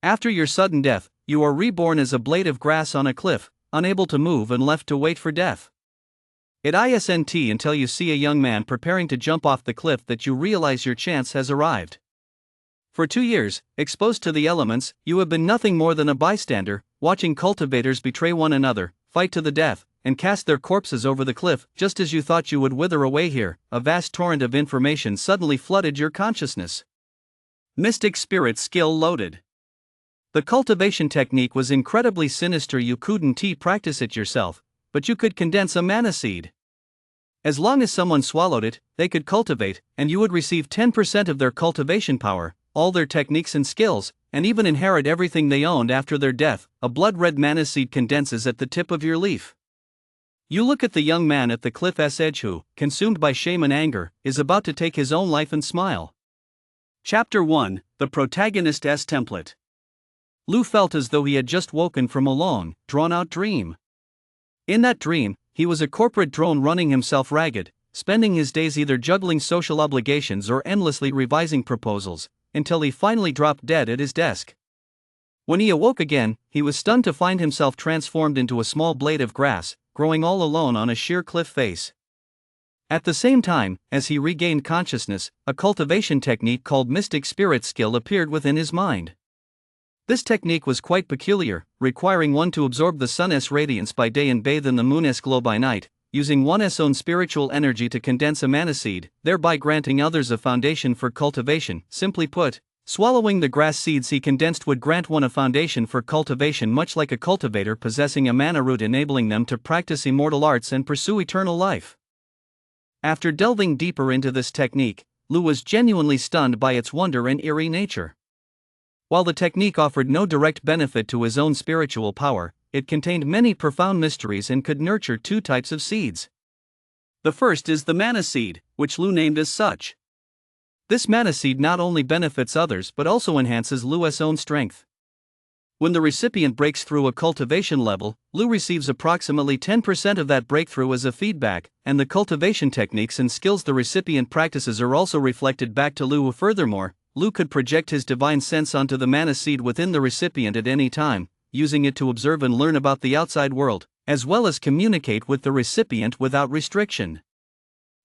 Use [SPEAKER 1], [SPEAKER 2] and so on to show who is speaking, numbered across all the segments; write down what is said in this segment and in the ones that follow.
[SPEAKER 1] After your sudden death, you are reborn as a blade of grass on a cliff, unable to move and left to wait for death. It isn't until you see a young man preparing to jump off the cliff that you realize your chance has arrived. For 2 years, exposed to the elements, you have been nothing more than a bystander, watching cultivators betray one another, fight to the death, and cast their corpses over the cliff. Just as you thought you would wither away here, a vast torrent of information suddenly flooded your consciousness. Mystic spirit skill loaded. The cultivation technique was incredibly sinister. You couldn't practice it yourself, but you could condense a mana seed. As long as someone swallowed it, they could cultivate, and you would receive 10% of their cultivation power, all their techniques and skills, and even inherit everything they owned after their death. A blood-red mana seed condenses at the tip of your leaf. You look at the young man at the cliff's edge who, consumed by shame and anger, is about to take his own life and smile. Chapter 1: The Protagonist's Template. Lou felt as though he had just woken from a long, drawn-out dream. In that dream, he was a corporate drone running himself ragged, spending his days either juggling social obligations or endlessly revising proposals, until he finally dropped dead at his desk. When he awoke again, he was stunned to find himself transformed into a small blade of grass, growing all alone on a sheer cliff face. At the same time, as he regained consciousness, a cultivation technique called Mystic Spirit Skill appeared within his mind. This technique was quite peculiar, requiring one to absorb the sun's radiance by day and bathe in the moon's glow by night, using one's own spiritual energy to condense a mana seed, thereby granting others a foundation for cultivation. Simply put, swallowing the grass seeds he condensed would grant one a foundation for cultivation, much like a cultivator possessing a mana root, enabling them to practice immortal arts and pursue eternal life. After delving deeper into this technique, Lou was genuinely stunned by its wonder and eerie nature. While the technique offered no direct benefit to his own spiritual power, it contained many profound mysteries and could nurture 2 types of seeds. The first is the mana seed, which Lou named as such. This mana seed not only benefits others but also enhances Lou's own strength. When the recipient breaks through a cultivation level, Lou receives approximately 10% of that breakthrough as a feedback, and the cultivation techniques and skills the recipient practices are also reflected back to Lou. Furthermore, Lou could project his divine sense onto the mana seed within the recipient at any time, using it to observe and learn about the outside world, as well as communicate with the recipient without restriction.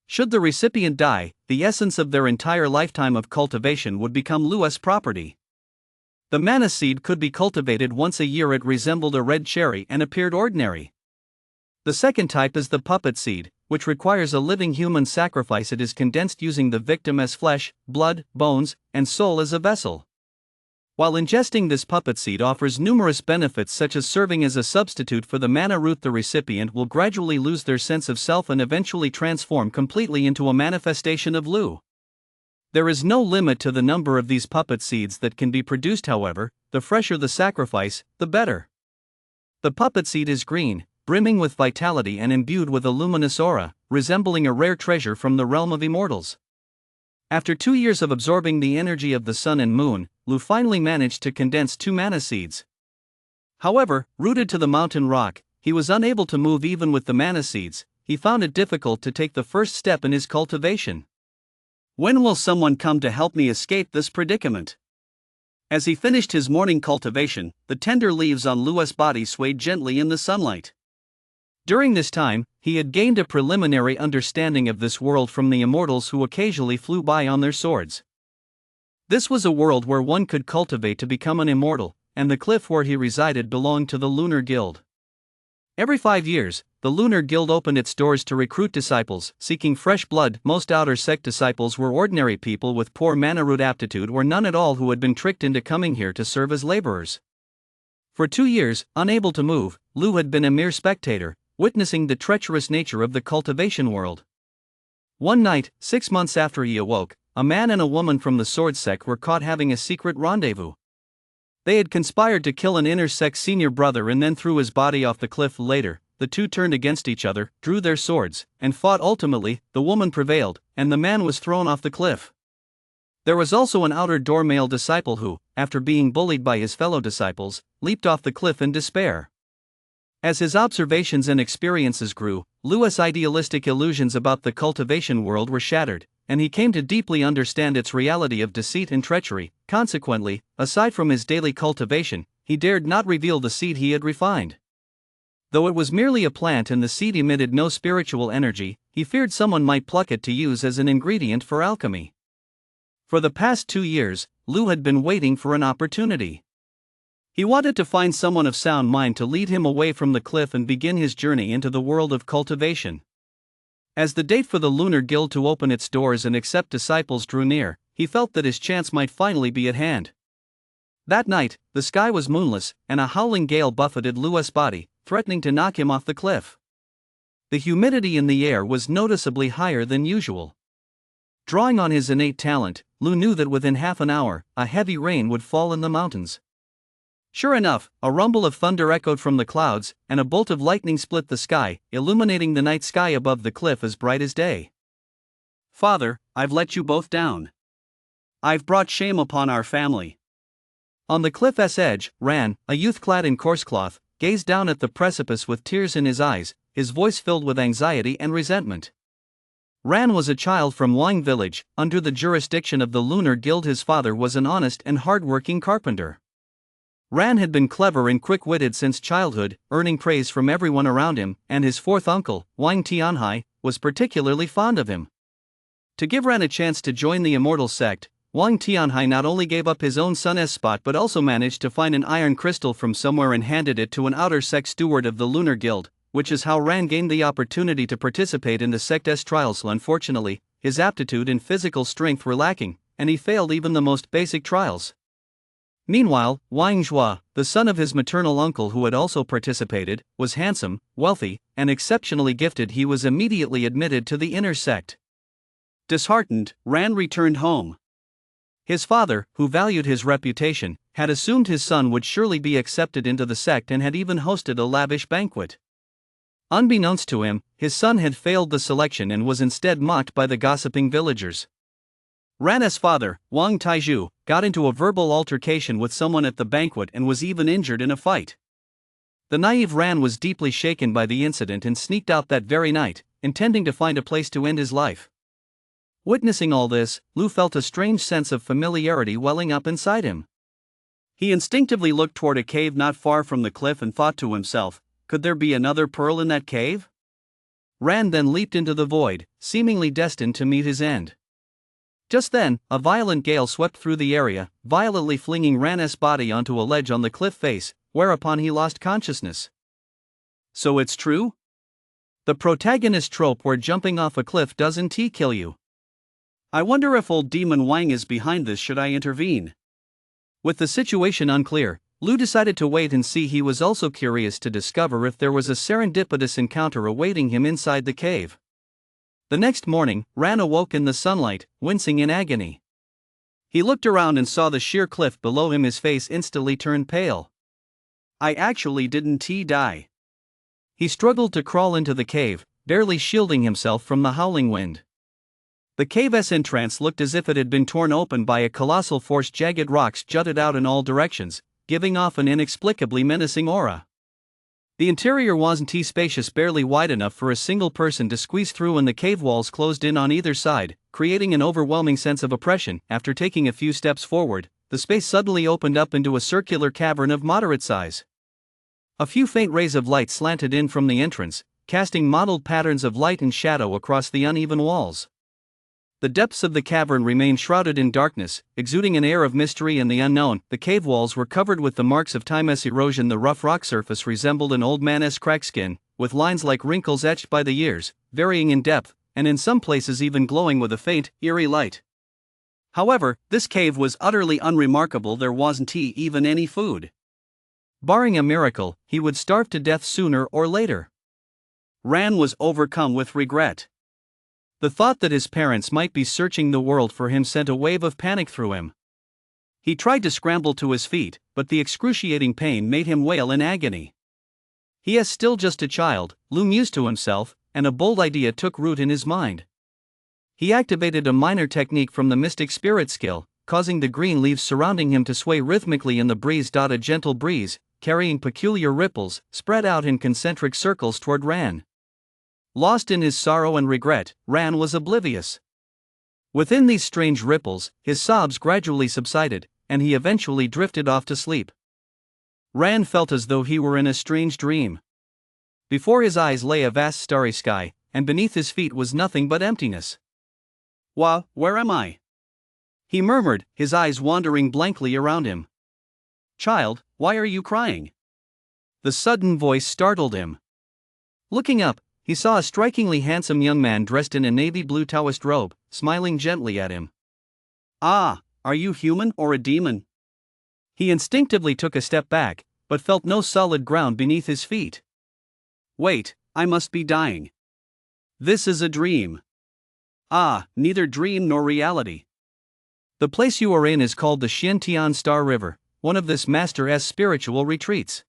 [SPEAKER 1] Should the recipient die, the essence of their entire lifetime of cultivation would become Lou's property. The mana seed could be cultivated once a year. It resembled a red cherry and appeared ordinary. The second type is the puppet seed, which requires a living human sacrifice. It is condensed using the victim as flesh, blood, bones, and soul as a vessel. While ingesting this puppet seed offers numerous benefits such as serving as a substitute for the mana root, the recipient will gradually lose their sense of self and eventually transform completely into a manifestation of Lou. There is no limit to the number of these puppet seeds that can be produced. However, the fresher the sacrifice, the better. The puppet seed is green, brimming with vitality and imbued with a luminous aura, resembling a rare treasure from the realm of immortals. After 2 years of absorbing the energy of the sun and moon, Lou finally managed to condense 2 mana seeds. However, rooted to the mountain rock, he was unable to move even with the mana seeds. He found it difficult to take the first step in his cultivation. When will someone come to help me escape this predicament? As he finished his morning cultivation, the tender leaves on Lou's body swayed gently in the sunlight. During this time, he had gained a preliminary understanding of this world from the immortals who occasionally flew by on their swords. This was a world where one could cultivate to become an immortal, and the cliff where he resided belonged to the Lunar Guild. Every 5 years, the Lunar Guild opened its doors to recruit disciples seeking fresh blood. Most outer sect disciples were ordinary people with poor mana root aptitude or none at all who had been tricked into coming here to serve as laborers. For 2 years, unable to move, Lou had been a mere spectator, witnessing the treacherous nature of the cultivation world. One night, 6 months after he awoke, a man and a woman from the sword sect were caught having a secret rendezvous. They had conspired to kill an inner-sect senior brother and then threw his body off the cliff. Later, the two turned against each other, drew their swords, and fought. Ultimately, the woman prevailed, and the man was thrown off the cliff. There was also an outer door male disciple who, after being bullied by his fellow disciples, leaped off the cliff in despair. As his observations and experiences grew, Lou's idealistic illusions about the cultivation world were shattered, and he came to deeply understand its reality of deceit and treachery. Consequently, aside from his daily cultivation, he dared not reveal the seed he had refined. Though it was merely a plant and the seed emitted no spiritual energy, he feared someone might pluck it to use as an ingredient for alchemy. For the past 2 years, Lu had been waiting for an opportunity. He wanted to find someone of sound mind to lead him away from the cliff and begin his journey into the world of cultivation. As the date for the Lunar Guild to open its doors and accept disciples drew near, he felt that his chance might finally be at hand. That night, the sky was moonless, and a howling gale buffeted Lu's body, threatening to knock him off the cliff. The humidity in the air was noticeably higher than usual. Drawing on his innate talent, Lu knew that within half an hour, a heavy rain would fall in the mountains. Sure enough, a rumble of thunder echoed from the clouds, and a bolt of lightning split the sky, illuminating the night sky above the cliff as bright as day. "Father, I've let you both down. I've brought shame upon our family." On the cliff's edge, Ran, a youth clad in coarse cloth, gazed down at the precipice with tears in his eyes, his voice filled with anxiety and resentment. Ran was a child from Wang village. Under the jurisdiction of the Lunar Guild, his father was an honest and hard-working carpenter. Ran had been clever and quick-witted since childhood, earning praise from everyone around him, and his fourth uncle, Wang Tianhai, was particularly fond of him. To give Ran a chance to join the immortal sect, Wang Tianhai not only gave up his own son's spot but also managed to find an iron crystal from somewhere and handed it to an outer sect steward of the Lunar Guild, which is how Ran gained the opportunity to participate in the sect's trials. Unfortunately, his aptitude and physical strength were lacking, and he failed even the most basic trials. Meanwhile, Wang Zhua, the son of his maternal uncle who had also participated, was handsome, wealthy, and exceptionally gifted. He was immediately admitted to the inner sect. Disheartened, Ran returned home. His father, who valued his reputation, had assumed his son would surely be accepted into the sect and had even hosted a lavish banquet. Unbeknownst to him, his son had failed the selection and was instead mocked by the gossiping villagers. Ran's father, Wang Taizhu, got into a verbal altercation with someone at the banquet and was even injured in a fight. The naive Ran was deeply shaken by the incident and sneaked out that very night, intending to find a place to end his life. Witnessing all this, Lu felt a strange sense of familiarity welling up inside him. He instinctively looked toward a cave not far from the cliff and thought to himself, could there be another pearl in that cave? Ran then leaped into the void, seemingly destined to meet his end. Just then, a violent gale swept through the area, violently flinging Ran's body onto a ledge on the cliff face, whereupon he lost consciousness. So it's true? The protagonist trope where jumping off a cliff doesn't kill you. I wonder if old Demon Wang is behind this. Should I intervene? With the situation unclear, Lu decided to wait and see. He was also curious to discover if there was a serendipitous encounter awaiting him inside the cave. The next morning, Ran awoke in the sunlight, wincing in agony. He looked around and saw the sheer cliff below him. His face instantly turned pale. I actually didn't die. He struggled to crawl into the cave, barely shielding himself from the howling wind. The cave's entrance looked as if it had been torn open by a colossal force. Jagged rocks jutted out in all directions, giving off an inexplicably menacing aura. The interior wasn't spacious, barely wide enough for a single person to squeeze through, and the cave walls closed in on either side, creating an overwhelming sense of oppression. After taking a few steps forward, the space suddenly opened up into a circular cavern of moderate size. A few faint rays of light slanted in from the entrance, casting mottled patterns of light and shadow across the uneven walls. The depths of the cavern remained shrouded in darkness, exuding an air of mystery and the unknown. The cave walls were covered with the marks of timeless erosion. The rough rock surface resembled an old man's cracked skin, with lines like wrinkles etched by the years, varying in depth, and in some places even glowing with a faint, eerie light. However, this cave was utterly unremarkable. There wasn't even any food. Barring a miracle, he would starve to death sooner or later. Ran was overcome with regret. The thought that his parents might be searching the world for him sent a wave of panic through him. He tried to scramble to his feet, but the excruciating pain made him wail in agony. He is still just a child, Lu mused to himself, and a bold idea took root in his mind. He activated a minor technique from the mystic spirit skill, causing the green leaves surrounding him to sway rhythmically in the breeze. A gentle breeze, carrying peculiar ripples, spread out in concentric circles toward Ran. Lost in his sorrow and regret, Ran was oblivious. Within these strange ripples, his sobs gradually subsided, and he eventually drifted off to sleep. Ran felt as though he were in a strange dream. Before his eyes lay a vast starry sky, and beneath his feet was nothing but emptiness. Where am I?" he murmured, his eyes wandering blankly around him. "Child, why are you crying?" The sudden voice startled him. Looking up, he saw a strikingly handsome young man dressed in a navy blue Taoist robe, smiling gently at him. "Ah, are you human or a demon?" He instinctively took a step back, but felt no solid ground beneath his feet. "Wait, I must be dying. This is a dream." "Ah, neither dream nor reality. The place you are in is called the Xiantian Star River, one of this master's spiritual retreats."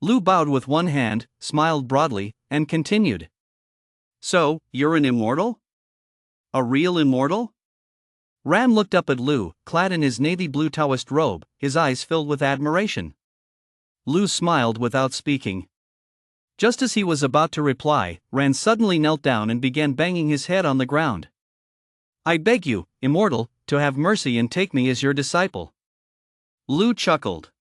[SPEAKER 1] Lu bowed with one hand, smiled broadly, and continued. "So, you're an immortal? A real immortal?" Ran looked up at Lu, clad in his navy blue Taoist robe, his eyes filled with admiration. Lu smiled without speaking. Just as he was about to reply, Ran suddenly knelt down and began banging his head on the ground. "I beg you, immortal, to have mercy and take me as your disciple." Lu chuckled.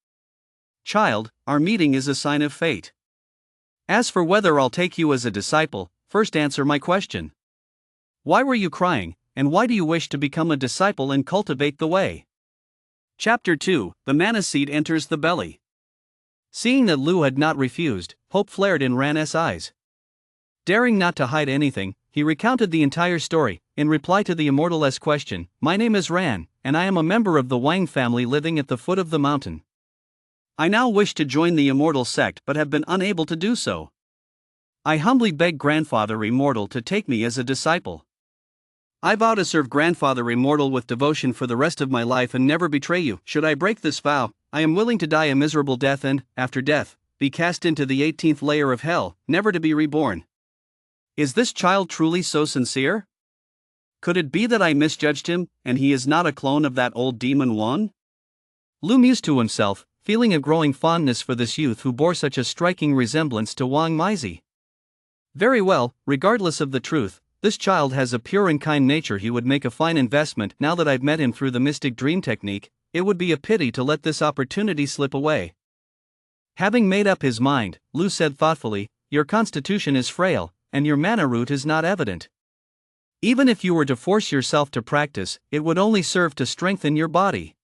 [SPEAKER 1] "Child, our meeting is a sign of fate. As for whether I'll take you as a disciple, first answer my question. Why were you crying, and why do you wish to become a disciple and cultivate the way?" Chapter 2: The Mana Seed Enters the Belly. Seeing that Lu had not refused, hope flared in Ran's eyes. Daring not to hide anything, he recounted the entire story. In reply to the immortal's question, "My name is Ran, and I am a member of the Wang family living at the foot of the mountain. I now wish to join the immortal sect but have been unable to do so. I humbly beg Grandfather Immortal to take me as a disciple. I vow to serve Grandfather Immortal with devotion for the rest of my life and never betray you. Should I break this vow, I am willing to die a miserable death and, after death, be cast into the 18th layer of hell, never to be reborn." Is this child truly so sincere? Could it be that I misjudged him, and he is not a clone of that old demon one? Lu mused to himself, feeling a growing fondness for this youth who bore such a striking resemblance to Wang Meizi. Very well, regardless of the truth, this child has a pure and kind nature. He would make a fine investment. Now that I've met him through the mystic dream technique, it would be a pity to let this opportunity slip away. Having made up his mind, Lu said thoughtfully, "Your constitution is frail, and your mana root is not evident. Even if you were to force yourself to practice, it would only serve to strengthen your body.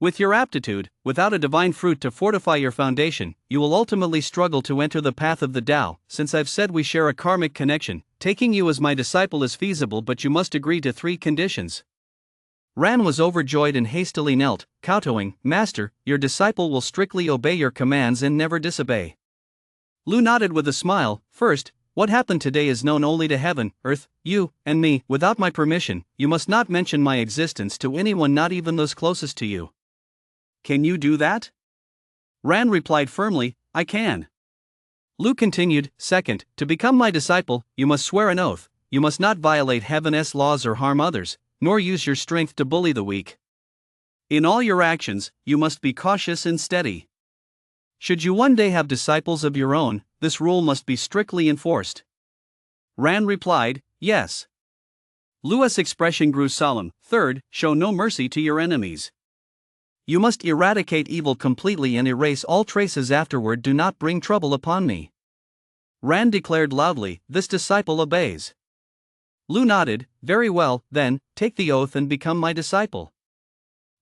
[SPEAKER 1] With your aptitude, without a divine fruit to fortify your foundation, you will ultimately struggle to enter the path of the Tao. Since I've said we share a karmic connection, taking you as my disciple is feasible, but you must agree to 3 conditions." Ran was overjoyed and hastily knelt, kowtowing, "Master, your disciple will strictly obey your commands and never disobey." Lu nodded with a smile. "First, what happened today is known only to heaven, earth, you, and me. Without my permission, you must not mention my existence to anyone, not even those closest to you." "Can you do that?" Ran replied firmly, "I can." Lu continued, "Second, to become my disciple, you must swear an oath. You must not violate heaven's laws or harm others, nor use your strength to bully the weak. In all your actions, you must be cautious and steady. Should you one day have disciples of your own, this rule must be strictly enforced." Ran replied, "Yes." Lu's expression grew solemn. "Third, show no mercy to your enemies. You must eradicate evil completely and erase all traces afterward. Do not bring trouble upon me." Ran declared loudly, "This disciple obeys." Lu nodded, "Very well, then, take the oath and become my disciple."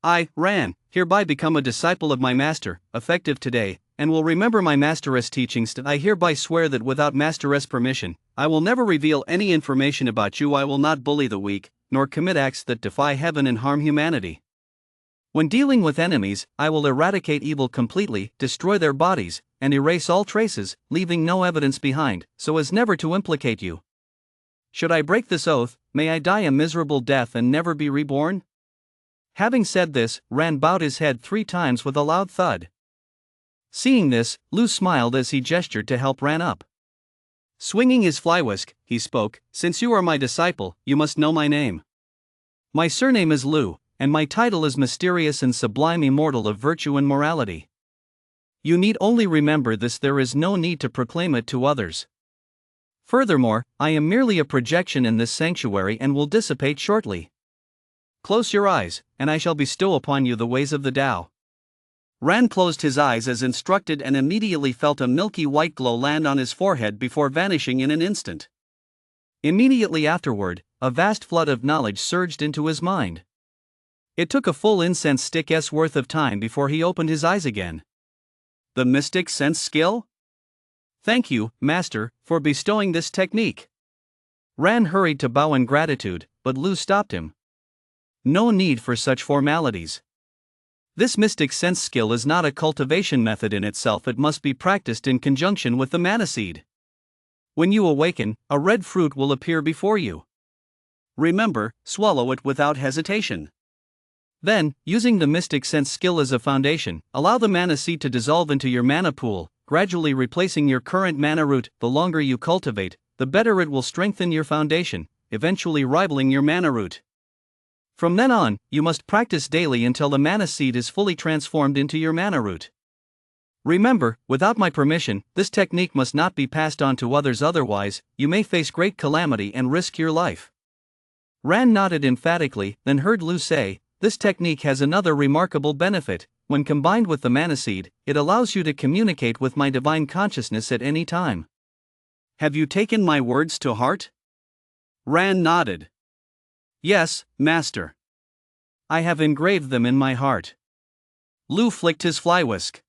[SPEAKER 1] "I, Ran, hereby become a disciple of my master, effective today, and will remember my master's teachings. I hereby swear that without master's permission, I will never reveal any information about you. I will not bully the weak, nor commit acts that defy heaven and harm humanity. When dealing with enemies, I will eradicate evil completely, destroy their bodies, and erase all traces, leaving no evidence behind, so as never to implicate you. Should I break this oath, may I die a miserable death and never be reborn." Having said this, Ran bowed his head 3 times with a loud thud. Seeing this, Lu smiled as he gestured to help Ran up. Swinging his flywhisk, he spoke, "Since you are my disciple, you must know my name. My surname is Lu, and my title is Mysterious and Sublime Immortal of Virtue and Morality. You need only remember this. There is no need to proclaim it to others. Furthermore, I am merely a projection in this sanctuary and will dissipate shortly. Close your eyes, and I shall bestow upon you the ways of the Tao. Ran closed his eyes as instructed and immediately felt a milky white glow land on his forehead before vanishing in an instant. Immediately afterward, a vast flood of knowledge surged into his mind. It took a full incense stick's worth of time before he opened his eyes again. The mystic sense skill? Thank you, Master, for bestowing this technique. Ran hurried to bow in gratitude, but Lu stopped him. No need for such formalities. This mystic sense skill is not a cultivation method in itself, it must be practiced in conjunction with the mana seed. When you awaken, a red fruit will appear before you. Remember, swallow it without hesitation. Then, using the mystic sense skill as a foundation, allow the mana seed to dissolve into your mana pool, gradually replacing your current mana root. The longer you cultivate, the better it will strengthen your foundation, eventually rivaling your mana root. From then on, you must practice daily until the mana seed is fully transformed into your mana root. Remember, without my permission, this technique must not be passed on to others, otherwise, you may face great calamity and risk your life. Ran nodded emphatically, then heard Lu say, this technique has another remarkable benefit. When combined with the mana seed, it allows you to communicate with my divine consciousness at any time. Have you taken my words to heart? Ran nodded. Yes, Master. I have engraved them in my heart. Lu flicked his flywhisk.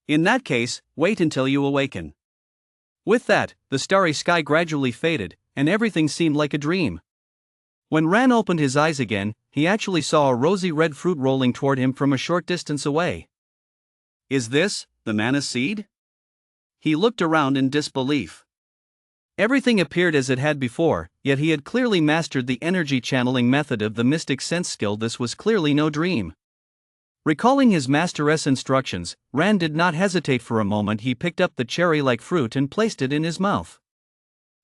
[SPEAKER 1] In that case, wait until you awaken. With that, the starry sky gradually faded, and everything seemed like a dream. When Ran opened his eyes again, he actually saw a rosy red fruit rolling toward him from a short distance away. Is this the mana seed? He looked around in disbelief. Everything appeared as it had before, yet he had clearly mastered the energy channeling method of the mystic sense skill. This was clearly no dream. Recalling his master's instructions, Ran did not hesitate for a moment. He picked up the cherry-like fruit and placed it in his mouth.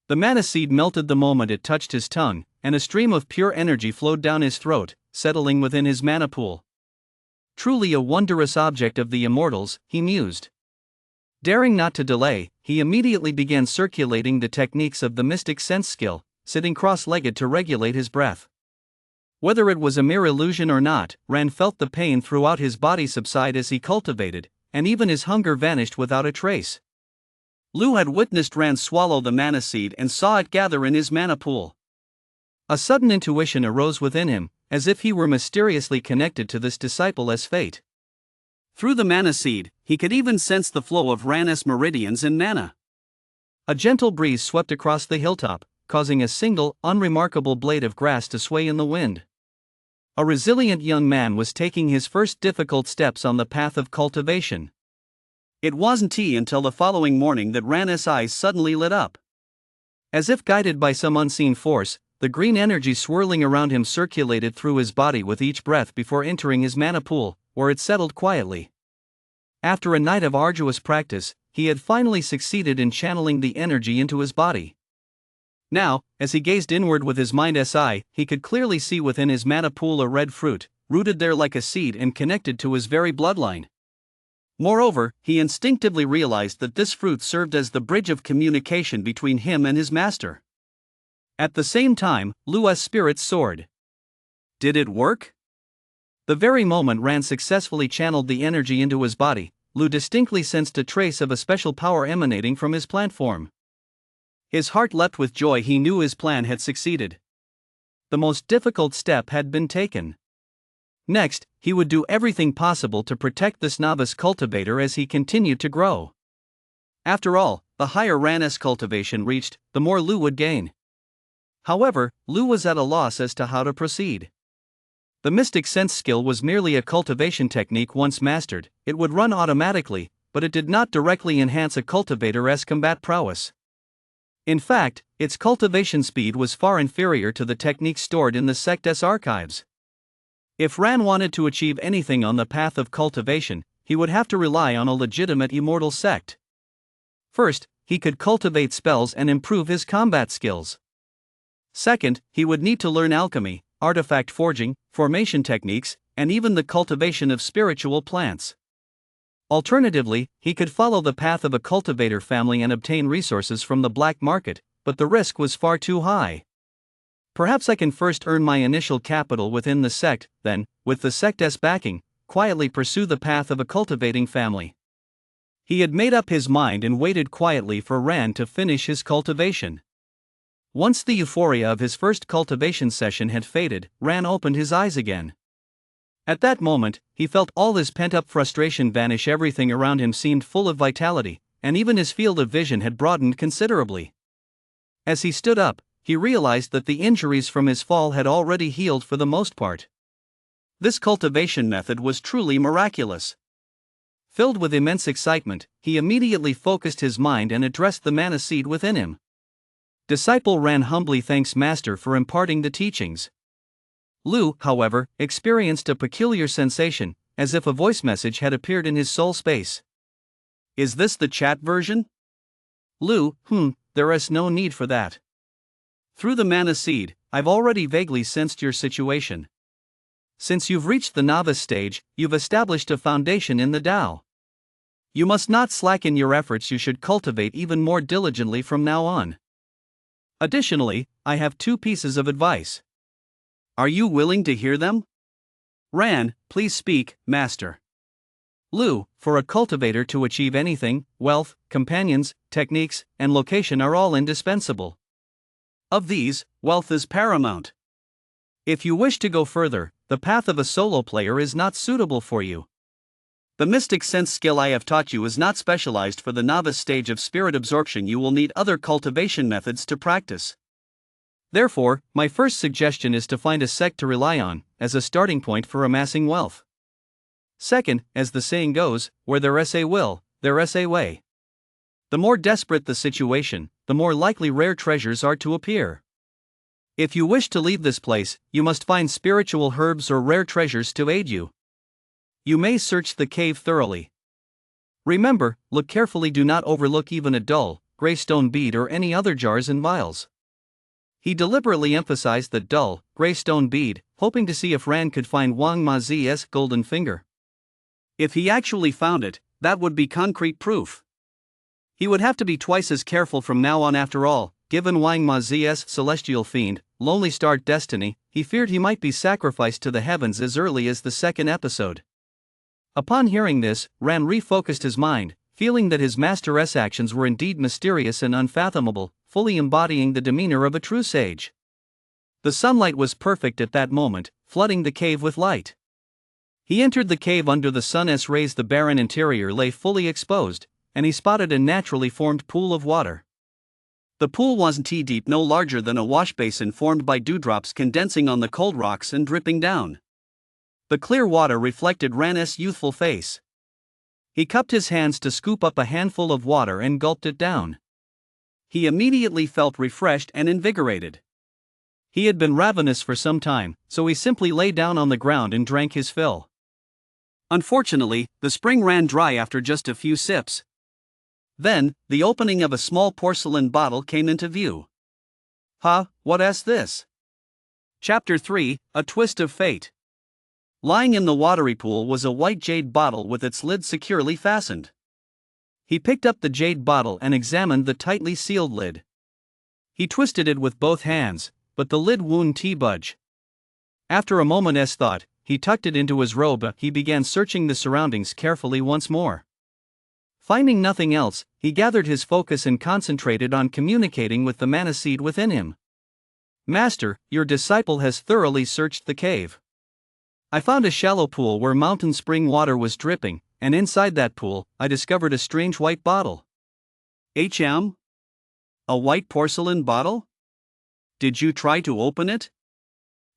[SPEAKER 1] The mana seed melted the moment it touched his tongue, and a stream of pure energy flowed down his throat, settling within his mana pool. Truly a wondrous object of the immortals, he mused. Daring not to delay, he immediately began circulating the techniques of the mystic sense skill, sitting cross-legged to regulate his breath. Whether it was a mere illusion or not, Ran felt the pain throughout his body subside as he cultivated, and even his hunger vanished without a trace. Lu had witnessed Ran swallow the mana seed and saw it gather in his mana pool. A sudden intuition arose within him, as if he were mysteriously connected to this disciple as fate. Through the mana seed, he could even sense the flow of Ran's meridians and mana. A gentle breeze swept across the hilltop, causing a single, unremarkable blade of grass to sway in the wind. A resilient young man was taking his first difficult steps on the path of cultivation. It wasn't until the following morning that Ran's eyes suddenly lit up. As if guided by some unseen force, the green energy swirling around him circulated through his body with each breath before entering his mana pool, where it settled quietly. After a night of arduous practice, he had finally succeeded in channeling the energy into his body. Now, as he gazed inward with his mind's eye, he could clearly see within his mana pool a red fruit, rooted there like a seed and connected to his very bloodline. Moreover, he instinctively realized that this fruit served as the bridge of communication between him and his master. At the same time, Lu's spirits soared. Did it work? The very moment Ran successfully channeled the energy into his body, Lu distinctly sensed a trace of a special power emanating from his plant form. His heart leapt with joy. He knew his plan had succeeded. The most difficult step had been taken. Next, he would do everything possible to protect this novice cultivator as he continued to grow. After all, the higher Ran's cultivation reached, the more Lu would gain. However, Lu was at a loss as to how to proceed. The mystic sense skill was merely a cultivation technique. Once mastered, it would run automatically, but it did not directly enhance a cultivator's combat prowess. In fact, its cultivation speed was far inferior to the techniques stored in the sect's archives. If Ran wanted to achieve anything on the path of cultivation, he would have to rely on a legitimate immortal sect. First, he could cultivate spells and improve his combat skills. Second, he would need to learn alchemy, artifact forging, formation techniques, and even the cultivation of spiritual plants. Alternatively, he could follow the path of a cultivator family and obtain resources from the black market, but the risk was far too high. Perhaps I can first earn my initial capital within the sect, then, with the sect's backing, quietly pursue the path of a cultivating family. He had made up his mind and waited quietly for Rand to finish his cultivation. Once the euphoria of his first cultivation session had faded, Rand opened his eyes again. At that moment, he felt all his pent-up frustration vanish. Everything around him seemed full of vitality, and even his field of vision had broadened considerably. As he stood up, he realized that the injuries from his fall had already healed for the most part. This cultivation method was truly miraculous. Filled with immense excitement, he immediately focused his mind and addressed the mana seed within him. Disciple Rand humbly thanks Master for imparting the teachings. Lu, however, experienced a peculiar sensation, as if a voice message had appeared in his soul space. Is this the chat version? Lu, there is no need for that. Through the mana seed, I've already vaguely sensed your situation. Since you've reached the novice stage, you've established a foundation in the Tao. You must not slacken your efforts. You should cultivate even more diligently from now on. Additionally, I have 2 pieces of advice. Are you willing to hear them? Rand, please speak, Master. Lu, for a cultivator to achieve anything, wealth, companions, techniques, and location are all indispensable. Of these, wealth is paramount. If you wish to go further, the path of a solo player is not suitable for you. The mystic sense skill I have taught you is not specialized for the novice stage of spirit absorption. You will need other cultivation methods to practice. Therefore, my first suggestion is to find a sect to rely on, as a starting point for amassing wealth. Second, as the saying goes, where there is a will, there is a way. The more desperate the situation, the more likely rare treasures are to appear. If you wish to leave this place, you must find spiritual herbs or rare treasures to aid you. You may search the cave thoroughly. Remember, look carefully. Do not overlook even a dull, gray stone bead or any other jars and vials. He deliberately emphasized the dull, gray stone bead, hoping to see if Rand could find Wang Mazi's golden finger. If he actually found it, that would be concrete proof. He would have to be twice as careful from now on. After all, given Wang Mazi's celestial fiend, lonely starred destiny, he feared he might be sacrificed to the heavens as early as the 2nd episode. Upon hearing this, Rand refocused his mind, feeling that his master's actions were indeed mysterious and unfathomable, fully embodying the demeanor of a true sage. The sunlight was perfect at that moment, flooding the cave with light. He entered the cave under the sun's rays. The barren interior lay fully exposed, and he spotted a naturally formed pool of water. The pool wasn't deep, no larger than a wash basin formed by dewdrops condensing on the cold rocks and dripping down. The clear water reflected Rand's youthful face. He cupped his hands to scoop up a handful of water and gulped it down. He immediately felt refreshed and invigorated. He had been ravenous for some time, so he simply lay down on the ground and drank his fill. Unfortunately, the spring ran dry after just a few sips. Then, the opening of a small porcelain bottle came into view. What is this? Chapter 3, A Twist of Fate. Lying in the watery pool was a white jade bottle with its lid securely fastened. He picked up the jade bottle and examined the tightly sealed lid. He twisted it with both hands, but the lid wouldn't budge. After a moment's thought, he tucked it into his robe. He began searching the surroundings carefully once more. Finding nothing else, he gathered his focus and concentrated on communicating with the mana seed within him. Master, your disciple has thoroughly searched the cave. I found a shallow pool where mountain spring water was dripping, and inside that pool, I discovered a strange white bottle. A white porcelain bottle? Did you try to open it?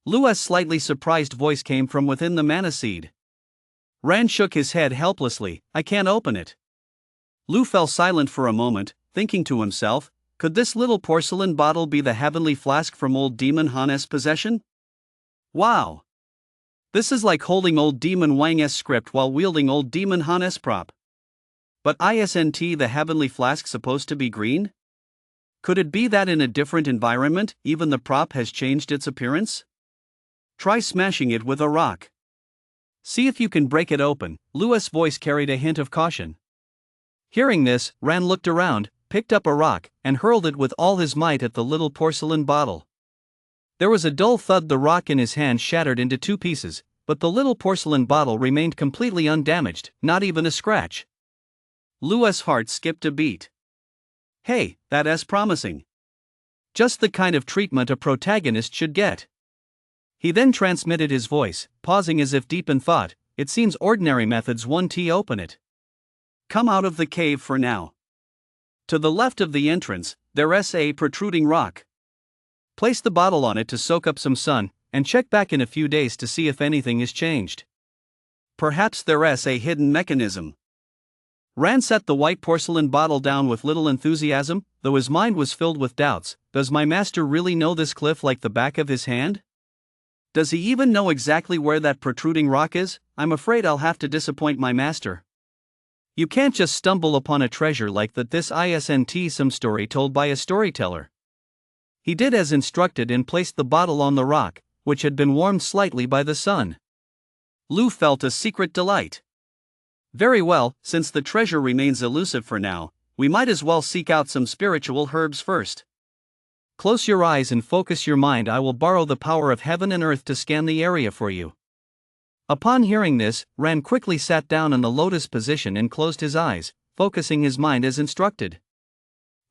[SPEAKER 1] Lua's slightly surprised voice came from within the mana seed. Rand shook his head helplessly. I can't open it. Lu fell silent for a moment, thinking to himself, could this little porcelain bottle be the heavenly flask from old Demon Han's possession? Wow! This is like holding old Demon Wang's script while wielding old Demon Han's prop. But isn't the heavenly flask supposed to be green? Could it be that in a different environment, even the prop has changed its appearance? Try smashing it with a rock. See if you can break it open. Lua's voice carried a hint of caution. Hearing this, Ran looked around, picked up a rock, and hurled it with all his might at the little porcelain bottle. There was a dull thud. The rock in his hand shattered into 2 pieces, but the little porcelain bottle remained completely undamaged, not even a scratch. Lua's heart skipped a beat. Hey, that's promising. Just the kind of treatment a protagonist should get. He then transmitted his voice, pausing as if deep in thought. It seems ordinary methods won't open it. Come out of the cave for now. To the left of the entrance, there's a protruding rock. Place the bottle on it to soak up some sun, and check back in a few days to see if anything is changed. Perhaps there's a hidden mechanism. Ran set the white porcelain bottle down with little enthusiasm, though his mind was filled with doubts. Does my master really know this cliff like the back of his hand? Does he even know exactly where that protruding rock is? I'm afraid I'll have to disappoint my master. You can't just stumble upon a treasure like that. This isn't some story told by a storyteller. He did as instructed and placed the bottle on the rock, which had been warmed slightly by the sun. Lu felt a secret delight. Very well, since the treasure remains elusive for now, we might as well seek out some spiritual herbs first. Close your eyes and focus your mind. I will borrow the power of heaven and earth to scan the area for you. Upon hearing this, Ran quickly sat down in the lotus position and closed his eyes, focusing his mind as instructed.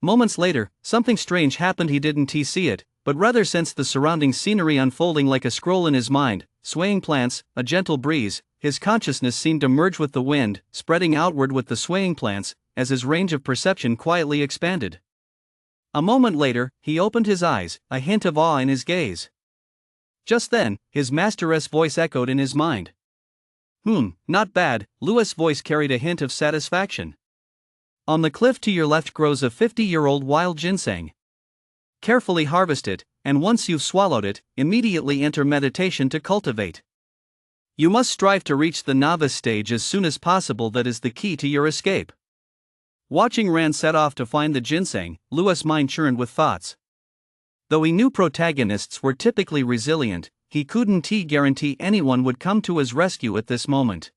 [SPEAKER 1] Moments later, something strange happened. He didn't see it, but rather sensed the surrounding scenery unfolding like a scroll in his mind. Swaying plants, a gentle breeze. His consciousness seemed to merge with the wind, spreading outward with the swaying plants, as his range of perception quietly expanded. A moment later, he opened his eyes, a hint of awe in his gaze. Just then, his master's voice echoed in his mind. Not bad. Lua's voice carried a hint of satisfaction. On the cliff to your left grows a 50-year-old wild ginseng. Carefully harvest it, and once you've swallowed it, immediately enter meditation to cultivate. You must strive to reach the novice stage as soon as possible. That is the key to your escape. Watching Ran set off to find the ginseng, Lua's mind churned with thoughts. Though he knew protagonists were typically resilient, he couldn't guarantee anyone would come to his rescue at this moment.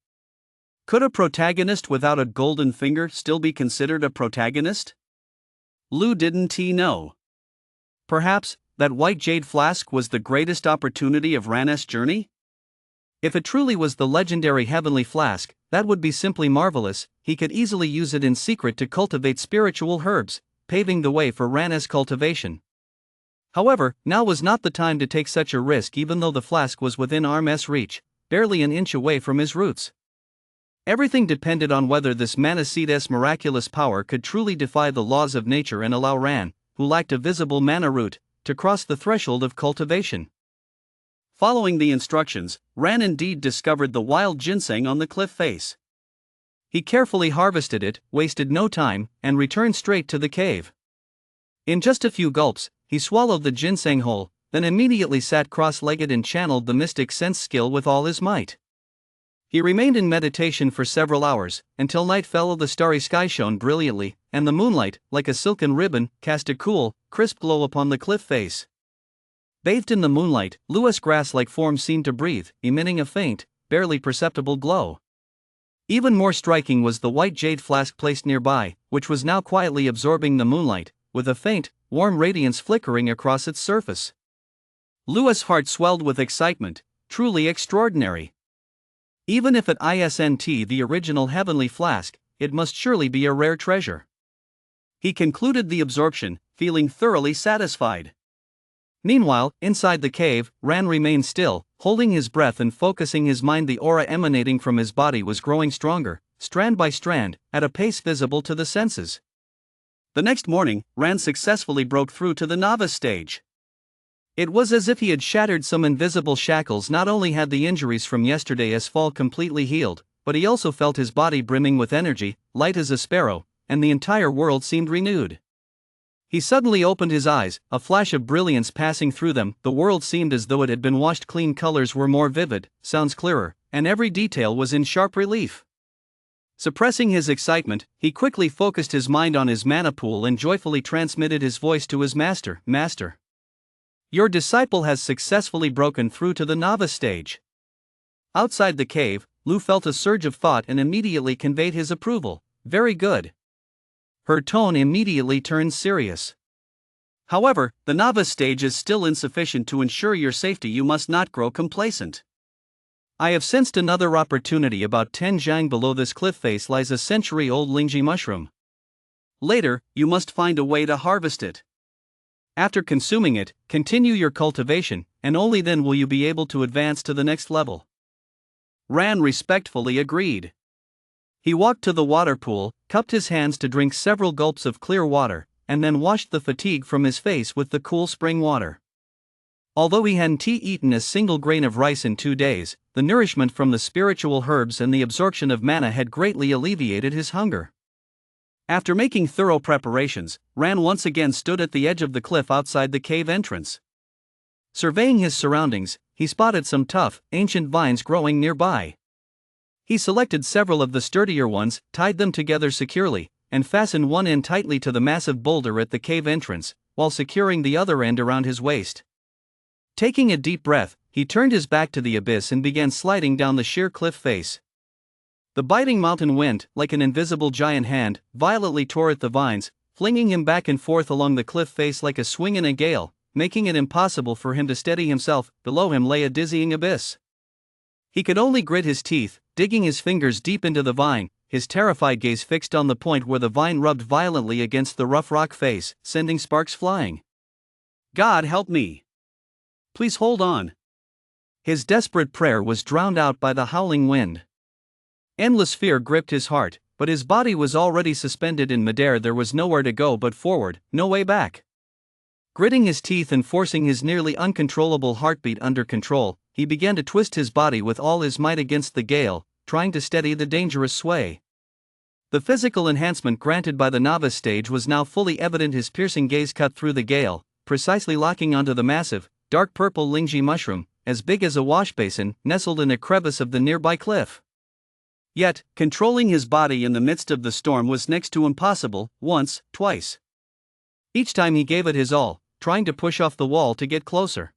[SPEAKER 1] Could a protagonist without a golden finger still be considered a protagonist? Lu didn't know. Perhaps, that white jade flask was the greatest opportunity of Ran's journey? If it truly was the legendary heavenly flask, that would be simply marvelous. He could easily use it in secret to cultivate spiritual herbs, paving the way for Ran's cultivation. However, now was not the time to take such a risk. Even though the flask was within arm's reach, barely an inch away from his roots. Everything depended on whether this mana seed's miraculous power could truly defy the laws of nature and allow Ran, who lacked a visible mana root, to cross the threshold of cultivation. Following the instructions, Ran indeed discovered the wild ginseng on the cliff face. He carefully harvested it, wasted no time, and returned straight to the cave. In just a few gulps, he swallowed the ginseng whole, then immediately sat cross-legged and channeled the mystic sense skill with all his might. He remained in meditation for several hours, until night fell. The starry sky shone brilliantly, and the moonlight, like a silken ribbon, cast a cool, crisp glow upon the cliff face. Bathed in the moonlight, Lua's grass-like form seemed to breathe, emitting a faint, barely perceptible glow. Even more striking was the white jade flask placed nearby, which was now quietly absorbing the moonlight, with a faint, warm radiance flickering across its surface. Lua's heart swelled with excitement. Truly extraordinary. Even if it isn't the original heavenly flask, it must surely be a rare treasure. He concluded the absorption, feeling thoroughly satisfied. Meanwhile, inside the cave, Ran remained still, holding his breath and focusing his mind. The aura emanating from his body was growing stronger, strand by strand, at a pace visible to the senses. The next morning, Ran successfully broke through to the novice stage. It was as if he had shattered some invisible shackles. Not only had the injuries from yesterday's fall completely healed, but he also felt his body brimming with energy, light as a sparrow, and the entire world seemed renewed. He suddenly opened his eyes, a flash of brilliance passing through them. The world seemed as though it had been washed clean. Colors were more vivid, sounds clearer, and every detail was in sharp relief. Suppressing his excitement, he quickly focused his mind on his mana pool and joyfully transmitted his voice to his master. Master, your disciple has successfully broken through to the novice stage. Outside the cave, Lu felt a surge of thought and immediately conveyed his approval. Very good. Her tone immediately turned serious. However, the novice stage is still insufficient to ensure your safety. You must not grow complacent. I have sensed another opportunity. About 10 zhang below this cliff face lies a century-old lingji mushroom. Later, you must find a way to harvest it. After consuming it, continue your cultivation, and only then will you be able to advance to the next level. Ran respectfully agreed. He walked to the water pool, cupped his hands to drink several gulps of clear water, and then washed the fatigue from his face with the cool spring water. Although he hadn't eaten a single grain of rice in 2 days, the nourishment from the spiritual herbs and the absorption of mana had greatly alleviated his hunger. After making thorough preparations, Ran once again stood at the edge of the cliff outside the cave entrance. Surveying his surroundings, he spotted some tough, ancient vines growing nearby. He selected several of the sturdier ones, tied them together securely, and fastened one end tightly to the massive boulder at the cave entrance, while securing the other end around his waist. Taking a deep breath, he turned his back to the abyss and began sliding down the sheer cliff face. The biting mountain wind, like an invisible giant hand, violently tore at the vines, flinging him back and forth along the cliff face like a swing in a gale, making it impossible for him to steady himself. Below him lay a dizzying abyss. He could only grit his teeth, digging his fingers deep into the vine, his terrified gaze fixed on the point where the vine rubbed violently against the rough rock face, sending sparks flying. God help me! Please hold on. His desperate prayer was drowned out by the howling wind. Endless fear gripped his heart, but his body was already suspended in midair. There was nowhere to go but forward, no way back. Gritting his teeth and forcing his nearly uncontrollable heartbeat under control, he began to twist his body with all his might against the gale, trying to steady the dangerous sway. The physical enhancement granted by the novice stage was now fully evident. His piercing gaze cut through the gale, precisely locking onto the massive, dark purple lingji mushroom, as big as a wash basin, nestled in a crevice of the nearby cliff. Yet, controlling his body in the midst of the storm was next to impossible. Once, twice. Each time he gave it his all, trying to push off the wall to get closer.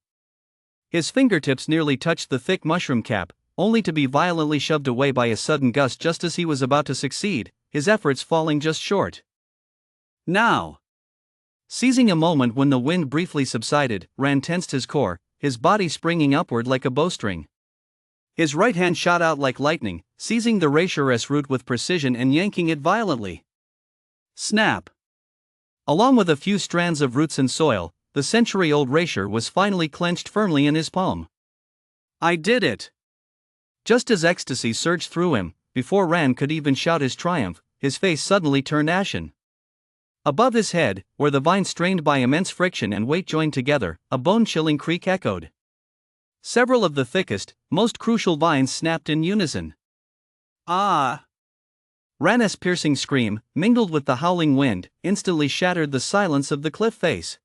[SPEAKER 1] His fingertips nearly touched the thick mushroom cap, only to be violently shoved away by a sudden gust just as he was about to succeed, his efforts falling just short. Now! Seizing a moment when the wind briefly subsided, Ran tensed his core, his body springing upward like a bowstring. His right hand shot out like lightning, seizing the Reishi root with precision and yanking it violently. Snap! Along with a few strands of roots and soil, the century-old Reishi was finally clenched firmly in his palm. I did it! Just as ecstasy surged through him, before Ran could even shout his triumph, his face suddenly turned ashen. Above his head, where the vine strained by immense friction and weight joined together, a bone-chilling creak echoed. Several of the thickest, most crucial vines snapped in unison. Ah! Ran's piercing scream, mingled with the howling wind, instantly shattered the silence of the cliff face.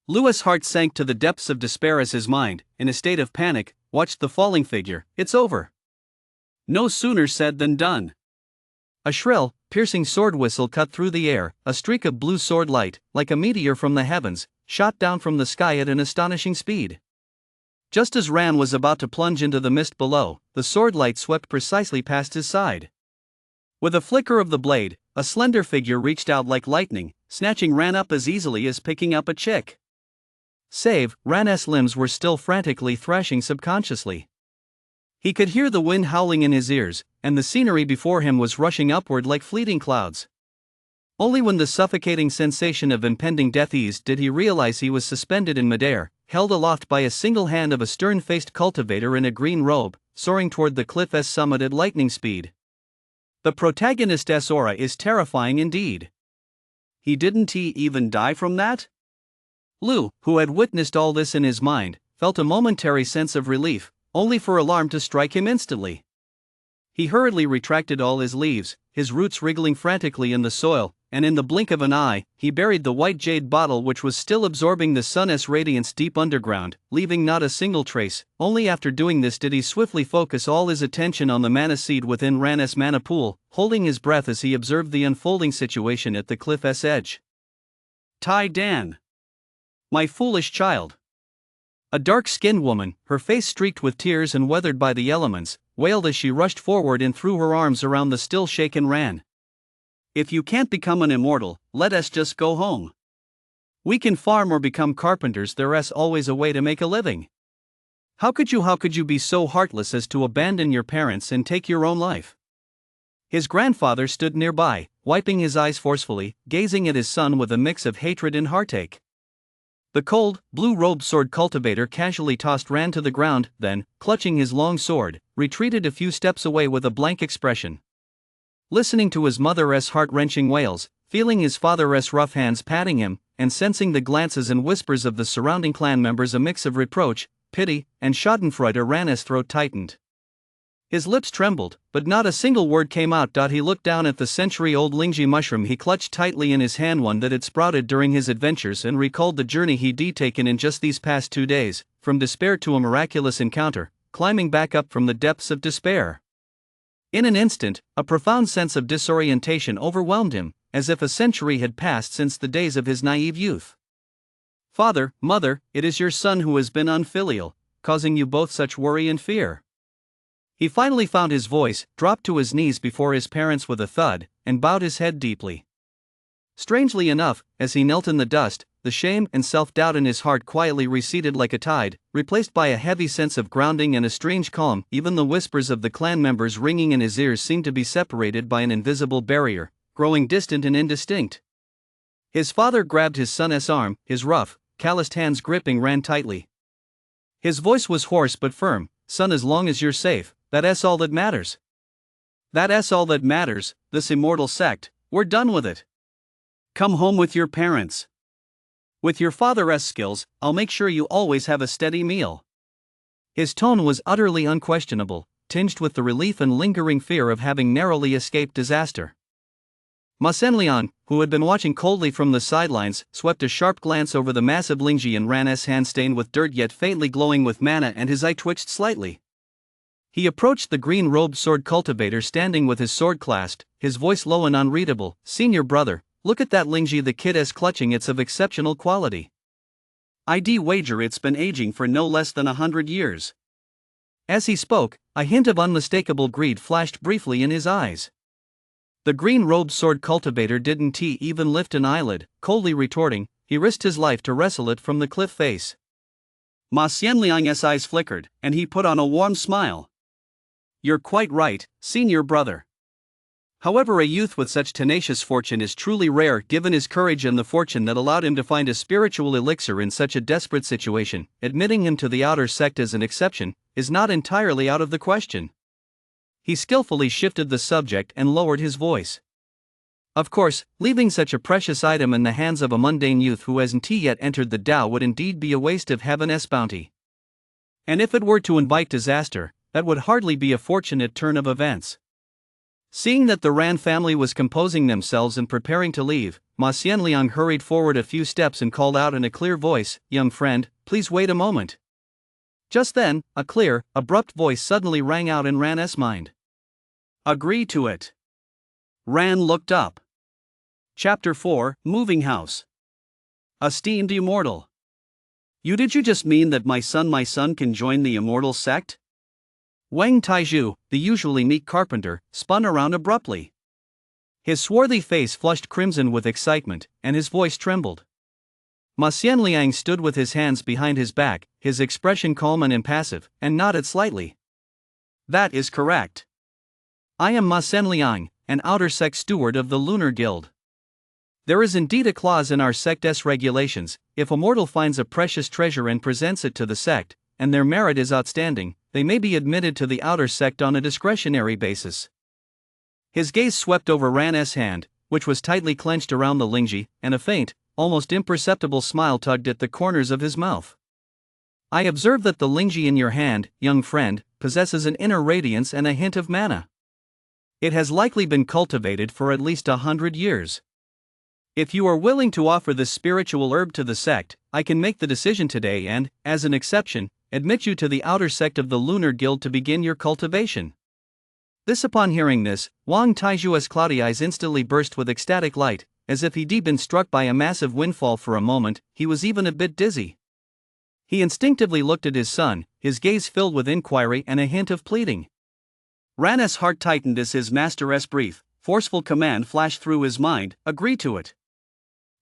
[SPEAKER 1] Lu's heart sank to the depths of despair as his mind, in a state of panic, watched the falling figure. It's over. No sooner said than done. A shrill, piercing sword whistle cut through the air, a streak of blue sword light, like a meteor from the heavens, shot down from the sky at an astonishing speed. Just as Ran was about to plunge into the mist below, the sword light swept precisely past his side. With a flicker of the blade, a slender figure reached out like lightning, snatching Ran up as easily as picking up a chick. Save, Ran's limbs were still frantically thrashing subconsciously. He could hear the wind howling in his ears, and the scenery before him was rushing upward like fleeting clouds. Only when the suffocating sensation of impending death eased did he realize he was suspended in midair, held aloft by a single hand of a stern-faced cultivator in a green robe, soaring toward the cliff's summit at lightning speed. The protagonist's aura is terrifying indeed. He didn't even die from that? Lu, who had witnessed all this in his mind, felt a momentary sense of relief, only for alarm to strike him instantly. He hurriedly retracted all his leaves, his roots wriggling frantically in the soil, and in the blink of an eye, he buried the white jade bottle which was still absorbing the sun's radiance deep underground, leaving not a single trace. Only after doing this did he swiftly focus all his attention on the mana seed within Ran's mana pool, holding his breath as he observed the unfolding situation at the cliff's edge. Tai Dan! My foolish child! A dark-skinned woman, her face streaked with tears and weathered by the elements, wailed as she rushed forward and threw her arms around the still shaken Ran. "If you can't become an immortal, let us just go home. We can farm or become carpenters, there's always a way to make a living. How could you be so heartless as to abandon your parents and take your own life?" His grandfather stood nearby, wiping his eyes forcefully, gazing at his son with a mix of hatred and heartache. The cold, blue-robed sword cultivator casually tossed Ran to the ground, then, clutching his long sword, retreated a few steps away with a blank expression. Listening to his mother's heart-wrenching wails, feeling his father's rough hands patting him, and sensing the glances and whispers of the surrounding clan members, a mix of reproach, pity, and schadenfreude, Ran's throat tightened. His lips trembled, but not a single word came out. He looked down at the century-old Lingji mushroom he clutched tightly in his hand, one that had sprouted during his adventures, and recalled the journey he'd taken in just these past 2 days, from despair to a miraculous encounter, climbing back up from the depths of despair. In an instant, a profound sense of disorientation overwhelmed him, as if a century had passed since the days of his naive youth. "Father, mother, it is your son who has been unfilial, causing you both such worry and fear." He finally found his voice, dropped to his knees before his parents with a thud, and bowed his head deeply. Strangely enough, as he knelt in the dust, the shame and self-doubt in his heart quietly receded like a tide, replaced by a heavy sense of grounding and a strange calm. Even the whispers of the clan members ringing in his ears seemed to be separated by an invisible barrier, growing distant and indistinct. His father grabbed his son's arm, his rough, calloused hands gripping Ran tightly. His voice was hoarse but firm. "Son, as long as you're safe, that's all that matters. That's all that matters. This immortal sect, we're done with it. Come home with your parents. With your father's skills, I'll make sure you always have a steady meal." His tone was utterly unquestionable, tinged with the relief and lingering fear of having narrowly escaped disaster. Ma Senliang, who had been watching coldly from the sidelines, swept a sharp glance over the massive Lingji in Ran's hand, stained with dirt yet faintly glowing with mana, and his eye twitched slightly. He approached the green-robed sword cultivator standing with his sword clasped, his voice low and unreadable. "Senior brother, look at that Lingji the kid is clutching. It's of exceptional quality. I'd wager it's been aging for no less than 100 years. As he spoke, a hint of unmistakable greed flashed briefly in his eyes. The green-robed sword cultivator didn't even lift an eyelid, coldly retorting. He risked his life to wrestle it from the cliff face. Ma Xianliang's eyes flickered, and he put on a warm smile. "You're quite right, senior brother. However, a youth with such tenacious fortune is truly rare, given his courage and the fortune that allowed him to find a spiritual elixir in such a desperate situation. Admitting him to the outer sect as an exception is not entirely out of the question." He skillfully shifted the subject and lowered his voice. "Of course, leaving such a precious item in the hands of a mundane youth who hasn't yet entered the Tao would indeed be a waste of heaven's bounty. And if it were to invite disaster, that would hardly be a fortunate turn of events." Seeing that the Ran family was composing themselves and preparing to leave, Ma Xianliang hurried forward a few steps and called out in a clear voice, "Young friend, please wait a moment." Just then, a clear, abrupt voice suddenly rang out in Ran's mind. "Agree to it." Ran looked up. Chapter 4, Moving House. "Esteemed immortal. Did you just mean that my son can join the immortal sect?" Wang Taizhu, the usually meek carpenter, spun around abruptly. His swarthy face flushed crimson with excitement, and his voice trembled. Ma Xianliang stood with his hands behind his back, his expression calm and impassive, and nodded slightly. "That is correct. I am Ma Xianliang, an outer sect steward of the Lunar Guild. There is indeed a clause in our sect's regulations: if a mortal finds a precious treasure and presents it to the sect, and their merit is outstanding, they may be admitted to the outer sect on a discretionary basis." His gaze swept over Ran's hand, which was tightly clenched around the Lingji, and a faint, almost imperceptible smile tugged at the corners of his mouth. "I observe that the Lingji in your hand, young friend, possesses an inner radiance and a hint of mana. It has likely been cultivated for at least 100 years. If you are willing to offer this spiritual herb to the sect, I can make the decision today and, as an exception, admit you to the outer sect of the Lunar Guild to begin your cultivation." Upon hearing this, Wang Taiju's cloudy eyes instantly burst with ecstatic light, as if he'd been struck by a massive windfall. For a moment, he was even a bit dizzy. He instinctively looked at his son, his gaze filled with inquiry and a hint of pleading. Ran's heart tightened as his master's brief, forceful command flashed through his mind, "Agree to it."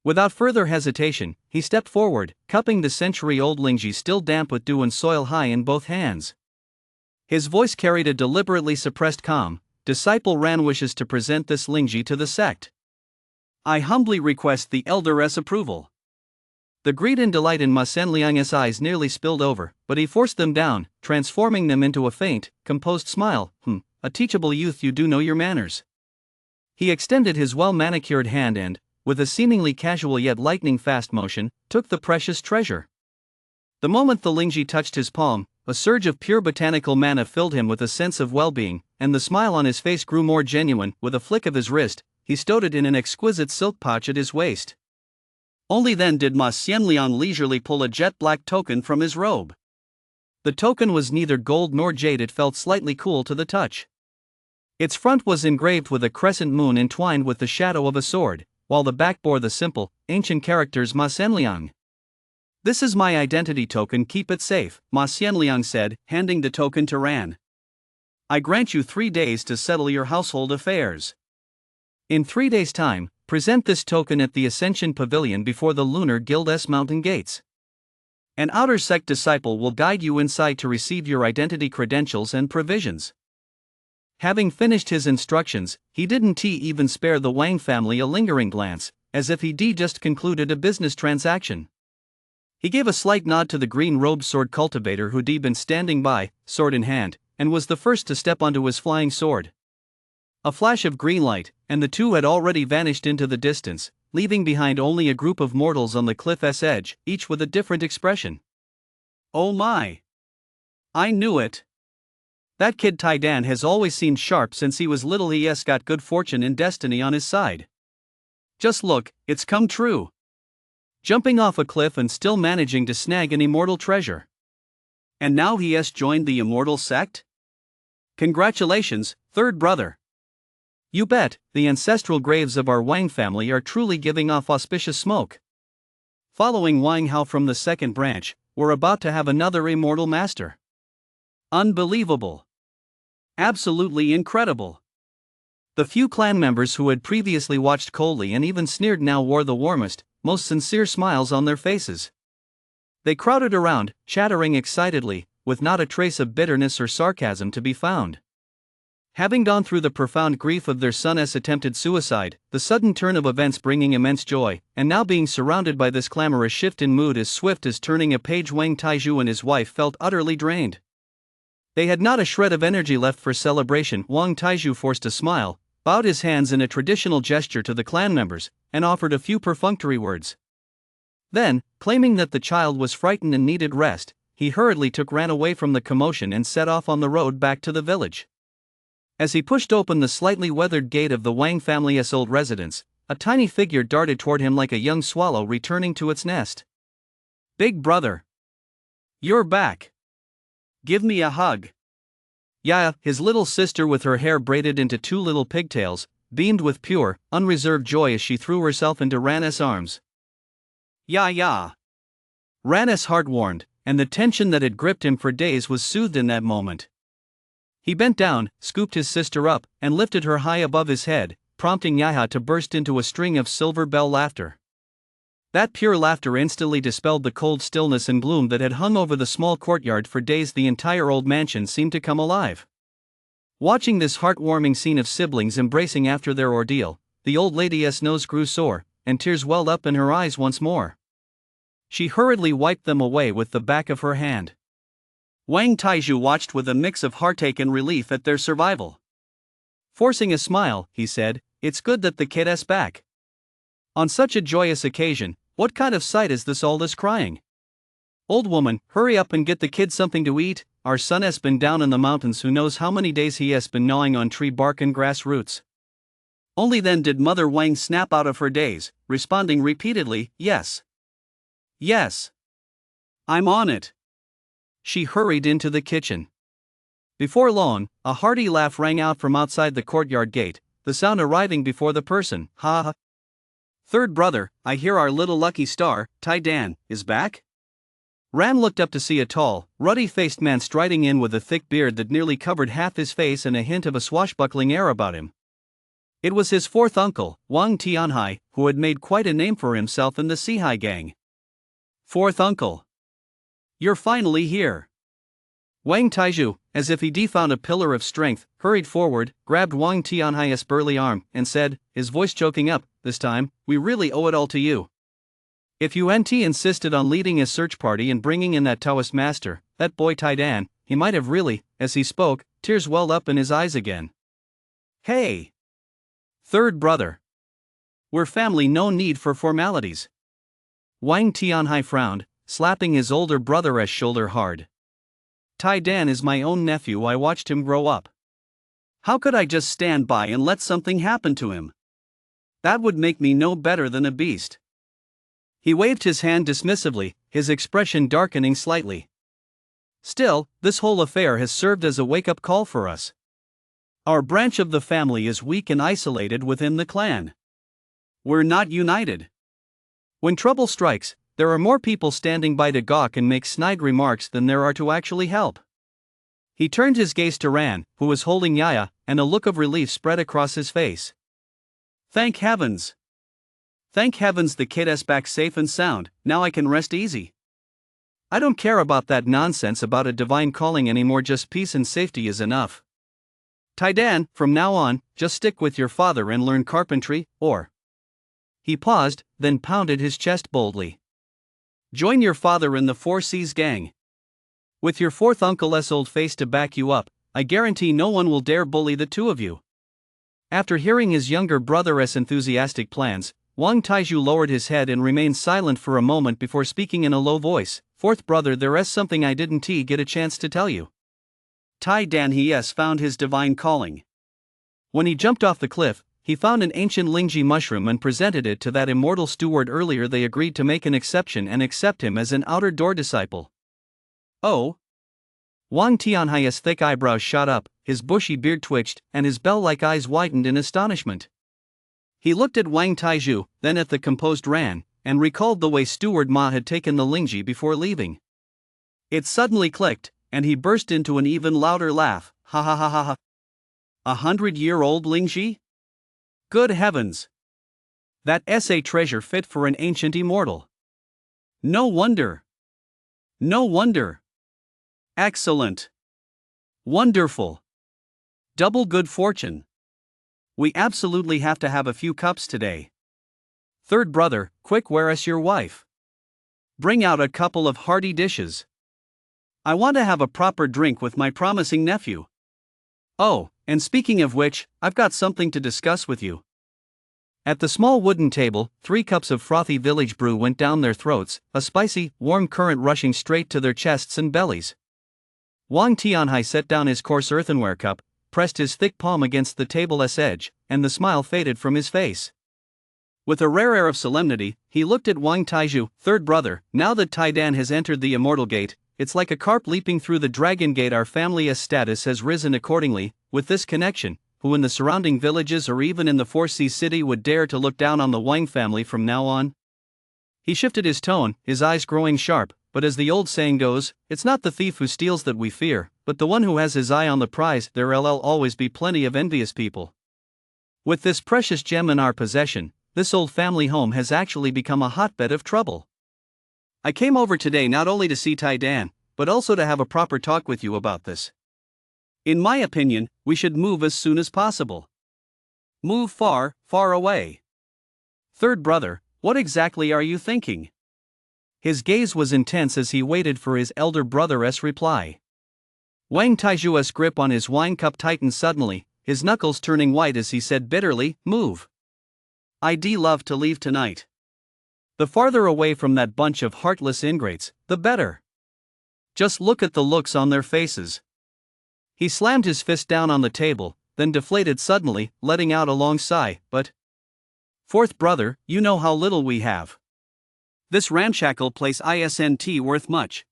[SPEAKER 1] Without further hesitation, he stepped forward, cupping the century-old lingji still damp with dew and soil high in both hands. His voice carried a deliberately suppressed calm. "Disciple Ran wishes to present this lingji to the sect. I humbly request the elder's approval." The greed and delight in Ma Senliang's eyes nearly spilled over, but he forced them down, transforming them into a faint, composed smile. A teachable youth, you do know your manners." He extended his well-manicured hand and, with a seemingly casual yet lightning-fast motion, took the precious treasure. The moment the lingji touched his palm, a surge of pure botanical mana filled him with a sense of well-being, and the smile on his face grew more genuine. With a flick of his wrist, he stowed it in an exquisite silk pouch at his waist. Only then did Ma Xianliang leisurely pull a jet-black token from his robe. The token was neither gold nor jade. It felt slightly cool to the touch. Its front was engraved with a crescent moon entwined with the shadow of a sword, while the back bore the simple, ancient characters Ma Senliang. "This is my identity token, keep it safe," Ma Xianliang said, handing the token to Ran. "I grant you 3 days to settle your household affairs. In 3 days' time, present this token at the Ascension Pavilion before the Lunar Guild's mountain gates. An outer sect disciple will guide you inside to receive your identity credentials and provisions." Having finished his instructions, he didn't even spare the Wang family a lingering glance, as if he'd just concluded a business transaction. He gave a slight nod to the green-robed sword cultivator who'd been standing by, sword in hand, and was the first to step onto his flying sword. A flash of green light, and the two had already vanished into the distance, leaving behind only a group of mortals on the cliff's edge, each with a different expression. "Oh my! I knew it! That kid Tai Dan has always seemed sharp since he was little. He's got good fortune and destiny on his side. Just look, it's come true. Jumping off a cliff and still managing to snag an immortal treasure. And now he has joined the immortal sect? Congratulations, third brother. You bet, the ancestral graves of our Wang family are truly giving off auspicious smoke. Following Wang Hao from the second branch, we're about to have another immortal master. Unbelievable. Absolutely incredible." The few clan members who had previously watched coldly and even sneered now wore the warmest, most sincere smiles on their faces. They crowded around, chattering excitedly, with not a trace of bitterness or sarcasm to be found. Having gone through the profound grief of their son's attempted suicide, the sudden turn of events bringing immense joy, and now being surrounded by this clamorous shift in mood as swift as turning a page, Wang Taizhu and his wife felt utterly drained. They had not a shred of energy left for celebration. Wang Taizhu forced a smile, bowed his hands in a traditional gesture to the clan members, and offered a few perfunctory words. Then, claiming that the child was frightened and needed rest, he hurriedly ran away from the commotion and set off on the road back to the village. As he pushed open the slightly weathered gate of the Wang family's old residence, a tiny figure darted toward him like a young swallow returning to its nest. "Big brother! You're back! Give me a hug!" Yeah, his little sister with her hair braided into 2 little pigtails, beamed with pure, unreserved joy as she threw herself into Ran's arms. Yeah. Ran's heart warmed, and the tension that had gripped him for days was soothed in that moment. He bent down, scooped his sister up, and lifted her high above his head, prompting Yaha to burst into a string of silver bell laughter. That pure laughter instantly dispelled the cold stillness and gloom that had hung over the small courtyard for days. The entire old mansion seemed to come alive. Watching this heartwarming scene of siblings embracing after their ordeal, the old lady's nose grew sore, and tears welled up in her eyes once more. She hurriedly wiped them away with the back of her hand. Wang Taizhu watched with a mix of heartache and relief at their survival. Forcing a smile, he said, "It's good that the kid's back. On such a joyous occasion, what kind of sight is this, all this crying? Old woman, hurry up and get the kid something to eat. Our son has been down in the mountains, who knows how many days he has been gnawing on tree bark and grass roots." Only then did Mother Wang snap out of her daze, responding repeatedly, "Yes. Yes. I'm on it." She hurried into the kitchen. Before long, a hearty laugh rang out from outside the courtyard gate, the sound arriving before the person. "Ha ha. Third brother, I hear our little lucky star, Tai Dan, is back?" Ran looked up to see a tall, ruddy-faced man striding in with a thick beard that nearly covered half his face and a hint of a swashbuckling air about him. It was his fourth uncle, Wang Tianhai, who had made quite a name for himself in the Sihai gang. Fourth uncle. You're finally here. Wang Taizhu, as if he'd found a pillar of strength, hurried forward, grabbed Wang Tianhai's burly arm, and said, his voice choking up, this time, we really owe it all to you. If UNT insisted on leading a search party and bringing in that Taoist master, that boy Taidan, he might have really, as he spoke, tears welled up in his eyes again. Hey! Third brother. We're family, no need for formalities. Wang Tianhai frowned, slapping his older brother's shoulder hard. Taidan is my own nephew, I watched him grow up. How could I just stand by and let something happen to him? That would make me no better than a beast. He waved his hand dismissively, his expression darkening slightly. Still, this whole affair has served as a wake-up call for us. Our branch of the family is weak and isolated within the clan. We're not united. When trouble strikes, there are more people standing by to gawk and make snide remarks than there are to actually help. He turned his gaze to Ran, who was holding Yaya, and a look of relief spread across his face. Thank heavens! Thank heavens the kid is back safe and sound, now I can rest easy. I don't care about that nonsense about a divine calling anymore, just peace and safety is enough. Taidan, from now on, just stick with your father and learn carpentry, or... He paused, then pounded his chest boldly. Join your father in the Four Seas gang. With your fourth uncle's old face to back you up, I guarantee no one will dare bully the two of you. After hearing his younger brother's enthusiastic plans, Wang Taizhu lowered his head and remained silent for a moment before speaking in a low voice. Fourth brother, there's something I didn't get a chance to tell you. Taidan he has found his divine calling. When he jumped off the cliff, he found an ancient Lingji mushroom and presented it to that immortal steward earlier. They agreed to make an exception and accept him as an outer door disciple. Oh? Wang Tianhai's thick eyebrows shot up, his bushy beard twitched, and his bell-like eyes widened in astonishment. He looked at Wang Taizhu, then at the composed Ran, and recalled the way Steward Ma had taken the Lingji before leaving. It suddenly clicked, and he burst into an even louder laugh. Ha ha ha ha ha. 100-year-old Lingji? Good heavens! That's a treasure fit for an ancient immortal. No wonder. No wonder. Excellent. Wonderful. Double good fortune. We absolutely have to have a few cups today. Third brother, quick, where's your wife? Bring out a couple of hearty dishes. I want to have a proper drink with my promising nephew. Oh, and speaking of which, I've got something to discuss with you. At the small wooden table, 3 cups of frothy village brew went down their throats, a spicy, warm current rushing straight to their chests and bellies. Wang Tianhai set down his coarse earthenware cup, pressed his thick palm against the table's edge, and the smile faded from his face. With a rare air of solemnity, he looked at Wang Taizhu. Third brother, now that Taidan has entered the immortal gate, it's like a carp leaping through the dragon gate. Our family's status has risen accordingly. With this connection, who in the surrounding villages or even in the Four Seas city would dare to look down on the Wang family from now on? He shifted his tone, his eyes growing sharp, but as the old saying goes, it's not the thief who steals that we fear, but the one who has his eye on the prize. There'll always be plenty of envious people. With this precious gem in our possession, this old family home has actually become a hotbed of trouble. I came over today not only to see Taidan, but also to have a proper talk with you about this. In my opinion, we should move as soon as possible. Move far, far away. Third brother, what exactly are you thinking? His gaze was intense as he waited for his elder brother's reply. Wang Taizhu's grip on his wine cup tightened suddenly, his knuckles turning white as he said bitterly, move. I'd love to leave tonight. The farther away from that bunch of heartless ingrates, the better. Just look at the looks on their faces. He slammed his fist down on the table, then deflated suddenly, letting out a long sigh. But, fourth brother, you know how little we have. This ramshackle place isn't worth much.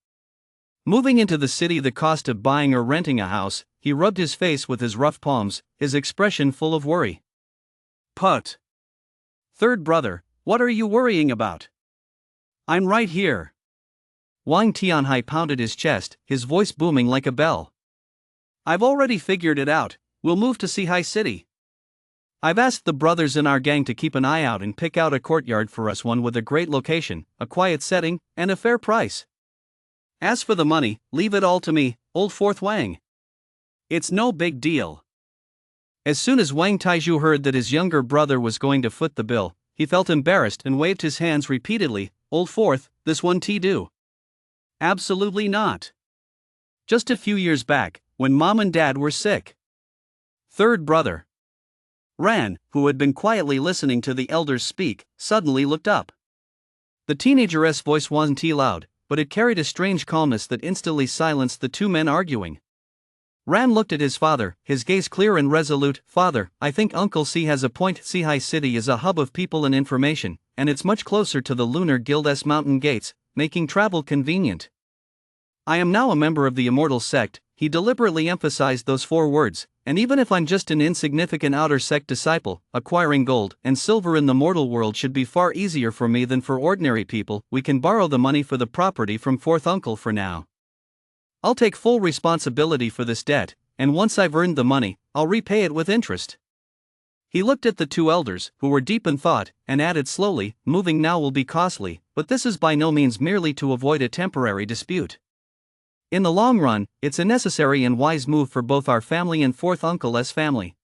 [SPEAKER 1] Moving into the city, the cost of buying or renting a house, he rubbed his face with his rough palms, his expression full of worry. Put. Third brother, what are you worrying about? I'm right here. Wang Tianhai pounded his chest, his voice booming like a bell. I've already figured it out, we'll move to Sihai City. I've asked the brothers in our gang to keep an eye out and pick out a courtyard for us, one with a great location, a quiet setting, and a fair price. As for the money, leave it all to me, old Fourth Wang. It's no big deal. As soon as Wang Taizhu heard that his younger brother was going to foot the bill, he felt embarrassed and waved his hands repeatedly. Old Fourth, this one do. Absolutely not. Just a few years back, when Mom and Dad were sick. Third brother. Ran, who had been quietly listening to the elders speak, suddenly looked up. The teenager's voice wasn't loud, but it carried a strange calmness that instantly silenced the two men arguing. Ran looked at his father, his gaze clear and resolute. Father, I think Uncle C has a point. Sihai City is a hub of people and information, and it's much closer to the Lunar Guild's mountain gates, making travel convenient. I am now a member of the Immortal Sect. He deliberately emphasized those 4 words, and even if I'm just an insignificant outer sect disciple, acquiring gold and silver in the mortal world should be far easier for me than for ordinary people. We can borrow the money for the property from Fourth Uncle for now. I'll take full responsibility for this debt, and once I've earned the money, I'll repay it with interest. He looked at the 2 elders, who were deep in thought, and added slowly, moving now will be costly, but this is by no means merely to avoid a temporary dispute. In the long run, it's a necessary and wise move for both our family and Fourth Uncle's family.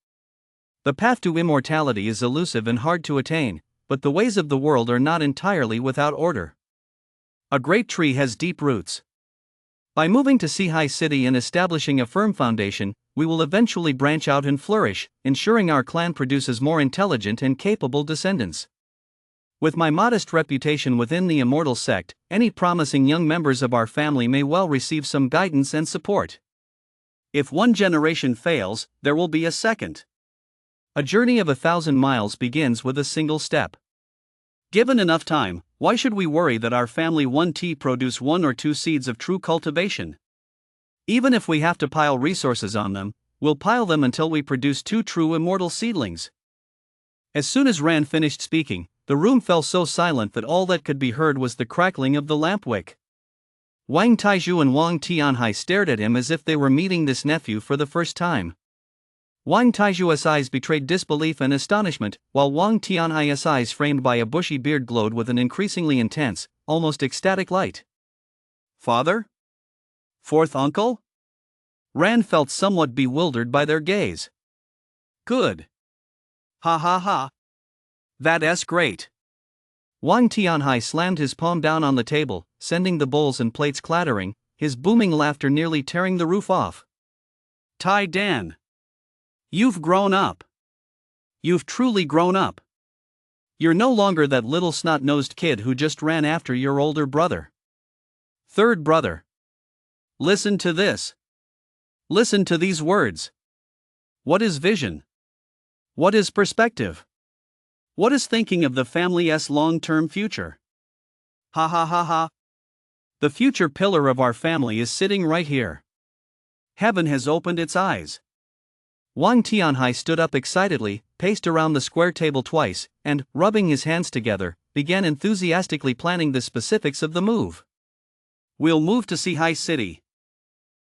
[SPEAKER 1] The path to immortality is elusive and hard to attain, but the ways of the world are not entirely without order. A great tree has deep roots. By moving to Sihai City and establishing a firm foundation, we will eventually branch out and flourish, ensuring our clan produces more intelligent and capable descendants. With my modest reputation within the Immortal Sect, any promising young members of our family may well receive some guidance and support. If one generation fails, there will be a second. A journey of 1,000 miles begins with a single step. Given enough time, why should we worry that our family won't produce 1 or 2 seeds of true cultivation? Even if we have to pile resources on them, we'll pile them until we produce 2 true immortal seedlings. As soon as Ran finished speaking, the room fell so silent that all that could be heard was the crackling of the lamp wick. Wang Taizhu and Wang Tianhai stared at him as if they were meeting this nephew for the first time. Wang Taizhu's eyes betrayed disbelief and astonishment, while Wang Tianhai's eyes framed by a bushy beard glowed with an increasingly intense, almost ecstatic light. Father? Fourth Uncle? Ran felt somewhat bewildered by their gaze. Good. Ha ha ha. That's great. Wang Tianhai slammed his palm down on the table, sending the bowls and plates clattering, his booming laughter nearly tearing the roof off. Tai Dan. You've grown up. You've truly grown up. You're no longer that little snot-nosed kid who just ran after your older brother. Third brother. Listen to this. Listen to these words. What is vision? What is perspective? What is thinking of the family's long-term future? Ha ha ha ha. The future pillar of our family is sitting right here. Heaven has opened its eyes. Wang Tianhai stood up excitedly, paced around the square table twice, and, rubbing his hands together, began enthusiastically planning the specifics of the move. We'll move to Sihai City.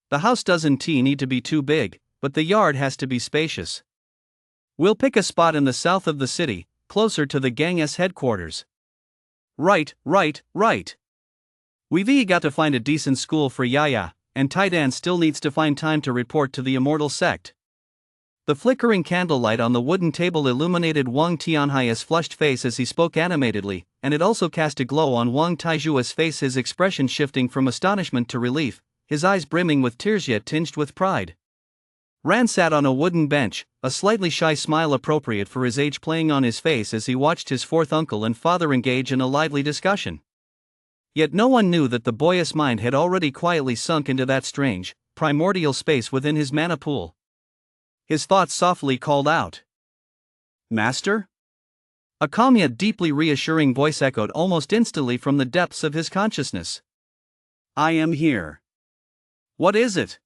[SPEAKER 1] The house doesn't need to be too big, but the yard has to be spacious. We'll pick a spot in the south of the city, closer to the gang's headquarters. Right. We've got to find a decent school for Yaya, and Taidan still needs to find time to report to the Immortal Sect. The flickering candlelight on the wooden table illuminated Wang Tianhai's flushed face as he spoke animatedly, and it also cast a glow on Wang Taizhu's face, his expression shifting from astonishment to relief, his eyes brimming with tears yet tinged with pride. Ran sat on a wooden bench, a slightly shy smile appropriate for his age playing on his face as he watched his fourth uncle and father engage in a lively discussion. Yet no one knew that the boyish mind had already quietly sunk into that strange, primordial space within his mana pool. His thoughts softly called out. Master? A calm yet deeply reassuring voice echoed almost instantly from the depths of his consciousness. I am here. What is it?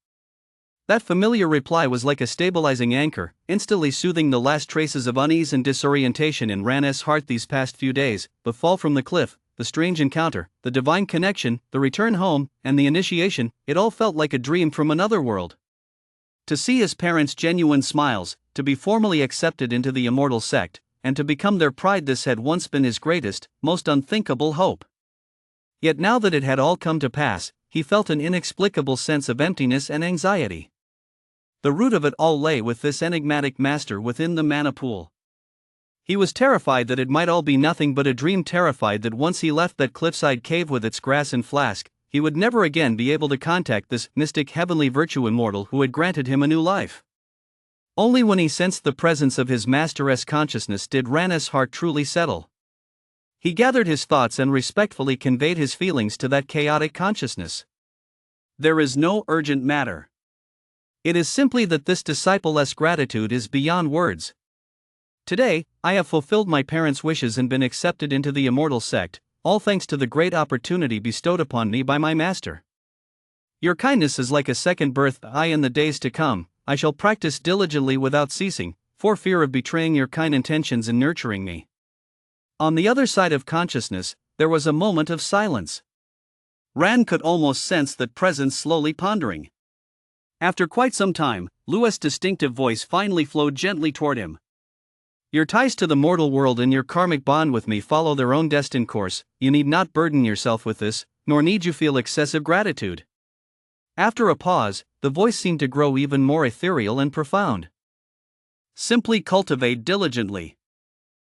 [SPEAKER 1] That familiar reply was like a stabilizing anchor, instantly soothing the last traces of unease and disorientation in Ran's heart these past few days. The fall from the cliff, the strange encounter, the divine connection, the return home, and the initiation, it all felt like a dream from another world. To see his parents' genuine smiles, to be formally accepted into the immortal sect, and to become their pride, this had once been his greatest, most unthinkable hope. Yet now that it had all come to pass, he felt an inexplicable sense of emptiness and anxiety. The root of it all lay with this enigmatic master within the mana pool. He was terrified that it might all be nothing but a dream, terrified that once he left that cliffside cave with its grass and flask, he would never again be able to contact this mystic heavenly virtue immortal who had granted him a new life. Only when he sensed the presence of his master's consciousness did Ran's heart truly settle. He gathered his thoughts and respectfully conveyed his feelings to that chaotic consciousness. There is no urgent matter. It is simply that this disciple-less gratitude is beyond words. Today, I have fulfilled my parents' wishes and been accepted into the immortal sect, all thanks to the great opportunity bestowed upon me by my master. Your kindness is like a second birth. In the days to come, I shall practice diligently without ceasing, for fear of betraying your kind intentions in nurturing me. On the other side of consciousness, there was a moment of silence. Ran could almost sense that presence slowly pondering. After quite some time, Lua's distinctive voice finally flowed gently toward him. Your ties to the mortal world and your karmic bond with me follow their own destined course. You need not burden yourself with this, nor need you feel excessive gratitude. After a pause, the voice seemed to grow even more ethereal and profound. Simply cultivate diligently.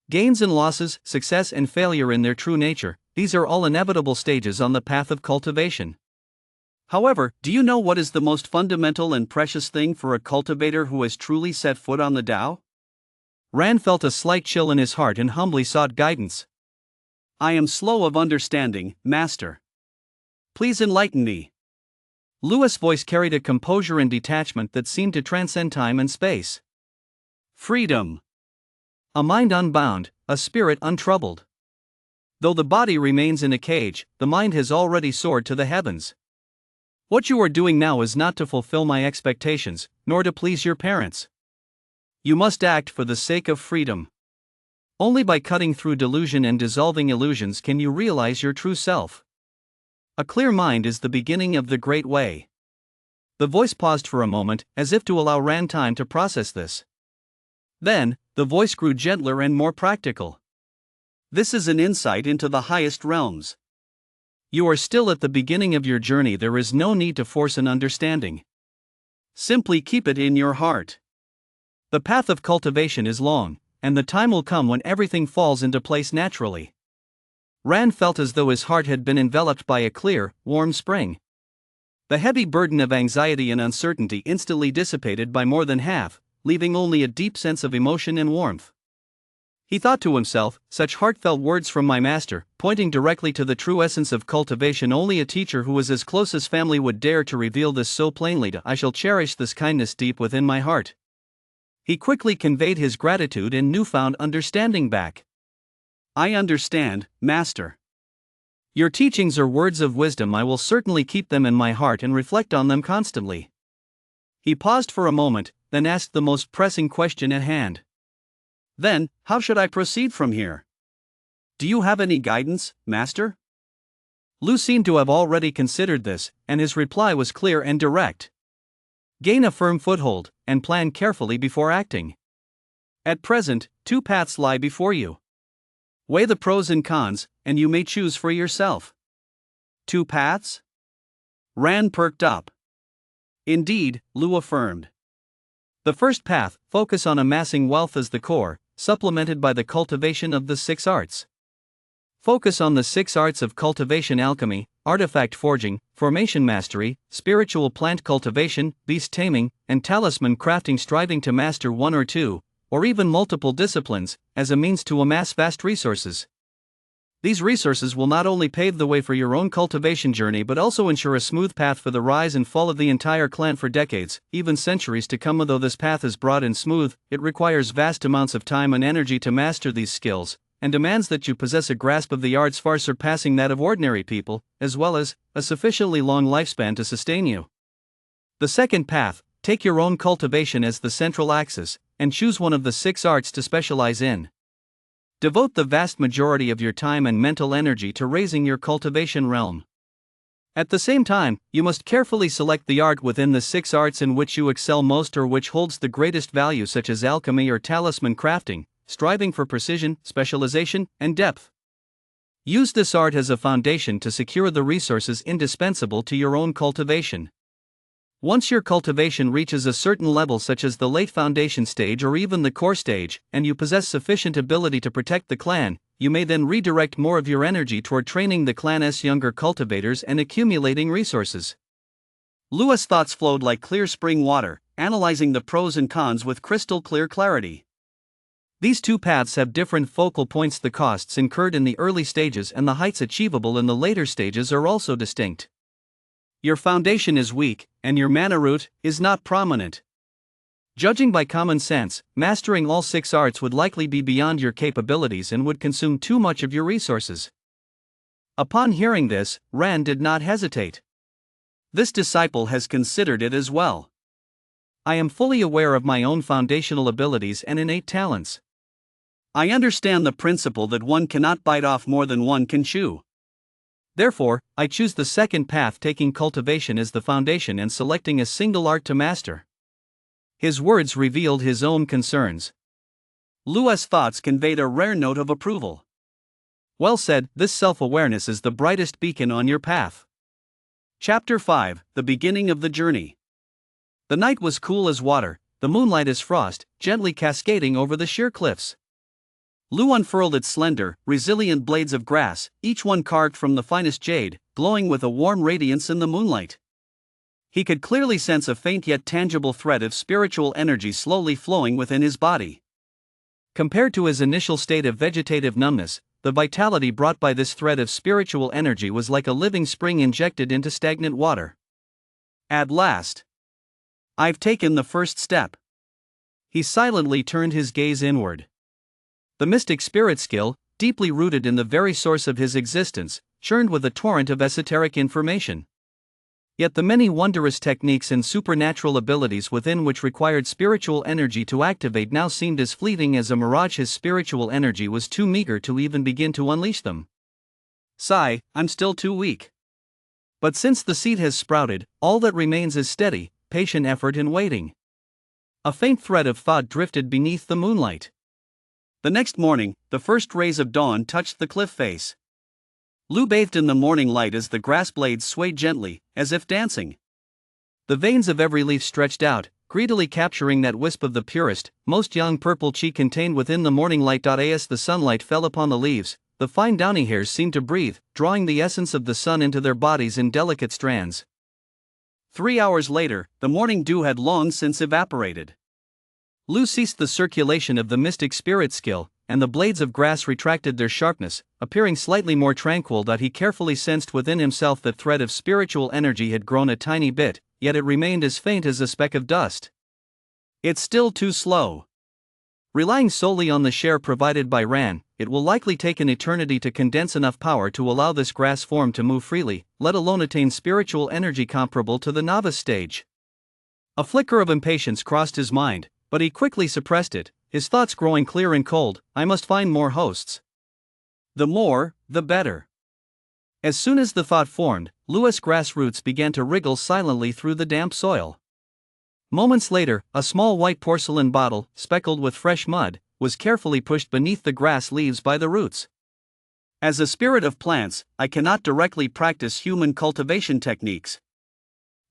[SPEAKER 1] Gains and losses, success and failure in their true nature, these are all inevitable stages on the path of cultivation. However, do you know what is the most fundamental and precious thing for a cultivator who has truly set foot on the Tao? Ran felt a slight chill in his heart and humbly sought guidance. I am slow of understanding, Master. Please enlighten me. Lua's voice carried a composure and detachment that seemed to transcend time and space. Freedom. A mind unbound, a spirit untroubled. Though the body remains in a cage, the mind has already soared to the heavens. What you are doing now is not to fulfill my expectations, nor to please your parents. You must act for the sake of freedom. Only by cutting through delusion and dissolving illusions can you realize your true self. A clear mind is the beginning of the great way. The voice paused for a moment, as if to allow Ran time to process this. Then, the voice grew gentler and more practical. This is an insight into the highest realms. You are still at the beginning of your journey. There is no need to force an understanding. Simply keep it in your heart. The path of cultivation is long, and the time will come when everything falls into place naturally. Ran felt as though his heart had been enveloped by a clear, warm spring. The heavy burden of anxiety and uncertainty instantly dissipated by more than half, leaving only a deep sense of emotion and warmth. He thought to himself, such heartfelt words from my master, pointing directly to the true essence of cultivation. Only a teacher who was as close as family would dare to reveal this so plainly. I shall cherish this kindness deep within my heart. He quickly conveyed his gratitude and newfound understanding back. I understand, Master. Your teachings are words of wisdom. I will certainly keep them in my heart and reflect on them constantly. He paused for a moment, then asked the most pressing question at hand. Then, how should I proceed from here? Do you have any guidance, Master? Lu seemed to have already considered this, and his reply was clear and direct. Gain a firm foothold, and plan carefully before acting. At present, two paths lie before you. Weigh the pros and cons, and you may choose for yourself. Two paths? Ran perked up. Indeed, Lu affirmed. The first path, focus on amassing wealth as the core, supplemented by the cultivation of the 6 arts. Focus on the 6 arts of cultivation: alchemy, artifact forging, formation mastery, spiritual plant cultivation, beast taming, and talisman crafting, striving to master 1 or 2, or even multiple disciplines, as a means to amass vast resources. These resources will not only pave the way for your own cultivation journey but also ensure a smooth path for the rise and fall of the entire clan for decades, even centuries to come. Though this path is broad and smooth, it requires vast amounts of time and energy to master these skills, and demands that you possess a grasp of the arts far surpassing that of ordinary people, as well as a sufficiently long lifespan to sustain you. The second path, take your own cultivation as the central axis, and choose one of the 6 arts to specialize in. Devote the vast majority of your time and mental energy to raising your cultivation realm. At the same time, you must carefully select the art within the 6 arts in which you excel most or which holds the greatest value, such as alchemy or talisman crafting, striving for precision, specialization, and depth. Use this art as a foundation to secure the resources indispensable to your own cultivation. Once your cultivation reaches a certain level, such as the late foundation stage or even the core stage, and you possess sufficient ability to protect the clan, you may then redirect more of your energy toward training the clan's younger cultivators and accumulating resources. Lua's thoughts flowed like clear spring water, analyzing the pros and cons with crystal clear clarity. These two paths have different focal points. The costs incurred in the early stages and the heights achievable in the later stages are also distinct. Your foundation is weak, and your mana root is not prominent. Judging by common sense, mastering all 6 arts would likely be beyond your capabilities and would consume too much of your resources. Upon hearing this, Ran did not hesitate. This disciple has considered it as well. I am fully aware of my own foundational abilities and innate talents. I understand the principle that one cannot bite off more than one can chew. Therefore, I choose the second path, taking cultivation as the foundation and selecting a single art to master. His words revealed his own concerns. Lua's thoughts conveyed a rare note of approval. Well said, this self-awareness is the brightest beacon on your path. Chapter 5, The Beginning of the Journey. The night was cool as water, the moonlight as frost, gently cascading over the sheer cliffs. Lu unfurled its slender, resilient blades of grass, each one carved from the finest jade, glowing with a warm radiance in the moonlight. He could clearly sense a faint yet tangible thread of spiritual energy slowly flowing within his body. Compared to his initial state of vegetative numbness, the vitality brought by this thread of spiritual energy was like a living spring injected into stagnant water. At last, I've taken the first step. He silently turned his gaze inward. The mystic spirit skill, deeply rooted in the very source of his existence, churned with a torrent of esoteric information. Yet the many wondrous techniques and supernatural abilities within which required spiritual energy to activate now seemed as fleeting as a mirage. His spiritual energy was too meager to even begin to unleash them. Sigh, I'm still too weak. But since the seed has sprouted, all that remains is steady, patient effort and waiting. A faint thread of thought drifted beneath the moonlight. The next morning, the first rays of dawn touched the cliff face. Lu bathed in the morning light as the grass blades swayed gently, as if dancing. The veins of every leaf stretched out, greedily capturing that wisp of the purest, most young purple chi contained within the morning light. As the sunlight fell upon the leaves, the fine downy hairs seemed to breathe, drawing the essence of the sun into their bodies in delicate strands. 3 hours later, the morning dew had long since evaporated. Lu ceased the circulation of the mystic spirit skill, and the blades of grass retracted their sharpness, appearing slightly more tranquil. He carefully sensed within himself that thread of spiritual energy had grown a tiny bit, yet it remained as faint as a speck of dust. It's still too slow. Relying solely on the share provided by Ran, it will likely take an eternity to condense enough power to allow this grass form to move freely, let alone attain spiritual energy comparable to the novice stage. A flicker of impatience crossed his mind, but he quickly suppressed it, his thoughts growing clear and cold. I must find more hosts. The more, the better. As soon as the thought formed, Lua's grass roots began to wriggle silently through the damp soil. Moments later, a small white porcelain bottle, speckled with fresh mud, was carefully pushed beneath the grass leaves by the roots. As a spirit of plants, I cannot directly practice human cultivation techniques.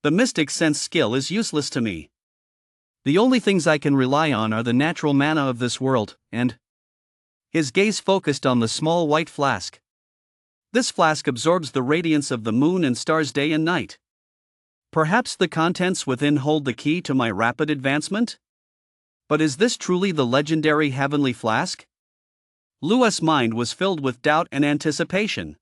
[SPEAKER 1] The mystic sense skill is useless to me. The only things I can rely on are the natural mana of this world, and... His gaze focused on the small white flask. This flask absorbs the radiance of the moon and stars day and night. Perhaps the contents within hold the key to my rapid advancement? But is this truly the legendary heavenly flask? Lua's mind was filled with doubt and anticipation.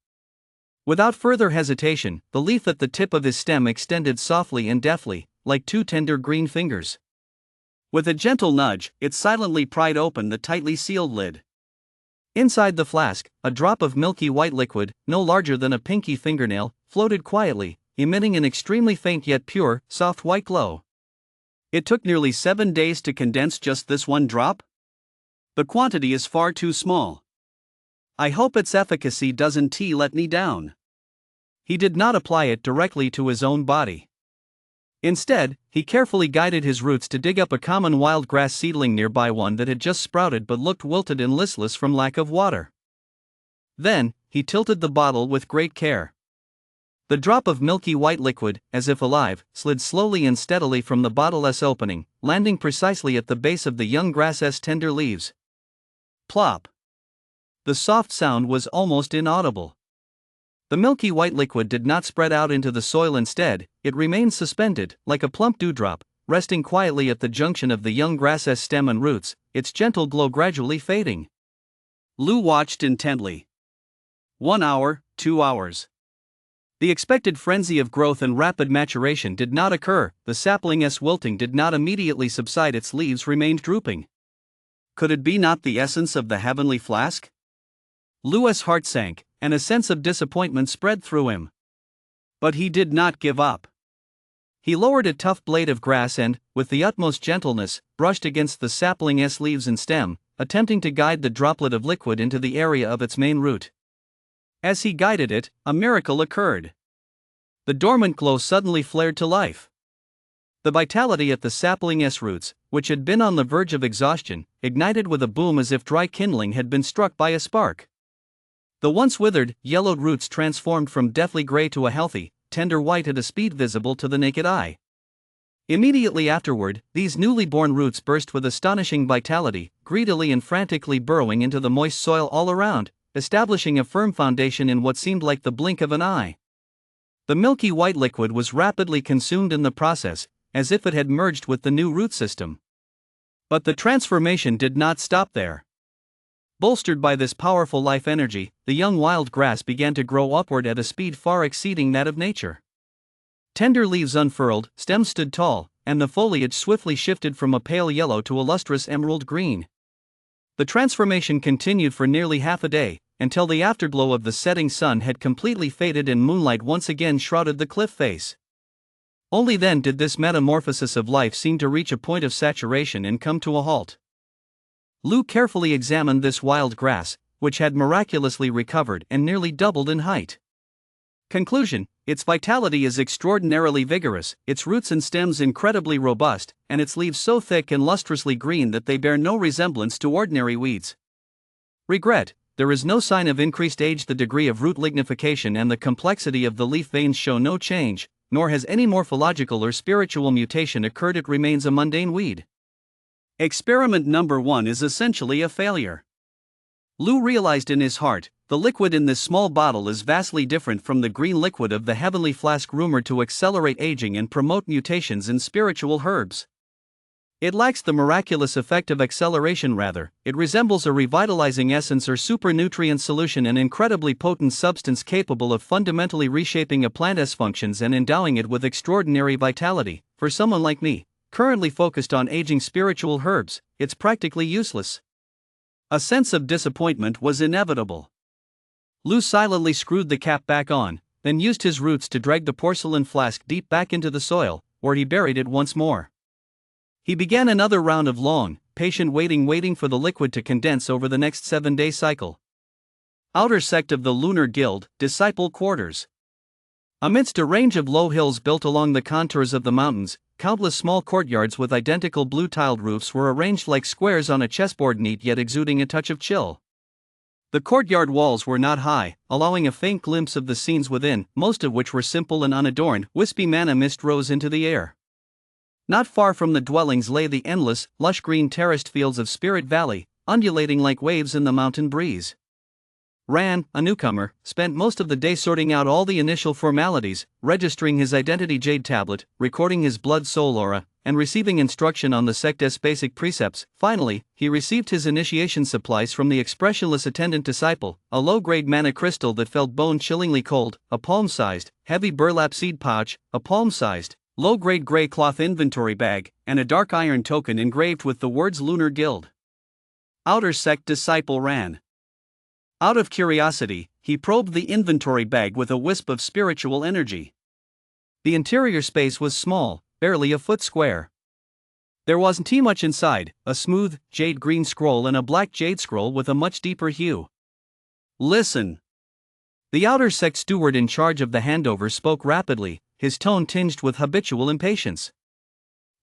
[SPEAKER 1] Without further hesitation, the leaf at the tip of his stem extended softly and deftly, like 2 tender green fingers. With a gentle nudge, it silently pried open the tightly sealed lid. Inside the flask, a drop of milky white liquid, no larger than a pinky fingernail, floated quietly, emitting an extremely faint yet pure, soft white glow. It took nearly 7 days to condense just this one drop? The quantity is far too small. I hope its efficacy doesn't let me down. He did not apply it directly to his own body. Instead, he carefully guided his roots to dig up a common wild grass seedling nearby, one that had just sprouted but looked wilted and listless from lack of water. Then, he tilted the bottle with great care. The drop of milky white liquid, as if alive, slid slowly and steadily from the bottle's opening, landing precisely at the base of the young grass's tender leaves. Plop! The soft sound was almost inaudible. The milky white liquid did not spread out into the soil. Instead, it remained suspended, like a plump dewdrop, resting quietly at the junction of the young grass's stem and roots, its gentle glow gradually fading. Lou watched intently. 1 hour, 2 hours. The expected frenzy of growth and rapid maturation did not occur. The sapling's wilting did not immediately subside, its leaves remained drooping. Could it be not the essence of the heavenly flask? Lou's heart sank, and a sense of disappointment spread through him. But he did not give up. He lowered a tough blade of grass and, with the utmost gentleness, brushed against the sapling's leaves and stem, attempting to guide the droplet of liquid into the area of its main root. As he guided it, a miracle occurred. The dormant glow suddenly flared to life. The vitality at the sapling's roots, which had been on the verge of exhaustion, ignited with a boom as if dry kindling had been struck by a spark. The once withered, yellowed roots transformed from deathly gray to a healthy, tender white at a speed visible to the naked eye. Immediately afterward, these newly born roots burst with astonishing vitality, greedily and frantically burrowing into the moist soil all around, establishing a firm foundation in what seemed like the blink of an eye. The milky white liquid was rapidly consumed in the process, as if it had merged with the new root system. But the transformation did not stop there. Bolstered by this powerful life energy, the young wild grass began to grow upward at a speed far exceeding that of nature. Tender leaves unfurled, stems stood tall, and the foliage swiftly shifted from a pale yellow to a lustrous emerald green. The transformation continued for nearly half a day, until the afterglow of the setting sun had completely faded and moonlight once again shrouded the cliff face. Only then did this metamorphosis of life seem to reach a point of saturation and come to a halt. Lou carefully examined this wild grass, which had miraculously recovered and nearly doubled in height. Conclusion: its vitality is extraordinarily vigorous, its roots and stems incredibly robust, and its leaves so thick and lustrously green that they bear no resemblance to ordinary weeds. Regret: there is no sign of increased age. The degree of root lignification and the complexity of the leaf veins show no change, nor has any morphological or spiritual mutation occurred. It remains a mundane weed. Experiment number 1 is essentially a failure. Lou realized in his heart, the liquid in this small bottle is vastly different from the green liquid of the heavenly flask rumored to accelerate aging and promote mutations in spiritual herbs. It lacks the miraculous effect of acceleration. Rather, it resembles a revitalizing essence or supernutrient solution, an incredibly potent substance capable of fundamentally reshaping a plant's functions and endowing it with extraordinary vitality. For someone like me, currently focused on aging spiritual herbs, it's practically useless. A sense of disappointment was inevitable. Lou silently screwed the cap back on, then used his roots to drag the porcelain flask deep back into the soil, where he buried it once more. He began another round of long, patient waiting for the liquid to condense over the next 7-day cycle. Outer sect of the Lunar Guild, Disciple Quarters. Amidst a range of low hills built along the contours of the mountains, countless small courtyards with identical blue-tiled roofs were arranged like squares on a chessboard, neat yet exuding a touch of chill. The courtyard walls were not high, allowing a faint glimpse of the scenes within, most of which were simple and unadorned. Wispy manna mist rose into the air. Not far from the dwellings lay the endless, lush green terraced fields of Spirit Valley, undulating like waves in the mountain breeze. Ran, a newcomer, spent most of the day sorting out all the initial formalities, registering his identity jade tablet, recording his blood soul aura, and receiving instruction on the sect's basic precepts. Finally, he received his initiation supplies from the expressionless attendant disciple, a low-grade mana crystal that felt bone-chillingly cold, a palm-sized, heavy burlap seed pouch, a palm-sized, low-grade gray cloth inventory bag, and a dark iron token engraved with the words Lunar Guild. Outer Sect Disciple Ran. Out of curiosity, he probed the inventory bag with a wisp of spiritual energy. The interior space was small, barely a foot square. There wasn't much inside, a smooth, jade green scroll and a black jade scroll with a much deeper hue.
[SPEAKER 2] Listen.
[SPEAKER 1] The outer sect steward in charge of the handover spoke rapidly, his tone tinged with habitual impatience.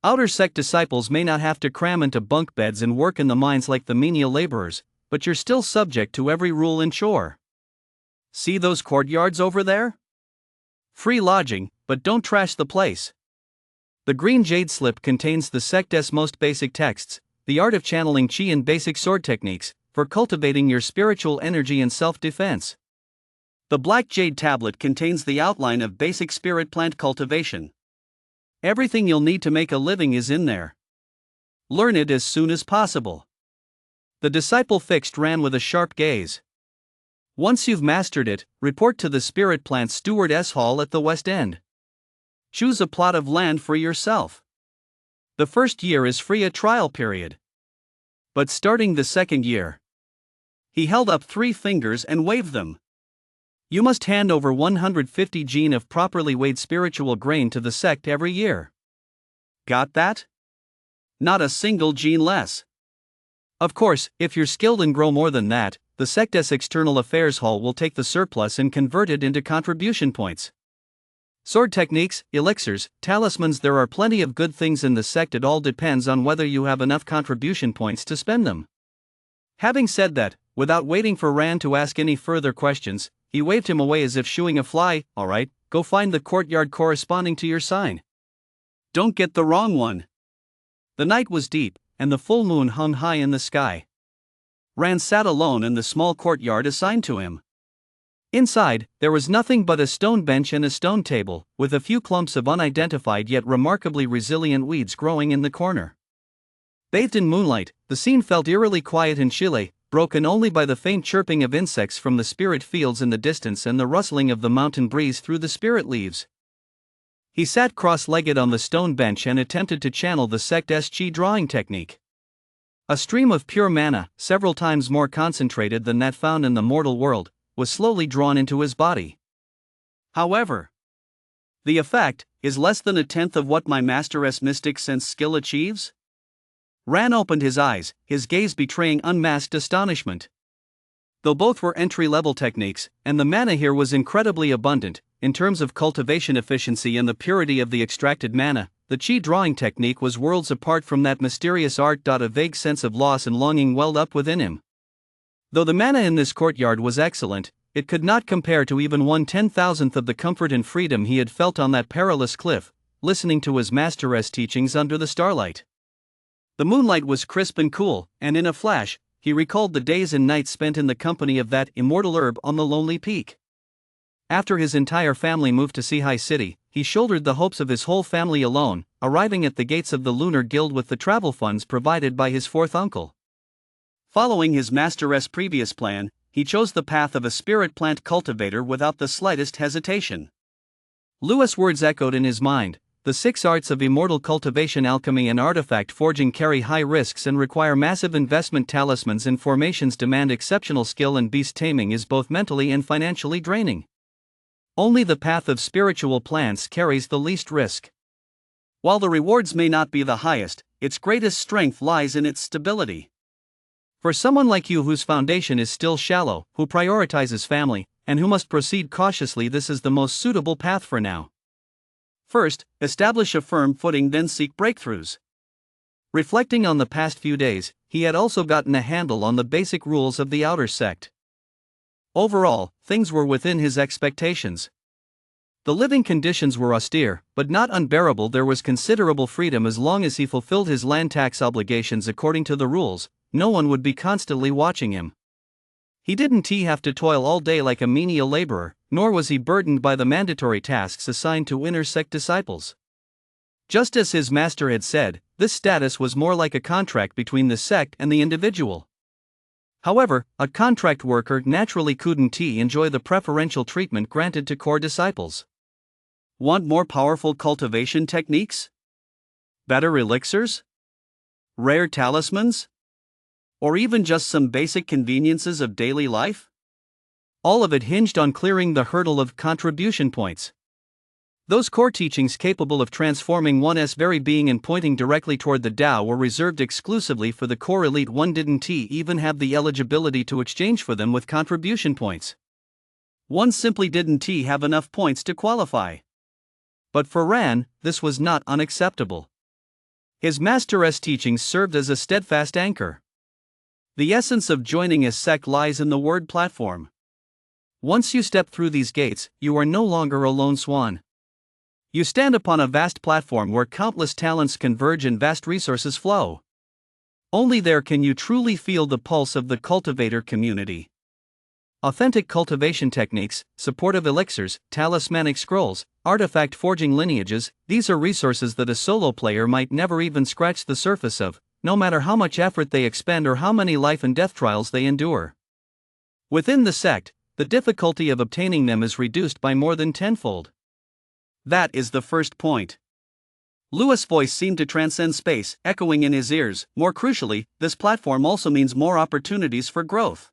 [SPEAKER 1] Outer sect disciples may not have to cram into bunk beds and work in the mines like the menial laborers, but you're still subject to every rule and chore. See those courtyards over there? Free lodging, but don't trash the place. The green jade slip contains the sect's most basic texts, the art of channeling chi and basic sword techniques, for cultivating your spiritual energy and self-defense.
[SPEAKER 2] The black jade tablet contains the outline of basic spirit plant cultivation. Everything you'll need to make a living is in there. Learn it as soon as possible.
[SPEAKER 1] The disciple fixed ran with a sharp gaze. Once you've mastered it, report to the spirit plant stewardess hall at the West End.
[SPEAKER 2] Choose a plot of land for yourself.
[SPEAKER 1] The first year is free, a trial period.
[SPEAKER 2] But starting the second year. He held up 3 fingers and waved them.
[SPEAKER 1] You must hand over 150 gene of properly weighed spiritual grain to the sect every year.
[SPEAKER 2] Got that? Not a single gene less.
[SPEAKER 1] Of course, if you're skilled and grow more than that, the sect's external affairs hall will take the surplus and convert it into contribution points. Sword techniques, elixirs, talismans, there are plenty of good things in the sect. It all depends on whether you have enough contribution points to spend them. Having said that, without waiting for Rand to ask any further questions, he waved him away as if shooing a fly. All right, go find the courtyard corresponding to your sign.
[SPEAKER 2] Don't get the wrong one.
[SPEAKER 1] The night was deep, and the full moon hung high in the sky.
[SPEAKER 2] Rand sat alone in the small courtyard assigned to him.
[SPEAKER 1] Inside, there was nothing but a stone bench and a stone table, with a few clumps of unidentified yet remarkably resilient weeds growing in the corner. Bathed in moonlight, the scene felt eerily quiet and chill, broken only by the faint chirping of insects from the spirit fields in the distance and the rustling of the mountain breeze through the spirit leaves. He sat cross-legged on the stone bench and attempted to channel the sect's chi drawing technique. A stream of pure mana, several times more concentrated than that found in the mortal world, was slowly drawn into his body.
[SPEAKER 2] However, the effect is less than 1/10 of what my Master's mystic sense skill achieves?
[SPEAKER 1] Ran opened his eyes, his gaze betraying unmasked astonishment. Though both were entry-level techniques, and the mana here was incredibly abundant, in terms of cultivation efficiency and the purity of the extracted mana, the chi drawing technique was worlds apart from that mysterious art. A vague sense of loss and longing welled up within him. Though the mana in this courtyard was excellent, it could not compare to even 1/10,000th of the comfort and freedom he had felt on that perilous cliff, listening to his master's teachings under the starlight. The moonlight was crisp and cool, and in a flash, he recalled the days and nights spent in the company of that immortal herb on the lonely peak. After his entire family moved to Seahai City, he shouldered the hopes of his whole family alone, arriving at the gates of the Lunar Guild with the travel funds provided by his fourth uncle.
[SPEAKER 2] Following his master's previous plan, he chose the path of a spirit plant cultivator without the slightest hesitation.
[SPEAKER 1] Lewis' words echoed in his mind. The 6 arts of immortal cultivation, alchemy and artifact forging carry high risks and require massive investment. Talismans and formations demand exceptional skill, and beast taming is both mentally and financially draining. Only the path of spiritual plants carries the least risk.
[SPEAKER 2] While the rewards may not be the highest, its greatest strength lies in its stability.
[SPEAKER 1] For someone like you whose foundation is still shallow, who prioritizes family, and who must proceed cautiously, this is the most suitable path for now.
[SPEAKER 2] First, establish a firm footing, then seek breakthroughs.
[SPEAKER 1] Reflecting on the past few days, he had also gotten a handle on the basic rules of the outer sect. Overall, things were within his expectations. The living conditions were austere, but not unbearable. There was considerable freedom as long as he fulfilled his land tax obligations according to the rules. No one would be constantly watching him. He didn't have to toil all day like a menial laborer, nor was he burdened by the mandatory tasks assigned to inner sect disciples. Just as his master had said, this status was more like a contract between the sect and the individual. However, a contract worker naturally couldn't enjoy the preferential treatment granted to core disciples.
[SPEAKER 2] Want more powerful cultivation techniques? Better elixirs? Rare talismans? Or even just some basic conveniences of daily life?
[SPEAKER 1] All of it hinged on clearing the hurdle of contribution points. Those core teachings capable of transforming one's very being and pointing directly toward the Tao were reserved exclusively for the core elite. One didn't even have the eligibility to exchange for them with contribution points. One simply didn't have enough points to qualify. But for Ran, this was not unacceptable. His master's teachings served as a steadfast anchor. The essence of joining a sect lies in the word platform. Once you step through these gates, you are no longer a lone swan. You stand upon a vast platform where countless talents converge and vast resources flow. Only there can you truly feel the pulse of the cultivator community. Authentic cultivation techniques, supportive elixirs, talismanic scrolls, artifact forging lineages, these are resources that a solo player might never even scratch the surface of, no matter how much effort they expend or how many life and death trials they endure. Within the sect, the difficulty of obtaining them is reduced by more than tenfold. That is the first point. Lewis' voice seemed to transcend space, echoing in his ears. More crucially, this platform also means more opportunities for growth.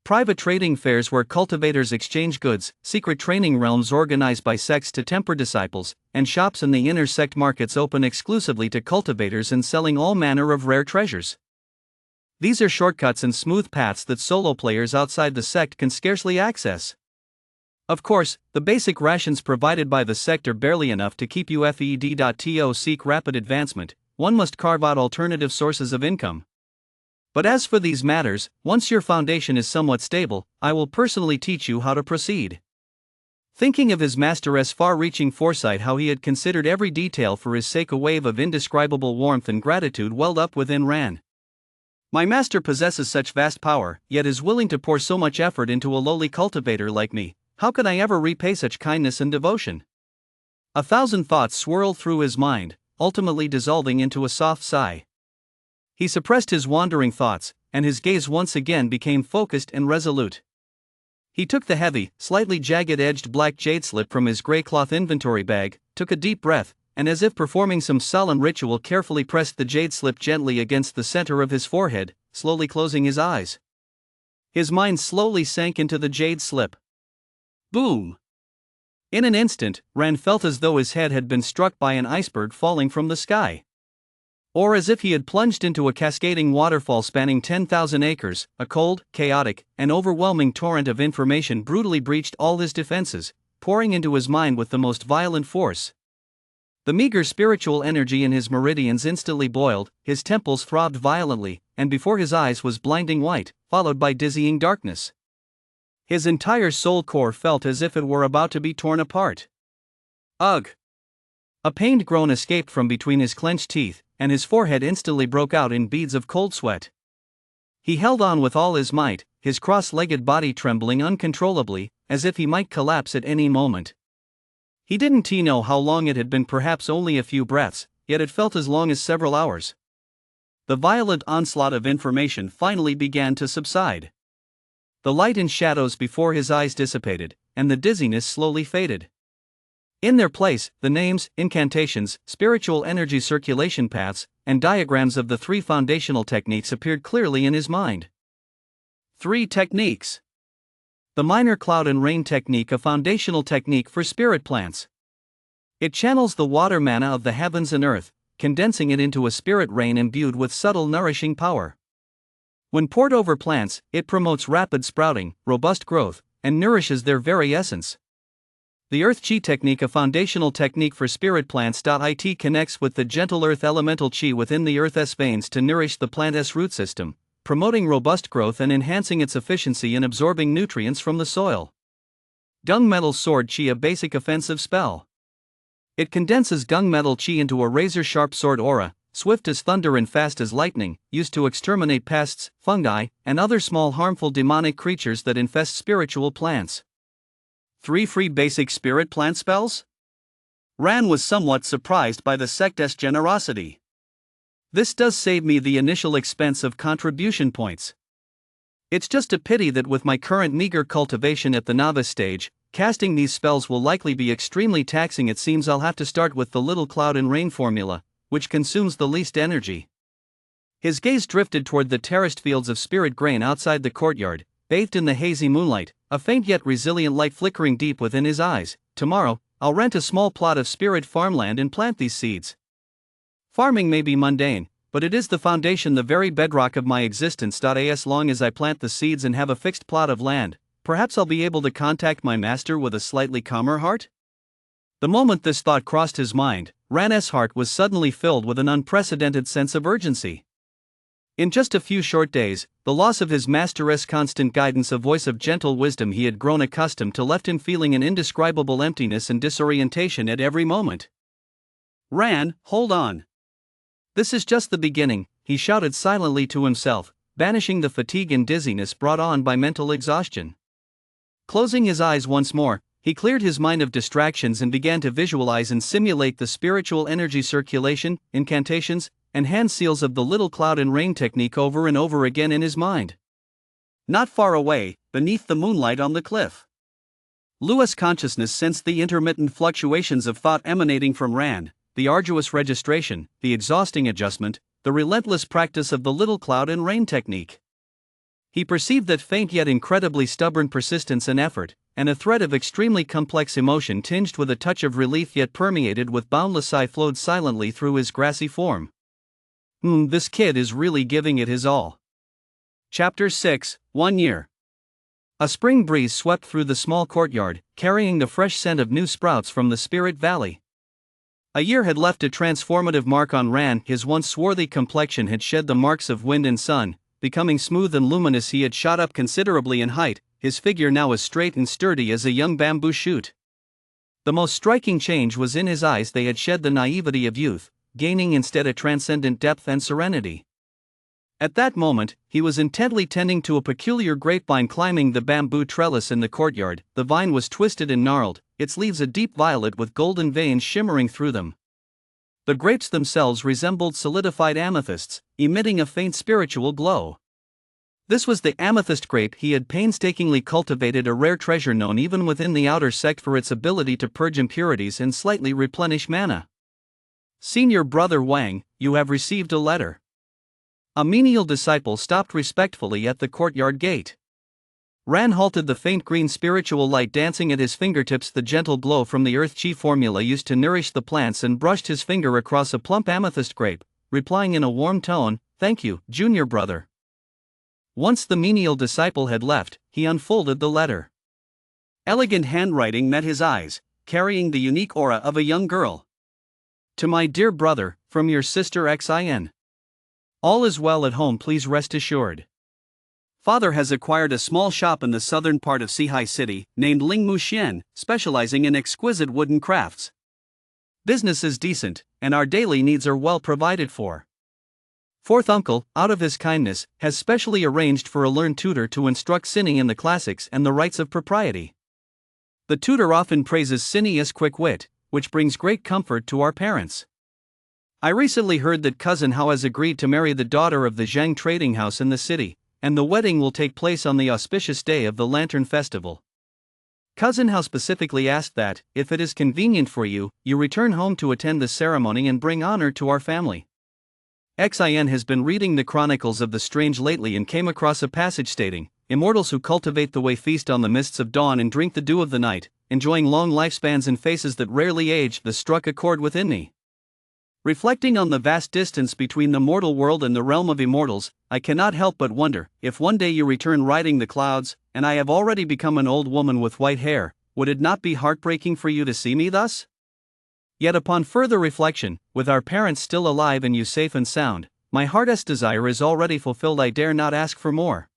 [SPEAKER 1] Private trading fairs where cultivators exchange goods, secret training realms organized by sects to temper disciples, and shops in the inner sect markets open exclusively to cultivators and selling all manner of rare treasures. These are shortcuts and smooth paths that solo players outside the sect can scarcely access. Of course, the basic rations provided by the sect are barely enough to keep you fed. Seek rapid advancement, one must carve out alternative sources of income. But as for these matters, once your foundation is somewhat stable, I will personally teach you how to proceed. Thinking of his master's far-reaching foresight, how he had considered every detail for his sake, a wave of indescribable warmth and gratitude welled up within Ran. My master possesses such vast power, yet is willing to pour so much effort into a lowly cultivator like me. How can I ever repay such kindness and devotion? 1,000 thoughts swirled through his mind, ultimately dissolving into a soft sigh. He suppressed his wandering thoughts, and his gaze once again became focused and resolute. He took the heavy, slightly jagged-edged black jade slip from his gray cloth inventory bag, took a deep breath, and as if performing some solemn ritual carefully pressed the jade slip gently against the center of his forehead, slowly closing his eyes. His mind slowly sank into the jade slip. Boom! In an instant, Ran felt as though his head had been struck by an iceberg falling from the sky. Or as if he had plunged into a cascading waterfall spanning 10,000 acres, a cold, chaotic, and overwhelming torrent of information brutally breached all his defenses, pouring into his mind with the most violent force. The meager spiritual energy in his meridians instantly boiled, his temples throbbed violently, and before his eyes was blinding white, followed by dizzying darkness. His entire soul core felt as if it were about to be torn apart. Ugh! A pained groan escaped from between his clenched teeth, and his forehead instantly broke out in beads of cold sweat. He held on with all his might, his cross-legged body trembling uncontrollably, as if he might collapse at any moment. He didn't know how long it had been, perhaps only a few breaths, yet it felt as long as several hours. The violent onslaught of information finally began to subside. The light and shadows before his eyes dissipated, and the dizziness slowly faded. In their place, the names, incantations, spiritual energy circulation paths, and diagrams of the 3 foundational techniques appeared clearly in his mind. 3 techniques. The Minor Cloud and Rain Technique, a foundational technique for spirit plants. It channels the water mana of the heavens and earth, condensing it into a spirit rain imbued with subtle nourishing power. When poured over plants, it promotes rapid sprouting, robust growth, and nourishes their very essence. The Earth Chi Technique, a foundational technique for spirit plants. It connects with the gentle earth elemental chi within the earth's veins to nourish the plant's root system, promoting robust growth and enhancing its efficiency in absorbing nutrients from the soil. Gunmetal Sword Chi, a basic offensive spell. It condenses gunmetal chi into a razor-sharp sword aura, swift as thunder and fast as lightning, used to exterminate pests, fungi, and other small harmful demonic creatures that infest spiritual plants. 3 free basic spirit plant spells? Ran was somewhat surprised by the sect's generosity. This does save me the initial expense of contribution points. It's just a pity that with my current meager cultivation at the novice stage, casting these spells will likely be extremely taxing. It seems I'll have to start with the Little Cloud and Rain formula, which consumes the least energy. His gaze drifted toward the terraced fields of spirit grain outside the courtyard, bathed in the hazy moonlight, a faint yet resilient light flickering deep within his eyes. Tomorrow, I'll rent a small plot of spirit farmland and plant these seeds. Farming may be mundane, but it is the foundation, the very bedrock of my existence. As long as I plant the seeds and have a fixed plot of land, perhaps I'll be able to contact my master with a slightly calmer heart? The moment this thought crossed his mind, Ran's heart was suddenly filled with an unprecedented sense of urgency. In just a few short days, the loss of his master's constant guidance, a voice of gentle wisdom he had grown accustomed to, left him feeling an indescribable emptiness and disorientation at every moment.
[SPEAKER 2] Ran, hold on.
[SPEAKER 1] This is just the beginning, he shouted silently to himself, banishing the fatigue and dizziness brought on by mental exhaustion. Closing his eyes once more, he cleared his mind of distractions and began to visualize and simulate the spiritual energy circulation, incantations, and hand seals of the little cloud and rain technique over and over again in his mind.
[SPEAKER 2] Not far away, beneath the moonlight on the cliff, Louis' consciousness sensed the intermittent fluctuations of thought emanating from Ran, the arduous registration, the exhausting adjustment, the relentless practice of the little cloud and rain technique. He perceived that faint yet incredibly stubborn persistence and effort, and a thread of extremely complex emotion tinged with a touch of relief yet permeated with boundless sigh flowed silently through his grassy form. This kid is really giving it his all. Chapter 6, 1 year.
[SPEAKER 1] A spring breeze swept through the small courtyard, carrying the fresh scent of new sprouts from the Spirit Valley. A year had left a transformative mark on Ran. His once swarthy complexion had shed the marks of wind and sun, becoming smooth and luminous. He had shot up considerably in height, his figure now as straight and sturdy as a young bamboo shoot. The most striking change was in his eyes. They had shed the naivety of youth, gaining instead a transcendent depth and serenity. At that moment, he was intently tending to a peculiar grapevine climbing the bamboo trellis in the courtyard. The vine was twisted and gnarled, its leaves a deep violet with golden veins shimmering through them. The grapes themselves resembled solidified amethysts, emitting a faint spiritual glow. This was the amethyst grape he had painstakingly cultivated, a rare treasure known even within the outer sect for its ability to purge impurities and slightly replenish mana. Senior Brother Wang, you have received a letter. A menial disciple stopped respectfully at the courtyard gate. Ran halted, the faint green spiritual light dancing at his fingertips, the gentle glow from the earth chi formula used to nourish the plants, and brushed his finger across a plump amethyst grape, replying in a warm tone, "Thank you, junior brother." Once the menial disciple had left, he unfolded the letter.
[SPEAKER 2] Elegant handwriting met his eyes, carrying the unique aura of a young girl.
[SPEAKER 1] To my dear brother, from your sister Xin. All is well at home, please rest assured.
[SPEAKER 2] Father has acquired a small shop in the southern part of Sihai City, named Lingmu Xian, specializing in exquisite wooden crafts.
[SPEAKER 1] Business is decent, and our daily needs are well provided for. Fourth uncle, out of his kindness, has specially arranged for a learned tutor to instruct Cinny in the classics and the rights of propriety. The tutor often praises Cinny's quick wit, which brings great comfort to our parents. I recently heard that Cousin Hao has agreed to marry the daughter of the Zhang trading house in the city, and the wedding will take place on the auspicious day of the Lantern Festival. Cousin Hao specifically asked that, if it is convenient for you, you return home to attend the ceremony and bring honor to our family. Xin has been reading the Chronicles of the Strange lately and came across a passage stating, "Immortals who cultivate the way feast on the mists of dawn and drink the dew of the night, enjoying long lifespans and faces that rarely age." This struck a chord within me. Reflecting on the vast distance between the mortal world and the realm of immortals, I cannot help but wonder, if one day you return riding the clouds, and I have already become an old woman with white hair, would it not be heartbreaking for you to see me thus? Yet upon further reflection, with our parents still alive and you safe and sound, my heart's desire is already fulfilled. I dare not ask for more.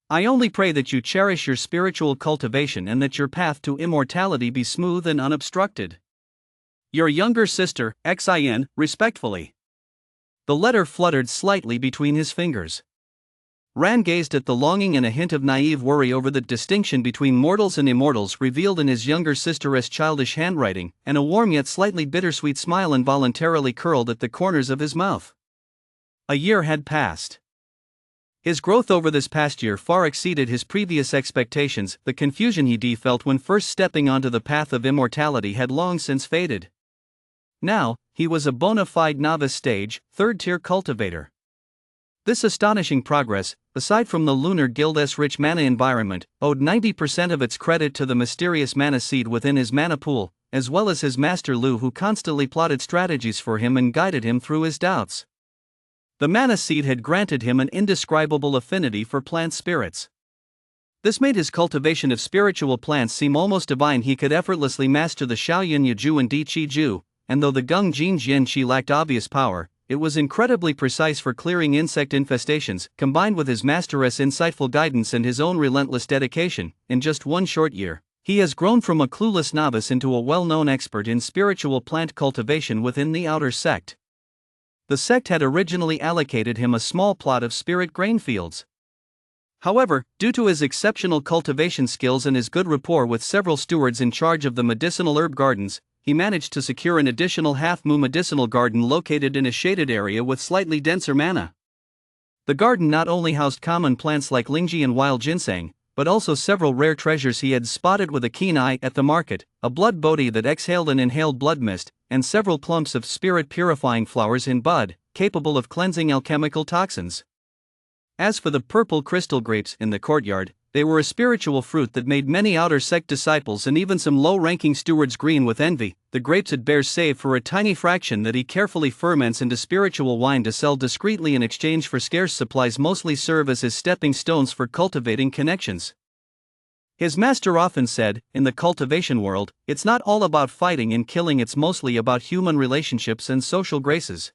[SPEAKER 1] I only pray that you cherish your spiritual cultivation and that your path to immortality be smooth and unobstructed. Your younger sister, Xin, respectfully. The letter fluttered slightly between his fingers. Ran gazed at the longing and a hint of naive worry over the distinction between mortals and immortals revealed in his younger sister's childish handwriting, and a warm yet slightly bittersweet smile involuntarily curled at the corners of his mouth. A year had passed. His growth over this past year far exceeded his previous expectations. The confusion he felt when first stepping onto the path of immortality had long since faded. Now, he was a bona fide novice stage, third-tier cultivator. This astonishing progress, aside from the Lunar Guild's rich mana environment, owed 90% of its credit to the mysterious mana seed within his mana pool, as well as his master Lu, who constantly plotted strategies for him and guided him through his doubts. The mana seed had granted him an indescribable affinity for plant spirits. This made his cultivation of spiritual plants seem almost divine. He could effortlessly master the Shaoyin Yaju and Di Qi Ju, and though the Gung Jin Jian Qi lacked obvious power, it was incredibly precise for clearing insect infestations. Combined with his master's insightful guidance and his own relentless dedication, in just one short year, he has grown from a clueless novice into a well-known expert in spiritual plant cultivation within the outer sect. The sect had originally allocated him a small plot of spirit grain fields. However, due to his exceptional cultivation skills and his good rapport with several stewards in charge of the medicinal herb gardens, he managed to secure an additional half-moon medicinal garden located in a shaded area with slightly denser mana. The garden not only housed common plants like lingji and wild ginseng, but also several rare treasures he had spotted with a keen eye at the market, a blood bodhi that exhaled and inhaled blood mist, and several clumps of spirit-purifying flowers in bud, capable of cleansing alchemical toxins. As for the purple crystal grapes in the courtyard, they were a spiritual fruit that made many outer sect disciples and even some low-ranking stewards green with envy. The grapes it bears save for a tiny fraction that he carefully ferments into spiritual wine to sell discreetly in exchange for scarce supplies, mostly serve as his stepping stones for cultivating connections. His master often said, in the cultivation world, it's not all about fighting and killing, it's mostly about human relationships and social graces.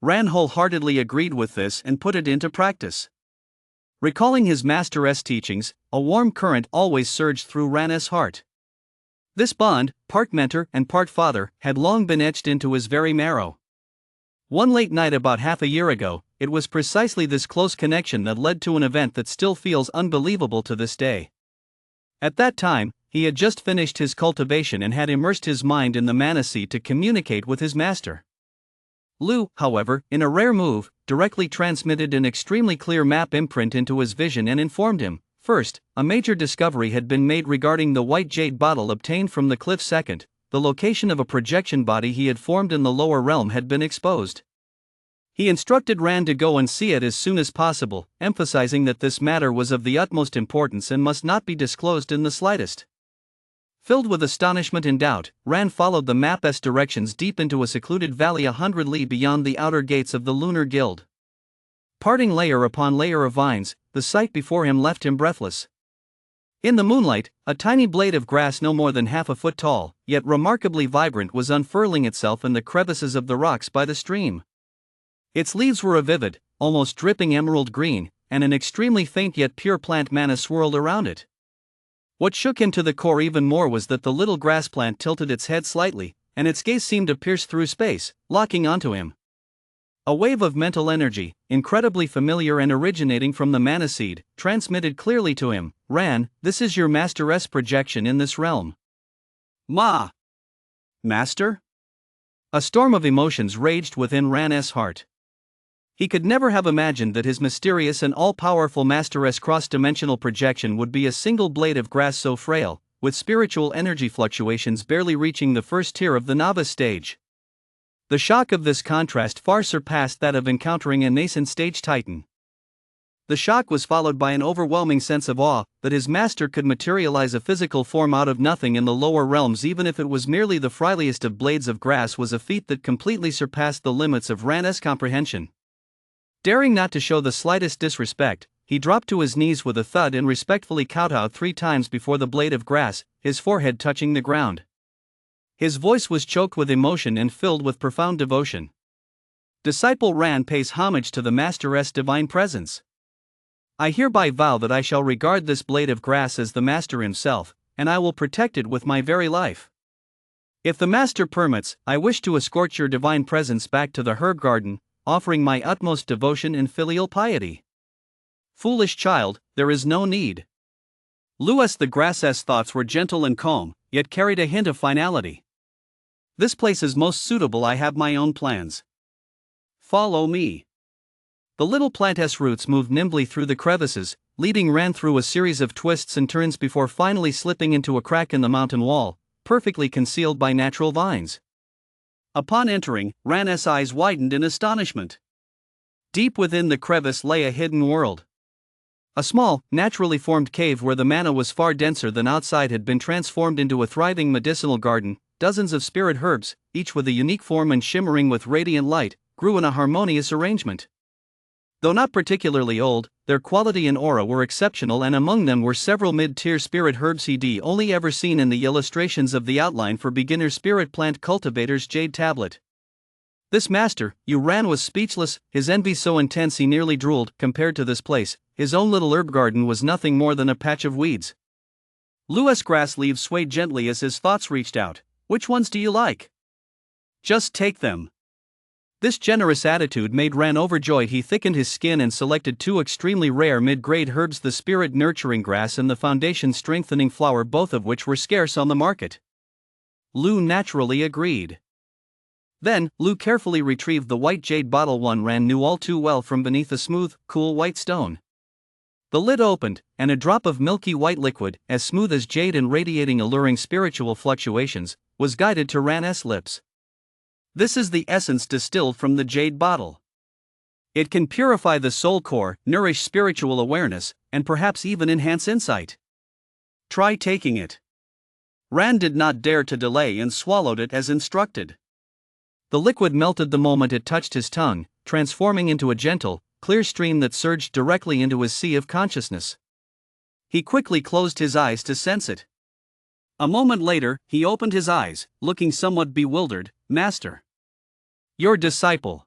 [SPEAKER 1] Ran wholeheartedly agreed with this and put it into practice. Recalling his master's teachings, a warm current always surged through Ran's heart. This bond, part mentor and part father, had long been etched into his very marrow. One late night about half a year ago, it was precisely this close connection that led to an event that still feels unbelievable to this day. At that time, he had just finished his cultivation and had immersed his mind in the mana seed to communicate with his master. Lu, however, in a rare move, directly transmitted an extremely clear map imprint into his vision and informed him, first, a major discovery had been made regarding the white jade bottle obtained from the cliff. Second, the location of a projection body he had formed in the lower realm had been exposed. He instructed Ran to go and see it as soon as possible, emphasizing that this matter was of the utmost importance and must not be disclosed in the slightest. Filled with astonishment and doubt, Ran followed the map's directions deep into a secluded valley 100 li beyond the outer gates of the Lunar Guild. Parting layer upon layer of vines, the sight before him left him breathless. In the moonlight, a tiny blade of grass no more than half a foot tall, yet remarkably vibrant, was unfurling itself in the crevices of the rocks by the stream. Its leaves were a vivid, almost dripping emerald green, and an extremely faint yet pure plant mana swirled around it. What shook him to the core even more was that the little grass plant tilted its head slightly, and its gaze seemed to pierce through space, locking onto him. A wave of mental energy, incredibly familiar and originating from the mana seed, transmitted clearly to him, Ran, this is your master's projection in this realm. Ma! Master? A storm of emotions raged within Ran's heart. He could never have imagined that his mysterious and all-powerful master's cross-dimensional projection would be a single blade of grass so frail, with spiritual energy fluctuations barely reaching the first tier of the novice stage. The shock of this contrast far surpassed that of encountering a nascent stage titan. The shock was followed by an overwhelming sense of awe that his master could materialize a physical form out of nothing in the lower realms. Even if it was merely the frailest of blades of grass, was a feat that completely surpassed the limits of Ran's comprehension. Daring not to show the slightest disrespect, he dropped to his knees with a thud and respectfully kowtowed 3 times before the blade of grass, his forehead touching the ground. His voice was choked with emotion and filled with profound devotion. Disciple Ran pays homage to the master's divine presence. I hereby vow that I shall regard this blade of grass as the master himself, and I will protect it with my very life. If the master permits, I wish to escort your divine presence back to the herb garden, offering my utmost devotion and filial piety. Foolish child, there is no need. Lu's the grass's thoughts were gentle and calm, yet carried a hint of finality. This place is most suitable, I have my own plans. Follow me. The little plant's roots moved nimbly through the crevices, leading Ran through a series of twists and turns before finally slipping into a crack in the mountain wall, perfectly concealed by natural vines. Upon entering, Ran's eyes widened in astonishment. Deep within the crevice lay a hidden world. A small, naturally formed cave where the mana was far denser than outside had been transformed into a thriving medicinal garden. Dozens of spirit herbs, each with a unique form and shimmering with radiant light, grew in a harmonious arrangement. Though not particularly old, their quality and aura were exceptional, and among them were several mid-tier spirit herbs he'd only ever seen in the illustrations of the outline for beginner spirit plant cultivators jade tablet. This master, Ran, was speechless, his envy so intense he nearly drooled. Compared to this place, his own little herb garden was nothing more than a patch of weeds. Louis' grass leaves swayed gently as his thoughts reached out. Which ones do you like? Just take them. This generous attitude made Ran overjoyed. He thickened his skin and selected two extremely rare mid-grade herbs, the spirit nurturing grass and the foundation strengthening flower, both of which were scarce on the market. Lou naturally agreed. Then, Lou carefully retrieved the white jade bottle Ran knew all too well from beneath a smooth, cool white stone. The lid opened, and a drop of milky white liquid, as smooth as jade and radiating alluring spiritual fluctuations, was guided to Ran's lips. This is the essence distilled from the jade bottle. It can purify the soul core, nourish spiritual awareness, and perhaps even enhance insight. Try taking it. Ran did not dare to delay and swallowed it as instructed. The liquid melted the moment it touched his tongue, transforming into a gentle, clear stream that surged directly into his sea of consciousness. He quickly closed his eyes to sense it. A moment later, he opened his eyes, looking somewhat bewildered. Master. Your disciple.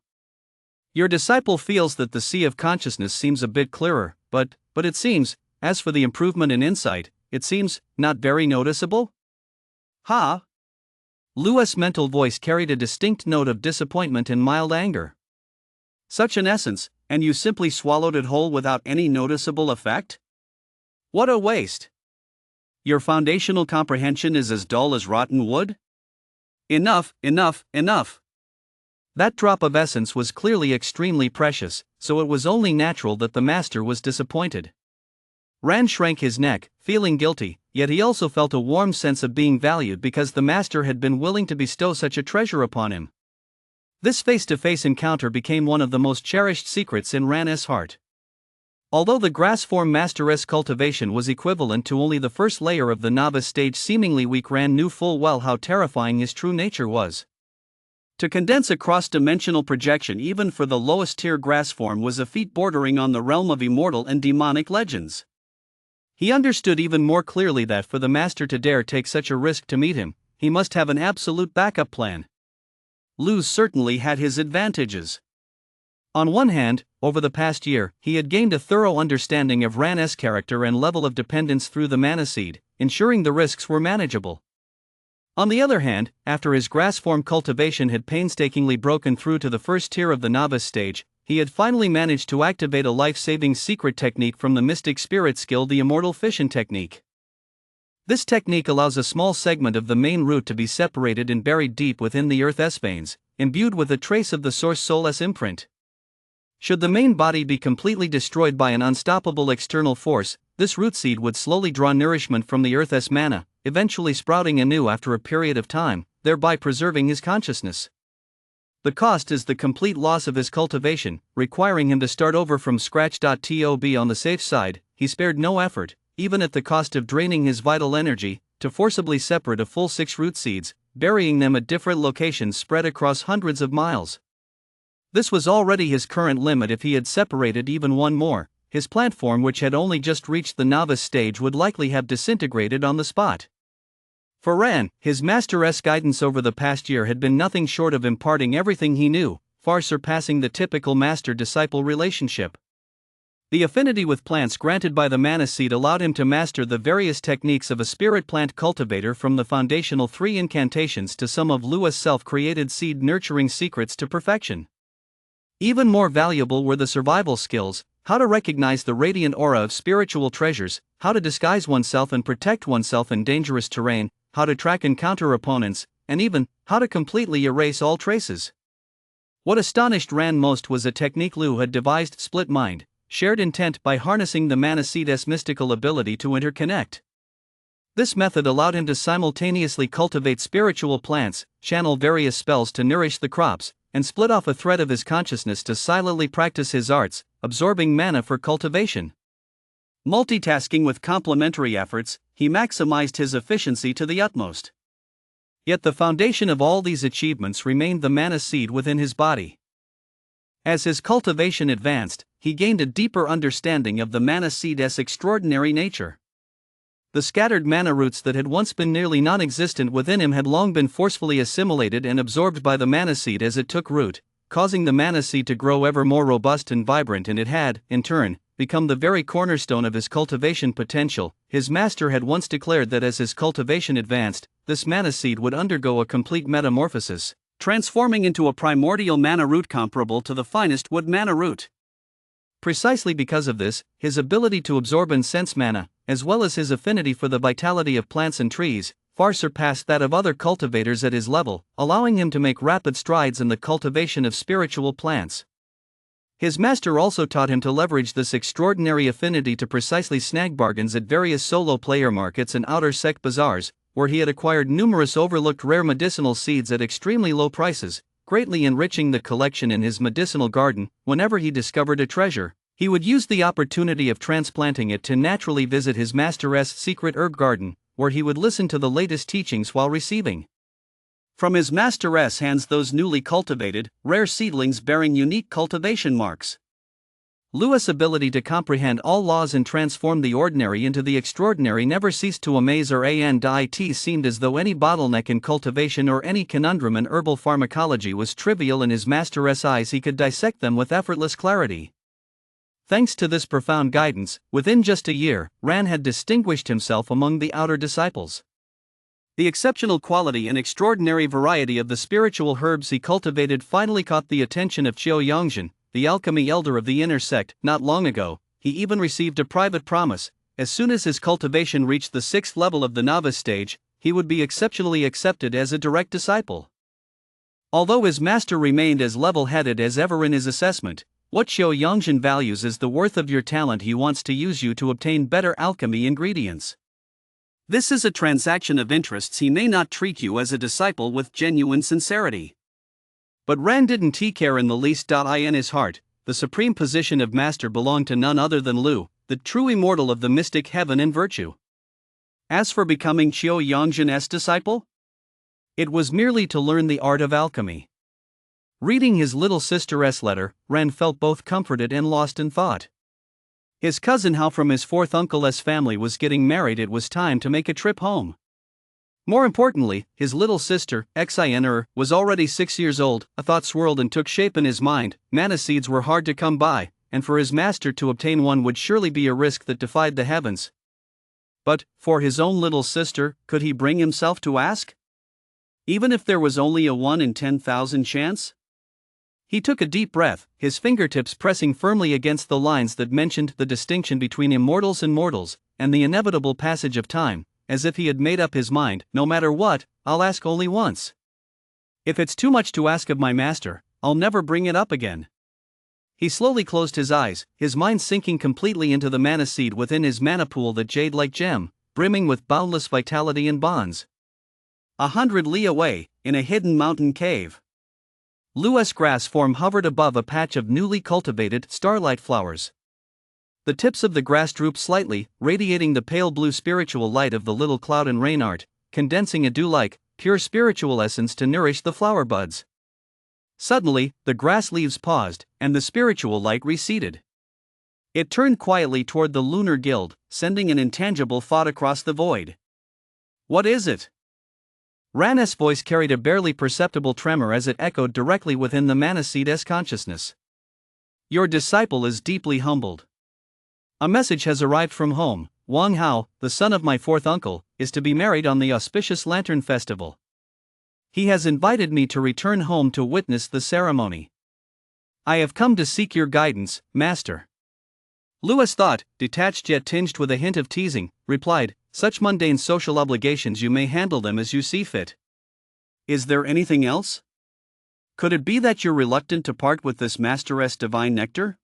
[SPEAKER 1] Your disciple feels that the sea of consciousness seems a bit clearer, but it seems, as for the improvement in insight, it seems not very noticeable? Ha? Louis' mental voice carried a distinct note of disappointment and mild anger. Such an essence, and you simply swallowed it whole without any noticeable effect? What a waste! Your foundational comprehension is as dull as rotten wood? Enough, enough, enough! That drop of essence was clearly extremely precious, so it was only natural that the master was disappointed. Ran shrank his neck, feeling guilty, yet he also felt a warm sense of being valued because the master had been willing to bestow such a treasure upon him. This face-to-face encounter became one of the most cherished secrets in Ran's heart. Although the grass form master's cultivation was equivalent to only the first layer of the novice stage, seemingly weak, Ran knew full well how terrifying his true nature was. To condense a cross-dimensional projection even for the lowest tier grass form was a feat bordering on the realm of immortal and demonic legends. He understood even more clearly that for the master to dare take such a risk to meet him, he must have an absolute backup plan. Lou certainly had his advantages. On one hand, over the past year, he had gained a thorough understanding of Ran's character and level of dependence through the mana seed, ensuring the risks were manageable. On the other hand, after his grass form cultivation had painstakingly broken through to the first tier of the novice stage, he had finally managed to activate a life-saving secret technique from the mystic spirit skill, the immortal fission technique. This technique allows a small segment of the main root to be separated and buried deep within the Earth's veins, imbued with a trace of the source soul's imprint. Should the main body be completely destroyed by an unstoppable external force, this root seed would slowly draw nourishment from the Earth's mana, eventually sprouting anew after a period of time, thereby preserving his consciousness. The cost is the complete loss of his cultivation, requiring him to start over from scratch. On the safe side, he spared no effort, even at the cost of draining his vital energy, to forcibly separate a full 6 root seeds, burying them at different locations spread across hundreds of miles. This was already his current limit. If he had separated even one more, his plant form, which had only just reached the novice stage, would likely have disintegrated on the spot. For Ran, his master's guidance over the past year had been nothing short of imparting everything he knew, far surpassing the typical master-disciple relationship. The affinity with plants granted by the mana seed allowed him to master the various techniques of a spirit plant cultivator, from the foundational 3 incantations to some of Louis' self-created seed nurturing secrets to perfection. Even more valuable were the survival skills: how to recognize the radiant aura of spiritual treasures, how to disguise oneself and protect oneself in dangerous terrain, how to track and counter opponents, and even how to completely erase all traces. What astonished Ran most was a technique Lou had devised: split mind, shared intent, by harnessing the mana seed's mystical ability to interconnect. This method allowed him to simultaneously cultivate spiritual plants, channel various spells to nourish the crops, and split off a thread of his consciousness to silently practice his arts, absorbing mana for cultivation.
[SPEAKER 2] Multitasking with complementary efforts, he maximized his efficiency to the utmost. Yet the foundation of all these achievements remained the mana seed within his body. As his cultivation advanced, he gained a deeper understanding of the mana seed's extraordinary nature. The scattered mana roots that had once been nearly non-existent within him had long been forcefully assimilated and absorbed by the mana seed as it took root, causing the mana seed to grow ever more robust and vibrant, and it had, in turn, become the very cornerstone of his cultivation potential. His master had once declared that as his cultivation advanced, this mana seed would undergo a complete metamorphosis, transforming into a primordial mana root comparable to the finest wood mana root. Precisely because of this, his ability to absorb and sense mana, as well as his affinity for the vitality of plants and trees, far surpassed that of other cultivators at his level, allowing him to make rapid strides in the cultivation of spiritual plants. His master also taught him to leverage this extraordinary affinity to precisely snag bargains at various solo player markets and outer sect bazaars, where he had acquired numerous overlooked rare medicinal seeds at extremely low prices, greatly enriching the collection in his medicinal garden. Whenever he discovered a treasure, he would use the opportunity of transplanting it to naturally visit his master's secret herb garden, where he would listen to the latest teachings while receiving from his master's hands those newly cultivated, rare seedlings bearing unique cultivation marks. Lewis' ability to comprehend all laws and transform the ordinary into the extraordinary never ceased to amaze her, and it seemed as though any bottleneck in cultivation or any conundrum in herbal pharmacology was trivial in his master's eyes. He could dissect them with effortless clarity. Thanks to this profound guidance, within just a year, Ran had distinguished himself among the outer disciples. The exceptional quality and extraordinary variety of the spiritual herbs he cultivated finally caught the attention of Qiu Yongzhen, the alchemy elder of the inner sect. Not long ago, he even received a private promise: as soon as his cultivation reached the 6th level of the novice stage, he would be exceptionally accepted as a direct disciple. Although his master remained as level-headed as ever in his assessment, what Qiu Yongzhen values is the worth of your talent. He wants to use you to obtain better alchemy ingredients. This is a transaction of interests. He may not treat you as a disciple with genuine sincerity. But Ran didn't care in the least. In his heart, the supreme position of master belonged to none other than Lu, the true immortal of the mystic heaven and virtue. As for becoming Qiu Yongzhen's disciple, it was merely to learn the art of alchemy. Reading his little sister's letter, Ran felt both comforted and lost in thought. His cousin Hao from his 4th uncle's family was getting married. It was time to make a trip home. More importantly, his little sister, Xin, was already 6 years old. A thought swirled and took shape in his mind. Mana seeds were hard to come by, and for his master to obtain one would surely be a risk that defied the heavens. But, for his own little sister, could he bring himself to ask? Even if there was only a 1 in 10,000 chance? He took a deep breath, his fingertips pressing firmly against the lines that mentioned the distinction between immortals and mortals, and the inevitable passage of time. As if he had made up his mind: no matter what, I'll ask only once. If it's too much to ask of my master, I'll never bring it up again. He slowly closed his eyes, his mind sinking completely into the mana seed within his mana pool, that jade-like gem, brimming with boundless vitality and bonds. 100 li away, in a hidden mountain cave, Lu's grass form hovered above a patch of newly cultivated starlight flowers. The tips of the grass drooped slightly, radiating the pale blue spiritual light of the little cloud and rain art, condensing a dew-like, pure spiritual essence to nourish the flower buds. Suddenly, the grass leaves paused, and the spiritual light receded. It turned quietly toward the lunar guild, sending an intangible thought across the void. What is it? Ran's voice carried a barely perceptible tremor as it echoed directly within the mana seed's consciousness. Your disciple is deeply humbled. A message has arrived from home. Wang Hao, the son of my 4th uncle, is to be married on the auspicious Lantern Festival. He has invited me to return home to witness the ceremony. I have come to seek your guidance, master. Lewis thought, detached yet tinged with a hint of teasing, replied, such mundane social obligations, you may handle them as you see fit. Is there anything else? Could it be that you're reluctant to part with this master's divine nectar?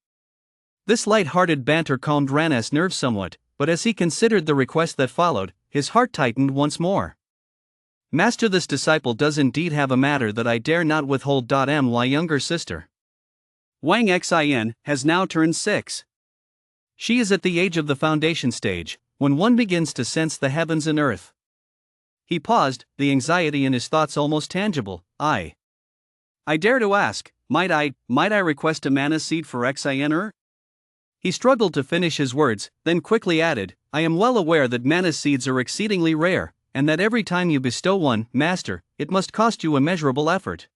[SPEAKER 2] This light-hearted banter calmed Ran's nerves somewhat, but as he considered the request that followed, his heart tightened once more. Master, this disciple does indeed have a matter that I dare not withhold. My younger sister, Wang Xin, has now turned 6.
[SPEAKER 1] She is at the age of the foundation stage, when one begins to sense the heavens and earth. He paused, the anxiety in his thoughts almost tangible. I dare to ask, might I request a mana seed for XINR? He struggled to finish his words, then quickly added, I am well aware that mana seeds are exceedingly rare, and that every time you bestow one, Master, it must cost you immeasurable effort.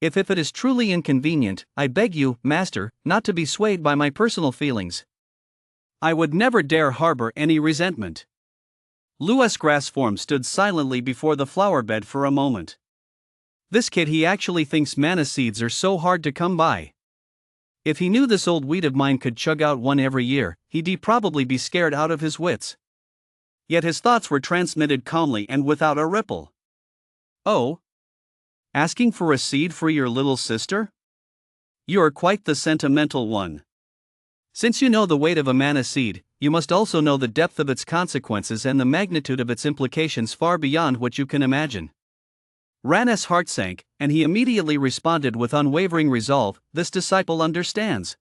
[SPEAKER 1] If it is truly inconvenient, I beg you, Master, not to be swayed by my personal feelings. I would never dare harbor any resentment. Louis' grass form stood silently before the flower bed for a moment. This kid, he actually thinks mana seeds are so hard to come by. If he knew this old weed of mine could chug out one every year, he'd probably be scared out of his wits. Yet his thoughts were transmitted calmly and without a ripple. Oh? Asking for a seed for your little sister? You're quite the sentimental one. Since you know the weight of a mana seed, you must also know the depth of its consequences and the magnitude of its implications far beyond what you can imagine. Ran's heart sank, and he immediately responded with unwavering resolve, this disciple understands.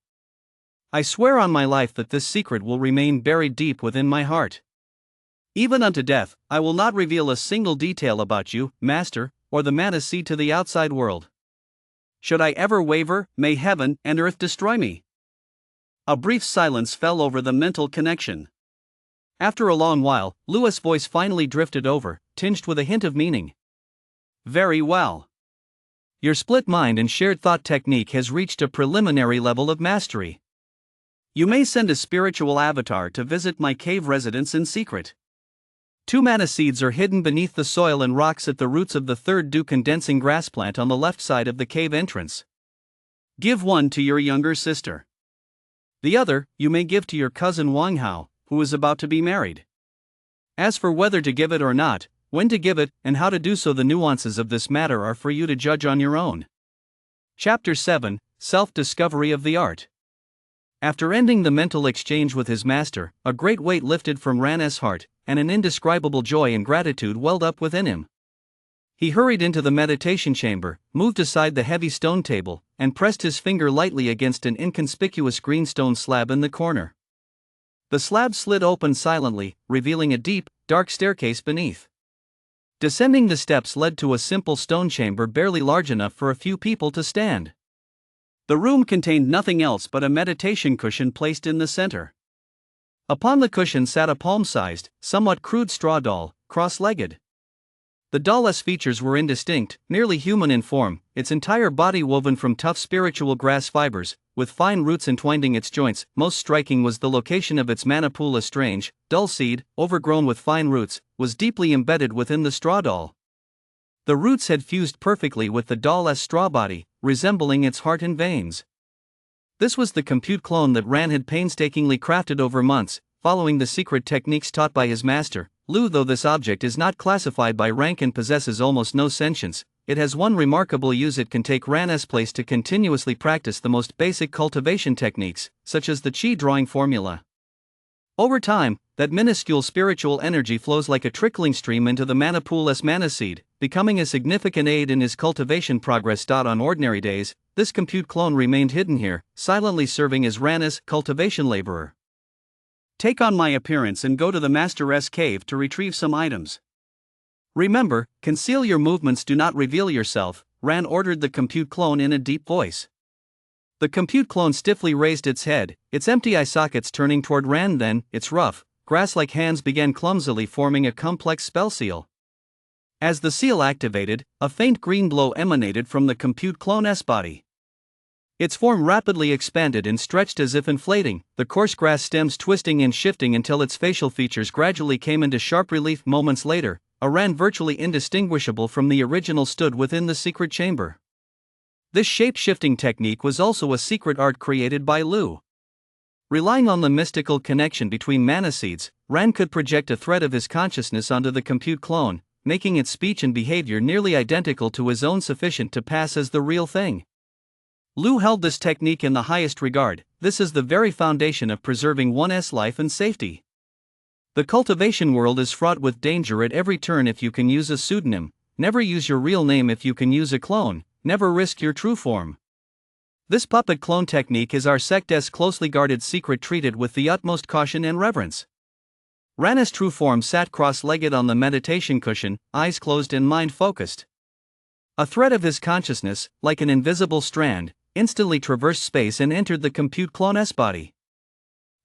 [SPEAKER 1] I swear on my life that this secret will remain buried deep within my heart. Even unto death, I will not reveal a single detail about you, Master, or the mana seed to the outside world. Should I ever waver, may heaven and earth destroy me. A brief silence fell over the mental connection. After a long while, Louis' voice finally drifted over, tinged with a hint of meaning. Very well. Your split mind and shared thought technique has reached a preliminary level of mastery. You may send a spiritual avatar to visit my cave residence in secret. 2 mana seeds are hidden beneath the soil and rocks at the roots of the third dew condensing grass plant on the left side of the cave entrance. Give one to your younger sister. The other, you may give to your cousin Wang Hao, who is about to be married. As for whether to give it or not, when to give it, and how to do so, the nuances of this matter are for you to judge on your own. Chapter 7, Self-Discovery of the Art. After ending the mental exchange with his master, a great weight lifted from Ran's heart, and an indescribable joy and gratitude welled up within him. He hurried into the meditation chamber, moved aside the heavy stone table, and pressed his finger lightly against an inconspicuous green stone slab in the corner. The slab slid open silently, revealing a deep, dark staircase beneath. Descending the steps led to a simple stone chamber barely large enough for a few people to stand. The room contained nothing else but a meditation cushion placed in the center. Upon the cushion sat a palm-sized, somewhat crude straw doll, cross-legged. The doll's features were indistinct, nearly human in form, its entire body woven from tough spiritual grass fibers, with fine roots entwining its joints. Most striking was the location of its mana pool. A strange, dull seed, overgrown with fine roots, was deeply embedded within the straw doll. The roots had fused perfectly with the doll's straw body, resembling its heart and veins. This was the compute clone that Ran had painstakingly crafted over months, following the secret techniques taught by his master, Lu. Though this object is not classified by rank and possesses almost no sentience, it has one remarkable use: it can take Ran's place to continuously practice the most basic cultivation techniques, such as the chi drawing formula. Over time, that minuscule spiritual energy flows like a trickling stream into the mana pool's mana seed, becoming a significant aid in his cultivation progress. On ordinary days, this compute clone remained hidden here, silently serving as Ran's cultivation laborer. Take on my appearance and go to the Master's cave to retrieve some items. Remember, conceal your movements, do not reveal yourself, Ran ordered the compute clone in a deep voice. The compute clone stiffly raised its head, its empty eye sockets turning toward Ran. Then, its rough, grass-like hands began clumsily forming a complex spell seal. As the seal activated, a faint green glow emanated from the compute clone's body. Its form rapidly expanded and stretched as if inflating, the coarse grass stems twisting and shifting until its facial features gradually came into sharp relief. Moments later, a Ran virtually indistinguishable from the original stood within the secret chamber. This shape-shifting technique was also a secret art created by Lu. Relying on the mystical connection between mana seeds, Ran could project a thread of his consciousness onto the compute clone, making its speech and behavior nearly identical to his own, sufficient to pass as the real thing. Lu held this technique in the highest regard. This is the very foundation of preserving one's life and safety. The cultivation world is fraught with danger at every turn. If you can use a pseudonym, never use your real name. If you can use a clone, never risk your true form. This puppet clone technique is our sect's closely guarded secret, treated with the utmost caution and reverence. Ran's true form sat cross-legged on the meditation cushion, eyes closed and mind focused. A thread of his consciousness, like an invisible strand, instantly traversed space and entered the compute clone's body.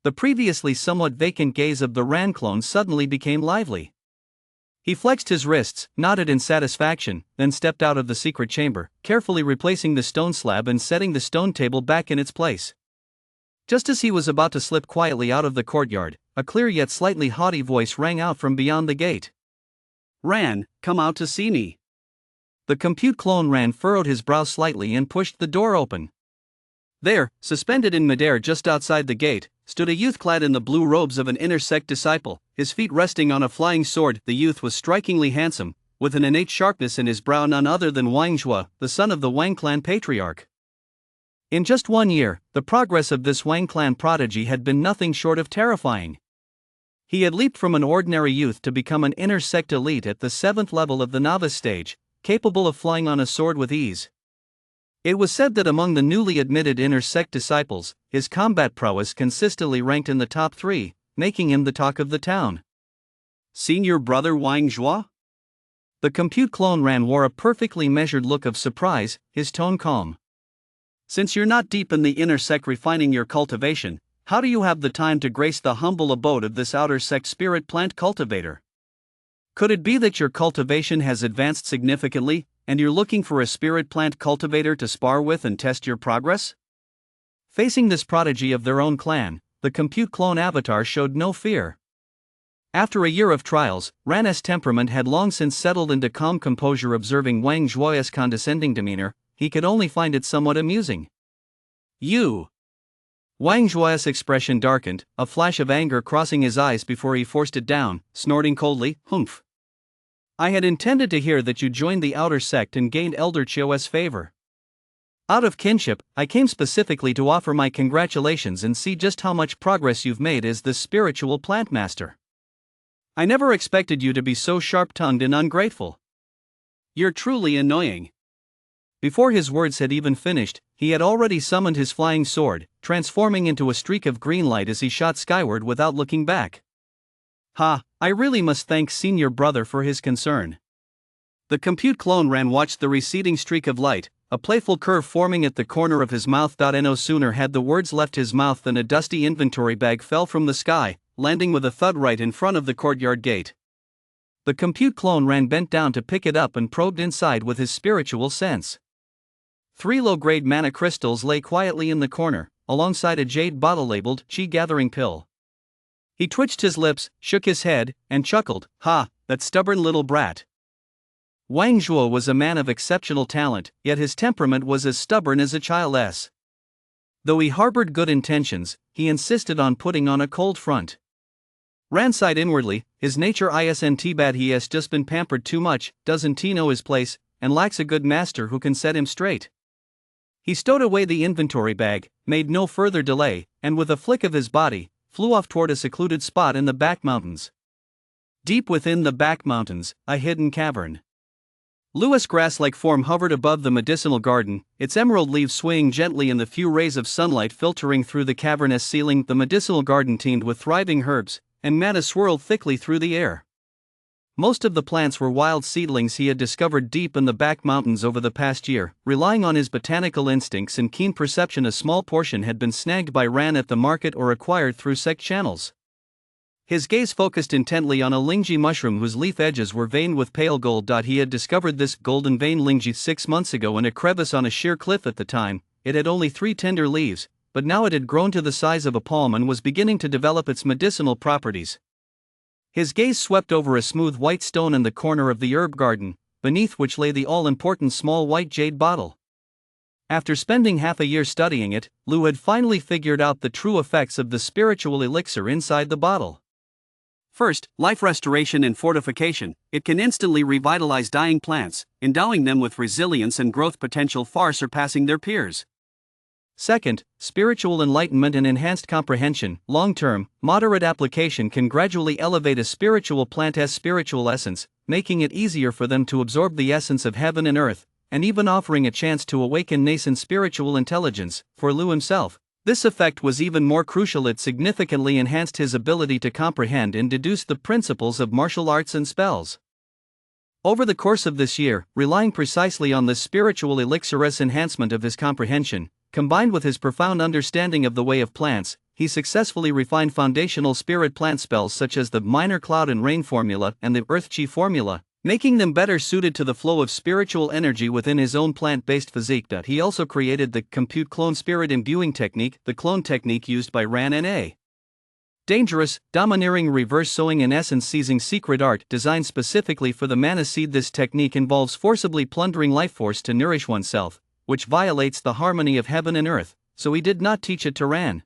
[SPEAKER 1] The previously somewhat vacant gaze of the Ran clone suddenly became lively. He flexed his wrists, nodded in satisfaction, then stepped out of the secret chamber, carefully replacing the stone slab and setting the stone table back in its place. Just as he was about to slip quietly out of the courtyard, a clear yet slightly haughty voice rang out from beyond the gate.
[SPEAKER 2] Ran, come out to see me.
[SPEAKER 1] The compute clone Ran furrowed his brow slightly and pushed the door open. There, suspended in midair just outside the gate, stood a youth clad in the blue robes of an inner sect disciple, his feet resting on a flying sword. The youth was strikingly handsome, with an innate sharpness in his brow, none other than Wang Zhuo, the son of the Wang clan patriarch. In just 1 year, the progress of this Wang clan prodigy had been nothing short of terrifying. He had leaped from an ordinary youth to become an inner sect elite at the 7th level of the novice stage, capable of flying on a sword with ease. It was said that among the newly admitted inner sect disciples, his combat prowess consistently ranked in the top 3, making him the talk of the town.
[SPEAKER 2] Seen your brother Wang Zhuo?
[SPEAKER 1] The compute clone Ran wore a perfectly measured look of surprise, his tone calm.
[SPEAKER 2] Since you're not deep in the inner sect refining your cultivation, how do you have the time to grace the humble abode of this outer sect spirit plant cultivator? Could it be that your cultivation has advanced significantly, and you're looking for a spirit plant cultivator to spar with and test your progress?
[SPEAKER 1] Facing this prodigy of their own clan, the compute clone avatar showed no fear. After a year of trials, Ran's temperament had long since settled into calm composure. Observing Wang Zhuo's condescending demeanor, he could only find it somewhat amusing.
[SPEAKER 2] You!
[SPEAKER 1] Wang Zhuo's expression darkened, a flash of anger crossing his eyes before he forced it down, snorting coldly, "Humph! I had intended to hear that you joined the outer sect and gained Elder Chio's favor. Out of kinship, I came specifically to offer my congratulations and see just how much progress you've made as the spiritual plant master. I never expected you to be so sharp-tongued and ungrateful.
[SPEAKER 2] You're truly annoying."
[SPEAKER 1] Before his words had even finished, he had already summoned his flying sword, transforming into a streak of green light as he shot skyward without looking back.
[SPEAKER 2] Ha, I really must thank senior brother for his concern.
[SPEAKER 1] The compute clone Ran watched the receding streak of light, a playful curve forming at the corner of his mouth. No sooner had the words left his mouth than a dusty inventory bag fell from the sky, landing with a thud right in front of the courtyard gate. The compute clone Ran bent down to pick it up and probed inside with his spiritual sense. 3 low-grade mana crystals lay quietly in the corner, alongside a jade bottle labeled Chi-gathering pill. He twitched his lips, shook his head, and chuckled, "Ha, that stubborn little brat." Wang Zhuo was a man of exceptional talent, yet his temperament was as stubborn as a child's. Though he harbored good intentions, he insisted on putting on a cold front. Ran sighed inwardly, his nature isn't bad. He has just been pampered too much, doesn't he know his place, and lacks a good master who can set him straight. He stowed away the inventory bag, made no further delay, and with a flick of his body, flew off toward a secluded spot in the back mountains. Deep within the back mountains, a hidden cavern. Luous grass-like form hovered above the medicinal garden, its emerald leaves swaying gently in the few rays of sunlight filtering through the cavernous ceiling. The medicinal garden teemed with thriving herbs, and manna swirled thickly through the air. Most of the plants were wild seedlings he had discovered deep in the back mountains over the past year. Relying on his botanical instincts and keen perception, a small portion had been snagged by Ran at the market or acquired through sect channels. His gaze focused intently on a lingji mushroom whose leaf edges were veined with pale gold. He had discovered this golden vein lingji 6 months ago in a crevice on a sheer cliff. At the time, it had only 3 tender leaves, but now it had grown to the size of a palm and was beginning to develop its medicinal properties. His gaze swept over a smooth white stone in the corner of the herb garden, beneath which lay the all-important small white jade bottle. After spending half a year studying it, Lu had finally figured out the true effects of the spiritual elixir inside the bottle.
[SPEAKER 2] First, life restoration and fortification. It can instantly revitalize dying plants, endowing them with resilience and growth potential far surpassing their peers.
[SPEAKER 1] Second, spiritual enlightenment and enhanced comprehension. Long-term, moderate application can gradually elevate a spiritual plant's spiritual essence, making it easier for them to absorb the essence of heaven and earth, and even offering a chance to awaken nascent spiritual intelligence. For Lu himself, this effect was even more crucial. It significantly enhanced his ability to comprehend and deduce the principles of martial arts and spells. Over the course of this year, relying precisely on this spiritual elixir's enhancement of his comprehension, combined with his profound understanding of the way of plants, he successfully refined foundational spirit plant spells such as the Minor Cloud and Rain formula and the Earth Chi formula, making them better suited to the flow of spiritual energy within his own plant-based physique. He also created the Compute Clone Spirit Imbuing Technique, the clone technique used by Ran N.A. Dangerous, domineering reverse sowing, in essence seizing secret art designed specifically for the mana seed. This technique involves forcibly plundering life force to nourish oneself, which violates the harmony of heaven and earth, so he did not teach it to Ran.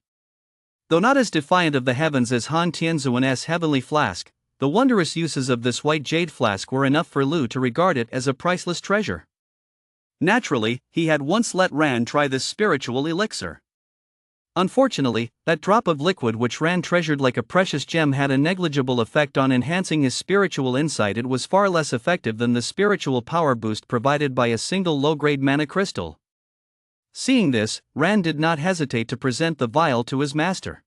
[SPEAKER 1] Though not as defiant of the heavens as Han Tianzuan's heavenly flask, the wondrous uses of this white jade flask were enough for Lu to regard it as a priceless treasure. Naturally, he had once let Ran try this spiritual elixir. Unfortunately, that drop of liquid which Ran treasured like a precious gem had a negligible effect on enhancing his spiritual insight. It was far less effective than the spiritual power boost provided by a single low-grade mana crystal. Seeing this, Ran did not hesitate to present the vial to his master.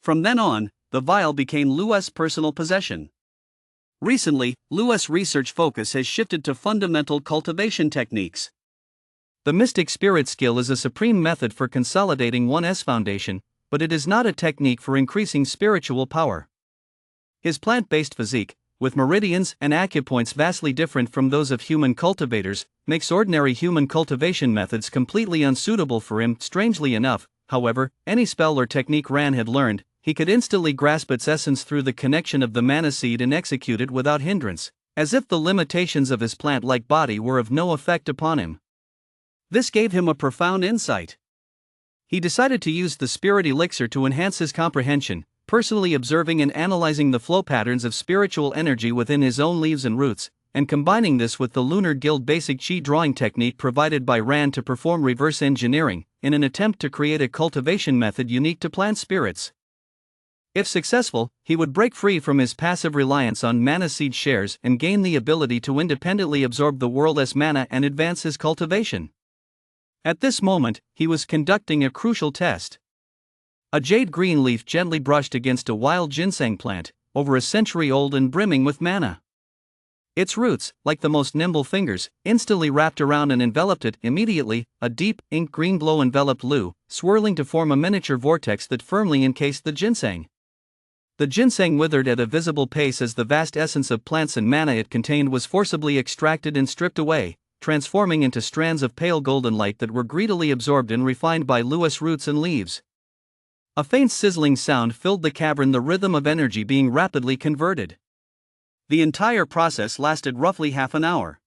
[SPEAKER 1] From then on, the vial became Lu's personal possession. Recently, Lu's research focus has shifted to fundamental cultivation techniques. The mystic spirit skill is a supreme method for consolidating one's foundation, but it is not a technique for increasing spiritual power. His plant-based physique, with meridians and acupoints vastly different from those of human cultivators, makes ordinary human cultivation methods completely unsuitable for him. Strangely enough, however, any spell or technique Ran had learned, he could instantly grasp its essence through the connection of the mana seed and execute it without hindrance, as if the limitations of his plant-like body were of no effect upon him. This gave him a profound insight. He decided to use the spirit elixir to enhance his comprehension, personally observing and analyzing the flow patterns of spiritual energy within his own leaves and roots, and combining this with the Lunar Guild basic chi drawing technique provided by Ran to perform reverse engineering, in an attempt to create a cultivation method unique to plant spirits. If successful, he would break free from his passive reliance on mana seed shares and gain the ability to independently absorb the world's mana and advance his cultivation. At this moment, he was conducting a crucial test. A jade green leaf gently brushed against a wild ginseng plant, over a century old and brimming with mana. Its roots, like the most nimble fingers, instantly wrapped around and enveloped it. Immediately, a deep, ink green glow enveloped Lu, swirling to form a miniature vortex that firmly encased the ginseng. The ginseng withered at a visible pace as the vast essence of plants and mana it contained was forcibly extracted and stripped away, transforming into strands of pale golden light that were greedily absorbed and refined by Lu's roots and leaves. A faint sizzling sound filled the cavern, the rhythm of energy being rapidly converted. The entire process lasted roughly half an hour.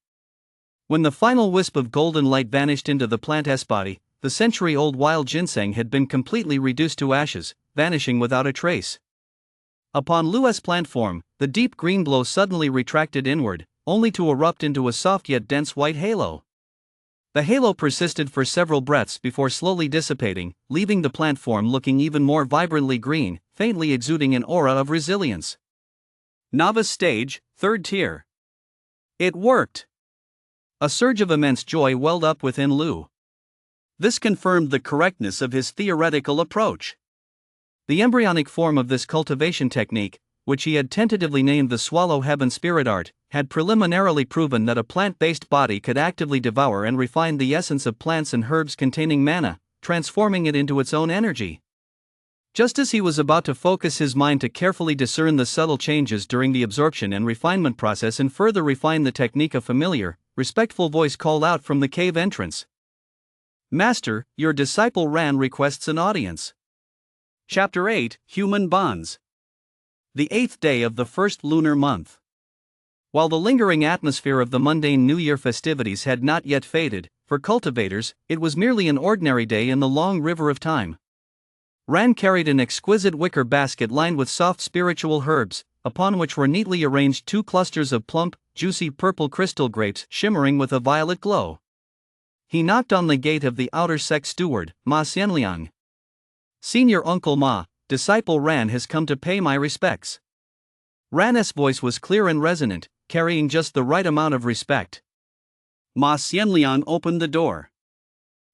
[SPEAKER 1] When the final wisp of golden light vanished into the plant's body, the century-old wild ginseng had been completely reduced to ashes, vanishing without a trace. Upon Lu's plant form, the deep green glow suddenly retracted inward, only to erupt into a soft yet dense white halo. The halo persisted for several breaths before slowly dissipating, leaving the plant form looking even more vibrantly green, faintly exuding an aura of resilience. Novice stage, 3rd tier. It worked! A surge of immense joy welled up within Lu. This confirmed the correctness of his theoretical approach. The embryonic form of this cultivation technique, which he had tentatively named the Swallow Heaven Spirit Art, had preliminarily proven that a plant-based body could actively devour and refine the essence of plants and herbs containing mana, transforming it into its own energy. Just as he was about to focus his mind to carefully discern the subtle changes during the absorption and refinement process and further refine the technique, a familiar, respectful voice called out from the cave entrance. "Master, your disciple Ran requests an audience." Chapter 8, Human Bonds. The 8th day of the first lunar month. While the lingering atmosphere of the mundane New Year festivities had not yet faded, for cultivators, it was merely an ordinary day in the long river of time. Ran carried an exquisite wicker basket lined with soft spiritual herbs, upon which were neatly arranged 2 clusters of plump, juicy purple crystal grapes shimmering with a violet glow. He knocked on the gate of the outer sect steward, Ma Xianliang. "Senior Uncle Ma, disciple Ran has come to pay my respects." Ran's voice was clear and resonant, carrying just the right amount of respect.
[SPEAKER 2] Ma Xianliang opened the door.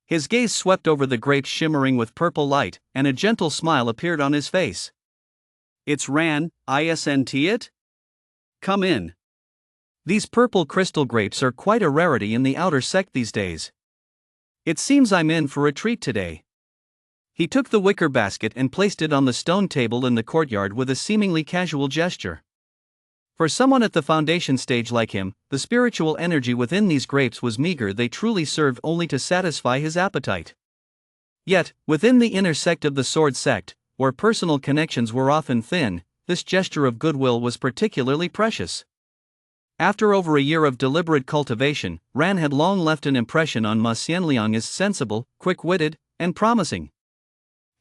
[SPEAKER 2] His gaze swept over the grapes shimmering with purple light, and a gentle smile appeared on his face. It's Ran, isn't it? Come in. These purple crystal grapes are quite a rarity in the outer sect these days. It seems I'm in for a treat today. He took the wicker basket and placed it on the stone table in the courtyard with a seemingly casual gesture. For someone at the foundation stage like him, the spiritual energy within these grapes was meager. They truly served only to satisfy his appetite. Yet, within the inner sect of the Sword Sect, where personal connections were often thin, this gesture of goodwill was particularly precious. After over a year of deliberate cultivation, Ran had long left an impression on Ma Xianliang as sensible, quick-witted, and promising.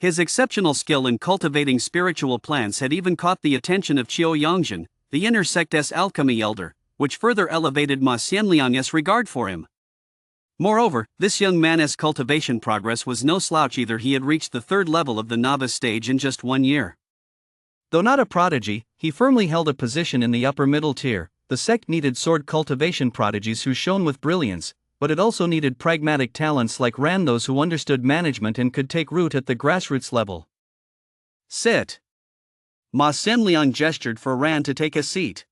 [SPEAKER 2] His exceptional skill in cultivating spiritual plants had even caught the attention of Qiu Yongzhen, the inner sect's alchemy elder, which further elevated Ma Xianliang's regard for him. Moreover, this young man's cultivation progress was no slouch either. He had reached the 3rd level of the novice stage in just 1 year. Though not a prodigy, he firmly held a position in the upper middle tier. The sect needed sword cultivation prodigies who shone with brilliance, but it also needed pragmatic talents like Ran, those who understood management and could take root at the grassroots level. Sit. Ma Xianliang gestured for Ran to take a seat.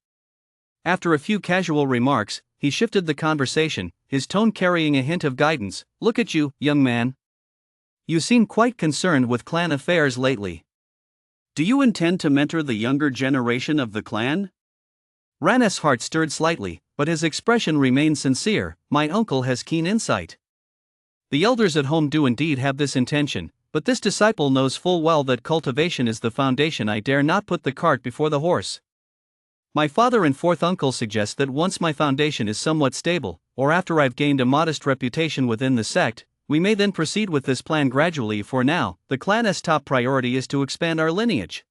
[SPEAKER 2] After a few casual remarks, he shifted the conversation, his tone carrying a hint of guidance. Look at you, young man. You seem quite concerned with clan affairs lately. Do you intend to mentor the younger generation of the clan? Ran's heart stirred slightly, but his expression remained sincere. My uncle has keen insight. The elders at home do indeed have this intention, but this disciple knows full well that cultivation is the foundation. I dare not put the cart before the horse. My father and 4th uncle suggest that once my foundation is somewhat stable, or after I've gained a modest reputation within the sect, we may then proceed with this plan gradually. For now, the clan's top priority is to expand our lineage.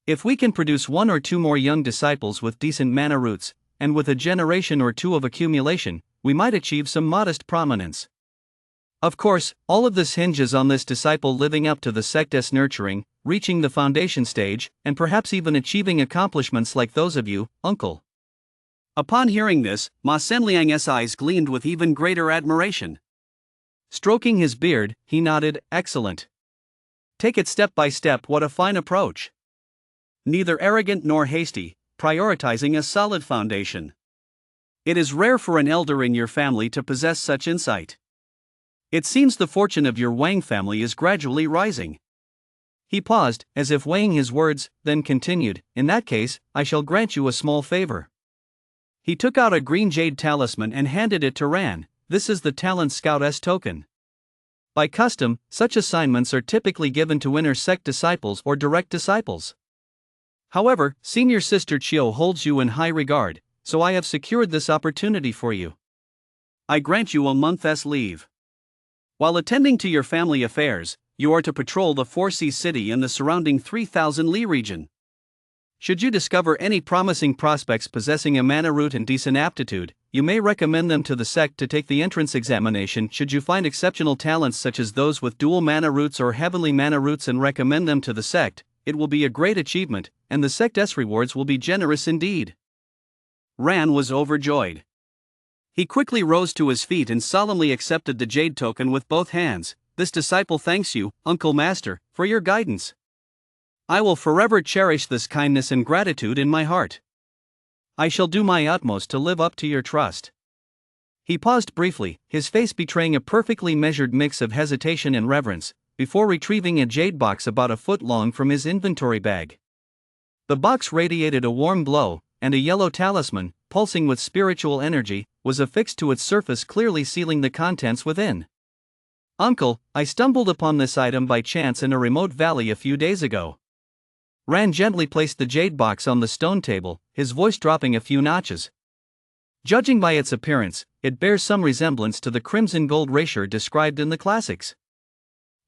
[SPEAKER 2] If we can produce 1 or 2 more young disciples with decent mana roots, and with a generation or 2 of accumulation, we might achieve some modest prominence. Of course, all of this hinges on this disciple living up to the sect's nurturing, reaching the foundation stage, and perhaps even achieving accomplishments like those of you, uncle. Upon hearing this, Ma Xianliang's eyes gleamed with even greater admiration. Stroking his beard, he nodded, excellent. Take it step by step. What a fine approach. Neither arrogant nor hasty, prioritizing a solid foundation. It is rare for an elder in your family to possess such insight. It seems the fortune of your Wang family is gradually rising. He paused, as if weighing his words, then continued, in that case, I shall grant you a small favor. He took out a green jade talisman and handed it to Ran. This is the Talent Scout's token. By custom, such assignments are typically given to inner sect disciples or direct disciples. However, senior sister Qiu holds you in high regard, so I have secured this opportunity for you. I grant you a month's leave. While attending to your family affairs, you are to patrol the 4C city and the surrounding 3,000 li region. Should you discover any promising prospects possessing a mana root and decent aptitude, you may recommend them to the sect to take the entrance examination. Should you find exceptional talents such as those with dual mana roots or heavenly mana roots and recommend them to the sect, it will be a great achievement, and the sect's rewards will be generous indeed. Ran was overjoyed. He quickly rose to his feet and solemnly accepted the jade token with both hands. This disciple thanks you, Uncle Master, for your guidance. I will forever cherish this kindness and gratitude in my heart. I shall do my utmost to live up to your trust. He paused briefly, his face betraying a perfectly measured mix of hesitation and reverence, before retrieving a jade box about a foot long from his inventory bag. The box radiated a warm glow, and a yellow talisman, pulsing with spiritual energy, was affixed to its surface, clearly sealing the contents within. Uncle, I stumbled upon this item by chance in a remote valley a few days ago. Ran gently placed the jade box on the stone table, his voice dropping a few notches. Judging by its appearance, it bears some resemblance to the crimson gold rapier described in the classics.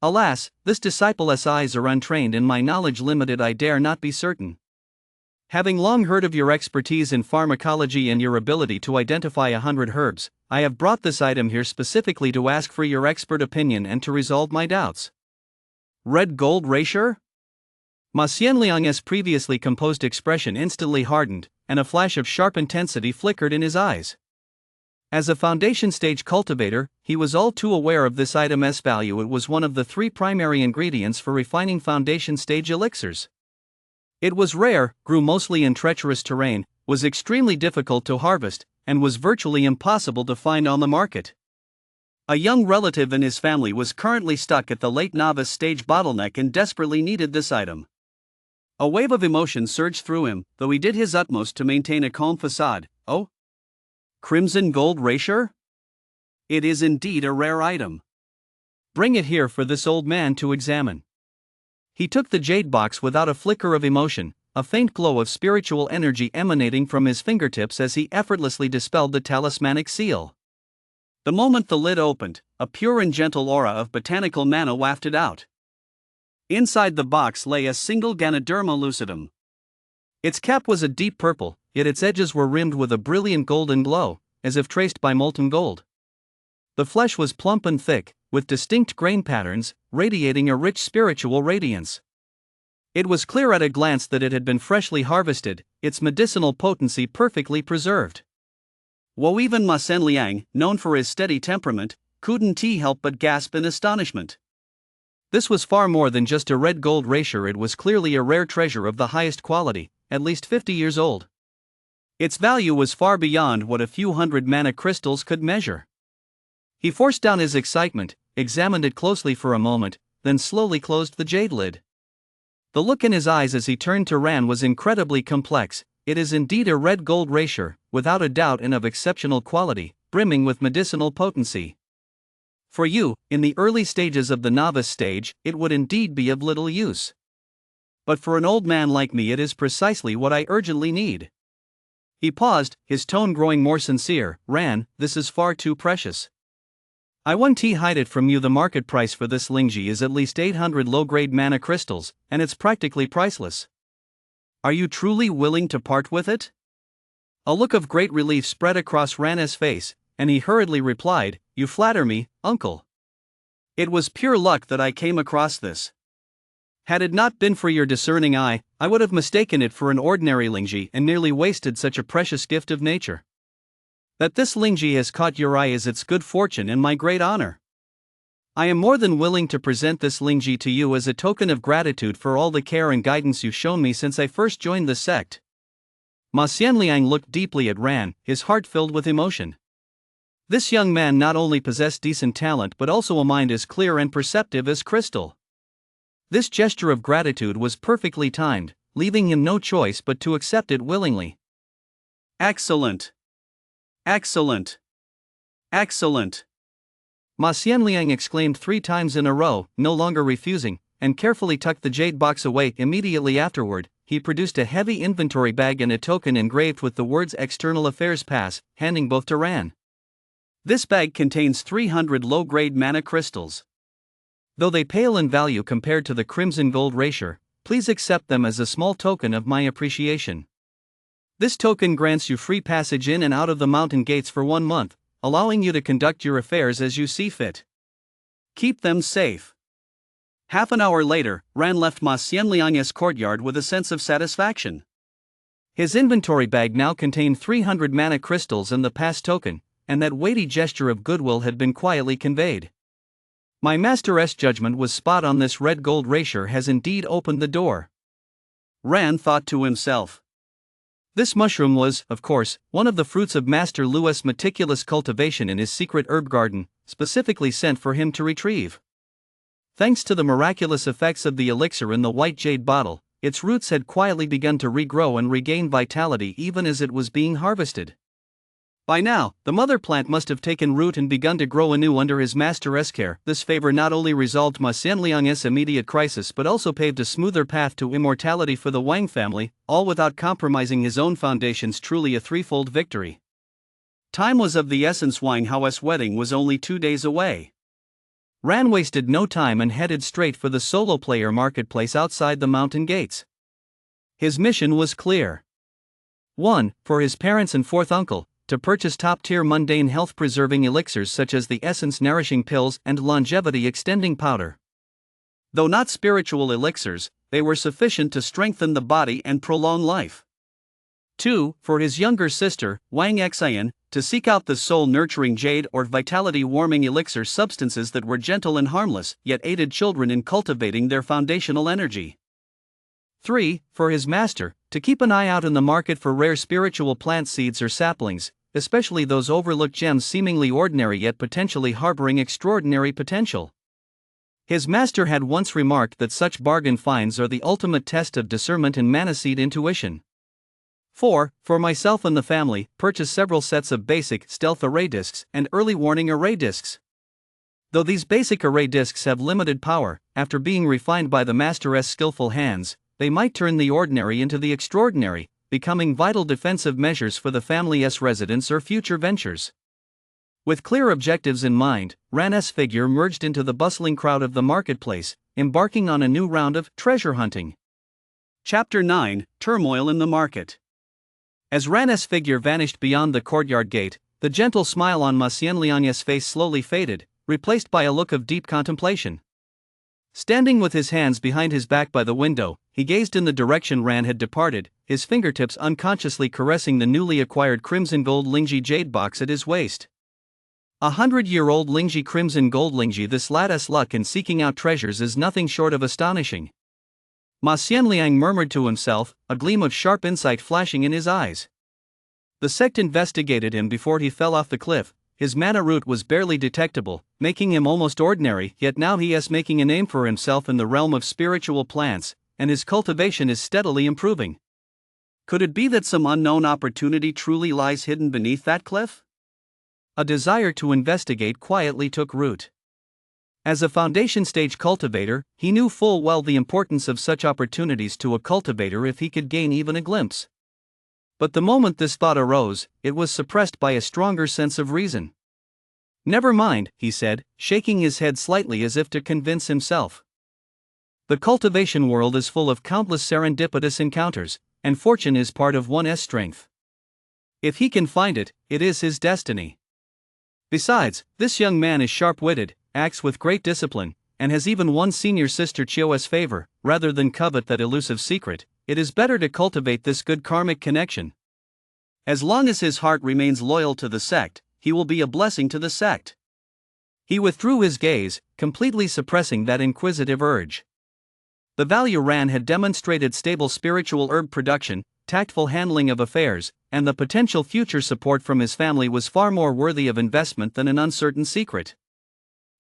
[SPEAKER 2] Alas, this disciple's eyes are untrained and my knowledge limited. I dare not be certain. Having long heard of your expertise in pharmacology and your ability to identify 100 herbs, I have brought this item here specifically to ask for your expert opinion and to resolve my doubts. Red gold rapier? Ma Xianliang's previously composed expression instantly hardened, and a flash of sharp intensity flickered in his eyes.
[SPEAKER 1] As a foundation stage cultivator, he was all too aware of this item's value. It was one of the 3 primary ingredients for refining foundation stage elixirs. It was rare, grew mostly in treacherous terrain, was extremely difficult to harvest, and was virtually impossible to find on the market. A young relative in his family was currently stuck at the late novice stage bottleneck and desperately needed this item. A wave of emotion surged through him, though he did his utmost to maintain a calm facade. Oh? Crimson gold rasher? It is indeed a rare item. Bring it here for this old man to examine. He took the jade box without a flicker of emotion, a faint glow of spiritual energy emanating from his fingertips as he effortlessly dispelled the talismanic seal. The moment the lid opened, a pure and gentle aura of botanical mana wafted out. Inside the box lay a single Ganoderma lucidum. Its cap was a deep purple, yet its edges were rimmed with a brilliant golden glow, as if traced by molten gold. The flesh was plump and thick, with distinct grain patterns, radiating a rich spiritual radiance. It was clear at a glance that it had been freshly harvested, its medicinal potency perfectly preserved. Even Ma Senliang, known for his steady temperament, couldn't help but gasp in astonishment. This was far more than just a red gold rasher. It was clearly a rare treasure of the highest quality, at least 50 years old. Its value was far beyond what a few hundred mana crystals could measure. He forced down his excitement, examined it closely for a moment, then slowly closed the jade lid. The look in his eyes as he turned to Ran was incredibly complex. It is indeed a red gold rasher, without a doubt, and of exceptional quality, brimming with medicinal potency. For you, in the early stages of the novice stage, it would indeed be of little use. But for an old man like me, it is precisely what I urgently need. He paused, his tone growing more sincere. Ran, this is far too precious. I won't hide it from you. The market price for this Lingji is at least 800 low-grade mana crystals, and it's practically priceless. Are you truly willing to part with it? A look of great relief spread across Ran's face, and he hurriedly replied, You flatter me, uncle. It was pure luck that I came across this. Had it not been for your discerning eye, I would have mistaken it for an ordinary Lingji and nearly wasted such a precious gift of nature. That this Lingji has caught your eye is its good fortune and my great honor. I am more than willing to present this Lingji to you as a token of gratitude for all the care and guidance you've shown me since I first joined the sect. Ma Xianliang looked deeply at Ran, his heart filled with emotion. This young man not only possessed decent talent but also a mind as clear and perceptive as crystal. This gesture of gratitude was perfectly timed, leaving him no choice but to accept it willingly. Excellent! Excellent! Excellent! Ma Xianliang exclaimed 3 times in a row, no longer refusing, and carefully tucked the jade box away. Immediately afterward, he produced a heavy inventory bag and a token engraved with the words External Affairs Pass, handing both to Ran. This bag contains 300 low-grade mana crystals. Though they pale in value compared to the crimson gold rasher, please accept them as a small token of my appreciation. This token grants you free passage in and out of the mountain gates for 1 month, allowing you to conduct your affairs as you see fit. Keep them safe. Half an hour later, Ran left Ma Xianliang's courtyard with a sense of satisfaction. His inventory bag now contained 300 mana crystals and the pass token, and that weighty gesture of goodwill had been quietly conveyed. My master's judgment was spot on. This red gold rasher has indeed opened the door. Ran thought to himself. This mushroom was, of course, one of the fruits of Master Lu's meticulous cultivation in his secret herb garden, specifically sent for him to retrieve. Thanks to the miraculous effects of the elixir in the white jade bottle, its roots had quietly begun to regrow and regain vitality even as it was being harvested. By now, the mother plant must have taken root and begun to grow anew under his master's care. This favor not only resolved Ma Xianliang's immediate crisis but also paved a smoother path to immortality for the Wang family, all without compromising his own foundations. Truly a threefold victory. Time was of the essence. Wang Hao's wedding was only 2 days away. Ran wasted no time and headed straight for the solo player marketplace outside the mountain gates. His mission was clear. 1. For his parents and fourth uncle, to purchase top-tier mundane health-preserving elixirs such as the essence-nourishing pills and longevity-extending powder. Though not spiritual elixirs, they were sufficient to strengthen the body and prolong life.
[SPEAKER 2] 2. For his younger sister, Wang Xian, to seek out the soul-nurturing jade or vitality-warming elixir substances that were gentle and harmless, yet aided children in cultivating their foundational energy. 3. For his master, to keep an eye out in the market for rare spiritual plant seeds or saplings, especially those overlooked gems seemingly ordinary yet potentially harboring extraordinary potential. His master had once remarked that such bargain finds are the ultimate test of discernment and maniseed intuition. 4. For myself and the family, purchase several sets of basic stealth array discs and early warning array discs. Though these basic array discs have limited power, after being refined by the master's skillful hands, they might turn the ordinary into the extraordinary, becoming vital defensive measures for the family's residence or future ventures. With clear objectives in mind, Ran's figure merged into the bustling crowd of the marketplace, embarking on a new round of treasure hunting. Chapter 9: Turmoil in the Market. As Ran's figure vanished beyond the courtyard gate, the gentle smile on Ma Xianliang's face slowly faded, replaced by a look of deep contemplation. Standing with his hands behind his back by the window, he gazed in the direction Ran had departed, his fingertips unconsciously caressing the newly acquired crimson gold Lingji jade box at his waist. 100-year-old Lingji crimson gold Lingji. This latest luck in seeking out treasures is nothing short of astonishing. Ma Xianliang murmured to himself, a gleam of sharp insight flashing in his eyes. The sect investigated him before he fell off the cliff. His mana root was barely detectable, making him almost ordinary, yet now he is making a name for himself in the realm of spiritual plants, and his cultivation is steadily improving. Could it be that some unknown opportunity truly lies hidden beneath that cliff? A desire to investigate quietly took root. As a foundation-stage cultivator, he knew full well the importance of such opportunities to a cultivator if he could gain even a glimpse. But the moment this thought arose, it was suppressed by a stronger sense of reason. "Never mind," he said, shaking his head slightly as if to convince himself. The cultivation world is full of countless serendipitous encounters, and fortune is part of one's strength. If he can find it, it is his destiny. Besides, this young man is sharp-witted, acts with great discipline, and has even won senior sister Chio's favor. Rather than covet that elusive secret, it is better to cultivate this good karmic connection. As long as his heart remains loyal to the sect, he will be a blessing to the sect. He withdrew his gaze, completely suppressing that inquisitive urge. The value Ran had demonstrated stable spiritual herb production, tactful handling of affairs, and the potential future support from his family was far more worthy of investment than an uncertain secret.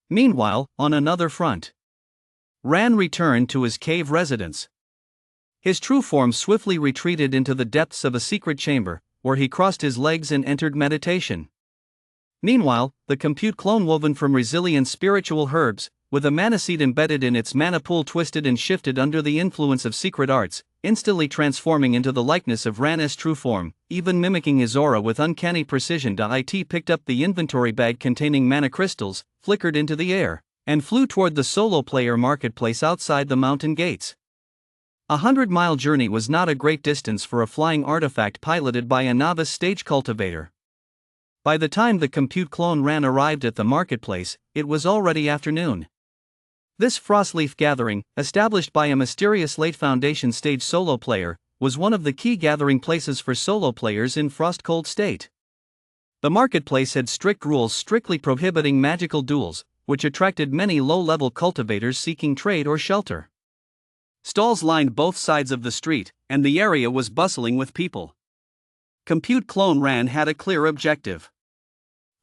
[SPEAKER 2] Meanwhile, on another front, Ran returned to his cave residence. His true form swiftly retreated into the depths of a secret chamber, where he crossed his legs and entered meditation. Meanwhile, the compute clone woven from resilient spiritual herbs, with a mana seed embedded in its mana pool twisted and shifted under the influence of secret arts, instantly transforming into the likeness of Ran's true form, even mimicking his aura with uncanny precision. It picked up the inventory bag containing mana crystals, flickered into the air, and flew toward the solo player marketplace outside the mountain gates. 100-mile journey was not a great distance for a flying artifact piloted by a novice stage cultivator. By the time the compute clone Ran arrived at the marketplace, it was already afternoon. This frostleaf gathering, established by a mysterious late foundation stage solo player, was one of the key gathering places for solo players in Frostcold State. The marketplace had strict rules strictly prohibiting magical duels, which attracted many low-level cultivators seeking trade or shelter. Stalls lined both sides of the street, and the area was bustling with people. Compute clone Ran had a clear objective.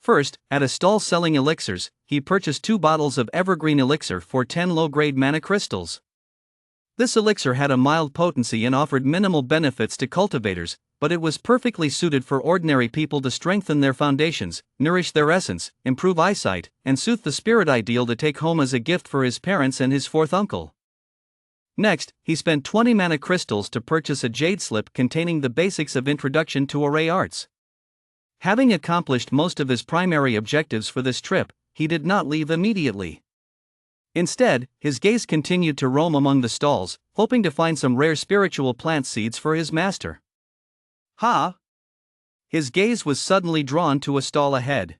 [SPEAKER 2] First, at a stall selling elixirs, he purchased 2 bottles of evergreen elixir for 10 low-grade mana crystals. This elixir had a mild potency and offered minimal benefits to cultivators, but it was perfectly suited for ordinary people to strengthen their foundations, nourish their essence, improve eyesight, and soothe the spirit, ideal to take home as a gift for his parents and his 4th uncle. Next, he spent 20 mana crystals to purchase a jade slip containing the basics of Introduction to Array Arts. Having accomplished most of his primary objectives for this trip, he did not leave immediately. Instead, his gaze continued to roam among the stalls, hoping to find some rare spiritual plant seeds for his master. His gaze was suddenly drawn to a stall ahead.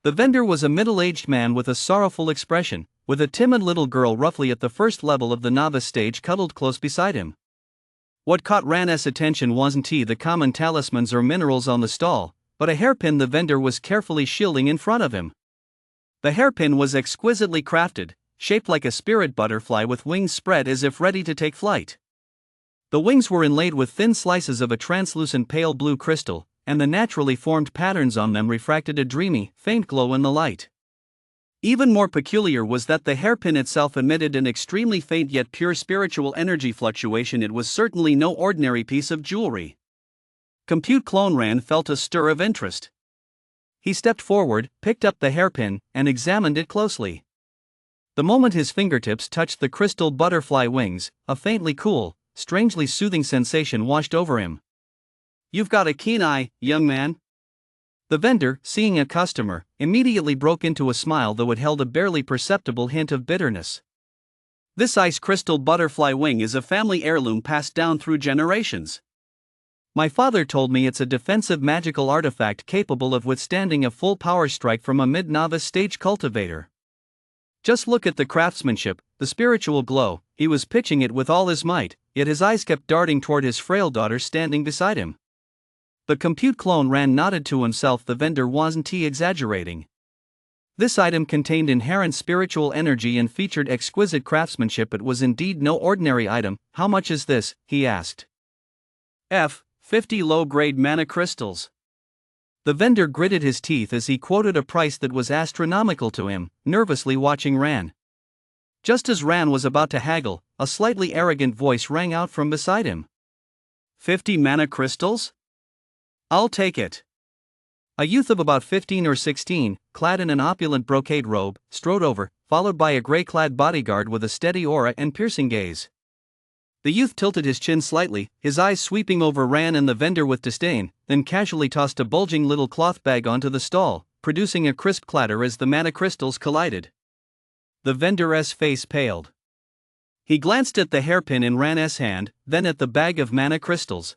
[SPEAKER 2] The vendor was a middle-aged man with a sorrowful expression, with a timid little girl roughly at the first level of the novice stage cuddled close beside him. What caught Ran's attention wasn't the common talismans or minerals on the stall, but a hairpin the vendor was carefully shielding in front of him. The hairpin was exquisitely crafted, shaped like a spirit butterfly with wings spread as if ready to take flight. The wings were inlaid with thin slices of a translucent pale blue crystal, and the naturally formed patterns on them refracted a dreamy, faint glow in the light. Even more peculiar was that the hairpin itself emitted an extremely faint yet pure spiritual energy fluctuation. It was certainly no ordinary piece of jewelry. Compute Clone Ran felt a stir of interest. He stepped forward, picked up the hairpin, and examined it closely. The moment his fingertips touched the crystal butterfly wings, a faintly cool, strangely soothing sensation washed over him. "You've got a keen eye, young man." The vendor, seeing a customer, immediately broke into a smile, though it held a barely perceptible hint of bitterness. "This ice crystal butterfly wing is a family heirloom passed down through generations. My father told me it's a defensive magical artifact capable of withstanding a full power strike from a mid-novice stage cultivator. Just look at the craftsmanship, the spiritual glow." He was pitching it with all his might, yet his eyes kept darting toward his frail daughter standing beside him. The Compute Clone Ran nodded to himself. The vendor wasn't exaggerating. This item contained inherent spiritual energy and featured exquisite craftsmanship. It was indeed no ordinary item. "How much is this?" he asked. 50 low-grade mana crystals." The vendor gritted his teeth as he quoted a price that was astronomical to him, nervously watching Ran. Just as Ran was about to haggle, a slightly arrogant voice rang out from beside him. 50 mana crystals? I'll take it." A youth of about 15 or 16, clad in an opulent brocade robe, strode over, followed by a gray-clad bodyguard with a steady aura and piercing gaze. The youth tilted his chin slightly, his eyes sweeping over Ran and the vendor with disdain, then casually tossed a bulging little cloth bag onto the stall, producing a crisp clatter as the mana crystals collided. The vendor's face paled. He glanced at the hairpin in Ran's hand, then at the bag of mana crystals.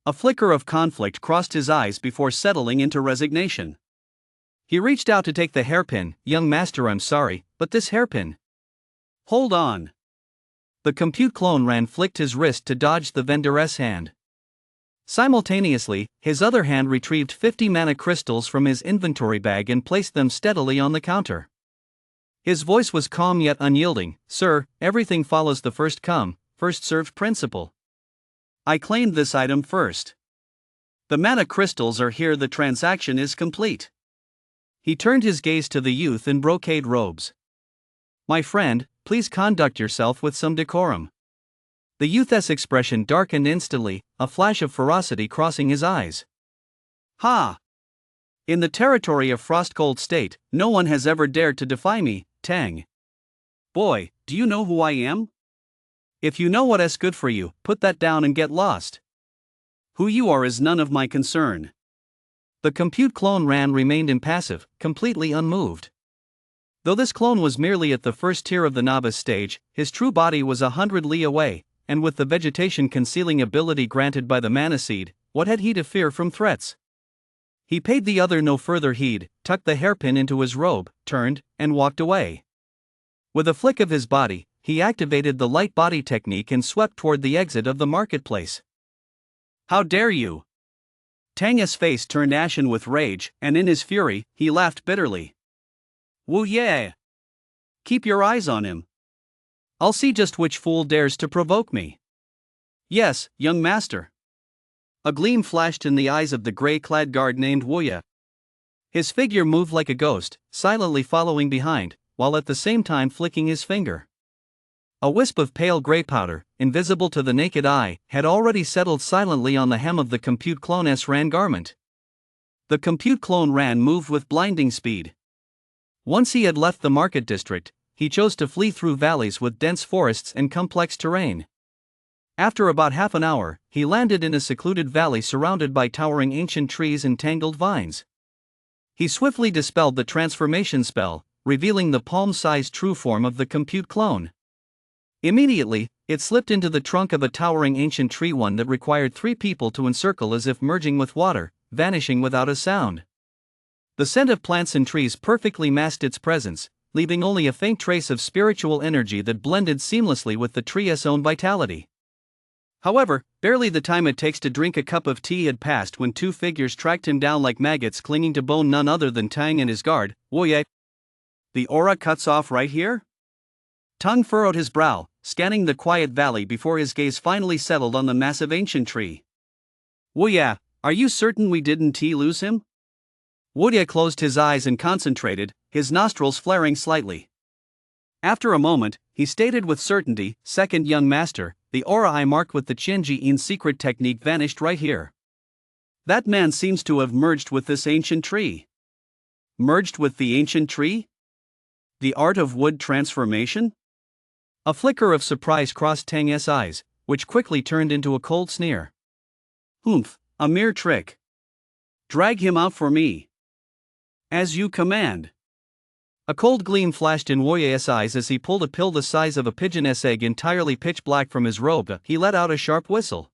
[SPEAKER 2] A flicker of conflict crossed his eyes before settling into resignation. He reached out to take the hairpin. "Young master, I'm sorry, but this hairpin..." "Hold on." The Compute Clone Ran flicked his wrist to dodge the vendor's hand. Simultaneously, his other hand retrieved 50 mana crystals from his inventory bag and placed them steadily on the counter. His voice was calm yet unyielding. "Sir, everything follows the first come, first served principle. I claimed this item first. The mana crystals are here. The transaction is complete." He turned his gaze to the youth in brocade robes. "My friend, please conduct yourself with some decorum." The youth's expression darkened instantly, a flash of ferocity crossing his eyes. "Ha! In the territory of Frostcold State, no one has ever dared to defy me, Tang. Boy, do you know who I am? If you know what's good for you, put that down and get lost. Who you are is none of my concern." The Compute Clone Ran remained impassive, completely unmoved. Though this clone was merely at the first tier of the novice stage, his true body was 100 li away, and with the vegetation concealing ability granted by the mana seed, what had he to fear from threats? He paid the other no further heed, tucked the hairpin into his robe, turned, and walked away. With a flick of his body, he activated the light body technique and swept toward the exit of the marketplace. "How dare you!" Tang's face turned ashen with rage, and in his fury, he laughed bitterly. "Woo yeah! Keep your eyes on him. I'll see just which fool dares to provoke me." "Yes, young master." A gleam flashed in the eyes of the gray-clad guard named Wuya. His figure moved like a ghost, silently following behind, while at the same time flicking his finger. A wisp of pale gray powder, invisible to the naked eye, had already settled silently on the hem of the Compute Clone's Ran garment. The Compute Clone Ran moved with blinding speed. Once he had left the market district, he chose to flee through valleys with dense forests and complex terrain. After about half an hour, he landed in a secluded valley surrounded by towering ancient trees and tangled vines. He swiftly dispelled the transformation spell, revealing the palm-sized true form of the Compute Clone. Immediately, it slipped into the trunk of a towering ancient tree, one that required 3 people to encircle as if merging with water, vanishing without a sound. The scent of plants and trees perfectly masked its presence, leaving only a faint trace of spiritual energy that blended seamlessly with the tree's own vitality. However, barely the time it takes to drink a cup of tea had passed when two figures tracked him down like maggots clinging to bone, none other than Tang and his guard. Woye. The aura cuts off right here? Tang furrowed his brow, scanning the quiet valley before his gaze finally settled on the massive ancient tree. Woye, are you certain we didn't lose him? Woye closed his eyes and concentrated, his nostrils flaring slightly. After a moment, he stated with certainty, "Second young master, the aura I marked with the Qianji-in secret technique vanished right here. That man seems to have merged with this ancient tree." Merged with the ancient tree? The art of wood transformation? A flicker of surprise crossed Tang's eyes, which quickly turned into a cold sneer. "Humph, a mere trick. Drag him out for me." "As you command." A cold gleam flashed in Woye's eyes as he pulled a pill the size of a pigeon's egg entirely pitch black from his robe. He let out a sharp whistle.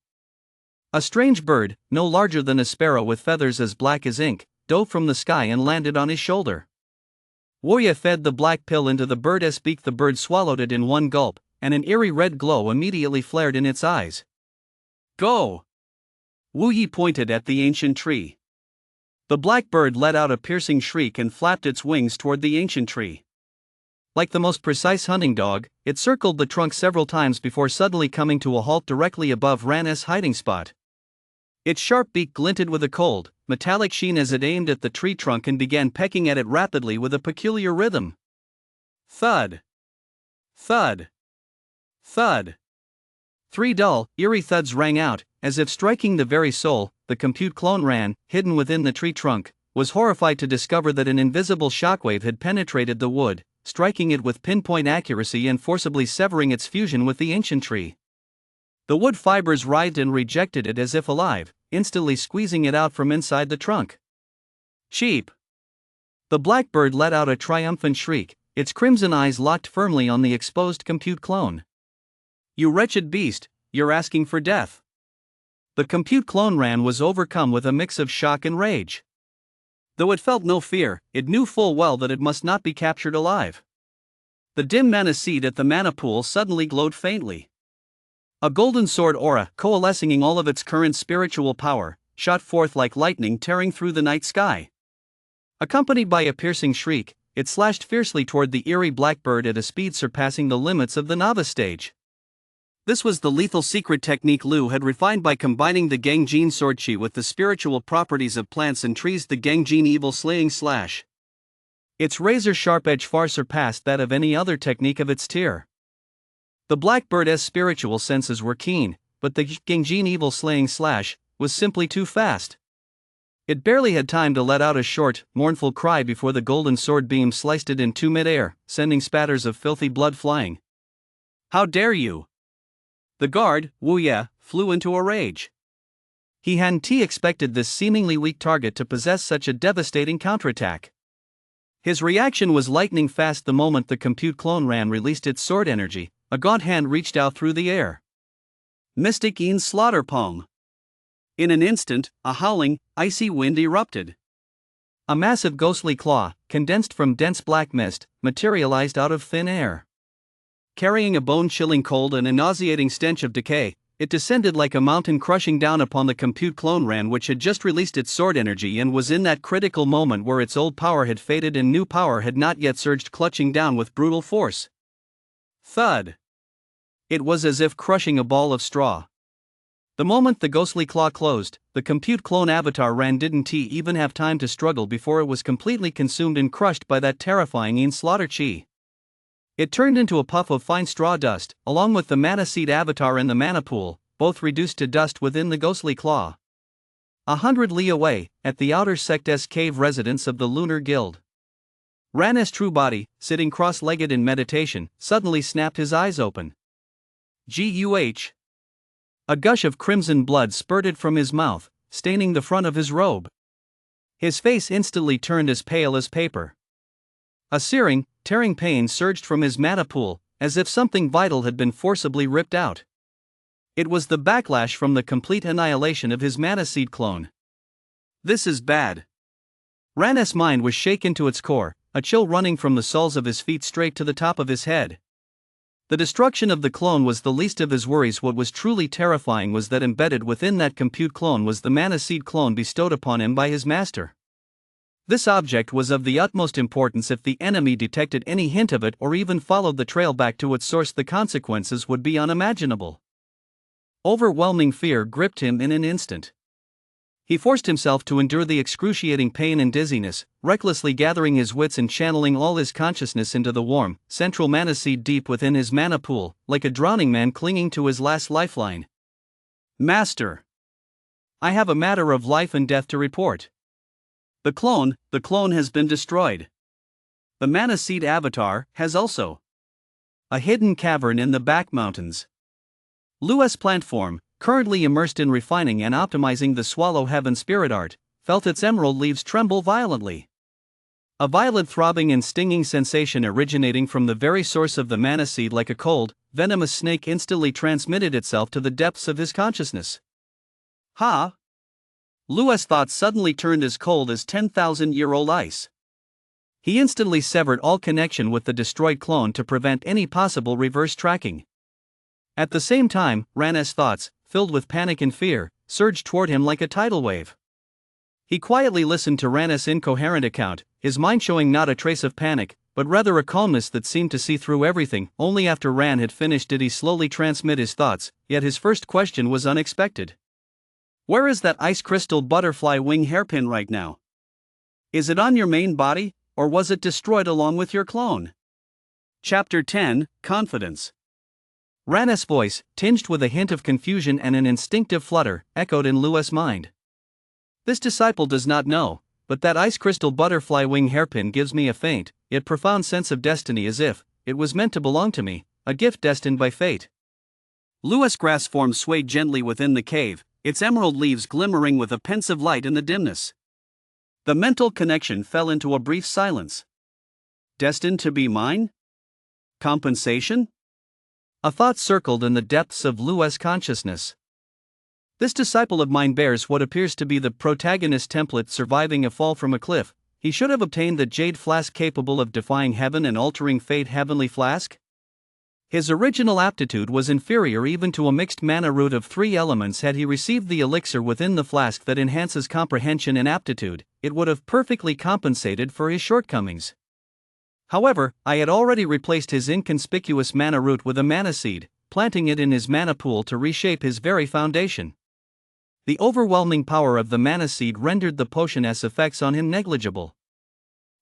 [SPEAKER 2] A strange bird, no larger than a sparrow with feathers as black as ink, dove from the sky and landed on his shoulder. Woye fed the black pill into the bird's beak. The bird swallowed it in one gulp, and an eerie red glow immediately flared in its eyes. "Go!" Wu Yi pointed at the ancient tree. The black bird let out a piercing shriek and flapped its wings toward the ancient tree. Like the most precise hunting dog, it circled the trunk several times before suddenly coming to a halt directly above Ran's hiding spot. Its sharp beak glinted with a cold, metallic sheen as it aimed at the tree trunk and began pecking at it rapidly with a peculiar rhythm. Thud! Thud! Thud! Three dull, eerie thuds rang out, as if striking the very soul. The compute clone Ran, hidden within the tree trunk, was horrified to discover that an invisible shockwave had penetrated the wood, striking it with pinpoint accuracy and forcibly severing its fusion with the ancient tree. The wood fibers writhed and rejected it as if alive, instantly squeezing it out from inside the trunk. "Cheap!" The blackbird let out a triumphant shriek, its crimson eyes locked firmly on the exposed compute clone. "You wretched beast, you're asking for death." The compute clone Ran was overcome with a mix of shock and rage. Though it felt no fear, it knew full well that it must not be captured alive. The dim mana seed at the mana pool suddenly glowed faintly. A golden sword aura, coalescing in all of its current spiritual power, shot forth like lightning tearing through the night sky. Accompanied by a piercing shriek, it slashed fiercely toward the eerie blackbird at a speed surpassing the limits of the novice stage. This was the lethal secret technique Liu had refined by combining the Gangjin sword chi with the spiritual properties of plants and trees, the Gangjin evil slaying slash. Its razor-sharp edge far surpassed that of any other technique of its tier. The blackbird's spiritual senses were keen, but the Gangjin evil slaying slash was simply too fast. It barely had time to let out a short, mournful cry before the golden sword beam sliced it into mid-air, sending spatters of filthy blood flying. "How dare you!" The guard, Wu Ye, flew into a rage. He hadn't expected this seemingly weak target to possess such a devastating counterattack. His reaction was lightning fast. The moment the compute clone Ran released its sword energy, a gaunt hand reached out through the air. Mystic Yin Slaughter Palm. In an instant, a howling, icy wind erupted. A massive ghostly claw, condensed from dense black mist, materialized out of thin air. Carrying a bone-chilling cold and a nauseating stench of decay, it descended like a mountain, crushing down upon the compute clone Ran, which had just released its sword energy and was in that critical moment where its old power had faded and new power had not yet surged, clutching down with brutal force. Thud! It was as if crushing a ball of straw. The moment the ghostly claw closed, the compute clone avatar Ran didn't even have time to struggle before it was completely consumed and crushed by that terrifying Yin slaughter chi. It turned into a puff of fine straw dust, along with the mana seed avatar and the mana pool, both reduced to dust within the ghostly claw. 100 li away, at the outer sect's cave residence of the Lunar Guild. Ran's true body, sitting cross-legged in meditation, suddenly snapped his eyes open. Guh! A gush of crimson blood spurted from his mouth, staining the front of his robe. His face instantly turned as pale as paper. A searing, tearing pain surged from his mana pool, as if something vital had been forcibly ripped out. It was the backlash from the complete annihilation of his mana seed clone. This is bad. Ran's mind was shaken to its core, a chill running from the soles of his feet straight to the top of his head.
[SPEAKER 1] The destruction of the clone was the least of his worries. What was truly terrifying was that embedded within that compute clone was the mana seed clone bestowed upon him by his master. This object was of the utmost importance. If the enemy detected any hint of it or even followed the trail back to its source, the consequences would be unimaginable. Overwhelming fear gripped him in an instant. He forced himself to endure the excruciating pain and dizziness, recklessly gathering his wits and channeling all his consciousness into the warm, central mana seed deep within his mana pool, like a drowning man clinging to his last lifeline. Master, I have a matter of life and death to report. The clone has been destroyed. The mana seed avatar has also. A hidden cavern in the back mountains. Lewis Plantform, currently immersed in refining and optimizing the Swallow Heaven spirit art, felt its emerald leaves tremble violently. A violent throbbing and stinging sensation originating from the very source of the mana seed, like a cold, venomous snake, instantly transmitted itself to the depths of his consciousness. Ha! Lewis' thoughts suddenly turned as cold as 10,000-year-old ice. He instantly severed all connection with the destroyed clone to prevent any possible reverse tracking. At the same time, Ran's thoughts, filled with panic and fear, surged toward him like a tidal wave. He quietly listened to Ran's incoherent account, his mind showing not a trace of panic, but rather a calmness that seemed to see through everything. Only after Ran had finished did he slowly transmit his thoughts, yet his first question was unexpected. Where is that ice crystal butterfly wing hairpin right now? Is it on your main body, or was it destroyed along with your clone? Chapter 10, Confidence. Ran's voice, tinged with a hint of confusion and an instinctive flutter, echoed in Lewis' mind. This disciple does not know, but that ice crystal butterfly wing hairpin gives me a faint, yet profound sense of destiny, as if it was meant to belong to me, a gift destined by fate. Lewis' grass form swayed gently within the cave, its emerald leaves glimmering with a pensive light in the dimness. The mental connection fell into a brief silence. Destined to be mine? Compensation? A thought circled in the depths of Lewis' consciousness. This disciple of mine bears what appears to be the protagonist template surviving a fall from a cliff. He should have obtained the jade flask capable of defying heaven and altering fate. Heavenly flask? His original aptitude was inferior even to a mixed mana root of 3 elements. Had he received the elixir within the flask that enhances comprehension and aptitude, it would have perfectly compensated for his shortcomings. However, I had already replaced his inconspicuous mana root with a mana seed, planting it in his mana pool to reshape his very foundation. The overwhelming power of the mana seed rendered the potion's effects on him negligible.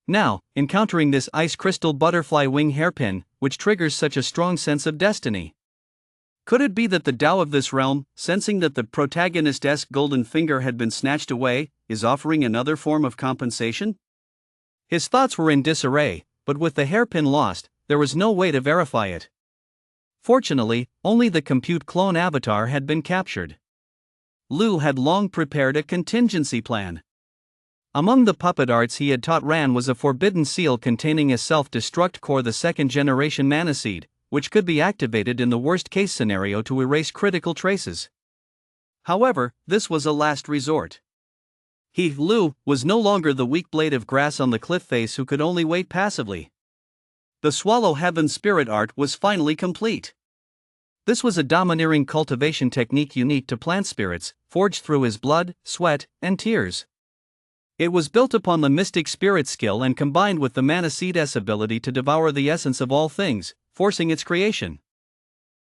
[SPEAKER 1] Now, encountering this ice crystal butterfly wing hairpin, which triggers such a strong sense of destiny. Could it be that the Tao of this realm, sensing that the protagonist's golden finger had been snatched away, is offering another form of compensation? His thoughts were in disarray, but with the hairpin lost, there was no way to verify it. Fortunately, only the compute clone avatar had been captured. Lu had long prepared a contingency plan. Among the puppet arts he had taught Ran was a forbidden seal containing a self-destruct core, the 2nd-generation mana seed, which could be activated in the worst-case scenario to erase critical traces. However, this was a last resort. He, Lu, was no longer the weak blade of grass on the cliff face who could only wait passively. The Swallow Heaven spirit art was finally complete. This was a domineering cultivation technique unique to plant spirits, forged through his blood, sweat, and tears. It was built upon the mystic spirit skill and combined with the mana seed's ability to devour the essence of all things, forcing its creation.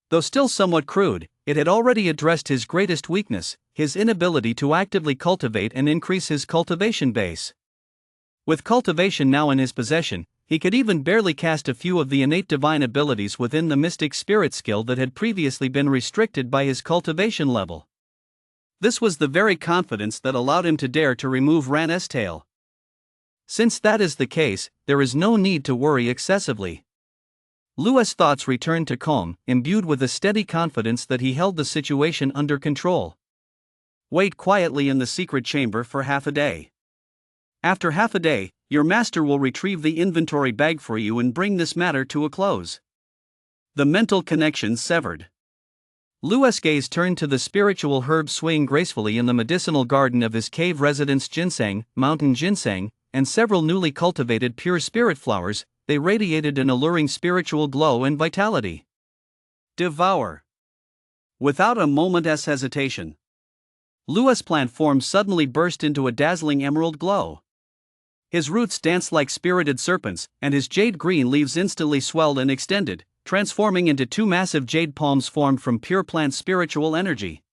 [SPEAKER 1] Though still somewhat crude, it had already addressed his greatest weakness, his inability to actively cultivate and increase his cultivation base. With cultivation now in his possession, he could even barely cast a few of the innate divine abilities within the mystic spirit skill that had previously been restricted by his cultivation level. This was the very confidence that allowed him to dare to remove Ran's tail. Since that is the case, there is no need to worry excessively. Lewis' thoughts returned to calm, imbued with a steady confidence that he held the situation under control. Wait quietly in the secret chamber for half a day. After half a day, your master will retrieve the inventory bag for you and bring this matter to a close. The mental connection severed. Lewis' gaze turned to the spiritual herb swaying gracefully in the medicinal garden of his cave residence: ginseng, mountain ginseng, and several newly cultivated pure spirit flowers. They radiated an alluring spiritual glow and vitality.
[SPEAKER 2] Devour. Without a moment's hesitation, Lua's plant form suddenly burst into a dazzling emerald glow. His roots danced like spirited serpents, and his jade green leaves instantly swelled and extended, transforming into two massive jade palms formed from pure plant spiritual energy.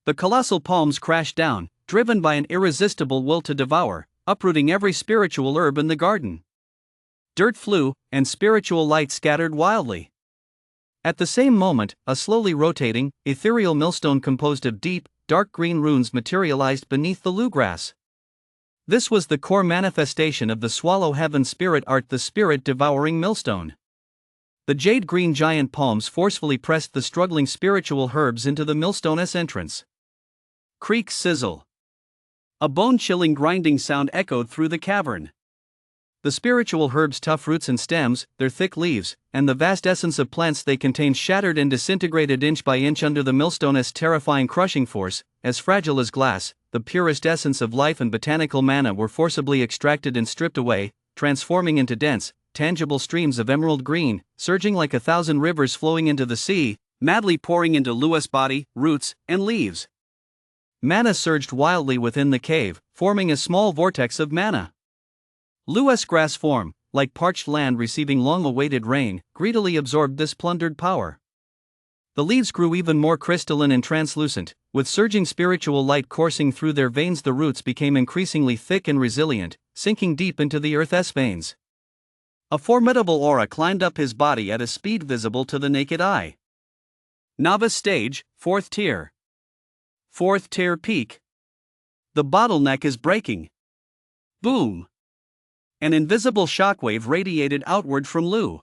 [SPEAKER 2] The colossal palms crashed down, driven by an irresistible will to devour, uprooting every spiritual herb in the garden. Dirt flew, and spiritual light scattered wildly. At the same moment, a slowly rotating, ethereal millstone composed of deep, dark green runes materialized beneath the Lugrass. This was the core manifestation of the Swallow Heaven spirit art, the spirit-devouring millstone. The jade-green giant palms forcefully pressed the struggling spiritual herbs into the millstone's entrance. Creak sizzle. A bone-chilling grinding sound echoed through the cavern. The spiritual herbs' tough roots and stems, their thick leaves, and the vast essence of plants they contained shattered and disintegrated inch by inch under the millstone's terrifying crushing force. As fragile as glass, the purest essence of life and botanical mana were forcibly extracted and stripped away, transforming into dense, tangible streams of emerald green, surging like 1,000 rivers flowing into the sea, madly pouring into Lua's body, roots, and leaves. Mana surged wildly within the cave, forming a small vortex of mana. Lua's grass form, like parched land receiving long-awaited rain, greedily absorbed this plundered power. The leaves grew even more crystalline and translucent, with surging spiritual light coursing through their veins. The roots became increasingly thick and resilient, sinking deep into the earth's veins. A formidable aura climbed up his body at a speed visible to the naked eye. Novice stage, 4th tier. 4th tier peak. The bottleneck is breaking. Boom! An invisible shockwave radiated outward from Lu.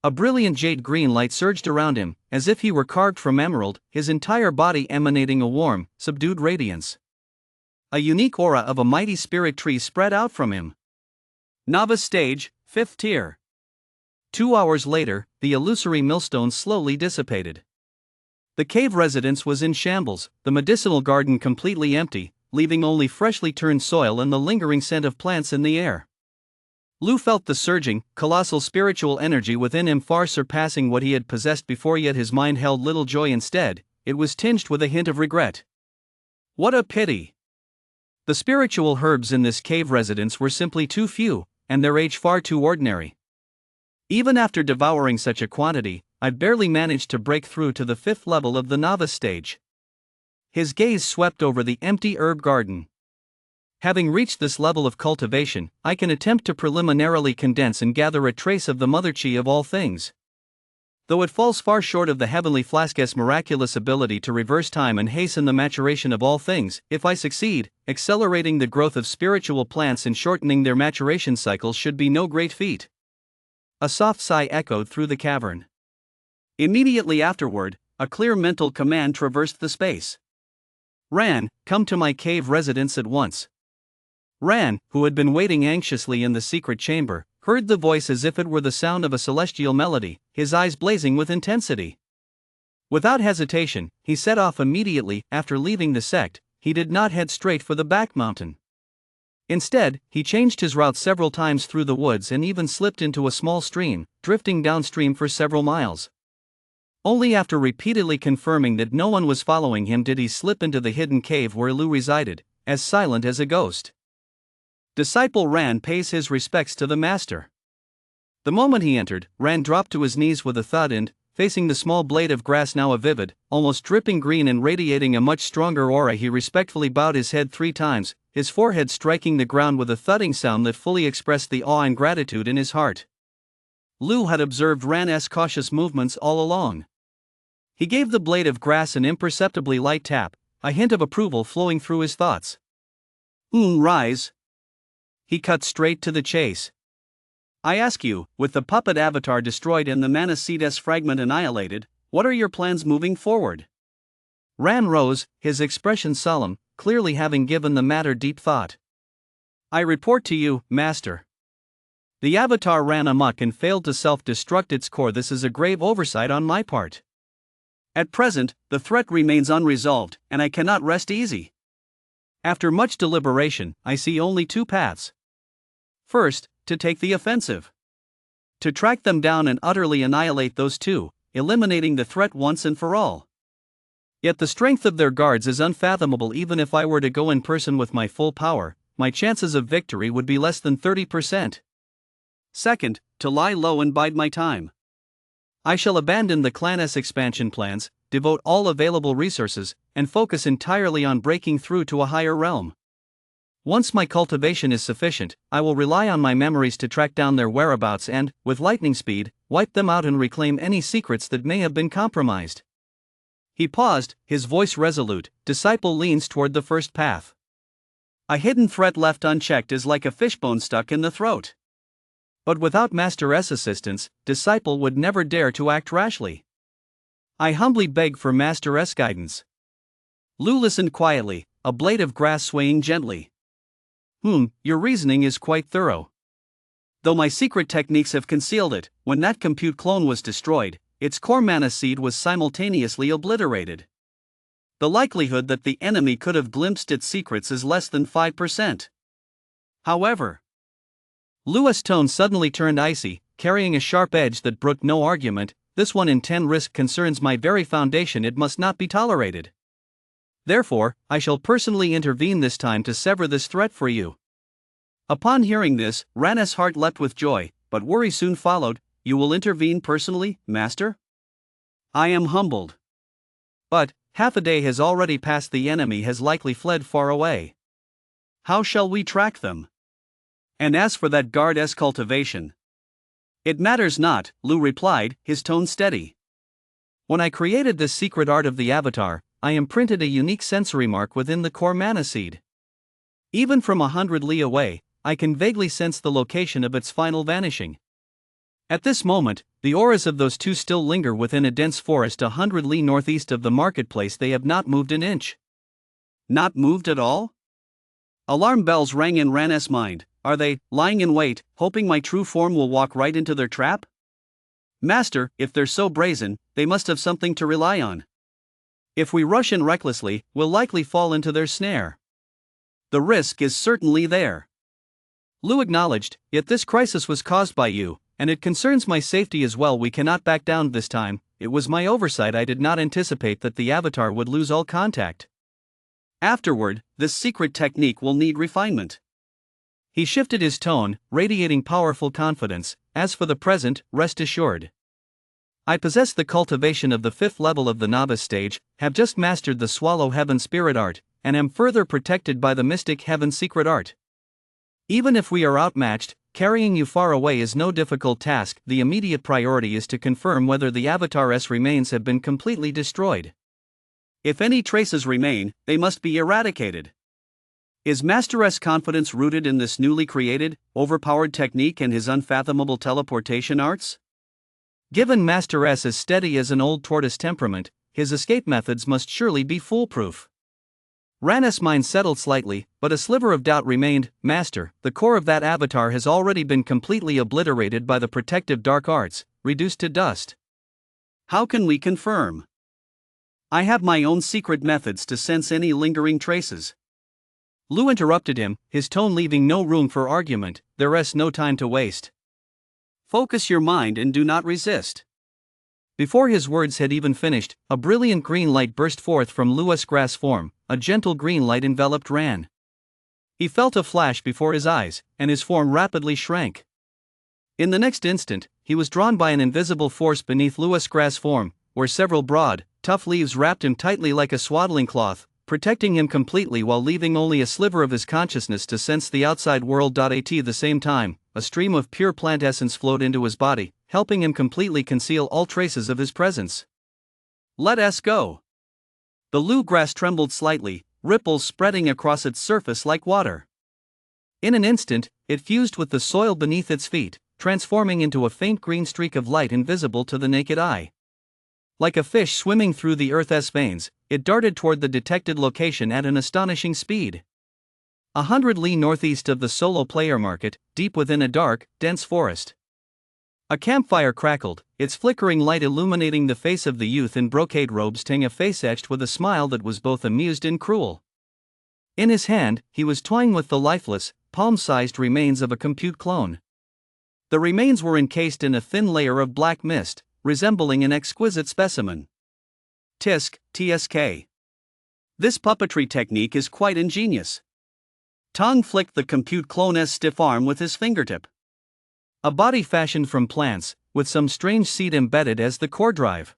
[SPEAKER 2] A brilliant jade green light surged around him, as if he were carved from emerald, his entire body emanating a warm, subdued radiance. A unique aura of a mighty spirit tree spread out from him. Novice stage, 5th tier. 2 hours later, the illusory millstone slowly dissipated. The cave residence was in shambles, the medicinal garden completely empty, leaving only freshly turned soil and the lingering scent of plants in the air. Lu felt the surging, colossal spiritual energy within him far surpassing what he had possessed before, yet his mind held little joy. Instead, it was tinged with a hint of regret. What a pity! The spiritual herbs in this cave residence were simply too few, and their age far too ordinary. Even after devouring such a quantity, I'd barely managed to break through to the 5th level of the novice stage. His gaze swept over the empty herb garden. Having reached this level of cultivation, I can attempt to preliminarily condense and gather a trace of the mother chi of all things. Though it falls far short of the heavenly flask's miraculous ability to reverse time and hasten the maturation of all things, if I succeed, accelerating the growth of spiritual plants and shortening their maturation cycles should be no great feat. A soft sigh echoed through the cavern. Immediately afterward, a clear mental command traversed the space. Ran, come to my cave residence at once. Ran, who had been waiting anxiously in the secret chamber, heard the voice as if it were the sound of a celestial melody, his eyes blazing with intensity. Without hesitation, he set off immediately. After leaving the sect, he did not head straight for the back mountain. Instead, he changed his route several times through the woods and even slipped into a small stream, drifting downstream for several miles. Only after repeatedly confirming that no one was following him did he slip into the hidden cave where Lu resided, as silent as a ghost. Disciple Ran pays his respects to the master. The moment he entered, Ran dropped to his knees with a thud and, facing the small blade of grass now a vivid, almost dripping green and radiating a much stronger aura, he respectfully bowed his head 3 times, his forehead striking the ground with a thudding sound that fully expressed the awe and gratitude in his heart. Lu had observed Ran's cautious movements all along. He gave the blade of grass an imperceptibly light tap, a hint of approval flowing through his thoughts. Rise. He cut straight to the chase. I ask you, with the puppet avatar destroyed and the mana seed's fragment annihilated, what are your plans moving forward? Ran rose, his expression solemn, clearly having given the matter deep thought. I report to you, Master. The avatar ran amok and failed to self-destruct its core. This is a grave oversight on my part. At present, the threat remains unresolved, and I cannot rest easy. After much deliberation, I see only 2 paths. First, to take the offensive. To track them down and utterly annihilate those 2, eliminating the threat once and for all. Yet the strength of their guards is unfathomable. Even if I were to go in person with my full power, my chances of victory would be less than 30%. Second, to lie low and bide my time. I shall abandon the Clan S expansion plans, devote all available resources, and focus entirely on breaking through to a higher realm. Once my cultivation is sufficient, I will rely on my memories to track down their whereabouts and, with lightning speed, wipe them out and reclaim any secrets that may have been compromised. He paused, his voice resolute. Disciple leans toward the first path. A hidden threat left unchecked is like a fishbone stuck in the throat. But without Master S assistance, Disciple would never dare to act rashly. I humbly beg for Master S guidance. Lu listened quietly, a blade of grass swaying gently. Your reasoning is quite thorough. Though my secret techniques have concealed it, when that compute clone was destroyed, its core mana seed was simultaneously obliterated. The likelihood that the enemy could have glimpsed its secrets is less than 5%. However, Lua's tone suddenly turned icy, carrying a sharp edge that brooked no argument. This 1 in 10 risk concerns my very foundation. It must not be tolerated. Therefore, I shall personally intervene this time to sever this threat for you. Upon hearing this, Ran's heart leapt with joy, but worry soon followed. You will intervene personally, Master? I am humbled. But, half a day has already passed. The enemy has likely fled far away. How shall we track them? And as for that guard S cultivation, it matters not, Lu replied, his tone steady. When I created this secret art of the avatar, I imprinted a unique sensory mark within the core mana seed. Even from 100 li away, I can vaguely sense the location of its final vanishing. At this moment, the auras of those two still linger within a dense forest 100 li northeast of the marketplace. They have not moved an inch. Not moved at all? Alarm bells rang in Ran's mind. Are they lying in wait, hoping my true form will walk right into their trap? Master, if they're so brazen, they must have something to rely on. If we rush in recklessly, we'll likely fall into their snare. The risk is certainly there. Lu acknowledged, yet this crisis was caused by you, and it concerns my safety as well. We cannot back down this time. It was my oversight. I did not anticipate that the avatar would lose all contact. Afterward, this secret technique will need refinement. He shifted his tone, radiating powerful confidence. As for the present, rest assured. I possess the cultivation of the 5th level of the novice stage, have just mastered the Swallow Heaven spirit art, and am further protected by the Mystic Heaven secret art. Even if we are outmatched, carrying you far away is no difficult task. The immediate priority is to confirm whether the Avatar's remains have been completely destroyed. If any traces remain, they must be eradicated. Is Master S confidence rooted in this newly created, overpowered technique and his unfathomable teleportation arts? Given Master S as steady as an old tortoise temperament, his escape methods must surely be foolproof. Ran's mind settled slightly, but a sliver of doubt remained. Master, the core of that avatar has already been completely obliterated by the protective dark arts, reduced to dust. How can we confirm? I have my own secret methods to sense any lingering traces. Lu interrupted him, his tone leaving no room for argument. There's no time to waste. Focus your mind and do not resist. Before his words had even finished, a brilliant green light burst forth from Lua's grass form. A gentle green light enveloped Ran. He felt a flash before his eyes, and his form rapidly shrank. In the next instant, he was drawn by an invisible force beneath Lua's grass form, where several broad, tough leaves wrapped him tightly like a swaddling cloth, protecting him completely while leaving only a sliver of his consciousness to sense the outside world. At the same time, a stream of pure plant essence flowed into his body, helping him completely conceal all traces of his presence. Let us go. The Lu grass trembled slightly, ripples spreading across its surface like water. In an instant, it fused with the soil beneath its feet, transforming into a faint green streak of light invisible to the naked eye. Like a fish swimming through the earth's veins, it darted toward the detected location at an astonishing speed. 100 li northeast of the solo player market, deep within a dark, dense forest. A campfire crackled, its flickering light illuminating the face of the youth in brocade robes, a face etched with a smile that was both amused and cruel. In his hand, he was toying with the lifeless, palm-sized remains of a compute clone. The remains were encased in a thin layer of black mist, resembling an exquisite specimen. Tisk, TSK. This puppetry technique is quite ingenious. Tang flicked the compute clone's stiff arm with his fingertip. A body fashioned from plants, with some strange seed embedded as the core drive.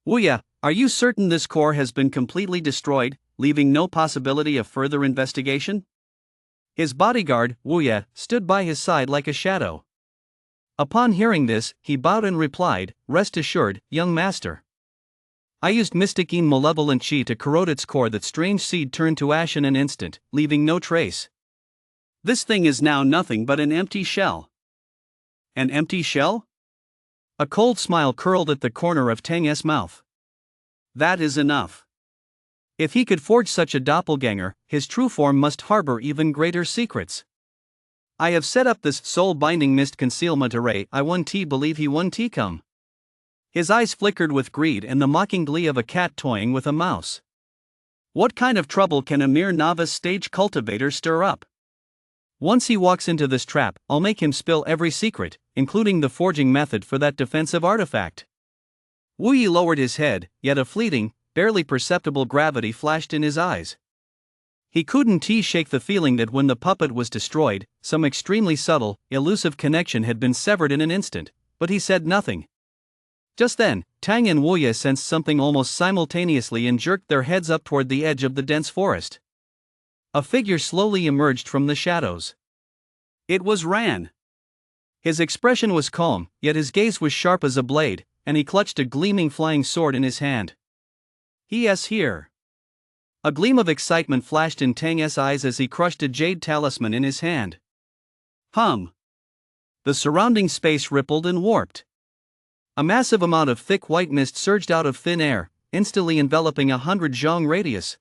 [SPEAKER 2] Wuya, are you certain this core has been completely destroyed, leaving no possibility of further investigation? His bodyguard, Wuya, stood by his side like a shadow. Upon hearing this, he bowed and replied, "Rest assured, young master. I used mystic malevolent chi to corrode its core. That strange seed turned to ash in an instant, leaving no trace. This thing is now nothing but an empty shell." An empty shell? A cold smile curled at the corner of Tang's mouth. That is enough. If he could forge such a doppelganger, his true form must harbor even greater secrets. I have set up this soul-binding mist concealment array. I 1T believe he 1T come. His eyes flickered with greed and the mocking glee of a cat toying with a mouse. What kind of trouble can a mere novice stage cultivator stir up? Once he walks into this trap, I'll make him spill every secret, including the forging method for that defensive artifact. Wu Yi lowered his head, yet a fleeting, barely perceptible gravity flashed in his eyes. He couldn't shake the feeling that when the puppet was destroyed, some extremely subtle, elusive connection had been severed in an instant, but he said nothing. Just then, Tang and Wuya sensed something almost simultaneously and jerked their heads up toward the edge of the dense forest. A figure slowly emerged from the shadows. It was Ran. His expression was calm, yet his gaze was sharp as a blade, and he clutched a gleaming flying sword in his hand. "He is here." A gleam of excitement flashed in Tang's eyes as he crushed a jade talisman in his hand. Hum! The surrounding space rippled and warped. A massive amount of thick white mist surged out of thin air, instantly enveloping 100 zhang radius.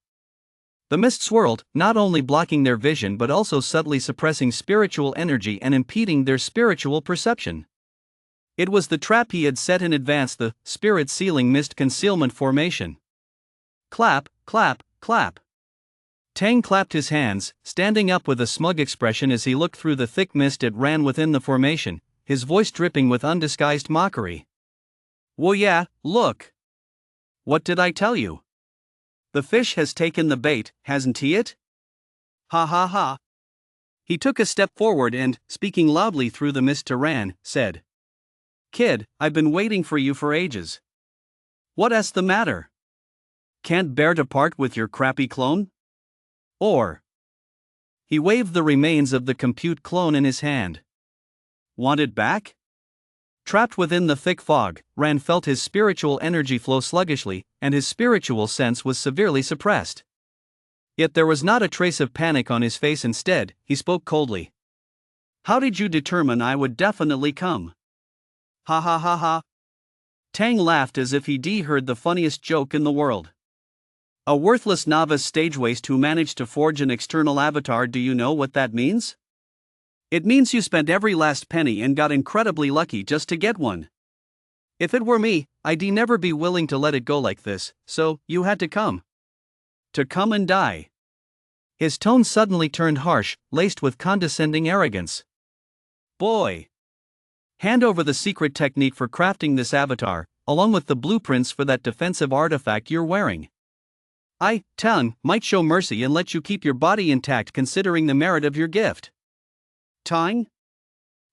[SPEAKER 2] The mist swirled, not only blocking their vision but also subtly suppressing spiritual energy and impeding their spiritual perception. It was the trap he had set in advance, the spirit sealing mist concealment formation. Clap, clap, clap. Tang clapped his hands, standing up with a smug expression as he looked through the thick mist that ran within the formation, his voice dripping with undisguised mockery. "Well, yeah, look. What did I tell you? The fish has taken the bait, hasn't he it? Ha ha ha." He took a step forward and, speaking loudly through the mist to Ran, said, "Kid, I've been waiting for you for ages. What's the matter? Can't bear to part with your crappy clone? Or?" He waved the remains of the compute clone in his hand. "Want it back?" Trapped within the thick fog, Ran felt his spiritual energy flow sluggishly, and his spiritual sense was severely suppressed. Yet there was not a trace of panic on his face. Instead, he spoke coldly. "How did you determine I would definitely come?" Ha ha ha ha. Tang laughed as if he'd heard the funniest joke in the world. "A worthless novice stage waste who managed to forge an external avatar. Do you know what that means? It means you spent every last penny and got incredibly lucky just to get one. If it were me, I'd never be willing to let it go like this, so you had to come. To come and die." His tone suddenly turned harsh, laced with condescending arrogance. "Boy. Hand over the secret technique for crafting this avatar, along with the blueprints for that defensive artifact you're wearing. I, Tang, might show mercy and let you keep your body intact considering the merit of your gift." "Tang?"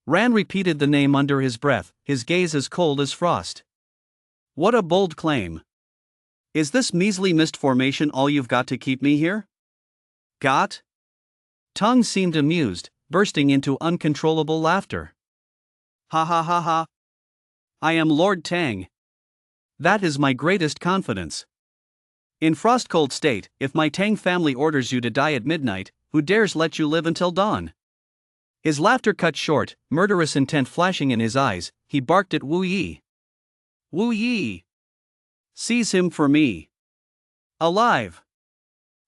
[SPEAKER 2] Ran repeated the name under his breath, his gaze as cold as frost. "What a bold claim. Is this measly mist formation all you've got to keep me here?" "Got?" Tang seemed amused, bursting into uncontrollable laughter. "Ha ha ha ha. I am Lord Tang. That is my greatest confidence. In frost-cold state, if my Tang family orders you to die at midnight, who dares let you live until dawn?" His laughter cut short, murderous intent flashing in his eyes. He barked at Wu Yi. "Wu Yi! Seize him for me. Alive!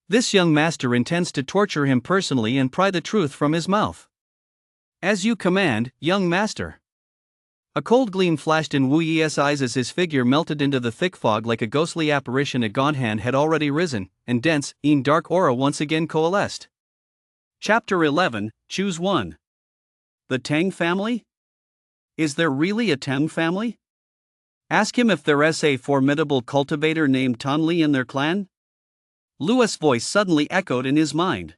[SPEAKER 2] This young master intends to torture him personally and pry the truth from his mouth." "As you command, young master." A cold gleam flashed in Wu Yi's eyes as his figure melted into the thick fog like a ghostly apparition. A gaunt hand had already risen, and dense, dark aura once again coalesced. Chapter 11, Choose One. The Tang family? Is there really a Tang family? Ask him if there's a formidable cultivator named Tonli in their clan? Lua's voice suddenly echoed in his mind.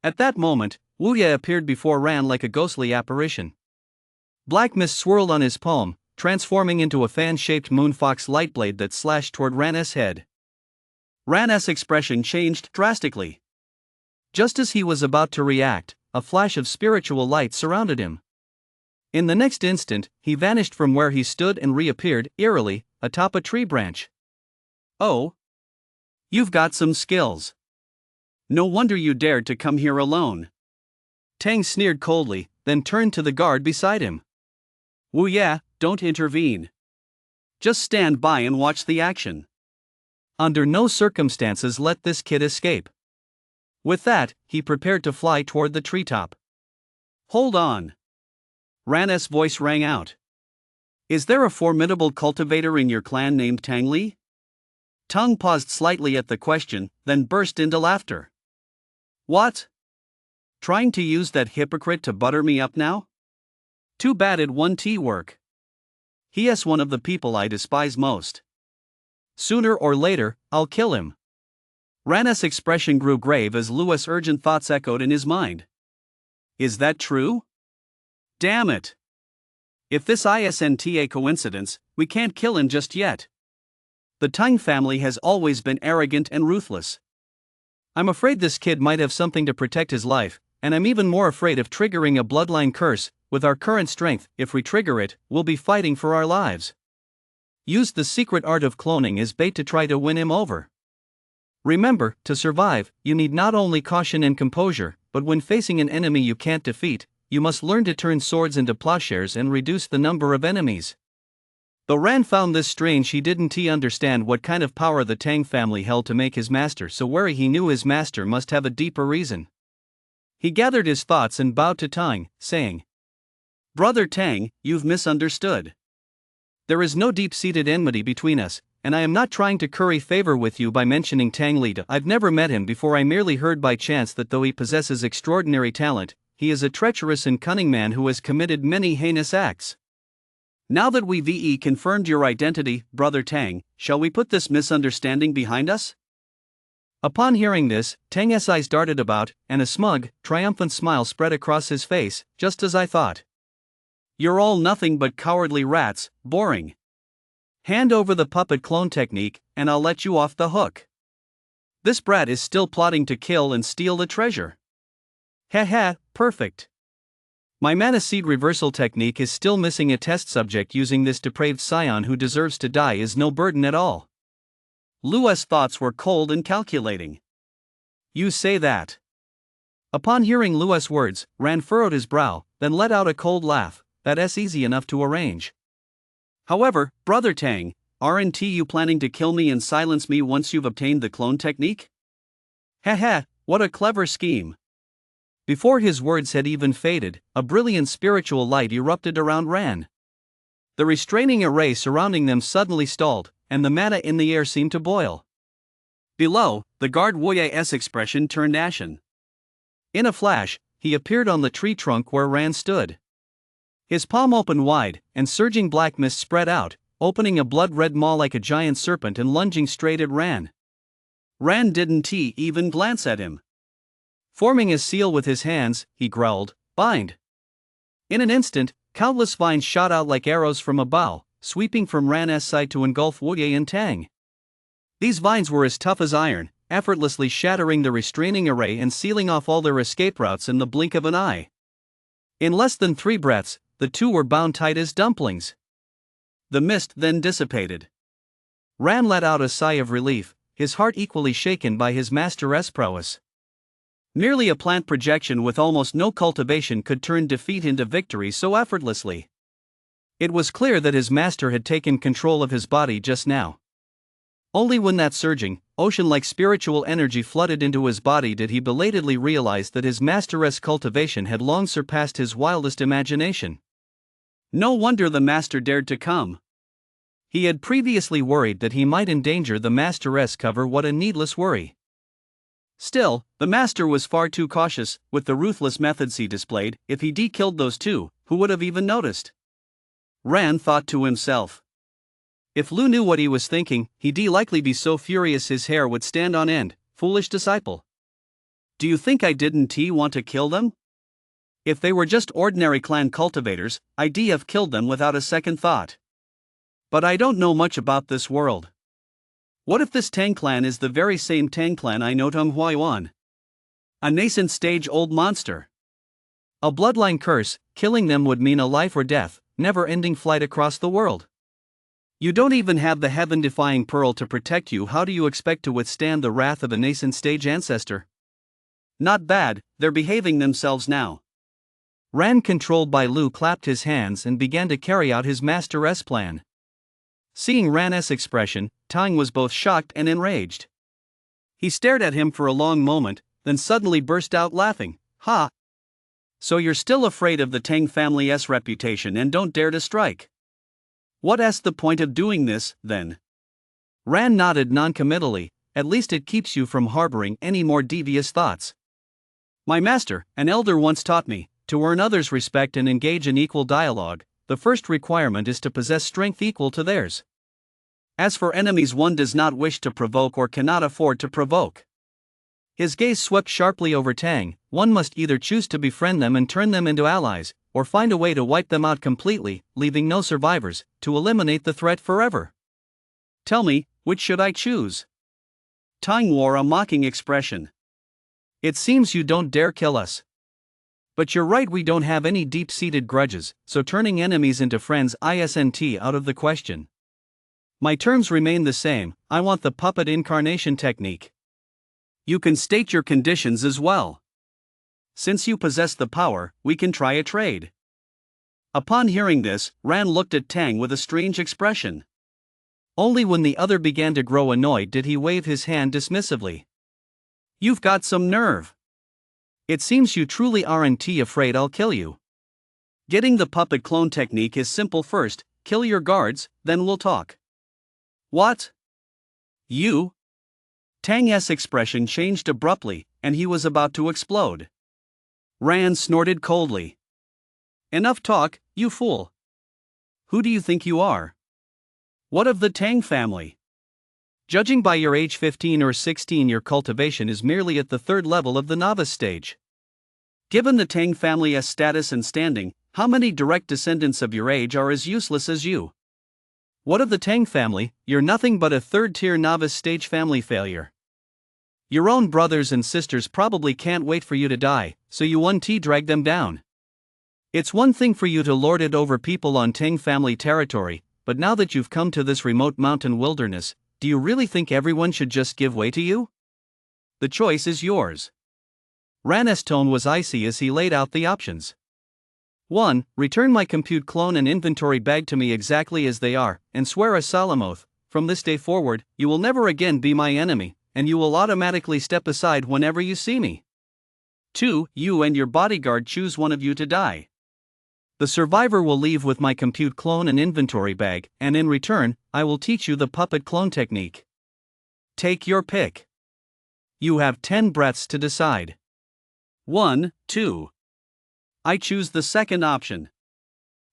[SPEAKER 2] At that moment, Wu Ye appeared before Ran like a ghostly apparition. Black mist swirled on his palm, transforming into a fan-shaped moonfox lightblade that slashed toward Ran's head. Ran's expression changed drastically. Just as he was about to react, a flash of spiritual light surrounded him. In the next instant, he vanished from where he stood and reappeared, eerily, atop a tree branch. Oh. You've got some skills. No wonder you dared to come here alone. Tang sneered coldly, then turned to the guard beside him. Wu Ye, don't intervene. Just stand by and watch the action. Under no circumstances let this kid escape. With that, he prepared to fly toward the treetop. Hold on. Ran's voice rang out. Is there a formidable cultivator in your clan named Tang Li? Tung paused slightly at the question, then burst into laughter. What? Trying to use that hypocrite to butter me up now? Too bad it won't work. He is one of the people I despise most. Sooner or later, I'll kill him. Ran's expression grew grave as Lua's urgent thoughts echoed in his mind. Is that true? Damn it! If this isn't a coincidence, we can't kill him just yet. The Tang family has always been arrogant and ruthless. I'm afraid this kid might have something to protect his life, and I'm even more afraid of triggering a bloodline curse. With our current strength, if we trigger it, we'll be fighting for our lives. Use the secret art of cloning as bait to try to win him over. Remember, to survive, you need not only caution and composure, but when facing an enemy you can't defeat, you must learn to turn swords into plowshares and reduce the number of enemies. Though Ran found this strange, he didn't understand what kind of power the Tang family held to make his master so wary. He knew his master must have a deeper reason. He gathered his thoughts and bowed to Tang, saying, Brother Tang, you've misunderstood. There is no deep-seated enmity between us, and I am not trying to curry favor with you by mentioning Tang Li. I've never met him before. I merely heard by chance that though he possesses extraordinary talent, he is a treacherous and cunning man who has committed many heinous acts. Now that we've confirmed your identity, Brother Tang, shall we put this misunderstanding behind us? Upon hearing this, Tang's eyes darted about, and a smug, triumphant smile spread across his face, just as I thought. You're all nothing but cowardly rats, boring. Hand over the puppet clone technique, and I'll let you off the hook. This brat is still plotting to kill and steal the treasure. Heh, perfect. My mana seed reversal technique is still missing a test subject. Using this depraved scion who deserves to die is no burden at all. Lua's thoughts were cold and calculating. You say that? Upon hearing Lua's words, Ran furrowed his brow, then let out a cold laugh. That's easy enough to arrange. However, Brother Tang, aren't you planning to kill me and silence me once you've obtained the clone technique? Heh, what a clever scheme. Before his words had even faded, a brilliant spiritual light erupted around Ran. The restraining array surrounding them suddenly stalled, and the mana in the air seemed to boil. Below, the guard Wu Ye's expression turned ashen. In a flash, he appeared on the tree trunk where Ran stood. His palm opened wide, and surging black mist spread out, opening a blood-red maw like a giant serpent and lunging straight at Ran. Ran didn't even glance at him. Forming a seal with his hands, he growled, "Bind." In an instant, countless vines shot out like arrows from a bow, sweeping from Ran's side to engulf Wu Ye and Tang. These vines were as tough as iron, effortlessly shattering the restraining array and sealing off all their escape routes in the blink of an eye. In less than 3 breaths, the two were bound tight as dumplings. The mist then dissipated. Ran let out a sigh of relief, his heart equally shaken by his master's prowess. Merely a plant projection with almost no cultivation could turn defeat into victory so effortlessly. It was clear that his master had taken control of his body just now. Only when that surging, ocean-like spiritual energy flooded into his body did he belatedly realize that his master's cultivation had long surpassed his wildest imagination. No wonder the master dared to come. He had previously worried that he might endanger the master's cover. What a needless worry. Still, the master was far too cautious. With the ruthless methods he displayed, if he killed those two, who would have even noticed? Ran thought to himself. If Lu knew what he was thinking, he'd likely be so furious his hair would stand on end. Foolish disciple. Do you think I didn't want to kill them? If they were just ordinary clan cultivators, I'd have killed them without a second thought. But I don't know much about this world. What if this Tang clan is the very same Tang clan I know Tong Huayuan? A nascent stage old monster. A bloodline curse. Killing them would mean a life or death, never-ending flight across the world. You don't even have the heaven-defying pearl to protect you. How do you expect to withstand the wrath of a nascent stage ancestor? Not bad, they're behaving themselves now. Ran, controlled by Lu, clapped his hands and began to carry out his master's plan. Seeing Ran's expression, Tang was both shocked and enraged. He stared at him for a long moment, then suddenly burst out laughing. Ha! So you're still afraid of the Tang family's reputation and don't dare to strike? What's the point of doing this, then? Ran nodded noncommittally. At least it keeps you from harboring any more devious thoughts. My master, an elder, once taught me, to earn others' respect and engage in equal dialogue, the first requirement is to possess strength equal to theirs. As for enemies, one does not wish to provoke or cannot afford to provoke. His gaze swept sharply over Tang. One must either choose to befriend them and turn them into allies, or find a way to wipe them out completely, leaving no survivors, to eliminate the threat forever. Tell me, which should I choose? Tang wore a mocking expression. It seems you don't dare kill us. But you're right, we don't have any deep-seated grudges, so turning enemies into friends isn't out of the question. My terms remain the same. I want the puppet incarnation technique. You can state your conditions as well. Since you possess the power, we can try a trade. Upon hearing this, Ran looked at Tang with a strange expression. Only when the other began to grow annoyed did he wave his hand dismissively. You've got some nerve. It seems you truly aren't afraid I'll kill you. Getting the puppet clone technique is simple. First, kill your guards, then we'll talk. What? You? Tang's expression changed abruptly, and he was about to explode. Ran snorted coldly. Enough talk, you fool. Who do you think you are? What of the Tang family? Judging by your age 15 or 16, your cultivation is merely at the third level of the novice stage. Given the Tang family's status and standing, how many direct descendants of your age are as useless as you? What of the Tang family? You're nothing but a third-tier novice stage family failure. Your own brothers and sisters probably can't wait for you to die, so you drag them down. It's one thing for you to lord it over people on Tang family territory, but now that you've come to this remote mountain wilderness, do you really think everyone should just give way to you? The choice is yours. Ran's tone was icy as he laid out the options. 1. Return my compute clone and inventory bag to me exactly as they are, and swear a solemn oath, from this day forward, you will never again be my enemy, and you will automatically step aside whenever you see me. 2. You and your bodyguard choose one of you to die. The survivor will leave with my compute clone and inventory bag, and in return, I will teach you the puppet clone technique. Take your pick. You have 10 breaths to decide. 1, 2. I choose the second option.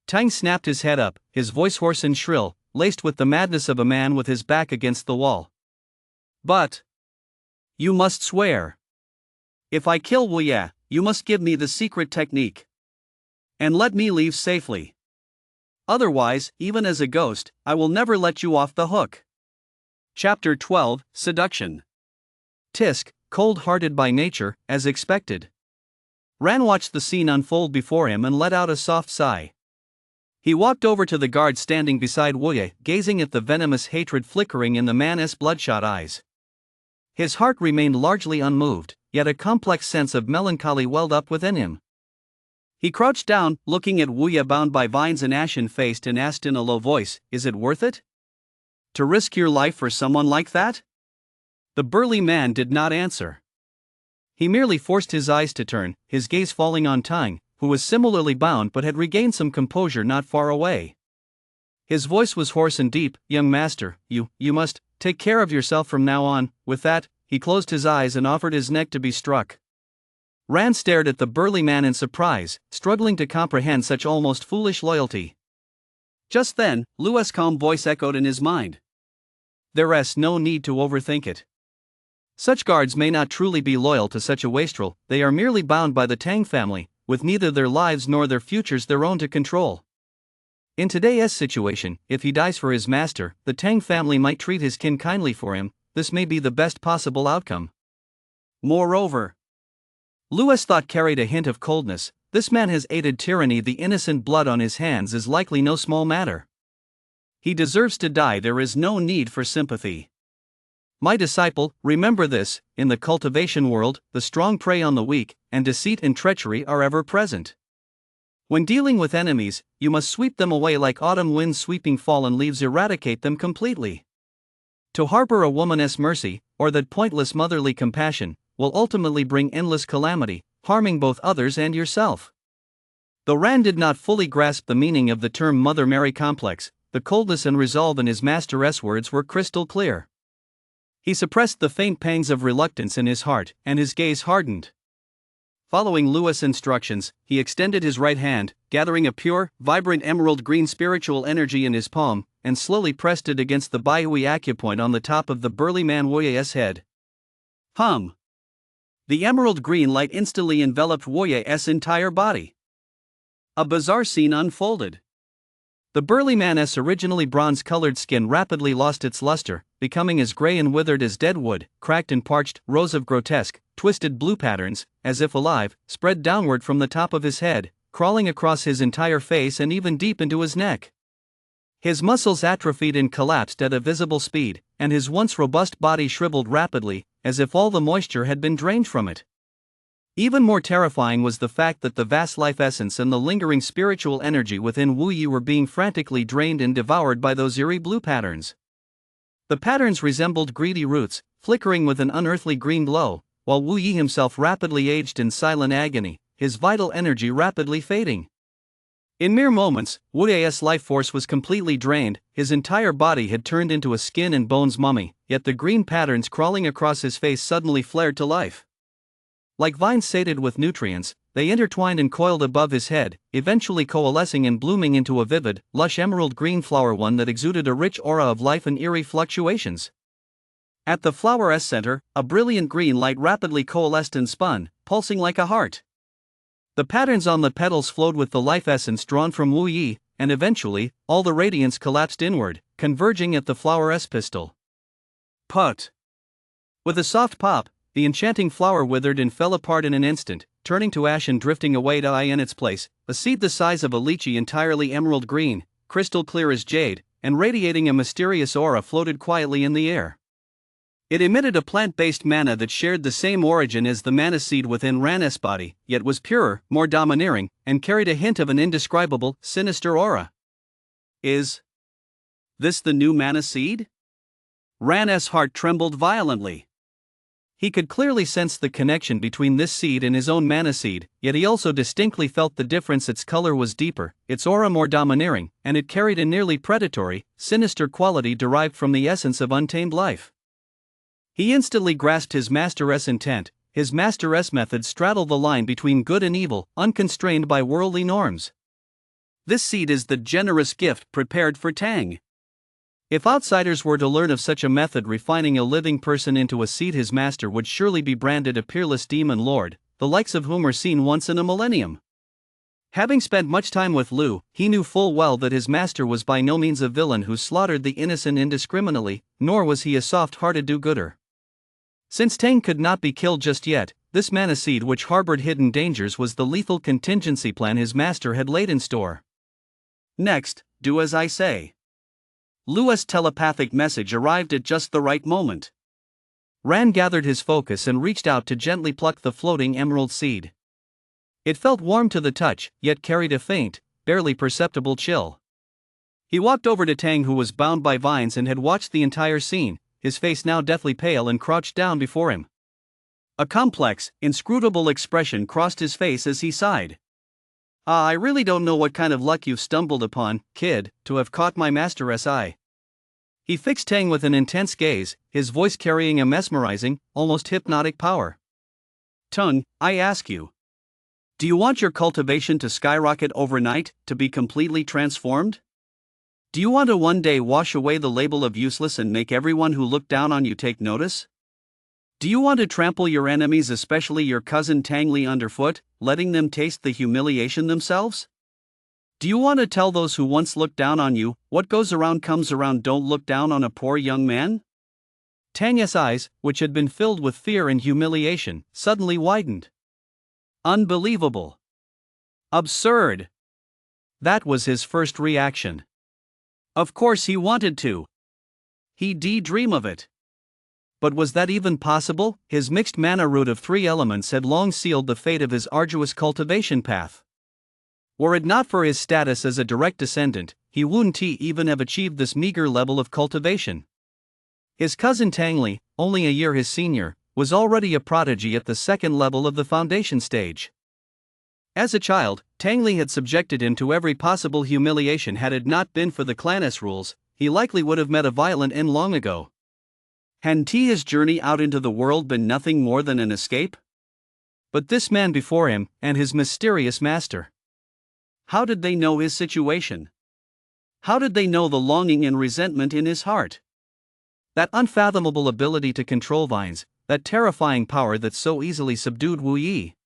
[SPEAKER 2] Tang snapped his head up, his voice hoarse and shrill, laced with the madness of a man with his back against the wall. But you must swear. If I kill Wu Ye, you must give me the secret technique. And let me leave safely. Otherwise, even as a ghost, I will never let you off the hook. Chapter 12, Seduction. Tisk, cold-hearted by nature, as expected. Ran watched the scene unfold before him and let out a soft sigh. He walked over to the guard standing beside Wu Ye, gazing at the venomous hatred flickering in the man's bloodshot eyes. His heart remained largely unmoved, yet a complex sense of melancholy welled up within him. He crouched down, looking at Wu Ye bound by vines and ashen-faced, and asked in a low voice, "Is it worth it? To risk your life for someone like that?" The burly man did not answer. He merely forced his eyes to turn, his gaze falling on Tang, who was similarly bound but had regained some composure not far away. His voice was hoarse and deep. "Young master, you must take care of yourself from now on." With that, he closed his eyes and offered his neck to be struck. Ran stared at the burly man in surprise, struggling to comprehend such almost foolish loyalty. Just then, Lu's calm voice echoed in his mind.
[SPEAKER 1] There's no need to overthink it. Such guards may not truly be loyal to such a wastrel, they are merely bound by the Tang family, with neither their lives nor their futures their own to control. In today's situation, if he dies for his master, the Tang family might treat his kin kindly for him. This may be the best possible outcome.
[SPEAKER 2] Moreover,
[SPEAKER 1] Lu's thought carried a hint of coldness. This man has aided tyranny. The innocent blood on his hands is likely no small matter.
[SPEAKER 2] He deserves to die. There is no need for sympathy.
[SPEAKER 1] My disciple, remember this: in the cultivation world, the strong prey on the weak, and deceit and treachery are ever present. When dealing with enemies, you must sweep them away like autumn winds sweeping fallen leaves, eradicate them completely. To harbor a woman's mercy, or that pointless motherly compassion, will ultimately bring endless calamity, harming both others and yourself. Though Rand did not fully grasp the meaning of the term Mother Mary complex, the coldness and resolve in his master's words were crystal clear. He suppressed the faint pangs of reluctance in his heart, and his gaze hardened. Following Lu's instructions, he extended his right hand, gathering a pure, vibrant emerald green spiritual energy in his palm, and slowly pressed it against the Baihui acupoint on the top of the burly man Woye's head.
[SPEAKER 2] Hum! The emerald green light instantly enveloped Woye's entire body. A bizarre scene unfolded.
[SPEAKER 1] The burly man's originally bronze-colored skin rapidly lost its luster, becoming as gray and withered as dead wood. Cracked and parched, rows of grotesque, twisted blue patterns, as if alive, spread downward from the top of his head, crawling across his entire face and even deep into his neck. His muscles atrophied and collapsed at a visible speed, and his once robust body shriveled rapidly, as if all the moisture had been drained from it. Even more terrifying was the fact that the vast life essence and the lingering spiritual energy within Wu Yi were being frantically drained and devoured by those eerie blue patterns. The patterns resembled greedy roots, flickering with an unearthly green glow, while Wu Yi himself rapidly aged in silent agony, his vital energy rapidly fading. In mere moments, Wu Yi's life force was completely drained. His entire body had turned into a skin and bones mummy, yet the green patterns crawling across his face suddenly flared to life. Like vines sated with nutrients, they intertwined and coiled above his head, eventually coalescing and blooming into a vivid, lush emerald green flower, one that exuded a rich aura of life and eerie fluctuations. At the flower's center, a brilliant green light rapidly coalesced and spun, pulsing like a heart. The patterns on the petals flowed with the life essence drawn from Wu Yi, and eventually, all the radiance collapsed inward, converging at the flower's pistil.
[SPEAKER 2] Put!
[SPEAKER 1] With a soft pop, the enchanting flower withered and fell apart in an instant, turning to ash and drifting away to eye in its place, a seed the size of a lychee, entirely emerald green, crystal clear as jade, and radiating a mysterious aura, floated quietly in the air. It emitted a plant-based mana that shared the same origin as the mana seed within Ran's body, yet was purer, more domineering, and carried a hint of an indescribable, sinister aura.
[SPEAKER 2] Is this the new mana seed? Ran's heart trembled violently.
[SPEAKER 1] He could clearly sense the connection between this seed and his own mana seed, yet he also distinctly felt the difference. Its color was deeper, its aura more domineering, and it carried a nearly predatory, sinister quality derived from the essence of untamed life. He instantly grasped his master's intent. His master's methods straddle the line between good and evil, unconstrained by worldly norms.
[SPEAKER 2] This seed is the generous gift prepared for Tang.
[SPEAKER 1] If outsiders were to learn of such a method refining a living person into a seed, his master would surely be branded a peerless demon lord, the likes of whom are seen once in a millennium. Having spent much time with Lu, he knew full well that his master was by no means a villain who slaughtered the innocent indiscriminately, nor was he a soft-hearted do-gooder. Since Tang could not be killed just yet, this mana seed, which harbored hidden dangers, was the lethal contingency plan his master had laid in store.
[SPEAKER 2] Next, do as I say. Lu's telepathic message arrived at just the right moment.
[SPEAKER 1] Rand gathered his focus and reached out to gently pluck the floating emerald seed. It felt warm to the touch, yet carried a faint, barely perceptible chill. He walked over to Tang, who was bound by vines and had watched the entire scene, his face now deathly pale, and crouched down before him.
[SPEAKER 2] A complex, inscrutable expression crossed his face as he sighed.
[SPEAKER 1] I really don't know what kind of luck you've stumbled upon, kid, to have caught my master's eye. He fixed Tang with an intense gaze, his voice carrying a mesmerizing, almost hypnotic power.
[SPEAKER 2] Tung, I ask you. Do you want your cultivation to skyrocket overnight, to be completely transformed? Do you want to one day wash away the label of useless and make everyone who looked down on you take notice? Do you want to trample your enemies, especially your cousin Tangli, underfoot, letting them taste the humiliation themselves? Do you want to tell those who once looked down on you, what goes around comes around, don't look down on a poor young man?
[SPEAKER 1] Tang's eyes, which had been filled with fear and humiliation, suddenly widened.
[SPEAKER 2] Unbelievable. Absurd.
[SPEAKER 1] That was his first reaction.
[SPEAKER 2] Of course he wanted to. He'd dream of it.
[SPEAKER 1] But was that even possible? His mixed mana root of 3 elements had long sealed the fate of his arduous cultivation path. Were it not for his status as a direct descendant, he wouldn't even have achieved this meager level of cultivation. His cousin Tangli, only a year his senior, was already a prodigy at the 2nd level of the foundation stage. As a child, Tangli had subjected him to every possible humiliation. Had it not been for the claness rules, he likely would have met a violent end long ago.
[SPEAKER 2] Hadn't his journey out into the world been nothing more than an escape?
[SPEAKER 1] But this man before him, and his mysterious master.
[SPEAKER 2] How did they know his situation? How did they know the longing and resentment in his heart?
[SPEAKER 1] That unfathomable ability to control vines, that terrifying power that so easily subdued Wu Yi.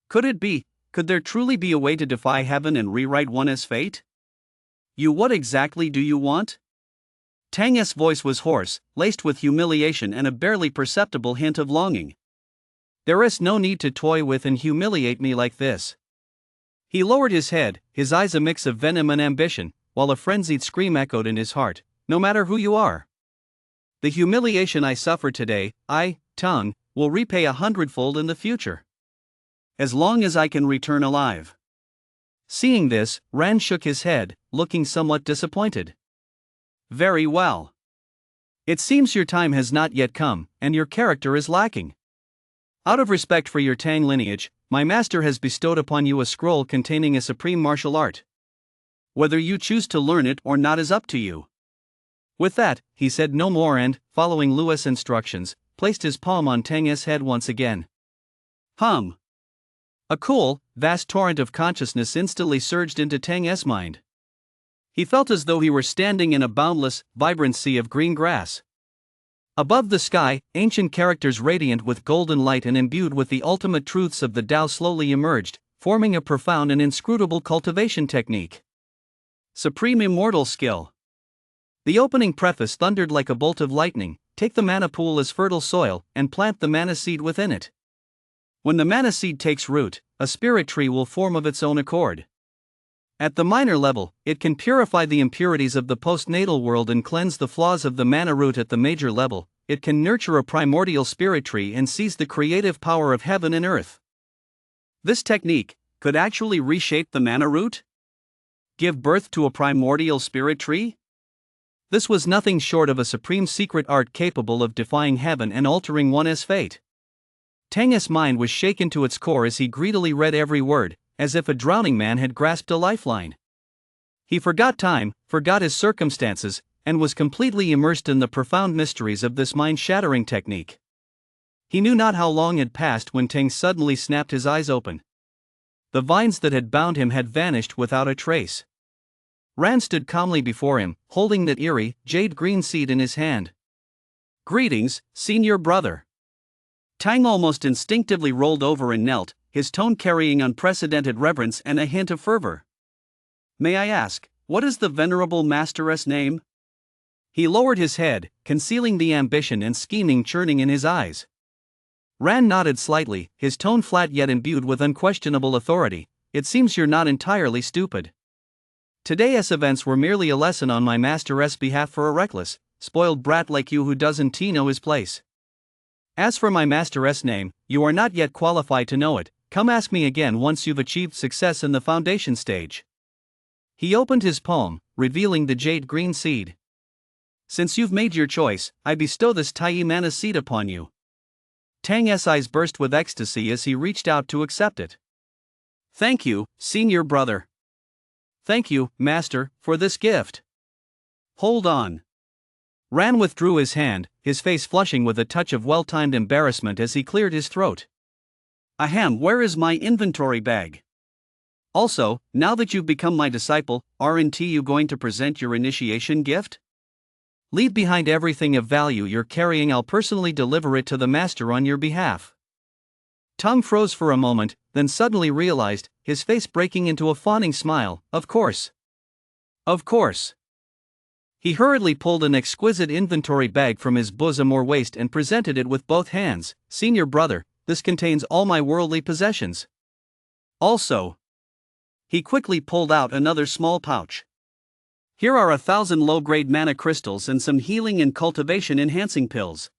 [SPEAKER 2] Could it be? Could there truly be a way to defy heaven and rewrite one's fate? What exactly do you want? Tang's voice was hoarse, laced with humiliation and a barely perceptible hint of longing.
[SPEAKER 1] There is no need to toy with and humiliate me like this. He lowered his head, his eyes a mix of venom and ambition, while a frenzied scream echoed in his heart. No matter who you are. The humiliation I suffer today, Tongue, will repay 100-fold in the future.
[SPEAKER 2] As long as I can return alive.
[SPEAKER 1] Seeing this, Ran shook his head, looking somewhat disappointed.
[SPEAKER 2] Very well.
[SPEAKER 1] It seems your time has not yet come, and your character is lacking. Out of respect for your Tang lineage, my master has bestowed upon you a scroll containing a supreme martial art. Whether you choose to learn it or not is up to you. With that, he said no more and, following Lewis' instructions, placed his palm on Tang's head once again. A cool, vast torrent of consciousness instantly surged into Tang's mind. He felt as though he were standing in a boundless, vibrant sea of green grass. Above the sky, ancient characters radiant with golden light and imbued with the ultimate truths of the Tao slowly emerged, forming a profound and inscrutable cultivation technique.
[SPEAKER 2] Supreme immortal skill.
[SPEAKER 1] The opening preface thundered like a bolt of lightning. Take the mana pool as fertile soil, and plant the mana seed within it. When the mana seed takes root, a spirit tree will form of its own accord. At the minor level, it can purify the impurities of the postnatal world and cleanse the flaws of the mana root. At the major level, it can nurture a primordial spirit tree and seize the creative power of heaven and earth.
[SPEAKER 2] This technique could actually reshape the mana root? Give birth to a primordial spirit tree?
[SPEAKER 1] This was nothing short of a supreme secret art capable of defying heaven and altering one's fate. Tang's mind was shaken to its core as he greedily read every word, as if a drowning man had grasped a lifeline. He forgot time, forgot his circumstances, and was completely immersed in the profound mysteries of this mind-shattering technique. He knew not how long had passed when Tang suddenly snapped his eyes open. The vines that had bound him had vanished without a trace. Ran stood calmly before him, holding that eerie, jade-green seed in his hand.
[SPEAKER 2] "Greetings, senior brother." Tang almost instinctively rolled over and knelt, his tone carrying unprecedented reverence and a hint of fervor. "May I ask, what is the venerable master's name?" He lowered his head, concealing the ambition and scheming churning in his eyes. Ran nodded slightly, his tone flat yet imbued with unquestionable authority. "It seems you're not entirely stupid. Today's events were merely a lesson on my master's behalf for a reckless, spoiled brat like you who doesn't know his place. As for my master's name, you are not yet qualified to know it. Come ask me again once you've achieved success in the foundation stage." He opened his palm, revealing the jade-green seed. "Since you've made your choice, I bestow this Tai mana seed upon you." Tang's eyes burst with ecstasy as he reached out to accept it. "Thank you, senior brother." "Thank you, master, for this gift." "Hold on." Ran withdrew his hand, his face flushing with a touch of well-timed embarrassment as he cleared his throat. "Ahem, where is my inventory bag?" Also, now that you've become my disciple, aren't you going to present your initiation gift?
[SPEAKER 1] Leave behind everything of value you're carrying, I'll personally deliver it to the master on your behalf. Tung froze for a moment, then suddenly realized, his face breaking into a fawning smile, of course. Of course. He hurriedly pulled an exquisite inventory bag from his bosom or waist and presented it with both hands. Senior brother, this contains all my worldly possessions. Also, he quickly pulled out another small pouch. Here are 1,000 low-grade mana crystals and some healing and cultivation-enhancing pills.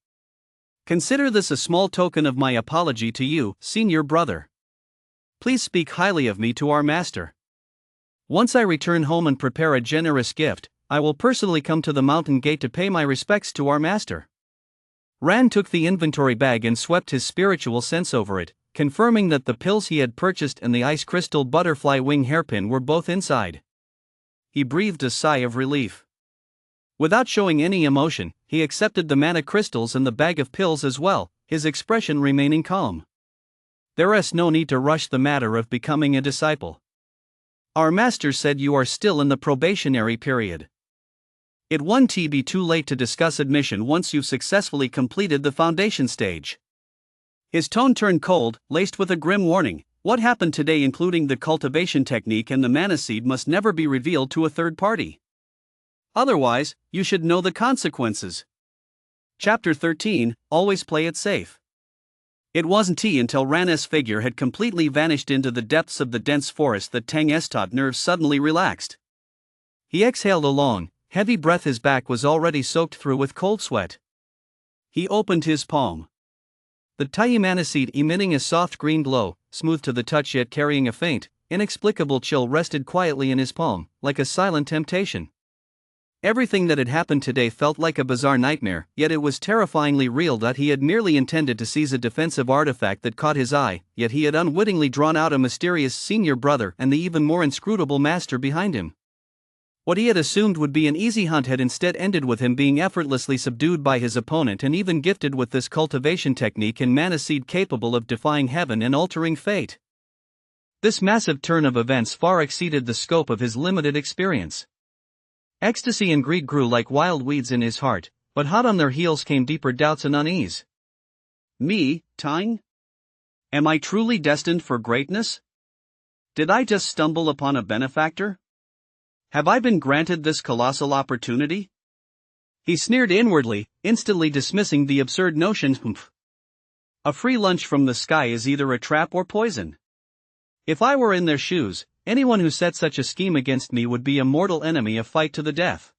[SPEAKER 1] Consider this a small token of my apology to you, senior brother. Please speak highly of me to our master. Once I return home and prepare a generous gift, I will personally come to the mountain gate to pay my respects to our master. Rand took the inventory bag and swept his spiritual sense over it, confirming that the pills he had purchased and the ice crystal butterfly wing hairpin were both inside. He breathed a sigh of relief. Without showing any emotion, he accepted the mana crystals and the bag of pills as well, his expression remaining calm. There is no need to rush the matter of becoming a disciple. Our master said you are still in the probationary period. It won't be too late to discuss admission once you've successfully completed the foundation stage. His tone turned cold, laced with a grim warning. What happened today, including the cultivation technique and the mana seed, must never be revealed to a third party. Otherwise, you should know the consequences. Chapter 13, Always Play It Safe. It wasn't until Ran's figure had completely vanished into the depths of the dense forest that Tang's taut nerves suddenly relaxed. He exhaled a long, heavy breath. His back was already soaked through with cold sweat. He opened his palm. The tiny mana seed, emitting a soft green glow, smooth to the touch yet carrying a faint, inexplicable chill, rested quietly in his palm, like a silent temptation. Everything that had happened today felt like a bizarre nightmare, yet it was terrifyingly real. That he had merely intended to seize a defensive artifact that caught his eye, yet he had unwittingly drawn out a mysterious senior brother and the even more inscrutable master behind him. What he had assumed would be an easy hunt had instead ended with him being effortlessly subdued by his opponent, and even gifted with this cultivation technique and mana seed capable of defying heaven and altering fate. This massive turn of events far exceeded the scope of his limited experience. Ecstasy and greed grew like wild weeds in his heart, but hot on their heels came deeper doubts and unease. Me, Tang? Am I truly destined for greatness? Did I just stumble upon a benefactor? Have I been granted this colossal opportunity? He sneered inwardly, instantly dismissing the absurd notion. A free lunch from the sky is either a trap or poison. If I were in their shoes, anyone who set such a scheme against me would be a mortal enemy, a fight to the death.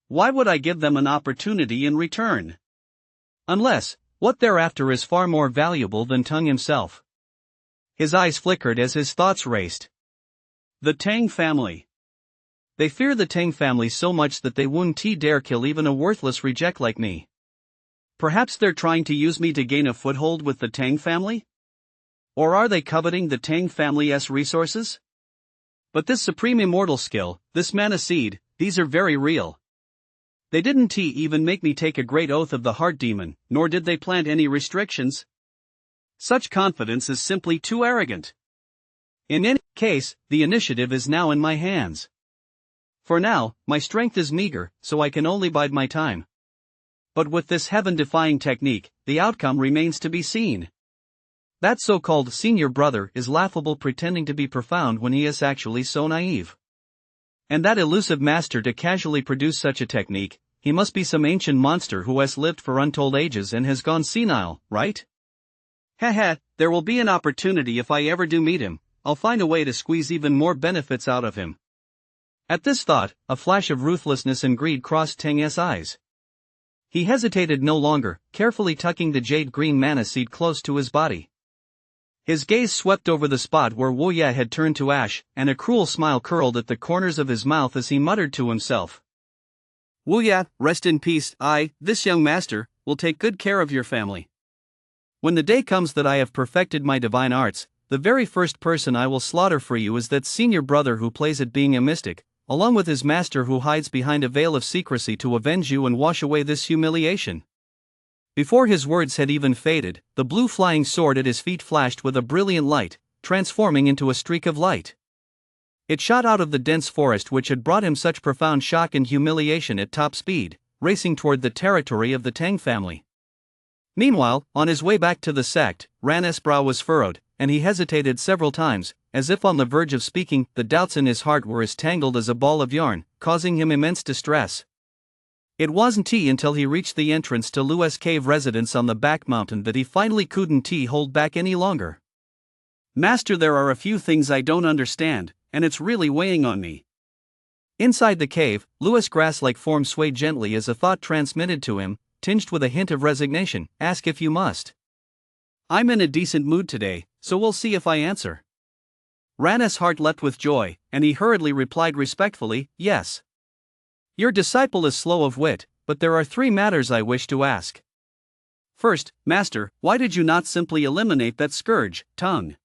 [SPEAKER 1] Why would I give them an opportunity in return? Unless, what they're after is far more valuable than Tung himself. His eyes flickered as his thoughts raced. The Tang family. They fear the Tang family so much that they won't dare kill even a worthless reject like me. Perhaps they're trying to use me to gain a foothold with the Tang family? Or are they coveting the Tang family's resources? But this supreme immortal skill, this mana seed, these are very real. They didn't even make me take a great oath of the heart demon, nor did they plant any restrictions. Such confidence is simply too arrogant. In any case, the initiative is now in my hands. For now, my strength is meager, so I can only bide my time. But with this heaven-defying technique, the outcome remains to be seen. That so-called senior brother is laughable, pretending to be profound when he is actually so naive. And that elusive master to casually produce such a technique, he must be some ancient monster who has lived for untold ages and has gone senile, right? Haha, there will be an opportunity if I ever do meet him. I'll find a way to squeeze even more benefits out of him. At this thought, a flash of ruthlessness and greed crossed Tang's eyes. He hesitated no longer, carefully tucking the jade green mana seed close to his body. His gaze swept over the spot where Wu Ya had turned to ash, and a cruel smile curled at the corners of his mouth as he muttered to himself. Wu Ya, rest in peace. This young master, will take good care of your family. When the day comes that I have perfected my divine arts, the very first person I will slaughter for you is that senior brother who plays at being a mystic, along with his master who hides behind a veil of secrecy to avenge you and wash away this humiliation. Before his words had even faded, the blue flying sword at his feet flashed with a brilliant light, transforming into a streak of light. It shot out of the dense forest which had brought him such profound shock and humiliation at top speed, racing toward the territory of the Tang family. Meanwhile, on his way back to the sect, Ran's brow was furrowed, and he hesitated several times, as if on the verge of speaking. The doubts in his heart were as tangled as a ball of yarn, causing him immense distress. It wasn't until he reached the entrance to Lu's cave residence on the back mountain that he finally couldn't hold back any longer.
[SPEAKER 2] Master, there are a few things I don't understand, and it's really weighing on me.
[SPEAKER 1] Inside the cave, Lu's grass-like form swayed gently as a thought transmitted to him, tinged with a hint of resignation. Ask if you must.
[SPEAKER 2] I'm in a decent mood today, so we'll see if I answer. Ran's heart leapt with joy, and he hurriedly replied respectfully, yes.
[SPEAKER 1] Your disciple is slow of wit, but there are 3 matters I wish to ask.
[SPEAKER 2] First, Master, why did you not simply eliminate that scourge, tongue?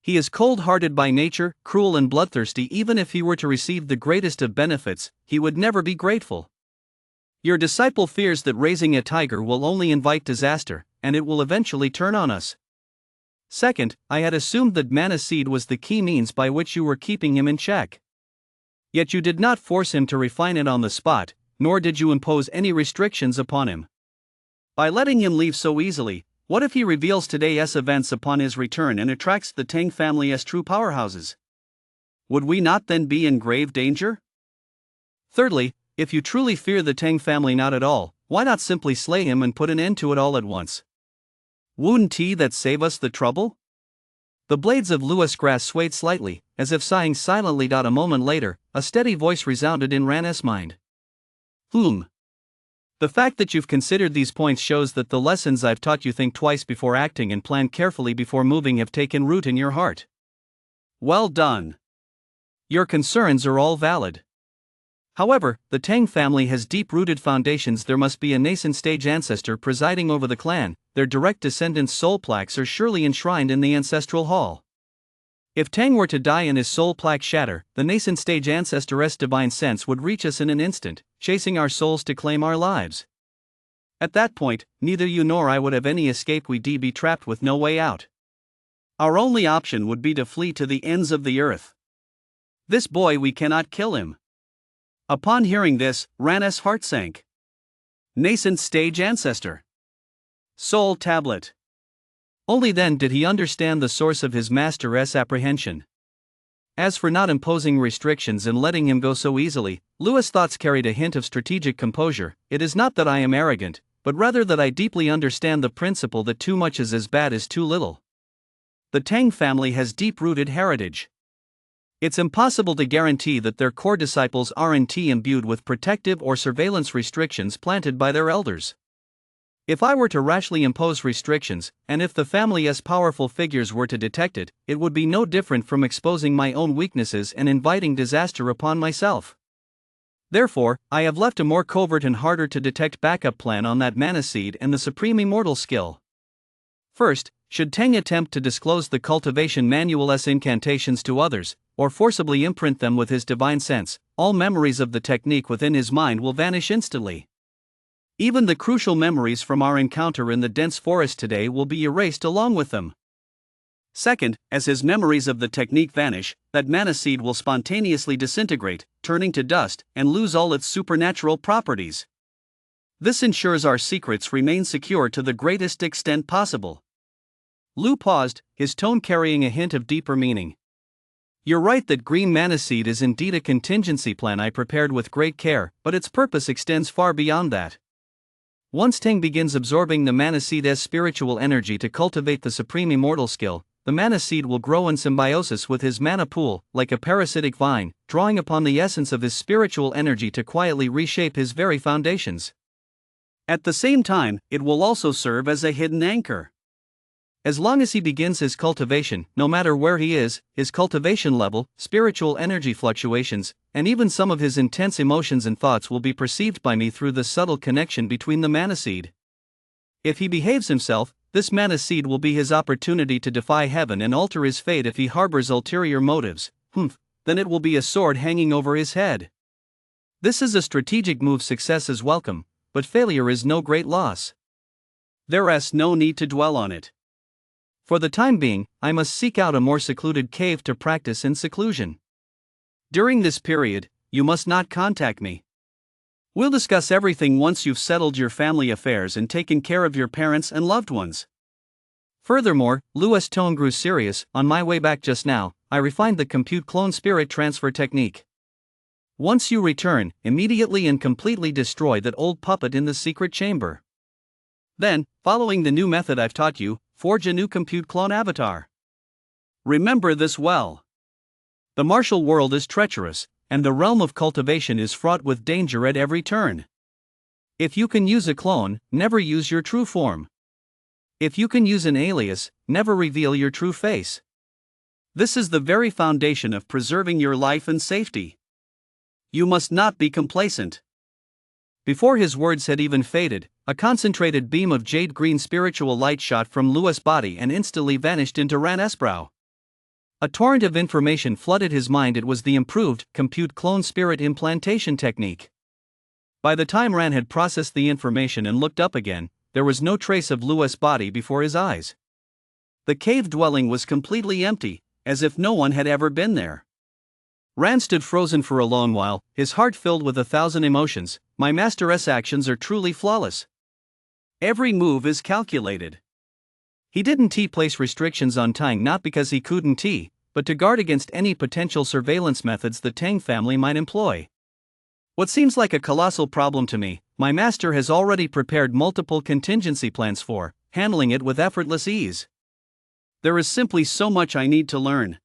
[SPEAKER 1] He is cold-hearted by nature, cruel and bloodthirsty. Even if he were to receive the greatest of benefits, he would never be grateful. Your disciple fears that raising a tiger will only invite disaster, and it will eventually turn on us. Second, I had assumed that mana seed was the key means by which you were keeping him in check. Yet you did not force him to refine it on the spot, nor did you impose any restrictions upon him.
[SPEAKER 2] By letting him leave so easily, what if he reveals today's events upon his return and attracts the Tang family as true powerhouses? Would we not then be in grave danger?
[SPEAKER 1] Thirdly, if you truly fear the Tang family not at all, why not simply slay him and put an end to it all at once?
[SPEAKER 2] Wouldn't that save us the trouble?
[SPEAKER 1] The blades of Lu's grass swayed slightly, as if sighing silently. A moment later, a steady voice resounded in Ran's mind. The fact that you've considered these points shows that the lessons I've taught you, think twice before acting and plan carefully before moving, have taken root in your heart.
[SPEAKER 2] Well done.
[SPEAKER 1] Your concerns are all valid. However, the Tang family has deep-rooted foundations. There must be a nascent stage ancestor presiding over the clan. Their direct descendants' soul plaques are surely enshrined in the ancestral hall. If Tang were to die and his soul plaque shatter, the nascent stage ancestor's divine sense would reach us in an instant, chasing our souls to claim our lives. At that point, neither you nor I would have any escape. We'd be trapped with no way out.
[SPEAKER 2] Our only option would be to flee to the ends of the earth. This boy, we cannot kill him. Upon hearing this, Ran's heart sank. Nascent stage ancestor. Soul tablet.
[SPEAKER 1] Only then did he understand the source of his master's apprehension. As for not imposing restrictions and letting him go so easily, Lu's thoughts carried a hint of strategic composure. It is not that I am arrogant, but rather that I deeply understand the principle that too much is as bad as too little. The Tang family has deep-rooted heritage. It's impossible to guarantee that their core disciples aren't imbued with protective or surveillance restrictions planted by their elders. If I were to rashly impose restrictions, and if the family's powerful figures were to detect it, it would be no different from exposing my own weaknesses and inviting disaster upon myself. Therefore, I have left a more covert and harder to detect backup plan on that mana seed and the supreme immortal skill. First, should Tang attempt to disclose the cultivation manual's incantations to others, or forcibly imprint them with his divine sense, all memories of the technique within his mind will vanish instantly. Even the crucial memories from our encounter in the dense forest today will be erased along with them. Second, as his memories of the technique vanish, that mana seed will spontaneously disintegrate, turning to dust, and lose all its supernatural properties. This ensures our secrets remain secure to the greatest extent possible. Lu paused, his tone carrying a hint of deeper meaning. You're right that green mana seed is indeed a contingency plan I prepared with great care, but its purpose extends far beyond that. Once Tang begins absorbing the mana seed's spiritual energy to cultivate the supreme immortal skill, the mana seed will grow in symbiosis with his mana pool, like a parasitic vine, drawing upon the essence of his spiritual energy to quietly reshape his very foundations. At the same time, it will also serve as a hidden anchor. As long as he begins his cultivation, no matter where he is, his cultivation level, spiritual energy fluctuations, and even some of his intense emotions and thoughts will be perceived by me through the subtle connection between the mana seed. If he behaves himself, this mana seed will be his opportunity to defy heaven and alter his fate. If he harbors ulterior motives, then it will be a sword hanging over his head. This is a strategic move. Success is welcome, but failure is no great loss.
[SPEAKER 2] There's no need to dwell on it.
[SPEAKER 1] For the time being, I must seek out a more secluded cave to practice in seclusion.
[SPEAKER 2] During this period, you must not contact me. We'll discuss everything once you've settled your family affairs and taken care of your parents and loved ones.
[SPEAKER 1] Furthermore, Lewis' tone grew serious. On my way back just now, I refined the compute clone spirit transfer technique. Once you return, immediately and completely destroy that old puppet in the secret chamber. Then, following the new method I've taught you, forge a new compute clone avatar. Remember this well. The martial world is treacherous, and the realm of cultivation is fraught with danger at every turn. If you can use a clone, never use your true form. If you can use an alias, never reveal your true face. This is the very foundation of preserving your life and safety. You must not be complacent. Before his words had even faded, a concentrated beam of jade green spiritual light shot from Lewis' body and instantly vanished into Ran's brow. A torrent of information flooded his mind. It was the improved compute clone spirit implantation technique. By the time Ran had processed the information and looked up again, there was no trace of Lewis' body before his eyes. The cave dwelling was completely empty, as if no one had ever been there. Ran stood frozen for a long while, his heart filled with 1,000 emotions. My master's actions are truly flawless. Every move is calculated. He didn't place restrictions on Tang not because he couldn't, but to guard against any potential surveillance methods the Tang family might employ. What seems like a colossal problem to me, my master has already prepared multiple contingency plans for, handling it with effortless ease. There is simply so much I need to learn.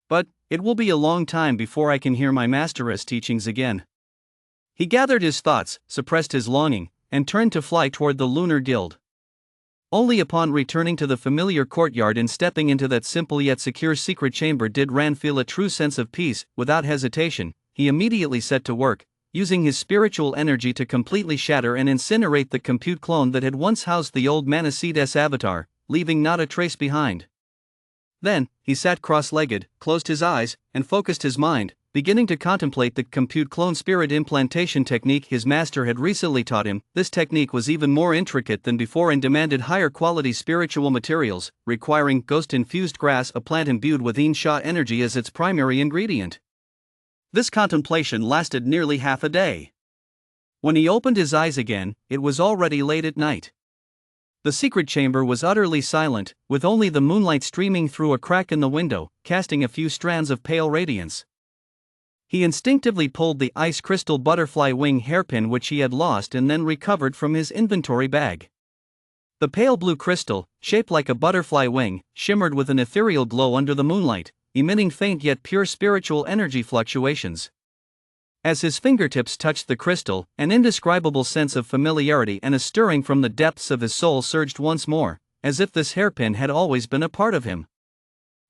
[SPEAKER 1] But it will be a long time before I can hear my master's teachings again. He gathered his thoughts, suppressed his longing, and turned to fly toward the Lunar Guild. Only upon returning to the familiar courtyard and stepping into that simple yet secure secret chamber did Ran feel a true sense of peace. Without hesitation, he immediately set to work, using his spiritual energy to completely shatter and incinerate the compute clone that had once housed the old Manaseed's avatar, leaving not a trace behind. Then, he sat cross-legged, closed his eyes, and focused his mind, beginning to contemplate the compute clone spirit implantation technique his master had recently taught him. This technique was even more intricate than before and demanded higher quality spiritual materials, requiring ghost-infused grass, a plant imbued with Yin Sha energy as its primary ingredient. This contemplation lasted nearly half a day. When he opened his eyes again, it was already late at night. The secret chamber was utterly silent, with only the moonlight streaming through a crack in the window, casting a few strands of pale radiance. He instinctively pulled the ice crystal butterfly wing hairpin which he had lost and then recovered from his inventory bag. The pale blue crystal, shaped like a butterfly wing, shimmered with an ethereal glow under the moonlight, emitting faint yet pure spiritual energy fluctuations. As his fingertips touched the crystal, an indescribable sense of familiarity and a stirring from the depths of his soul surged once more, as if this hairpin had always been a part of him.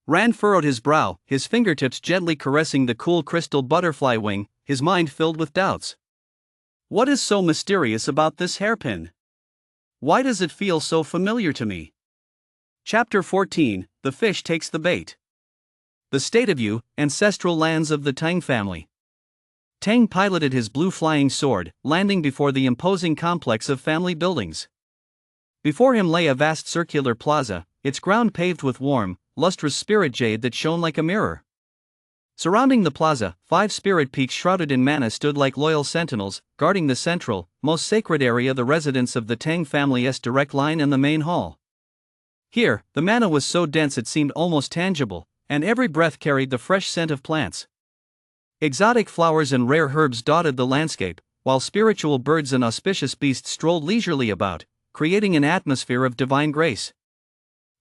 [SPEAKER 1] Ran furrowed his brow, his fingertips gently caressing the cool crystal butterfly wing, his mind filled with doubts. What is so mysterious about this hairpin? Why does it feel so familiar to me? Chapter 14, The Fish Takes the Bait. The State of You, Ancestral Lands of the Tang Family. Tang piloted his blue flying sword, landing before the imposing complex of family buildings. Before him lay a vast circular plaza, its ground paved with warm, lustrous spirit jade that shone like a mirror. Surrounding the plaza, 5 spirit peaks shrouded in mana stood like loyal sentinels, guarding the central, most sacred area, the residence of the Tang family's direct line and the main hall. Here, the mana was so dense it seemed almost tangible, and every breath carried the fresh scent of plants. Exotic flowers and rare herbs dotted the landscape, while spiritual birds and auspicious beasts strolled leisurely about, creating an atmosphere of divine grace.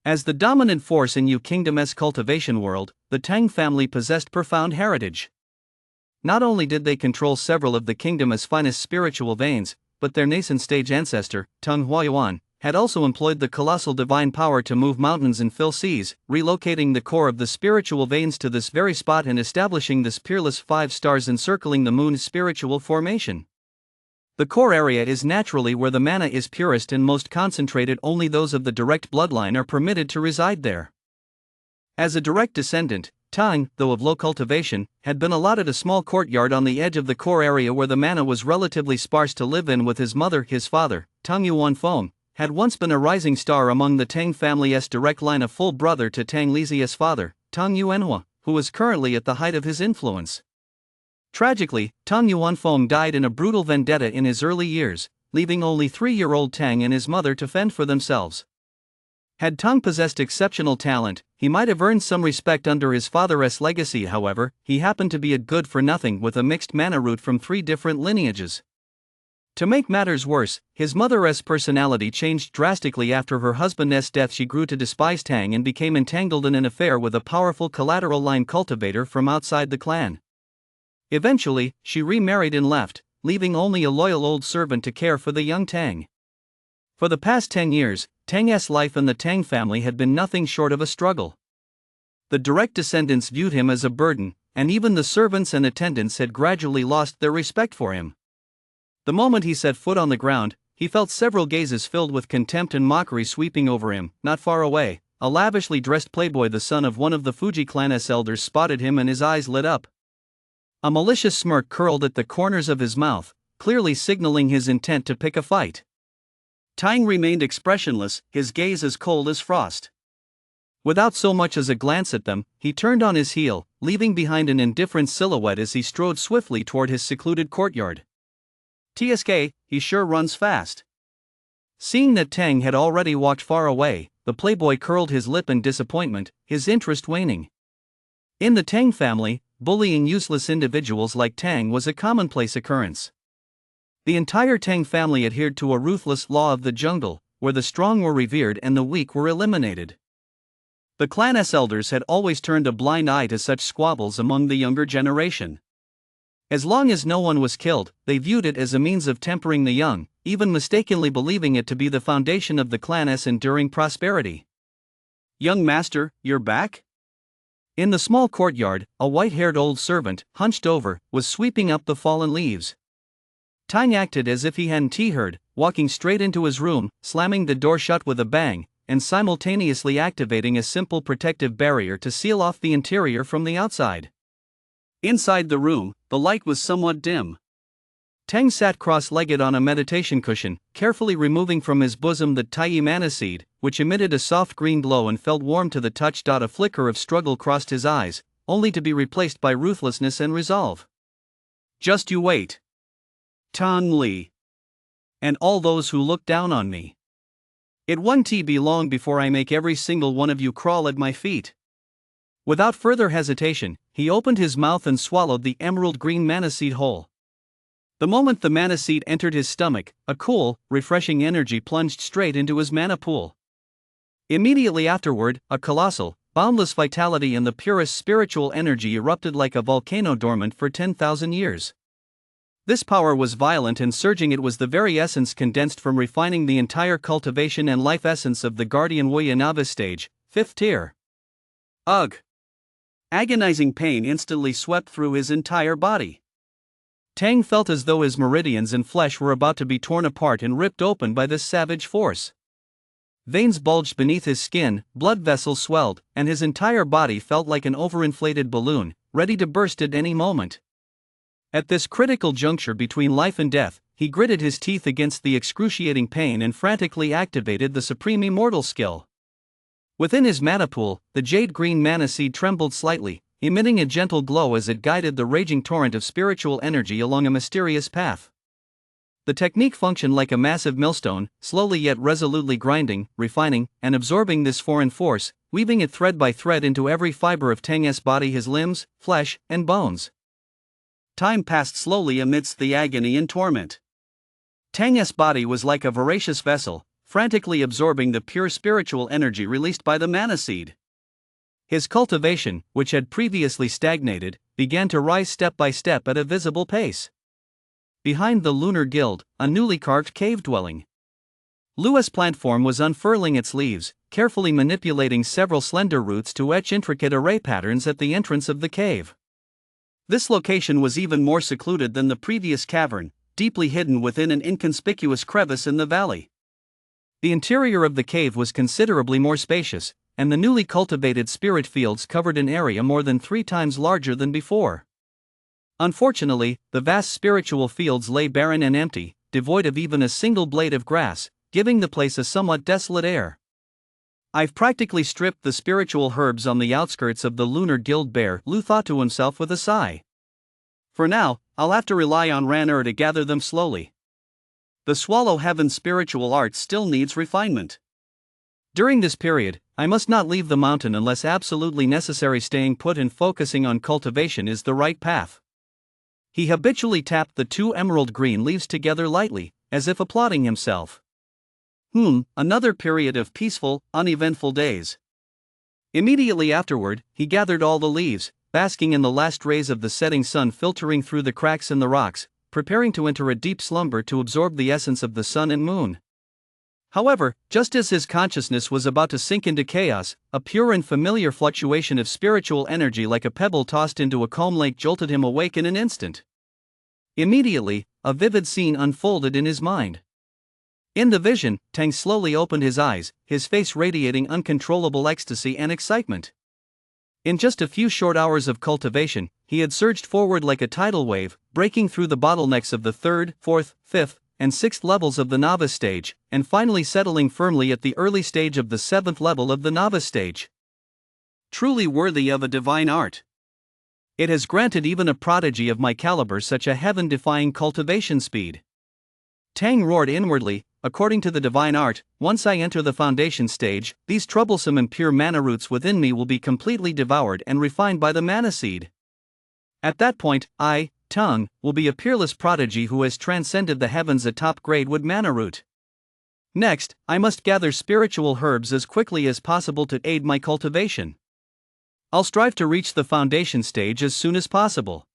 [SPEAKER 1] As the dominant force in Yu Kingdom's cultivation world, the Tang family possessed profound heritage. Not only did they control several of the kingdom's finest spiritual veins, but their nascent stage ancestor, Tang Huayuan, had also employed the colossal divine power to move mountains and fill seas, relocating the core of the spiritual veins to this very spot and establishing this peerless 5 stars encircling the moon's spiritual formation. The core area is naturally where the mana is purest and most concentrated. Only those of the direct bloodline are permitted to reside there. As a direct descendant, Tang, though of low cultivation, had been allotted a small courtyard on the edge of the core area where the mana was relatively sparse to live in with his mother. His father, Tang Yuan Feng, had once been a rising star among the Tang family's direct line, a full brother to Tang Lizi's father, Tang Yuanhua, who was currently at the height of his influence. Tragically, Tang Yuanfeng died in a brutal vendetta in his early years, leaving only 3-year-old Tang and his mother to fend for themselves. Had Tang possessed exceptional talent, he might have earned some respect under his father's legacy. However, he happened to be a good-for-nothing with a mixed mana root from 3 different lineages. To make matters worse, his mother's personality changed drastically after her husband's death. She grew to despise Tang and became entangled in an affair with a powerful collateral line cultivator from outside the clan. Eventually, she remarried and left, leaving only a loyal old servant to care for the young Tang. For the past 10 years, Tang's life in the Tang family had been nothing short of a struggle. The direct descendants viewed him as a burden, and even the servants and attendants had gradually lost their respect for him. The moment he set foot on the ground, he felt several gazes filled with contempt and mockery sweeping over him. Not far away, a lavishly dressed playboy, the son of one of the Fuji clan's elders, spotted him and his eyes lit up. A malicious smirk curled at the corners of his mouth, clearly signaling his intent to pick a fight. Tang remained expressionless, his gaze as cold as frost. Without so much as a glance at them, he turned on his heel, leaving behind an indifferent silhouette as he strode swiftly toward his secluded courtyard. "Tsk, he sure runs fast." Seeing that Tang had already walked far away, the playboy curled his lip in disappointment, his interest waning. In the Tang family, bullying useless individuals like Tang was a commonplace occurrence. The entire Tang family adhered to a ruthless law of the jungle, where the strong were revered and the weak were eliminated. The clan's elders had always turned a blind eye to such squabbles among the younger generation. As long as no one was killed, they viewed it as a means of tempering the young, even mistakenly believing it to be the foundation of the clan's enduring prosperity. "Young master, you're back?" In the small courtyard, a white-haired old servant, hunched over, was sweeping up the fallen leaves. Tang acted as if he hadn't heard, walking straight into his room, slamming the door shut with a bang, and simultaneously activating a simple protective barrier to seal off the interior from the outside. Inside the room, the light was somewhat dim. Tang sat cross-legged on a meditation cushion, carefully removing from his bosom the tiny mana seed, which emitted a soft green glow and felt warm to the touch. A flicker of struggle crossed his eyes, only to be replaced by ruthlessness and resolve. "Just you wait, Tan Li, and all those who look down on me. It won't be long before I make every single one of you crawl at my feet." Without further hesitation, he opened his mouth and swallowed the emerald green mana seed whole. The moment the mana seed entered his stomach, a cool, refreshing energy plunged straight into his mana pool. Immediately afterward, a colossal, boundless vitality and the purest spiritual energy erupted like a volcano dormant for 10,000 years. This power was violent and surging. It was the very essence condensed from refining the entire cultivation and life essence of the Guardian Wuya novice stage, 5th tier. Ugh! Agonizing pain instantly swept through his entire body. Tang felt as though his meridians and flesh were about to be torn apart and ripped open by this savage force. Veins bulged beneath his skin, blood vessels swelled, and his entire body felt like an overinflated balloon, ready to burst at any moment. At this critical juncture between life and death, he gritted his teeth against the excruciating pain and frantically activated the supreme immortal skill. Within his mana pool, the jade-green mana seed trembled slightly, emitting a gentle glow as it guided the raging torrent of spiritual energy along a mysterious path. The technique functioned like a massive millstone, slowly yet resolutely grinding, refining, and absorbing this foreign force, weaving it thread by thread into every fiber of Tang's body, his limbs, flesh, and bones. Time passed slowly amidst the agony and torment. Tang's body was like a voracious vessel, frantically absorbing the pure spiritual energy released by the mana seed. His cultivation, which had previously stagnated, began to rise step by step at a visible pace. Behind the Lunar Guild, a newly carved cave dwelling. Lua's plant form was unfurling its leaves, carefully manipulating several slender roots to etch intricate array patterns at the entrance of the cave. This location was even more secluded than the previous cavern, deeply hidden within an inconspicuous crevice in the valley. The interior of the cave was considerably more spacious, and the newly cultivated spirit fields covered an area more than 3 times larger than before. Unfortunately, the vast spiritual fields lay barren and empty, devoid of even a single blade of grass, giving the place a somewhat desolate air. "I've practically stripped the spiritual herbs on the outskirts of the Lunar Guild bare," Lu thought to himself with a sigh.
[SPEAKER 2] For now, I'll have to rely on Ran to gather them slowly. The Swallow Heaven's spiritual art still needs refinement.
[SPEAKER 1] During this period, I must not leave the mountain unless absolutely necessary. Staying put and focusing on cultivation is the right path. He habitually tapped the 2 emerald green leaves together lightly, as if applauding himself.
[SPEAKER 2] Another period of peaceful, uneventful days.
[SPEAKER 1] Immediately afterward, he gathered all the leaves, basking in the last rays of the setting sun filtering through the cracks in the rocks, preparing to enter a deep slumber to absorb the essence of the sun and moon. However, just as his consciousness was about to sink into chaos, a pure and familiar fluctuation of spiritual energy like a pebble tossed into a calm lake jolted him awake in an instant. Immediately, a vivid scene unfolded in his mind. In the vision, Tang slowly opened his eyes, his face radiating uncontrollable ecstasy and excitement. In just a few short hours of cultivation, he had surged forward like a tidal wave, breaking through the bottlenecks of the 3rd, 4th, 5th, and 6th levels of the novice stage, and finally settling firmly at the early stage of the 7th level of the novice stage.
[SPEAKER 2] Truly worthy of a divine art.
[SPEAKER 1] It has granted even a prodigy of my caliber such a heaven-defying cultivation speed. Tang roared inwardly. According to the divine art, once I enter the foundation stage, these troublesome and pure mana roots within me will be completely devoured and refined by the mana seed. At that point, I, Tang, will be a peerless prodigy who has transcended the heavens, a top-grade wood mana root. Next, I must gather spiritual herbs as quickly as possible to aid my cultivation. I'll strive to reach the foundation stage as soon as possible.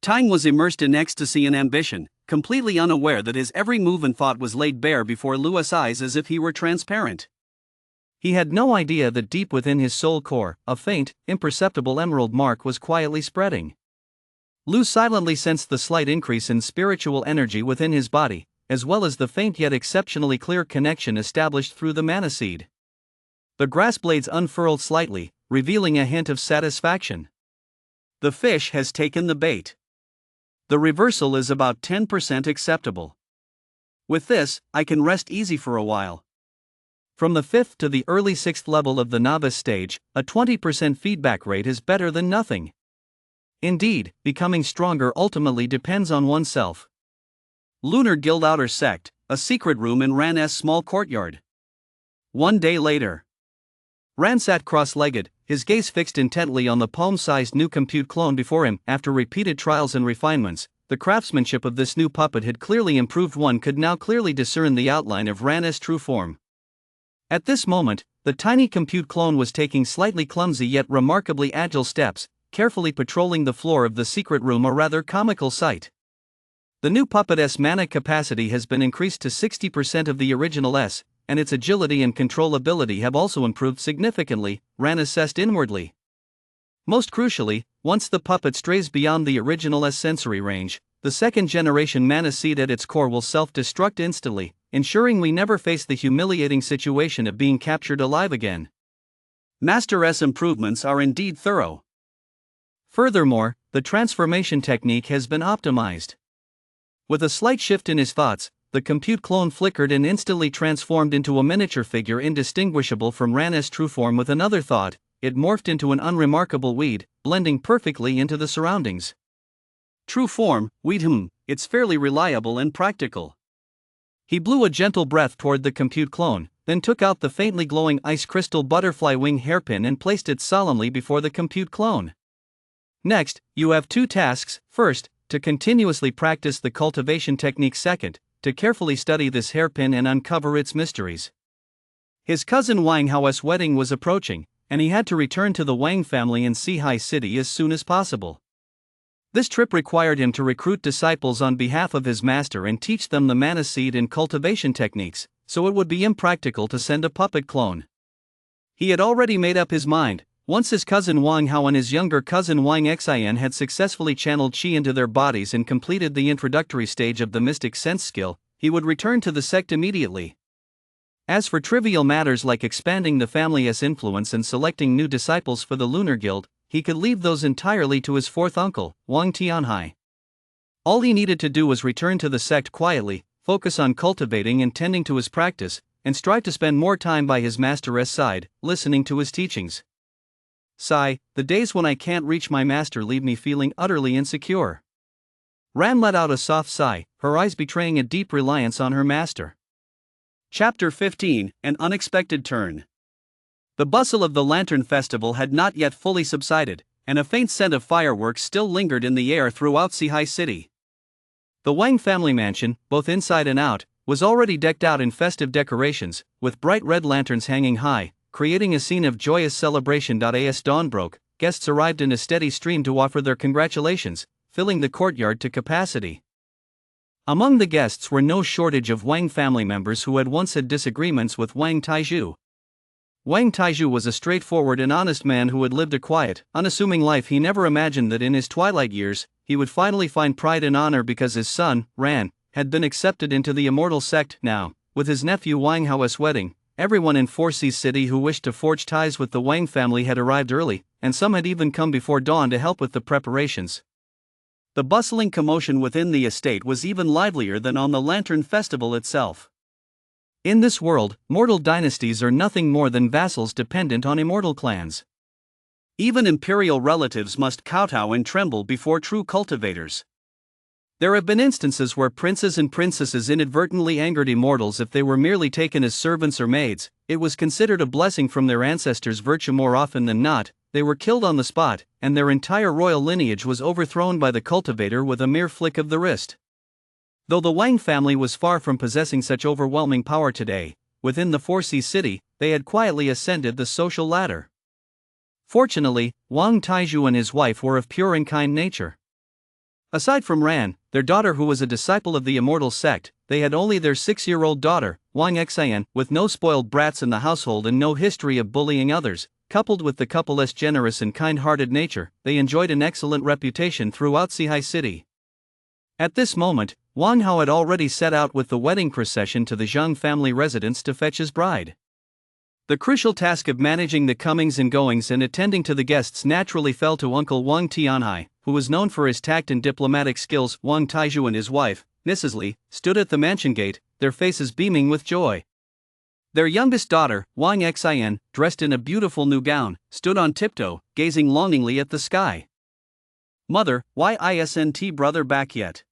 [SPEAKER 2] Tang was immersed in ecstasy and ambition, completely unaware that his every move and thought was laid bare before Lua's eyes as if he were transparent.
[SPEAKER 1] He had no idea that deep within his soul core, a faint, imperceptible emerald mark was quietly spreading. Lu silently sensed the slight increase in spiritual energy within his body, as well as the faint yet exceptionally clear connection established through the mana seed. The grass blades unfurled slightly, revealing a hint of satisfaction.
[SPEAKER 2] The fish has taken the bait. The reversal is about 10% acceptable. With this, I can rest easy for a while.
[SPEAKER 1] From the 5th to the early 6th level of the novice stage, a 20% feedback rate is better than nothing. Indeed, becoming stronger ultimately depends on oneself.
[SPEAKER 2] Lunar Guild Outer Sect, a secret room in Ran's small courtyard. One day later.
[SPEAKER 1] Ran sat cross-legged, his gaze fixed intently on the palm-sized new compute clone before him. After repeated trials and refinements, the craftsmanship of this new puppet had clearly improved. One could now clearly discern the outline of Ran's true form. At this moment, the tiny compute clone was taking slightly clumsy yet remarkably agile steps, carefully patrolling the floor of the secret room, a rather comical sight. The new puppet's mana capacity has been increased to 60% of the original S, and its agility and controllability have also improved significantly, Ran assessed inwardly. Most crucially, once the puppet strays beyond the original S sensory range, the 2nd-generation mana seed at its core will self-destruct instantly, ensuring we never face the humiliating situation of being captured alive again.
[SPEAKER 2] Master S improvements are indeed thorough.
[SPEAKER 1] Furthermore, the transformation technique has been optimized. With a slight shift in his thoughts, the compute clone flickered and instantly transformed into a miniature figure indistinguishable from Ran's true form. With another thought, it morphed into an unremarkable weed, blending perfectly into the surroundings.
[SPEAKER 2] True form, weed, it's fairly reliable and practical.
[SPEAKER 1] He blew a gentle breath toward the compute clone, then took out the faintly glowing ice crystal butterfly wing hairpin and placed it solemnly before the compute clone. Next, you have 2 tasks. First, to continuously practice the cultivation technique. Second, to carefully study this hairpin and uncover its mysteries. His cousin Wang Hao's wedding was approaching, and he had to return to the Wang family in Sihai City as soon as possible. This trip required him to recruit disciples on behalf of his master and teach them the mana seed and cultivation techniques, so it would be impractical to send a puppet clone. He had already made up his mind. Once his cousin Wang Hao and his younger cousin Wang Xian had successfully channeled qi into their bodies and completed the introductory stage of the mystic sense skill, he would return to the sect immediately. As for trivial matters like expanding the family's influence and selecting new disciples for the Lunar Guild, he could leave those entirely to his 4th uncle, Wang Tianhai. All he needed to do was return to the sect quietly, focus on cultivating and tending to his practice, and strive to spend more time by his master's side, listening to his teachings. Sigh, the days when I can't reach my master leave me feeling utterly insecure. Ran let out a soft sigh, her eyes betraying a deep reliance on her master.
[SPEAKER 2] Chapter 15, An Unexpected Turn. The bustle of the Lantern Festival had not yet fully subsided, and a faint scent of fireworks still lingered in the air throughout Sihai City.
[SPEAKER 1] The Wang family mansion, both inside and out, was already decked out in festive decorations, with bright red lanterns hanging high, creating a scene of joyous celebration. As dawn broke, guests arrived in a steady stream to offer their congratulations, filling the courtyard to capacity. Among the guests were no shortage of Wang family members who had once had disagreements with Wang Taizhu. Wang Taizhu was a straightforward and honest man who had lived a quiet, unassuming life. He never imagined that in his twilight years, he would finally find pride and honor because his son, Ran, had been accepted into the immortal sect. Now, with his nephew Wang Hao's wedding, everyone in Four Seas City who wished to forge ties with the Wang family had arrived early, and some had even come before dawn to help with the preparations. The bustling commotion within the estate was even livelier than on the Lantern Festival itself. In this world, mortal dynasties are nothing more than vassals dependent on immortal clans. Even imperial relatives must kowtow and tremble before true cultivators. There have been instances where princes and princesses inadvertently angered immortals if they were merely taken as servants or maids. It was considered a blessing from their ancestors' virtue. More often than not, they were killed on the spot, and their entire royal lineage was overthrown by the cultivator with a mere flick of the wrist. Though the Wang family was far from possessing such overwhelming power today, within the Four Seas City, they had quietly ascended the social ladder. Fortunately, Wang Taizhu and his wife were of pure and kind nature. Aside from Ran, their daughter who was a disciple of the immortal sect, they had only their 6-year-old daughter, Wang Xian, with no spoiled brats in the household and no history of bullying others. Coupled with the couple's generous and kind-hearted nature, they enjoyed an excellent reputation throughout Sihai City. At this moment, Wang Hao had already set out with the wedding procession to the Zhang family residence to fetch his bride. The crucial task of managing the comings and goings and attending to the guests naturally fell to Uncle Wang Tianhai, who was known for his tact and diplomatic skills. Wang Taizhu and his wife, Mrs. Li, stood at the mansion gate, their faces beaming with joy. Their youngest daughter, Wang Xian, dressed in a beautiful new gown, stood on tiptoe, gazing longingly at the sky. "Mother, why isn't brother back yet?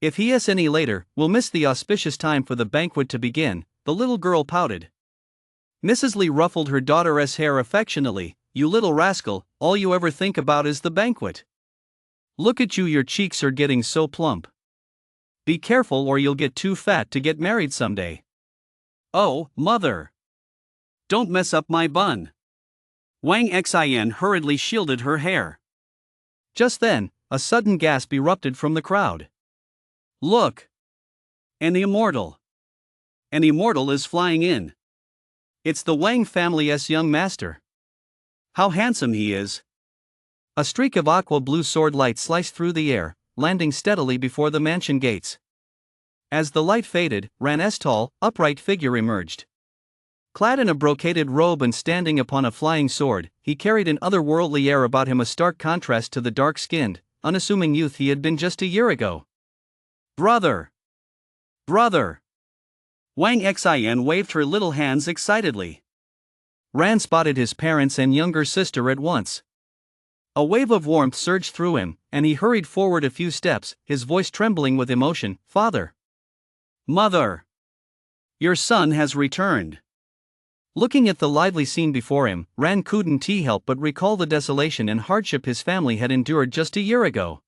[SPEAKER 1] If he is any later, we'll miss the auspicious time for the banquet to begin," the little girl pouted. Mrs. Li ruffled her daughter's hair affectionately. "You little rascal, all you ever think about is the banquet. Look at you, your cheeks are getting so plump. Be careful or you'll get too fat to get married someday." "Oh, mother! Don't mess up my bun." Wang Xian hurriedly shielded her hair. Just then, a sudden gasp erupted from the crowd. "Look! An immortal! An immortal is flying in. It's the Wang family's young master. How handsome he is!" A streak of aqua blue sword light sliced through the air, landing steadily before the mansion gates. As the light faded, Ran's tall, upright figure emerged. Clad in a brocaded robe and standing upon a flying sword, he carried an otherworldly air about him, a stark contrast to the dark-skinned, unassuming youth he had been just a year ago. "Brother! Brother!" Wang Xian waved her little hands excitedly. Ran spotted his parents and younger sister at once. A wave of warmth surged through him, and he hurried forward a few steps, his voice trembling with emotion. "Father! Mother! Your son has returned." Looking at the lively scene before him, Ran couldn't help but recall the desolation and hardship his family had endured just a year ago.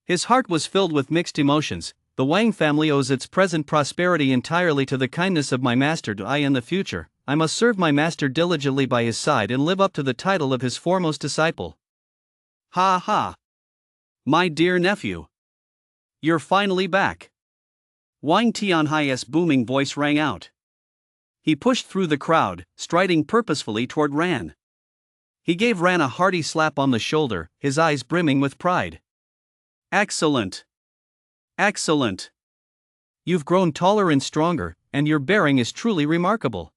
[SPEAKER 1] His heart was filled with mixed emotions. The Wang family owes its present prosperity entirely to the kindness of my master. In the future, I must serve my master diligently by his side and live up to the title of his foremost disciple. "Ha ha! My dear nephew! You're finally back!" Wang Tianhai's booming voice rang out. He pushed through the crowd, striding purposefully toward Ran. He gave Ran a hearty slap on the shoulder, his eyes brimming with pride. "Excellent! Excellent! You've grown taller and stronger, and your bearing is truly remarkable.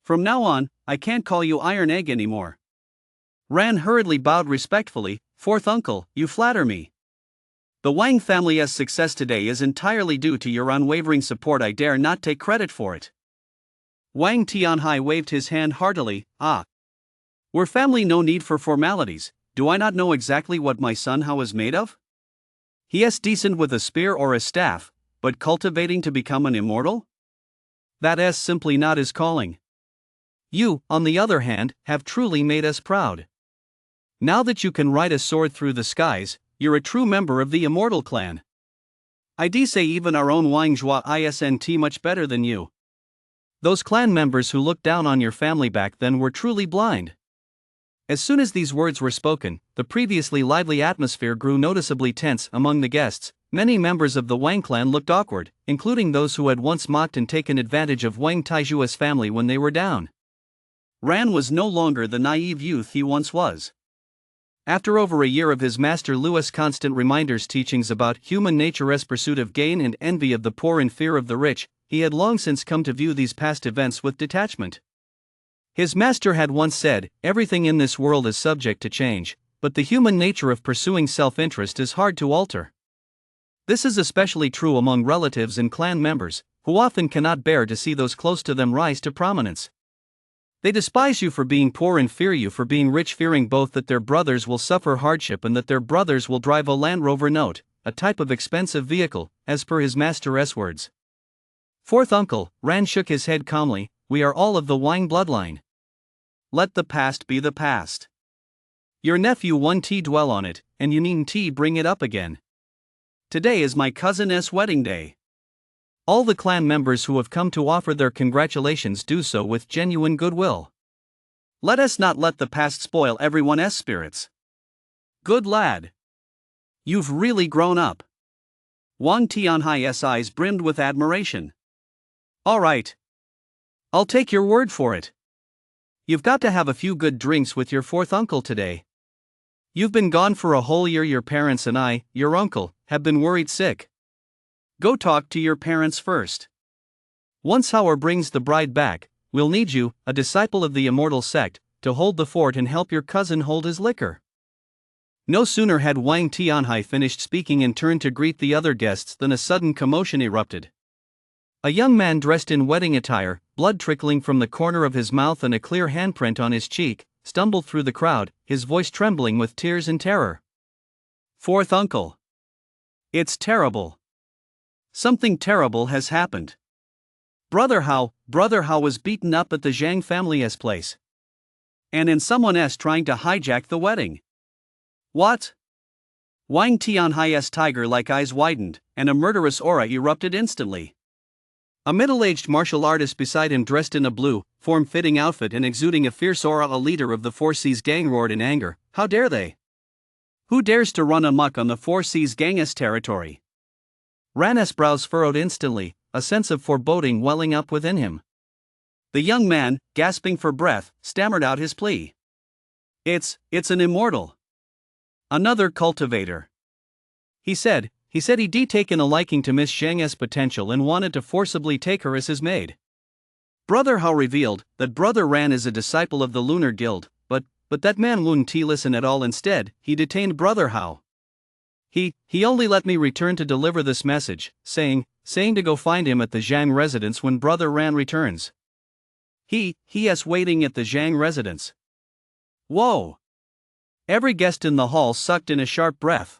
[SPEAKER 1] From now on, I can't call you Iron Egg anymore." Ran hurriedly bowed respectfully. "Fourth uncle, you flatter me. The Wang family's success today is entirely due to your unwavering support. I dare not take credit for it." Wang Tianhai waved his hand heartily. "Ah. We're family, no need for formalities. Do I not know exactly what my son Hao is made of?
[SPEAKER 2] He's decent with a spear or a staff, but cultivating to become an immortal? That's simply not his calling.
[SPEAKER 1] You, on the other hand, have truly made us proud. Now that you can ride a sword through the skies, you're a true member of the immortal clan.
[SPEAKER 2] I'd say even our own Wang Zhua isn't much better than you.
[SPEAKER 1] Those clan members who looked down on your family back then were truly blind. As soon as these words were spoken, the previously lively atmosphere grew noticeably tense among the guests. Many members of the Wang clan looked awkward, including those who had once mocked and taken advantage of Wang Taijua's family when they were down.
[SPEAKER 2] Ran was no longer the naive youth he once was.
[SPEAKER 1] After over a year of his master Luo's constant reminders teachings about human nature's pursuit of gain and envy of the poor and fear of the rich, he had long since come to view these past events with detachment. His master had once said, "Everything in this world is subject to change, but the human nature of pursuing self-interest is hard to alter." This is especially true among relatives and clan members, who often cannot bear to see those close to them rise to prominence. They despise you for being poor and fear you for being rich, fearing both that their brothers will suffer hardship and that their brothers will drive a Land Rover Note, a type of expensive vehicle, as per his master's words. Fourth uncle, Ran shook his head calmly, "We are all of the Wang bloodline.
[SPEAKER 2] Let the past be the past.
[SPEAKER 1] Your nephew won't dwell on it, and you needn't bring it up again.
[SPEAKER 2] Today is my cousin's wedding day.
[SPEAKER 1] All the clan members who have come to offer their congratulations do so with genuine goodwill.
[SPEAKER 2] Let us not let the past spoil everyone's spirits." "Good lad. You've really grown up." Wang Tianhai's eyes brimmed with admiration.
[SPEAKER 1] "All right. I'll take your word for it. You've got to have a few good drinks with your fourth uncle today. You've been gone for a whole year. Your parents and I, your uncle, have been worried sick.
[SPEAKER 2] Go talk to your parents first.
[SPEAKER 1] Once Howard brings the bride back, we'll need you, a disciple of the immortal sect, to hold the fort and help your cousin hold his liquor." No sooner had Wang Tianhai finished speaking and turned to greet the other guests than a sudden commotion erupted. A young man dressed in wedding attire, blood trickling from the corner of his mouth and a clear handprint on his cheek, stumbled through the crowd, his voice trembling with tears and terror.
[SPEAKER 2] "Fourth uncle. It's terrible. Something terrible has happened. Brother Hao was beaten up at the Zhang family's place. And in someone's trying to hijack the wedding." "What?" Wang Tianhai's tiger-like eyes widened, and a murderous aura erupted instantly.
[SPEAKER 1] A middle-aged martial artist beside him, dressed in a blue, form-fitting outfit and exuding a fierce aura, a leader of the Four Seas gang, roared in anger. "How dare they?
[SPEAKER 2] Who dares to run amok on the Four Seas gang's territory?"
[SPEAKER 1] Ran's brows furrowed instantly, a sense of foreboding welling up within him.
[SPEAKER 2] The young man, gasping for breath, stammered out his plea. It's an immortal. Another cultivator."
[SPEAKER 1] He said he'd taken a liking to Miss Zhang's potential and wanted to forcibly take her as his maid.
[SPEAKER 2] Brother Hao revealed that Brother Ran is a disciple of the Lunar Guild, but that man wouldn't listen at all. Instead, he detained Brother Hao.
[SPEAKER 1] He only let me return to deliver this message, saying to go find him at the Zhang residence when Brother Ran returns.
[SPEAKER 2] He is waiting at the Zhang residence."
[SPEAKER 1] Whoa! Every guest in the hall sucked in a sharp breath.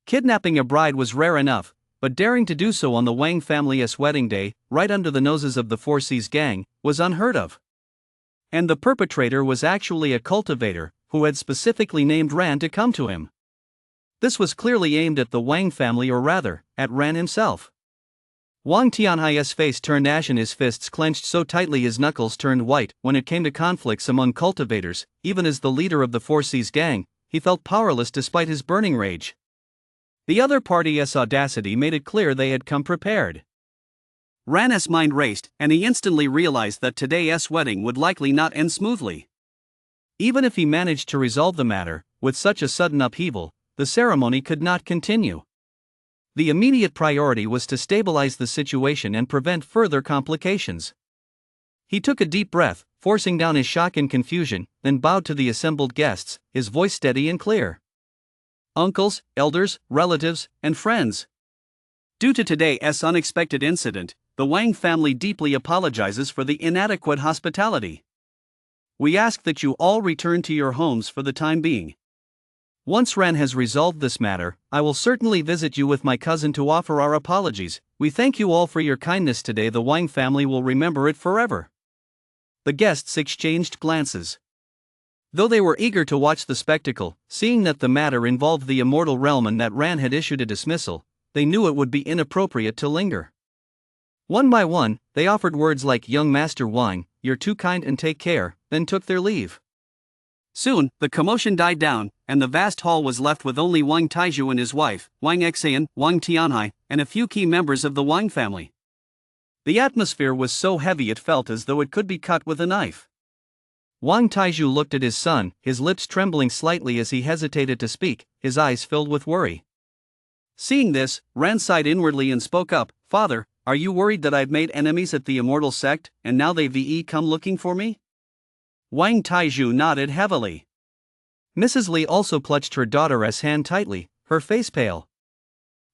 [SPEAKER 1] Kidnapping a bride was rare enough, but daring to do so on the Wang family's wedding day, right under the noses of the Four Seas gang, was unheard of. And the perpetrator was actually a cultivator, who had specifically named Ran to come to him. This was clearly aimed at the Wang family, or rather, at Ran himself. Wang Tianhai's face turned ashen, his fists clenched so tightly his knuckles turned white. When it came to conflicts among cultivators, even as the leader of the Four Seas gang, he felt powerless despite his burning rage. The other party's audacity made it clear they had come prepared.
[SPEAKER 2] Ran's mind raced, and he instantly realized that today's wedding would likely not end smoothly.
[SPEAKER 1] Even if he managed to resolve the matter, with such a sudden upheaval, the ceremony could not continue. The immediate priority was to stabilize the situation and prevent further complications. He took a deep breath, forcing down his shock and confusion, then bowed to the assembled guests, his voice steady and clear.
[SPEAKER 2] "Uncles, elders, relatives, and friends. Due to today's unexpected incident, the Wang family deeply apologizes for the inadequate hospitality. We ask that you all return to your homes for the time being."
[SPEAKER 1] Once Ran has resolved this matter, I will certainly visit you with my cousin to offer our apologies. We thank you all for your kindness today. The Wang family will remember it forever." The guests exchanged glances. Though they were eager to watch the spectacle, seeing that the matter involved the immortal realm and that Ran had issued a dismissal, they knew it would be inappropriate to linger. One by one, they offered words like "Young Master Wang, you're too kind and take care," then took their leave. Soon, the commotion died down, and the vast hall was left with only Wang Taizhu and his wife, Wang Xian, Wang Tianhai, and a few key members of the Wang family. The atmosphere was so heavy it felt as though it could be cut with a knife. Wang Taizhu looked at his son, his lips trembling slightly as he hesitated to speak, his eyes filled with worry. Seeing this, Ran sighed inwardly and spoke up, "Father, are you worried that I've made enemies at the immortal sect, and now they've come looking for me?" Wang Taizhu nodded heavily. Mrs. Li also clutched her daughter's hand tightly, her face pale.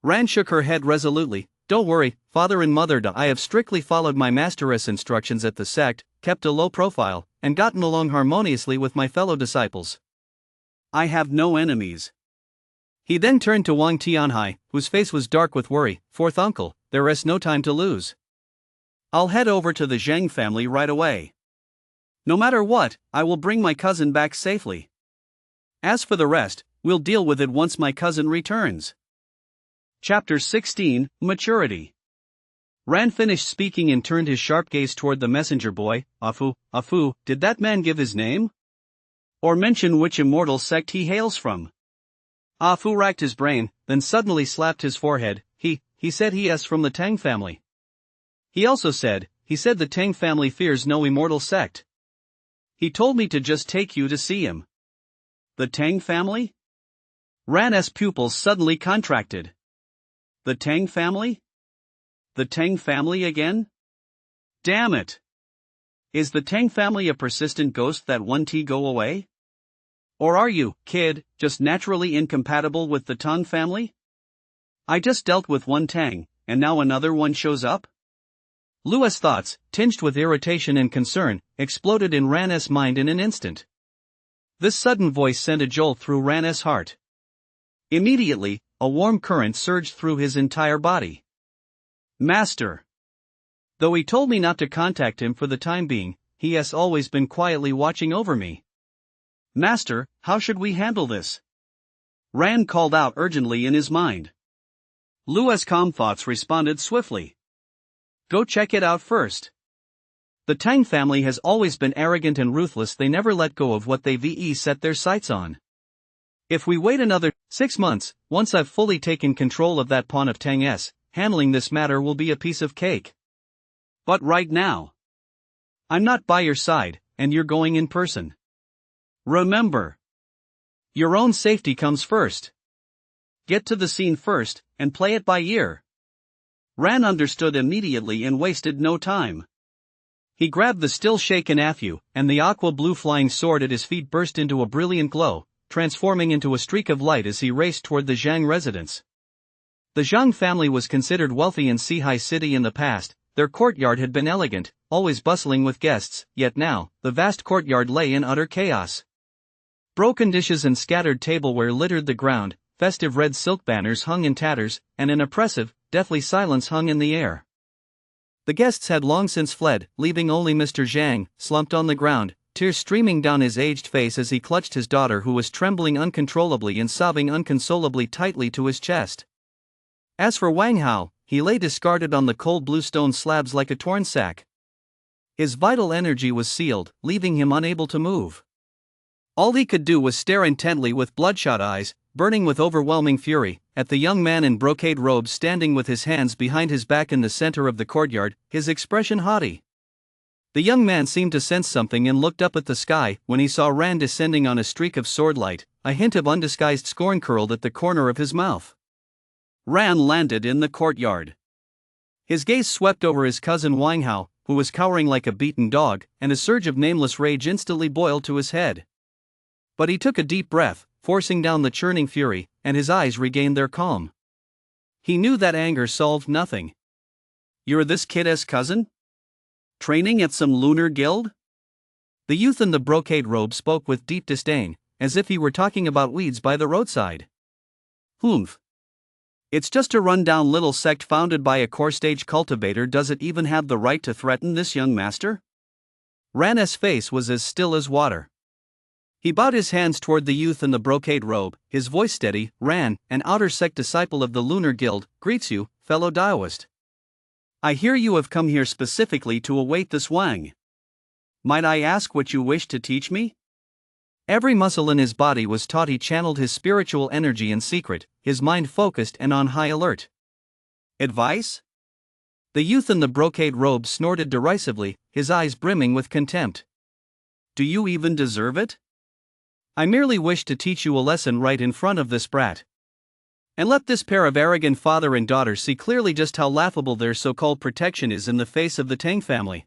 [SPEAKER 1] Ran shook her head resolutely. "Don't worry, father and mother. I have strictly followed my master's instructions at the sect, kept a low profile, and gotten along harmoniously with my fellow disciples. I have no enemies." He then turned to Wang Tianhai, whose face was dark with worry. "Fourth uncle, there is no time to lose. I'll head over to the Zhang family right away. No matter what, I will bring my cousin back safely. As for the rest, we'll deal with it once my cousin returns." Chapter 16, Maturity. Ran finished speaking and turned his sharp gaze toward the messenger boy. Afu, did that man give his name? Or mention which immortal sect he hails from?" Afu racked his brain, then suddenly slapped his forehead. He said he is from the Tang family. He said the Tang family fears no immortal sect. He told me to just take you to see him." "The Tang family?" Ran's pupils suddenly contracted. "The Tang family? The Tang family again? Damn it! Is the Tang family a persistent ghost that won't go away? Or are you, kid, just naturally incompatible with the Tang family? I just dealt with one Tang, and now another one shows up?" Lua's thoughts, tinged with irritation and concern, exploded in Ran's mind in an instant. This sudden voice sent a jolt through Ran's heart. Immediately, a warm current surged through his entire body. "Master! Though he told me not to contact him for the time being, he has always been quietly watching over me. Master, how should we handle this?" Ran called out urgently in his mind. Lua's calm thoughts responded swiftly. "Go check it out first. The Tang family has always been arrogant and ruthless. They never let go of what they've set their sights on. If we wait another 6 months, once I've fully taken control of that pawn of Tang's, handling this matter will be a piece of cake. But right now, I'm not by your side, and you're going in person. Remember, your own safety comes first. Get to the scene first, and play it by ear." Ran understood immediately and wasted no time. He grabbed the still shaken Afu, and the aqua-blue flying sword at his feet burst into a brilliant glow, transforming into a streak of light as he raced toward the Zhang residence. The Zhang family was considered wealthy in Sihai City in the past. Their courtyard had been elegant, always bustling with guests, yet now, the vast courtyard lay in utter chaos. Broken dishes and scattered tableware littered the ground, festive red silk banners hung in tatters, and an oppressive, deathly silence hung in the air. The guests had long since fled, leaving only Mr. Zhang, slumped on the ground, tears streaming down his aged face as he clutched his daughter who was trembling uncontrollably and sobbing inconsolably tightly to his chest. As for Wang Hao, he lay discarded on the cold blue stone slabs like a torn sack. His vital energy was sealed, leaving him unable to move. All he could do was stare intently with bloodshot eyes, burning with overwhelming fury, at the young man in brocade robes standing with his hands behind his back in the center of the courtyard, his expression haughty. The young man seemed to sense something and looked up at the sky when he saw Ran descending on a streak of swordlight. A hint of undisguised scorn curled at the corner of his mouth. Ran landed in the courtyard. His gaze swept over his cousin Wang Hao, who was cowering like a beaten dog, and a surge of nameless rage instantly boiled to his head. But he took a deep breath, forcing down the churning fury, and his eyes regained their calm. He knew that anger solved nothing. "You're this kid's cousin? Training at some lunar guild?" The youth in the brocade robe spoke with deep disdain. as if he were talking about weeds by the roadside.
[SPEAKER 2] Humph. It's just a run-down little sect founded by a core-stage cultivator. Does it even have the right to threaten this young master?
[SPEAKER 1] Ran's face was as still as water. He bowed his hands toward the youth in the brocade robe, his voice steady. Ran, an outer sect disciple of the Lunar Guild, greets you, fellow Daoist.
[SPEAKER 2] I hear you have come here specifically to await the Swang. Might I ask what you wish to teach me?
[SPEAKER 1] Every muscle in his body was taut. He channeled his spiritual energy in secret, his mind focused and on high alert.
[SPEAKER 2] Advice?
[SPEAKER 1] The youth in the brocade robe snorted derisively, his eyes brimming with contempt.
[SPEAKER 2] Do you even deserve it?
[SPEAKER 1] I merely wish to teach you a lesson right in front of this brat.
[SPEAKER 2] And let this pair of arrogant father and daughter see clearly just how laughable their so-called protection is in the face of the Tang family.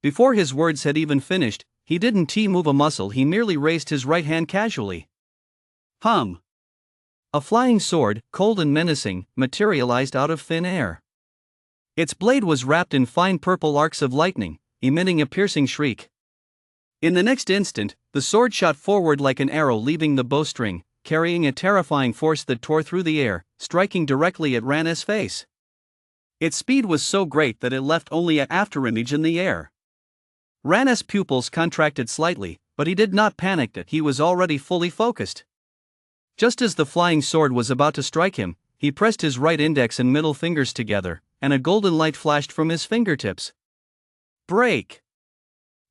[SPEAKER 1] Before his words had even finished, he didn't move a muscle. He merely raised his right hand casually.
[SPEAKER 2] Hum.
[SPEAKER 1] A flying sword, cold and menacing, materialized out of thin air. Its blade was wrapped in fine purple arcs of lightning, emitting a piercing shriek.
[SPEAKER 2] In the next instant, the sword shot forward like an arrow, leaving the bowstring, carrying a terrifying force that tore through the air, striking directly at Ran's face. Its speed was so great that it left only an afterimage in the air. Ran's pupils contracted slightly, but he did not panic. He was already fully focused.
[SPEAKER 1] Just as the flying sword was about to strike him, he pressed his right index and middle fingers together, and a golden light flashed from his fingertips.
[SPEAKER 2] Break!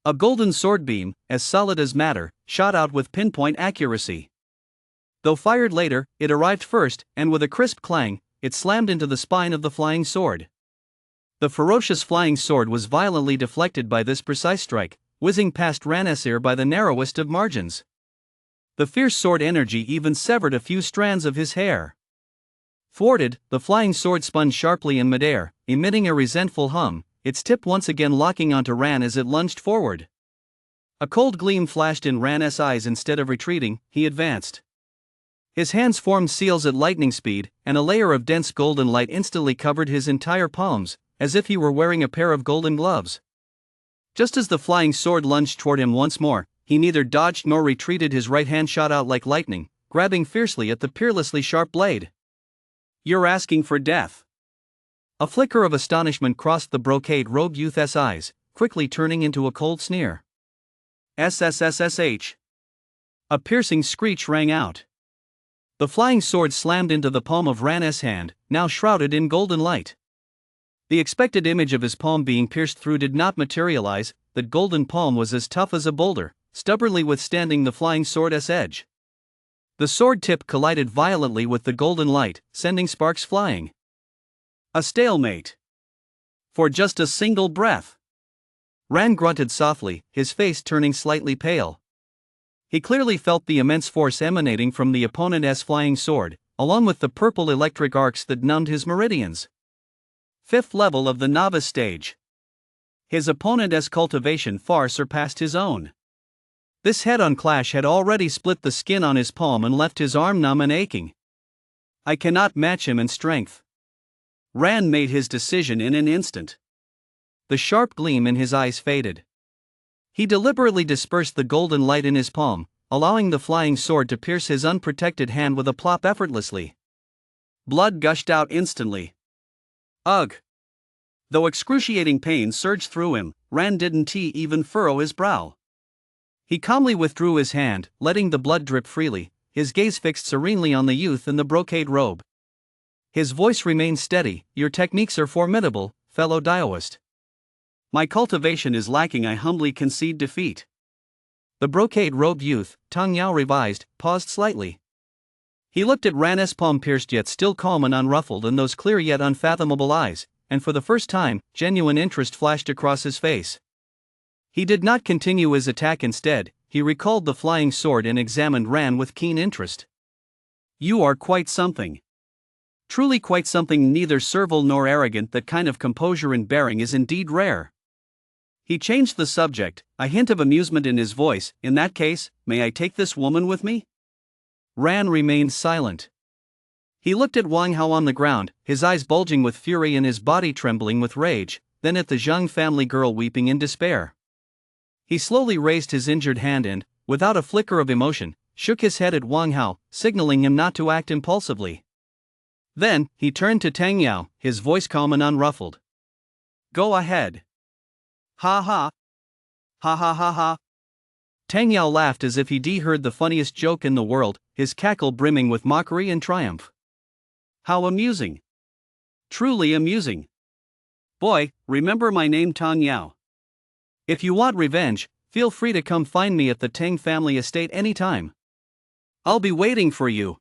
[SPEAKER 1] A golden sword beam, as solid as matter, shot out with pinpoint accuracy. Though fired later, it arrived first, and with a crisp clang, it slammed into the spine of the flying sword. The ferocious flying sword was violently deflected by this precise strike, whizzing past Ran's ear by the narrowest of margins. The fierce sword energy even severed a few strands of his hair. Thwarted, the flying sword spun sharply in midair, emitting a resentful hum, its tip once again locking onto Ran as it lunged forward. A cold gleam flashed in Ran's eyes. Instead of retreating, he advanced. His hands formed seals at lightning speed, and a layer of dense golden light instantly covered his entire palms, as if he were wearing a pair of golden gloves. Just as the flying sword lunged toward him once more, he neither dodged nor retreated. His right hand shot out like lightning, grabbing fiercely at the peerlessly sharp blade.
[SPEAKER 2] You're asking for death.
[SPEAKER 1] A flicker of astonishment crossed the brocade-robed youth's eyes, quickly turning into a cold sneer.
[SPEAKER 2] SSSSH. A piercing screech rang out.
[SPEAKER 1] The flying sword slammed into the palm of Ran's hand, now shrouded in golden light. The expected image of his palm being pierced through did not materialize. That golden palm was as tough as a boulder, stubbornly withstanding the flying sword's edge. The sword tip collided violently with the golden light, sending sparks flying.
[SPEAKER 2] A stalemate. For just a single breath.
[SPEAKER 1] Ran grunted softly, his face turning slightly pale. He clearly felt the immense force emanating from the opponent's flying sword, along with the purple electric arcs that numbed his meridians.
[SPEAKER 2] 5th level of the novice stage. His opponent's cultivation far surpassed his own.
[SPEAKER 1] This head-on clash had already split the skin on his palm and left his arm numb and aching.
[SPEAKER 2] I cannot match him in strength. Ran made his decision in an instant.
[SPEAKER 1] The sharp gleam in his eyes faded. He deliberately dispersed the golden light in his palm, allowing the flying sword to pierce his unprotected hand with a plop effortlessly.
[SPEAKER 2] Blood gushed out instantly. Ugh! Though excruciating pain surged through him, Ran didn't even furrow his brow.
[SPEAKER 1] He calmly withdrew his hand, letting the blood drip freely, his gaze fixed serenely on the youth in the brocade robe. His voice remained steady. Your techniques are formidable, fellow Daoist.
[SPEAKER 2] My cultivation is lacking. I humbly concede defeat.
[SPEAKER 1] The brocade-robed youth, tongue Yao revised, paused slightly. He looked at Ran's palm-pierced yet still calm and unruffled in those clear yet unfathomable eyes, and for the first time, genuine interest flashed across his face. He did not continue his attack. Instead, he recalled the flying sword and examined Ran with keen interest.
[SPEAKER 2] You are quite something. Truly quite something, neither servile nor arrogant. That kind of composure and bearing is indeed rare. He changed the subject, a hint of amusement in his voice. In that case, may I take this woman with me?
[SPEAKER 1] Ran remained silent. He looked at Wang Hao on the ground, his eyes bulging with fury and his body trembling with rage, then at the Zhang family girl weeping in despair. He slowly raised his injured hand and, without a flicker of emotion, shook his head at Wang Hao, signaling him not to act impulsively. Then, he turned to Tang Yao, his voice calm and unruffled. Go ahead. Ha ha. Ha ha ha ha. Tang Yao laughed as if he'd heard the funniest joke in the world, his cackle brimming with mockery and triumph. How amusing. Truly amusing. Boy, remember my name Tang Yao. If you want revenge, feel free to come find me at the Tang family estate anytime. I'll be waiting for you.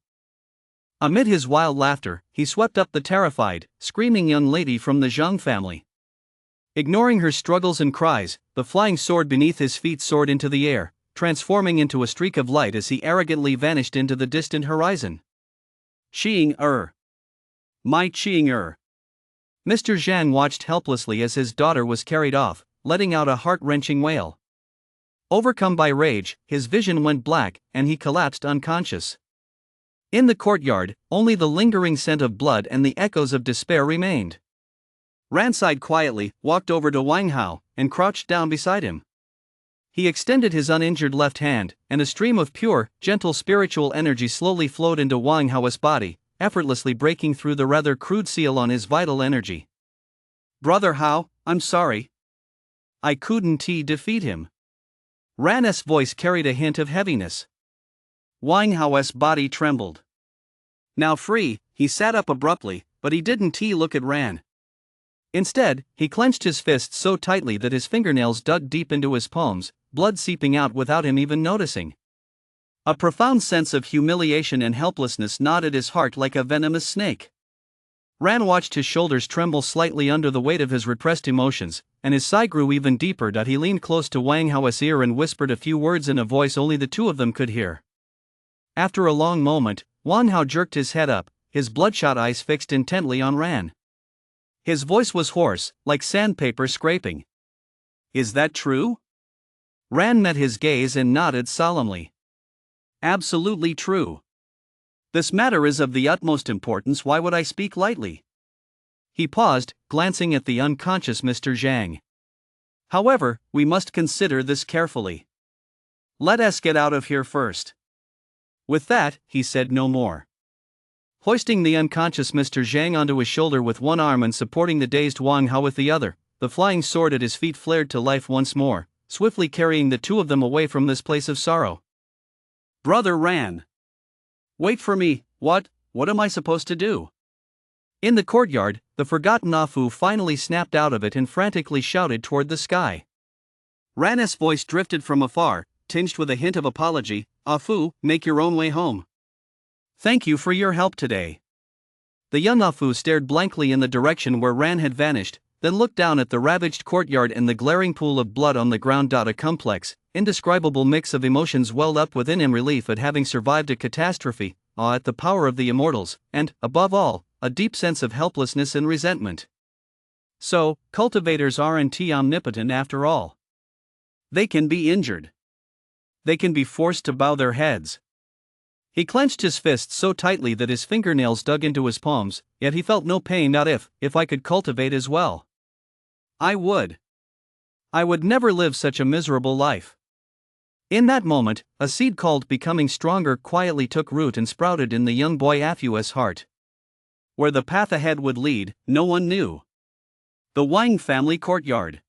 [SPEAKER 1] Amid his wild laughter, he swept up the terrified, screaming young lady from the Zhang family. Ignoring her struggles and cries, the flying sword beneath his feet soared into the air, transforming into a streak of light as he arrogantly vanished into the distant horizon. Qing-er. My Qing-er. Mr. Zhang watched helplessly as his daughter was carried off, letting out a heart-wrenching wail. Overcome by rage, his vision went black, and he collapsed unconscious. In the courtyard, only the lingering scent of blood and the echoes of despair remained. Ran sighed quietly, walked over to Wang Hao, and crouched down beside him. He extended his uninjured left hand, and a stream of pure, gentle spiritual energy slowly flowed into Wang Hao's body, effortlessly breaking through the rather crude seal on his vital energy. Brother Hao, I'm sorry. I couldn't defeat him. Ran's voice carried a hint of heaviness. Wang Hao's body trembled. Now free, he sat up abruptly, but he didn't look at Ran. Instead, he clenched his fists so tightly that his fingernails dug deep into his palms, blood seeping out without him even noticing. A profound sense of humiliation and helplessness gnawed at his heart like a venomous snake. Ran watched his shoulders tremble slightly under the weight of his repressed emotions, and his sigh grew even deeper. He leaned close to Wang Hao's ear and whispered a few words in a voice only the two of them could hear. After a long moment, Wang Hao jerked his head up, his bloodshot eyes fixed intently on Ran. His voice was hoarse, like sandpaper scraping. Is that true? Ran met his gaze and nodded solemnly. Absolutely true. This matter is of the utmost importance. Why would I speak lightly? He paused, glancing at the unconscious Mr. Zhang. However, we must consider this carefully. Let us get out of here first. With that, he said no more. Hoisting the unconscious Mr. Zhang onto his shoulder with one arm and supporting the dazed Wang Hao with the other, the flying sword at his feet flared to life once more, swiftly carrying the two of them away from this place of sorrow. Brother Ran. Wait for me. What am I supposed to do? In the courtyard, the forgotten Afu finally snapped out of it and frantically shouted toward the sky. Ran's voice drifted from afar, tinged with a hint of apology. Afu, make your own way home. Thank you for your help today. The young Afu stared blankly in the direction where Ran had vanished, then looked down at the ravaged courtyard and the glaring pool of blood on the ground. A complex, indescribable mix of emotions welled up within him: relief at having survived a catastrophe, awe at the power of the immortals, and, above all, a deep sense of helplessness and resentment. So, cultivators aren't omnipotent after all. They can be injured. They can be forced to bow their heads. He clenched his fists so tightly that his fingernails dug into his palms, yet he felt no pain. Not if I could cultivate as well. I would. I would never live such a miserable life. In that moment, a seed called becoming stronger quietly took root and sprouted in the young boy Afu's heart. Where the path ahead would lead, no one knew. The Wang family courtyard.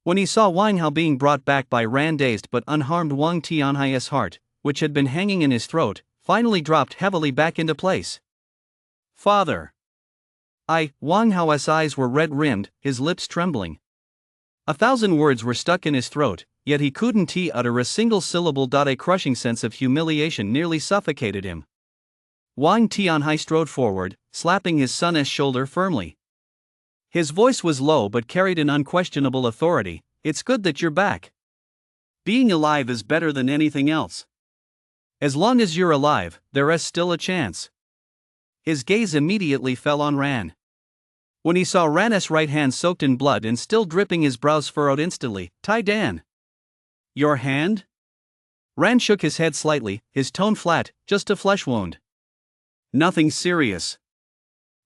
[SPEAKER 1] When he saw Wang Hao being brought back by Ran, dazed but unharmed, Wang Tianhai's heart, which had been hanging in his throat, finally dropped heavily back into place. Father. Wang Hao's eyes were red-rimmed, his lips trembling. 1,000 words were stuck in his throat, yet he couldn't utter a single syllable. A crushing sense of humiliation nearly suffocated him. Wang Tianhai strode forward, slapping his son's shoulder firmly. His voice was low but carried an unquestionable authority. It's good that you're back. Being alive is better than anything else. As long as you're alive, there is still a chance. His gaze immediately fell on Ran. When he saw Ran's right hand soaked in blood and still dripping, his brows furrowed instantly. Tai Dan. Your hand? Ran shook his head slightly, his tone flat. Just a flesh wound. Nothing serious.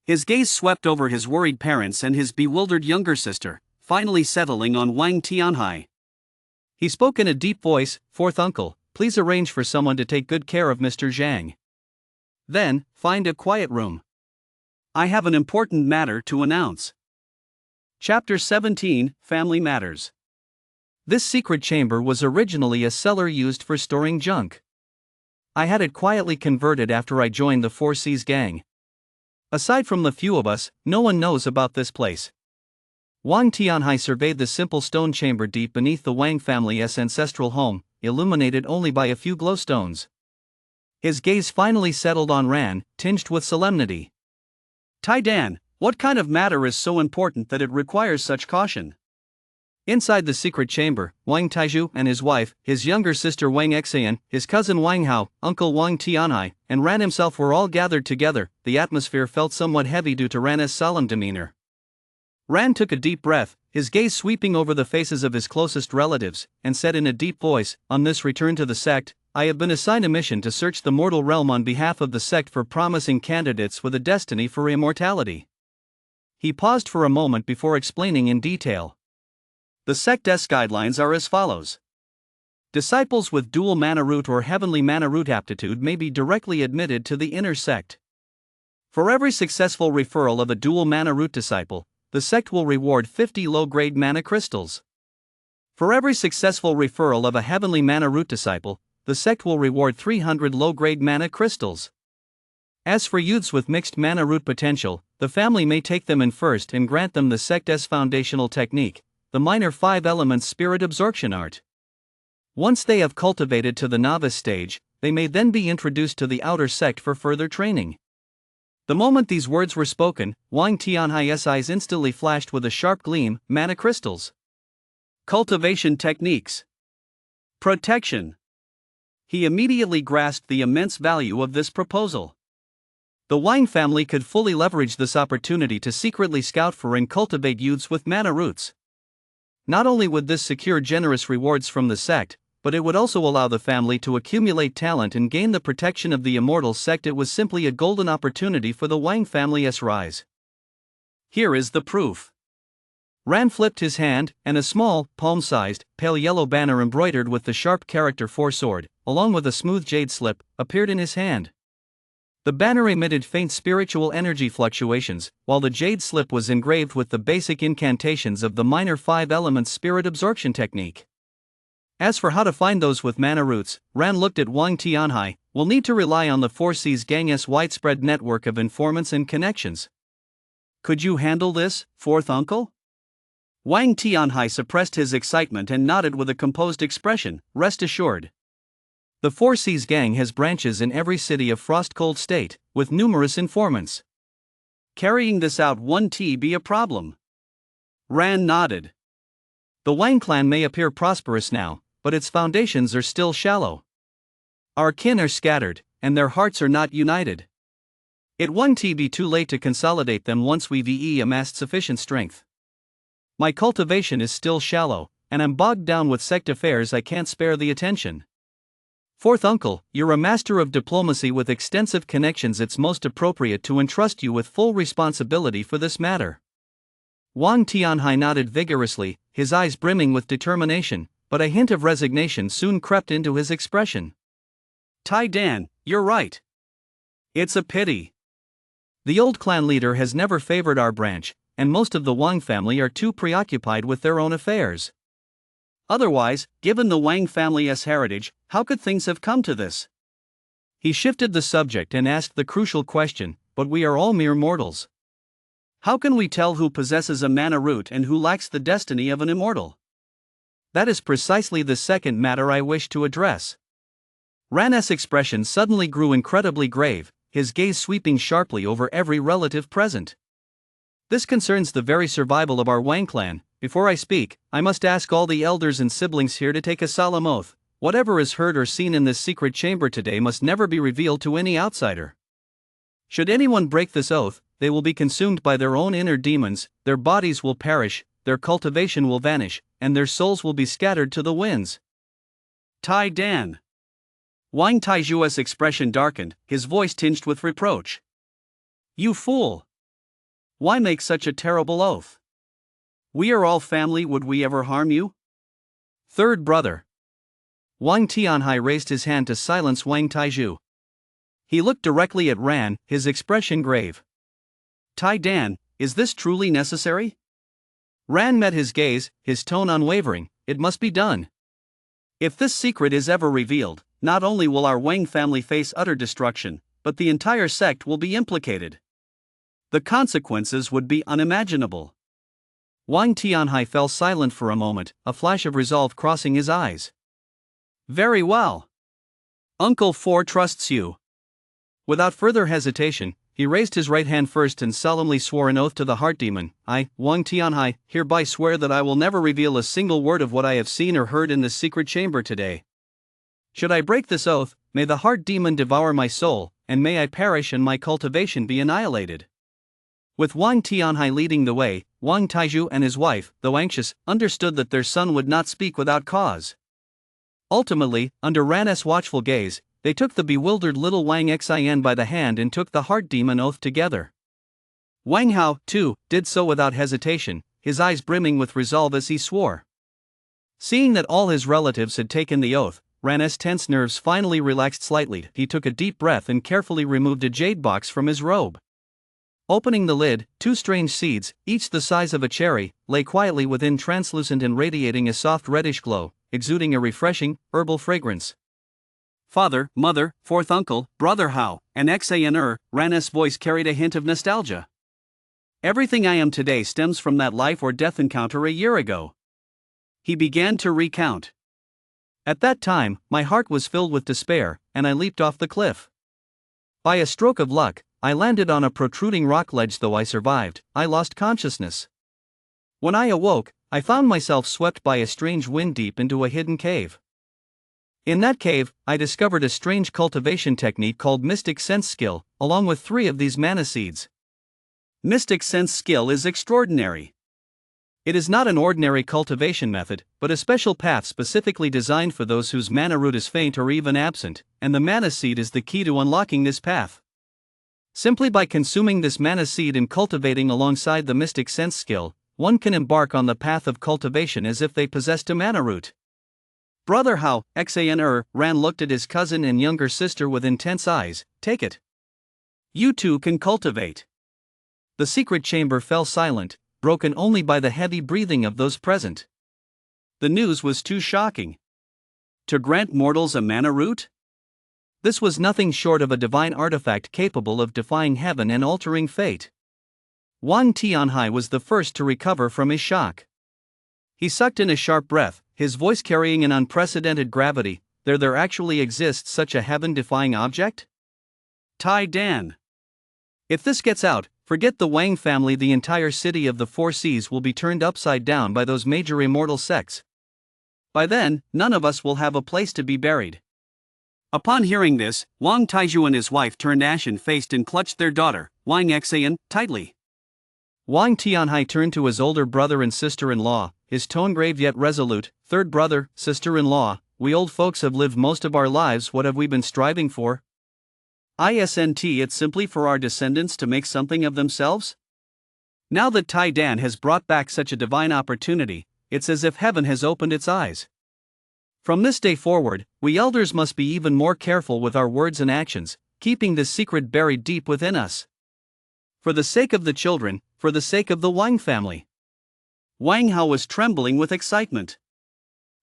[SPEAKER 1] His gaze swept over his worried parents and his bewildered younger sister, finally settling on Wang Tianhai. He spoke in a deep voice. Fourth uncle, please arrange for someone to take good care of Mr. Zhang. Then, find a quiet room.
[SPEAKER 2] I have an important matter to announce. Chapter 17, Family Matters.
[SPEAKER 1] This secret chamber was originally a cellar used for storing junk. I had it quietly converted after I joined the 4C's gang. Aside from the few of us, no one knows about this place. Wang Tianhai surveyed the simple stone chamber deep beneath the Wang family's ancestral home, illuminated only by a few glowstones. His gaze finally settled on Ran, tinged with solemnity.
[SPEAKER 2] Tai Dan, what kind of matter is so important that it requires such caution?
[SPEAKER 1] Inside the secret chamber, Wang Taizhu and his wife, his younger sister Wang Exayan, his cousin Wang Hao, uncle Wang Tianhai, and Ran himself were all gathered together. The atmosphere felt somewhat heavy due to Ran's solemn demeanor. Ran took a deep breath, his gaze sweeping over the faces of his closest relatives, and said in a deep voice, "On this return to the sect, I have been assigned a mission to search the mortal realm on behalf of the sect for promising candidates with a destiny for immortality." He paused for a moment before explaining in detail.
[SPEAKER 2] The sect's guidelines are as follows. Disciples with dual mana root or heavenly mana root aptitude may be directly admitted to the inner sect. For every successful referral of a dual mana root disciple, the sect will reward 50 low-grade mana crystals. For every successful referral of a heavenly mana root disciple, the sect will reward 300 low-grade mana crystals. As for youths with mixed mana root potential, the family may take them in first and grant them the sect's foundational technique, the minor 5 elements spirit absorption art. Once they have cultivated to the novice stage, they may then be introduced to the outer sect for further training. The moment these words were spoken, Wang Tianhai's eyes instantly flashed with a sharp gleam. Mana crystals. Cultivation techniques. Protection. He immediately grasped the immense value of this proposal. The Wang family could fully leverage this opportunity to secretly scout for and cultivate youths with mana roots. Not only would this secure generous rewards from the sect, but it would also allow the family to accumulate talent and gain the protection of the immortal sect. It was simply a golden opportunity for the Wang family's rise. Here is the proof. Ran flipped his hand, and a small, palm-sized, pale yellow banner embroidered with the sharp character 4 sword, along with a smooth jade slip, appeared in his hand. The banner emitted faint spiritual energy fluctuations, while the jade slip was engraved with the basic incantations of the minor 5 elements spirit absorption technique. As for how to find those with mana roots, Ran looked at Wang Tianhai. We'll need to rely on the 4C's gang's widespread network of informants and connections. Could you handle this, fourth uncle? Wang Tianhai suppressed his excitement and nodded with a composed expression. Rest assured. The 4C's gang has branches in every city of Frostcold State, with numerous informants. Carrying this out won't be a problem. Ran nodded. The Wang clan may appear prosperous now, but its foundations are still shallow. Our kin are scattered, and their hearts are not united. It won't be too late to consolidate them once we've amassed sufficient strength. My cultivation is still shallow, and I'm bogged down with sect affairs. I can't spare the attention. Fourth uncle, you're a master of diplomacy with extensive connections. It's most appropriate to entrust you with full responsibility for this matter. Wang Tianhai nodded vigorously, his eyes brimming with determination, but a hint of resignation soon crept into his expression. Tai Dan, you're right. It's a pity. The old clan leader has never favored our branch, and most of the Wang family are too preoccupied with their own affairs. Otherwise, given the Wang family's heritage, how could things have come to this? He shifted the subject and asked the crucial question, but we are all mere mortals. How can we tell who possesses a mana root and who lacks the destiny of an immortal? That is precisely the second matter I wish to address. Ran's expression suddenly grew incredibly grave, his gaze sweeping sharply over every relative present. This concerns the very survival of our Wang clan. Before I speak, I must ask all the elders and siblings here to take a solemn oath. Whatever is heard or seen in this secret chamber today must never be revealed to any outsider. Should anyone break this oath, they will be consumed by their own inner demons, their bodies will perish, their cultivation will vanish, and their souls will be scattered to the winds. Tai Dan. Wang Taiju's expression darkened, his voice tinged with reproach. You fool! Why make such a terrible oath? We are all family. Would we ever harm you? Third brother.
[SPEAKER 1] Wang Tianhai raised his hand to silence Wang Taizhu. He looked directly at Ran, his expression grave.
[SPEAKER 2] Tai Dan, is this truly necessary?
[SPEAKER 1] Ran met his gaze, his tone unwavering. It must be done.
[SPEAKER 2] If this secret is ever revealed, not only will our Wang family face utter destruction, but the entire sect will be implicated. The consequences would be unimaginable.
[SPEAKER 1] Wang Tianhai fell silent for a moment, a flash of resolve crossing his eyes.
[SPEAKER 2] Very well. Uncle Four trusts you.
[SPEAKER 1] Without further hesitation, he raised his right hand first and solemnly swore an oath to the heart demon. I, Wang Tianhai, hereby swear that I will never reveal a single word of what I have seen or heard in this secret chamber today. Should I break this oath, may the heart demon devour my soul, and may I perish and my cultivation be annihilated. With Wang Tianhai leading the way, Wang Taizhu and his wife, though anxious, understood that their son would not speak without cause. Ultimately, under Ran's watchful gaze, they took the bewildered little Wang Xin by the hand and took the heart demon oath together. Wang Hao, too, did so without hesitation, his eyes brimming with resolve as he swore. Seeing that all his relatives had taken the oath, Ran's tense nerves finally relaxed slightly. He took a deep breath and carefully removed a jade box from his robe. Opening the lid, two strange seeds, each the size of a cherry, lay quietly within, translucent and radiating a soft reddish glow, exuding a refreshing, herbal fragrance.
[SPEAKER 2] Father, mother, fourth uncle, brother Hao, and Xan Ran's voice carried a hint of nostalgia. Everything I am today stems from that life or death encounter a year ago. He began to recount.
[SPEAKER 1] At that time, my heart was filled with despair, and I leaped off the cliff. By a stroke of luck, I landed on a protruding rock ledge. Though I survived, I lost consciousness. When I awoke, I found myself swept by a strange wind deep into a hidden cave. In that cave, I discovered a strange cultivation technique called Mystic Sense Skill, along with 3 of these mana seeds.
[SPEAKER 2] Mystic Sense Skill is extraordinary.
[SPEAKER 1] It is not an ordinary cultivation method, but a special path specifically designed for those whose mana root is faint or even absent, and the mana seed is the key to unlocking this path. Simply by consuming this mana seed and cultivating alongside the Mystic Sense Skill, one can embark on the path of cultivation as if they possessed a mana root.
[SPEAKER 2] Brother Hao, Xan Ran looked at his cousin and younger sister with intense eyes. Take it. You too can cultivate.
[SPEAKER 1] The secret chamber fell silent, broken only by the heavy breathing of those present.
[SPEAKER 2] The news was too shocking. To grant mortals a mana root?
[SPEAKER 1] This was nothing short of a divine artifact capable of defying heaven and altering fate. Wang Tianhai was the first to recover from his shock. He sucked in a sharp breath, his voice carrying an unprecedented gravity. There actually exists such a heaven-defying object?
[SPEAKER 2] Tai Dan.
[SPEAKER 1] If this gets out, forget the Wang family. The entire city of the 4 seas will be turned upside down by those major immortal sects. By then, none of us will have a place to be buried.
[SPEAKER 2] Upon hearing this, Wang Taizhu and his wife turned ashen-faced and clutched their daughter, Wang Xin, tightly.
[SPEAKER 1] Wang Tianhai turned to his older brother and sister-in-law, his tone grave yet resolute. Third brother, sister-in-law, we old folks have lived most of our lives. What have we been striving for?
[SPEAKER 2] Isn't it simply for our descendants to make something of themselves? Now that Tai Dan has brought back such a divine opportunity, it's as if heaven has opened its eyes.
[SPEAKER 1] From this day forward, we elders must be even more careful with our words and actions, keeping this secret buried deep within us. For the sake of the children, for the sake of the Wang family.
[SPEAKER 2] Wang Hao was trembling with excitement.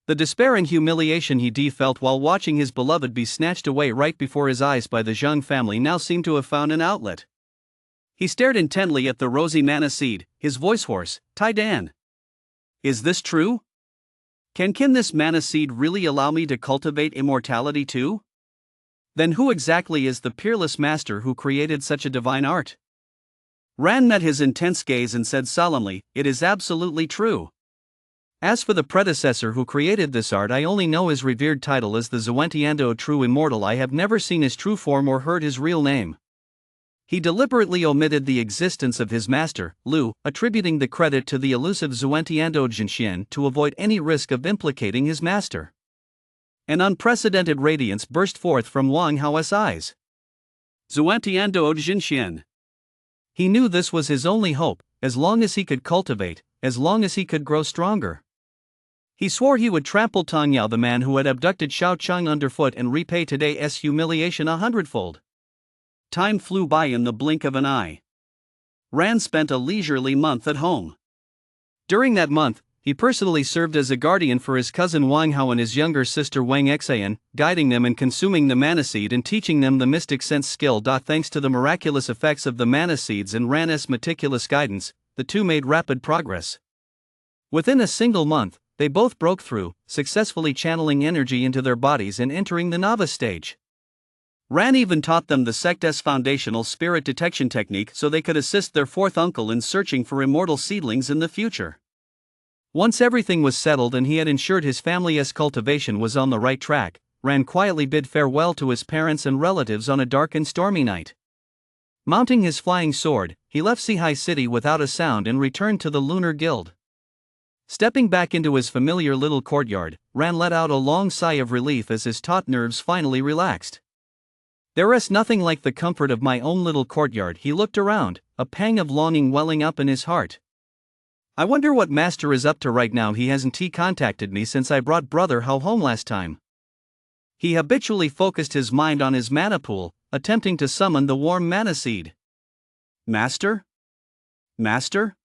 [SPEAKER 1] The despair and humiliation he felt while watching his beloved be snatched away right before his eyes by the Zhang family now seemed to have found an outlet.
[SPEAKER 2] He stared intently at the rosy mana seed, his voice hoarse. Tai Dan. Is this true? Can this mana seed really allow me to cultivate immortality too?
[SPEAKER 1] Then who exactly is the peerless master who created such a divine art?
[SPEAKER 2] Ran met his intense gaze and said solemnly, it is absolutely true.
[SPEAKER 1] As for the predecessor who created this art, I only know his revered title as the Xuantiando True Immortal. I have never seen his true form or heard his real name. He deliberately omitted the existence of his master, Lu, attributing the credit to the elusive Xuantiando Jinxian to avoid any risk of implicating his master. An unprecedented radiance burst forth from Wang Hao's eyes.
[SPEAKER 2] Xuantiando Jinxian.
[SPEAKER 1] He knew this was his only hope, as long as he could cultivate, as long as he could grow stronger.
[SPEAKER 2] He swore he would trample Tang Yao, the man who had abducted Xiao Cheng, underfoot and repay today's humiliation 100-fold. Time flew by in the blink of an eye. Ran spent a leisurely month at home. During that month, he personally served as a guardian for his cousin Wang Hao and his younger sister Wang Xian, guiding them in consuming the mana seed and teaching them the mystic sense skill. Thanks to the miraculous effects of the mana seeds and Ran's meticulous guidance, the two made rapid progress. Within a single month, they both broke through, successfully channeling energy into their bodies and entering the novice stage. Ran even taught them the sect's foundational spirit detection technique so they could assist their fourth uncle in searching for immortal seedlings in the future. Once everything was settled and he had ensured his family's cultivation was on the right track, Ran quietly bid farewell to his parents and relatives on a dark and stormy night. Mounting his flying sword, he left Sihai City without a sound and returned to the Lunar Guild. Stepping back into his familiar little courtyard, Ran let out a long sigh of relief as his taut nerves finally relaxed. There is nothing like the comfort of my own little courtyard. He looked around, a pang of longing welling up in his heart. I wonder what Master is up to right now. He hasn't contacted me since I brought Brother Hao home last time. He habitually focused his mind on his mana pool, attempting to summon the warm mana seed. Master? Master?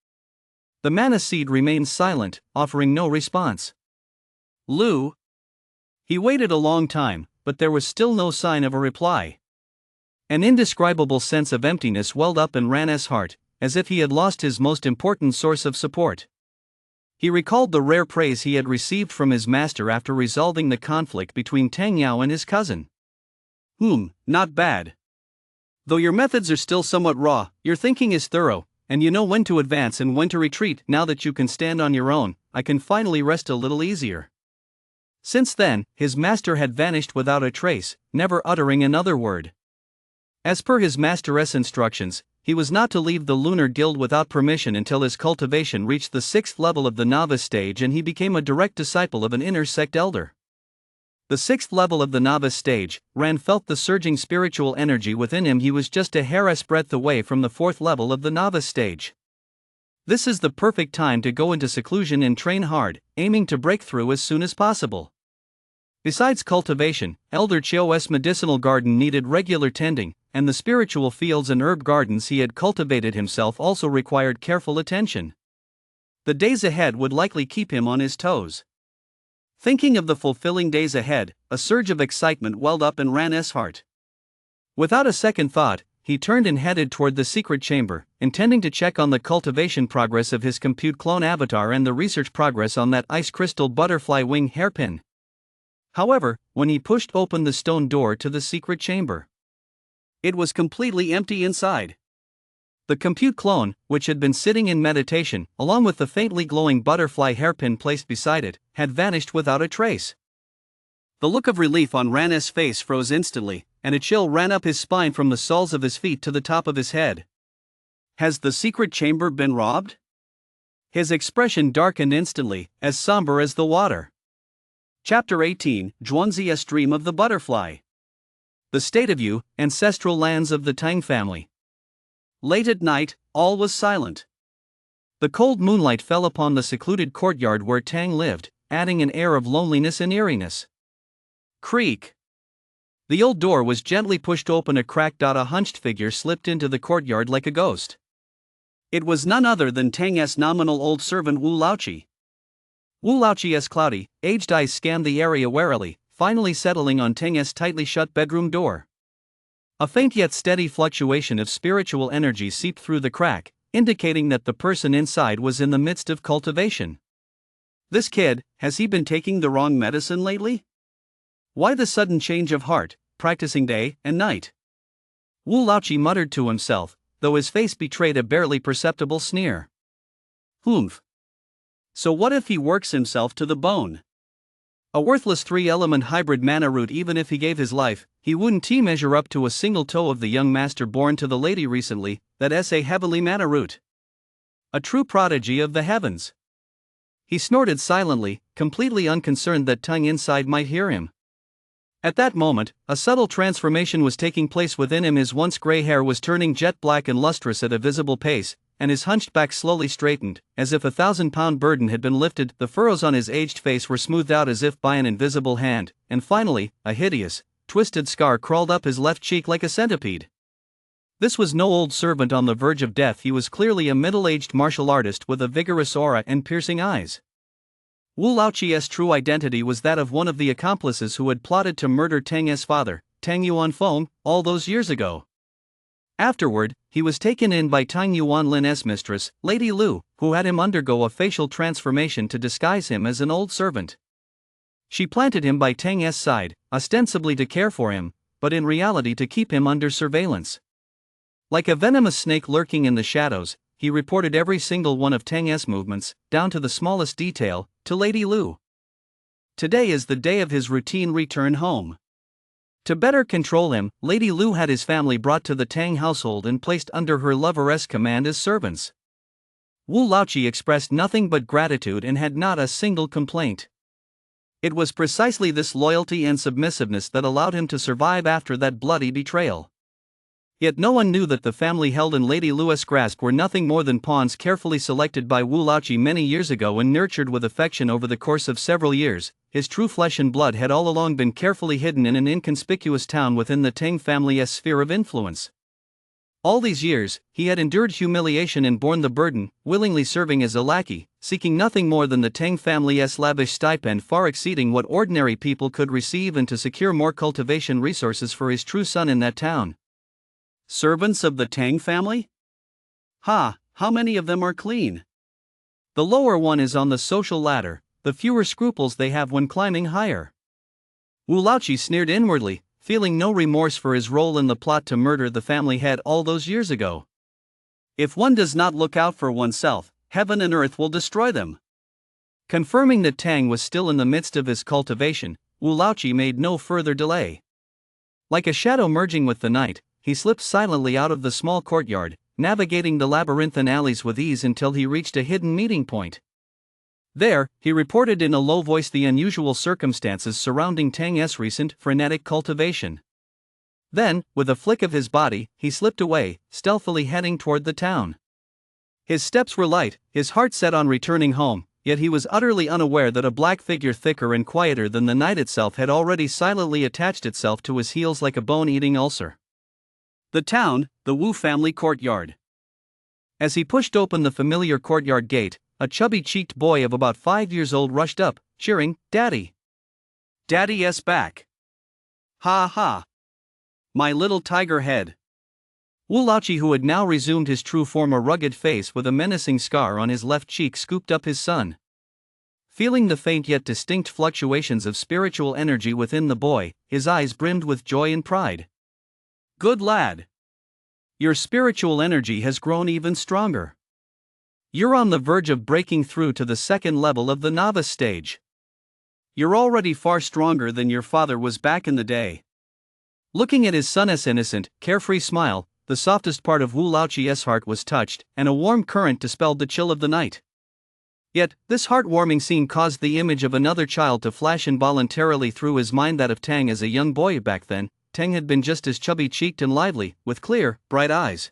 [SPEAKER 2] The mana seed remained silent, offering no response. Lu? He waited a long time, but there was still no sign of a reply. An indescribable sense of emptiness welled up in Ran's heart, as if he had lost his most important source of support. He recalled the rare praise he had received from his master after resolving the conflict between Tang Yao and his cousin. Not bad. Though your methods are still somewhat raw, your thinking is thorough, and you know when to advance and when to retreat. Now that you can stand on your own, I can finally rest a little easier. Since then, his master had vanished without a trace, never uttering another word. As per his master's instructions, he was not to leave the Lunar Guild without permission until his cultivation reached the 6th level of the novice stage and he became a direct disciple of an inner sect elder. The 6th level of the novice stage, Ran felt the surging spiritual energy within him. He was just a hair's breadth away from the 4th level of the novice stage. This is the perfect time to go into seclusion and train hard, aiming to break through as soon as possible. Besides cultivation, Elder Chio's medicinal garden needed regular tending, and the spiritual fields and herb gardens he had cultivated himself also required careful attention. The days ahead would likely keep him on his toes. Thinking of the fulfilling days ahead, a surge of excitement welled up in Ran's heart. Without a second thought, he turned and headed toward the secret chamber, intending to check on the cultivation progress of his compute clone avatar and the research progress on that ice crystal butterfly wing hairpin. However, when he pushed open the stone door to the secret chamber, it was completely empty inside. The compute clone, which had been sitting in meditation, along with the faintly glowing butterfly hairpin placed beside it, had vanished without a trace. The look of relief on Ran's face froze instantly, and a chill ran up his spine from the soles of his feet to the top of his head. Has the secret chamber been robbed? His expression darkened instantly, as somber as the water. Chapter 18, Zhuangzi's Dream of the Butterfly. The State of Yu, Ancestral Lands of the Tang Family. Late at night, all was silent. The cold moonlight fell upon the secluded courtyard where Tang lived, adding an air of loneliness and eeriness. Creak. The old door was gently pushed open. A cracked, hunched figure slipped into the courtyard like a ghost. It was none other than Tang's nominal old servant Wu Laoqi. Wu Laoqi's cloudy, aged eyes scanned the area warily, finally settling on Tang's tightly shut bedroom door. A faint yet steady fluctuation of spiritual energy seeped through the crack, indicating that the person inside was in the midst of cultivation. This kid, has he been taking the wrong medicine lately? Why the sudden change of heart, practicing day and night? Wu Laoqi muttered to himself, though his face betrayed a barely perceptible sneer. So what if he works himself to the bone? A worthless 3-element hybrid mana root. Even if he gave his life, he wouldn't measure up to a single toe of the young master born to the lady recently, that's a heavenly mana root. A true prodigy of the heavens. He snorted silently, completely unconcerned that Tang inside might hear him. At that moment, a subtle transformation was taking place within him. His once gray hair was turning jet black and lustrous at a visible pace,
[SPEAKER 1] and his hunched back slowly straightened, as if a 1,000-pound burden had been lifted. The furrows on his aged face were smoothed out as if by an invisible hand, and finally, a hideous, twisted scar crawled up his left cheek like a centipede. This was no old servant on the verge of death. He was clearly a middle-aged martial artist with a vigorous aura and piercing eyes. Wu Laoqi's true identity was that of one of the accomplices who had plotted to murder Tang's father, Tang Yuanfeng, all those years ago. Afterward, he was taken in by Tang Yuanlin's mistress, Lady Lu, who had him undergo a facial transformation to disguise him as an old servant. She planted him by Tang's side, ostensibly to care for him, but in reality to keep him under surveillance. Like a venomous snake lurking in the shadows, he reported every single one of Tang's movements, down to the smallest detail, to Lady Lu. Today is the day of his routine return home. To better control him, Lady Lu had his family brought to the Tang household and placed under her lover's command as servants. Wu Laoqi expressed nothing but gratitude and had not a single complaint. It was precisely this loyalty and submissiveness that allowed him to survive after that bloody betrayal. Yet no one knew that the family held in Lady Lu's grasp were nothing more than pawns carefully selected by Wu Laoqi many years ago and nurtured with affection over the course of several years. His true flesh and blood had all along been carefully hidden in an inconspicuous town within the Tang family's sphere of influence. All these years, he had endured humiliation and borne the burden, willingly serving as a lackey, seeking nothing more than the Tang family's lavish stipend far exceeding what ordinary people could receive and to secure more cultivation resources for his true son in that town. Servants of the Tang family? Ha, how many of them are clean? The lower one is on the social ladder, the fewer scruples they have when climbing higher. Wu Laoqi sneered inwardly, feeling no remorse for his role in the plot to murder the family head all those years ago. If one does not look out for oneself, heaven and earth will destroy them. Confirming that Tang was still in the midst of his cultivation, Wu Laoqi made no further delay. Like a shadow merging with the night, he slipped silently out of the small courtyard, navigating the labyrinthine alleys with ease until he reached a hidden meeting point. There, he reported in a low voice the unusual circumstances surrounding Tang's recent, frenetic cultivation. Then, with a flick of his body, he slipped away, stealthily heading toward the town. His steps were light, his heart set on returning home, yet he was utterly unaware that a black figure thicker and quieter than the night itself had already silently attached itself to his heels like a bone-eating ulcer. The town, the Wu family courtyard. As he pushed open the familiar courtyard gate, a chubby-cheeked boy of about 5 years old rushed up, cheering, "Daddy! Daddy's back! Ha ha! My little tiger head!" Wu Laoqi, who had now resumed his true form, a rugged face with a menacing scar on his left cheek, scooped up his son. Feeling the faint yet distinct fluctuations of spiritual energy within the boy, his eyes brimmed with joy and pride. "Good lad! Your spiritual energy has grown even stronger. You're on the verge of breaking through to the second level of the novice stage. You're already far stronger than your father was back in the day." Looking at his son's innocent, carefree smile, the softest part of Wu Laoqi's heart was touched, and a warm current dispelled the chill of the night. Yet, this heartwarming scene caused the image of another child to flash involuntarily through his mind, that of Tang as a young boy back then. Tang had been just as chubby-cheeked and lively, with clear, bright eyes.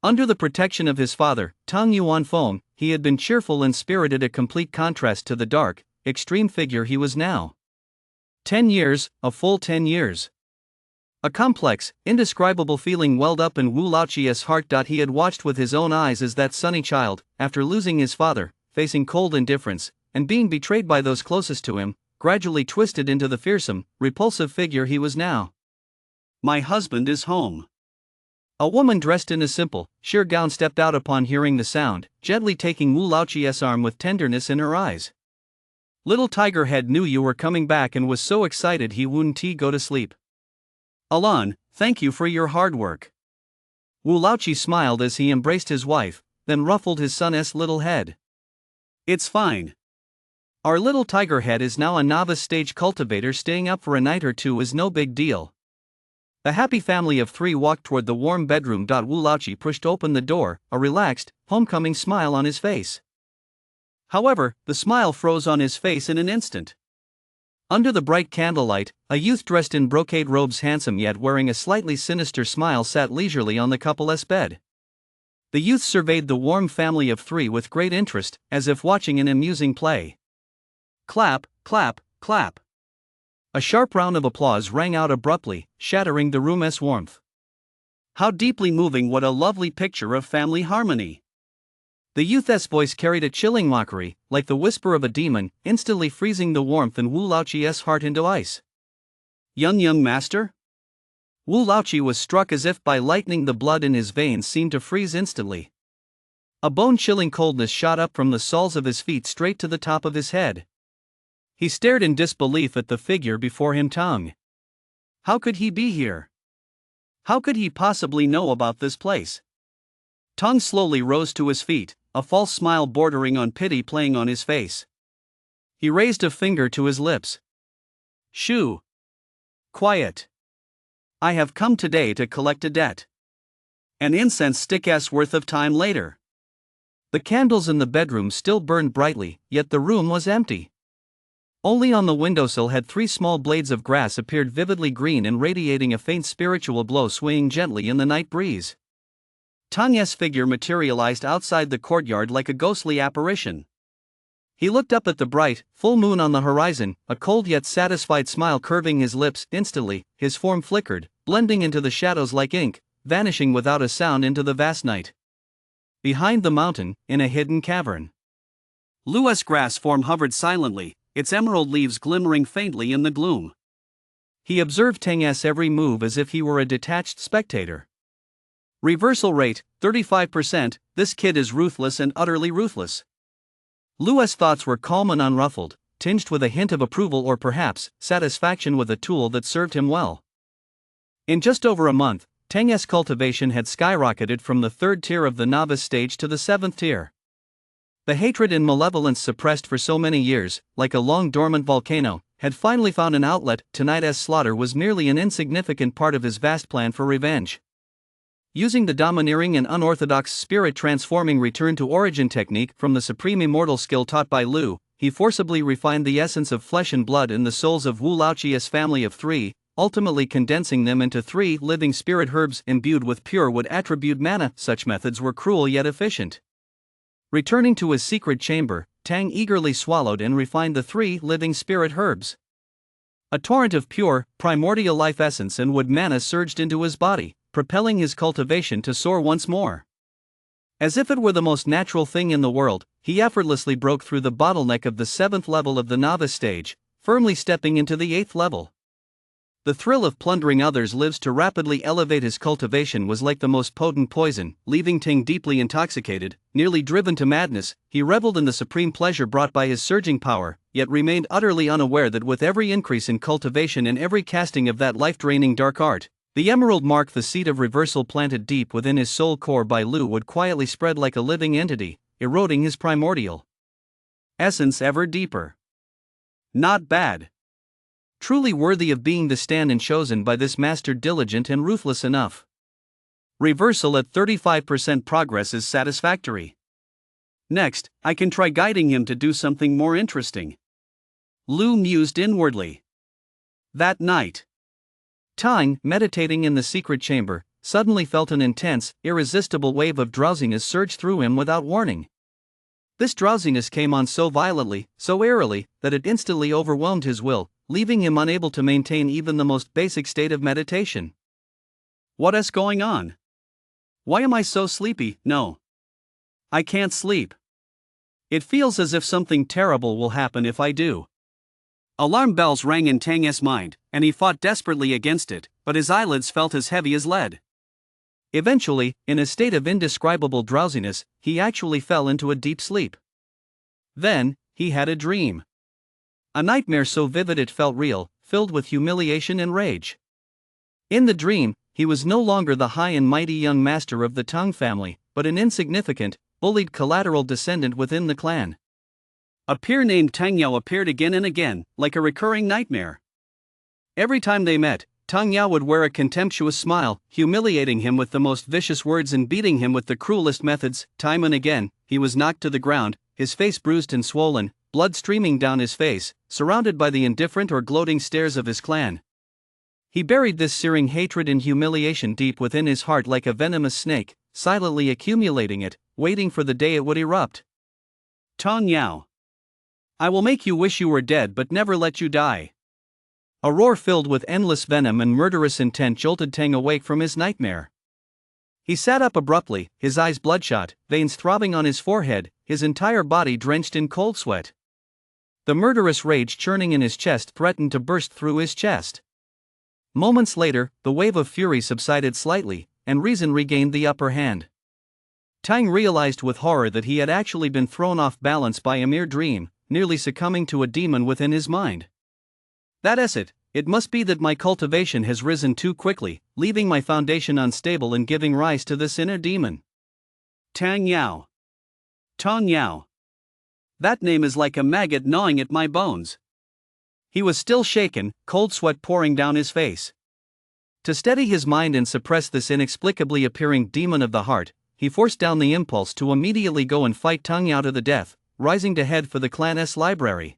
[SPEAKER 1] Under the protection of his father, Tang Yuanfeng, he had been cheerful and spirited, a complete contrast to the dark, extreme figure he was now. 10 years, a full 10 years. A complex, indescribable feeling welled up in Wu Laoqi's heart. He had watched with his own eyes as that sunny child, after losing his father, facing cold indifference, and being betrayed by those closest to him, gradually twisted into the fearsome, repulsive figure he was now. "My husband is home." A woman dressed in a simple, sheer gown stepped out upon hearing the sound, gently taking Wu Laoqi's arm with tenderness in her eyes. "Little Tiger Head knew you were coming back and was so excited he wouldn't go to sleep. Alan, thank you for your hard work." Wu Laoqi smiled as he embraced his wife, then ruffled his son's little head. "It's fine. Our little Tiger Head is now a novice stage cultivator. Staying up for a night or two is no big deal." The happy family of 3 walked toward the warm bedroom. Wu Laoqi pushed open the door, a relaxed, homecoming smile on his face. However, the smile froze on his face in an instant. Under the bright candlelight, a youth dressed in brocade robes, handsome yet wearing a slightly sinister smile, sat leisurely on the couple's bed. The youth surveyed the warm family of three with great interest, as if watching an amusing play. Clap, clap, clap. A sharp round of applause rang out abruptly, shattering the room's warmth. How deeply moving, what a lovely picture of family harmony. The youth's voice carried a chilling mockery, like the whisper of a demon, instantly freezing the warmth in Wu Laoqi's heart into ice. Young master? Wu Laoqi was struck as if by lightning. The blood in his veins seemed to freeze instantly. A bone-chilling coldness shot up from the soles of his feet straight to the top of his head. He stared in disbelief at the figure before him. Tang. How could he be here? How could he possibly know about this place? Tang slowly rose to his feet, a false smile bordering on pity playing on his face. He raised a finger to his lips. Shoo! Quiet. I have come today to collect a debt. An incense stick's worth of time later. The candles in the bedroom still burned brightly, yet the room was empty. Only on the windowsill had three small blades of grass appeared vividly green and radiating a faint spiritual glow, swaying gently in the night breeze. Tang's figure materialized outside the courtyard like a ghostly apparition. He looked up at the bright, full moon on the horizon, a cold yet satisfied smile curving his lips. Instantly, his form flickered, blending into the shadows like ink, vanishing without a sound into the vast night. Behind the mountain, in a hidden cavern, Lu's grass form hovered silently, its emerald leaves glimmering faintly in the gloom. He observed Tang's every move as if he were a detached spectator. Reversal rate, 35%, this kid is ruthless and utterly ruthless. Lu's thoughts were calm and unruffled, tinged with a hint of approval or perhaps satisfaction with a tool that served him well. In just over a month, Tang's cultivation had skyrocketed from the 3rd tier of the novice stage to the 7th tier. The hatred and malevolence suppressed for so many years, like a long-dormant volcano, had finally found an outlet. Tonight's slaughter was merely an insignificant part of his vast plan for revenge. Using the domineering and unorthodox spirit-transforming return-to-origin technique from the supreme immortal skill taught by Lu, he forcibly refined the essence of flesh and blood in the souls of Wu Laoqi's family of three, ultimately condensing them into 3 living spirit herbs imbued with pure wood attribute mana. Such methods were cruel yet efficient. Returning to his secret chamber, Tang eagerly swallowed and refined the 3 living spirit herbs. A torrent of pure, primordial life essence and wood mana surged into his body, propelling his cultivation to soar once more. As if it were the most natural thing in the world, he effortlessly broke through the bottleneck of the 7th level of the novice stage, firmly stepping into the 8th level. The thrill of plundering others' lives to rapidly elevate his cultivation was like the most potent poison, leaving Ting deeply intoxicated, nearly driven to madness. He reveled in the supreme pleasure brought by his surging power, yet remained utterly unaware that with every increase in cultivation and every casting of that life-draining dark art, the emerald mark, the seed of reversal planted deep within his soul core by Lu, would quietly spread like a living entity, eroding his primordial essence ever deeper. Not bad. Truly worthy of being the stand-in chosen by this master, diligent and ruthless enough. Reversal at 35% progress is satisfactory. Next, I can try guiding him to do something more interesting. Lu mused inwardly. That night, Tang, meditating in the secret chamber, suddenly felt an intense, irresistible wave of drowsiness surge through him without warning. This drowsiness came on so violently, so eerily, that it instantly overwhelmed his will, leaving him unable to maintain even the most basic state of meditation. What is going on? Why am I so sleepy? No. I can't sleep. It feels as if something terrible will happen if I do. Alarm bells rang in Tang's mind, and he fought desperately against it, but his eyelids felt as heavy as lead. Eventually, in a state of indescribable drowsiness, he actually fell into a deep sleep. Then, he had a dream. A nightmare so vivid it felt real, filled with humiliation and rage. In the dream, he was no longer the high and mighty young master of the Tang family, but an insignificant, bullied collateral descendant within the clan. A peer named Tang Yao appeared again and again, like a recurring nightmare. Every time they met, Tang Yao would wear a contemptuous smile, humiliating him with the most vicious words and beating him with the cruelest methods. Time and again, he was knocked to the ground, his face bruised and swollen, blood streaming down his face, surrounded by the indifferent or gloating stares of his clan. He buried this searing hatred and humiliation deep within his heart like a venomous snake, silently accumulating it, waiting for the day it would erupt.
[SPEAKER 2] Tong Yao. I will make you wish you were dead but never let you die.
[SPEAKER 1] A roar filled with endless venom and murderous intent jolted Tang awake from his nightmare. He sat up abruptly, his eyes bloodshot, veins throbbing on his forehead, his entire body drenched in cold sweat. The murderous rage churning in his chest threatened to burst through his chest. Moments later, the wave of fury subsided slightly, and reason regained the upper hand. Tang realized with horror that he had actually been thrown off balance by a mere dream, nearly succumbing to a demon within his mind. That's it. It must be that my cultivation has risen too quickly, leaving my foundation unstable and giving rise to this inner demon.
[SPEAKER 2] Tang Yao. Tong Yao. That name is like a maggot gnawing at my bones.
[SPEAKER 1] He was still shaken, cold sweat pouring down his face. To steady his mind and suppress this inexplicably appearing demon of the heart, he forced down the impulse to immediately go and fight Tang Yao to the death, rising to head for the clan's library.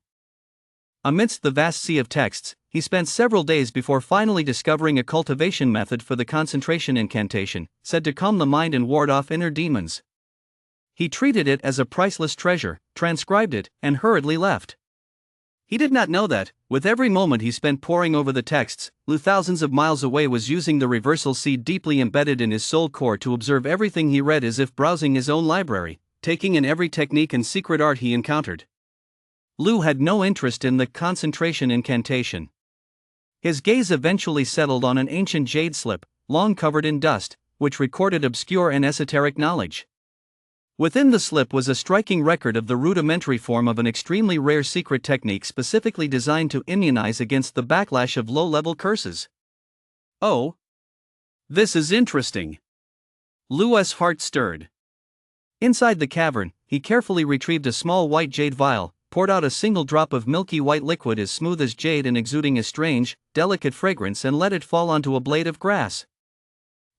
[SPEAKER 1] Amidst the vast sea of texts, he spent several days before finally discovering a cultivation method for the concentration incantation, said to calm the mind and ward off inner demons. He treated it as a priceless treasure, transcribed it, and hurriedly left. He did not know that, with every moment he spent poring over the texts, Lu thousands of miles away was using the reversal seed deeply embedded in his soul core to observe everything he read as if browsing his own library, taking in every technique and secret art he encountered. Lu had no interest in the concentration incantation. His gaze eventually settled on an ancient jade slip, long covered in dust, which recorded obscure and esoteric knowledge. Within the slip was a striking record of the rudimentary form of an extremely rare secret technique specifically designed to immunize against the backlash of low-level curses.
[SPEAKER 2] Oh. This is interesting. Lu's heart stirred.
[SPEAKER 1] Inside the cavern, he carefully retrieved a small white jade vial, poured out a single drop of milky white liquid as smooth as jade and exuding a strange, delicate fragrance and let it fall onto a blade of grass.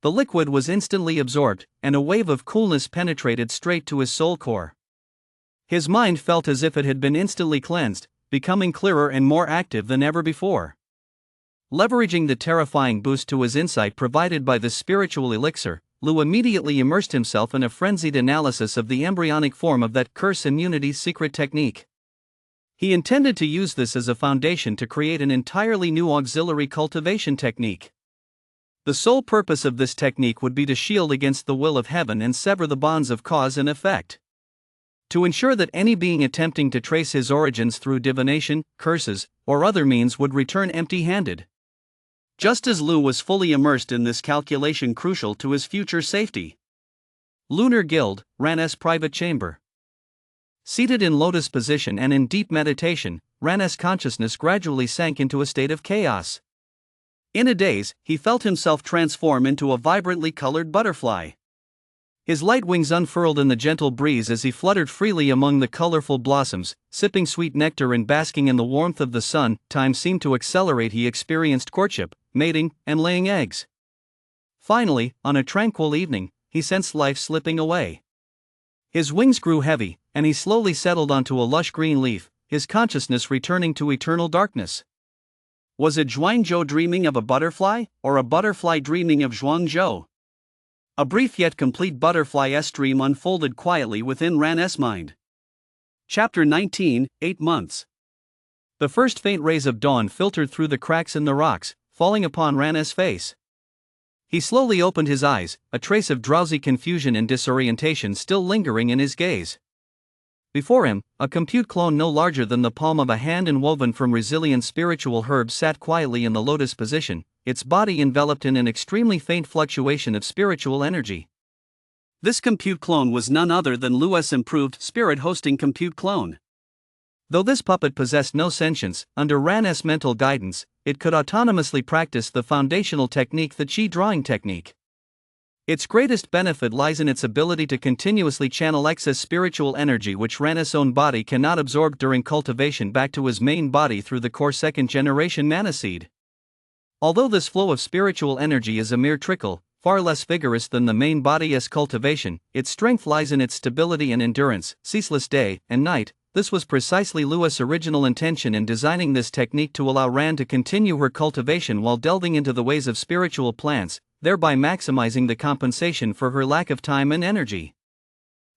[SPEAKER 1] The liquid was instantly absorbed, and a wave of coolness penetrated straight to his soul core. His mind felt as if it had been instantly cleansed, becoming clearer and more active than ever before. Leveraging the terrifying boost to his insight provided by the spiritual elixir, Lu immediately immersed himself in a frenzied analysis of the embryonic form of that curse immunity secret technique. He intended to use this as a foundation to create an entirely new auxiliary cultivation technique. The sole purpose of this technique would be to shield against the will of heaven and sever the bonds of cause and effect. To ensure that any being attempting to trace his origins through divination, curses, or other means would return empty-handed. Just as Lu was fully immersed in this calculation crucial to his future safety. Lunar Guild, Ran's private chamber. Seated in lotus position and in deep meditation, Ran's consciousness gradually sank into a state of chaos. In a daze, he felt himself transform into a vibrantly colored butterfly. His light wings unfurled in the gentle breeze as he fluttered freely among the colorful blossoms, sipping sweet nectar and basking in the warmth of the sun. Time seemed to accelerate. He experienced courtship, mating, and laying eggs. Finally, on a tranquil evening, he sensed life slipping away. His wings grew heavy, and he slowly settled onto a lush green leaf, his consciousness returning to eternal darkness. Was it Zhuangzhou dreaming of a butterfly, or a butterfly dreaming of Zhuangzhou? A brief yet complete butterfly-esque dream unfolded quietly within Ran's mind. Chapter 19, 8 Months. The first faint rays of dawn filtered through the cracks in the rocks, falling upon Ran's face. He slowly opened his eyes, a trace of drowsy confusion and disorientation still lingering in his gaze. Before him, a compute clone no larger than the palm of a hand and woven from resilient spiritual herbs sat quietly in the lotus position, its body enveloped in an extremely faint fluctuation of spiritual energy. This compute clone was none other than Lu's improved spirit-hosting compute clone. Though this puppet possessed no sentience, under Ran's mental guidance, it could autonomously practice the foundational technique, the Qi drawing technique. Its greatest benefit lies in its ability to continuously channel excess spiritual energy which Ran's own body cannot absorb during cultivation back to his main body through the core second-generation mana seed. Although this flow of spiritual energy is a mere trickle, far less vigorous than the main body's cultivation, its strength lies in its stability and endurance, ceaseless day and night. This was precisely Lu's original intention in designing this technique, to allow Ran to continue her cultivation while delving into the ways of spiritual plants, thereby maximizing the compensation for her lack of time and energy.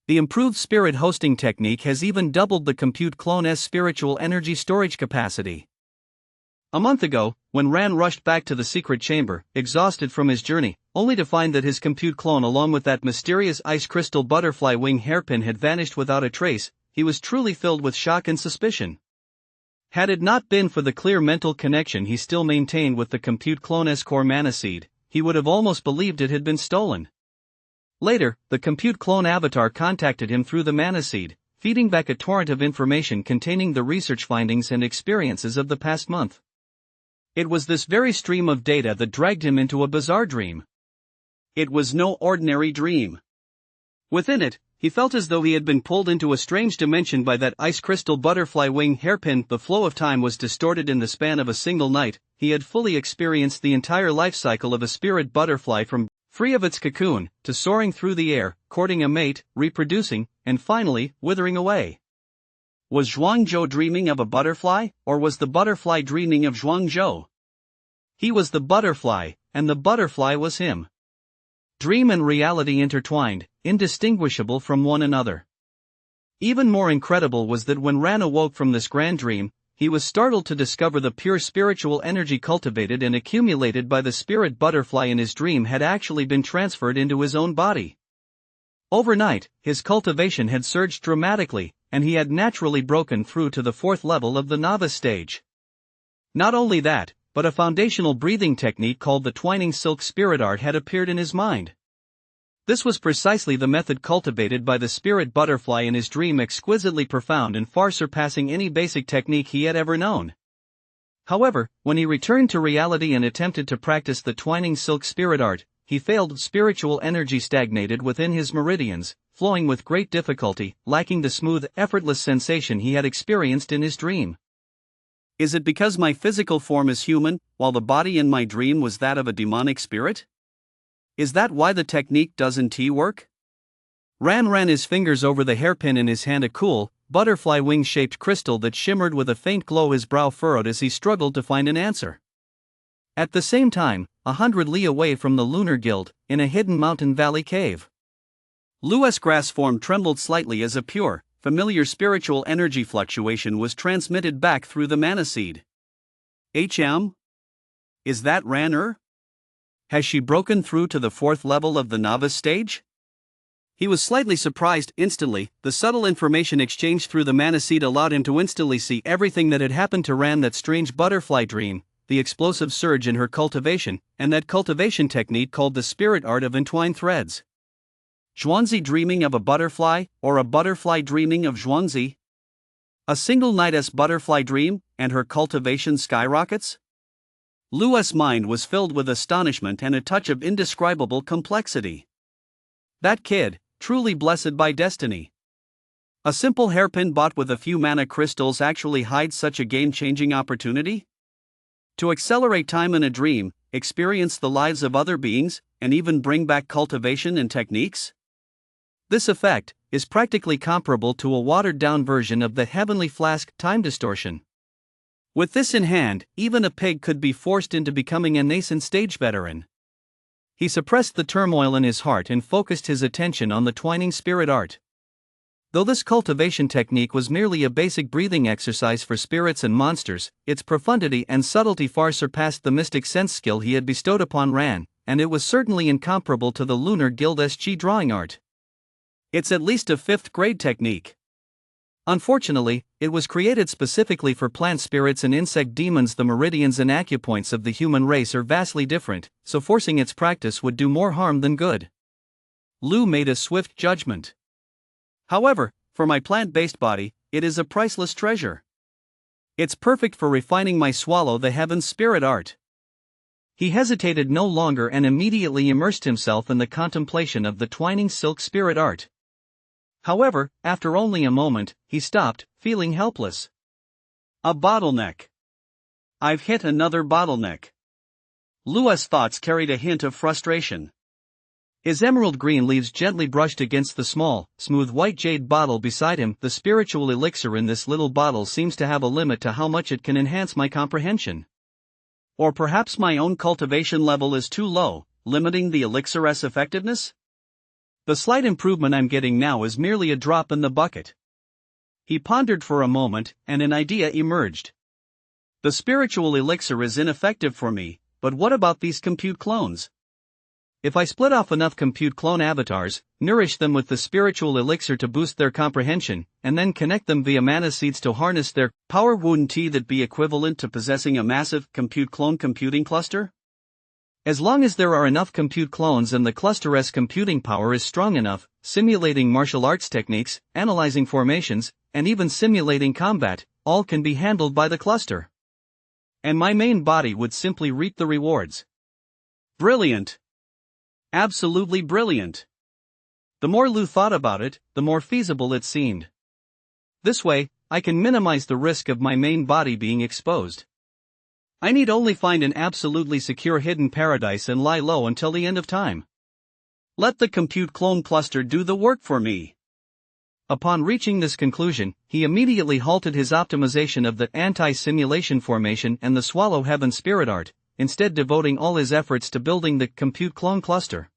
[SPEAKER 1] The improved spirit hosting technique has even doubled the compute clone's spiritual energy storage capacity. A month ago, when Ran rushed back to the secret chamber, exhausted from his journey, only to find that his compute clone along with that mysterious ice crystal butterfly wing hairpin had vanished without a trace, he was truly filled with shock and suspicion. Had it not been for the clear mental connection he still maintained with the compute clone's core mana seed, he would have almost believed it had been stolen. Later, the compute clone avatar contacted him through the mana seed, feeding back a torrent of information containing the research findings and experiences of the past month. It was this very stream of data that dragged him into a bizarre dream. It was no ordinary dream. Within it, he felt as though he had been pulled into a strange dimension by that ice crystal butterfly wing hairpin. The flow of time was distorted in the span of a single night. He had fully experienced the entire life cycle of a spirit butterfly, from free of its cocoon, to soaring through the air, courting a mate, reproducing, and finally, withering away. Was Zhuangzhou dreaming of a butterfly, or was the butterfly dreaming of Zhuangzhou? He was the butterfly, and the butterfly was him. Dream and reality intertwined, indistinguishable from one another. Even more incredible was that when Ran awoke from this grand dream, he was startled to discover the pure spiritual energy cultivated and accumulated by the spirit butterfly in his dream had actually been transferred into his own body. Overnight, his cultivation had surged dramatically, and he had naturally broken through to the 4th level of the novice stage. Not only that, but a foundational breathing technique called the twining silk spirit art had appeared in his mind. This was precisely the method cultivated by the spirit butterfly in his dream, exquisitely profound and far surpassing any basic technique he had ever known. However, when he returned to reality and attempted to practice the twining silk spirit art, he failed. Spiritual energy stagnated within his meridians, flowing with great difficulty, lacking the smooth, effortless sensation he had experienced in his dream. Is it because my physical form is human, while the body in my dream was that of a demonic spirit? Is that why the technique doesn't work? Ran ran his fingers over the hairpin in his hand, a cool, butterfly wing-shaped crystal that shimmered with a faint glow. His brow furrowed as he struggled to find an answer. At the same time, 100 li away from the Lunar Guild, in a hidden mountain valley cave, Lu's grass form trembled slightly as a pure, familiar spiritual energy fluctuation was transmitted back through the mana seed. Is that Ran? Has she broken through to the 4th level of the novice stage? He was slightly surprised. Instantly, the subtle information exchanged through the mana seed allowed him to instantly see everything that had happened to Ran: that strange butterfly dream, the explosive surge in her cultivation, and that cultivation technique called the spirit art of entwined threads. Zhuangzi dreaming of a butterfly, or a butterfly dreaming of Zhuangzi? A single night's butterfly dream, and her cultivation skyrockets? Lu's mind was filled with astonishment and a touch of indescribable complexity. That kid, truly blessed by destiny. A simple hairpin bought with a few mana crystals actually hides such a game-changing opportunity? To accelerate time in a dream, experience the lives of other beings, and even bring back cultivation and techniques? This effect is practically comparable to a watered-down version of the heavenly flask time distortion. With this in hand, even a pig could be forced into becoming a nascent stage veteran. He suppressed the turmoil in his heart and focused his attention on the twining spirit art. Though this cultivation technique was merely a basic breathing exercise for spirits and monsters, its profundity and subtlety far surpassed the mystic sense skill he had bestowed upon Ran, and it was certainly incomparable to the Lunar Guild SG drawing art. It's at least a 5th grade technique. Unfortunately, it was created specifically for plant spirits and insect demons. The meridians and acupoints of the human race are vastly different, so forcing its practice would do more harm than good. Lu made a swift judgment. However, for my plant-based body, it is a priceless treasure. It's perfect for refining my swallow the heaven's spirit art. He hesitated no longer and immediately immersed himself in the contemplation of the twining silk spirit art. However, after only a moment, he stopped, feeling helpless. A bottleneck. I've hit another bottleneck. Lu's thoughts carried a hint of frustration. His emerald green leaves gently brushed against the small, smooth white jade bottle beside him. The spiritual elixir in this little bottle seems to have a limit to how much it can enhance my comprehension. Or perhaps my own cultivation level is too low.
[SPEAKER 2] limiting the elixir's effectiveness? The slight improvement I'm getting now is merely a drop in the bucket. He pondered for a moment, and an idea emerged. The spiritual elixir is ineffective for me, but what about these compute clones? If I split off enough compute clone avatars, nourish them with the spiritual elixir to boost their comprehension, and then connect them via mana seeds to harness their power, wouldn't that be equivalent to possessing a massive compute clone computing cluster? As long as there are enough compute clones and the cluster's computing power is strong enough, simulating martial arts techniques, analyzing formations, and even simulating combat, all can be handled by the cluster. And my main body would simply reap the rewards. Brilliant! Absolutely brilliant! The more Lou thought about it, the more feasible it seemed. This way, I can minimize the risk of my main body being exposed. I need only find an absolutely secure hidden paradise and lie low until the end of time. Let the compute clone cluster do the work for me. Upon reaching this conclusion, he immediately halted his optimization of the anti-simulation formation and the Swallow Heaven spirit art, instead devoting all his efforts to building the compute clone cluster.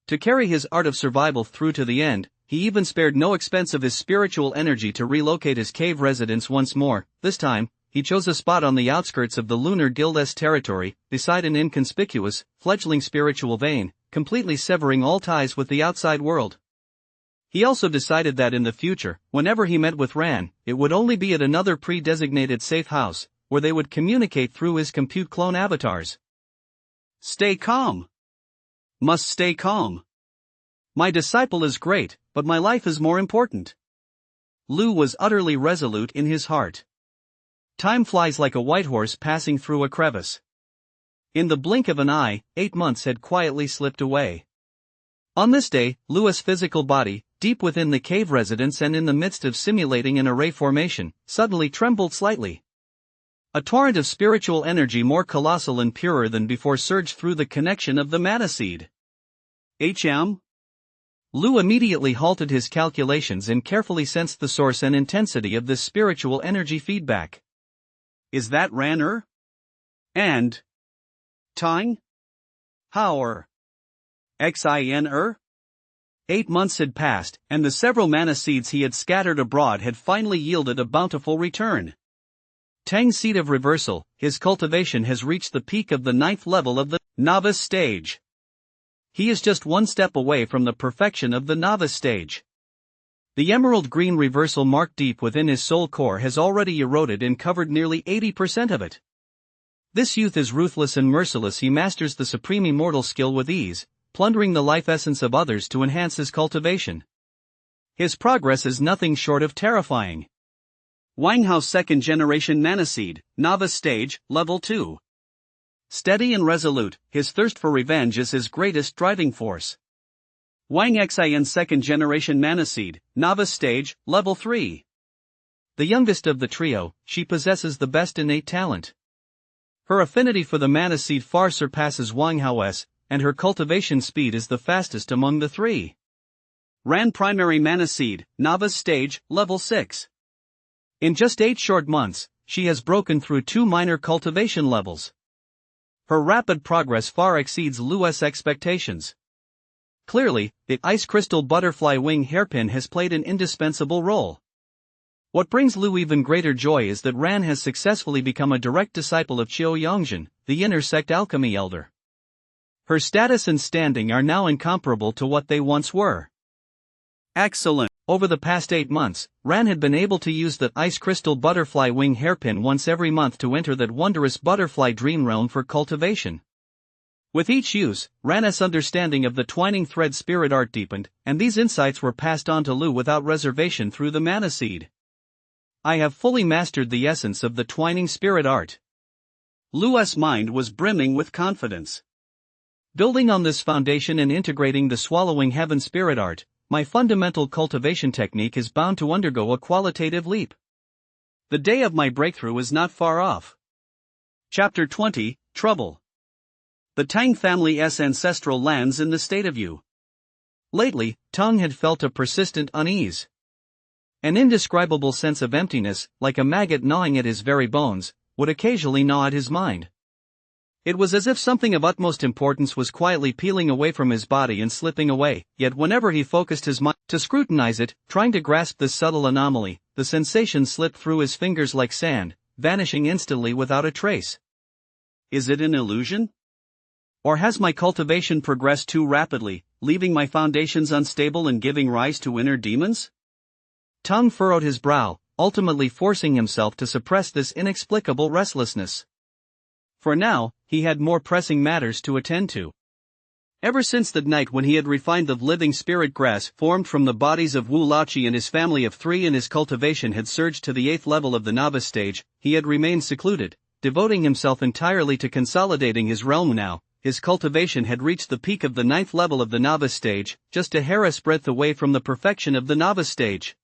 [SPEAKER 2] To carry his art of survival through to the end, he even spared no expense of his spiritual energy to relocate his cave residence once more. This time, he chose a spot on the outskirts of the Lunar Guild's territory, beside an inconspicuous, fledgling spiritual vein, completely severing all ties with the outside world. He also decided that in the future, whenever he met with Ran, it would only be at another pre-designated safe house, where they would communicate through his compute clone avatars. Stay calm. Must stay calm. My disciple is great, but my life is more important. Lou was utterly resolute in his heart. Time flies like a white horse passing through a crevice. In the blink of an eye, 8 months had quietly slipped away. On this day, Lou's physical body, deep within the cave residence and in the midst of simulating an array formation, suddenly trembled slightly. A torrent of spiritual energy more colossal and purer than before surged through the connection of the mana seed. Lou immediately halted his calculations and carefully sensed the source and intensity of this spiritual energy feedback. Is that Ran-er? And Tang? How-er? Xin-er? 8 months had passed, and the several mana seeds he had scattered abroad had finally yielded a bountiful return. Tang's seed of reversal, his cultivation has reached the peak of the 9th level of the novice stage. He is just one step away from the perfection of the novice stage. The emerald green reversal marked deep within his soul core has already eroded and covered nearly 80% of it. This youth is ruthless and merciless. He masters the supreme immortal skill with ease, plundering the life essence of others to enhance his cultivation. His progress is nothing short of terrifying. Wang Hao's second generation mana seed, novice stage, level 2. Steady and resolute, his thirst for revenge is his greatest driving force. Wang Xian's second generation mana seed, novice stage, level 3. The youngest of the trio, she possesses the best innate talent. Her affinity for the mana seed far surpasses Wang Hao's, and her cultivation speed is the fastest among the three. Ran primary mana seed, novice stage, level 6. In just 8 short months, she has broken through 2 minor cultivation levels. Her rapid progress far exceeds Lou's expectations. Clearly, the ice crystal butterfly wing hairpin has played an indispensable role. What brings Lou even greater joy is that Ran has successfully become a direct disciple of Qiu Yongzhen, the inner sect alchemy elder. Her status and standing are now incomparable to what they once were. Excellent. Over the past 8 months, Ran had been able to use the ice crystal butterfly wing hairpin once every month to enter that wondrous butterfly dream realm for cultivation. With each use, Ran's understanding of the twining thread spirit art deepened, and these insights were passed on to Lou without reservation through the mana seed. I have fully mastered the essence of the twining spirit art. Lou's mind was brimming with confidence. Building on this foundation and integrating the swallowing heaven spirit art, my fundamental cultivation technique is bound to undergo a qualitative leap. The day of my breakthrough is not far off. Chapter 20, Trouble. The Tang family's ancestral lands in the state of Yu. Lately, Tang had felt a persistent unease. An indescribable sense of emptiness, like a maggot gnawing at his very bones, would occasionally gnaw at his mind.
[SPEAKER 1] It was as if something of utmost importance was quietly peeling away from his body and slipping away, yet whenever he focused his mind to scrutinize it, trying to grasp this subtle anomaly, the sensation slipped through his fingers like sand, vanishing instantly without a trace.
[SPEAKER 2] Is it an illusion?
[SPEAKER 1] Or has my cultivation progressed too rapidly, leaving my foundations unstable and giving rise to inner demons? Tang furrowed his brow, ultimately forcing himself to suppress this inexplicable restlessness. For now, he had more pressing matters to attend to. Ever since the night when he had refined the living spirit grass formed from the bodies of Wu Laoqi and his family of 3 and his cultivation had surged to the 8th level of the novice stage, he had remained secluded, devoting himself entirely to consolidating his realm. Now, his cultivation had reached the peak of the 9th level of the novice stage, just a hair's breadth away from the perfection of the novice stage.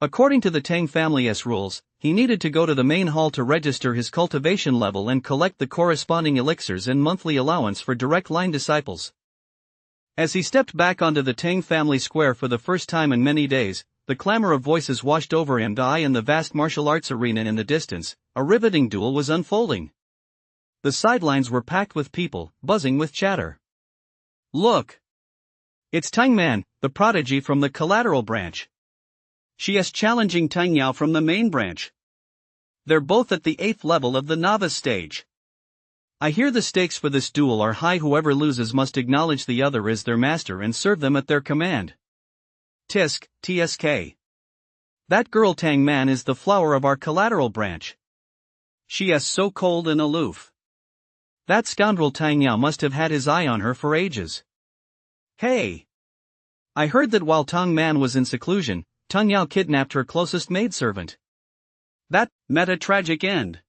[SPEAKER 1] According to the Tang family's rules, he needed to go to the main hall to register his cultivation level and collect the corresponding elixirs and monthly allowance for direct line disciples. As he stepped back onto the Tang family square for the first time in many days, the clamor of voices washed over him. In the vast martial arts arena in the distance, a riveting duel was unfolding. The sidelines were packed with people, buzzing with chatter. Look! It's Tang Man, the prodigy from the collateral branch. She is challenging Tang Yao from the main branch. They're both at the 8th level of the novice stage. I hear the stakes for this duel are high. Whoever loses must acknowledge the other as their master and serve them at their command. Tisk, TSK. That girl Tang Man is the flower of our collateral branch. She is so cold and aloof. That scoundrel Tang Yao must have had his eye on her for ages. Hey! I heard that while Tang Man was in seclusion, Tang Yao kidnapped her closest maidservant. That met a tragic end.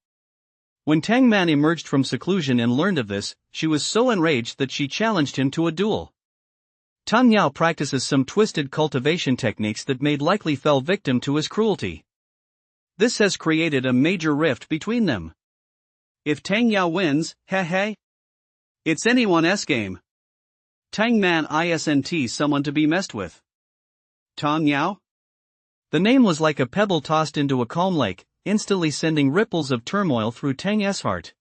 [SPEAKER 1] When Tang Man emerged from seclusion and learned of this, she was so enraged that she challenged him to a duel. Tang Yao practices some twisted cultivation techniques that likely fell victim to his cruelty. This has created a major rift between them. If Tang Yao wins, it's anyone's game. Tang Man isn't someone to be messed with. Tang Yao? The name was like a pebble tossed into a calm lake, instantly sending ripples of turmoil through Tang's heart.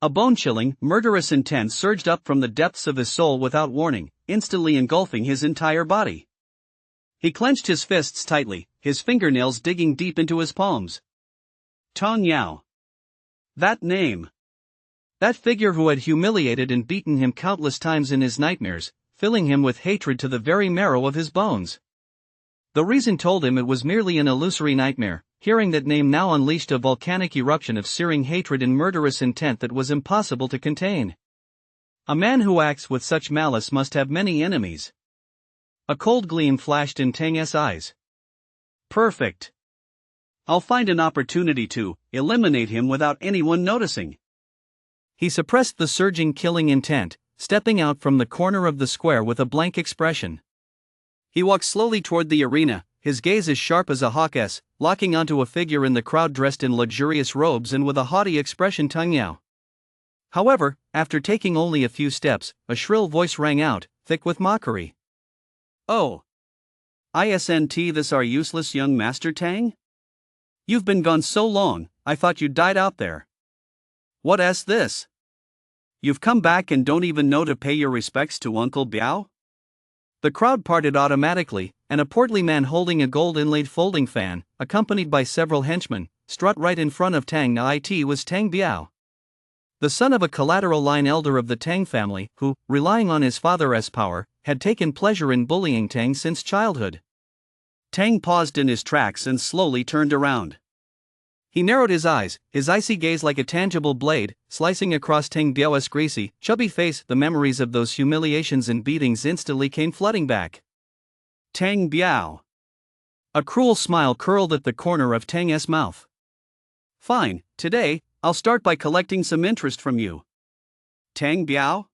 [SPEAKER 1] A bone-chilling, murderous intent surged up from the depths of his soul without warning, instantly engulfing his entire body. He clenched his fists tightly, his fingernails digging deep into his palms. Tang Yao. That name. That figure who had humiliated and beaten him countless times in his nightmares, filling him with hatred to the very marrow of his bones. The reason told him it was merely an illusory nightmare. Hearing that name now unleashed a volcanic eruption of searing hatred and murderous intent that was impossible to contain. A man who acts with such malice must have many enemies. A cold gleam flashed in Tang's eyes. Perfect. I'll find an opportunity to eliminate him without anyone noticing. He suppressed the surging killing intent, stepping out from the corner of the square with a blank expression. He walked slowly toward the arena, his gaze as sharp as a hawk's, locking onto a figure in the crowd dressed in luxurious robes and with a haughty expression. Tang Yao. However, after taking only a few steps, a shrill voice rang out, thick with mockery. Oh! Isn't this our useless young master Tang? You've been gone so long, I thought you'd died out there. What's this? You've come back and don't even know to pay your respects to Uncle Biao? The crowd parted automatically, and a portly man holding a gold-inlaid folding fan, accompanied by several henchmen, strut right in front of Tang. It was Tang Biao, the son of a collateral line elder of the Tang family, who, relying on his father's power, had taken pleasure in bullying Tang since childhood. Tang paused in his tracks and slowly turned around. He narrowed his eyes, his icy gaze like a tangible blade, slicing across Tang Biao's greasy, chubby face. The memories of those humiliations and beatings instantly came flooding back. Tang Biao. A cruel smile curled at the corner of Tang's mouth. Fine, today, I'll start by collecting some interest from you. Tang Biao?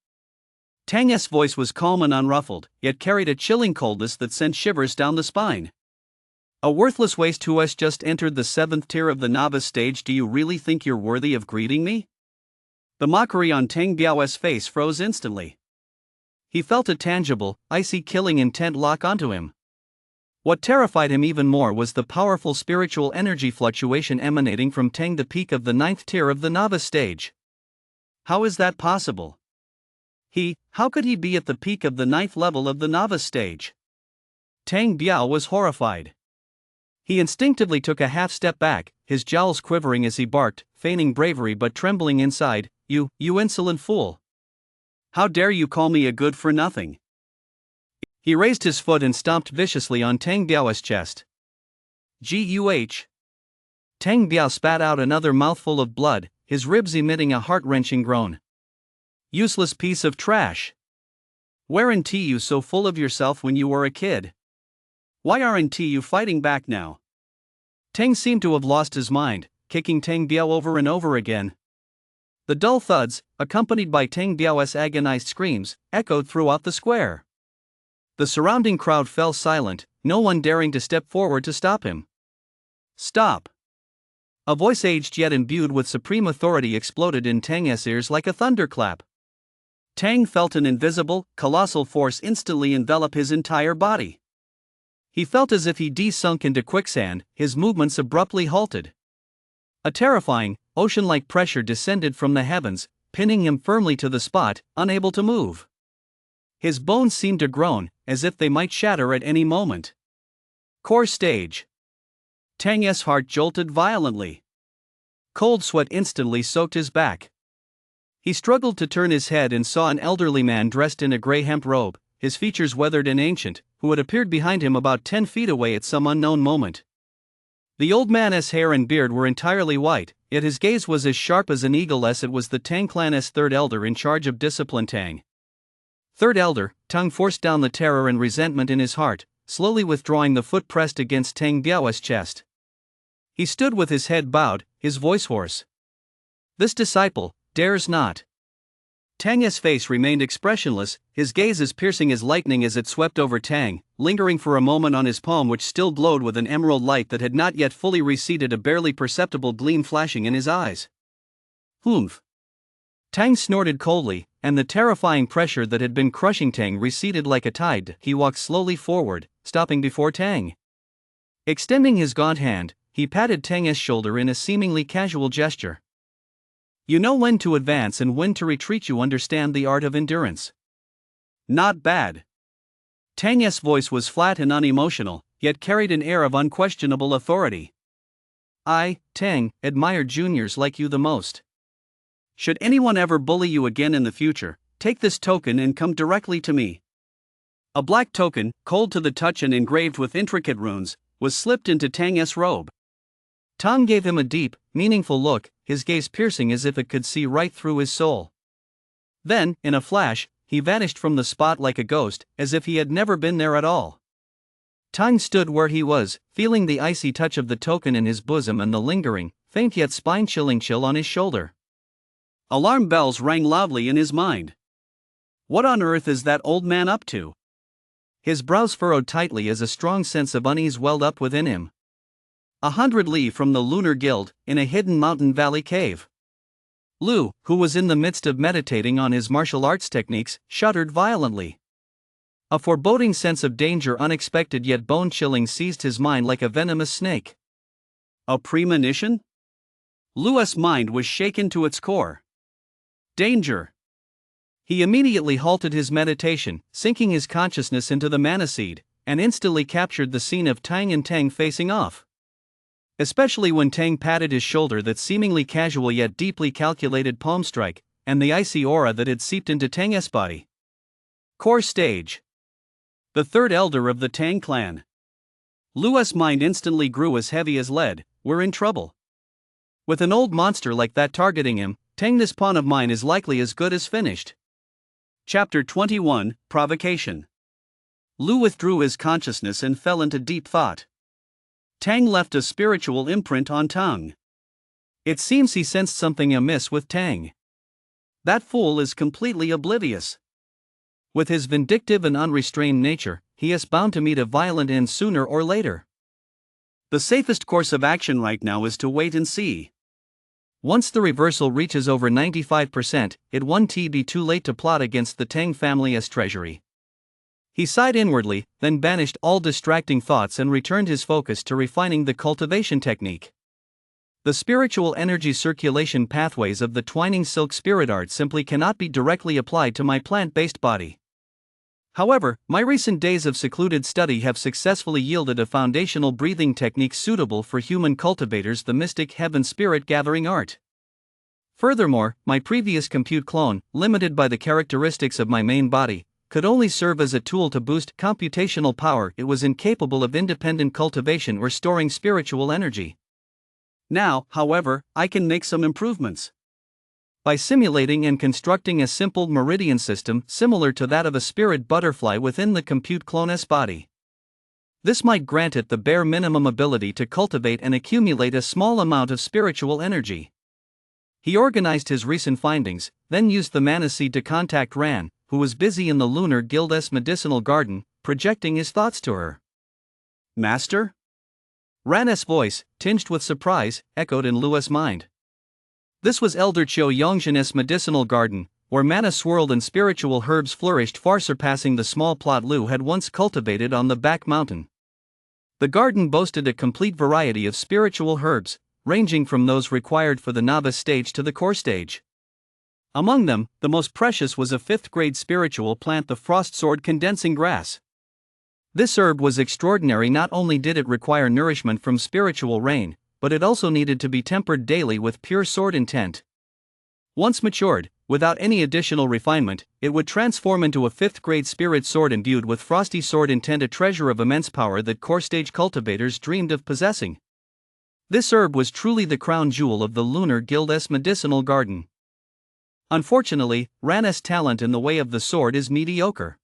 [SPEAKER 1] Tang's voice was calm and unruffled, yet carried a chilling coldness that sent shivers down the spine. A worthless waste who has just entered the 7th tier of the novice stage. Do you really think you're worthy of greeting me? The mockery on Tang Biao's face froze instantly. He felt a tangible, icy killing intent lock onto him. What terrified him even more was the powerful spiritual energy fluctuation emanating from Tang, the peak of the 9th tier of the novice stage.
[SPEAKER 2] How is that possible? How could he be at the peak of the 9th level of the novice stage? Tang Biao was horrified. He instinctively took a half step back, his jowls quivering as he barked, feigning bravery but trembling inside. You insolent fool! How dare you call me a good-for-nothing? He raised his foot and stomped viciously on Tang Biao's chest. Guh! Tang Biao spat out another mouthful of blood, his ribs emitting a heart-wrenching groan. Useless piece of trash! Weren't you so full of yourself when you were a kid? Why aren't you fighting back now? Tang seemed to have lost his mind, kicking Tang Biao over and over again. The dull thuds, accompanied by Tang Biao's agonized screams, echoed throughout the square. The surrounding crowd fell silent, no one daring to step forward to stop him. Stop! A voice aged yet imbued with supreme authority exploded in Tang's ears like a thunderclap. Tang felt an invisible, colossal force instantly envelop his entire body. He felt as if he sunk into quicksand, his movements abruptly halted. A terrifying, ocean-like pressure descended from the heavens, pinning him firmly to the spot, unable to move. His bones seemed to groan, as if they might shatter at any moment. Core stage. Tang's heart jolted violently. Cold sweat instantly soaked his back. He struggled to turn his head and saw an elderly man dressed in a gray hemp robe, his features weathered and ancient, who had appeared behind him about 10 feet away at some unknown moment. The old man's hair and beard were entirely white, yet his gaze was as sharp as an eagle as it was the Tang clan's third elder in charge of discipline. Tang. Third elder, Tang forced down the terror and resentment in his heart, slowly withdrawing the foot pressed against Tang Biao's chest. He stood with his head bowed, his voice hoarse. This disciple dares not. Tang's face remained expressionless, his gaze as piercing as lightning as it swept over Tang, lingering for a moment on his palm which still glowed with an emerald light that had not yet fully receded, a barely perceptible gleam flashing in his eyes. Humph! Tang snorted coldly, and the terrifying pressure that had been crushing Tang receded like a tide. He walked slowly forward, stopping before Tang. Extending his gaunt hand, he patted Tang's shoulder in a seemingly casual gesture. You know when to advance and when to retreat. You understand the art of endurance. Not bad. Tang's voice was flat and unemotional, yet carried an air of unquestionable authority. I, Tang, admire juniors like you the most. Should anyone ever bully you again in the future, take this token and come directly to me. A black token, cold to the touch and engraved with intricate runes, was slipped into Tang's robe. Tang gave him a deep, meaningful look, his gaze piercing as if it could see right through his soul. Then, in a flash, he vanished from the spot like a ghost, as if he had never been there at all. Tang stood where he was, feeling the icy touch of the token in his bosom and the lingering, faint yet spine-chilling chill on his shoulder. Alarm bells rang loudly in his mind. What on earth is that old man up to? His brows furrowed tightly as a strong sense of unease welled up within him. 100 li from the Lunar Guild, in a hidden mountain valley cave. Lu, who was in the midst of meditating on his martial arts techniques, shuddered violently. A foreboding sense of danger, unexpected yet bone-chilling, seized his mind like a venomous snake. A premonition? Lu's mind was shaken to its core. Danger! He immediately halted his meditation, sinking his consciousness into the mana seed, and instantly captured the scene of Tang and Tang facing off. Especially when Tang patted his shoulder, that seemingly casual yet deeply calculated palm strike, and the icy aura that had seeped into Tang's body. Core stage. The third elder of the Tang clan. Lu's mind instantly grew as heavy as lead. We're in trouble. With an old monster like that targeting him, Tang, this pawn of mine is likely as good as finished. Chapter 21, Provocation. Lu withdrew his consciousness and fell into deep thought. Tang left a spiritual imprint on Tang. It seems he sensed something amiss with Tang. That fool is completely oblivious. With his vindictive and unrestrained nature, he is bound to meet a violent end sooner or later. The safest course of action right now is to wait and see. Once the reversal reaches over 95%, it won't be too late to plot against the Tang family's treasury. He sighed inwardly, then banished all distracting thoughts and returned his focus to refining the cultivation technique.
[SPEAKER 1] The spiritual energy circulation pathways of the twining silk spirit art simply cannot be directly applied to my plant-based body. However, my recent days of secluded study have successfully yielded a foundational breathing technique suitable for human cultivators, the mystic heaven spirit gathering art. Furthermore, my previous compute clone, limited by the characteristics of my main body, could only serve as a tool to boost computational power. It was incapable of independent cultivation or storing spiritual energy. Now, however, I can make some improvements. By simulating and constructing a simple meridian system similar to that of a spirit butterfly within the compute clone's body. This might grant it the bare minimum ability to cultivate and accumulate a small amount of spiritual energy. He organized his recent findings, then used the mana seed to contact Ran, who was busy in the Lunar Guild's medicinal garden, projecting his thoughts to her. "Master?" Ran's voice, tinged with surprise, echoed in Lua's mind. This was Elder Chiu Yongshin's medicinal garden, where mana swirled and spiritual herbs flourished, far surpassing the small plot Lu had once cultivated on the back mountain. The garden boasted a complete variety of spiritual herbs, ranging from those required for the novice stage to the core stage. Among them, the most precious was a 5th-grade spiritual plant, the frost sword condensing grass. This herb was extraordinary. Not only did it require nourishment from spiritual rain, but it also needed to be tempered daily with pure sword intent. Once matured, without any additional refinement, it would transform into a 5th-grade spirit sword imbued with frosty sword intent, a treasure of immense power that core-stage cultivators dreamed of possessing. This herb was truly the crown jewel of the Lunar Guild's medicinal garden. Unfortunately, Ran's talent in the way of the sword is mediocre.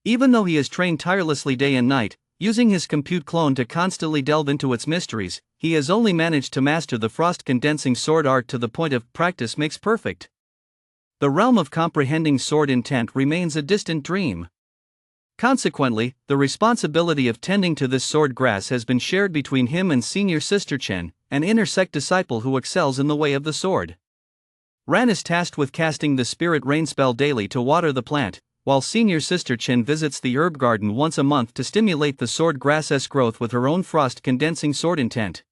[SPEAKER 1] Even though he has trained tirelessly day and night, using his compute clone to constantly delve into its mysteries, he has only managed to master the frost-condensing sword art to the point of practice makes perfect. The realm of comprehending sword intent remains a distant dream. Consequently, the responsibility of tending to this sword grass has been shared between him and senior sister Chen, an inner sect disciple who excels in the way of the sword. Ran is tasked with casting the spirit rain spell daily to water the plant, while senior sister Chen visits the herb garden once a month to stimulate the sword grass's growth with her own frost-condensing sword intent.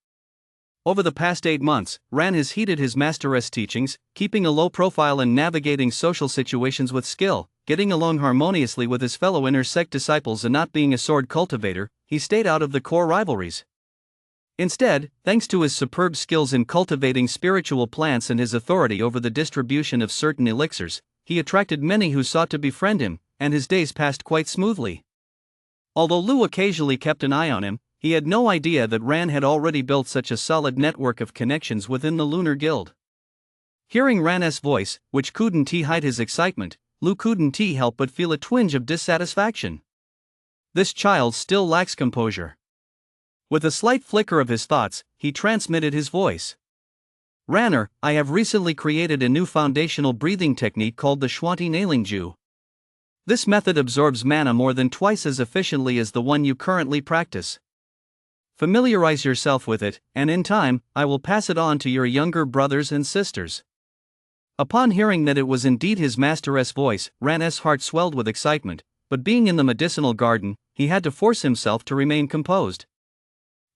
[SPEAKER 1] Over the past 8 months, Ran has heeded his master's teachings, keeping a low profile and navigating social situations with skill, getting along harmoniously with his fellow inner sect disciples, and not being a sword cultivator, he stayed out of the core rivalries. Instead, thanks to his superb skills in cultivating spiritual plants and his authority over the distribution of certain elixirs, he attracted many who sought to befriend him, and his days passed quite smoothly. Although Lu occasionally kept an eye on him, he had no idea that Ran had already built such a solid network of connections within the Lunar Guild. Hearing Ran's voice, which couldn't hide his excitement, Lu couldn't help but feel a twinge of dissatisfaction. This child still lacks composure. With a slight flicker of his thoughts, he transmitted his voice. "Ranner, I have recently created a new foundational breathing technique called the Schwanti Nailing Ju. This method absorbs mana more than twice as efficiently as the one you currently practice. Familiarize yourself with it, and in time, I will pass it on to your younger brothers and sisters." Upon hearing that it was indeed his master's voice, Ran's heart swelled with excitement, but being in the medicinal garden, he had to force himself to remain composed.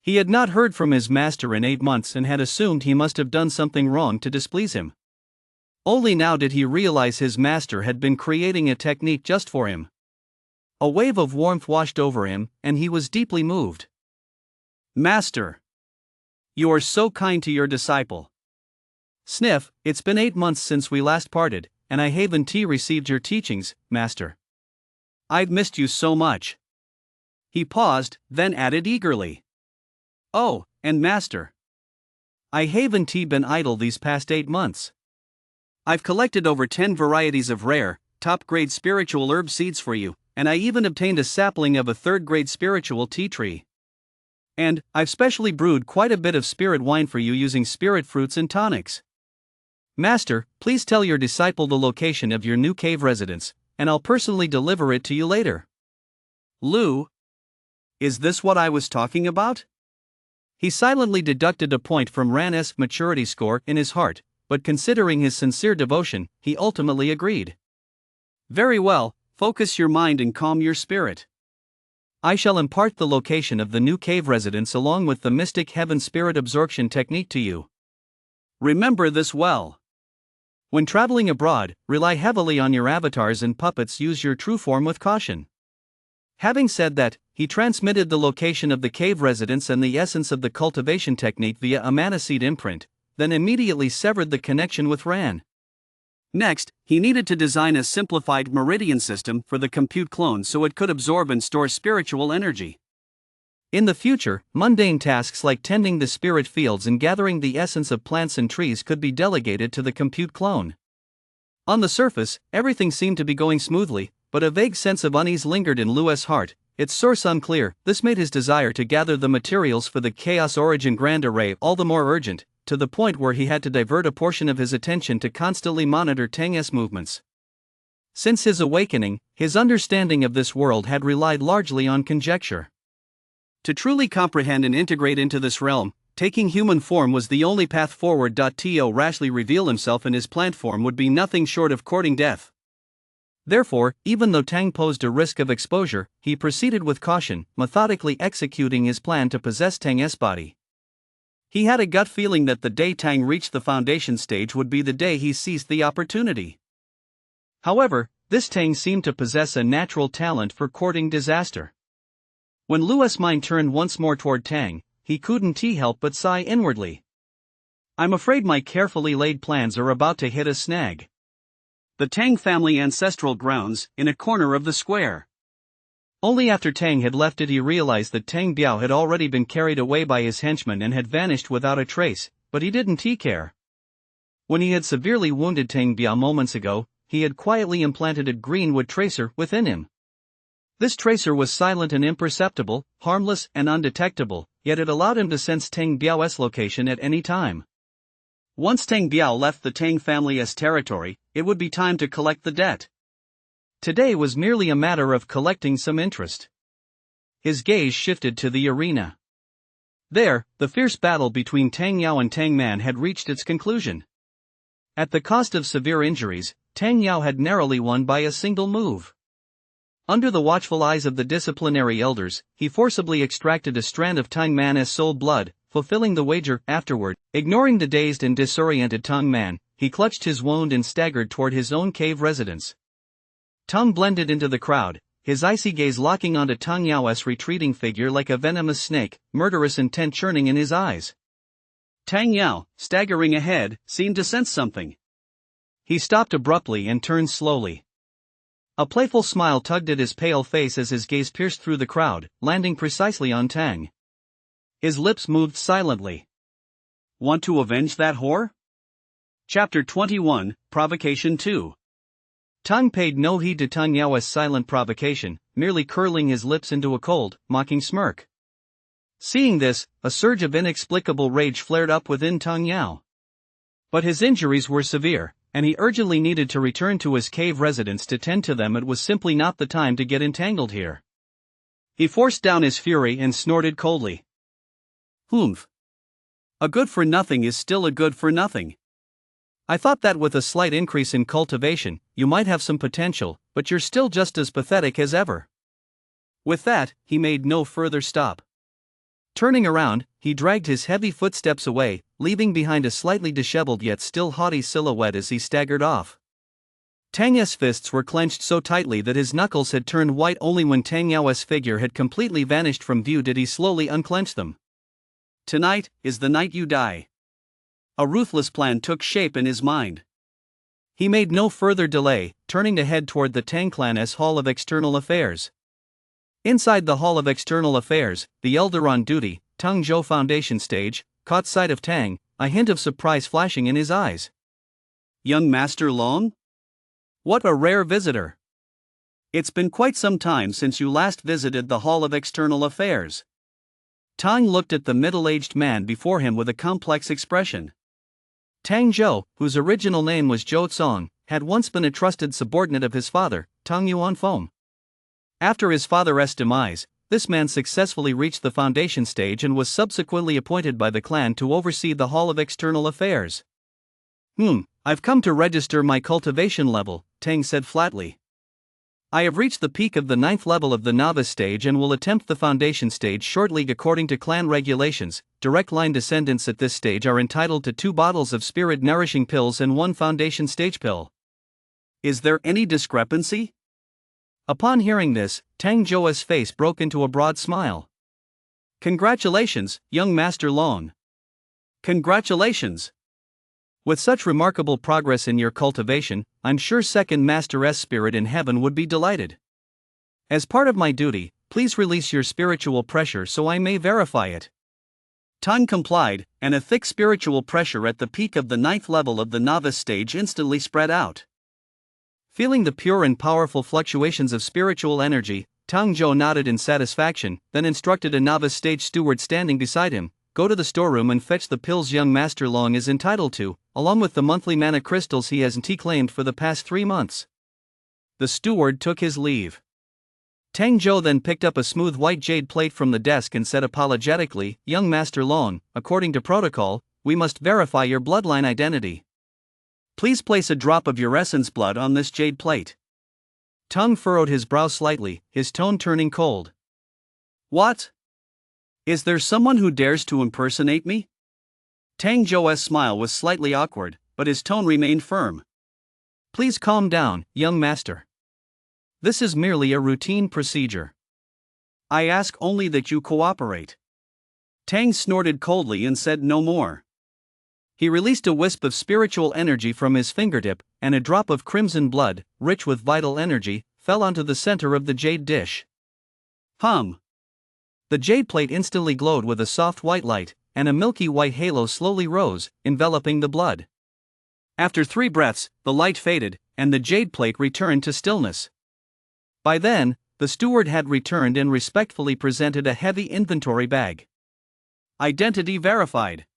[SPEAKER 1] He had not heard from his master in 8 months and had assumed he must have done something wrong to displease him. Only now did he realize his master had been creating a technique just for him. A wave of warmth washed over him, and he was deeply moved. "Master, you are so kind to your disciple. Sniff, it's been 8 months since we last parted, and I haven't received your teachings, Master. I've missed you so much." He paused, then added eagerly, "Oh, and Master, I haven't been idle these past 8 months. I've collected over 10 varieties of rare, top-grade spiritual herb seeds for you, and I even obtained a sapling of a 3rd-grade spiritual tea tree. And I've specially brewed quite a bit of spirit wine for you using spirit fruits and tonics. Master, please tell your disciple the location of your new cave residence, and I'll personally deliver it to you later." "Lu, is this what I was talking about?" He silently deducted a point from Ran's maturity score in his heart, but considering his sincere devotion, he ultimately agreed. "Very well, focus your mind and calm your spirit. I shall impart the location of the new cave residence along with the mystic heaven spirit absorption technique to you.
[SPEAKER 2] Remember this well.
[SPEAKER 1] When traveling abroad, rely heavily on your avatars and puppets. Use your true form with caution. Having said that, he transmitted the location of the cave residence and the essence of the cultivation technique via a mana seed imprint, then immediately severed the connection with Ran.
[SPEAKER 2] Next, he needed to design a simplified meridian system for the compute clone so it could absorb and store spiritual energy.
[SPEAKER 1] In the future, mundane tasks like tending the spirit fields and gathering the essence of plants and trees could be delegated to the compute clone. On the surface, everything seemed to be going smoothly, but a vague sense of unease lingered in Louis' heart, its source unclear. This made his desire to gather the materials for the Chaos Origin Grand Array all the more urgent, to the point where he had to divert a portion of his attention to constantly monitor Tang's movements. Since his awakening, his understanding of this world had relied largely on conjecture.
[SPEAKER 2] To truly comprehend and integrate into this realm, taking human form was the only path forward. To rashly reveal himself in his plant form would be nothing short of courting death.
[SPEAKER 1] Therefore, even though Tang posed a risk of exposure, he proceeded with caution, methodically executing his plan to possess Tang's body. He had a gut feeling that the day Tang reached the foundation stage would be the day he seized the opportunity. However, this Tang seemed to possess a natural talent for courting disaster. When Louis' mind turned once more toward Tang, he couldn't help but sigh inwardly. I'm afraid my carefully laid plans are about to hit a snag.
[SPEAKER 2] The Tang family ancestral grounds, in a corner of the square.
[SPEAKER 1] Only after Tang had left did he realize that Tang Biao had already been carried away by his henchmen and had vanished without a trace, but he didn't care. When he had severely wounded Tang Biao moments ago, he had quietly implanted a greenwood tracer within him. This tracer was silent and imperceptible, harmless and undetectable, yet it allowed him to sense Tang Biao's location at any time. Once Tang Biao left the Tang family's territory, it would be time to collect the debt. Today was merely a matter of collecting some interest. His gaze shifted to the arena. There, the fierce battle between Tang Yao and Tang Man had reached its conclusion. At the cost of severe injuries, Tang Yao had narrowly won by a single move. Under the watchful eyes of the disciplinary elders, he forcibly extracted a strand of Tang Man's soul blood, fulfilling the wager. Afterward, ignoring the dazed and disoriented Tang Man, he clutched his wound and staggered toward his own cave residence. Tang blended into the crowd, his icy gaze locking onto Tang Yao's retreating figure like a venomous snake, murderous intent churning in his eyes. Tang Yao, staggering ahead, seemed to sense something. He stopped abruptly and turned slowly. A playful smile tugged at his pale face as his gaze pierced through the crowd, landing precisely on Tang. His lips moved silently.
[SPEAKER 2] Want to avenge that whore? Chapter 21, Provocation 2.
[SPEAKER 1] Tang paid no heed to Tang Yao's silent provocation, merely curling his lips into a cold, mocking smirk. Seeing this, a surge of inexplicable rage flared up within Tang Yao. But his injuries were severe, and he urgently needed to return to his cave residence to tend to them. It was simply not the time to get entangled here. He forced down his fury and snorted coldly.
[SPEAKER 2] Humph. A good for nothing is still a good for nothing.
[SPEAKER 1] I thought that with a slight increase in cultivation, you might have some potential, but you're still just as pathetic as ever. With that, he made no further stop. Turning around, he dragged his heavy footsteps away, leaving behind a slightly disheveled yet still haughty silhouette as he staggered off. Tang's fists were clenched so tightly that his knuckles had turned white. Only when Tang Yao's figure had completely vanished from view did he slowly unclench them.
[SPEAKER 2] Tonight is the night you die. A ruthless plan took shape in his mind.
[SPEAKER 1] He made no further delay, turning to head toward the Tang Clan's Hall of External Affairs. Inside the Hall of External Affairs, the elder on duty, Tang Zhou Foundation stage, caught sight of Tang, a hint of surprise flashing in his eyes.
[SPEAKER 2] Young Master Long?
[SPEAKER 1] What a rare visitor.
[SPEAKER 2] It's been quite some time since you last visited the Hall of External Affairs.
[SPEAKER 1] Tang looked at the middle-aged man before him with a complex expression. Tang Zhou, whose original name was Zhou Cong, had once been a trusted subordinate of his father, Tang Yuanfeng. After his father's demise, this man successfully reached the foundation stage and was subsequently appointed by the clan to oversee the Hall of External Affairs. I've come to register my cultivation level, Tang said flatly. I have reached the peak of the 9th level of the novice stage and will attempt the foundation stage shortly. According to clan regulations, direct line descendants at this stage are entitled to 2 bottles of spirit nourishing pills and 1 foundation stage pill.
[SPEAKER 2] Is there any discrepancy?
[SPEAKER 1] Upon hearing this, Tang Zhou's face broke into a broad smile.
[SPEAKER 2] Congratulations, young Master Long. Congratulations.
[SPEAKER 1] With such remarkable progress in your cultivation, I'm sure second Master's spirit in heaven would be delighted. As part of my duty, please release your spiritual pressure so I may verify it.
[SPEAKER 2] Tang complied, and a thick spiritual pressure at the peak of the 9th level of the novice stage instantly spread out.
[SPEAKER 1] Feeling the pure and powerful fluctuations of spiritual energy, Tang Zhou nodded in satisfaction, then instructed a novice stage steward standing beside him, "Go to the storeroom and fetch the pills young Master Long is entitled to, along with the monthly mana crystals he hasn't claimed for the past 3 months."
[SPEAKER 2] The steward took his leave.
[SPEAKER 1] Tang Zhou then picked up a smooth white jade plate from the desk and said apologetically, "Young Master Long, according to protocol, we must verify your bloodline identity.
[SPEAKER 2] Please place a drop of your essence blood on this jade plate."
[SPEAKER 1] Tang furrowed his brow slightly, his tone turning cold.
[SPEAKER 2] "What? Is there someone who dares to impersonate me?" Tang Zhou's smile was slightly awkward, but his tone remained firm.
[SPEAKER 1] "Please calm down, young master. This is merely a routine procedure.
[SPEAKER 2] I ask only that you cooperate." Tang snorted coldly and said no more.
[SPEAKER 1] He released a wisp of spiritual energy from his fingertip, and a drop of crimson blood, rich with vital energy, fell onto the center of the jade dish. The jade plate instantly glowed with a soft white light, and a milky white halo slowly rose, enveloping the blood.
[SPEAKER 2] After 3 breaths, the light faded, and the jade plate returned to stillness.
[SPEAKER 1] By then, the steward had returned and respectfully presented a heavy inventory bag.
[SPEAKER 2] Identity verified.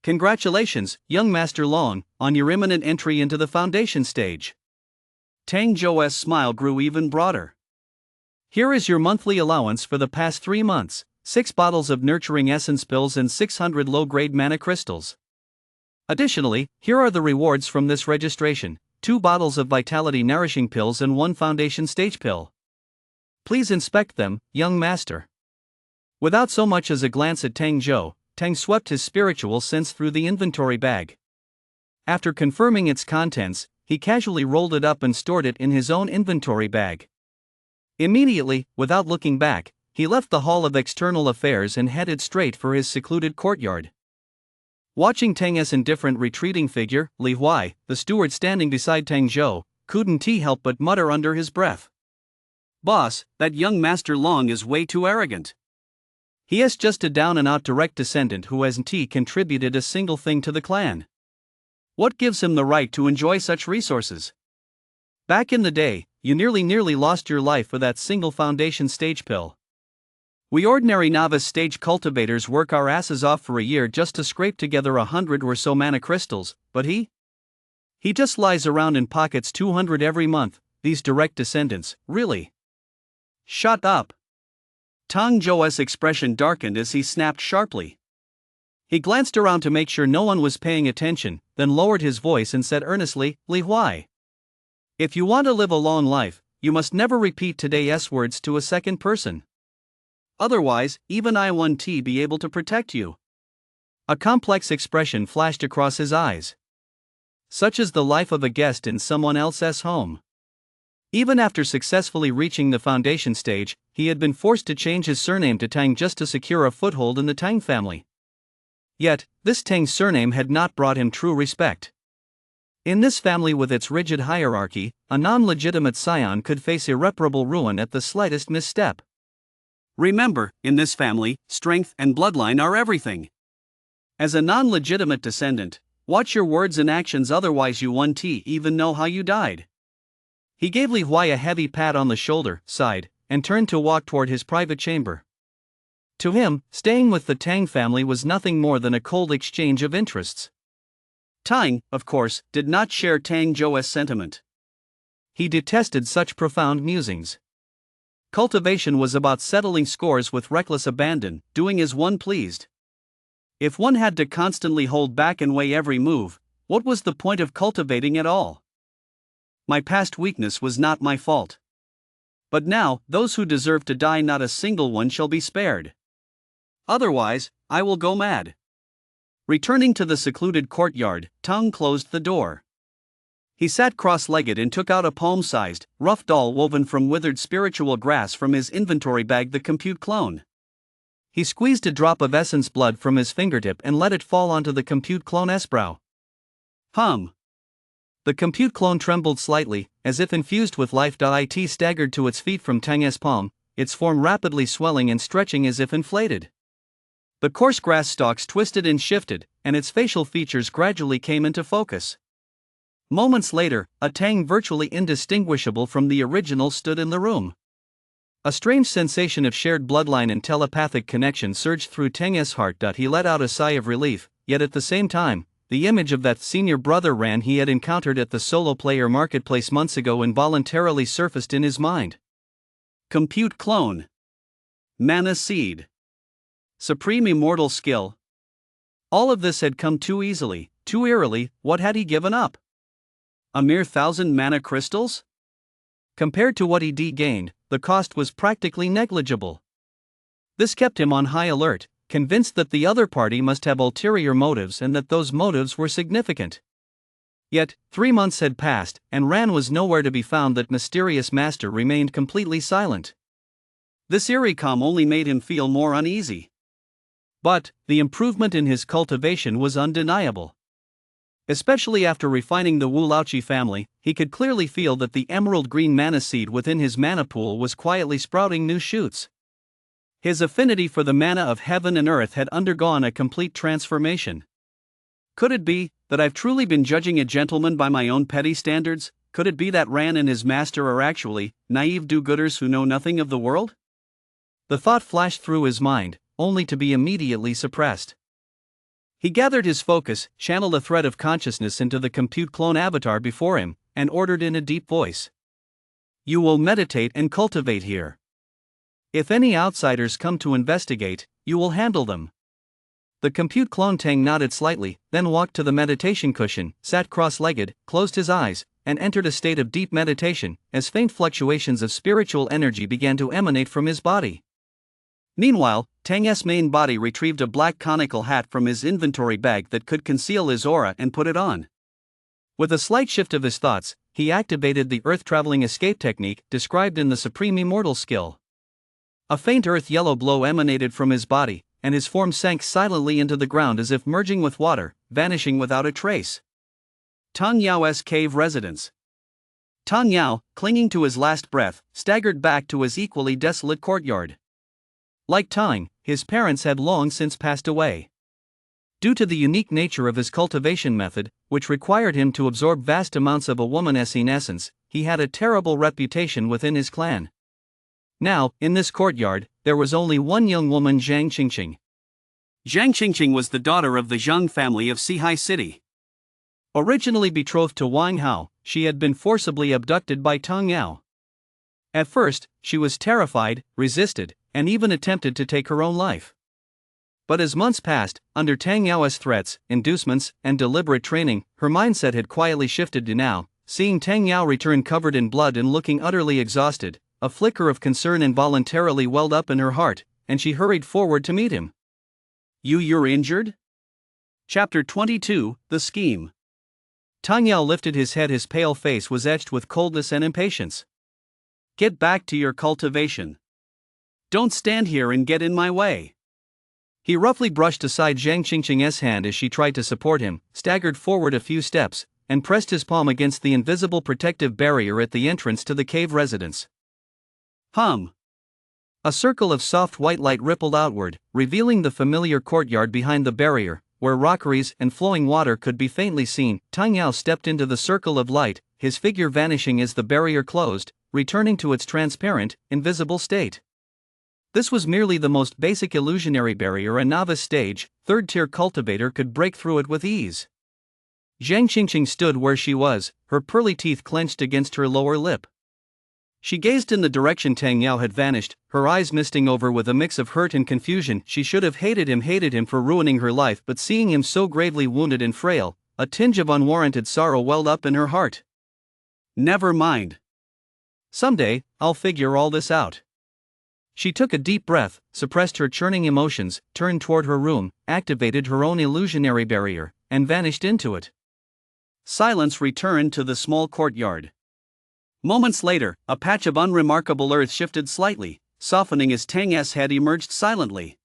[SPEAKER 1] Congratulations, young Master Long, on your imminent entry into the foundation stage.
[SPEAKER 2] Tang Zhou's smile grew even broader.
[SPEAKER 1] Here is your monthly allowance for the past 3 months, 6 bottles of nurturing essence pills and 600 low-grade mana crystals. Additionally, here are the rewards from this registration: 2 bottles of vitality nourishing pills and 1 foundation stage pill. Please inspect them, young master. Without so much as a glance at Tang Zhou, Tang swept his spiritual sense through the inventory bag. After confirming its contents, he casually rolled it up and stored it in his own inventory bag. Immediately, without looking back, he left the Hall of External Affairs and headed straight for his secluded courtyard. Watching Tang's indifferent retreating figure, Li Huai, the steward standing beside Tang Zhou, couldn't he help but mutter under his breath.
[SPEAKER 2] "Boss, that young Master Long is way too arrogant.
[SPEAKER 1] He is just a down-and-out direct descendant who hasn't contributed a single thing to the clan.
[SPEAKER 2] What gives him the right to enjoy such resources?
[SPEAKER 1] Back in the day, you nearly lost your life for that single foundation stage pill. We ordinary novice stage cultivators work our asses off for a year just to scrape together 100 or so mana crystals, but he just lies around and pockets 200 every month. These direct descendants, really."
[SPEAKER 2] "Shut up." Tang Zhou's expression darkened as he snapped sharply.
[SPEAKER 1] He glanced around to make sure no one was paying attention, then lowered his voice and said earnestly, "Li Huai, if you want to live a long life, you must never repeat today's words to a second person. Otherwise, even I won't be able to protect you." A complex expression flashed across his eyes. Such is the life of a guest in someone else's home. Even after successfully reaching the foundation stage, he had been forced to change his surname to Tang just to secure a foothold in the Tang family. Yet, this Tang surname had not brought him true respect. In this family with its rigid hierarchy, a non-legitimate scion could face irreparable ruin at the slightest misstep.
[SPEAKER 2] Remember, in this family, strength and bloodline are everything. As a non-legitimate descendant, watch your words and actions, otherwise you won't even know how you died. He gave Li Huai a heavy pat on the shoulder, sighed, and turned to walk toward his private chamber. To him, staying with the Tang family was nothing more than a cold exchange of interests.
[SPEAKER 1] Tang, of course, did not share Tang Zhou's sentiment. He detested such profound musings. Cultivation was about settling scores with reckless abandon, doing as one pleased. If one had to constantly hold back and weigh every move, what was the point of cultivating at all? My past weakness was not my fault.
[SPEAKER 2] But now, those who deserve to die, not a single one shall be spared. Otherwise, I will go mad." Returning to the secluded courtyard, Tung closed the door. He sat cross-legged and took out a palm-sized, rough doll woven from withered spiritual grass from his inventory bag, the compute clone. He squeezed a drop of essence blood from his fingertip and let it fall onto the compute clone's brow. Hum. The compute clone trembled slightly, as if infused with life. It staggered to its feet from Tang's palm, its form rapidly swelling and stretching as if inflated. The coarse grass stalks twisted and shifted, and its facial features gradually came into focus. Moments later, a Tang virtually indistinguishable from the original stood in the room. A strange sensation of shared bloodline and telepathic connection surged through Tang's heart. He let out a sigh of relief, yet at the same time, the image of that senior brother Ran he had encountered at the solo player marketplace months ago involuntarily surfaced in his mind. Compute clone. Mana seed. Supreme immortal skill. All of this had come too easily, too eerily. What had he given up? A mere 1,000 mana crystals? Compared to what he gained, the cost was practically negligible. This kept him on high alert, convinced that the other party must have ulterior motives and that those motives were significant. Yet, 3 months had passed, and Ran was nowhere to be found. That mysterious master remained completely silent. This eerie calm only made him feel more uneasy. But, the improvement in his cultivation was undeniable. Especially after refining the Wu Laoqi family, he could clearly feel that the emerald green mana seed within his mana pool was quietly sprouting new shoots. His affinity for the mana of heaven and earth had undergone a complete transformation. Could it be that I've truly been judging a gentleman by my own petty standards? Could it be that Ran and his master are actually naive do-gooders who know nothing of the world? The thought flashed through his mind, only to be immediately suppressed. He gathered his focus, channeled a thread of consciousness into the compute clone avatar before him, and ordered in a deep voice. "You will meditate and cultivate here. If any outsiders come to investigate, you will handle them." The compute clone Tang nodded slightly, then walked to the meditation cushion, sat cross-legged, closed his eyes, and entered a state of deep meditation, as faint fluctuations of spiritual energy began to emanate from his body. Meanwhile, Tang's main body retrieved a black conical hat from his inventory bag that could conceal his aura and put it on. With a slight shift of his thoughts, he activated the earth-traveling escape technique described in the Supreme Immortal skill. A faint earth-yellow glow emanated from his body, and his form sank silently into the ground as if merging with water, vanishing without a trace. Tang Yao's cave residence. Tang Yao, clinging to his last breath, staggered back to his equally desolate courtyard. Like Tang, his parents had long since passed away. Due to the unique nature of his cultivation method, which required him to absorb vast amounts of a woman's essence, he had a terrible reputation within his clan. Now, in this courtyard, there was only one young woman, Zhang Qingqing. Zhang Qingqing was the daughter of the Zhang family of Sihai City. Originally betrothed to Wang Hao, she had been forcibly abducted by Tang Yao. At first, she was terrified, resisted, and even attempted to take her own life. But as months passed, under Tang Yao's threats, inducements, and deliberate training, her mindset had quietly shifted to now, seeing Tang Yao return covered in blood and looking utterly exhausted. A flicker of concern involuntarily welled up in her heart, and she hurried forward to meet him. You're injured?" Chapter 22, The Scheme. Tang Yao lifted his head, his pale face was etched with coldness and impatience. "Get back to your cultivation. Don't stand here and get in my way." He roughly brushed aside Zhang Qingqing's hand as she tried to support him, staggered forward a few steps, and pressed his palm against the invisible protective barrier at the entrance to the cave residence. Hum. A circle of soft white light rippled outward, revealing the familiar courtyard behind the barrier, where rockeries and flowing water could be faintly seen. Tang Yao stepped into the circle of light, his figure vanishing as the barrier closed, returning to its transparent, invisible state. This was merely the most basic illusionary barrier a novice stage, third-tier cultivator could break through it with ease. Zhang Qingqing stood where she was, her pearly teeth clenched against her lower lip. She gazed in the direction Tang Yao had vanished, her eyes misting over with a mix of hurt and confusion. She should have hated him for ruining her life, but seeing him so gravely wounded and frail, a tinge of unwarranted sorrow welled up in her heart. "Never mind.
[SPEAKER 1] Someday, I'll figure all this out. She took a deep breath, suppressed her churning emotions, turned toward her room, activated her own illusionary barrier, and vanished into it. Silence returned to the small courtyard. Moments later, a patch of unremarkable earth shifted slightly, softening as Tang's head emerged silently.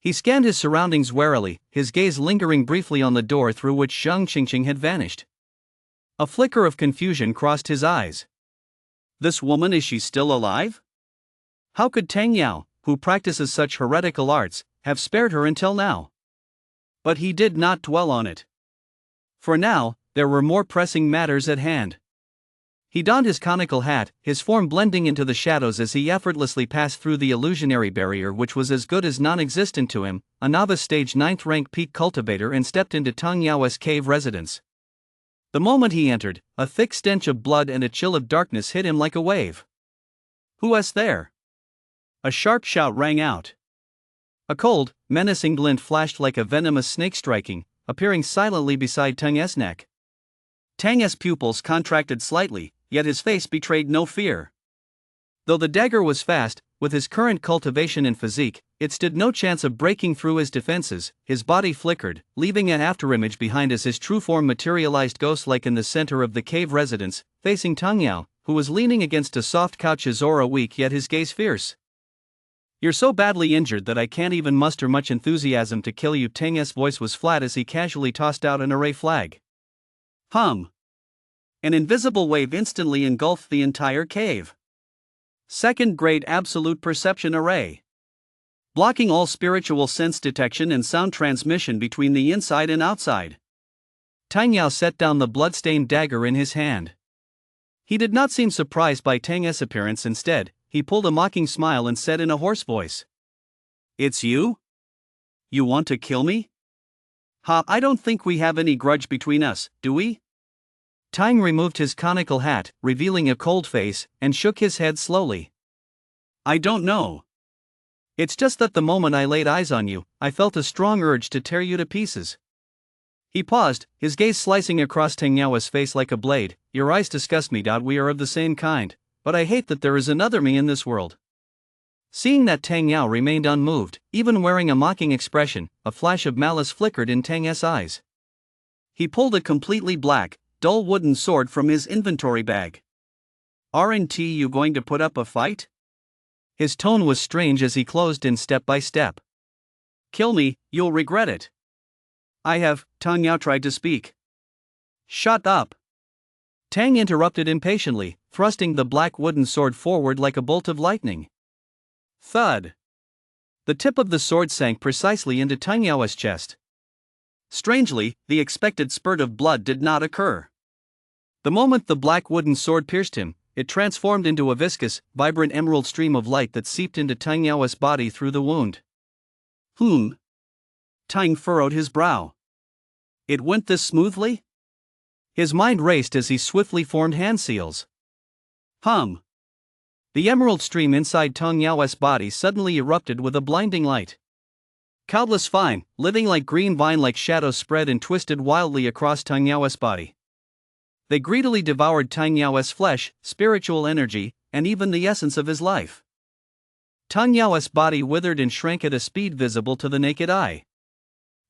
[SPEAKER 1] He scanned his surroundings warily, his gaze lingering briefly on the door through which Zhang Qingqing had vanished. A flicker of confusion crossed his eyes. This woman, is she still alive? How could Tang Yao, who practices such heretical arts, have spared her until now? But he did not dwell on it. For now, there were more pressing matters at hand. He donned his conical hat, his form blending into the shadows as he effortlessly passed through the illusionary barrier which was as good as non-existent to him, a novice stage 9th rank peak cultivator, and stepped into Tang Yao's cave residence. The moment he entered, a thick stench of blood and a chill of darkness hit him like a wave. Who is there? A sharp shout rang out. A cold, menacing glint flashed like a venomous snake striking, appearing silently beside Tang's neck. Tang's pupils contracted slightly, yet his face betrayed no fear. Though the dagger was fast, with his current cultivation and physique, it stood no chance of breaking through his defenses. His body flickered, leaving an afterimage behind as his true form materialized ghost-like in the center of the cave residence, facing Tang Yao, who was leaning against a soft couch, his aura weak yet his gaze fierce. You're so badly injured that I can't even muster much enthusiasm to kill you. Tang's voice was flat as he casually tossed out an array flag. Hum. An invisible wave instantly engulfed the entire cave. Second-grade absolute perception array. Blocking all spiritual sense detection and sound transmission between the inside and outside. Tang Yao set down the blood-stained dagger in his hand. He did not seem surprised by Tang's appearance. Instead, he pulled a mocking smile and said in a hoarse voice, "It's you? You want to kill me? Ha, I don't think we have any grudge between us, do we?" Tang removed his conical hat, revealing a cold face, and shook his head slowly. "I don't know. It's just that the moment I laid eyes on you, I felt a strong urge to tear you to pieces." He paused, his gaze slicing across Tang Yao's face like a blade. "Your eyes disgust me. We are of the same kind, but I hate that there is another me in this world." Seeing that Tang Yao remained unmoved, even wearing a mocking expression, a flash of malice flickered in Tang's eyes. He pulled a completely black, dull wooden sword from his inventory bag. "Aren't you going to put up a fight?" His tone was strange as he closed in step by step. "Kill me, you'll regret it." "I have," Tang Yao tried to speak. "Shut up." Tang interrupted impatiently, thrusting the black wooden sword forward like a bolt of lightning. Thud. The tip of the sword sank precisely into Tang Yao's chest. Strangely, the expected spurt of blood did not occur. The moment the black wooden sword pierced him, it transformed into a viscous, vibrant emerald stream of light that seeped into Tang Yao's body through the wound. Tang furrowed his brow. It went this smoothly? His mind raced as he swiftly formed hand seals. The emerald stream inside Tang Yao's body suddenly erupted with a blinding light. Countless fine, living like green vine-like shadows spread and twisted wildly across Tang Yao's body. They greedily devoured Tang Yao's flesh, spiritual energy, and even the essence of his life. Tang Yao's body withered and shrank at a speed visible to the naked eye.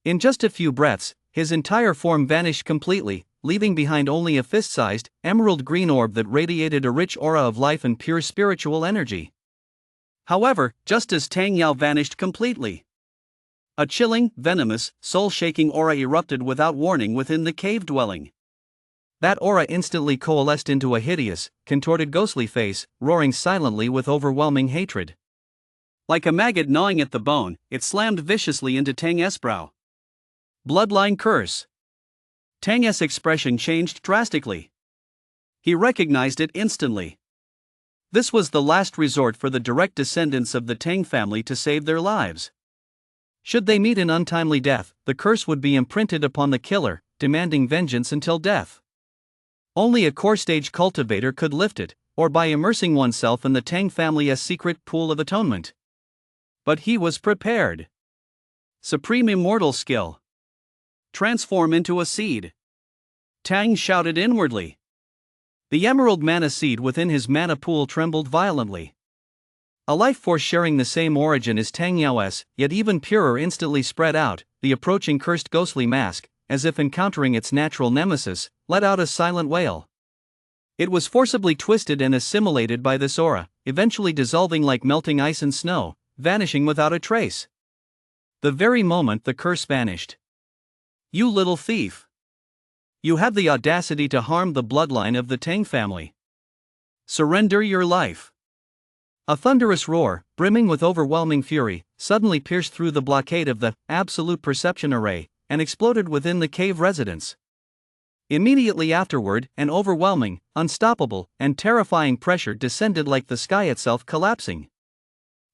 [SPEAKER 1] In just a few breaths, his entire form vanished completely, leaving behind only a fist-sized, emerald-green orb that radiated a rich aura of life and pure spiritual energy. However, just as Tang Yao vanished completely, a chilling, venomous, soul-shaking aura erupted without warning within the cave dwelling. That aura instantly coalesced into a hideous, contorted ghostly face, roaring silently with overwhelming hatred. Like a maggot gnawing at the bone, it slammed viciously into Tang's brow. Bloodline curse. Tang's expression changed drastically. He recognized it instantly. This was the last resort for the direct descendants of the Tang family to save their lives. Should they meet an untimely death, the curse would be imprinted upon the killer, demanding vengeance until death. Only a core-stage cultivator could lift it, or by immersing oneself in the Tang family's secret pool of atonement. But he was prepared. Supreme immortal skill. Transform into a seed. Tang shouted inwardly.
[SPEAKER 2] The emerald mana seed within his mana pool trembled violently. A life force sharing the same origin as Tang Yao's, yet even purer, instantly spread out, the approaching cursed ghostly mask, as if encountering its natural nemesis, let out a silent wail. It was forcibly twisted and assimilated by this aura, eventually dissolving like melting ice and snow, vanishing without a trace. The very moment the curse vanished. "You little thief! You have the audacity to harm the bloodline of the Tang family. Surrender your life!" A thunderous roar, brimming with overwhelming fury, suddenly pierced through the blockade of the absolute perception array and exploded within the cave residence. Immediately afterward, an overwhelming, unstoppable, and terrifying pressure descended like the sky itself collapsing.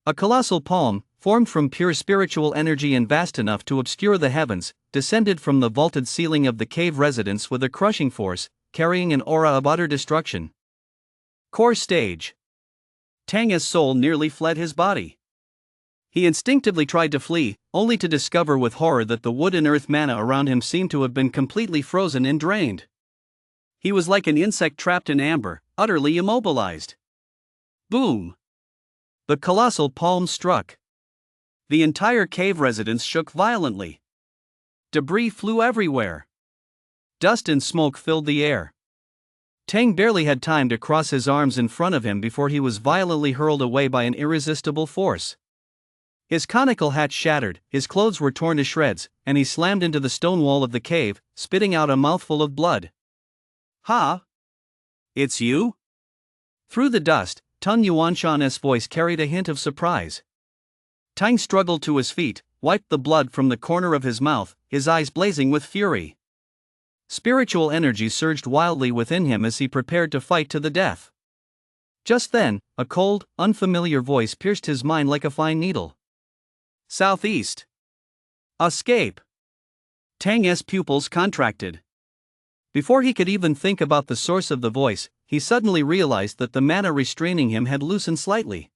[SPEAKER 2] A colossal palm, formed from pure spiritual energy and vast enough to obscure the heavens, descended from the vaulted ceiling of the cave residence with a crushing force, carrying an aura of utter destruction. Core stage. Tang's soul nearly fled his body. He instinctively tried to flee, only to discover with horror that the wood and earth mana around him seemed to have been completely frozen and drained. He was like an insect trapped in amber, utterly immobilized. Boom! The colossal palm struck. The entire cave residence shook violently. Debris flew everywhere. Dust and smoke filled the air. Tang barely had time to cross his arms in front of him before he was violently hurled away by an irresistible force. His conical hat shattered, his clothes were torn to shreds, and he slammed into the stone wall of the cave, spitting out a mouthful of blood. "Ha! It's you?" Through the dust, Tang Yuanshan's voice carried a hint of surprise. Tang struggled to his feet, wiped the blood from the corner of his mouth, his eyes blazing with fury. Spiritual energy surged wildly within him as he prepared to fight to the death. Just then, a cold, unfamiliar voice pierced his mind like a fine needle. "Southeast. Escape." Tang's pupils contracted. Before he could even think about the source of the voice, he suddenly realized that the mana restraining him had loosened slightly.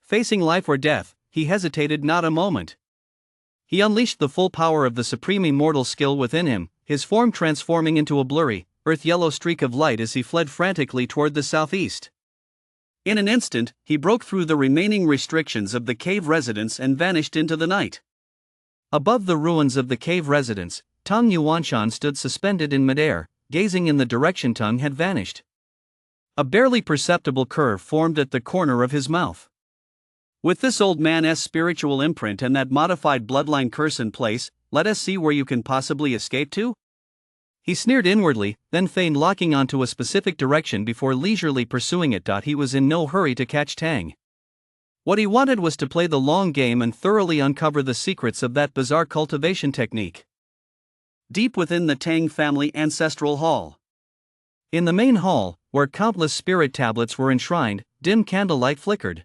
[SPEAKER 2] Facing life or death, he hesitated not a moment. He unleashed the full power of the supreme immortal skill within him, his form transforming into a blurry, earth-yellow streak of light as he fled frantically toward the southeast. In an instant, he broke through the remaining restrictions of the cave residence and vanished into the night. Above the ruins of the cave residence, Tang Yuanshan stood suspended in midair, gazing in the direction Tang had vanished. A barely perceptible curve formed at the corner of his mouth. With this old man's spiritual imprint and that modified bloodline curse in place, let us see where you can possibly escape to? He sneered inwardly, then feigned locking onto a specific direction before leisurely pursuing it. He was in no hurry to catch Tang. What he wanted was to play the long game and thoroughly uncover the secrets of that bizarre cultivation technique. Deep within the Tang family ancestral hall. In the main hall, where countless spirit tablets were enshrined, dim candlelight flickered.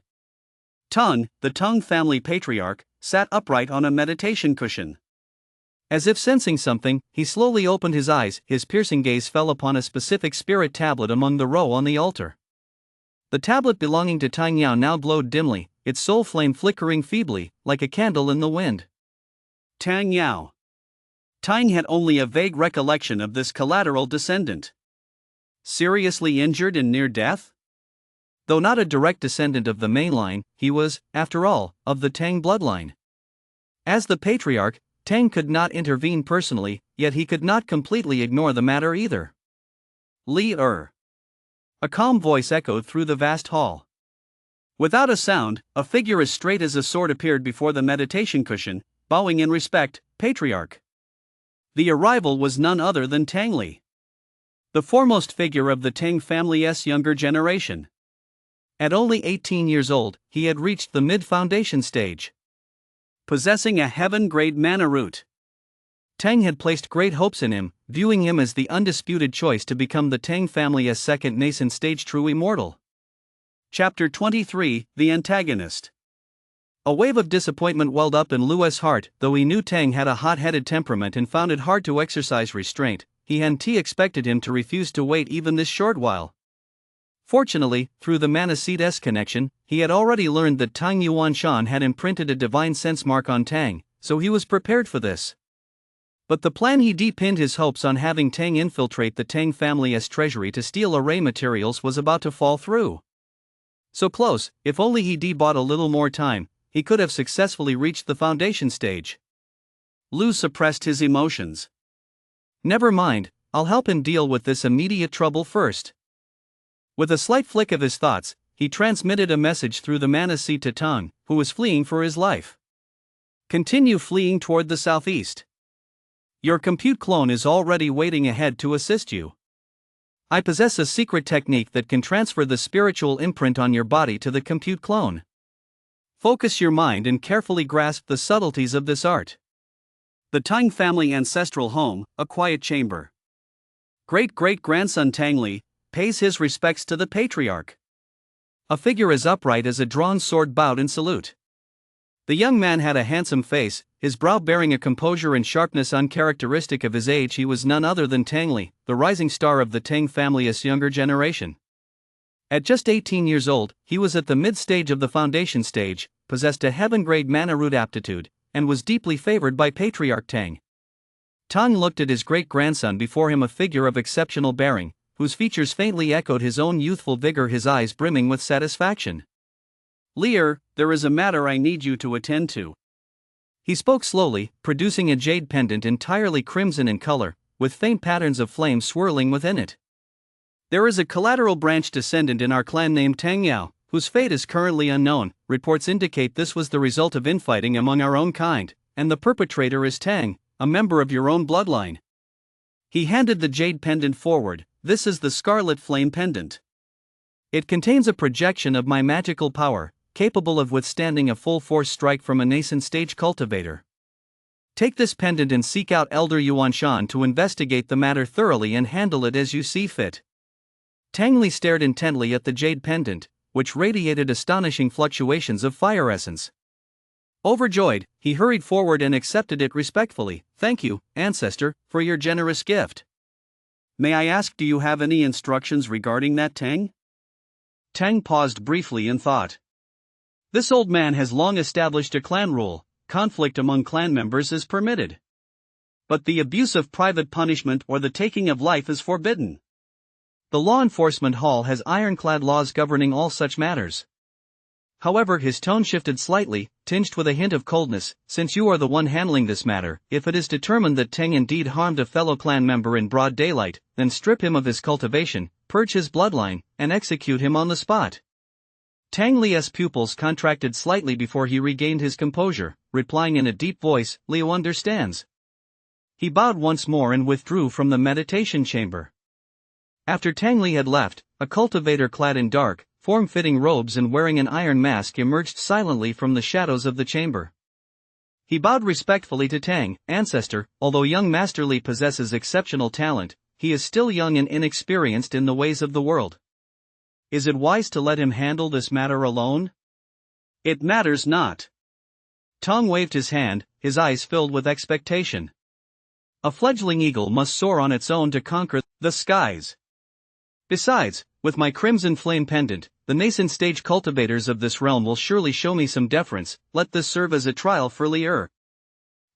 [SPEAKER 2] Tang, the Tang family patriarch, sat upright on a meditation cushion. As if sensing something, he slowly opened his eyes. His piercing gaze fell upon a specific spirit tablet among the row on the altar. The tablet belonging to Tang Yao now glowed dimly, its soul flame flickering feebly, like a candle in the wind. Tang Yao. Tang had only a vague recollection of this collateral descendant. Seriously injured and near death? Though not a direct descendant of the main line, he was, after all, of the Tang bloodline. As the patriarch, Tang could not intervene personally, yet he could not completely ignore the matter either. Li-er. A calm voice echoed through the vast hall. Without a sound, a figure as straight as a sword appeared before the meditation cushion, bowing in respect, patriarch. The arrival was none other than Tang Li, the foremost figure of the Tang family's younger generation. At only 18 years old, he had reached the mid-foundation stage. Possessing a heaven-grade mana root, Tang had placed great hopes in him, viewing him as the undisputed choice to become the Tang family's second nascent stage true immortal. Chapter 23, The Antagonist. A wave of disappointment welled up in Luo's heart. Though he knew Tang had a hot-headed temperament and found it hard to exercise restraint, he hadn't expected him to refuse to wait even this short while. Fortunately, through the mana seed's connection, he had already learned that Tang Yuanshan had imprinted a divine sense mark on Tang, so he was prepared for this.
[SPEAKER 1] But the plan he pinned his hopes on having Tang infiltrate the Tang family's treasury to steal array materials was about to fall through. So close, if only he bought a little more time, he could have successfully reached the foundation stage.
[SPEAKER 2] Lu suppressed his emotions.
[SPEAKER 1] Never mind, I'll help him deal with this immediate trouble first. With a slight flick of his thoughts, he transmitted a message through the mana seed to Tang, who was fleeing for his life. Continue fleeing toward the southeast. Your compute clone is already waiting ahead to assist you. I possess a secret technique that can transfer the spiritual imprint on your body to the compute clone. Focus your mind and carefully grasp the subtleties of this art.
[SPEAKER 2] The Tang family ancestral home, a quiet chamber. Great-great-grandson Tang Li pays his respects to the patriarch.
[SPEAKER 1] A figure as upright as a drawn sword bowed in salute. The young man had a handsome face, his brow bearing a composure and sharpness uncharacteristic of his age. He was none other than Tang Li, the rising star of the Tang family's younger generation. At just 18 years old, he was at the mid-stage of the foundation stage, possessed a heaven-grade mana root aptitude, and was deeply favored by Patriarch Tang. Tang looked at his great-grandson before him, a figure of exceptional bearing, whose features faintly echoed his own youthful vigor, his eyes brimming with satisfaction.
[SPEAKER 2] Lear, there is a matter I need you to attend to.
[SPEAKER 1] He spoke slowly, producing a jade pendant entirely crimson in color, with faint patterns of flame swirling within it.
[SPEAKER 2] There is a collateral branch descendant in our clan named Tang Yao, whose fate is currently unknown. Reports indicate this was the result of infighting among our own kind, and the perpetrator is Tang, a member of your own bloodline.
[SPEAKER 1] He handed the jade pendant forward. This is the Scarlet Flame pendant. It contains a projection of my magical power, capable of withstanding a full-force strike from a nascent stage cultivator. Take this pendant and seek out Elder Yuan Shan to investigate the matter thoroughly and handle it as you see fit. Tang Li stared intently at the jade pendant, which radiated astonishing fluctuations of fire essence. Overjoyed, he hurried forward and accepted it respectfully. Thank you, ancestor, for your generous gift.
[SPEAKER 2] May I ask, do you have any instructions regarding that, Tang?
[SPEAKER 1] Tang paused briefly in thought. This old man has long established a clan rule: conflict among clan members is permitted. But the abuse of private punishment or the taking of life is forbidden. The law enforcement hall has ironclad laws governing all such matters. However, his tone shifted slightly, tinged with a hint of coldness. Since you are the one handling this matter, if it is determined that Tang indeed harmed a fellow clan member in broad daylight, then strip him of his cultivation, purge his bloodline, and execute him on the spot. Tang Li's pupils contracted slightly before he regained his composure, replying in a deep voice, "Liu understands." He bowed once more and withdrew from the meditation chamber. After Tang Li had left, a cultivator clad in dark, form-fitting robes and wearing an iron mask emerged silently from the shadows of the chamber. He bowed respectfully to Tang. "Ancestor, although young Master Li possesses exceptional talent, he is still young and inexperienced in the ways of the world. Is it wise to let him handle this matter alone?"
[SPEAKER 2] "It matters not."
[SPEAKER 1] Tang waved his hand, his eyes filled with expectation. A fledgling eagle must soar on its own to conquer the skies. Besides, with my crimson flame pendant, the nascent stage cultivators of this realm will surely show me some deference. Let this serve as a trial for Li'er.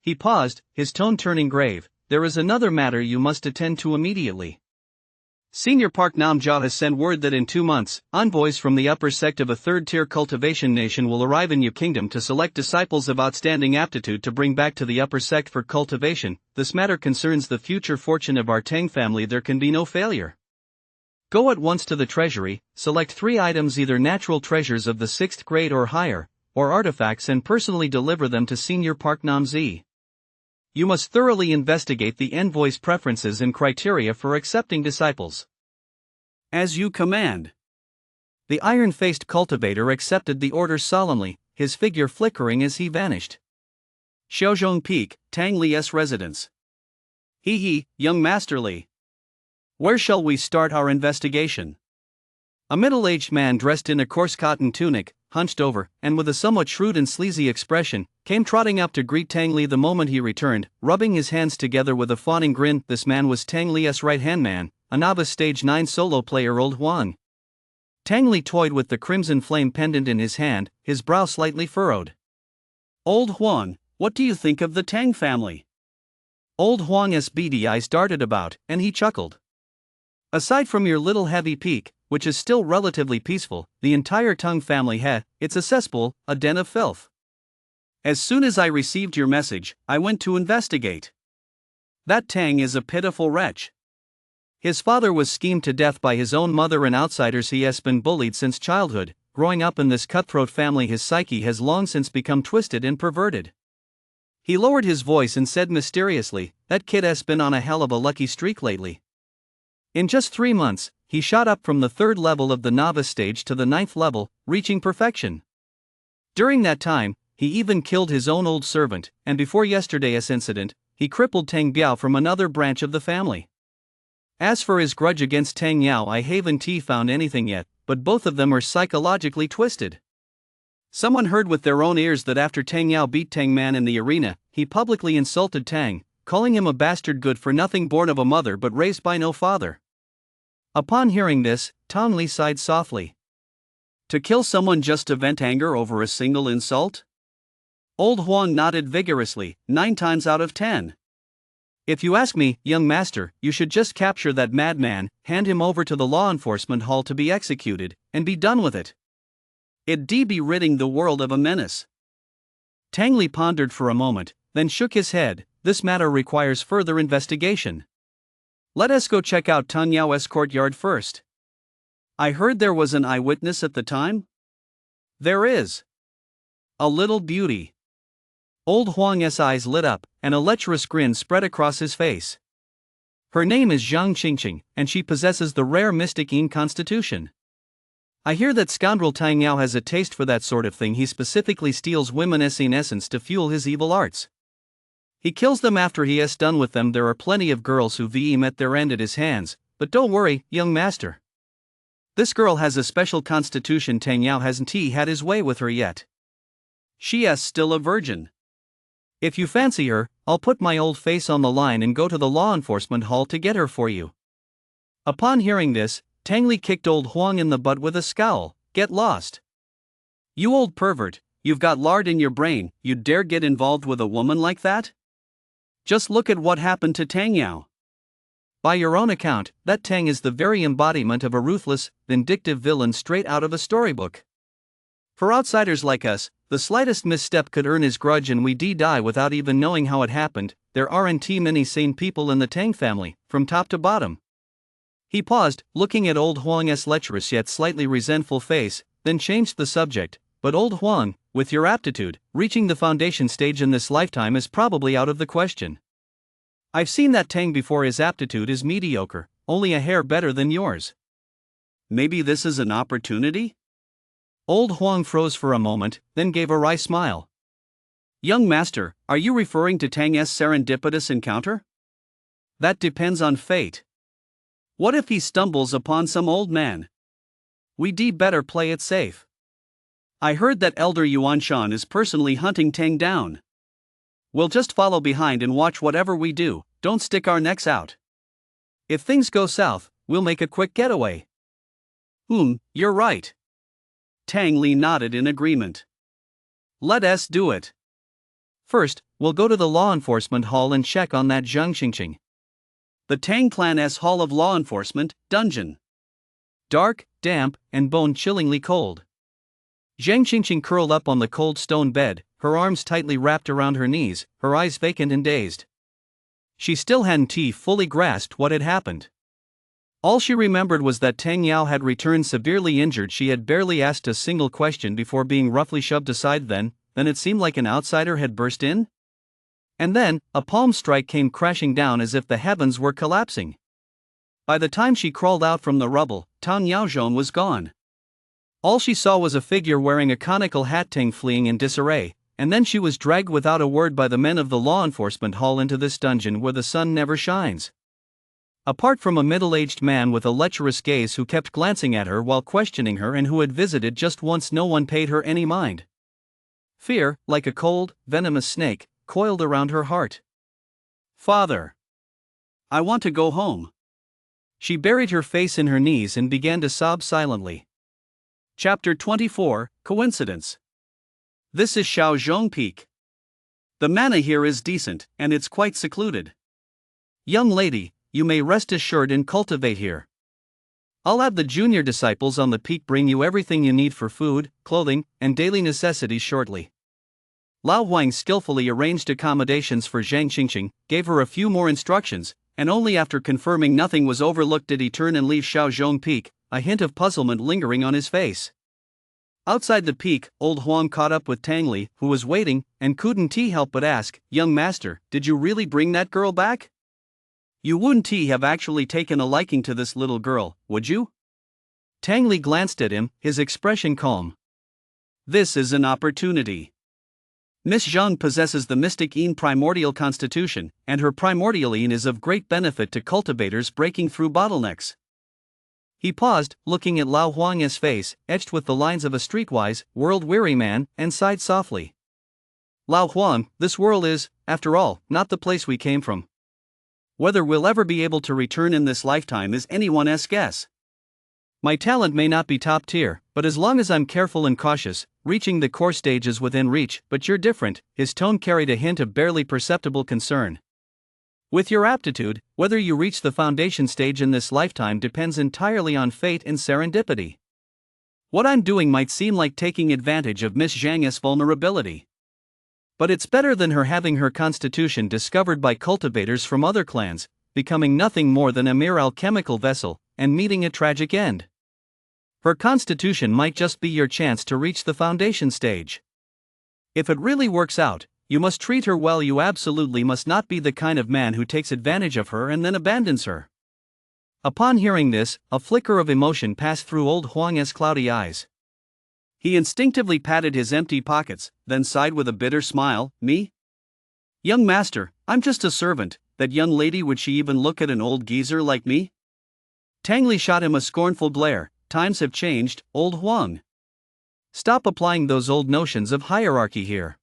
[SPEAKER 1] He paused, his tone turning grave. There is another matter you must attend to immediately. Senior Park Namjia has sent word that in 2 months, envoys from the upper sect of a third-tier cultivation nation will arrive in your kingdom to select disciples of outstanding aptitude to bring back to the upper sect for cultivation. This matter concerns the future fortune of our Tang family. There can be no failure. Go at once to the treasury, select 3 items, either natural treasures of the 6th grade or higher, or artifacts, and personally deliver them to Senior Park Namzi. You must thoroughly investigate the envoy's preferences and criteria for accepting disciples.
[SPEAKER 2] As you command.
[SPEAKER 1] The iron-faced cultivator accepted the order solemnly, his figure flickering as he vanished.
[SPEAKER 2] Xiaozhong Peak, Tang Li's residence.
[SPEAKER 1] He, young Master Li. Where shall we start our investigation? A middle-aged man dressed in a coarse cotton tunic, hunched over, and with a somewhat shrewd and sleazy expression, came trotting up to greet Tang Li the moment he returned, rubbing his hands together with a fawning grin. This man was Tang Li's right-hand man, a novice stage 9 solo player, Old Huang. Tang Li toyed with the crimson flame pendant in his hand, his brow slightly furrowed.
[SPEAKER 2] "Old Huang, what do you think of the Tang family?" Old Huang's beady eyes darted about, and he chuckled. Aside from your little heavy peak, which is still relatively peaceful, the entire Tang family it's a cesspool, a den of filth. As soon as I received your message, I went to investigate. That Tang is a pitiful wretch. His father was schemed to death by his own mother and outsiders. He has been bullied since childhood. Growing up in this cutthroat family, his psyche has long since become twisted and perverted. He lowered his voice and said mysteriously, that kid has been on a hell of a lucky streak lately. In just 3 months, he shot up from the 3rd level of the novice stage to the 9th level, reaching perfection. During that time, he even killed his own old servant, and before yesterday's incident, he crippled Tang Biao from another branch of the family. As for his grudge against Tang Yao, I haven't found anything yet, but both of them are psychologically twisted. Someone heard with their own ears that after Tang Yao beat Tang Man in the arena, he publicly insulted Tang, calling him a bastard good for nothing, born of a mother but raised by no father. Upon hearing this, Tang Li sighed softly. To kill someone just to vent anger over a single insult? Old Huang nodded vigorously, 9 times out of 10. If you ask me, young master, you should just capture that madman, hand him over to the law enforcement hall to be executed, and be done with it. It'd be ridding the world of a menace. Tang Li pondered for a moment, then shook his head. This matter requires further investigation. Let us go check out Tang Yao's courtyard first. I heard there was an eyewitness at the time? There is. A little beauty. Old Huang's eyes lit up, and a lecherous grin spread across his face. Her name is Zhang Qingqing, and she possesses the rare mystic Yin constitution. I hear that scoundrel Tang Yao has a taste for that sort of thing. He specifically steals women's in essence to fuel his evil arts. He kills them after he has done with them. There are plenty of girls who met their end at his hands, but don't worry, young master. This girl has a special constitution. Tang Yao hasn't had his way with her yet. She is still a virgin. If you fancy her, I'll put my old face on the line and go to the law enforcement hall to get her for you. Upon hearing this, Tang Li kicked old Huang in the butt with a scowl. Get lost. You old pervert, you've got lard in your brain, you'd dare get involved with a woman like that? Just look at what happened to Tang Yao. By your own account, that Tang is the very embodiment of a ruthless, vindictive villain straight out of a storybook. For outsiders like us, the slightest misstep could earn his grudge, and we die without even knowing how it happened. There aren't many sane people in the Tang family, from top to bottom. He paused, looking at old Huang's lecherous yet slightly resentful face, then changed the subject. But old Huang, with your aptitude, reaching the foundation stage in this lifetime is probably out of the question. I've seen that Tang before. His aptitude is mediocre, only a hair better than yours. Maybe this is an opportunity? Old Huang froze for a moment, then gave a wry smile. Young master, are you referring to Tang's serendipitous encounter? That depends on fate. What if he stumbles upon some old man? We'd better play it safe. I heard that Elder Yuan Shan is personally hunting Tang down. We'll just follow behind and watch whatever we do, don't stick our necks out. If things go south, we'll make a quick getaway. You're right. Tang Li nodded in agreement. Let us do it. First, we'll go to the law enforcement hall and check on that Zhang Qingqing. The Tang Clan's Hall of Law Enforcement, dungeon. Dark, damp, and bone-chillingly cold. Zhang Qingqing curled up on the cold stone bed, her arms tightly wrapped around her knees, her eyes vacant and dazed. She still hadn't fully grasped what had happened. All she remembered was that Tang Yao had returned severely injured. She had barely asked a single question before being roughly shoved aside. Then it seemed like an outsider had burst in. And then, a palm strike came crashing down as if the heavens were collapsing. By the time she crawled out from the rubble, Tang Yaozhong was gone. All she saw was a figure wearing a conical hat, Tang fleeing in disarray, and then she was dragged without a word by the men of the law enforcement hall into this dungeon where the sun never shines. Apart from a middle-aged man with a lecherous gaze who kept glancing at her while questioning her and who had visited just once, no one paid her any mind. Fear, like a cold, venomous snake, coiled around her heart. Father! I want to go home. She buried her face in her knees and began to sob silently. Chapter 24, Coincidence. This is Shaozhong Peak. The mana here is decent, and it's quite secluded.
[SPEAKER 1] Young lady, you may rest assured and cultivate here. I'll have the junior disciples on the peak bring you everything you need for food, clothing, and daily necessities shortly. Lao Huang skillfully arranged accommodations for Zhang Qingqing, gave her a few more instructions, and only after confirming nothing was overlooked did he turn and leave Shaozhong Peak, a hint of puzzlement lingering on his face. Outside the peak, old Huang caught up with Tang Li, who was waiting, and couldn't help but ask, "Young master, did you really bring that girl back? You wouldn't have actually taken a liking to this little girl, would you?" Tang Li glanced at him, his expression calm. "This is an opportunity. Miss Zhang possesses the mystic Yin primordial constitution, and her primordial Yin is of great benefit to cultivators breaking through bottlenecks." He paused, looking at Lao Huang's face, etched with the lines of a streetwise, world-weary man, and sighed softly. "Lao Huang, this world is, after all, not the place we came from. Whether we'll ever be able to return in this lifetime is anyone's guess. My talent may not be top tier, but as long as I'm careful and cautious, reaching the core stage is within reach, but you're different." His tone carried a hint of barely perceptible concern. "With your aptitude, whether you reach the foundation stage in this lifetime depends entirely on fate and serendipity. What I'm doing might seem like taking advantage of Miss Zhang's vulnerability. But it's better than her having her constitution discovered by cultivators from other clans, becoming nothing more than a mere alchemical vessel, and meeting a tragic end. Her constitution might just be your chance to reach the foundation stage. If it really works out, you must treat her well. You absolutely must not be the kind of man who takes advantage of her and then abandons her." Upon hearing this, a flicker of emotion passed through old Huang's cloudy eyes. He instinctively patted his empty pockets, then sighed with a bitter smile, "Me? Young master, I'm just a servant. That young lady, would she even look at an old geezer like me?" Tang Li shot him a scornful glare. "Times have changed, old Huang. Stop applying those old notions of hierarchy here.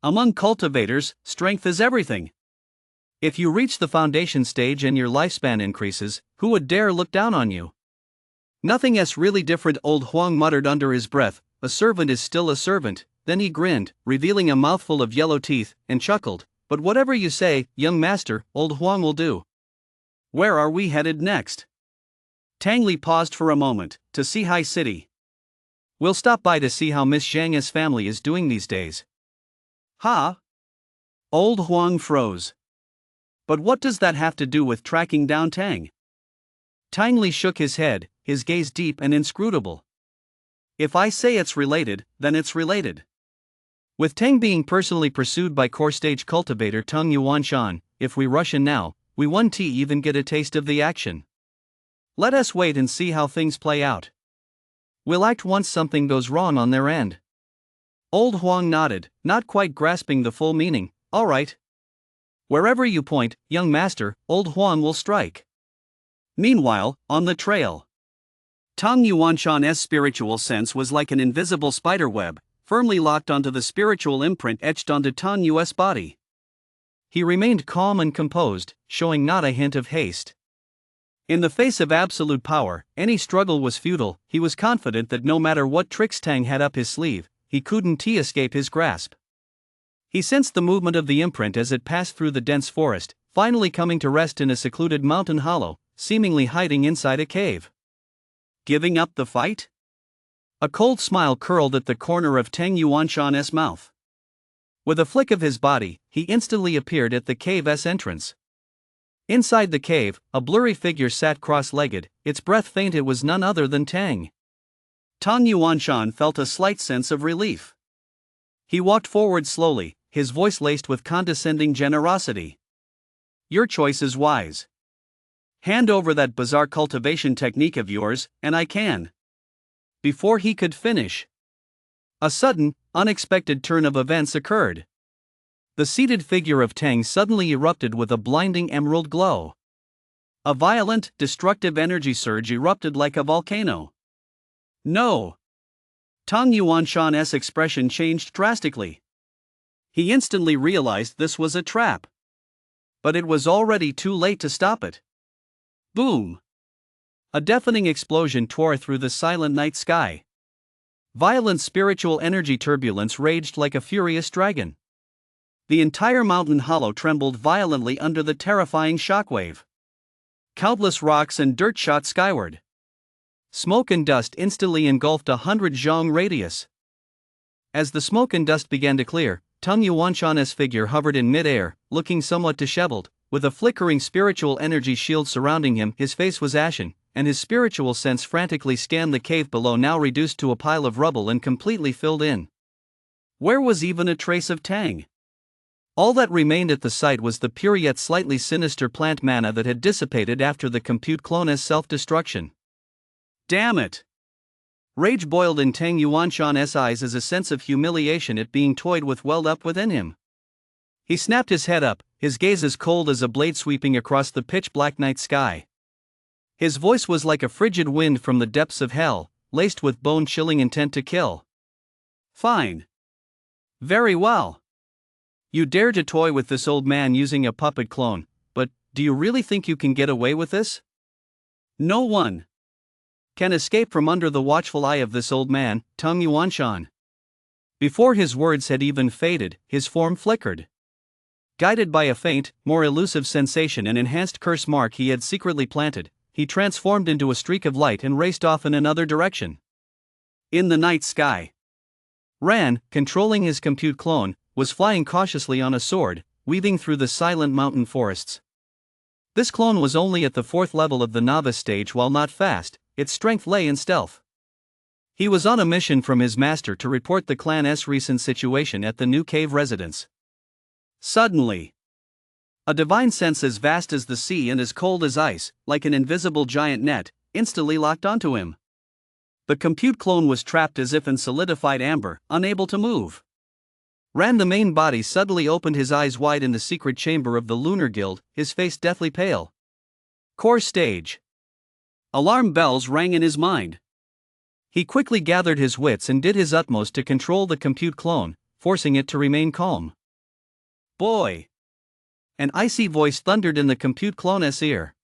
[SPEAKER 1] Among cultivators, strength is everything. If you reach the foundation stage and your lifespan increases, who would dare look down on you?" "Nothing is really different," old Huang muttered under his breath. "A servant is still a servant." Then he grinned, revealing a mouthful of yellow teeth, and chuckled. "But whatever you say, young master, old Huang will do. Where are we headed next?" Tang Li paused for a moment, "To Sihai City. We'll stop by to see how Miss Zhang's family is doing these days." "Ha?" Old Huang froze. "But what does that have to do with tracking down Tang?" Tang Li shook his head, his gaze deep and inscrutable. "If I say it's related, then it's related. With Tang being personally pursued by core stage cultivator Tung Yuanshan, if we rush in now, we won't even get a taste of the action. Let us wait and see how things play out. We'll act once something goes wrong on their end." Old Huang nodded, not quite grasping the full meaning. "All right. Wherever you point, young master, old Huang will strike." Meanwhile, on the trail, Tang Yuanshan's spiritual sense was like an invisible spiderweb, firmly locked onto the spiritual imprint etched onto Tang Yu's body. He remained calm and composed, showing not a hint of haste. In the face of absolute power, any struggle was futile. He was confident that no matter what tricks Tang had up his sleeve, he couldn't escape his grasp. He sensed the movement of the imprint as it passed through the dense forest, finally coming to rest in a secluded mountain hollow, seemingly hiding inside a cave. Giving up the fight? A cold smile curled at the corner of Tang Yuanshan's mouth. With a flick of his body, he instantly appeared at the cave's entrance. Inside the cave, a blurry figure sat cross-legged, its breath faint. It was none other than Tang. Tang Yuanshan felt a slight sense of relief. He walked forward slowly, his voice laced with condescending generosity. "Your choice is wise. Hand over that bizarre cultivation technique of yours, and I can." Before he could finish, a sudden, unexpected turn of events occurred. The seated figure of Tang suddenly erupted with a blinding emerald glow. A violent, destructive energy surge erupted like a volcano. "No!" Tang Yuanshan's expression changed drastically. He instantly realized this was a trap. But it was already too late to stop it. Boom! A deafening explosion tore through the silent night sky. Violent spiritual energy turbulence raged like a furious dragon.
[SPEAKER 2] The entire mountain hollow trembled violently under the terrifying shockwave. Countless rocks and dirt shot skyward. Smoke and dust instantly engulfed 100 zhong radius. As the smoke and dust began to clear, Tung Yuanshan's figure hovered in mid-air, looking somewhat disheveled, with a flickering spiritual energy shield surrounding him. His face was ashen, and his spiritual sense frantically scanned the cave below, now reduced to a pile of rubble and completely filled in. Where was even a trace of Tang? All that remained at the site was the pure yet slightly sinister plant mana that had dissipated after the compute clone's self-destruction. Damn it! Rage boiled in Tang Yuanshan's eyes as a sense of humiliation at being toyed with welled up within him. He snapped his head up, his gaze as cold as a blade sweeping across the pitch-black night sky. His voice was like a frigid wind from the depths of hell, laced with bone-chilling intent to kill. Fine. Very well. You dare to toy with this old man using a puppet clone, but do you really think you can get away with this? No one can escape from under the watchful eye of this old man, Tung Yuanshan. Before his words had even faded, his form flickered. Guided by a faint, more elusive sensation and enhanced curse mark he had secretly planted, he transformed into a streak of light and raced off in another direction. In the night sky, Ran, controlling his compute clone, was flying cautiously on a sword, weaving through the silent mountain forests. This clone was only at the 4th level of the novice stage. While not fast, its strength lay in stealth. He was on a mission from his master to report the clan's recent situation at the new cave residence. Suddenly, a divine sense as vast as the sea and as cold as ice, like an invisible giant net, instantly locked onto him. The compute clone was trapped as if in solidified amber, unable to move. Ran, the main body, suddenly opened his eyes wide in the secret chamber of the Lunar Guild, his face deathly pale. Core stage. Alarm bells rang in his mind. He quickly gathered his wits and did his utmost to control the compute clone, forcing it to remain calm. Boy! An icy voice thundered in the compute clone's ear.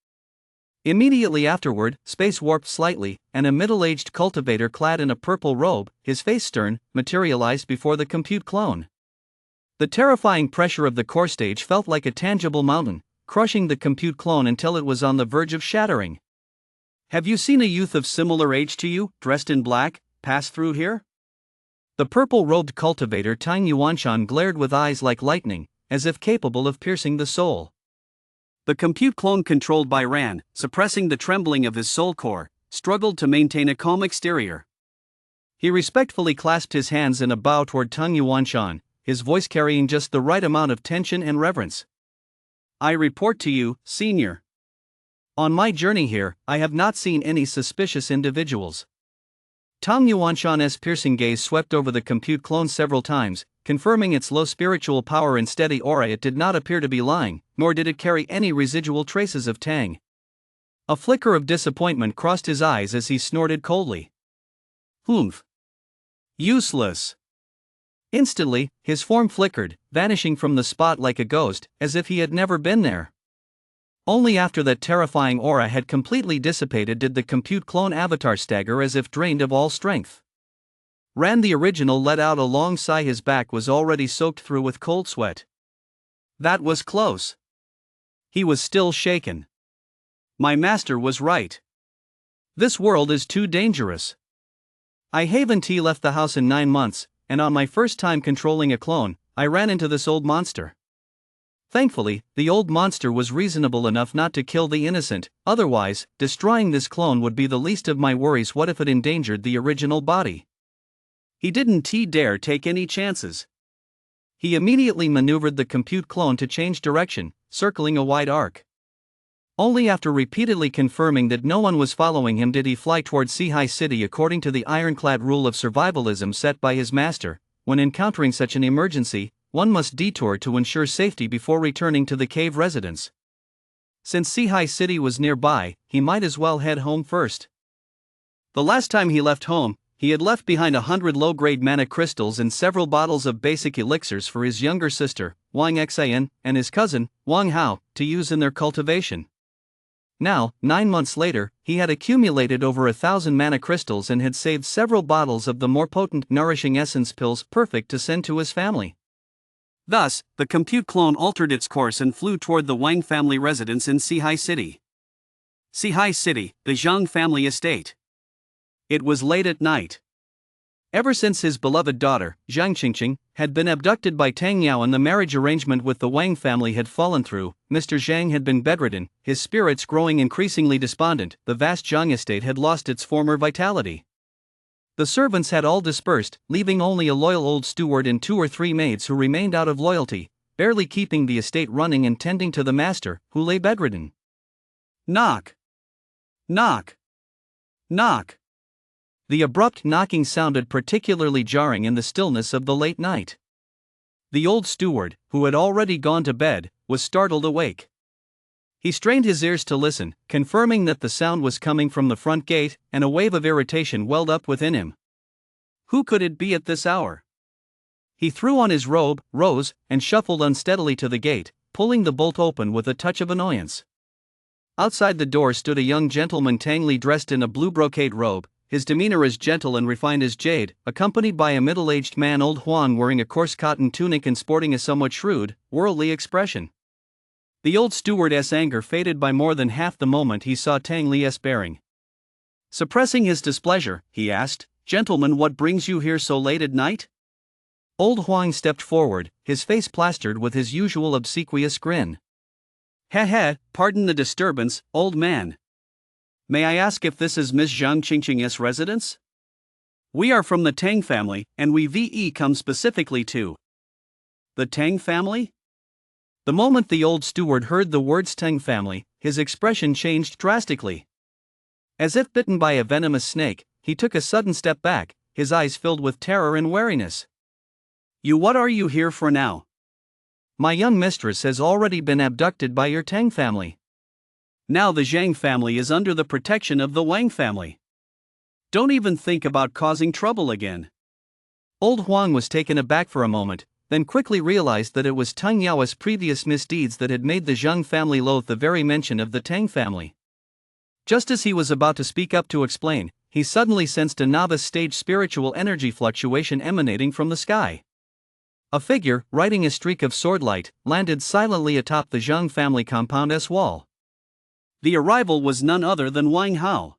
[SPEAKER 2] Immediately afterward, space warped slightly, and a middle-aged cultivator clad in a purple robe, his face stern, materialized before the compute clone. The terrifying pressure of the core stage felt like a tangible mountain, crushing the compute clone until it was on the verge of shattering. Have you seen a youth of similar age to you, dressed in black, pass through here? The purple-robed cultivator Tang Yuanshan glared with eyes like lightning, as if capable of piercing the soul. The compute clone, controlled by Ran, suppressing the trembling of his soul core, struggled to maintain a calm exterior. He respectfully clasped his hands in a bow toward Tung Yuanshan, his voice carrying just the right amount of tension and reverence. I report to you, Senior. On my journey here, I have not seen any suspicious individuals. Tung Yuanshan's piercing gaze swept over the compute clone several times, confirming its low spiritual power and steady aura. It did not appear to be lying, nor did it carry any residual traces of Tang. A flicker of disappointment crossed his eyes as he snorted coldly. Humph. Useless. Instantly, his form flickered, vanishing from the spot like a ghost, as if he had never been there. Only after that terrifying aura had completely dissipated did the compute clone avatar stagger as if drained of all strength. Ran, the original, let out a long sigh. His back was already soaked through with cold sweat. That was close. He was still shaken. My master was right. This world is too dangerous. I haven't left the house in 9 months, and on my first time controlling a clone, I ran into this old monster. Thankfully, the old monster was reasonable enough not to kill the innocent, otherwise, destroying this clone would be the least of my worries. What if it endangered the original body? He didn't dare take any chances. He immediately maneuvered the compute clone to change direction, circling a wide arc. Only after repeatedly confirming that no one was following him did he fly toward Sihai City according to the ironclad rule of survivalism set by his master. When encountering such an emergency, one must detour to ensure safety before returning to the cave residence. Since Sihai City was nearby, he might as well head home first. The last time he left home, he had left behind 100 low-grade mana crystals and several bottles of basic elixirs for his younger sister, Wang Xian, and his cousin, Wang Hao, to use in their cultivation. Now, 9 months later, he had accumulated over 1,000 mana crystals and had saved several bottles of the more potent nourishing essence pills perfect to send to his family. Thus, the compute clone altered its course and flew toward the Wang family residence in Sihai City. Sihai City, the Zhang family estate. It was late at night. Ever since his beloved daughter, Zhang Qingqing, had been abducted by Tang Yao and the marriage arrangement with the Wang family had fallen through, Mr. Zhang had been bedridden, his spirits growing increasingly despondent, the vast Zhang estate had lost its former vitality. The servants had all dispersed, leaving only a loyal old steward and 2 or 3 maids who remained out of loyalty, barely keeping the estate running and tending to the master, who lay bedridden. Knock! Knock! Knock! The abrupt knocking sounded particularly jarring in the stillness of the late night. The old steward, who had already gone to bed, was startled awake. He strained his ears to listen, confirming that the sound was coming from the front gate, and a wave of irritation welled up within him. Who could it be at this hour? He threw on his robe, rose, and shuffled unsteadily to the gate, pulling the bolt open with a touch of annoyance. Outside the door stood a young gentleman tangly dressed in a blue brocade robe, his demeanor as gentle and refined as jade, accompanied by a middle-aged man, old Huang, wearing a coarse cotton tunic and sporting a somewhat shrewd, worldly expression. The old steward's anger faded by more than half the moment he saw Tang Li's bearing. Suppressing his displeasure, he asked, "Gentlemen, what brings you here so late at night?" Old Huang stepped forward, his face plastered with his usual obsequious grin. "Heh, pardon the disturbance, old man. May I ask if this is Miss Zhang Qingqing's residence? We are from the Tang family, and we come specifically to..." The Tang family? The moment the old steward heard the words Tang family, his expression changed drastically. As if bitten by a venomous snake, he took a sudden step back, his eyes filled with terror and wariness. What are you here for now?" "My young mistress has already been abducted by your Tang family. Now the Zhang family is under the protection of the Wang family. Don't even think about causing trouble again." Old Huang was taken aback for a moment, then quickly realized that it was Tang Yao's previous misdeeds that had made the Zhang family loathe the very mention of the Tang family. Just as he was about to speak up to explain, he suddenly sensed a novice stage spiritual energy fluctuation emanating from the sky. A figure, riding a streak of swordlight, landed silently atop the Zhang family compound's wall. The arrival was none other than Wang Hao.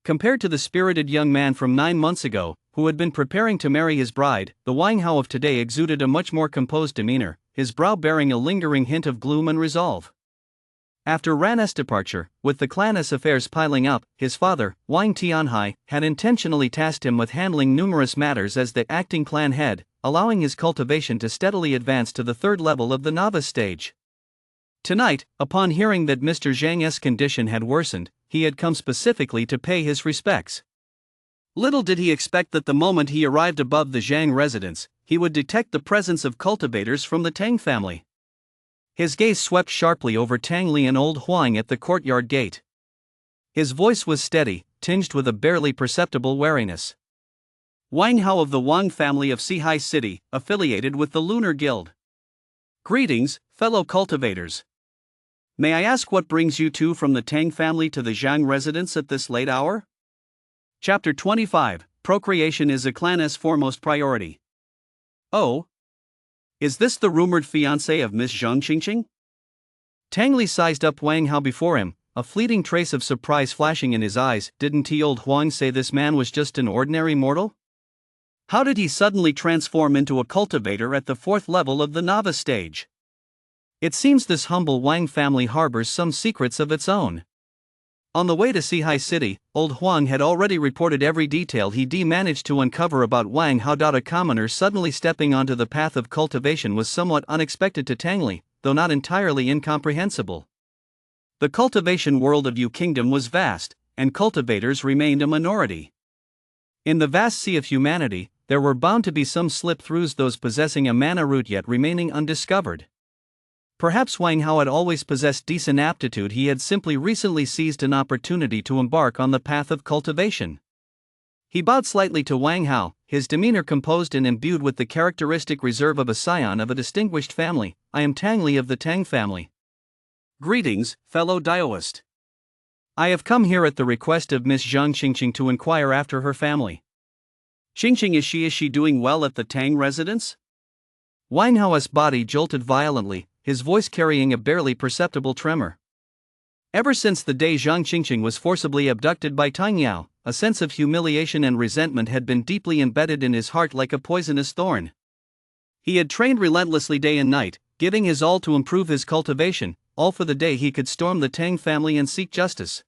[SPEAKER 2] Compared to the spirited young man from 9 months ago, who had been preparing to marry his bride, the Wang Hao of today exuded a much more composed demeanor, his brow bearing a lingering hint of gloom and resolve. After Ran's departure, with the clan's affairs piling up, his father, Wang Tianhai, had intentionally tasked him with handling numerous matters as the acting clan head, allowing his cultivation to steadily advance to the 3rd level of the novice stage. Tonight, upon hearing that Mr. Zhang's condition had worsened, he had come specifically to pay his respects. Little did he expect that the moment he arrived above the Zhang residence, he would detect the presence of cultivators from the Tang family. His gaze swept sharply over Tang Li and old Huang at the courtyard gate. His voice was steady, tinged with a barely perceptible wariness. "Wang Hao of the Wang family of Sihai City, affiliated with the Lunar Guild. Greetings, fellow cultivators. May I ask what brings you two from the Tang family to the Zhang residence at this late hour?" Chapter 25, Procreation is a clan's foremost priority. "Oh? Is this the rumored fiancé of Miss Zhang Qingqing?" Tang Li sized up Wang Hao before him, a fleeting trace of surprise flashing in his eyes. Didn't he old Huang say this man was just an ordinary mortal? How did he suddenly transform into a cultivator at the 4th level of the novice stage? It seems this humble Wang family harbors some secrets of its own. On the way to Sihai City, old Huang had already reported every detail he managed to uncover about Wang Hao. A commoner suddenly stepping onto the path of cultivation was somewhat unexpected to Tang Li, though not entirely incomprehensible. The cultivation world of Yu Kingdom was vast, and cultivators remained a minority. In the vast sea of humanity, there were bound to be some slip-throughs, those possessing a mana root yet remaining undiscovered. Perhaps Wang Hao had always possessed decent aptitude. He had simply recently seized an opportunity to embark on the path of cultivation. He bowed slightly to Wang Hao, his demeanor composed and imbued with the characteristic reserve of a scion of a distinguished family. "I am Tang Li of the Tang family. Greetings, fellow Daoist. I have come here at the request of Miss Zhang Qingqing to inquire after her family." "Qingqing, is she doing well at the Tang residence?"
[SPEAKER 1] Wang Hao's body jolted violently, his voice carrying a barely perceptible tremor. Ever since the day Zhang Qingqing was forcibly abducted by Tang Yao, a sense of humiliation and resentment had been deeply embedded in his heart like a poisonous thorn. He had trained relentlessly day and night, giving his all to improve his cultivation, all for the day he could storm the Tang family and seek justice.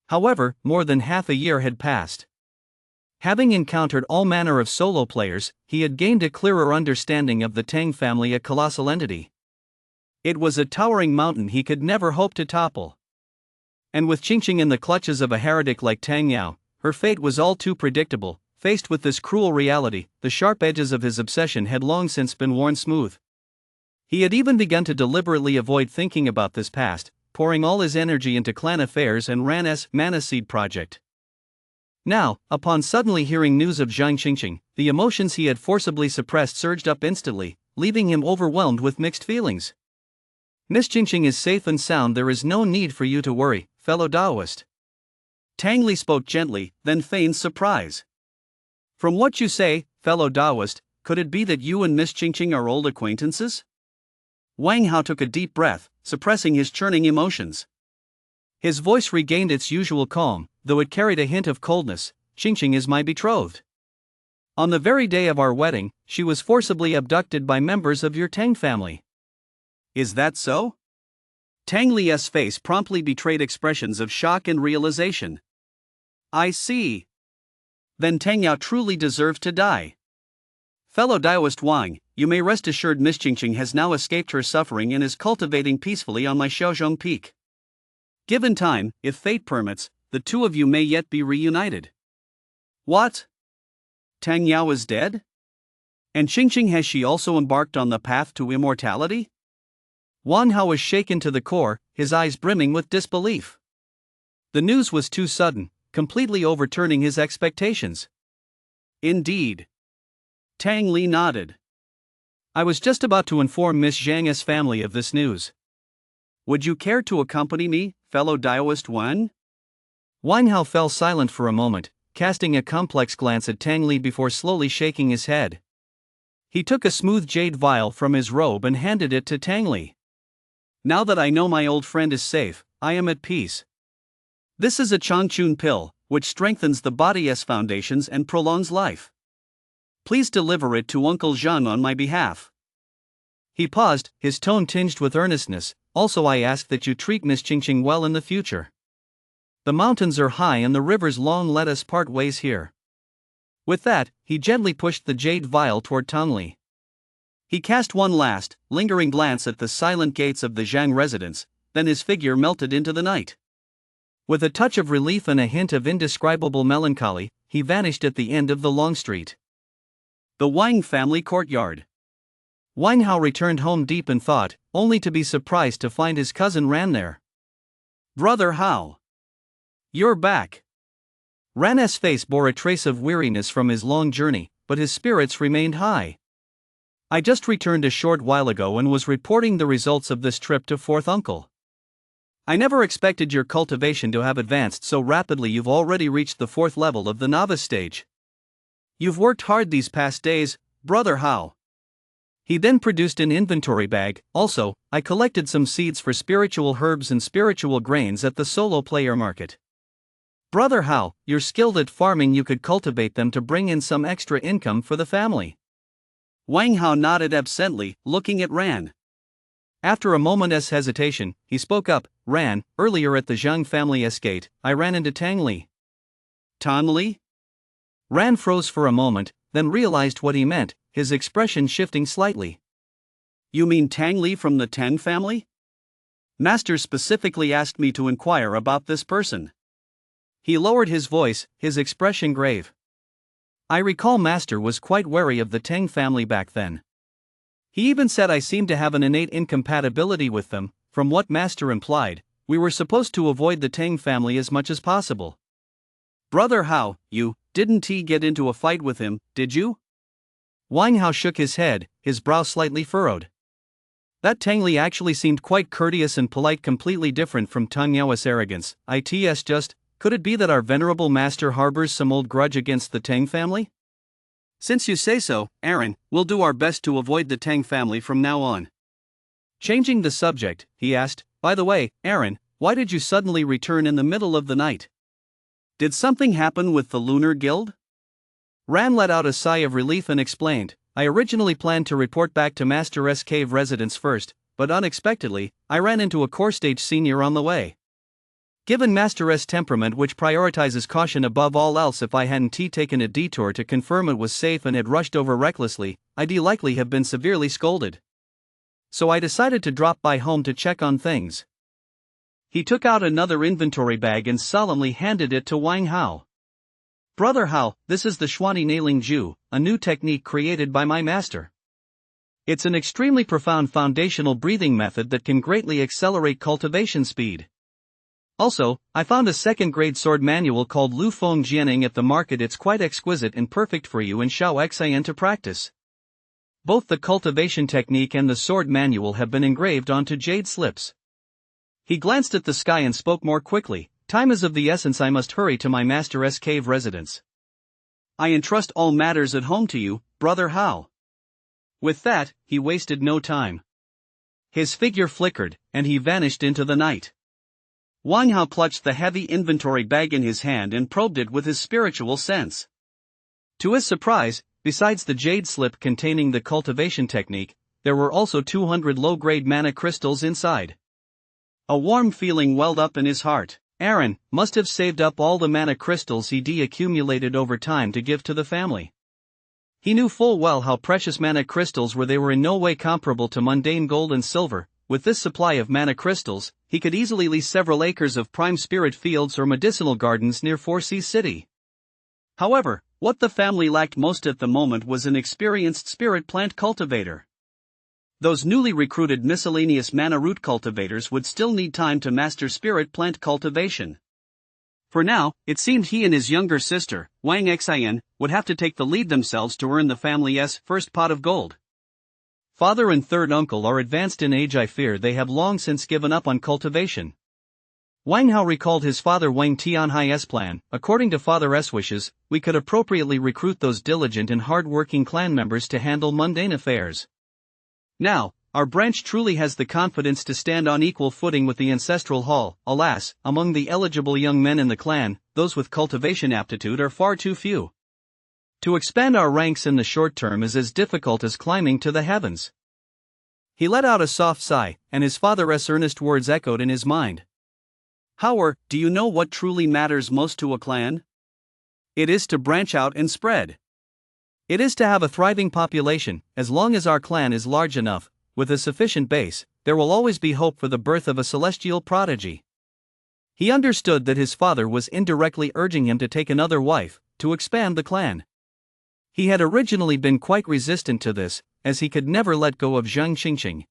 [SPEAKER 1] However, more than half a year had passed. Having encountered all manner of solo players, he had gained a clearer understanding of the Tang family, a colossal entity. It was a towering mountain he could never hope to topple. And with Qingqing in the clutches of a heretic like Tang Yao, her fate was all too predictable. Faced with this cruel reality, the sharp edges of his obsession had long since been worn smooth. He had even begun to deliberately avoid thinking about this past, pouring all his energy into clan affairs and Ran's Mana Seed project. Now, upon suddenly hearing news of Zhang Qingqing, the emotions he had forcibly suppressed surged up instantly, leaving him overwhelmed with mixed feelings. Miss Qingqing is safe and sound. There is no need for you to worry, fellow Taoist. Tang Li spoke gently, then feigned surprise. From what you say, fellow Taoist, could it be that you and Miss Qingqing are old acquaintances? Wang Hao took a deep breath, suppressing his churning emotions. His voice regained its usual calm, though it carried a hint of coldness. Qingqing is my betrothed. On the very day of our wedding, she was forcibly abducted by members of your Tang family. Is that so? Tang Li's face promptly betrayed expressions of shock and realization. I see. Then Tang Yao truly deserves to die. Fellow Taoist Wang, you may rest assured Miss Qingqing has now escaped her suffering and is cultivating peacefully on my Xiaozhong Peak. Given time, if fate permits, the two of you may yet be reunited. What? Tang Yao is dead? And Qingqing, has she also embarked on the path to immortality? Wang Hao was shaken to the core, his eyes brimming with disbelief. The news was too sudden, completely overturning his expectations. Indeed. Tang Li nodded. I was just about to inform Miss Zhang's family of this news. Would you care to accompany me, fellow Taoist Wan? Wang Hao fell silent for a moment, casting a complex glance at Tang Li before slowly shaking his head. He took a smooth jade vial from his robe and handed it to Tang Li. Now that I know my old friend is safe, I am at peace. This is a Changchun pill, which strengthens the body's foundations and prolongs life. Please deliver it to Uncle Zhang on my behalf. He paused, his tone tinged with earnestness. Also, I ask that you treat Miss Qingqing well in the future. The mountains are high and the rivers long, let us part ways here. With that, he gently pushed the jade vial toward Tang Li. He cast one last, lingering glance at the silent gates of the Zhang residence, then his figure melted into the night. With a touch of relief and a hint of indescribable melancholy, he vanished at the end of the long street. The Wang family courtyard. Wang Hao returned home deep in thought, only to be surprised to find his cousin Ran there. Brother Hao. You're back. Ran's face bore a trace of weariness from his long journey, but his spirits remained high. I just returned a short while ago and was reporting the results of this trip to Fourth Uncle. I never expected your cultivation to have advanced so rapidly. You've already reached the 4th level of the novice stage. You've worked hard these past days, Brother Hao. He then produced an inventory bag. Also, I collected some seeds for spiritual herbs and spiritual grains at the solo player market. Brother Hao, you're skilled at farming. You could cultivate them to bring in some extra income for the family. Wang Hao nodded absently, looking at Ran. After a moment's hesitation, he spoke up. Ran, earlier at the Zhang family estate, I ran into Tang Li. Tang Li? Ran froze for a moment, then realized what he meant, his expression shifting slightly. You mean Tang Li from the Tang family? Master specifically asked me to inquire about this person. He lowered his voice, his expression grave. I recall Master was quite wary of the Tang family back then. He even said I seemed to have an innate incompatibility with them. From what Master implied, we were supposed to avoid the Tang family as much as possible. Brother Hao, didn't get into a fight with him, did you? Wang Hao shook his head, his brow slightly furrowed. That Tang Li actually seemed quite courteous and polite, completely different from Tang Yao's arrogance. Could it be that our venerable master harbors some old grudge against the Tang family?
[SPEAKER 2] Since you say so, Aaron, we'll do our best to avoid the Tang family from now on.
[SPEAKER 1] Changing the subject, he asked, "By the way, Aaron, why did you suddenly return in the middle of the night?
[SPEAKER 2] Did something happen with the Lunar Guild?"
[SPEAKER 1] Ran let out a sigh of relief and explained, "I originally planned to report back to Master S cave residence first, but unexpectedly, I ran into a core stage senior on the way. Given Master S temperament, which prioritizes caution above all else, if I hadn't taken a detour to confirm it was safe and had rushed over recklessly, I'd likely have been severely scolded. So I decided to drop by home to check on things." He took out another inventory bag and solemnly handed it to Wang Hao. "Brother Hao, this is the Xuani Nailing Ju, a new technique created by my master. It's an extremely profound foundational breathing method that can greatly accelerate cultivation speed. Also, I found a second-grade sword manual called Lu Feng Jianing at the market. It's quite exquisite and perfect for you and Xiao Xian to practice. Both the cultivation technique and the sword manual have been engraved onto jade slips." He glanced at the sky and spoke more quickly, "Time is of the essence. I must hurry to my Master S cave residence.
[SPEAKER 2] I entrust all matters at home to you, Brother Hao."
[SPEAKER 1] With that, he wasted no time. His figure flickered, and he vanished into the night.
[SPEAKER 2] Wang Hao clutched the heavy inventory bag in his hand and probed it with his spiritual sense.
[SPEAKER 1] To his surprise, besides the jade slip containing the cultivation technique, there were also 200 low-grade mana crystals inside.
[SPEAKER 2] A warm feeling welled up in his heart.
[SPEAKER 1] Aaron must have saved up all the mana crystals he'd accumulated over time to give to the family. He knew full well how precious mana crystals were. They were in no way comparable to mundane gold and silver. With this supply of mana crystals, he could easily lease several acres of prime spirit fields or medicinal gardens near Four Seas City.
[SPEAKER 2] However, what the family lacked most at the moment was an experienced spirit plant cultivator. Those newly recruited miscellaneous mana root cultivators would still need time to master spirit plant cultivation. For now, it seemed he and his younger sister, Wang Xian, would have to take the lead themselves to earn the family's first pot of gold.
[SPEAKER 1] Father and third uncle are advanced in age. I fear they have long since given up on cultivation. Wang Hao recalled his father Wang Tianhai's plan. According to Father S' wishes, we could appropriately recruit those diligent and hard-working clan members to handle mundane affairs. Now, our branch truly has the confidence to stand on equal footing with the ancestral hall. Alas, among the eligible young men in the clan, those with cultivation aptitude are far too few. To expand our ranks in the short term is as difficult as climbing to the heavens." He let out a soft sigh, and his father's earnest words echoed in his mind.
[SPEAKER 2] "Howard, do you know what truly matters most to a clan? It is to branch out and spread.
[SPEAKER 1] It is to have a thriving population. As long as our clan is large enough, with a sufficient base, there will always be hope for the birth of a celestial prodigy." He understood that his father was indirectly urging him to take another wife, to expand the clan. He had originally been quite resistant to this, as he could never let go of Zhang Qingqing.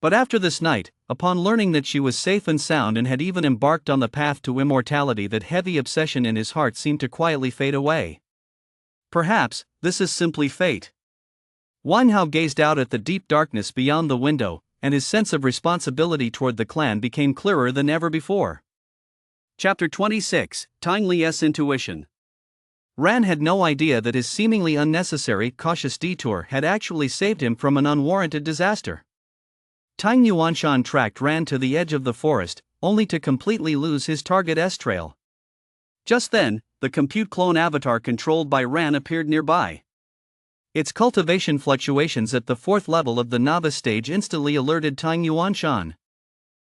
[SPEAKER 1] But after this night, upon learning that she was safe and sound and had even embarked on the path to immortality, that heavy obsession in his heart seemed to quietly fade away. Perhaps, this is simply fate. Wang Hao gazed out at the deep darkness beyond the window, and his sense of responsibility toward the clan became clearer than ever before.
[SPEAKER 2] Chapter 26, Tang Li's Intuition.
[SPEAKER 1] Ran had no idea that his seemingly unnecessary, cautious detour had actually saved him from an unwarranted disaster. Tang Yuanshan tracked Ran to the edge of the forest, only to completely lose his target's trail.
[SPEAKER 2] Just then, the compute clone avatar controlled by Ran appeared nearby.
[SPEAKER 1] Its cultivation fluctuations at the 4th level of the novice stage instantly alerted Tang Yuanshan.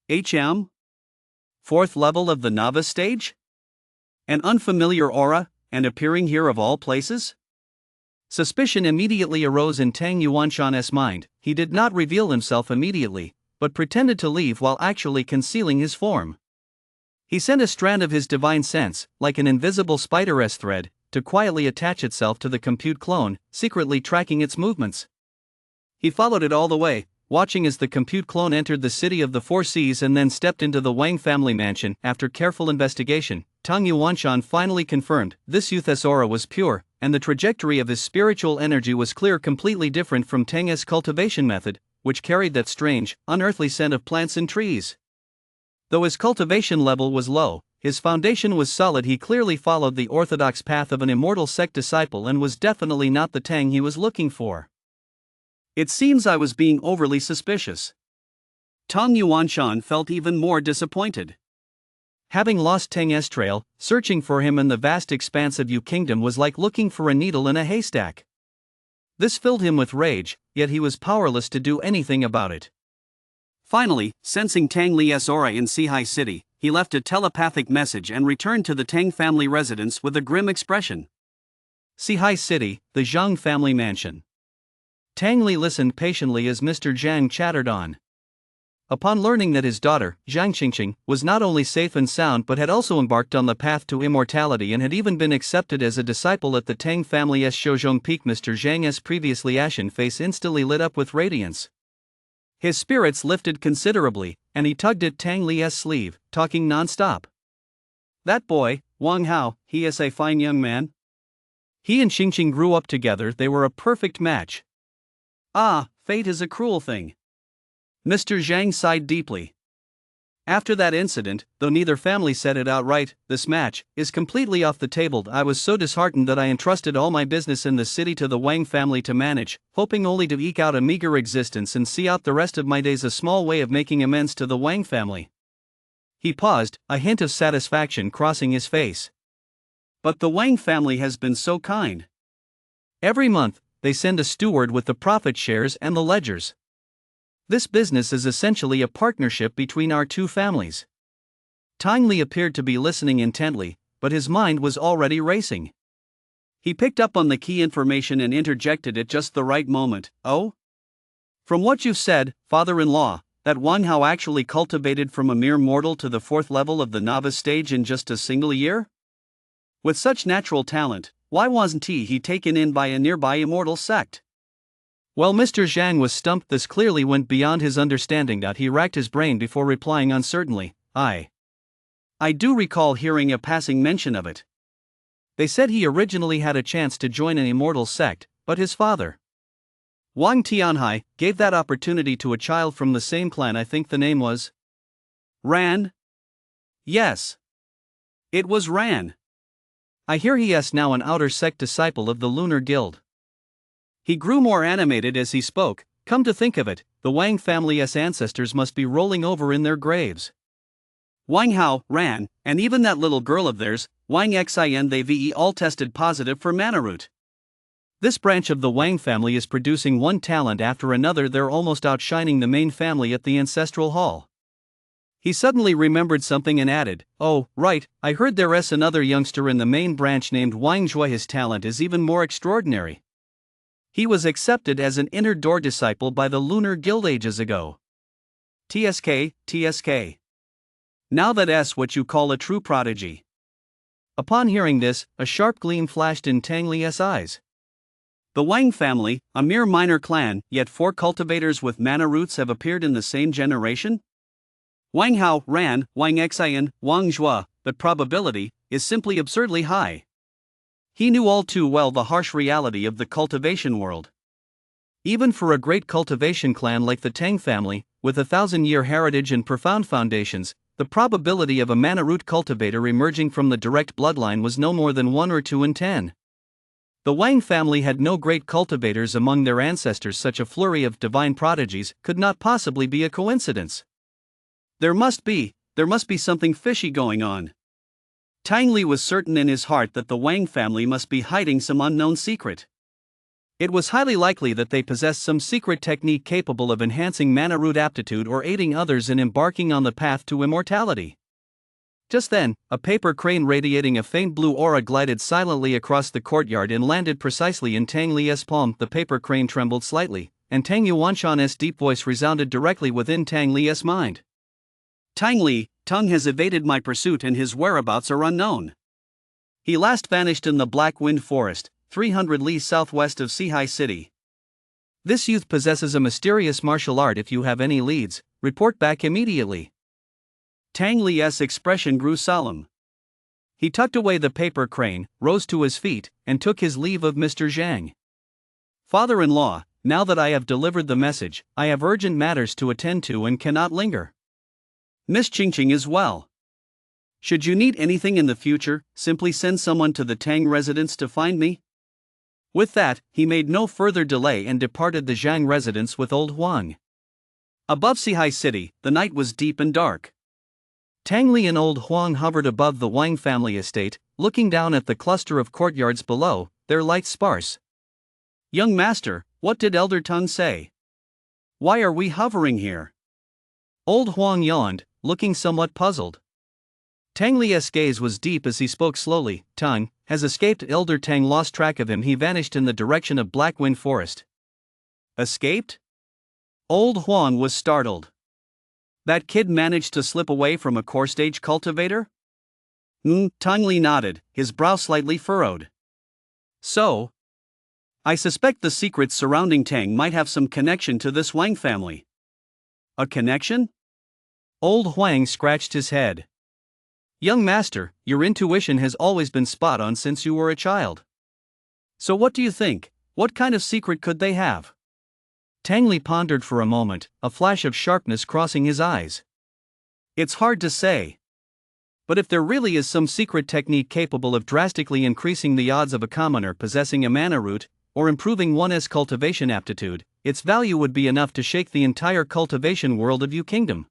[SPEAKER 2] HM? 4th level of the novice stage? An unfamiliar aura, and appearing here of all places?
[SPEAKER 1] Suspicion immediately arose in Tang Yuanshan's mind. He did not reveal himself immediately, but pretended to leave while actually concealing his form. He sent a strand of his divine sense, like an invisible spider's thread, to quietly attach itself to the compute clone, secretly tracking its movements. He followed it all the way, watching as the compute clone entered the city of the Four Seas and then stepped into the Wang family mansion. After careful investigation, Tang Yuanshan finally confirmed this youth's aura was pure, and the trajectory of his spiritual energy was clear, completely different from Tang's cultivation method, which carried that strange, unearthly scent of plants and trees. Though his cultivation level was low, his foundation was solid. He clearly followed the orthodox path of an immortal sect disciple and was definitely not the Tang he was looking for.
[SPEAKER 2] It seems I was being overly suspicious. Tang Yuanshan felt even more disappointed.
[SPEAKER 1] Having lost Tang Estrail, searching for him in the vast expanse of Yu Kingdom was like looking for a needle in a haystack. This filled him with rage, yet he was powerless to do anything about it.
[SPEAKER 2] Finally, sensing Tang Li's aura in Sihai City, he left a telepathic message and returned to the Tang family residence with a grim expression.
[SPEAKER 1] Sihai City, the Zhang family mansion. Tang Li listened patiently as Mr. Zhang chattered on. Upon learning that his daughter, Zhang Qingqing, was not only safe and sound but had also embarked on the path to immortality and had even been accepted as a disciple at the Tang family's Shouzhong Peak, Mr. Zhang's previously ashen face instantly lit up with radiance. His spirits lifted considerably, and he tugged at Tang Li's sleeve, talking non-stop.
[SPEAKER 2] That boy, Wang Hao, he is a fine young man.
[SPEAKER 1] He and Qingqing grew up together. They were a perfect match.
[SPEAKER 2] Ah, fate is a cruel thing.
[SPEAKER 1] Mr. Zhang sighed deeply. After that incident, though neither family said it outright, this match is completely off the table. I was so disheartened that I entrusted all my business in the city to the Wang family to manage, hoping only to eke out a meager existence and see out the rest of my days, a small way of making amends to the Wang family. He paused, a hint of satisfaction crossing his face.
[SPEAKER 2] But the Wang family has been so kind.
[SPEAKER 1] Every month, they send a steward with the profit shares and the ledgers. This business is essentially a partnership between our two families. Tang Li appeared to be listening intently, but his mind was already racing.
[SPEAKER 2] He picked up on the key information and interjected at just the right moment. Oh? From what you've said, father-in-law, that Wang Hao actually cultivated from a mere mortal to the 4th level of the novice stage in just a single year? With such natural talent, why wasn't he taken in by a nearby immortal sect?
[SPEAKER 1] Well, Mr. Zhang was stumped. This clearly went beyond his understanding. He racked his brain before replying uncertainly, I
[SPEAKER 2] do recall hearing a passing mention of it.
[SPEAKER 1] They said he originally had a chance to join an immortal sect, but his father, Wang Tianhai, gave that opportunity to a child from the same clan. I think the name was
[SPEAKER 2] Ran? Yes. It was Ran.
[SPEAKER 1] I hear he is now an outer sect disciple of the Lunar Guild.
[SPEAKER 2] He grew more animated as he spoke.
[SPEAKER 1] Come to think of it, the Wang family's ancestors must be rolling over in their graves.
[SPEAKER 2] Wang Hao, Ran, and even that little girl of theirs, Wang Xin, they all tested positive for mana root.
[SPEAKER 1] This branch of the Wang family is producing one talent after another. They're almost outshining the main family at the ancestral hall. He suddenly remembered something and added, oh, right, I heard there's another youngster in the main branch named Wang Zhui. His talent is even more extraordinary. He was accepted as an inner door disciple by the Lunar Guild ages ago.
[SPEAKER 2] TSK. Now that's what you call a true prodigy.
[SPEAKER 1] Upon hearing this, a sharp gleam flashed in Tang Li's eyes.
[SPEAKER 2] The Wang family, a mere minor clan, yet 4 cultivators with mana roots have appeared in the same generation? Wang Hao, Ran, Wang Xin, Wang Zhui, but probability is simply absurdly high. He knew all too well the harsh reality of the cultivation world.
[SPEAKER 1] Even for a great cultivation clan like the Tang family, with a 1,000-year heritage and profound foundations, the probability of a mana root cultivator emerging from the direct bloodline was no more than 1 or 2 in 10. The Wang family had no great cultivators among their ancestors. Such a flurry of divine prodigies could not possibly be a coincidence.
[SPEAKER 2] There must be something fishy going on. Tang Li was certain in his heart that the Wang family must be hiding some unknown secret.
[SPEAKER 1] It was highly likely that they possessed some secret technique capable of enhancing mana root aptitude or aiding others in embarking on the path to immortality. Just then, a paper crane radiating a faint blue aura glided silently across the courtyard and landed precisely in Tang Li's palm. The paper crane trembled slightly, and Tang Yuanshan's deep voice resounded directly within Tang Li's mind.
[SPEAKER 2] Tang Li, Tung has evaded my pursuit and his whereabouts are unknown. He last vanished in the Black Wind Forest, 300 li southwest of Sihai City.
[SPEAKER 1] This youth possesses a mysterious martial art. If you have any leads, report back immediately.
[SPEAKER 2] Tang Li's expression grew solemn.
[SPEAKER 1] He tucked away the paper crane, rose to his feet, and took his leave of Mr. Zhang.
[SPEAKER 2] Father-in-law, now that I have delivered the message, I have urgent matters to attend to and cannot linger. Miss Qingqing is well. Should you need anything in the future, simply send someone to the Tang residence to find me. With that, he made no further delay and departed the Zhang residence with old Huang. Above Sihai City, the night was deep and dark. Tang Li and old Huang hovered above the Wang family estate, looking down at the cluster of courtyards below, their light sparse. "Young master, what did Elder Tang say? Why are we hovering here?" Old Huang yawned, looking somewhat puzzled. Tang Li's gaze was deep as he spoke slowly. "Tang has escaped." Elder Tang lost track of him. He vanished in the direction of Black Wind Forest. Escaped? Old Huang was startled. That kid managed to slip away from a core stage cultivator? Tang Li nodded, his brow slightly furrowed. So? I suspect the secrets surrounding Tang might have some connection to this Wang family. A connection? Old Huang scratched his head. "Young master, your intuition has always been spot on since you were a child. So what do you think? What kind of secret could they have?" Tang Li pondered for a moment, a flash of sharpness crossing his eyes. "It's hard to say. But if there really is some secret technique capable of drastically increasing the odds of a commoner possessing a mana root, or improving one's cultivation aptitude, its value would be enough to shake the entire cultivation world of Yu Kingdom."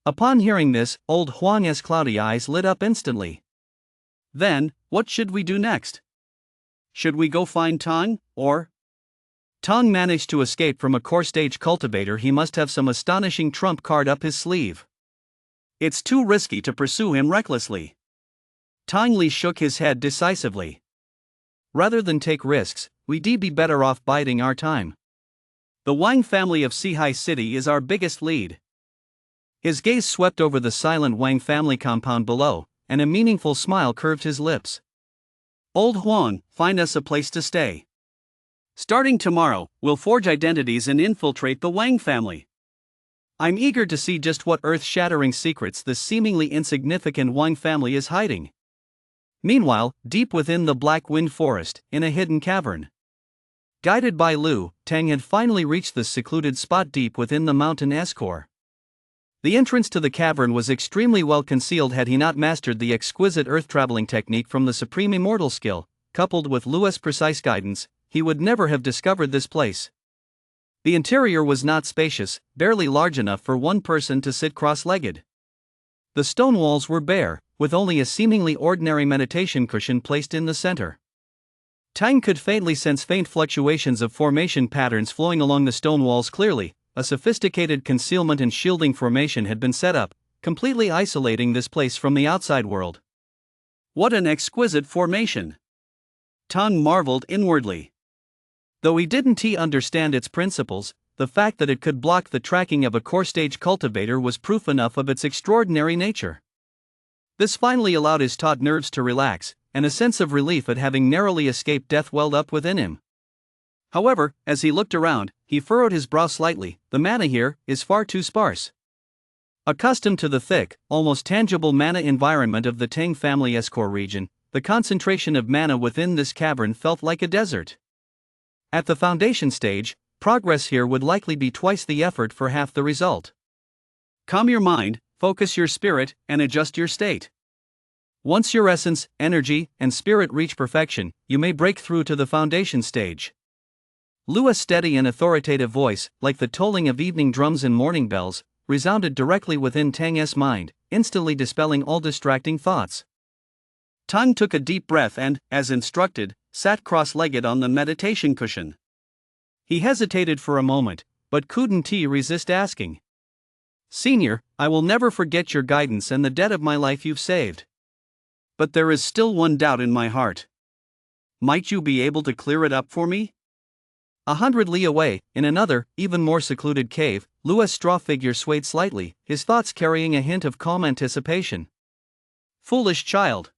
[SPEAKER 2] Upon hearing this, old Huang's cloudy eyes lit up instantly. "Then, what should we do next? Should we go find Tang, or?" Tang managed to escape from a core stage cultivator. He must have some astonishing trump card up his sleeve. It's too risky to pursue him recklessly. Tang Li shook his head decisively. "Rather than take risks, we'd be better off biding our time. The Wang family of Sihai City is our biggest lead." His gaze swept over the silent Wang family compound below, and a meaningful smile curved his lips. "Old Huang, find us a place to stay. Starting tomorrow, we'll forge identities and infiltrate the Wang family. I'm eager to see just what earth-shattering secrets this seemingly insignificant Wang family is hiding." Meanwhile, deep within the Black Wind Forest, in a hidden cavern. Guided by Lu, Tang had finally reached the secluded spot deep within the mountain core. The entrance to the cavern was extremely well concealed. Had he not mastered the exquisite earth-traveling technique from the supreme immortal skill, coupled with Lu's precise guidance, he would never have discovered this place. The interior was not spacious, barely large enough for one person to sit cross-legged. The stone walls were bare, with only a seemingly ordinary meditation cushion placed in the center. Tang could faintly sense faint fluctuations of formation patterns flowing along the stone walls. Clearly, a sophisticated concealment and shielding formation had been set up, completely isolating this place from the outside world. What an exquisite formation! Tang marveled inwardly. Though he didn't understand its principles, the fact that it could block the tracking of a core stage cultivator was proof enough of its extraordinary nature. This finally allowed his taut nerves to relax, and a sense of relief at having narrowly escaped death welled up within him. However, as he looked around, he furrowed his brow slightly. The mana here is far too sparse. Accustomed to the thick, almost tangible mana environment of the Tang family's core region, the concentration of mana within this cavern felt like a desert. At the foundation stage, progress here would likely be twice the effort for half the result. Calm your mind, focus your spirit, and adjust your state. Once your essence, energy, and spirit reach perfection, you may break through to the foundation stage. Lu's steady and authoritative voice, like the tolling of evening drums and morning bells, resounded directly within Tang's mind, instantly dispelling all distracting thoughts. Tang took a deep breath and, as instructed, sat cross-legged on the meditation cushion. He hesitated for a moment, but couldn't resist asking. "Senior, I will never forget your guidance and the debt of my life you've saved. But there is still one doubt in my heart. Might you be able to clear it up for me?" 100 li away, in another, even more secluded cave, Lu's straw figure swayed slightly, his thoughts carrying a hint of calm anticipation. "Foolish child.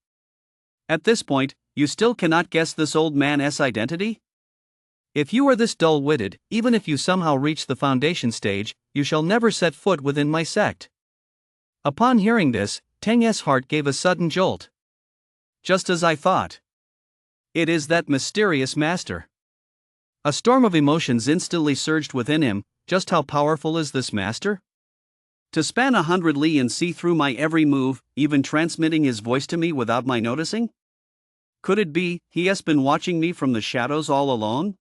[SPEAKER 2] At this point, you still cannot guess this old man's identity? If you are this dull-witted, even if you somehow reach the foundation stage, you shall never set foot within my sect." Upon hearing this, Tang's heart gave a sudden jolt. Just as I thought. It is that mysterious master. A storm of emotions instantly surged within him. Just how powerful is this master? To span 100 li and see through my every move, even transmitting his voice to me without my noticing? Could it be he has been watching me from the shadows all along?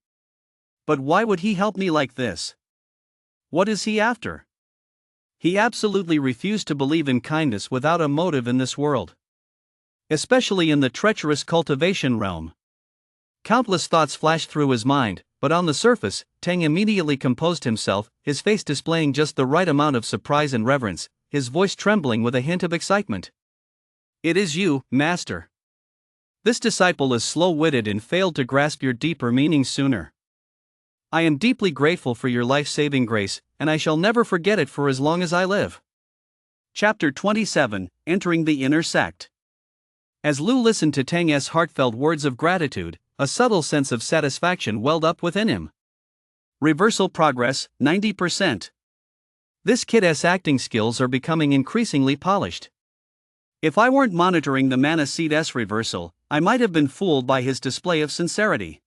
[SPEAKER 2] But why would he help me like this? What is he after? He absolutely refused to believe in kindness without a motive in this world. Especially in the treacherous cultivation realm. Countless thoughts flashed through his mind, but on the surface, Tang immediately composed himself, his face displaying just the right amount of surprise and reverence, his voice trembling with a hint of excitement. "It is you, Master. This disciple is slow-witted and failed to grasp your deeper meaning sooner. I am deeply grateful for your life-saving grace, and I shall never forget it for as long as I live." Chapter 27, Entering the Inner Sect. As Lu listened to Tang's heartfelt words of gratitude, a subtle sense of satisfaction welled up within him. Reversal progress, 90%. This kid's acting skills are becoming increasingly polished. If I weren't monitoring the mana seed's reversal, I might have been fooled by his display of sincerity.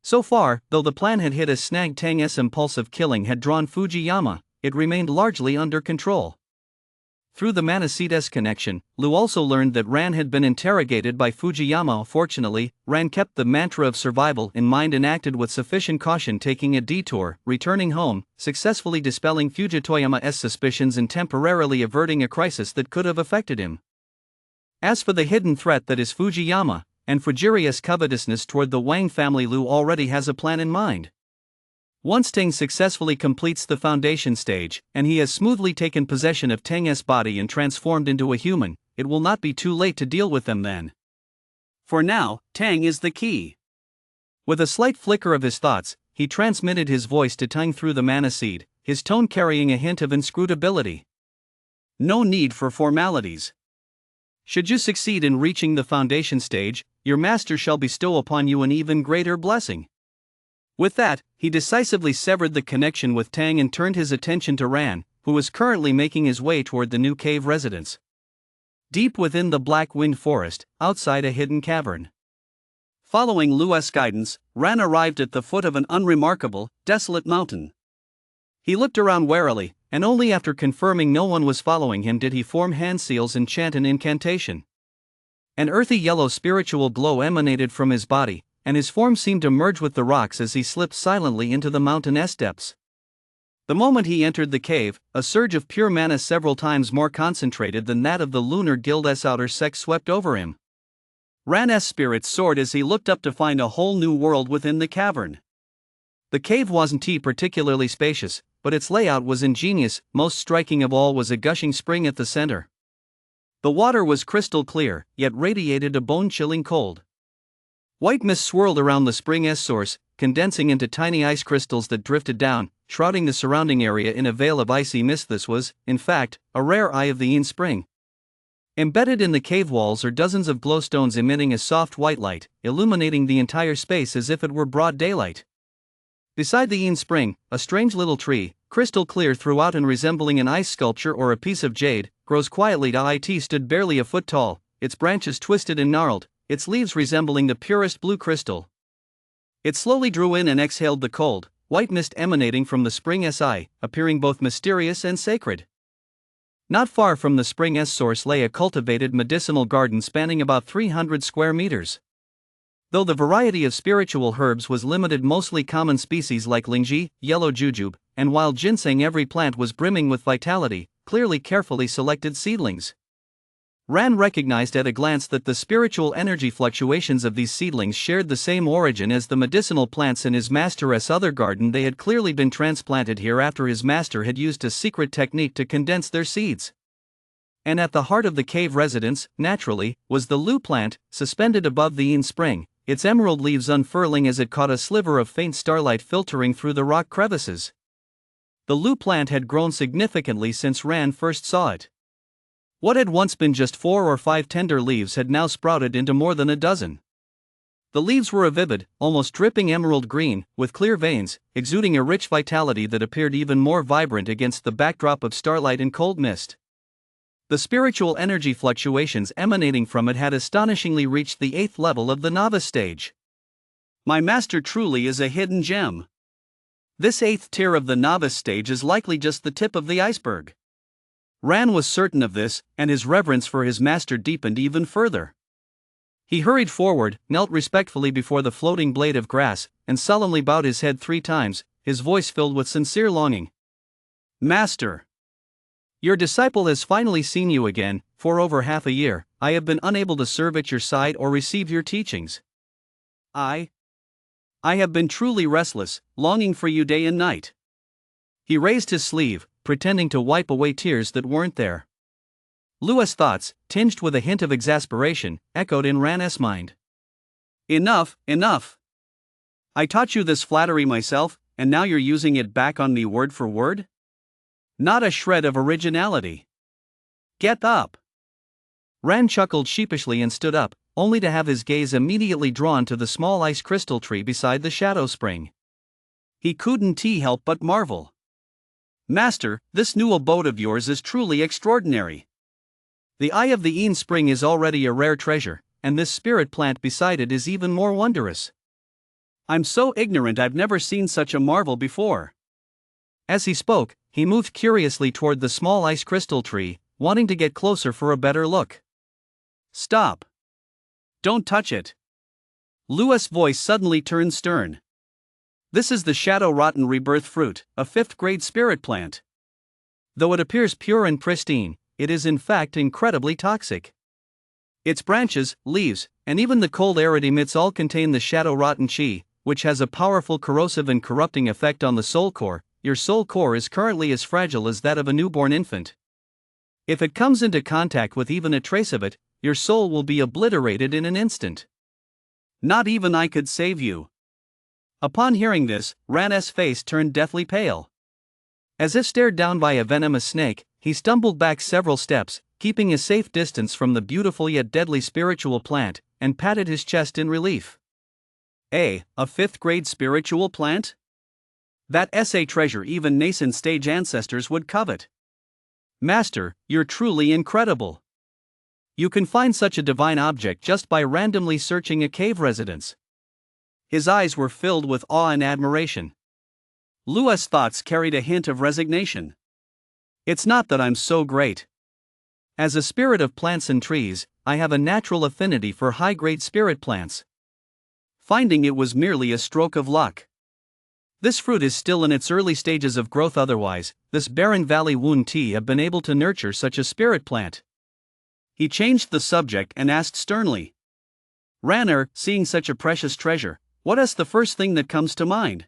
[SPEAKER 2] So far, though the plan had hit a snag, Tang's impulsive killing had drawn Fujiyama, it remained largely under control. Through the Manaseedes connection, Lu also learned that Ran had been interrogated by Fujiyama. Fortunately, Ran kept the mantra of survival in mind and acted with sufficient caution, taking a detour, returning home, successfully dispelling Fujitoyama's suspicions and temporarily averting a crisis that could have affected him. As for the hidden threat that is Fujiyama, and Fujiria's covetousness toward the Wang family, Lu already has a plan in mind. Once Tang successfully completes the foundation stage, and he has smoothly taken possession of Tang's body and transformed into a human, it will not be too late to deal with them then. For now, Tang is the key. With a slight flicker of his thoughts, he transmitted his voice to Tang through the mana seed, his tone carrying a hint of inscrutability. No need for formalities. Should you succeed in reaching the foundation stage, your master shall bestow upon you an even greater blessing. With that, he decisively severed the connection with Tang and turned his attention to Ran, who was currently making his way toward the new cave residence. Deep within the Black Wind Forest, outside a hidden cavern. Following Lu's guidance, Ran arrived at the foot of an unremarkable, desolate mountain. He looked around warily, and only after confirming no one was following him did he form hand seals and chant an incantation. An earthy yellow spiritual glow emanated from his body, and his form seemed to merge with the rocks as he slipped silently into the mountain's depths. The moment he entered the cave, a surge of pure mana several times more concentrated than that of the Lunar Guild's outer sect swept over him. Ran's spirits soared as he looked up to find a whole new world within the cavern. The cave wasn't particularly spacious, but its layout was ingenious. Most striking of all was a gushing spring at the center. The water was crystal clear, yet radiated a bone-chilling cold. White mist swirled around the spring's source, condensing into tiny ice crystals that drifted down, shrouding the surrounding area in a veil of icy mist. This was, in fact, a rare eye of the Yin spring. Embedded in the cave walls are dozens of glowstones emitting a soft white light, illuminating the entire space as if it were broad daylight. Beside the Yin spring, a strange little tree, crystal clear throughout and resembling an ice sculpture or a piece of jade, grows quietly. It stood barely a foot tall, its branches twisted and gnarled, its leaves resembling the purest blue crystal. It slowly drew in and exhaled the cold, white mist emanating from the spring's eye, appearing both mysterious and sacred. Not far from the spring's source lay a cultivated medicinal garden spanning about 300 square meters. Though the variety of spiritual herbs was limited, mostly common species like lingji, yellow jujube, and wild ginseng, every plant was brimming with vitality, clearly carefully selected seedlings. Ran recognized at a glance that the spiritual energy fluctuations of these seedlings shared the same origin as the medicinal plants in his master's other garden. They had clearly been transplanted here after his master had used a secret technique to condense their seeds. And at the heart of the cave residence, naturally, was the Lu plant, suspended above the Yin spring, its emerald leaves unfurling as it caught a sliver of faint starlight filtering through the rock crevices. The Lu plant had grown significantly since Ran first saw it. What had once been just 4 or 5 tender leaves had now sprouted into more than a dozen. The leaves were a vivid, almost dripping emerald green, with clear veins, exuding a rich vitality that appeared even more vibrant against the backdrop of starlight and cold mist. The spiritual energy fluctuations emanating from it had astonishingly reached the 8th level of the novice stage. My master truly is a hidden gem. This 8th tier of the novice stage is likely just the tip of the iceberg. Ran was certain of this, and his reverence for his master deepened even further. He hurried forward, knelt respectfully before the floating blade of grass, and solemnly bowed his head 3 times, his voice filled with sincere longing. Master! Your disciple has finally seen you again. For over half a year, I have been unable to serve at your side or receive your teachings. I have been truly restless, longing for you day and night. He raised his sleeve, pretending to wipe away tears that weren't there. Lua's thoughts, tinged with a hint of exasperation, echoed in Ran's mind. Enough, enough! I taught you this flattery myself, and now you're using it back on me word for word? Not a shred of originality. Get up! Ran chuckled sheepishly and stood up, only to have his gaze immediately drawn to the small ice crystal tree beside the shadow spring. He couldn't help but marvel. Master, this new abode of yours is truly extraordinary. The eye of the Een spring is already a rare treasure, and this spirit plant beside it is even more wondrous. I'm so ignorant I've never seen such a marvel before. As he spoke, he moved curiously toward the small ice crystal tree, wanting to get closer for a better look. Stop! Don't touch it! Lua's voice suddenly turned stern. This is the shadow-rotten rebirth fruit, a 5th-grade spirit plant. Though it appears pure and pristine, it is in fact incredibly toxic. Its branches, leaves, and even the cold air it emits all contain the shadow-rotten chi, which has a powerful corrosive and corrupting effect on the soul core. Your soul core is currently as fragile as that of a newborn infant. If it comes into contact with even a trace of it, your soul will be obliterated in an instant. Not even I could save you. Upon hearing this, Ran's face turned deathly pale. As if stared down by a venomous snake, he stumbled back several steps, keeping a safe distance from the beautiful yet deadly spiritual plant, and patted his chest in relief. A 5th-grade spiritual plant? That SA treasure even nascent stage ancestors would covet. Master, you're truly incredible. You can find such a divine object just by randomly searching a cave residence. His eyes were filled with awe and admiration. Lua's thoughts carried a hint of resignation. It's not that I'm so great. As a spirit of plants and trees, I have a natural affinity for high-grade spirit plants. Finding it was merely a stroke of luck. This fruit is still in its early stages of growth, otherwise, this barren valley wouldn't have been able to nurture such a spirit plant. He changed the subject and asked sternly. Ranner, seeing such a precious treasure, what is the first thing that comes to mind?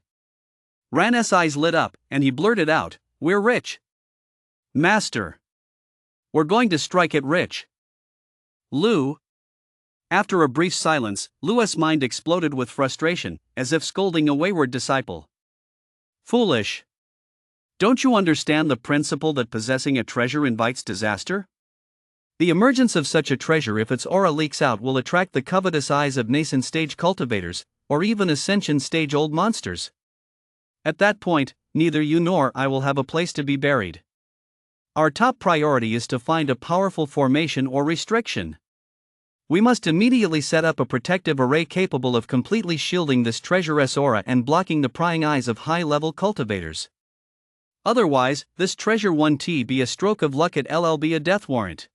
[SPEAKER 2] Ran's eyes lit up, and he blurted out, We're rich. Master. We're going to strike it rich. Lu. After a brief silence, Lua's mind exploded with frustration, as if scolding a wayward disciple. Foolish. Don't you understand the principle that possessing a treasure invites disaster? The emergence of such a treasure, if its aura leaks out, will attract the covetous eyes of nascent stage cultivators, or even ascension stage old monsters. At that point, neither you nor I will have a place to be buried. Our top priority is to find a powerful formation or restriction. We must immediately set up a protective array capable of completely shielding this treasure's aura and blocking the prying eyes of high-level cultivators. Otherwise, this treasure won't be a stroke of luck, it'll be a death warrant.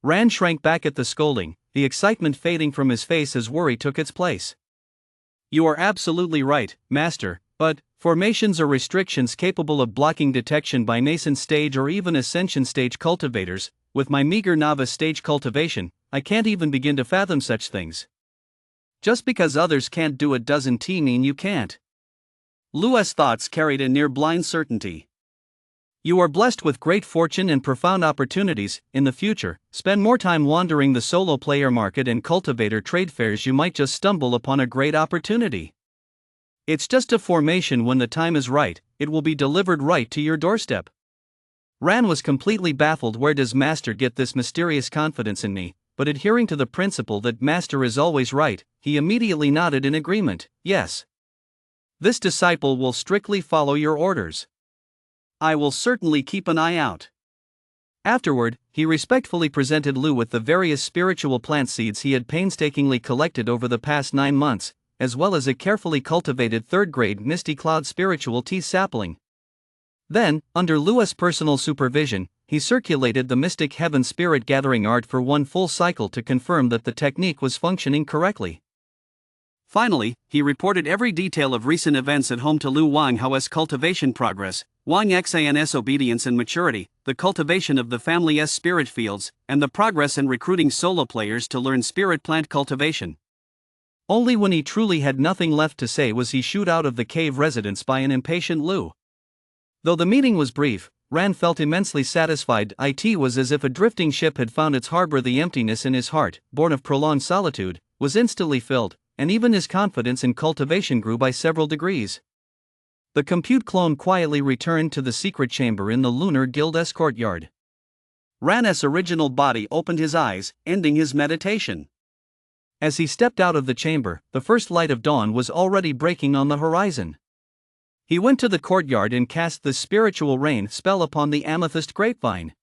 [SPEAKER 2] Ran shrank back at the scolding, the excitement fading from his face as worry took its place. You are absolutely right, Master, but formations or restrictions capable of blocking detection by nascent stage or even ascension stage cultivators, with my meager novice stage cultivation, I can't even begin to fathom such things. Just because others can't do it doesn't mean you can't. Lua's thoughts carried a near blind certainty. You are blessed with great fortune and profound opportunities. In the future, spend more time wandering the solo player market and cultivator trade fairs. You might just stumble upon a great opportunity. It's just a formation. When the time is right, it will be delivered right to your doorstep. Ran was completely baffled. Where does Master get this mysterious confidence in me? But adhering to the principle that Master is always right, he immediately nodded in agreement. Yes. This disciple will strictly follow your orders. I will certainly keep an eye out. Afterward, he respectfully presented Lu with the various spiritual plant seeds he had painstakingly collected over the past 9 months, as well as a carefully cultivated 3rd-grade Misty Cloud spiritual tea sapling. Then, under Lua's personal supervision,
[SPEAKER 1] he circulated the mystic heaven spirit gathering art for one full cycle to confirm that the technique was functioning correctly.
[SPEAKER 2] Finally, he reported every detail of recent events at home to Lu Wang: how's cultivation progress, Wang Xan's obedience and maturity, the cultivation of the family's spirit fields, and the progress in recruiting solo players to learn spirit plant cultivation.
[SPEAKER 1] Only when he truly had nothing left to say was he shooed out of the cave residence by an impatient Lu. Though the meeting was brief, Ran felt immensely satisfied. It was as if a drifting ship had found its harbor. The emptiness in his heart, born of prolonged solitude, was instantly filled, and even his confidence in cultivation grew by several degrees. The compute clone quietly returned to the secret chamber in the Lunar Guild's courtyard.
[SPEAKER 2] Ran's original body opened his eyes, ending his meditation.
[SPEAKER 1] As he stepped out of the chamber, the first light of dawn was already breaking on the horizon. He went to the courtyard and cast the spiritual rain spell upon the amethyst grapevine.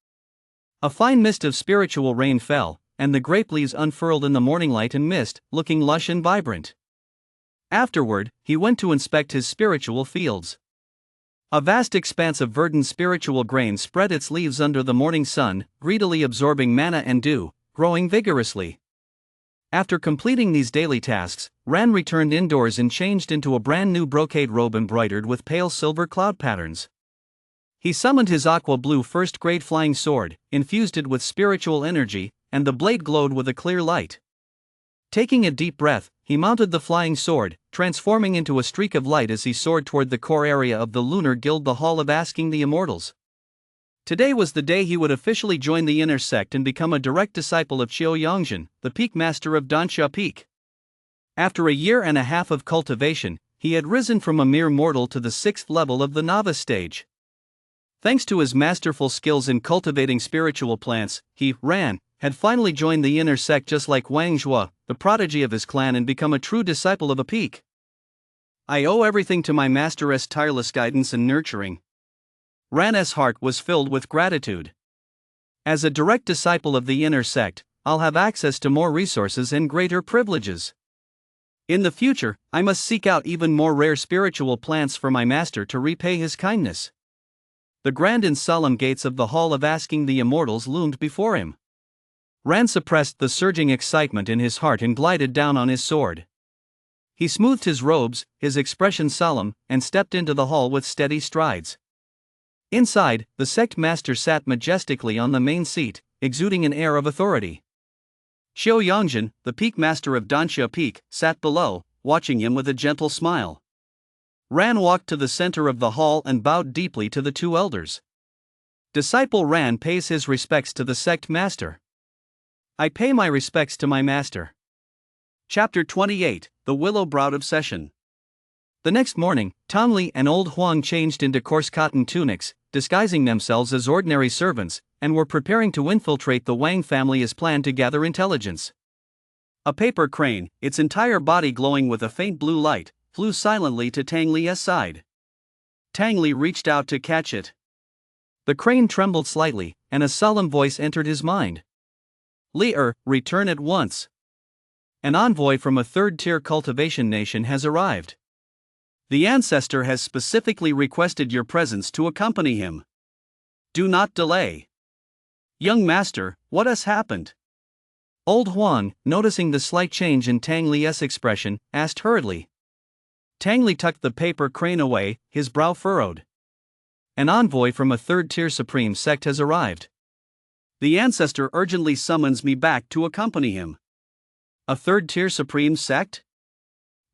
[SPEAKER 1] A fine mist of spiritual rain fell, and the grape leaves unfurled in the morning light and mist, looking lush and vibrant. Afterward, he went to inspect his spiritual fields. A vast expanse of verdant spiritual grain spread its leaves under the morning sun, greedily absorbing mana and dew, growing vigorously. After completing these daily tasks, Ran returned indoors and changed into a brand new brocade robe embroidered with pale silver cloud patterns. He summoned his aqua blue first-grade flying sword, infused it with spiritual energy, and the blade glowed with a clear light. Taking a deep breath, he mounted the flying sword, transforming into a streak of light as he soared toward the core area of the Lunar Guild, the Hall of Asking the Immortals. Today was the day he would officially join the inner sect and become a direct disciple of Qiu Yongzhen, the peak master of Dansha Peak. After a year and a half of cultivation, he had risen from a mere mortal to the 6th level of the novice stage. Thanks to his masterful skills in cultivating spiritual plants, he, Ran, had finally joined the inner sect just like Wang Zhua, the prodigy of his clan, and become a true disciple of a peak. I owe everything to my master's tireless guidance and nurturing. Ran's heart was filled with gratitude. As a direct disciple of the inner sect, I'll have access to more resources and greater privileges. In the future, I must seek out even more rare spiritual plants for my master to repay his kindness. The grand and solemn gates of the Hall of Asking the Immortals loomed before him. Ran suppressed the surging excitement in his heart and glided down on his sword. He smoothed his robes, his expression solemn, and stepped into the hall with steady strides. Inside, the sect master sat majestically on the main seat, exuding an air of authority. Qiu Yongzhen, the peak master of Dansha Peak, sat below, watching him with a gentle smile. Ran walked to the center of the hall and bowed deeply to the two elders. Disciple Ran pays his respects to the sect master. I pay my respects to my master. Chapter 28, The Willow-Browed Obsession. The next morning, Tongli and Old Huang changed into coarse cotton tunics, disguising themselves as ordinary servants, and were preparing to infiltrate the Wang family as planned to gather intelligence. A paper crane, its entire body glowing with a faint blue light, flew silently to Tang Li's side. Tang Li reached out to catch it. The crane trembled slightly, and a solemn voice entered his mind. Return at once. An envoy from a third-tier cultivation nation has arrived. The ancestor has specifically requested your presence to accompany him. Do not delay. Young master, what has happened? Old Huang, noticing the slight change in Tang Li's expression, asked hurriedly. Tang Li tucked the paper crane away, his brow furrowed. An envoy from a third-tier supreme sect has arrived. The ancestor urgently summons me back to accompany him. A third-tier supreme sect?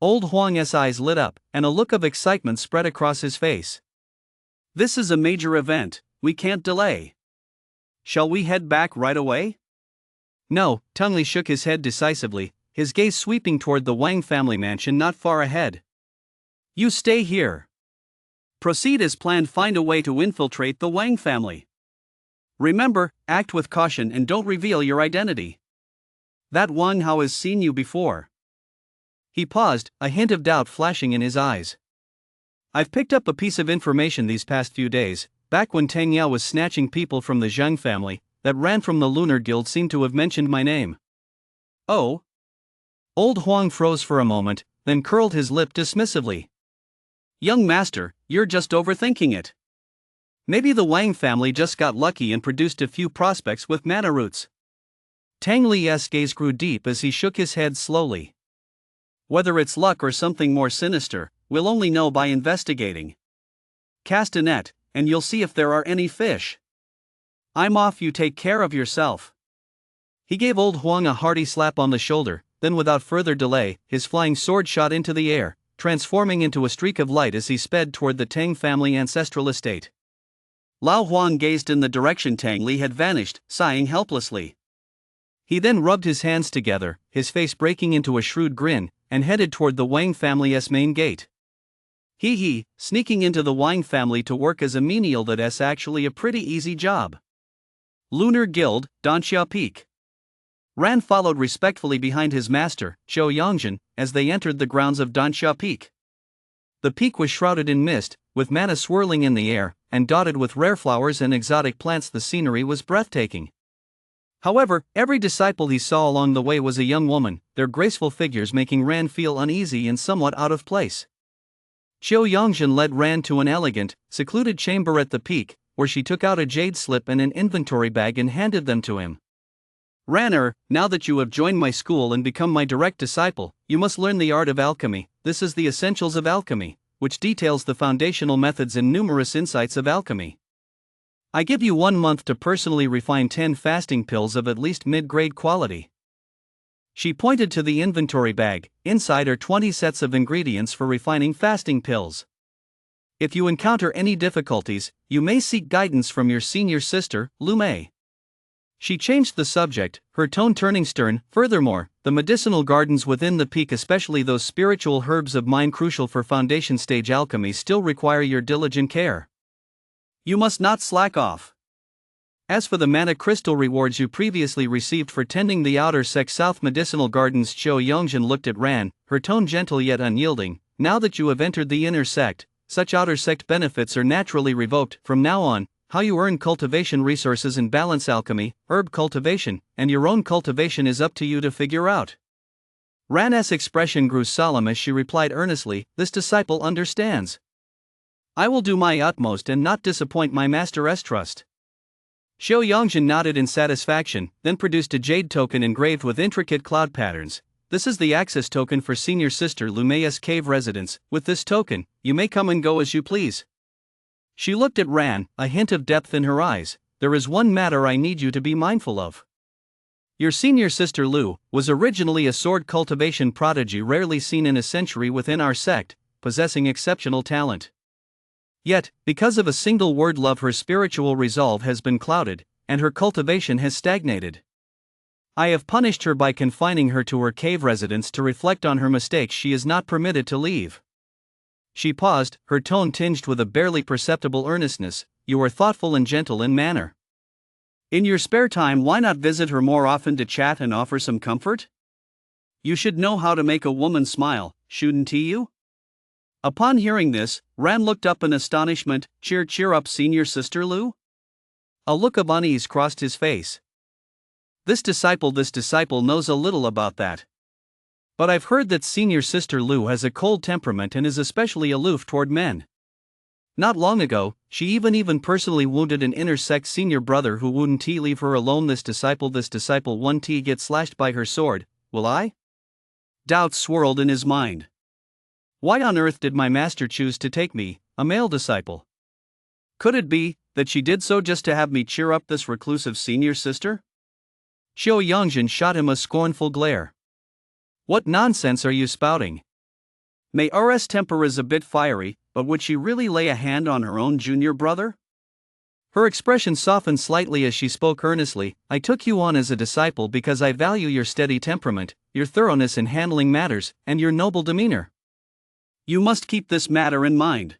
[SPEAKER 1] Old Huang's eyes lit up, and a look of excitement spread across his face. This is a major event, we can't delay. Shall we head back right away? No, Tong Li shook his head decisively, his gaze sweeping toward the Wang family mansion not far ahead. You stay here. Proceed as planned, find a way to infiltrate the Wang family. Remember, act with caution and don't reveal your identity. That Wang Hao has seen you before. He paused, a hint of doubt flashing in his eyes. I've picked up a piece of information these past few days. Back when Tang Yao was snatching people from the Zheng family, that ran from the Lunar Guild seemed to have mentioned my name. Oh? Old Huang froze for a moment, then curled his lip dismissively. Young master, you're just overthinking it.
[SPEAKER 2] Maybe the Wang family just got lucky and produced a few prospects with mana roots. Tang Li's gaze grew deep as he shook his head slowly. Whether it's luck or something more sinister, we'll only know by investigating. Cast a net, and you'll see if there are any fish. I'm off, you take care of yourself. He gave old Huang a hearty slap on the shoulder, then without further delay, his flying sword shot into the air, transforming into a streak of light as he sped toward the Tang family ancestral estate. Lao Huang gazed in the direction Tang Li had vanished, sighing helplessly. He then rubbed his hands together, his face breaking into a shrewd grin, and headed toward the Wang family's main gate. Sneaking into the Wang family to work as a menial, that's actually a pretty easy job. Lunar Guild, Danxia Peak. Ran followed respectfully behind his master, Zhou Yongjin, as they entered the grounds of Danxia Peak. The peak was shrouded in mist, with mana swirling in the air, and dotted with rare flowers and exotic plants. The scenery was breathtaking. However, every disciple he saw along the way was a young woman, their graceful figures making Ran feel uneasy and somewhat out of place. Zhou Yongjin led Ran to an elegant, secluded chamber at the peak, where she took out a jade slip and an inventory bag and handed them to him. Ranner, now that you have joined my school and become my direct disciple, you must learn the art of alchemy. This is the Essentials of Alchemy, which details the foundational methods and numerous insights of alchemy. I give you 1 month to personally refine 10 fasting pills of at least mid-grade quality. She pointed to the inventory bag. Inside are 20 sets of ingredients for refining fasting pills. If you encounter any difficulties, you may seek guidance from your senior sister, Lu Mei. She changed the subject, her tone turning stern. Furthermore, the medicinal gardens within the peak, especially those spiritual herbs of mine crucial for foundation stage alchemy, still require your diligent care. You must not slack off. As for the mana crystal rewards you previously received for tending the outer sect south medicinal gardens, Zhou Yongjin looked at Ran, her tone gentle yet unyielding. Now that you have entered the inner sect, such outer sect benefits are naturally revoked. From now on, how you earn cultivation resources and balance alchemy, herb cultivation, and your own cultivation is up to you to figure out. Ran's expression grew solemn as she replied earnestly, "This disciple understands. I will do my utmost and not disappoint my master's trust." Zhou Yongjin nodded in satisfaction, then produced a jade token engraved with intricate cloud patterns. This is the access token for senior sister Lu Mei's cave residence. With this token, you may come and go as you please. She looked at Ran, a hint of depth in her eyes. There is one matter I need you to be mindful of. Your senior sister Lu was originally a sword cultivation prodigy rarely seen in a century within our sect, possessing exceptional talent. Yet, because of a single word love, her spiritual resolve has been clouded, and her cultivation has stagnated. I have punished her by confining her to her cave residence to reflect on her mistakes. She is not permitted to leave. She paused, her tone tinged with a barely perceptible earnestness. You are thoughtful and gentle in manner. In your spare time, why not visit her more often to chat and offer some comfort? You should know how to make a woman smile, shouldn't you? Upon hearing this, Ran looked up in astonishment. Cheer up, senior sister Lu? A look of unease crossed his face. This disciple knows a little about that. But I've heard that senior sister Lu has a cold temperament and is especially aloof toward men. Not long ago, she even personally wounded an inner sect senior brother who wouldn't leave her alone. This disciple won't get slashed by her sword, will I? Doubts swirled in his mind. Why on earth did my master choose to take me, a male disciple? Could it be that she did so just to have me cheer up this reclusive senior sister? Zhou Yongjin shot him a scornful glare. What nonsense are you spouting? May's temper is a bit fiery, but would she really lay a hand on her own junior brother? Her expression softened slightly as she spoke earnestly. I took you on as a disciple because I value your steady temperament, your thoroughness in handling matters, and your noble demeanor. You must keep this matter in mind.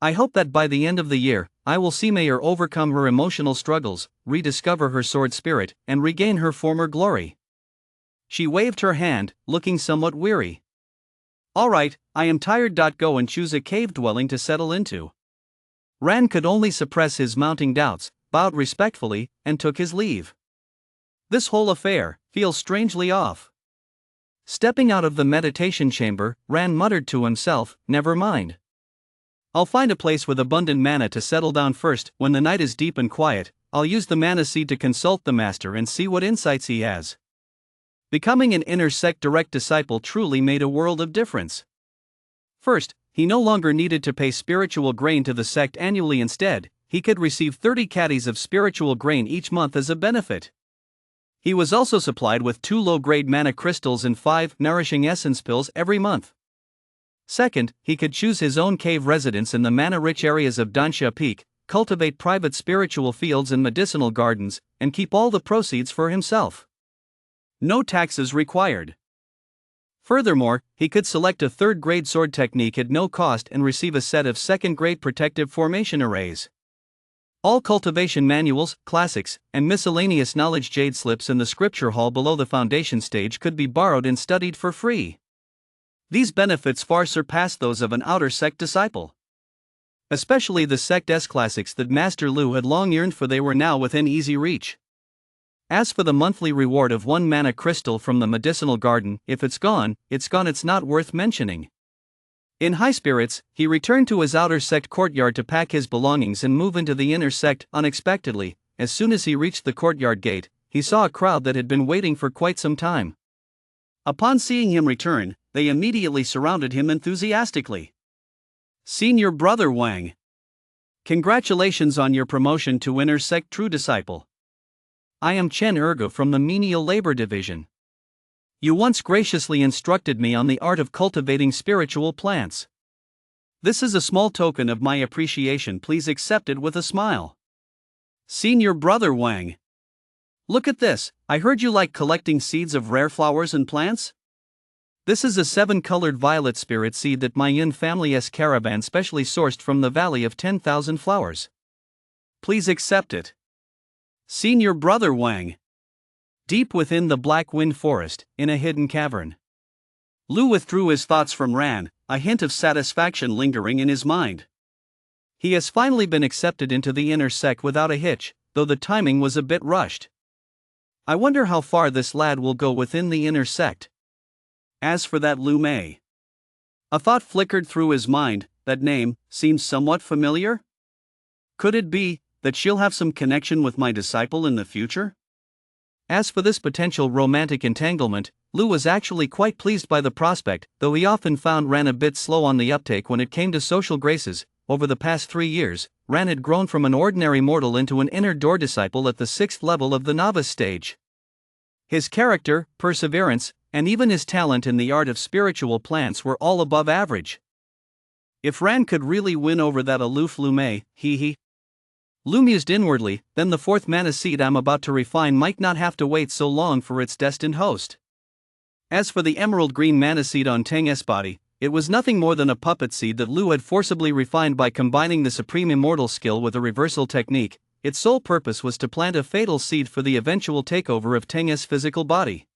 [SPEAKER 2] I hope that by the end of the year, I will see Mayor overcome her emotional struggles, rediscover her sword spirit, and regain her former glory. She waved her hand, looking somewhat weary. All right, I am tired. Go and choose a cave dwelling to settle into. Ran could only suppress his mounting doubts, bowed respectfully, and took his leave. This whole affair feels strangely off. Stepping out of the meditation chamber, Ran muttered to himself, never mind.
[SPEAKER 1] I'll find a place with abundant mana to settle down first. When the night is deep and quiet, I'll use the mana seed to consult the master and see what insights he has. Becoming an inner sect direct disciple truly made a world of difference. First, he no longer needed to pay spiritual grain to the sect annually. Instead, he could receive 30 caddies of spiritual grain each month as a benefit. He was also supplied with 2 low-grade mana crystals and 5 nourishing essence pills every month. Second, he could choose his own cave residence in the mana-rich areas of Dansha Peak, cultivate private spiritual fields and medicinal gardens, and keep all the proceeds for himself. No taxes required. Furthermore, he could select a 3rd-grade sword technique at no cost and receive a set of 2nd-grade protective formation arrays. All cultivation manuals, classics, and miscellaneous knowledge jade slips in the scripture hall below the foundation stage could be borrowed and studied for free. These benefits far surpass those of an outer sect disciple. Especially the sect S classics that Master Lu had long yearned for, they were now within easy reach. As for the monthly reward of 1 mana crystal from the medicinal garden, if it's gone, it's not worth mentioning. In high spirits, he returned to his outer sect courtyard to pack his belongings and move into the inner sect. Unexpectedly, as soon as he reached the courtyard gate, he saw a crowd that had been waiting for quite some time. Upon seeing him return, they immediately surrounded him enthusiastically. "Senior Brother Wang! Congratulations on your promotion to inner sect true disciple. I am Chen Ergo from the Menial Labor Division. You once graciously instructed me on the art of cultivating spiritual plants. This is a small token of my appreciation. Please accept it with a smile." "Senior Brother Wang! Look at this, I heard you like collecting seeds of rare flowers and plants? This is a 7-colored violet spirit seed that my Yin family's caravan specially sourced from the Valley of 10,000 Flowers. Please accept it." "Senior Brother Wang." Deep within the Black Wind Forest, in a hidden cavern, Lu withdrew his thoughts from Ran, a hint of satisfaction lingering in his mind. He has finally been accepted into the inner sect without a hitch, though the timing was a bit rushed. I wonder how far this lad will go within the inner sect. As for that Lu Mei, a thought flickered through his mind. That name seems somewhat familiar. Could it be that she'll have some connection with my disciple in the future? As for this potential romantic entanglement, Lu was actually quite pleased by the prospect, though he often found Ran a bit slow on the uptake when it came to social graces. Over the past 3 years, Ran had grown from an ordinary mortal into an inner door disciple at the 6th level of the novice stage. His character, perseverance, and even his talent in the art of spiritual plants were all above average. If Ran could really win over that aloof Lu Mei, Lu mused inwardly, then the 4th mana seed I'm about to refine might not have to wait so long for its destined host. As for the emerald green mana seed on Teng's body, it was nothing more than a puppet seed that Lu had forcibly refined by combining the supreme immortal skill with a reversal technique. Its sole purpose was to plant a fatal seed for the eventual takeover of Teng's physical body.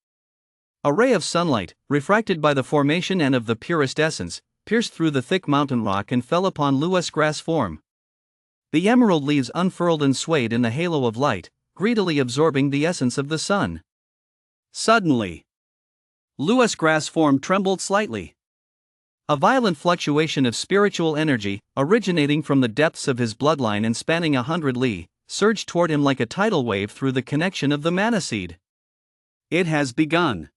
[SPEAKER 1] A ray of sunlight, refracted by the formation and of the purest essence, pierced through the thick mountain rock and fell upon Lu's grass form. The emerald leaves unfurled and swayed in the halo of light, greedily absorbing the essence of the sun. Suddenly, Lu's grass form trembled slightly. A violent fluctuation of spiritual energy, originating from the depths of his bloodline and spanning 100 li, surged toward him like a tidal wave through the connection of the mana seed. It has begun.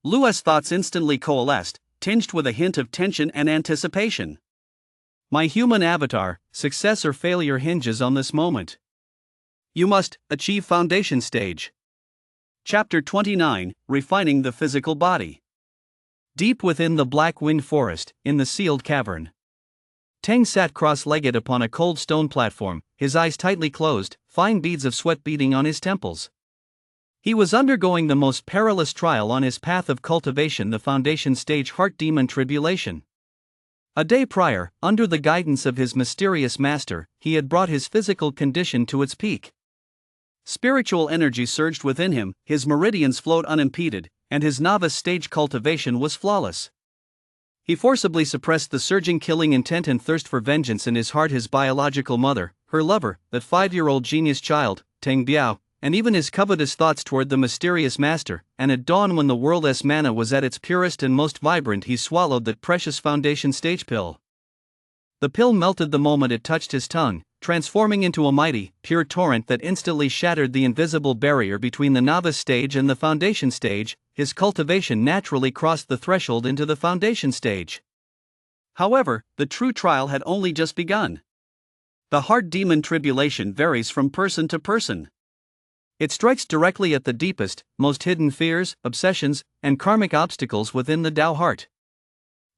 [SPEAKER 1] Lu's thoughts instantly coalesced, tinged with a hint of tension and anticipation. My human avatar, success or failure hinges on this moment. You must achieve foundation stage. Chapter 29, Refining the Physical Body. Deep within the Black Wind Forest, in the sealed cavern, Teng sat cross-legged upon a cold stone platform, his eyes tightly closed, fine beads of sweat beading on his temples. He was undergoing the most perilous trial on his path of cultivation, the foundation stage heart demon tribulation. A day prior, under the guidance of his mysterious master, he had brought his physical condition to its peak. Spiritual energy surged within him, his meridians flowed unimpeded, and his novice stage cultivation was flawless. He forcibly suppressed the surging killing intent and thirst for vengeance in his heart. His biological mother, her lover, that 5-year-old genius child, Teng Biao, and even his covetous thoughts toward the mysterious master, and at dawn when the world's mana was at its purest and most vibrant, he swallowed that precious foundation stage pill. The pill melted the moment it touched his tongue, transforming into a mighty, pure torrent that instantly shattered the invisible barrier between the novice stage and the foundation stage. His cultivation naturally crossed the threshold into the foundation stage. However, the true trial had only just begun. The heart demon tribulation varies from person to person. It strikes directly at the deepest, most hidden fears, obsessions, and karmic obstacles within the Tao heart.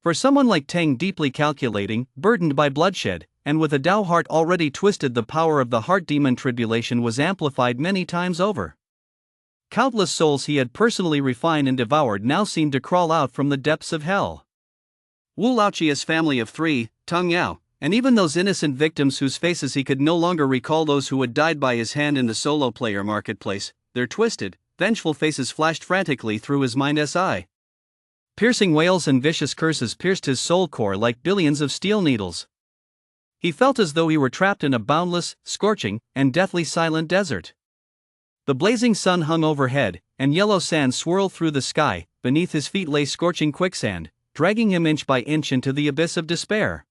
[SPEAKER 1] For someone like Tang, deeply calculating, burdened by bloodshed, and with a Tao heart already twisted, the power of the heart demon tribulation was amplified many times over. Countless souls he had personally refined and devoured now seemed to crawl out from the depths of hell. Wu Laoqia's family of 3, Tang Yao, and even those innocent victims whose faces he could no longer recall, those who had died by his hand in the solo player marketplace, their twisted, vengeful faces flashed frantically through his mind's eye. Piercing wails and vicious curses pierced his soul core like billions of steel needles. He felt as though he were trapped in a boundless, scorching, and deathly silent desert. The blazing sun hung overhead, and yellow sand swirled through the sky. Beneath his feet lay scorching quicksand, dragging him inch by inch into the abyss of despair.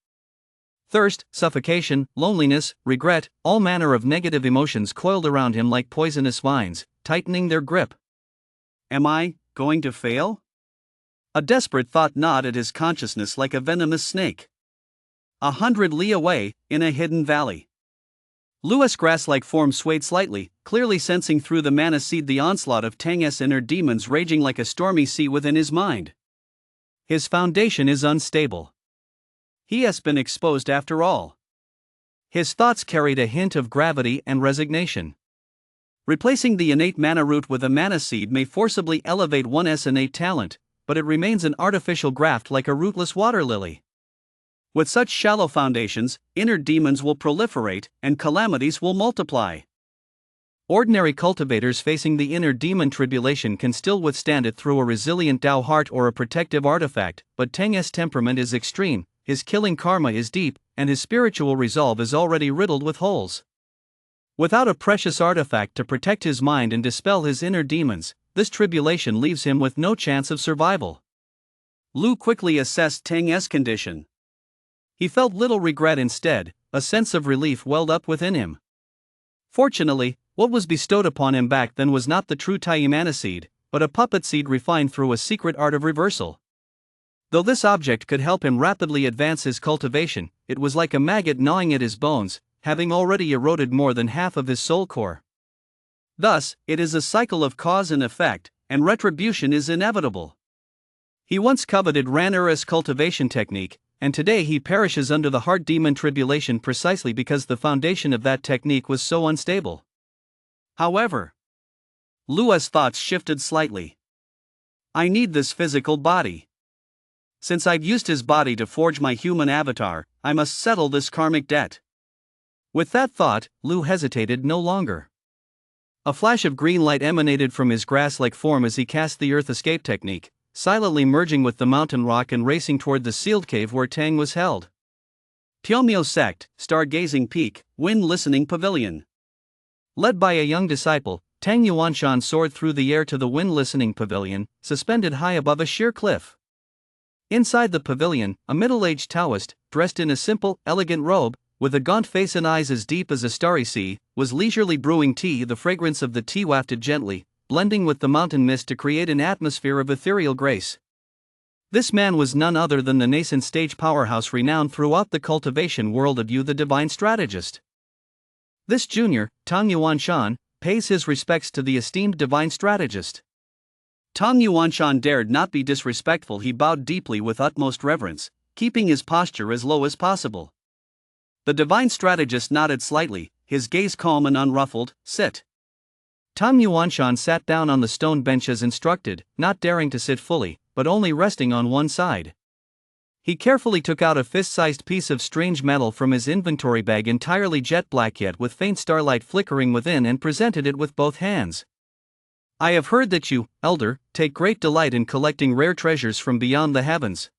[SPEAKER 1] Thirst, suffocation, loneliness, regret, all manner of negative emotions coiled around him like poisonous vines, tightening their grip. Am I going to fail? A desperate thought gnawed at his consciousness like a venomous snake. 100 li away, in a hidden valley, Lu's grass-like form swayed slightly, clearly sensing through the mana seed the onslaught of Tang's inner demons raging like a stormy sea within his mind. His foundation is unstable. He has been exposed after all. His thoughts carried a hint of gravity and resignation. Replacing the innate mana root with a mana seed may forcibly elevate one's innate talent, but it remains an artificial graft like a rootless water lily. With such shallow foundations, inner demons will proliferate, and calamities will multiply. Ordinary cultivators facing the inner demon tribulation can still withstand it through a resilient Tao heart or a protective artifact, but Tang's temperament is extreme, his killing karma is deep, and his spiritual resolve is already riddled with holes. Without a precious artifact to protect his mind and dispel his inner demons, this tribulation leaves him with no chance of survival. Lu quickly assessed Tang's condition. He felt little regret. Instead, a sense of relief welled up within him. Fortunately, what was bestowed upon him back then was not the true Taimana seed, but a puppet seed refined through a secret art of reversal. Though this object could help him rapidly advance his cultivation, it was like a maggot gnawing at his bones, having already eroded more than half of his soul core. Thus, it is a cycle of cause and effect, and retribution is inevitable. He once coveted Ranura's cultivation technique, and today he perishes under the heart demon tribulation precisely because the foundation of that technique was so unstable. However, Lu's thoughts shifted slightly. I need this physical body. Since I've used his body to forge my human avatar, I must settle this karmic debt. With that thought, Lu hesitated no longer. A flash of green light emanated from his grass-like form as he cast the earth escape technique, silently merging with the mountain rock and racing toward the sealed cave where Tang was held. Tiomyo Sect, Stargazing Peak, Wind Listening Pavilion. Led by a young disciple, Tang Yuanshan soared through the air to the Wind Listening Pavilion, suspended high above a sheer cliff. Inside the pavilion, a middle-aged Taoist, dressed in a simple, elegant robe, with a gaunt face and eyes as deep as a starry sea, was leisurely brewing tea. The fragrance of the tea wafted gently, blending with the mountain mist to create an atmosphere of ethereal grace. This man was none other than the nascent stage powerhouse renowned throughout the cultivation world of Yu, the divine strategist. This junior, Tang Yuanshan, pays his respects to the esteemed divine strategist. Tang Yuanshan dared not be disrespectful. He bowed deeply with utmost reverence, keeping his posture as low as possible. The divine strategist nodded slightly, his gaze calm and unruffled. Sit. Tang Yuanshan sat down on the stone bench as instructed, not daring to sit fully, but only resting on one side. He carefully took out a fist-sized piece of strange metal from his inventory bag, entirely jet black yet with faint starlight flickering within, and presented it with both hands. I have heard that you, elder, take great delight in collecting rare treasures from beyond the heavens.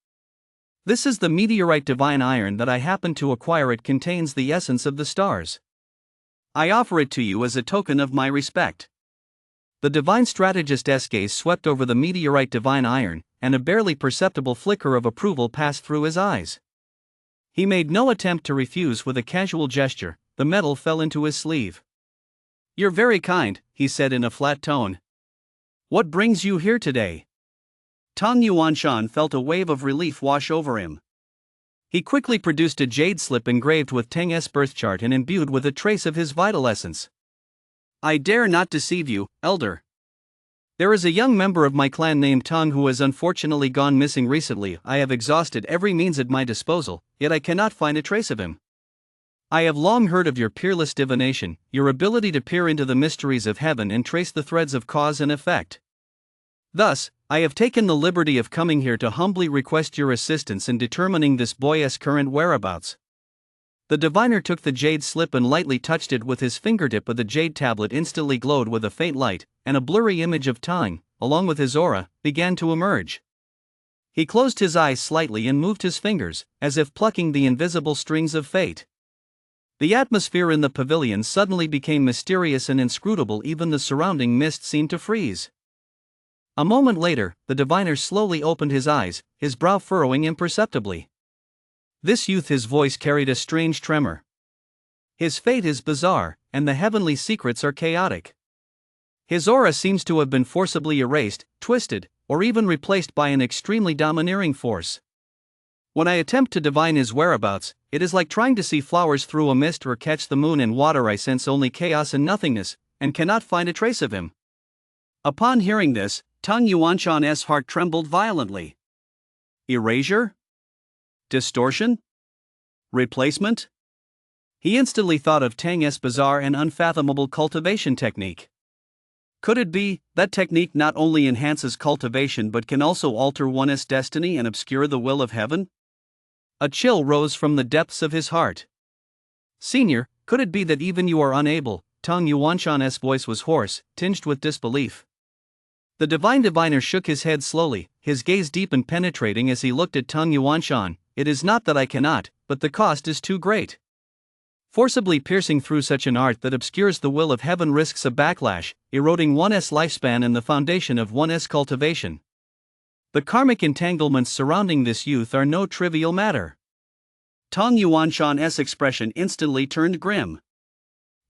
[SPEAKER 1] This is the meteorite divine iron that I happened to acquire. It contains the essence of the stars. I offer it to you as a token of my respect. The divine strategist's gaze swept over the meteorite divine iron, and a barely perceptible flicker of approval passed through his eyes. He made no attempt to refuse. With a casual gesture, the metal fell into his sleeve.
[SPEAKER 2] "You're very kind," he said in a flat tone.
[SPEAKER 1] "What brings you here today?"
[SPEAKER 2] Tang Yuanshan felt a wave of relief wash over him.
[SPEAKER 1] He quickly produced a jade slip engraved with Tang's birth chart and imbued with a trace of his vital essence.
[SPEAKER 2] "I dare not deceive you, elder.
[SPEAKER 1] There is a young member of my clan named Tang who has unfortunately gone missing recently. I have exhausted every means at my disposal, yet I cannot find a trace of him. I have long heard of your peerless divination, your ability to peer into the mysteries of heaven and trace the threads of cause and effect. Thus, I have taken the liberty of coming here to humbly request your assistance in determining this boy's current whereabouts." The diviner took the jade slip and lightly touched it with his fingertip, but the jade tablet instantly glowed with a faint light, and a blurry image of Tang, along with his aura, began to emerge. He closed his eyes slightly and moved his fingers, as if plucking the invisible strings of fate. The atmosphere in the pavilion suddenly became mysterious and inscrutable. Even the surrounding mist seemed to freeze. A moment later, the diviner slowly opened his eyes, his brow furrowing imperceptibly. "This youth," his voice carried a strange tremor. "His fate is bizarre, and the heavenly secrets are chaotic. His aura seems to have been forcibly erased, twisted, or even replaced by an extremely domineering force. When I attempt to divine his whereabouts, it is like trying to see flowers through a mist or catch the moon in water. I sense only chaos and nothingness, and cannot find a trace of him."
[SPEAKER 2] Upon hearing this, Tang Yuanshan's heart trembled violently. Erasure? Distortion? Replacement?
[SPEAKER 1] He instantly thought of Tang's bizarre and unfathomable cultivation technique.
[SPEAKER 2] Could it be that technique not only enhances cultivation but can also alter one's destiny and obscure the will of heaven?
[SPEAKER 1] A chill rose from the depths of his heart. "Senior, could it be that even you are unable?" Tang Yuanshan's voice was hoarse, tinged with disbelief. The diviner shook his head slowly, his gaze deep and penetrating as he looked at Tang Yuanshan. "It is not that I cannot, but the cost is too great. Forcibly piercing through such an art that obscures the will of heaven risks a backlash, eroding one's lifespan and the foundation of one's cultivation. The karmic entanglements surrounding this youth are no trivial matter."
[SPEAKER 2] Tang Yuanshan's expression instantly turned grim.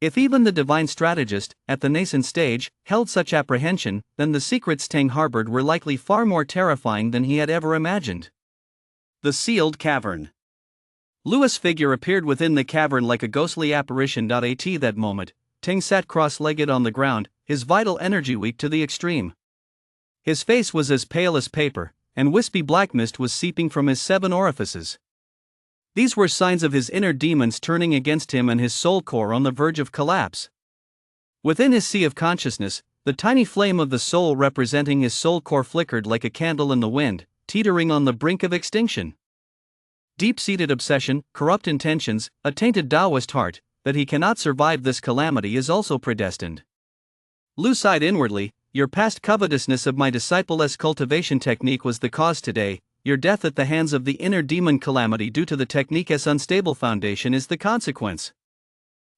[SPEAKER 1] If even the divine strategist, at the nascent stage, held such apprehension, then the secrets Tang harbored were likely far more terrifying than he had ever imagined.
[SPEAKER 2] The sealed cavern. Lua's figure appeared within the cavern like a ghostly apparition. At that moment, Tang sat cross-legged on the ground, his vital energy weak to the extreme. His face was as pale as paper, and wispy black mist was seeping from his 7 orifices. These were signs of his inner demons turning against him and his soul core on the verge of collapse. Within his sea of consciousness, the tiny flame of the soul representing his soul core flickered like a candle in the wind, teetering on the brink of extinction. Deep-seated obsession, corrupt intentions, a tainted Taoist heart, that he cannot survive this calamity is also predestined. Lu sighed inwardly. "Your past covetousness of my disciple's cultivation technique was the cause today. Your death at the hands of the inner demon calamity due to the technique's unstable foundation is the consequence.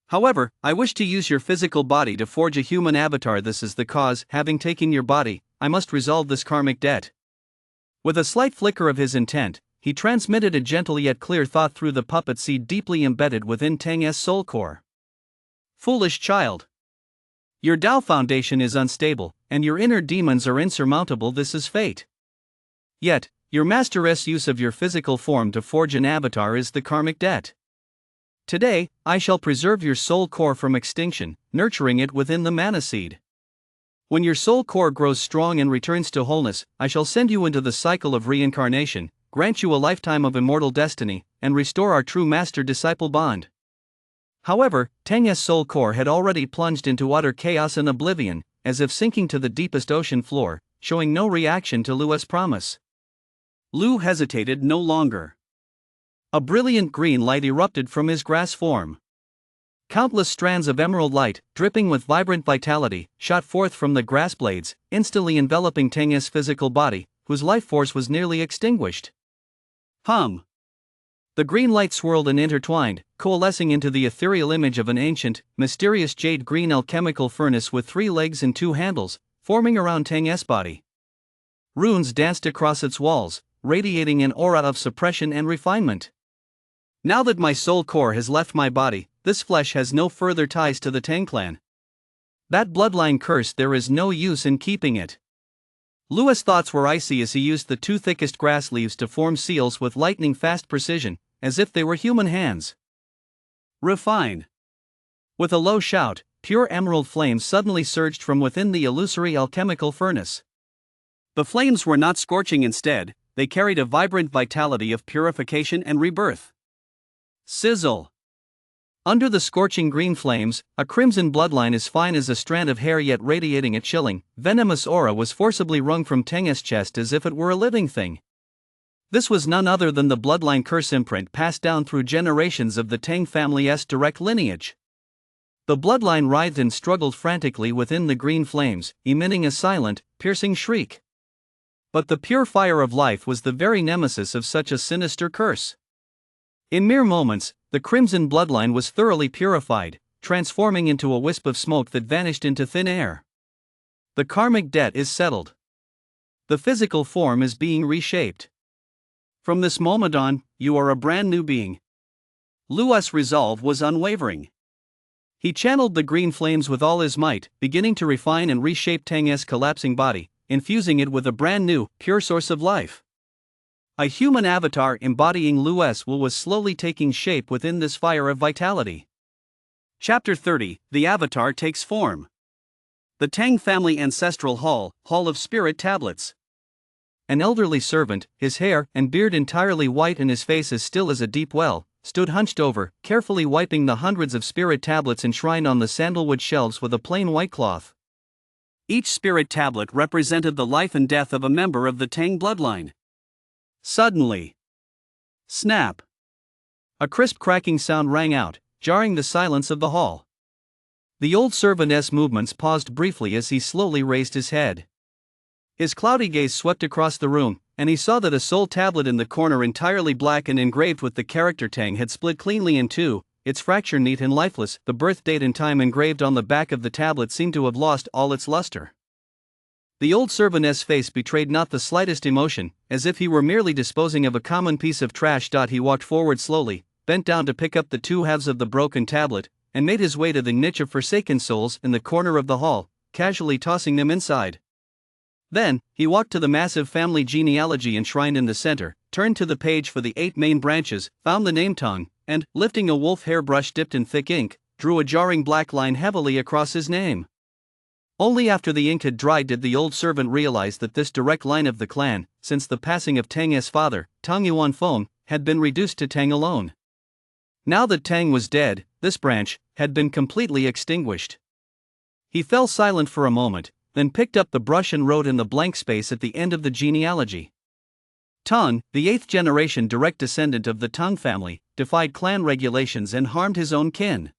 [SPEAKER 2] However, I wish to use your physical body to forge a human avatar. This is the cause. Having taken your body, I must resolve this karmic debt." With a slight flicker of his intent, he transmitted a gentle yet clear thought through the puppet seed deeply embedded within Tang's soul core. "Foolish child. Your Tao foundation is unstable, and your inner demons are insurmountable. This is fate. Yet, your master's use of your physical form to forge an avatar is the karmic debt. Today, I shall preserve your soul core from extinction, nurturing it within the mana seed. When your soul core grows strong and returns to wholeness, I shall send you into the cycle of reincarnation, grant you a lifetime of immortal destiny, and restore our true master-disciple bond." However, Tang's soul core had already plunged into utter chaos and oblivion, as if sinking to the deepest ocean floor, showing no reaction to Lu's promise. Lu hesitated no longer. A brilliant green light erupted from his grass form. Countless strands of emerald light, dripping with vibrant vitality, shot forth from the grass blades, instantly enveloping Tang's physical body, whose life force was nearly extinguished. Hum! The green light swirled and intertwined, coalescing into the ethereal image of an ancient, mysterious jade-green alchemical furnace with 3 legs and 2 handles, forming around Tang's body. Runes danced across its walls, radiating an aura of suppression and refinement. Now that my soul core has left my body, this flesh has no further ties to the Tang clan. That bloodline curse, there is no use in keeping it. Lewis' thoughts were icy as he used the two thickest grass leaves to form seals with lightning-fast precision, as if they were human hands. Refine. With a low shout, pure emerald flames suddenly surged from within the illusory alchemical furnace. The flames were not scorching, instead, they carried a vibrant vitality of purification and rebirth. Sizzle. Under the scorching green flames, a crimson bloodline as fine as a strand of hair yet radiating a chilling, venomous aura was forcibly wrung from Tang's chest as if it were a living thing. This was none other than the bloodline curse imprint passed down through generations of the Tang family's direct lineage. The bloodline writhed and struggled frantically within the green flames, emitting a silent, piercing shriek. But the pure fire of life was the very nemesis of such a sinister curse. In mere moments, the crimson bloodline was thoroughly purified, transforming into a wisp of smoke that vanished into thin air. The karmic debt is settled. The physical form is being reshaped. From this moment on, you are a brand new being. Lua's resolve was unwavering. He channeled the green flames with all his might, beginning to refine and reshape Tang's collapsing body, infusing it with a brand new, pure source of life. A human avatar embodying Lua's will was slowly taking shape within this fire of vitality. Chapter 30: The Avatar Takes Form. The Tang family ancestral hall of spirit tablets. An elderly servant, his hair and beard entirely white and his face as still as a deep well, stood hunched over, carefully wiping the hundreds of spirit tablets enshrined on the sandalwood shelves with a plain white cloth. Each spirit tablet represented the life and death of a member of the Tang bloodline. Suddenly, snap! A crisp cracking sound rang out, jarring the silence of the hall. The old servant's movements paused briefly as he slowly raised his head. His cloudy gaze swept across the room, and he saw that a soul tablet in the corner, entirely black and engraved with the character Tang, had split cleanly in two, its fracture neat and lifeless. The birth date and time engraved on the back of the tablet seemed to have lost all its luster. The old servant's face betrayed not the slightest emotion, as if he were merely disposing of a common piece of trash. He walked forward slowly, bent down to pick up the two halves of the broken tablet, and made his way to the niche of forsaken souls in the corner of the hall, casually tossing them inside. Then, he walked to the massive family genealogy enshrined in the center, turned to the page for the 8 main branches, found the name Tang, and, lifting a wolf hair brush dipped in thick ink, drew a jarring black line heavily across his name. Only after the ink had dried did the old servant realize that this direct line of the clan, since the passing of Tang's father, Tang Yuan Feng, had been reduced to Tang alone. Now that Tang was dead, this branch had been completely extinguished. He fell silent for a moment, then picked up the brush and wrote in the blank space at the end of the genealogy. Tang, the 8th generation direct descendant of the Tang family, defied clan regulations and harmed his own kin.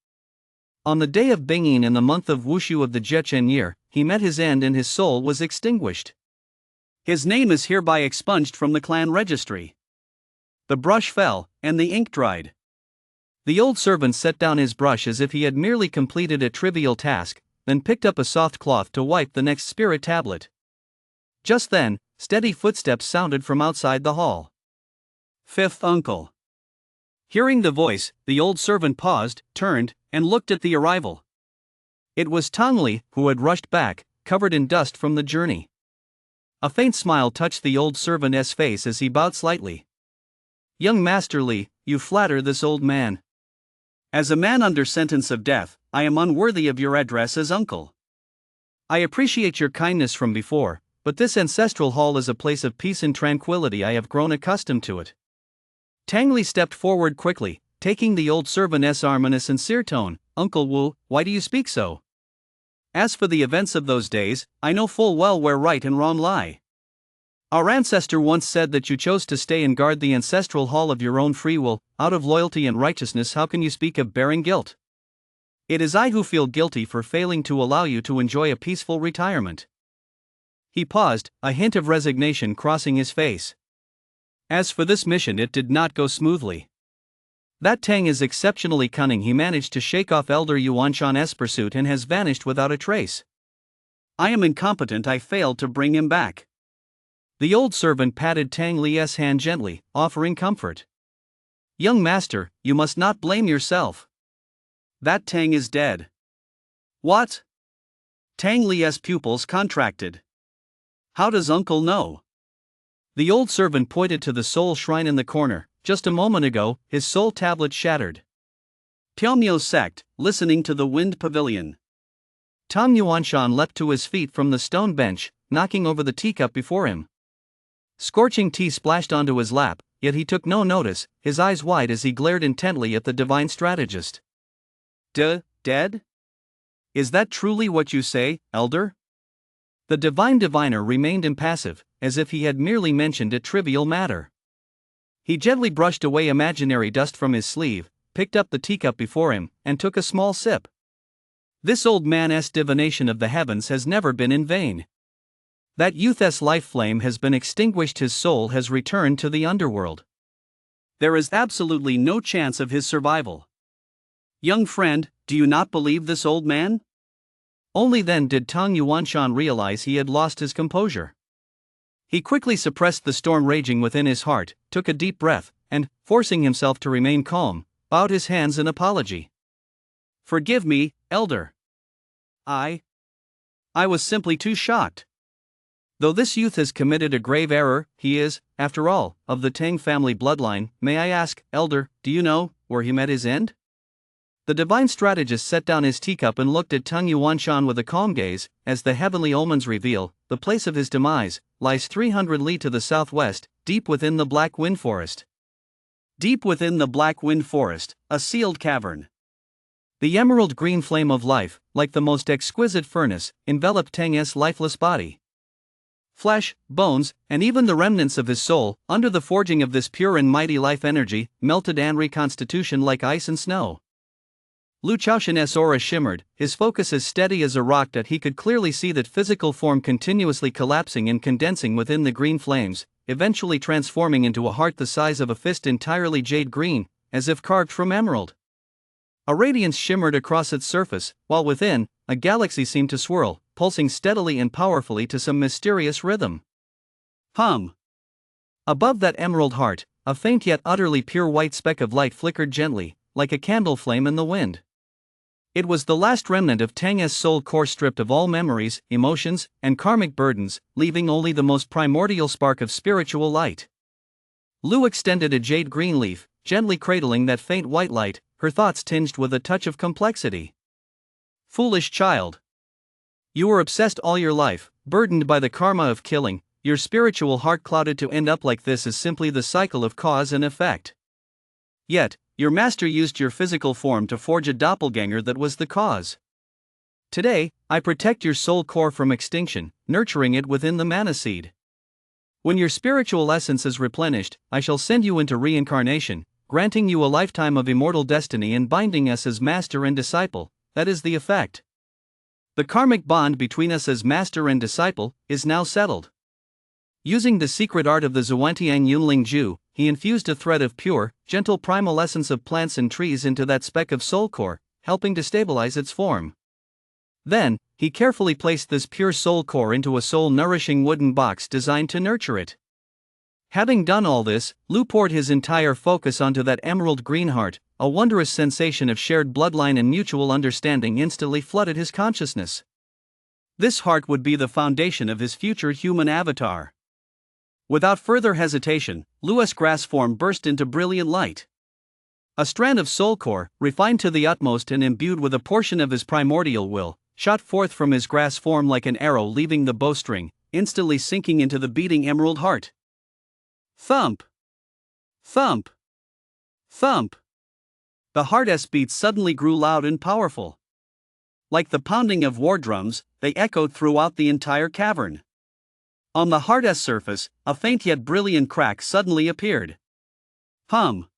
[SPEAKER 2] On the day of Bingyin in the month of Wushu of the Jechen year, he met his end and his soul was extinguished. His name is hereby expunged from the clan registry. The brush fell, and the ink dried. The old servant set down his brush as if he had merely completed a trivial task, then picked up a soft cloth to wipe the next spirit tablet. Just then, steady footsteps sounded from outside the hall. Fifth uncle. Hearing the voice, the old servant paused, turned, and looked at the arrival. It was Tang Li, who had rushed back, covered in dust from the journey. A faint smile touched the old servant's face as he bowed slightly. Young Master Li, you flatter this old man. As a man under sentence of death, I am unworthy of your address as uncle. I appreciate your kindness from before, but this ancestral hall is a place of peace and tranquility. I have grown accustomed to it. Tang Li stepped forward quickly, taking the old servant's arm in a sincere tone. Uncle Wu, why do you speak so? As for the events of those days, I know full well where right and wrong lie. Our ancestor once said that you chose to stay and guard the ancestral hall of your own free will, out of loyalty and righteousness. How can you speak of bearing guilt? It is I who feel guilty for failing to allow you to enjoy a peaceful retirement. He paused, a hint of resignation crossing his face. As for this mission, it did not go smoothly. That Tang is exceptionally cunning. He managed to shake off Elder Yuan Shan's pursuit and has vanished without a trace. I am incompetent. I failed to bring him back. The old servant patted Tang Li's hand gently, offering comfort.
[SPEAKER 1] Young master, you must not blame yourself.
[SPEAKER 2] That Tang is dead. What? Tang Li's pupils contracted. How does uncle know?
[SPEAKER 1] The old servant pointed to the soul shrine in the corner. Just a moment ago, his soul tablet shattered.
[SPEAKER 2] Piaomyo sect, listening to the wind pavilion.
[SPEAKER 1] Tang Yuanshan leapt to his feet from the stone bench, knocking over the teacup before him. Scorching tea splashed onto his lap, yet he took no notice, his eyes wide as he glared intently at the divine strategist.
[SPEAKER 2] Dead? Is that truly what you say, elder?
[SPEAKER 1] The divine diviner remained impassive, as if he had merely mentioned a trivial matter. He gently brushed away imaginary dust from his sleeve, picked up the teacup before him, and took a small sip. This old man's divination of the heavens has never been in vain. That youth's life flame has been extinguished, his soul has returned to the underworld.
[SPEAKER 2] There is absolutely no chance of his survival. Young friend, do you not believe this old man?
[SPEAKER 1] Only then did Tang Yuanshan realize he had lost his composure. He quickly suppressed the storm raging within his heart, took a deep breath, and, forcing himself to remain calm, bowed his hands in apology.
[SPEAKER 2] Forgive me, elder. I was simply too shocked.
[SPEAKER 1] Though this youth has committed a grave error, he is, after all, of the Tang family bloodline. May I ask, elder, do you know where he met his end? The divine strategist set down his teacup and looked at Tang Yuanshan with a calm gaze. As the heavenly omens reveal, the place of his demise lies 300 li to the southwest, deep within the Black Wind Forest.
[SPEAKER 2] Deep within the Black Wind Forest, a sealed cavern.
[SPEAKER 1] The emerald green flame of life, like the most exquisite furnace, enveloped Tang's lifeless body. Flesh, bones, and even the remnants of his soul, under the forging of this pure and mighty life energy, melted and reconstitution like ice and snow. Lu Chaoshan's aura shimmered, his focus as steady as a rock that he could clearly see that physical form continuously collapsing and condensing within the green flames, eventually transforming into a heart the size of a fist entirely jade green, as if carved from emerald. A radiance shimmered across its surface, while within, a galaxy seemed to swirl, pulsing steadily and powerfully to some mysterious rhythm.
[SPEAKER 2] Hum.
[SPEAKER 1] Above that emerald heart, a faint yet utterly pure white speck of light flickered gently, like a candle flame in the wind. It was the last remnant of Tang's soul core, stripped of all memories, emotions, and karmic burdens, leaving only the most primordial spark of spiritual light. Lu extended a jade green leaf, gently cradling that faint white light, her thoughts tinged with a touch of complexity. Foolish child. You were obsessed all your life, burdened by the karma of killing, your spiritual heart clouded. To end up like this is simply the cycle of cause and effect. Yet, your master used your physical form to forge a doppelganger that was the cause. Today, I protect your soul core from extinction, nurturing it within the mana seed. When your spiritual essence is replenished, I shall send you into reincarnation, granting you a lifetime of immortal destiny and binding us as master and disciple. That is the effect. The karmic bond between us as master and disciple is now settled. Using the secret art of the Zhuantiang Yunling Ju, he infused a thread of pure, gentle primal essence of plants and trees into that speck of soul core, helping to stabilize its form. Then, he carefully placed this pure soul core into a soul-nourishing wooden box designed to nurture it. Having done all this, Lu poured his entire focus onto that emerald green heart. A wondrous sensation of shared bloodline and mutual understanding instantly flooded his consciousness. This heart would be the foundation of his future human avatar. Without further hesitation, Lu's grass form burst into brilliant light. A strand of soul core, refined to the utmost and imbued with a portion of his primordial will, shot forth from his grass form like an arrow leaving the bowstring, instantly sinking into the beating emerald heart. Thump! Thump! Thump! The heart's beats suddenly grew loud and powerful. Like the pounding of war drums, they echoed throughout the entire cavern. On the heart's surface, a faint yet brilliant crack suddenly appeared. Hum!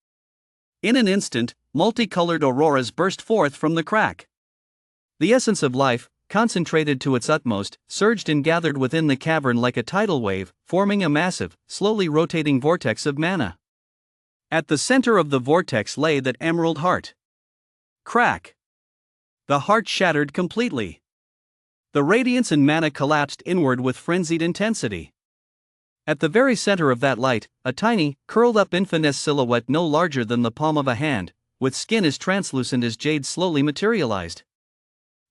[SPEAKER 1] In an instant, multicolored auroras burst forth from the crack. The essence of life, concentrated to its utmost, surged and gathered within the cavern like a tidal wave, forming a massive, slowly rotating vortex of mana. At the center of the vortex lay that emerald heart. Crack! The heart shattered completely. The radiance and mana collapsed inward with frenzied intensity. At the very center of that light, a tiny, curled-up infantess silhouette no larger than the palm of a hand, with skin as translucent as jade slowly materialized.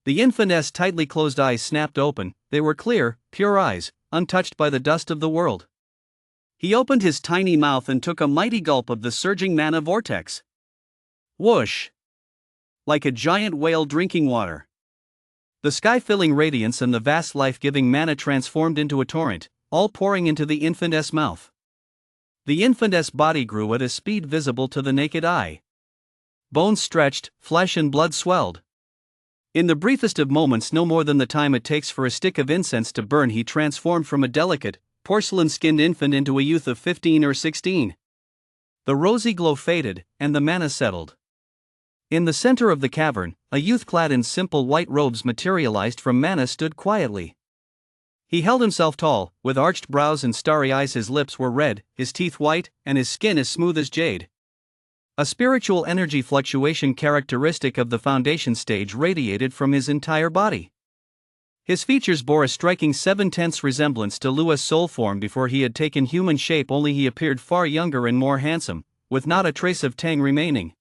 [SPEAKER 1] The infantess' tightly closed eyes snapped open. They were clear, pure eyes, untouched by the dust of the world. He opened his tiny mouth and took a mighty gulp of the surging mana vortex. Whoosh! Like a giant whale drinking water. The sky-filling radiance and the vast life-giving mana transformed into a torrent, all pouring into the infantess' mouth. The infantess' body grew at a speed visible to the naked eye. Bones stretched, flesh and blood swelled. In the briefest of moments, no more than the time it takes for a stick of incense to burn, he transformed from a delicate, porcelain-skinned infant into a youth of 15 or 16. The rosy glow faded, and the mana settled. In the center of the cavern, a youth clad in simple white robes materialized from mana stood quietly. He held himself tall, with arched brows and starry eyes. His lips were red, his teeth white, and his skin as smooth as jade. A spiritual energy fluctuation characteristic of the foundation stage radiated from his entire body. His features bore a striking 7/10 resemblance to Lua's soul form before he had taken human shape, only he appeared far younger and more handsome, with not a trace of tang remaining.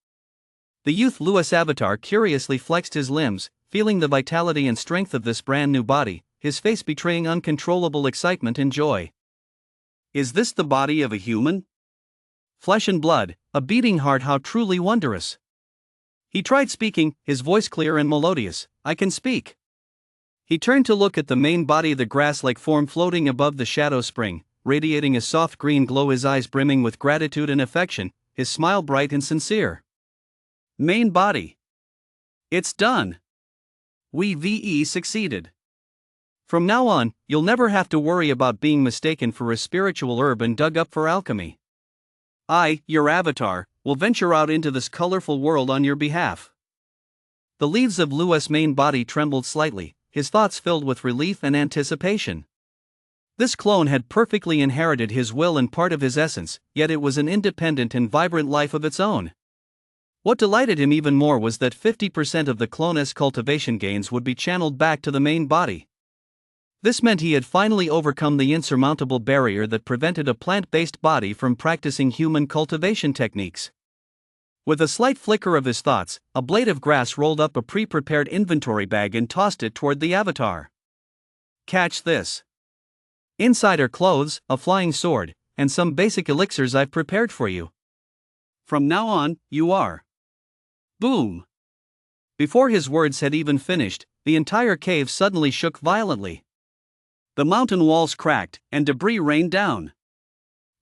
[SPEAKER 1] The youth Lua's avatar curiously flexed his limbs, feeling the vitality and strength of this brand new body, his face betraying uncontrollable excitement and joy. Is this the body of a human? Flesh and blood, a beating heart, how truly wondrous. He tried speaking, his voice clear and melodious. I can speak. He turned to look at the main body, the grass-like form floating above the shadow spring, radiating a soft green glow, his eyes brimming with gratitude and affection, his smile bright and sincere. Main body. It's done. We succeeded. From now on, you'll never have to worry about being mistaken for a spiritual herb and dug up for alchemy. I, your avatar, will venture out into this colorful world on your behalf. The leaves of Lua's main body trembled slightly, his thoughts filled with relief and anticipation. This clone had perfectly inherited his will and part of his essence, yet it was an independent and vibrant life of its own. What delighted him even more was that 50% of the clone's cultivation gains would be channeled back to the main body. This meant he had finally overcome the insurmountable barrier that prevented a plant-based body from practicing human cultivation techniques. With a slight flicker of his thoughts, a blade of grass rolled up a pre-prepared inventory bag and tossed it toward the avatar. Catch this. Inside are clothes, a flying sword, and some basic elixirs I've prepared for you. From now on, you are. Boom! Before his words had even finished, the entire cave suddenly shook violently. The mountain walls cracked, and debris rained down.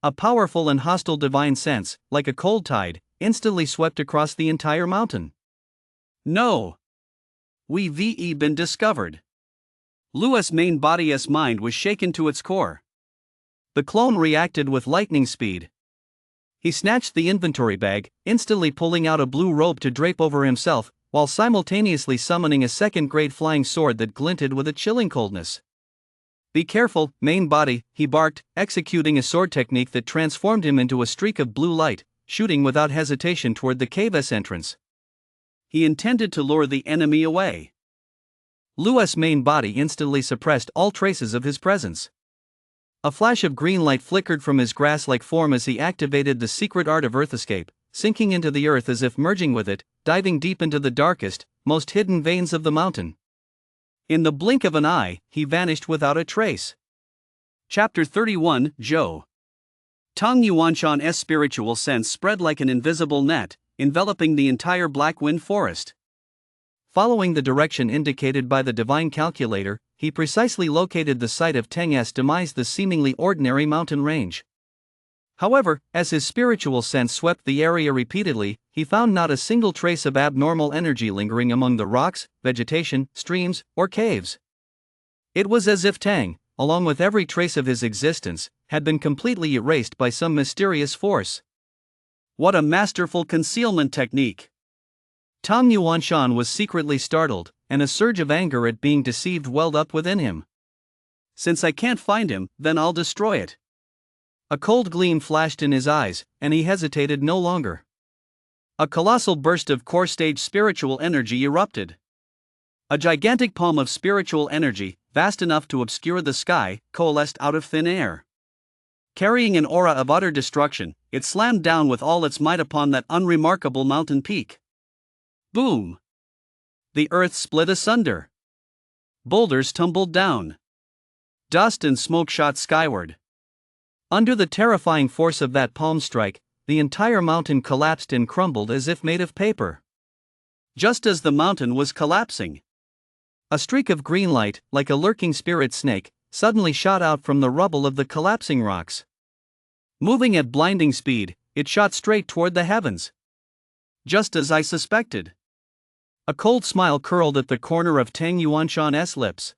[SPEAKER 1] A powerful and hostile divine sense, like a cold tide, instantly swept across the entire mountain. No! We've been discovered. Lua's main body's mind was shaken to its core. The clone reacted with lightning speed. He snatched the inventory bag, instantly pulling out a blue robe to drape over himself, while simultaneously summoning a second-grade flying sword that glinted with a chilling coldness. Be careful, main body, he barked, executing a sword technique that transformed him into a streak of blue light, shooting without hesitation toward the cave's entrance. He intended to lure the enemy away. Lua's main body instantly suppressed all traces of his presence. A flash of green light flickered from his grass-like form as he activated the secret art of earth escape, sinking into the earth as if merging with it, diving deep into the darkest, most hidden veins of the mountain. In the blink of an eye, he vanished without a trace. Chapter 31, Zhou. Tang Yuanshan's spiritual sense spread like an invisible net, enveloping the entire Black Wind Forest. Following the direction indicated by the divine calculator, he precisely located the site of Teng's demise, the seemingly ordinary mountain range. However, as his spiritual sense swept the area repeatedly, he found not a single trace of abnormal energy lingering among the rocks, vegetation, streams, or caves. It was as if Tang, along with every trace of his existence, had been completely erased by some mysterious force. What a masterful concealment technique! Tang Yuanshan was secretly startled, and a surge of anger at being deceived welled up within him. Since I can't find him, then I'll destroy it. A cold gleam flashed in his eyes, and he hesitated no longer. A colossal burst of core stage spiritual energy erupted. A gigantic palm of spiritual energy, vast enough to obscure the sky, coalesced out of thin air.
[SPEAKER 2] Carrying an aura of utter destruction, it slammed down with all its might upon that unremarkable mountain peak. Boom! The earth split asunder. Boulders tumbled down. Dust and smoke shot skyward. Under the terrifying force of that palm strike, the entire mountain collapsed and crumbled as if made of paper. Just as the mountain was collapsing, a streak of green light, like a lurking spirit snake, suddenly shot out from the rubble of the collapsing rocks. Moving at blinding speed, it shot straight toward the heavens. Just as I suspected. A cold smile curled at the corner of Tang Yuanshan's lips.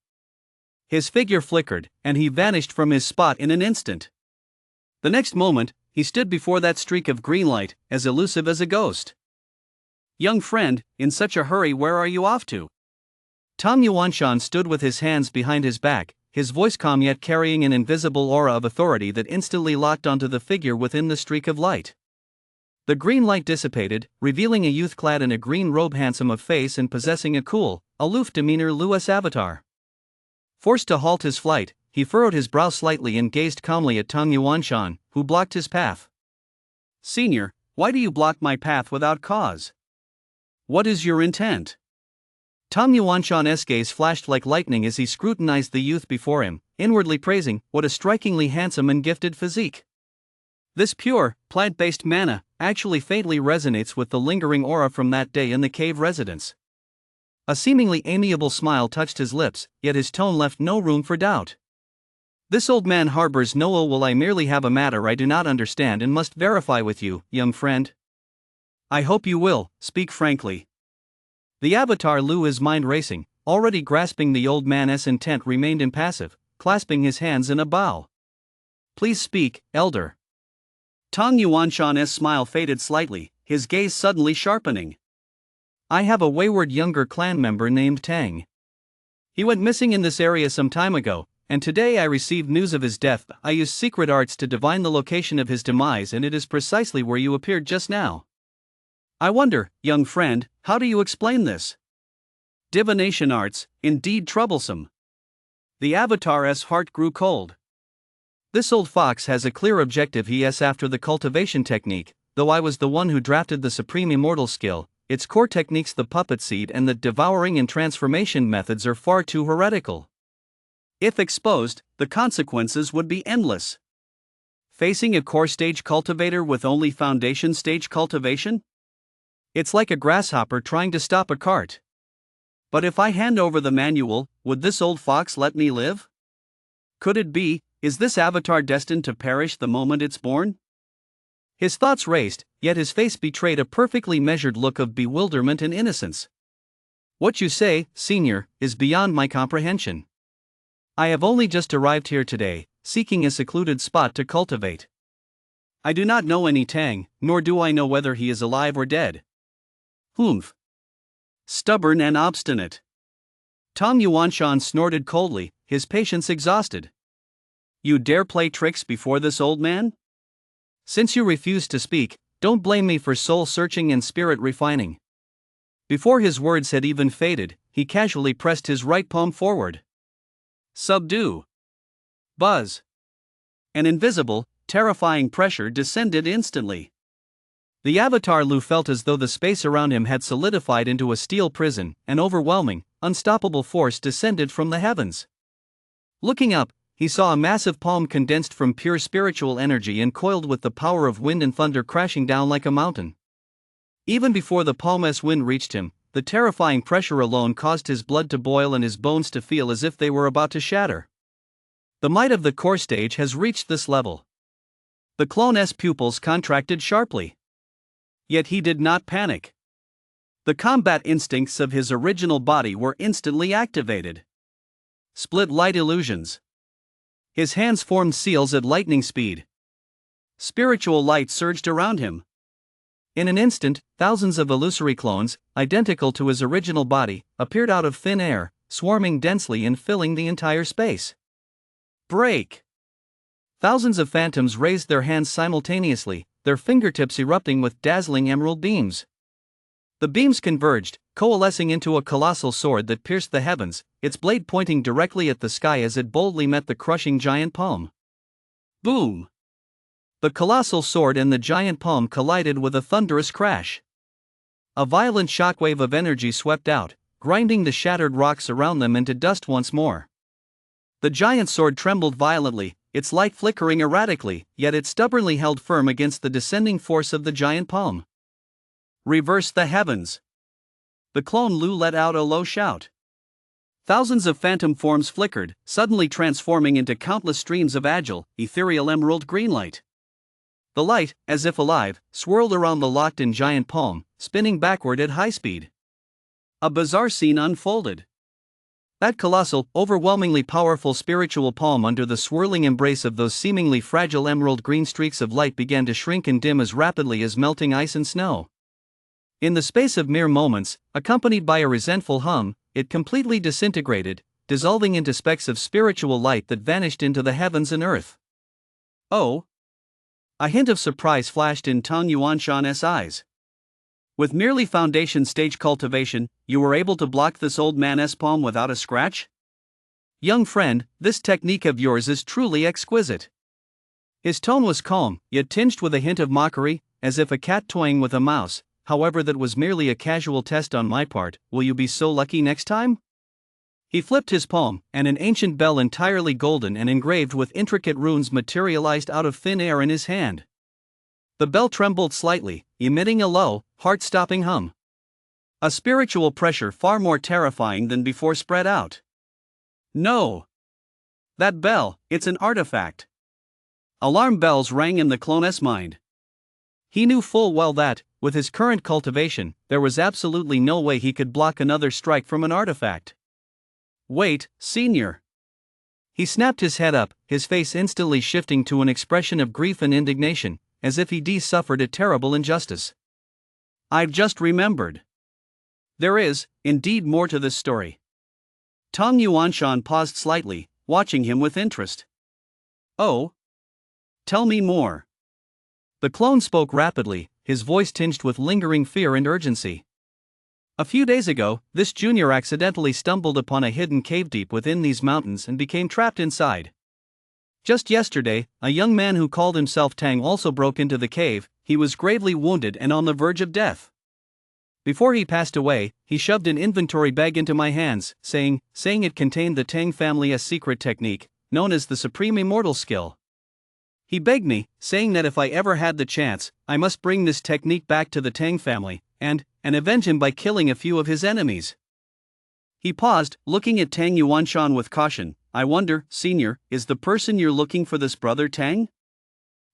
[SPEAKER 2] His figure flickered, and he vanished from his spot in an instant. The next moment, he stood before that streak of green light, as elusive as a ghost. Young friend, in such a hurry, where are you off to? Tang Yuanshan stood with his hands behind his back, his voice calm yet carrying an invisible aura of authority that instantly locked onto the figure within the streak of light. The green light dissipated, revealing a youth clad in a green robe, handsome of face and possessing a cool, aloof demeanor. Lu's avatar. Forced to halt his flight, he furrowed his brow slightly and gazed calmly at Tang Yuanshan, who blocked his path. Senior, why do you block my path without cause? What is your intent? Tang Yuanshan's gaze flashed like lightning as he scrutinized the youth before him, inwardly praising, what a strikingly handsome and gifted physique. This pure, plant-based mana actually faintly resonates with the lingering aura from that day in the cave residence. A seemingly amiable smile touched his lips, yet his tone left no room for doubt. This old man harbors no ill will. I merely have a matter I do not understand and must verify with you, young friend. I hope you will, speak frankly. The avatar Lu, his mind racing, already grasping the old man's intent, remained impassive, clasping his hands in a bow. Please speak, elder. Tang Yuanshan's smile faded slightly, his gaze suddenly sharpening. I have a wayward younger clan member named Tang. He went missing in this area some time ago, and today I received news of his death. I used secret arts to divine the location of his demise, and it is precisely where you appeared just now. I wonder, young friend, how do you explain this? Divination arts, indeed troublesome. The avatar's heart grew cold. This old fox has a clear objective. He is after the cultivation technique, though I was the one who drafted the supreme immortal skill. Its core techniques, the puppet seed and the devouring and transformation methods, are far too heretical. If exposed, the consequences would be endless. Facing a core stage cultivator with only foundation stage cultivation? It's like a grasshopper trying to stop a cart. But if I hand over the manual, would this old fox let me live? Could it be? Is this avatar destined to perish the moment it's born? His thoughts raced, yet his face betrayed a perfectly measured look of bewilderment and innocence. What you say, senior, is beyond my comprehension. I have only just arrived here today, seeking a secluded spot to cultivate. I do not know any Tang, nor do I know whether he is alive or dead. Humph. Stubborn and obstinate. Tang Yuanshan snorted coldly, his patience exhausted. You dare play tricks before this old man? Since you refuse to speak, don't blame me for soul searching and spirit refining. Before his words had even faded, he casually pressed his right palm forward. Subdue. Buzz. An invisible, terrifying pressure descended instantly. The avatar Lu felt as though the space around him had solidified into a steel prison. An overwhelming, unstoppable force descended from the heavens. Looking up, he saw a massive palm condensed from pure spiritual energy and coiled with the power of wind and thunder, crashing down like a mountain. Even before the palm's wind reached him, the terrifying pressure alone caused his blood to boil and his bones to feel as if they were about to shatter. The might of the core stage has reached this level. The clone's pupils contracted sharply. Yet he did not panic. The combat instincts of his original body were instantly activated. Split light illusions. His hands formed seals at lightning speed. Spiritual light surged around him. In an instant, thousands of illusory clones, identical to his original body, appeared out of thin air, swarming densely and filling the entire space. Break! Thousands of phantoms raised their hands simultaneously, their fingertips erupting with dazzling emerald beams. The beams converged, coalescing into a colossal sword that pierced the heavens, its blade pointing directly at the sky as it boldly met the crushing giant palm. Boom!
[SPEAKER 1] The colossal sword and the giant palm collided with a thunderous crash. A violent shockwave of energy swept out, grinding the shattered rocks around them into dust once more. The giant sword trembled violently, its light flickering erratically, yet it stubbornly held firm against the descending force of the giant palm. Reverse the heavens! The clone Lu let out a low shout. Thousands of phantom forms flickered, suddenly transforming into countless streams of agile, ethereal emerald green light. The light, as if alive, swirled around the locked-in giant palm, spinning backward at high speed. A bizarre scene unfolded. That colossal, overwhelmingly powerful spiritual palm under the swirling embrace of those seemingly fragile emerald green streaks of light began to shrink and dim as rapidly as melting ice and snow. In the space of mere moments, accompanied by a resentful hum, it completely disintegrated, dissolving into specks of spiritual light that vanished into the heavens and earth. Oh! A hint of surprise flashed in Tang Yuanshan's eyes. With merely foundation stage cultivation, you were able to block this old man's palm without a scratch? Young friend, this technique of yours is truly exquisite. His tone was calm, yet tinged with a hint of mockery, as if a cat toying with a mouse. However, that was merely a casual test on my part. Will you be so lucky next time? He flipped his palm, and an ancient bell entirely golden and engraved with intricate runes materialized out of thin air in his hand. The bell trembled slightly, emitting a low, heart-stopping hum. A spiritual pressure far more terrifying than before spread out. No! That bell, it's an artifact. Alarm bells rang in the clone's mind. He knew full well that, with his current cultivation, there was absolutely no way he could block another strike from an artifact. Wait, senior. He snapped his head up, his face instantly shifting to an expression of grief and indignation, as if he suffered a terrible injustice. I've just remembered. There is, indeed, more to this story. Tang Yuanshan paused slightly, watching him with interest. Oh? Tell me more. The clone spoke rapidly, his voice tinged with lingering fear and urgency. A few days ago, this junior accidentally stumbled upon a hidden cave deep within these mountains and became trapped inside. Just yesterday, a young man who called himself Tang also broke into the cave. He was gravely wounded and on the verge of death. Before he passed away, he shoved an inventory bag into my hands, saying it contained the Tang family's secret technique, known as the Supreme Immortal Skill. He begged me, saying that if I ever had the chance, I must bring this technique back to the Tang family, and avenge him by killing a few of his enemies. He paused, looking at Tang Yuanshan with caution. I wonder, senior, is the person you're looking for this brother Tang?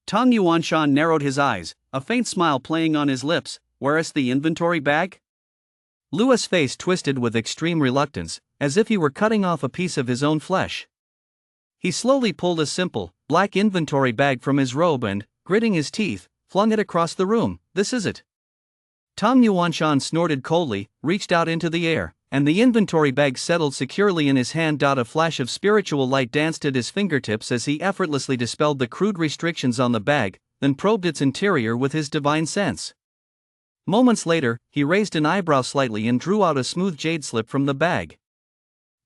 [SPEAKER 1] Tang Yuanshan narrowed his eyes, a faint smile playing on his lips. Where's the inventory bag? Lua's face twisted with extreme reluctance, as if he were cutting off a piece of his own flesh. He slowly pulled a simple, black inventory bag from his robe and, gritting his teeth, flung it across the room. This is it. Tang Yuanshan snorted coldly, reached out into the air, and the inventory bag settled securely in his hand. A flash of spiritual light danced at his fingertips as he effortlessly dispelled the crude restrictions on the bag, then probed its interior with his divine sense. Moments later, he raised an eyebrow slightly and drew out a smooth jade slip from the bag.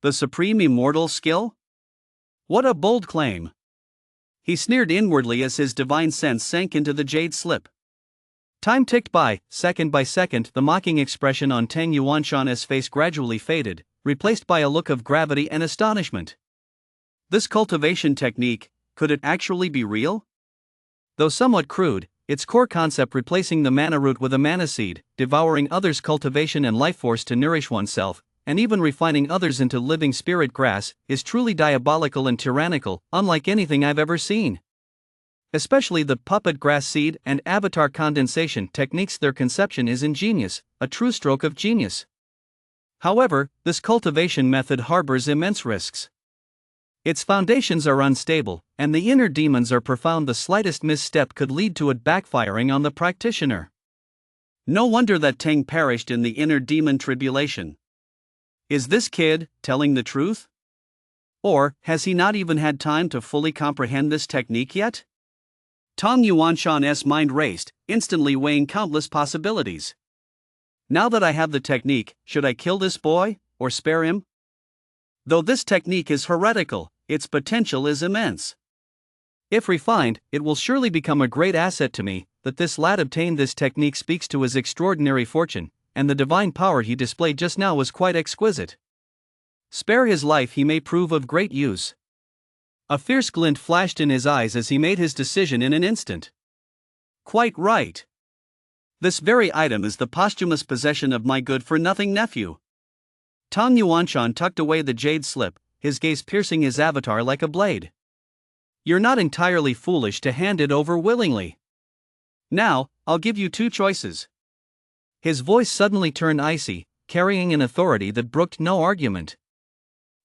[SPEAKER 1] The Supreme Immortal Skill? What a bold claim! He sneered inwardly as his divine sense sank into the jade slip. Time ticked by second. The mocking expression on Tang Yuanshan's face gradually faded, replaced by a look of gravity and astonishment. This cultivation technique, could it actually be real? Though somewhat crude, its core concept, replacing the mana root with a mana seed, devouring others' cultivation and life force to nourish oneself, and even refining others into living spirit grass, is truly diabolical and tyrannical, unlike anything I've ever seen. Especially the puppet grass seed and avatar condensation techniques. Their conception is ingenious, a true stroke of genius. However, this cultivation method harbors immense risks. Its foundations are unstable, and the inner demons are profound. The slightest misstep could lead to it backfiring on the practitioner. No wonder that Tang perished in the inner demon tribulation. Is this kid telling the truth? Or has he not even had time to fully comprehend this technique yet? Tang Yuanshan's mind raced, instantly weighing countless possibilities. Now that I have the technique, should I kill this boy, or spare him? Though this technique is heretical, its potential is immense. If refined, it will surely become a great asset to me. That this lad obtained this technique speaks to his extraordinary fortune, and the divine power he displayed just now was quite exquisite. Spare his life, he may prove of great use. A fierce glint flashed in his eyes as he made his decision in an instant. Quite right. This very item is the posthumous possession of my good-for-nothing nephew. Tang Yuanshan tucked away the jade slip, his gaze piercing his avatar like a blade. You're not entirely foolish to hand it over willingly. Now, I'll give you two choices. His voice suddenly turned icy, carrying an authority that brooked no argument.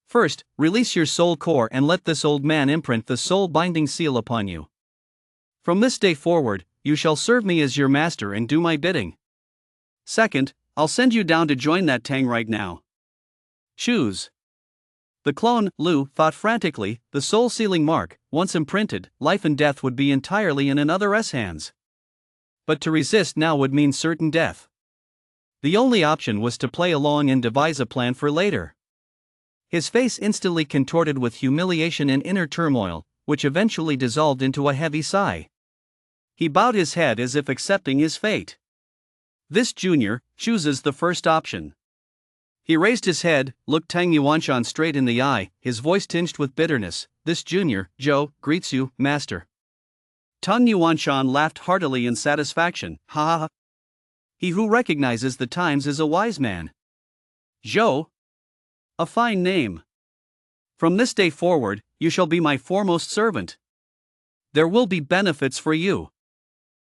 [SPEAKER 1] First, release your soul core and let this old man imprint the soul-binding seal upon you. From this day forward, you shall serve me as your master and do my bidding. Second, I'll send you down to join that Tang right now. Choose. The clone, Lu, thought frantically. The soul-sealing mark, once imprinted, life and death would be entirely in another's hands. But to resist now would mean certain death. The only option was to play along and devise a plan for later. His face instantly contorted with humiliation and inner turmoil, which eventually dissolved into a heavy sigh. He bowed his head as if accepting his fate. This junior chooses the first option. He raised his head, looked Tang Yuanshan straight in the eye, his voice tinged with bitterness. This junior, Zhou, greets you, master. Tang Yuanshan laughed heartily in satisfaction. Ha ha ha. He who recognizes the times is a wise man. Zhou? A fine name. From this day forward, you shall be my foremost servant. There will be benefits for you.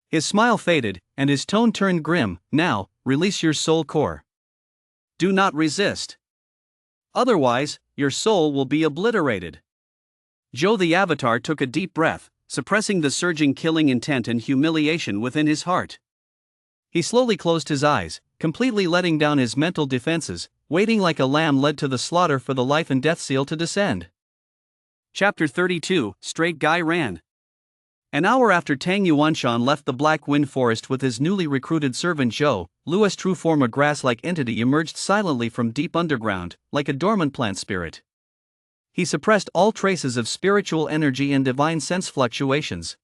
[SPEAKER 1] His smile faded, and his tone turned grim. Now, release your soul core. Do not resist. Otherwise, your soul will be obliterated. Zhou the Avatar took a deep breath, suppressing the surging killing intent and humiliation within his heart. He slowly closed his eyes, completely letting down his mental defenses, waiting like a lamb led to the slaughter for the life and death seal to descend. Chapter 32, Straight Guy Ran. An hour after Tang Yuanshan left the Black Wind Forest with his newly recruited servant Zhou, Lu's true form, a grass-like entity, emerged silently from deep underground, like a dormant plant spirit. He suppressed all traces of spiritual energy and divine sense fluctuations.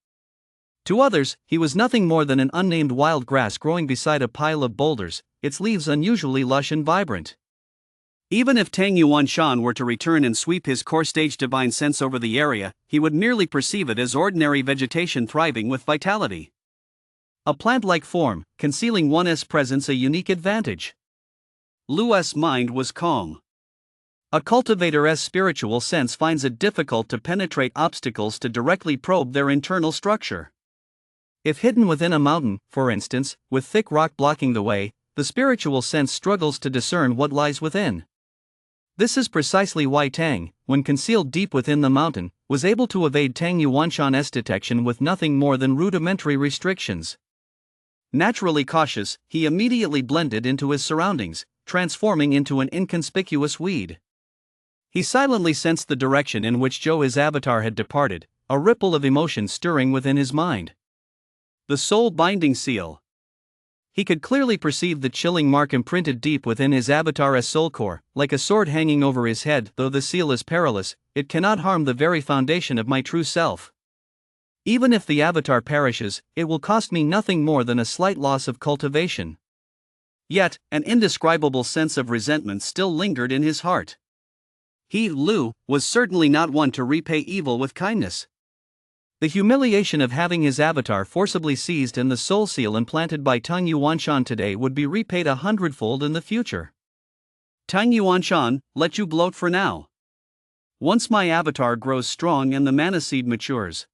[SPEAKER 1] To others, he was nothing more than an unnamed wild grass growing beside a pile of boulders, its leaves unusually lush and vibrant. Even if Tang Yuanshan were to return and sweep his core stage divine sense over the area, he would merely perceive it as ordinary vegetation thriving with vitality. A plant-like form, concealing one's presence a unique advantage. Lu's mind was calm. A cultivator's spiritual sense finds it difficult to penetrate obstacles to directly probe their internal structure. If hidden within a mountain, for instance, with thick rock blocking the way, the spiritual sense struggles to discern what lies within. This is precisely why Tang, when concealed deep within the mountain, was able to evade Tang Yuanshan's detection with nothing more than rudimentary restrictions. Naturally cautious, he immediately blended into his surroundings, transforming into an inconspicuous weed. He silently sensed the direction in which Zhou his avatar had departed, a ripple of emotion stirring within his mind. The soul-binding seal. He could clearly perceive the chilling mark imprinted deep within his avatar's soul core, like a sword hanging over his head. Though the seal is perilous, it cannot harm the very foundation of my true self. Even if the avatar perishes, it will cost me nothing more than a slight loss of cultivation. Yet, an indescribable sense of resentment still lingered in his heart. He, Lu, was certainly not one to repay evil with kindness. The humiliation of having his avatar forcibly seized and the soul seal implanted by Tang Yuanshan today would be repaid 100-fold in the future. Tang Yuanshan, let you gloat for now. Once my avatar grows strong and the mana seed matures,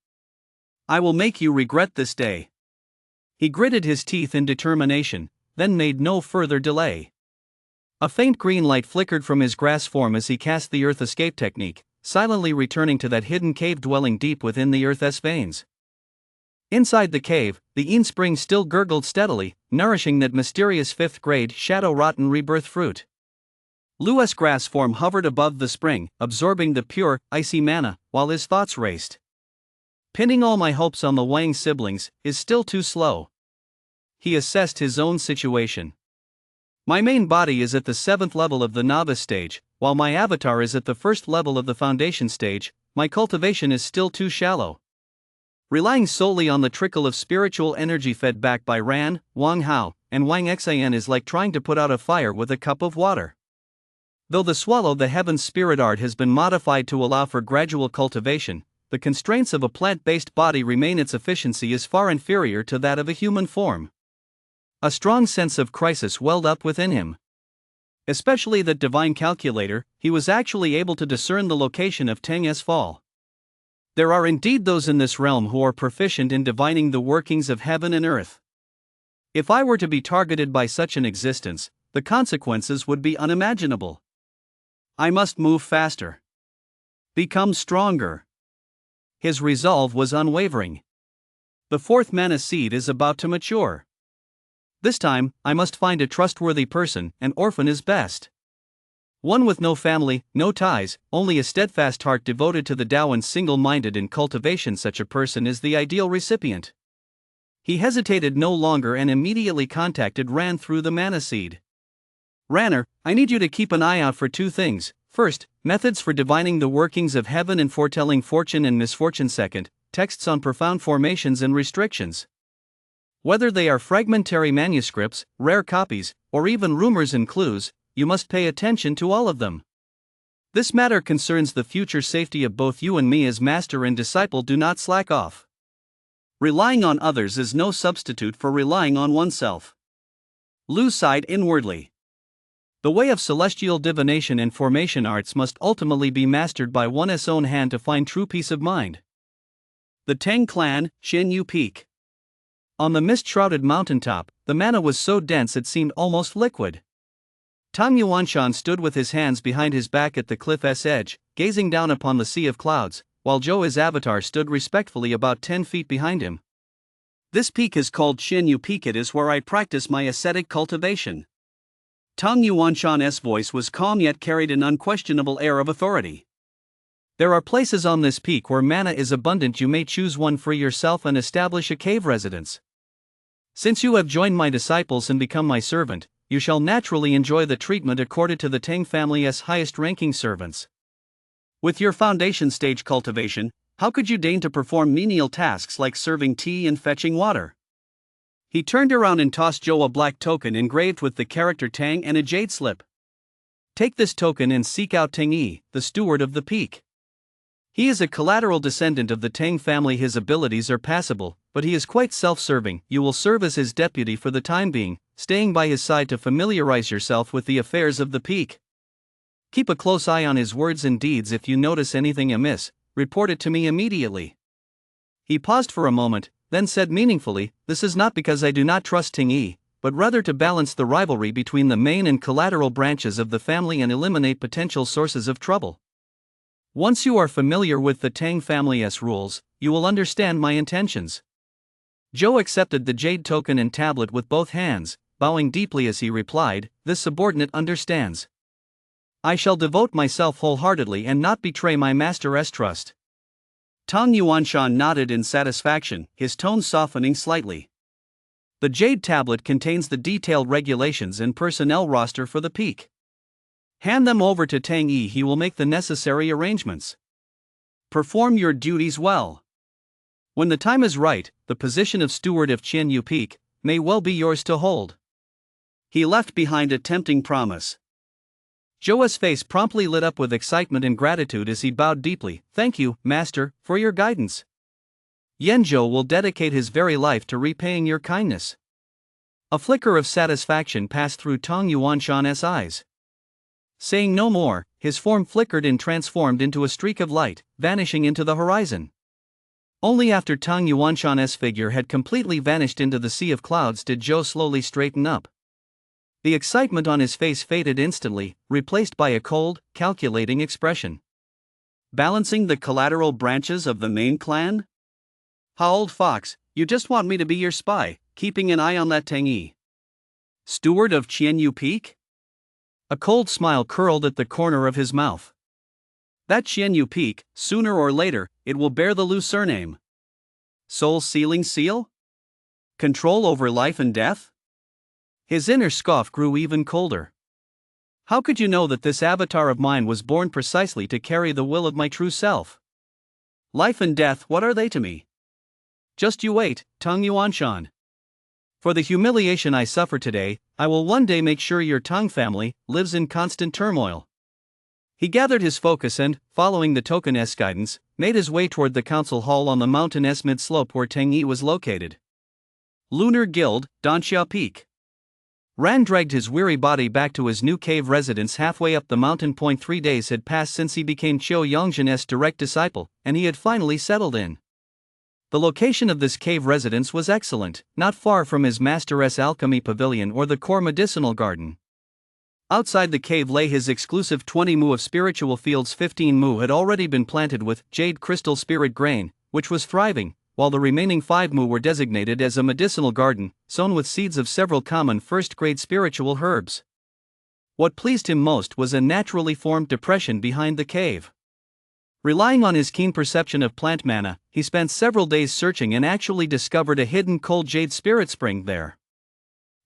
[SPEAKER 1] I will make you regret this day. He gritted his teeth in determination, then made no further delay. A faint green light flickered from his grass form as he cast the earth escape technique, silently returning to that hidden cave dwelling deep within the earth's veins. Inside the cave, the Yin spring still gurgled steadily, nourishing that mysterious fifth-grade shadow-rotten rebirth fruit. Lu's grass form hovered above the spring, absorbing the pure, icy mana, while his thoughts raced. Pinning all my hopes on the Wang siblings is still too slow. He assessed his own situation. My main body is at the 7th level of the novice stage, while my avatar is at the 1st level of the foundation stage. My cultivation is still too shallow.
[SPEAKER 2] Relying solely on the trickle of spiritual energy fed back by Ran, Wang Hao, and Wang Xian is like trying to put out a fire with a cup of water. Though the swallow the heaven's spirit art has been modified to allow for gradual cultivation, the constraints of a plant-based body remain. Its efficiency is far inferior to that of a human form. A strong sense of crisis welled up within him. Especially that divine calculator, he was actually able to discern the location of Teng's fall. There are indeed those in this realm who are proficient in divining the workings of heaven and earth. If I were to be targeted by such an existence, the consequences would be unimaginable. I must move faster. Become stronger. His resolve was unwavering. The fourth mana seed is about to mature. This time, I must find a trustworthy person. An orphan is best. One with no family, no ties, only a steadfast heart devoted to the Tao and single-minded in cultivation. Such a person is the ideal recipient. He hesitated no longer and immediately contacted Ran through the mana seed. Ranner, I need you to keep an eye out for two things. First, methods for divining the workings of heaven and foretelling fortune and misfortune. Second, texts on profound formations and restrictions. Whether they are fragmentary manuscripts, rare copies, or even rumors and clues, you must pay attention to all of them. This matter concerns the future safety of both you and me as master and disciple. Do not slack off. Relying on others is no substitute for relying on oneself. Lu sighed inwardly. The way of celestial divination and formation arts must ultimately be mastered by one's own hand to find true peace of mind. The Teng clan, Xianyu Peak. On the mist-shrouded mountaintop, the mana was so dense it seemed almost liquid. Tang Yuanshan stood with his hands behind his back at the cliff's edge, gazing down upon the sea of clouds, while Zhou his avatar stood respectfully about 10 feet behind him. This peak is called Xianyu Peak. It is where I practice my ascetic cultivation. Tang Yuanshan's voice was calm yet carried an unquestionable air of authority. There are places on this peak where mana is abundant. You may choose one for yourself and establish a cave residence. Since you have joined my disciples and become my servant, you shall naturally enjoy the treatment accorded to the Teng family's highest-ranking servants. With your foundation stage cultivation, how could you deign to perform menial tasks like serving tea and fetching water? He turned around and tossed Zhou a black token engraved with the character Tang and a jade slip. Take this token and seek out Teng Yi, the steward of the peak. He is a collateral descendant of the Tang family. His abilities are passable, but he is quite self-serving. You will serve as his deputy for the time being, staying by his side to familiarize yourself with the affairs of the peak. Keep a close eye on his words and deeds. If you notice anything amiss, report it to me immediately. He paused for a moment, then said meaningfully, This is not because I do not trust Teng Yi, but rather to balance the rivalry between the main and collateral branches of the family and eliminate potential sources of trouble. Once you are familiar with the Tang family's rules, you will understand my intentions. Zhou accepted the jade token and tablet with both hands, bowing deeply as he replied, This subordinate understands. I shall devote myself wholeheartedly and not betray my master's trust. Tang Yuanshan nodded in satisfaction, his tone softening slightly. The jade tablet contains the detailed regulations and personnel roster for the peak. Hand them over to Teng Yi. He will make the necessary arrangements. Perform your duties well. When the time is right, the position of steward of Xianyu Peak may well be yours to hold. He left behind a tempting promise. Zhou's face promptly lit up with excitement and gratitude as he bowed deeply. Thank you, Master, for your guidance. Yanzhou will dedicate his very life to repaying your kindness. A flicker of satisfaction passed through Tang Yuanshan's eyes. Saying no more, his form flickered and transformed into a streak of light, vanishing into the horizon. Only after Tang Yuanshan's figure had completely vanished into the sea of clouds did Zhou slowly straighten up. The excitement on his face faded instantly, replaced by a cold, calculating expression. Balancing the collateral branches of the main clan? How, old fox, you just want me to be your spy, keeping an eye on that Teng Yi? Steward of Xianyu Peak? A cold smile curled at the corner of his mouth. That Xianyu Peak, sooner or later, it will bear the Lu surname. Soul-sealing seal? Control over life and death? His inner scoff grew even colder. How could you know that this avatar of mine was born precisely to carry the will of my true self? Life and death, what are they to me? Just you wait, Tung Yuanshan. For the humiliation I suffer today, I will one day make sure your Tang family lives in constant turmoil. He gathered his focus and, following the token S guidance, made his way toward the council hall on the mountain S mid-slope where Teng Yi was located. Lunar Guild, Danxia Peak. Ran dragged his weary body back to his new cave residence halfway up the mountain. 3 days had passed since he became Qiu Yongzhen's direct disciple, and he had finally settled in. The location of this cave residence was excellent, not far from his master's alchemy pavilion or the core medicinal garden. Outside the cave lay his exclusive 20 mu of spiritual fields. 15 mu had already been planted with jade crystal spirit grain, which was thriving, while the remaining 5 mu were designated as a medicinal garden, sown with seeds of several common first-grade spiritual herbs. What pleased him most was a naturally formed depression behind the cave. Relying on his keen perception of plant mana, he spent several days searching and actually discovered a hidden cold jade spirit spring there.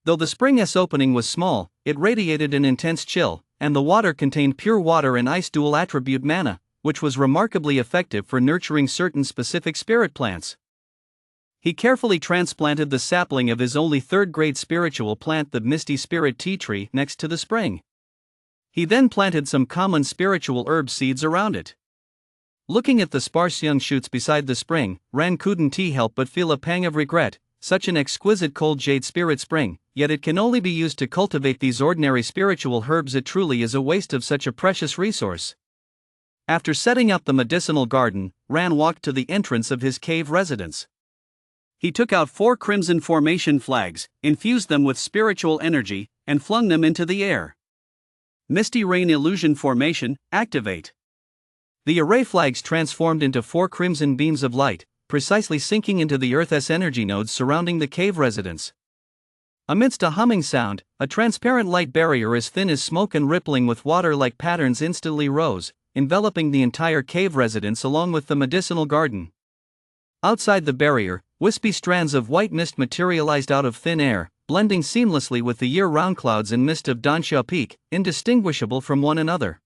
[SPEAKER 2] Though the spring's opening was small, it radiated an intense chill, and the water contained pure water and ice dual attribute mana, which was remarkably effective for nurturing certain specific spirit plants. He carefully transplanted the sapling of his only third-grade spiritual plant, the Misty Spirit Tea Tree, next to the spring. He then planted some common spiritual herb seeds around it. Looking at the sparse young shoots beside the spring, Ran couldn't help but feel a pang of regret. Such an exquisite cold jade spirit spring, yet it can only be used to cultivate these ordinary spiritual herbs. It truly is a waste of such a precious resource. After setting up the medicinal garden, Ran walked to the entrance of his cave residence. He took out 4 crimson formation flags, infused them with spiritual energy, and flung them into the air. Misty Rain Illusion Formation, activate. The array flags transformed into 4 crimson beams of light, precisely sinking into the Earth's energy nodes surrounding the cave residence. Amidst a humming sound, a transparent light barrier as thin as smoke and rippling with water-like patterns instantly rose, enveloping the entire cave residence along with the medicinal garden. Outside the barrier, wispy strands of white mist materialized out of thin air, blending seamlessly with the year-round clouds and mist of Danxia Peak, indistinguishable from one another.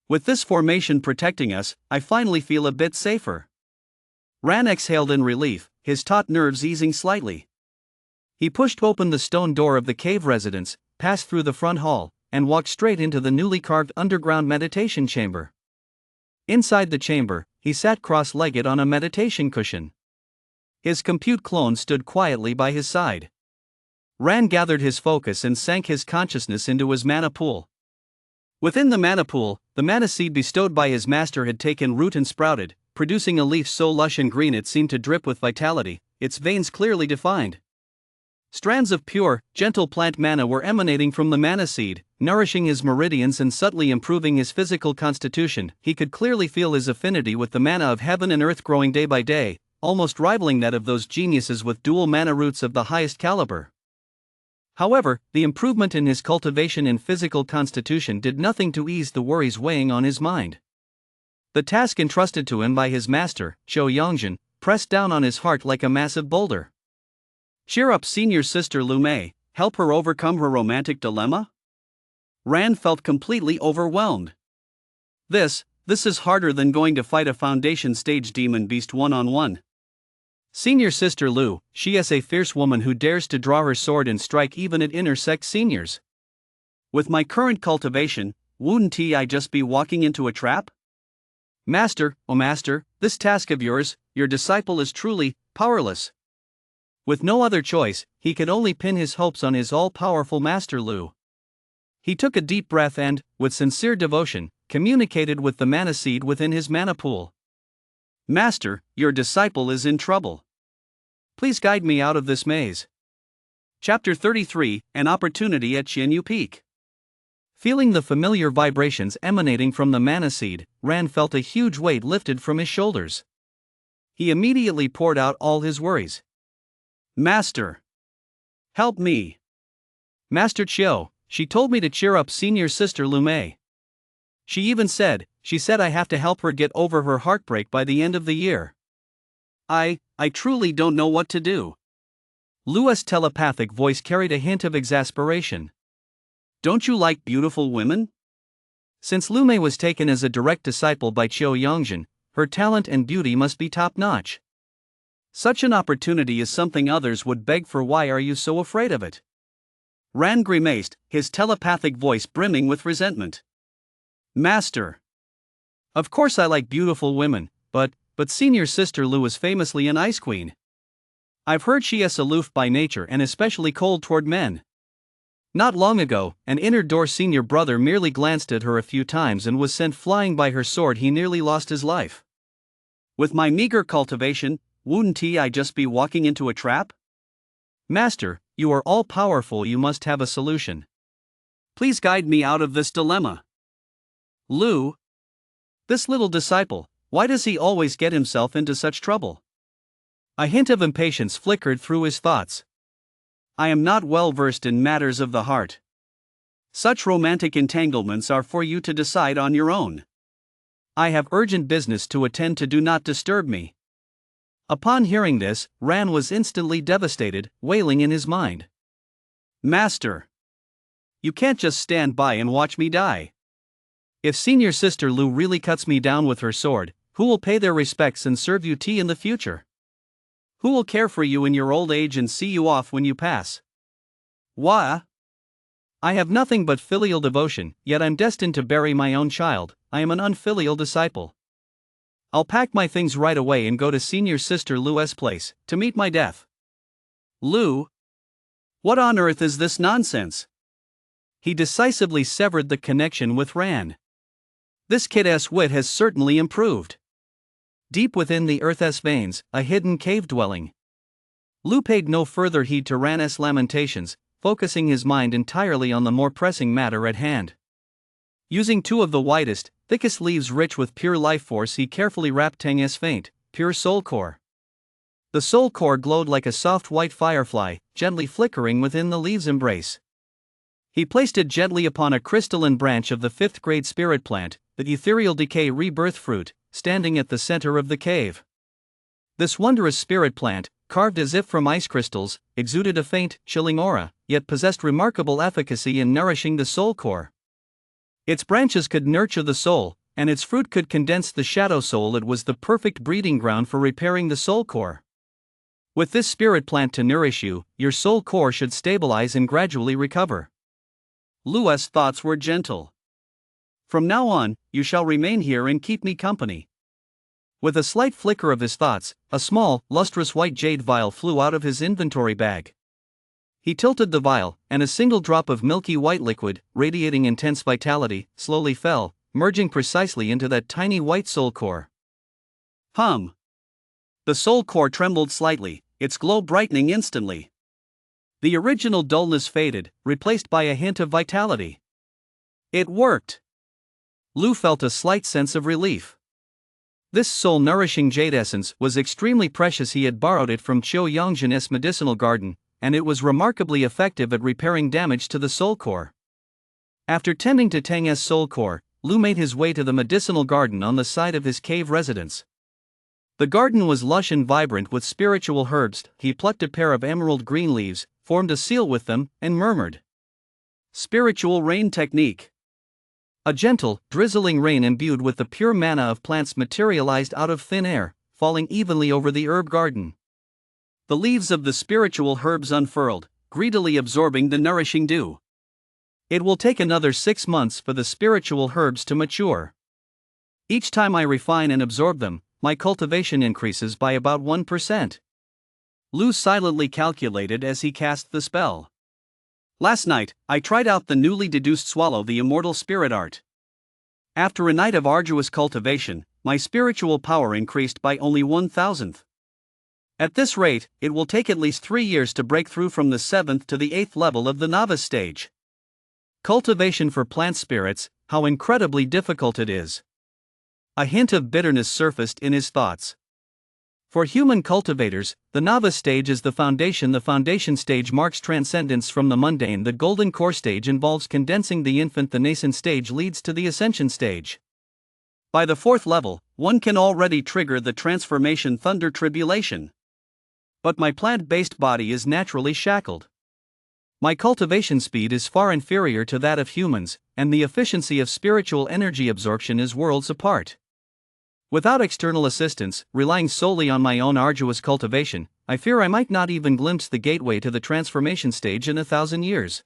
[SPEAKER 2] With this formation protecting us, I finally feel a bit safer. Ran exhaled in relief, his taut nerves easing slightly. He pushed open the stone door of the cave residence, passed through the front hall, and walked straight into the newly carved underground meditation chamber. Inside the chamber, he sat cross-legged on a meditation cushion. His compute clone stood quietly by his side. Ran gathered his focus and sank his consciousness into his mana pool. Within the mana pool, the mana seed bestowed by his master had taken root and sprouted, producing a leaf so lush and green it seemed to drip with vitality, its veins clearly defined. Strands of pure, gentle plant mana were emanating from the mana seed, nourishing his meridians and subtly improving his physical constitution. He could clearly feel his affinity with the mana of heaven and earth growing day by day, almost rivaling that of those geniuses with dual mana roots of the highest caliber. However, the improvement in his cultivation and physical constitution did nothing to ease the worries weighing on his mind. The task entrusted to him by his master, Qiu Yongzhen, pressed down on his heart like a massive boulder. Cheer up senior sister Lu Mei, help her overcome her romantic dilemma? Ran felt completely overwhelmed. This is harder than going to fight a foundation stage demon beast one-on-one. Senior sister Lu, she is a fierce woman who dares to draw her sword and strike even at intersect seniors. With my current cultivation, wouldn't I just be walking into a trap? Master, oh master, this task of yours, your disciple is truly powerless. With no other choice, he could only pin his hopes on his all-powerful master Lu. He took a deep breath and, with sincere devotion, communicated with the mana seed within his mana pool. Master, your disciple is in trouble. Please guide me out of this maze. Chapter 33, An Opportunity at Qianyu Peak. Feeling the familiar vibrations emanating from the mana seed, Ran felt a huge weight lifted from his shoulders. He immediately poured out all his worries. Master! Help me! Master Qiu, she told me to cheer up senior sister Lu Mei. She said I have to help her get over her heartbreak by the end of the year. I truly don't know what to do. Lu's telepathic voice carried a hint of exasperation. Don't you like beautiful women? Since Lu Mei was taken as a direct disciple by Qiu Yongzhen, her talent and beauty must be top-notch. Such an opportunity is something others would beg for. Why are you so afraid of it? Rand grimaced, his telepathic voice brimming with resentment. Master. Of course I like beautiful women, but senior sister Lu is famously an ice queen. I've heard she is aloof by nature and especially cold toward men. Not long ago, an inner door senior brother merely glanced at her a few times and was sent flying by her sword. He nearly lost his life. With my meager cultivation, wouldn't I just be walking into a trap? Master, you are all-powerful. You must have a solution. Please guide me out of this dilemma. Lu? This little disciple, why does he always get himself into such trouble? A hint of impatience flickered through his thoughts. I am not well versed in matters of the heart. Such romantic entanglements are for you to decide on your own. I have urgent business to attend to. Do not disturb me. Upon hearing this, Ran was instantly devastated, wailing in his mind. Master! You can't just stand by and watch me die. If senior sister Lu really cuts me down with her sword, who will pay their respects and serve you tea in the future? Who will care for you in your old age and see you off when you pass? Why? I have nothing but filial devotion, yet I'm destined to bury my own child. I am an unfilial disciple. I'll pack my things right away and go to senior sister Lu's place, to meet my death. Lu? What on earth is this nonsense? He decisively severed the connection with Ran. This kid's wit has certainly improved. Deep within the earth's veins, a hidden cave dwelling. Lu paid no further heed to Ran's lamentations, focusing his mind entirely on the more pressing matter at hand. Using two of the widest, thickest leaves rich with pure life force, he carefully wrapped Tang's faint, pure soul core. The soul core glowed like a soft white firefly, gently flickering within the leaves' embrace. He placed it gently upon a crystalline branch of the 5th grade spirit plant, the ethereal decay rebirth fruit, standing at the center of the cave. This wondrous spirit plant, carved as if from ice crystals, exuded a faint, chilling aura, yet possessed remarkable efficacy in nourishing the soul core. Its branches could nurture the soul, and its fruit could condense the shadow soul. It was the perfect breeding ground for repairing the soul core. With this spirit plant to nourish you, your soul core should stabilize and gradually recover. Lu's thoughts were gentle. From now on, you shall remain here and keep me company. With a slight flicker of his thoughts, a small, lustrous white jade vial flew out of his inventory bag. He tilted the vial, and a single drop of milky white liquid, radiating intense vitality, slowly fell, merging precisely into that tiny white soul core. Hum! The soul core trembled slightly, its glow brightening instantly. The original dullness faded, replaced by a hint of vitality. It worked! Lu felt a slight sense of relief. This soul-nourishing jade essence was extremely precious. He had borrowed it from Qiu Yongjin's medicinal garden, and it was remarkably effective at repairing damage to the soul core. After tending to Tang's soul core, Lu made his way to the medicinal garden on the side of his cave residence. The garden was lush and vibrant with spiritual herbs. He plucked a pair of emerald green leaves, formed a seal with them, and murmured. Spiritual rain technique. A gentle, drizzling rain imbued with the pure mana of plants materialized out of thin air, falling evenly over the herb garden. The leaves of the spiritual herbs unfurled, greedily absorbing the nourishing dew. It will take another 6 months for the spiritual herbs to mature. Each time I refine and absorb them, my cultivation increases by about 1%. Lu silently calculated as he cast the spell. Last night, I tried out the newly deduced swallow, the immortal spirit art. After a night of arduous cultivation, my spiritual power increased by only 1,000th. At this rate, it will take at least 3 years to break through from the 7th to the 8th level of the novice stage. Cultivation for plant spirits, how incredibly difficult it is. A hint of bitterness surfaced in his thoughts. For human cultivators, the novice stage is the foundation. The foundation stage marks transcendence from the mundane. The golden core stage involves condensing the infant. The nascent stage leads to the ascension stage. By the 4th level, one can already trigger the transformation thunder tribulation. But my plant-based body is naturally shackled. My cultivation speed is far inferior to that of humans, and the efficiency of spiritual energy absorption is worlds apart.
[SPEAKER 1] Without external assistance, relying solely on my own arduous cultivation, I fear I might not even glimpse the gateway to the transformation stage in 1,000 years.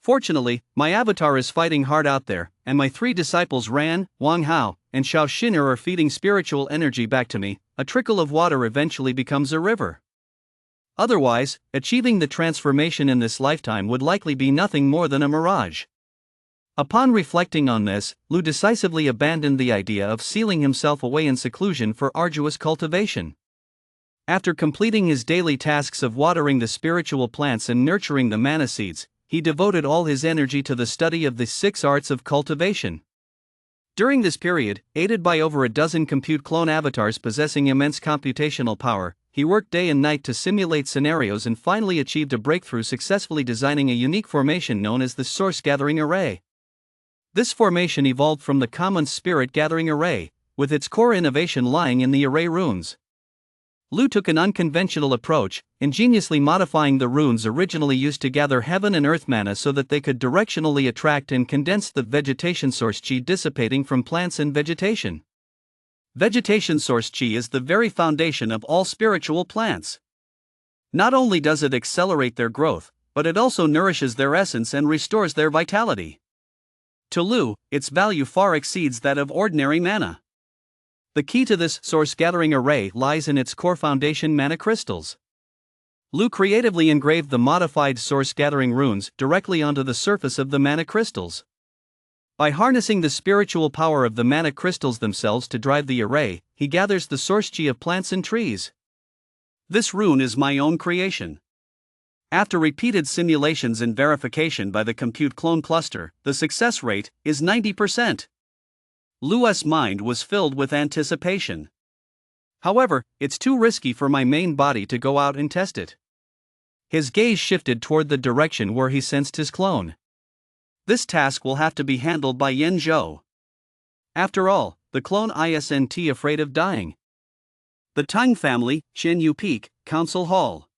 [SPEAKER 1] Fortunately, my avatar is fighting hard out there, and my 3 disciples Ran, Wang Hao, and Xiao Xin'er are feeding spiritual energy back to me. A trickle of water eventually becomes a river. Otherwise, achieving the transformation in this lifetime would likely be nothing more than a mirage. Upon reflecting on this, Lu decisively abandoned the idea of sealing himself away in seclusion for arduous cultivation. After completing his daily tasks of watering the spiritual plants and nurturing the mana seeds, he devoted all his energy to the study of the 6 arts of cultivation. During this period, aided by over a dozen compute clone avatars possessing immense computational power, he worked day and night to simulate scenarios and finally achieved a breakthrough, successfully designing a unique formation known as the Source Gathering Array. This formation evolved from the common Spirit Gathering Array, with its core innovation lying in the array runes. Lu took an unconventional approach, ingeniously modifying the runes originally used to gather heaven and earth mana so that they could directionally attract and condense the vegetation source chi dissipating from plants and vegetation. Vegetation source chi is the very foundation of all spiritual plants. Not only does it accelerate their growth, but it also nourishes their essence and restores their vitality. To Lu, its value far exceeds that of ordinary mana. The key to this source gathering array lies in its core foundation mana crystals. Lu creatively engraved the modified source gathering runes directly onto the surface of the mana crystals. By harnessing the spiritual power of the mana crystals themselves to drive the array, he gathers the source chi of plants and trees. This rune is my own creation. After repeated simulations and verification by the compute clone cluster, the success rate is 90%. Lu's mind was filled with anticipation. However, it's too risky for my main body to go out and test it. His gaze shifted toward the direction where he sensed his clone. This task will have to be handled by Yan Zhou. After all, the clone isn't afraid of dying. The Tang family, Qianyu Peak, Council Hall.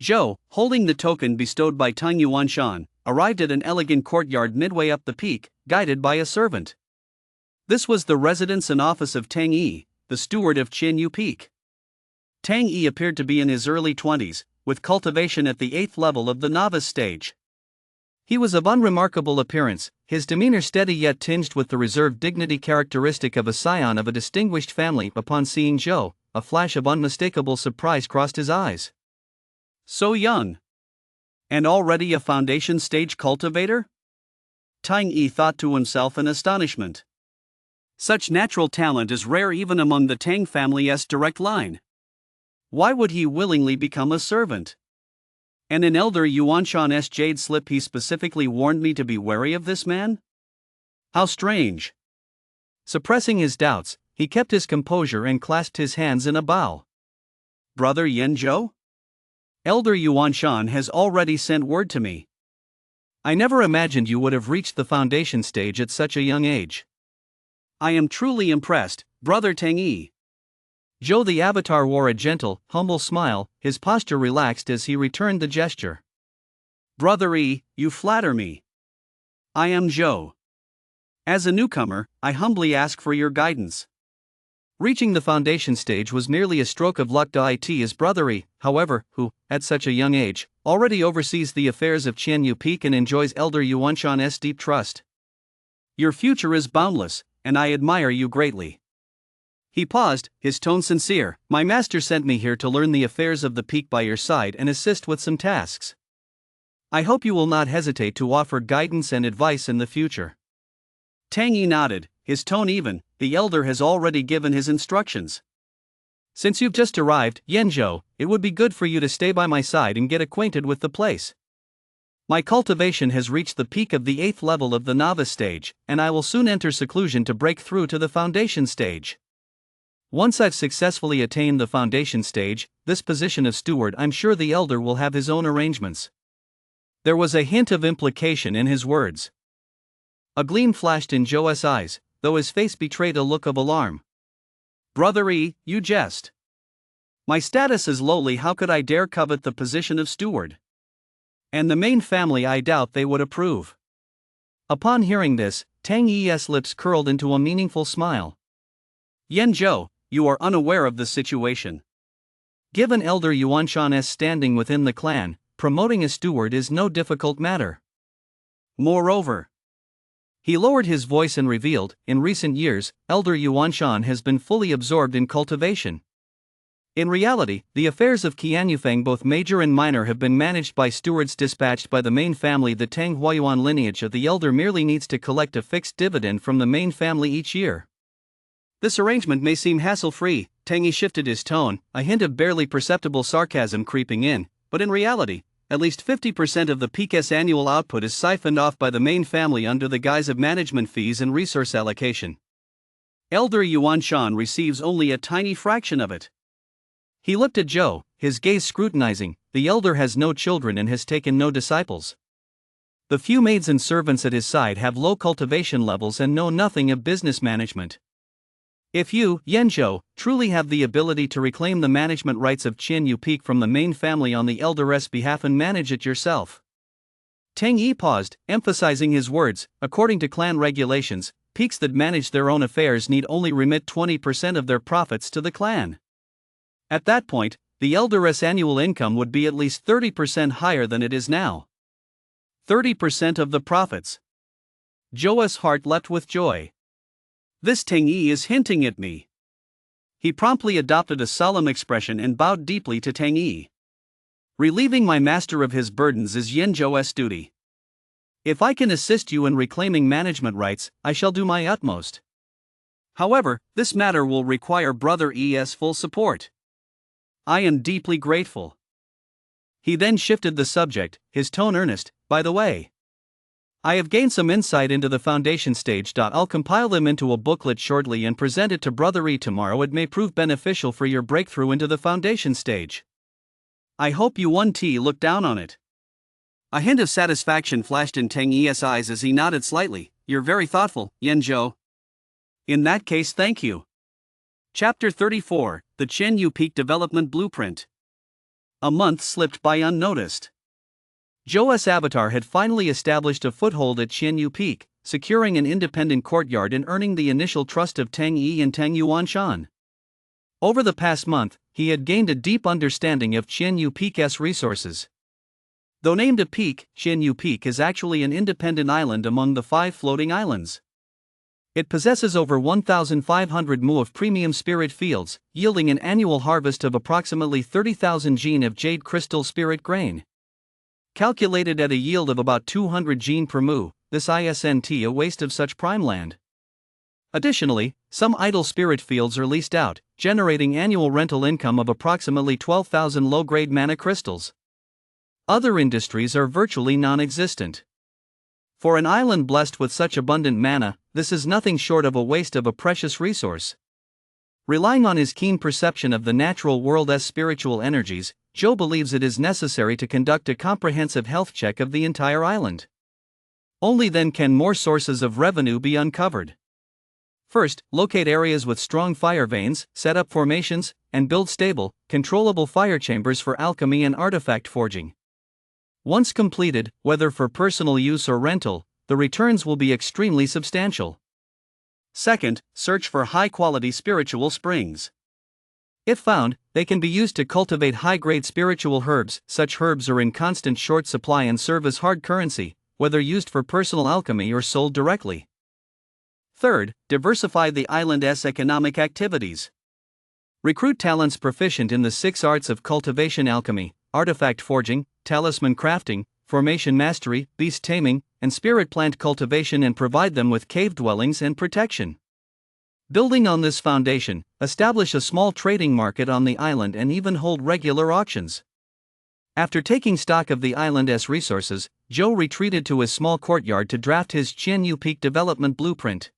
[SPEAKER 1] Zhou, holding the token bestowed by Tang Yuanshan, arrived at an elegant courtyard midway up the peak, guided by a servant. This was the residence and office of Tang Yi, the steward of Qianyu Peak. Tang Yi appeared to be in his early 20s, with cultivation at the 8th level of the novice stage. He was of unremarkable appearance, his demeanor steady yet tinged with the reserved dignity characteristic of a scion of a distinguished family. Upon seeing Zhou, a flash of unmistakable surprise crossed his eyes. So young. And already a foundation stage cultivator? Tang Yi thought to himself in astonishment. Such natural talent is rare even among the Tang family's direct line. Why would he willingly become a servant? And in Elder Yuanshan's jade slip he specifically warned me to be wary of this man? How strange. Suppressing his doubts, he kept his composure and clasped his hands in a bow. Brother Yan Zhou? Elder Yuanshan has already sent word to me. I never imagined you would have reached the foundation stage at such a young age. I am truly impressed, Brother Tang Yi. Zhou the Avatar wore a gentle, humble smile, his posture relaxed as he returned the gesture. Brother Yi, you flatter me. I am Zhou. As a newcomer, I humbly ask for your guidance. Reaching the foundation stage was merely a stroke of luck. It is Brother Yi, however, who, at such a young age, already oversees the affairs of Qianyu Peak and enjoys Elder Yuanshan's deep trust. Your future is boundless, and I admire you greatly. He paused, his tone sincere. My master sent me here to learn the affairs of the peak by your side and assist with some tasks. I hope you will not hesitate to offer guidance and advice in the future. Tang Yi nodded, his tone even. The elder has already given his instructions. Since you've just arrived, Yan Zhou, it would be good for you to stay by my side and get acquainted with the place. My cultivation has reached the peak of the 8th level of the novice stage, and I will soon enter seclusion to break through to the foundation stage. Once I've successfully attained the foundation stage, this position of steward, I'm sure the elder will have his own arrangements. There was a hint of implication in his words. A gleam flashed in Zhou's eyes, though his face betrayed a look of alarm. Brother Yi, you jest. My status is lowly, how could I dare covet the position of steward? And the main family, I doubt they would approve. Upon hearing this, Tang Yi's lips curled into a meaningful smile.
[SPEAKER 2] Yanzhou, you are unaware of the situation. Given Elder Yuanshan's standing within the clan, promoting a steward is no difficult matter. Moreover, he lowered his voice and revealed, in recent years, Elder Yuanshan has been fully absorbed in cultivation. In reality, the affairs of Qianyufeng, both major and minor, have been managed by stewards dispatched by the main family. The Tang Huayuan lineage of the elder merely needs to collect a fixed dividend from the main family each year. This arrangement may seem hassle-free. Tang Yi shifted his tone, a hint of barely perceptible sarcasm creeping in, but in reality, at least 50% of the peak's annual output is siphoned off by the main family under the guise of management fees and resource allocation. Elder Yuanshan receives only a tiny fraction of it. He looked at Zhou, his gaze scrutinizing. The elder has no children and has taken no disciples. The few maids and servants at his side have low cultivation levels and know nothing of business management. If you, Yanzhou, truly have the ability to reclaim the management rights of Qianyu Peak from the main family on the elder's behalf and manage it yourself. Tang Yi paused, emphasizing his words. According to clan regulations, peaks that manage their own affairs need only remit 20% of their profits to the clan. At that point, the elder's annual income would be at least 30% higher than it is now. 30% of the profits. Zhou's heart leapt with joy. This Tang Yi is hinting at me. He promptly adopted a solemn expression and bowed deeply to Tang Yi. Relieving my master of his burdens is Yanzhou's duty. If I can assist you in reclaiming management rights, I shall do my utmost. However, this matter will require Brother Yi's full support. I am deeply grateful. He then shifted the subject, his tone earnest. By the way, I have gained some insight into the foundation stage. I'll compile them into a booklet shortly and present it to Brother Yi tomorrow. It may prove beneficial for your breakthrough into the foundation stage. I hope Yuan Ti looked down on it. A hint of satisfaction flashed in Tang Yi's eyes as he nodded slightly. You're very thoughtful, Yanzhou. In that case, thank you. Chapter 34, The Qianyu Peak Development Blueprint. A month slipped by unnoticed. Zhou's avatar had finally established a foothold at Qianyu Peak, securing an independent courtyard and earning the initial trust of Tang Yi and Tang Yuanshan. Over the past month, he had gained a deep understanding of Qianyu Peak's resources. Though named a peak, Qianyu Peak is actually an independent island among the 5 floating islands. It possesses over 1,500 mu of premium spirit fields, yielding an annual harvest of approximately 30,000 gene of jade crystal spirit grain. Calculated at a yield of about 200 gene per mu, this isn't a waste of such prime land. Additionally, some idle spirit fields are leased out, generating annual rental income of approximately 12,000 low-grade mana crystals. Other industries are virtually non-existent. For an island blessed with such abundant mana, this is nothing short of a waste of a precious resource. Relying on his keen perception of the natural world's spiritual energies, Zhou believes it is necessary to conduct a comprehensive health check of the entire island. Only then can more sources of revenue be uncovered. First, locate areas with strong fire veins, set up formations, and build stable, controllable fire chambers for alchemy and artifact forging. Once completed, whether for personal use or rental, the returns will be extremely substantial. Second, search for high-quality spiritual springs. If found, they can be used to cultivate high-grade spiritual herbs. Such herbs are in constant short supply and serve as hard currency, whether used for personal alchemy or sold directly. Third, diversify the island's economic activities. Recruit talents proficient in the 6 arts of cultivation, alchemy, artifact forging, talisman crafting, formation mastery, beast taming, and spirit plant cultivation, and provide them with cave dwellings and protection. Building on this foundation, establish a small trading market on the island and even hold regular auctions. After taking stock of the island's resources, Zhou retreated to his small courtyard to draft his Qianyu Peak development blueprint.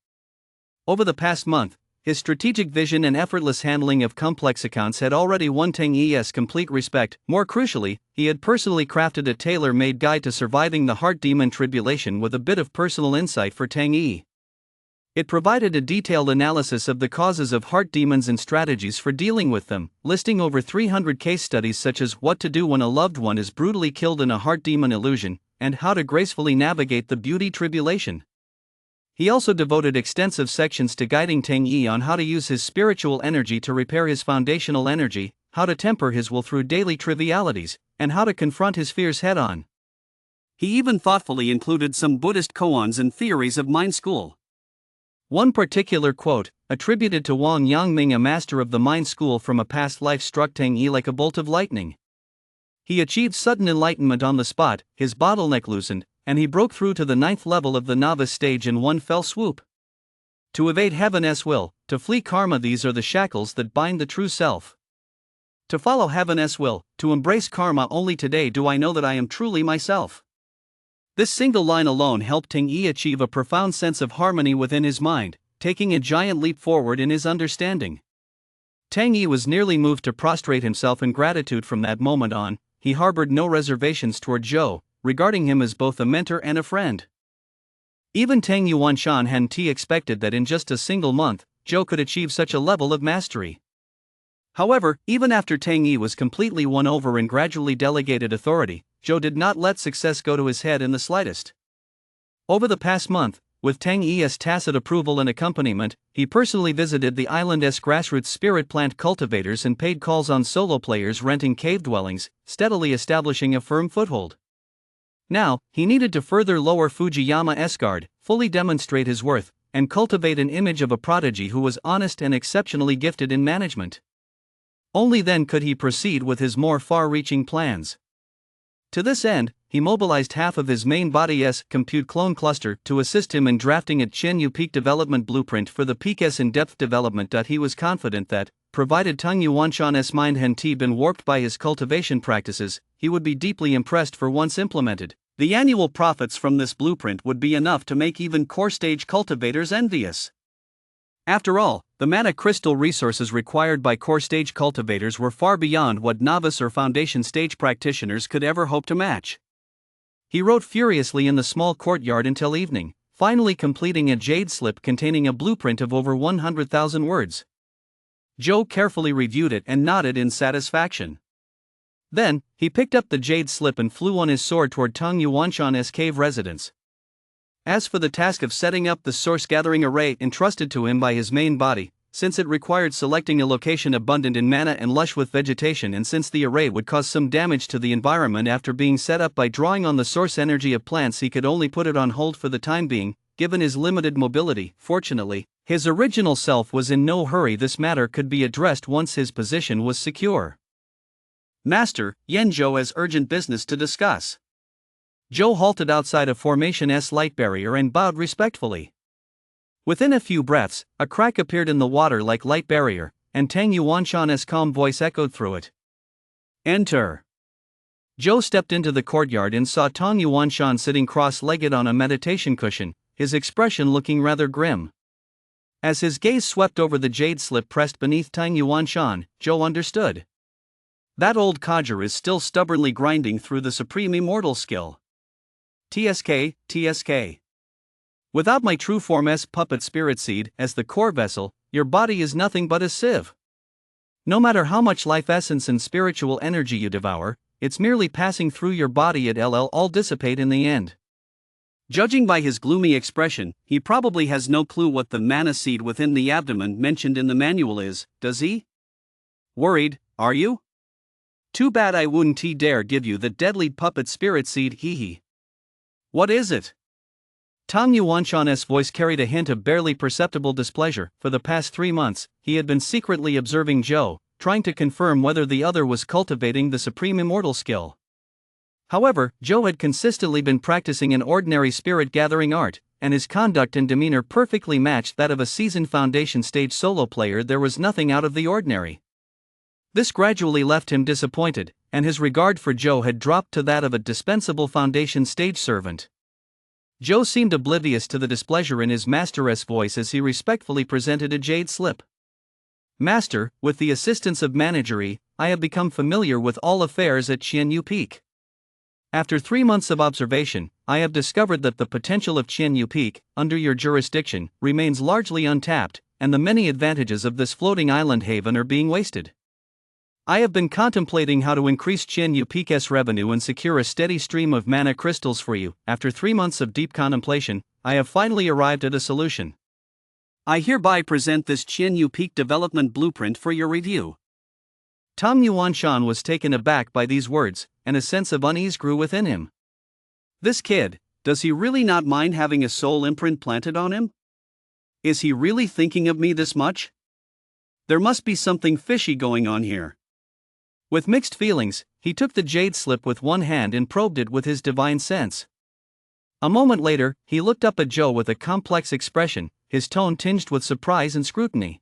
[SPEAKER 2] Over the past month, his strategic vision and effortless handling of complex accounts had already won Tang Yi's complete respect. More crucially, he had personally crafted a tailor-made guide to surviving the heart demon tribulation with a bit of personal insight for Tang Yi. It provided a detailed analysis of the causes of heart demons and strategies for dealing with them, listing over 300 case studies such as what to do when a loved one is brutally killed in a heart demon illusion, and how to gracefully navigate the beauty tribulation.
[SPEAKER 1] He also devoted extensive sections to guiding Tang Yi on how to use his spiritual energy to repair his foundational energy, how to temper his will through daily trivialities, and how to confront his fears head-on.
[SPEAKER 2] He even thoughtfully included some Buddhist koans and theories of mind school.
[SPEAKER 1] One particular quote, attributed to Wang Yangming, a master of the mind school from a past life, struck Tang Yi like a bolt of lightning. He achieved sudden enlightenment on the spot, his bottleneck loosened, and he broke through to the 9th level of the novice stage in one fell swoop. To evade heaven's will, to flee karma, these are the shackles that bind the true self. To follow heaven's will, to embrace karma, only today do I know that I am truly myself. This single line alone helped Tang Yi achieve a profound sense of harmony within his mind, taking a giant leap forward in his understanding. Tang Yi was nearly moved to prostrate himself in gratitude. From that moment on, he harbored no reservations toward Zhou, regarding him as both a mentor and a friend. Even Tang Yuanshan hadn't expected that in just a single month, Zhou could achieve such a level of mastery. However, even after Tang Yi was completely won over and gradually delegated authority, Zhou did not let success go to his head in the slightest. Over the past month, with Tang Yi's tacit approval and accompaniment, he personally visited the island's grassroots spirit plant cultivators and paid calls on solo players renting cave dwellings, steadily establishing a firm foothold. Now, he needed to further lower Fujiyama's guard, fully demonstrate his worth, and cultivate an image of a prodigy who was honest and exceptionally gifted in management. Only then could he proceed with his more far-reaching plans. To this end, he mobilized half of his main body's compute clone cluster to assist him in drafting a Qianyu peak development blueprint for the peak's in-depth development. He was confident that, provided Tang Yuanshan's mind hadn't been warped by his cultivation practices, he would be deeply impressed. For once implemented, the annual profits from this blueprint would be enough to make even core-stage cultivators envious. After all, the mana crystal resources required by core-stage cultivators were far beyond what novice or foundation-stage practitioners could ever hope to match. He wrote furiously in the small courtyard until evening, finally completing a jade slip containing a blueprint of over 100,000 words. Zhou carefully reviewed it and nodded in satisfaction. Then, he picked up the jade slip and flew on his sword toward Tang Yuanshan's cave residence. As for the task of setting up the source-gathering array entrusted to him by his main body, since it required selecting a location abundant in mana and lush with vegetation, and since the array would cause some damage to the environment after being set up by drawing on the source energy of plants, he could only put it on hold for the time being, given his limited mobility. Fortunately, his original self was in no hurry. This matter could be addressed once his position was secure. Master, Zhou has urgent business to discuss. Zhou halted outside of Formation's light barrier and bowed respectfully. Within a few breaths, a crack appeared in the water like light barrier, and Tang Yuanshan's calm voice echoed through it. Enter. Zhou stepped into the courtyard and saw Tang Yuanshan sitting cross-legged on a meditation cushion, his expression looking rather grim. As his gaze swept over the jade slip pressed beneath Tang Yuanshan, Zhou understood. That old codger is still stubbornly grinding through the supreme immortal skill. TSK. Without my true form's puppet spirit seed as the core vessel, your body is nothing but a sieve. No matter how much life essence and spiritual energy you devour, it's merely passing through your body. It'll all dissipate in the end. Judging by his gloomy expression, he probably has no clue what the mana seed within the abdomen mentioned in the manual is, does he? Worried, are you? Too bad I wouldn't dare give you the deadly puppet spirit seed, hee. What is it? Tang Yuanshan's voice carried a hint of barely perceptible displeasure. For the past 3 months, he had been secretly observing Zhou, trying to confirm whether the other was cultivating the supreme immortal skill. However, Zhou had consistently been practicing an ordinary spirit-gathering art, and his conduct and demeanor perfectly matched that of a seasoned foundation stage solo player. There was nothing out of the ordinary. This gradually left him disappointed, and his regard for Zhou had dropped to that of a dispensable foundation stage servant. Zhou seemed oblivious to the displeasure in his master's voice as he respectfully presented a jade slip. Master, with the assistance of Managery, I have become familiar with all affairs at Qianyu Peak. After 3 months of observation, I have discovered that the potential of Qianyu Peak, under your jurisdiction, remains largely untapped, and the many advantages of this floating island haven are being wasted. I have been contemplating how to increase Qian Yu Peak's revenue and secure a steady stream of mana crystals for you. After 3 months of deep contemplation, I have finally arrived at a solution.
[SPEAKER 2] I hereby present this Qian Yu Peak development blueprint for your review.
[SPEAKER 1] Tang Yuanshan was taken aback by these words, and a sense of unease grew within him.
[SPEAKER 2] This kid, does he really not mind having a soul imprint planted on him? Is he really thinking of me this much? There must be something fishy going on here.
[SPEAKER 1] With mixed feelings, he took the jade slip with one hand and probed it with his divine sense. A moment later, he looked up at Zhou with a complex expression, his tone tinged with surprise and scrutiny.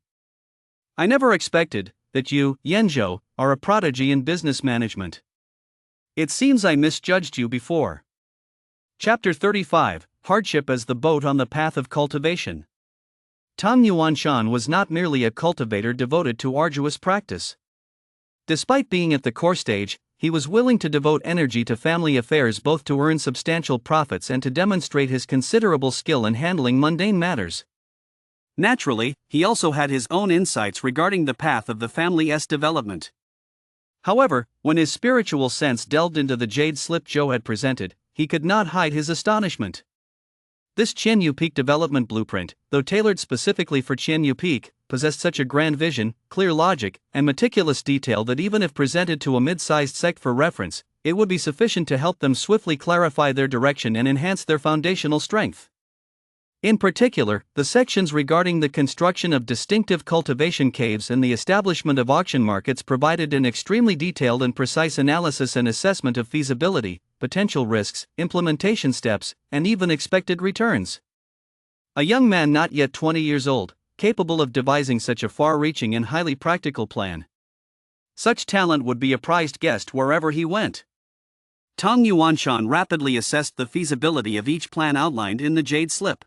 [SPEAKER 1] I never expected that you, Yanzhou, are a prodigy in business management. It seems I misjudged you before. Chapter 35, Hardship as the Boat on the Path of Cultivation. Tang Yuanshan was not merely a cultivator devoted to arduous practice. Despite being at the core stage, he was willing to devote energy to family affairs both to earn substantial profits and to demonstrate his considerable skill in handling mundane matters.
[SPEAKER 2] Naturally, he also had his own insights regarding the path of the family's development.
[SPEAKER 1] However, when his spiritual sense delved into the jade slip Zhou had presented, he could not hide his astonishment. This Qian Yu Peak development blueprint, though tailored specifically for Qian Yu Peak, possessed such a grand vision, clear logic, and meticulous detail that even if presented to a mid-sized sect for reference, it would be sufficient to help them swiftly clarify their direction and enhance their foundational strength. In particular, the sections regarding the construction of distinctive cultivation caves and the establishment of auction markets provided an extremely detailed and precise analysis and assessment of feasibility, potential risks, implementation steps, and even expected returns. A young man not yet 20 years old, capable of devising such a far-reaching and highly practical plan. Such talent would be a prized guest wherever he went.
[SPEAKER 2] Tang Yuanshan rapidly assessed the feasibility of each plan outlined in the jade slip.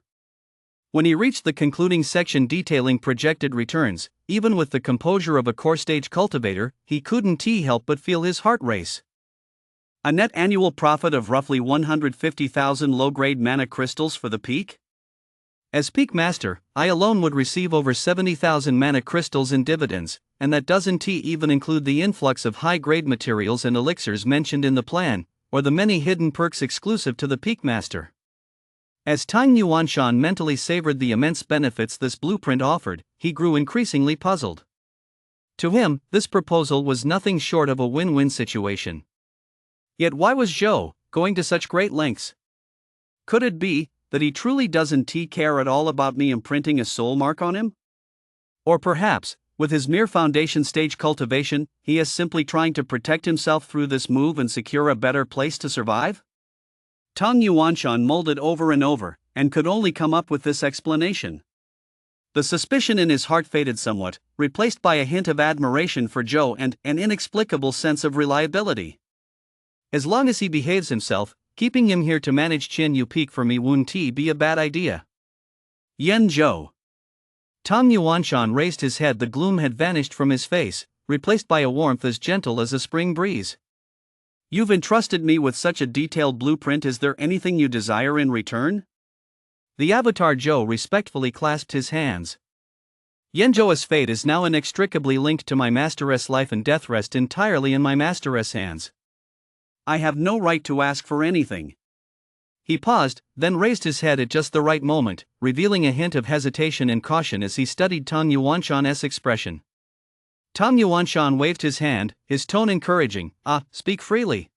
[SPEAKER 1] When he reached the concluding section detailing projected returns, even with the composure of a core-stage cultivator, he couldn't help but feel his heart race.
[SPEAKER 2] A net annual profit of roughly 150,000 low-grade mana crystals for the peak?
[SPEAKER 1] As Peak Master, I alone would receive over 70,000 mana crystals in dividends, and that doesn't even include the influx of high-grade materials and elixirs mentioned in the plan, or the many hidden perks exclusive to the Peak Master. As Tang Yuanshan mentally savored the immense benefits this blueprint offered, he grew increasingly puzzled. To him, this proposal was nothing short of a win-win situation. Yet why was Zhou going to such great lengths? Could it be that he truly doesn't care at all about me imprinting a soul mark on him? Or perhaps, with his mere foundation stage cultivation, he is simply trying to protect himself through this move and secure a better place to survive? Tang Yuanshan mulled it over and over, and could only come up with this explanation. The suspicion in his heart faded somewhat, replaced by a hint of admiration for Zhou and an inexplicable sense of reliability. As long as he behaves himself, keeping him here to manage Qian Yu Peak for me wouldn't be a bad idea.
[SPEAKER 2] Zhou.
[SPEAKER 1] Tang Yuanshan raised his head. The gloom had vanished from his face, replaced by a warmth as gentle as a spring breeze. You've entrusted me with such a detailed blueprint. Is there anything you desire in return? The avatar Zhou respectfully clasped his hands. Yanzhou's fate is now inextricably linked to my master's life and death rest entirely in my master's hands. I have no right to ask for anything. He paused, then raised his head at just the right moment, revealing a hint of hesitation and caution as he studied Tang Yuanshan's expression. Tang Yuanshan waved his hand, his tone encouraging. Speak freely.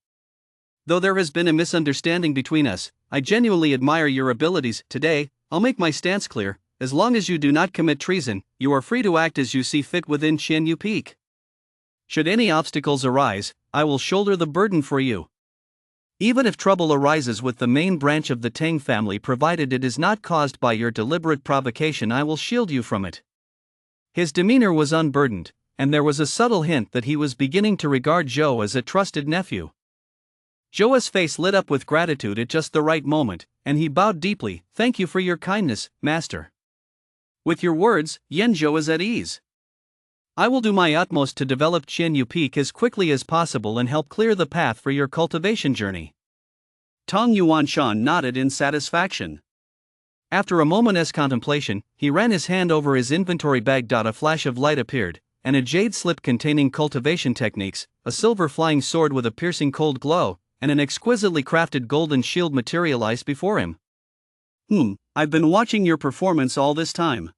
[SPEAKER 1] Though there has been a misunderstanding between us, I genuinely admire your abilities. Today, I'll make my stance clear. As long as you do not commit treason, you are free to act as you see fit within Qian Yu Peak. Should any obstacles arise, I will shoulder the burden for you. Even if trouble arises with the main branch of the Tang family, provided it is not caused by your deliberate provocation, I will shield you from it. His demeanor was unburdened, and there was a subtle hint that he was beginning to regard Zhou as a trusted nephew. Zhou's face lit up with gratitude at just the right moment, and he bowed deeply. Thank you for your kindness, Master. With your words, Yanzhou is at ease. I will do my utmost to develop Qian Yu Peak as quickly as possible and help clear the path for your cultivation journey. Tang Yuanshan nodded in satisfaction. After a moment's contemplation, he ran his hand over his inventory bag. A flash of light appeared, and a jade slip containing cultivation techniques, a silver flying sword with a piercing cold glow, and an exquisitely crafted golden shield materialized before him.
[SPEAKER 2] I've been watching your performance all this time.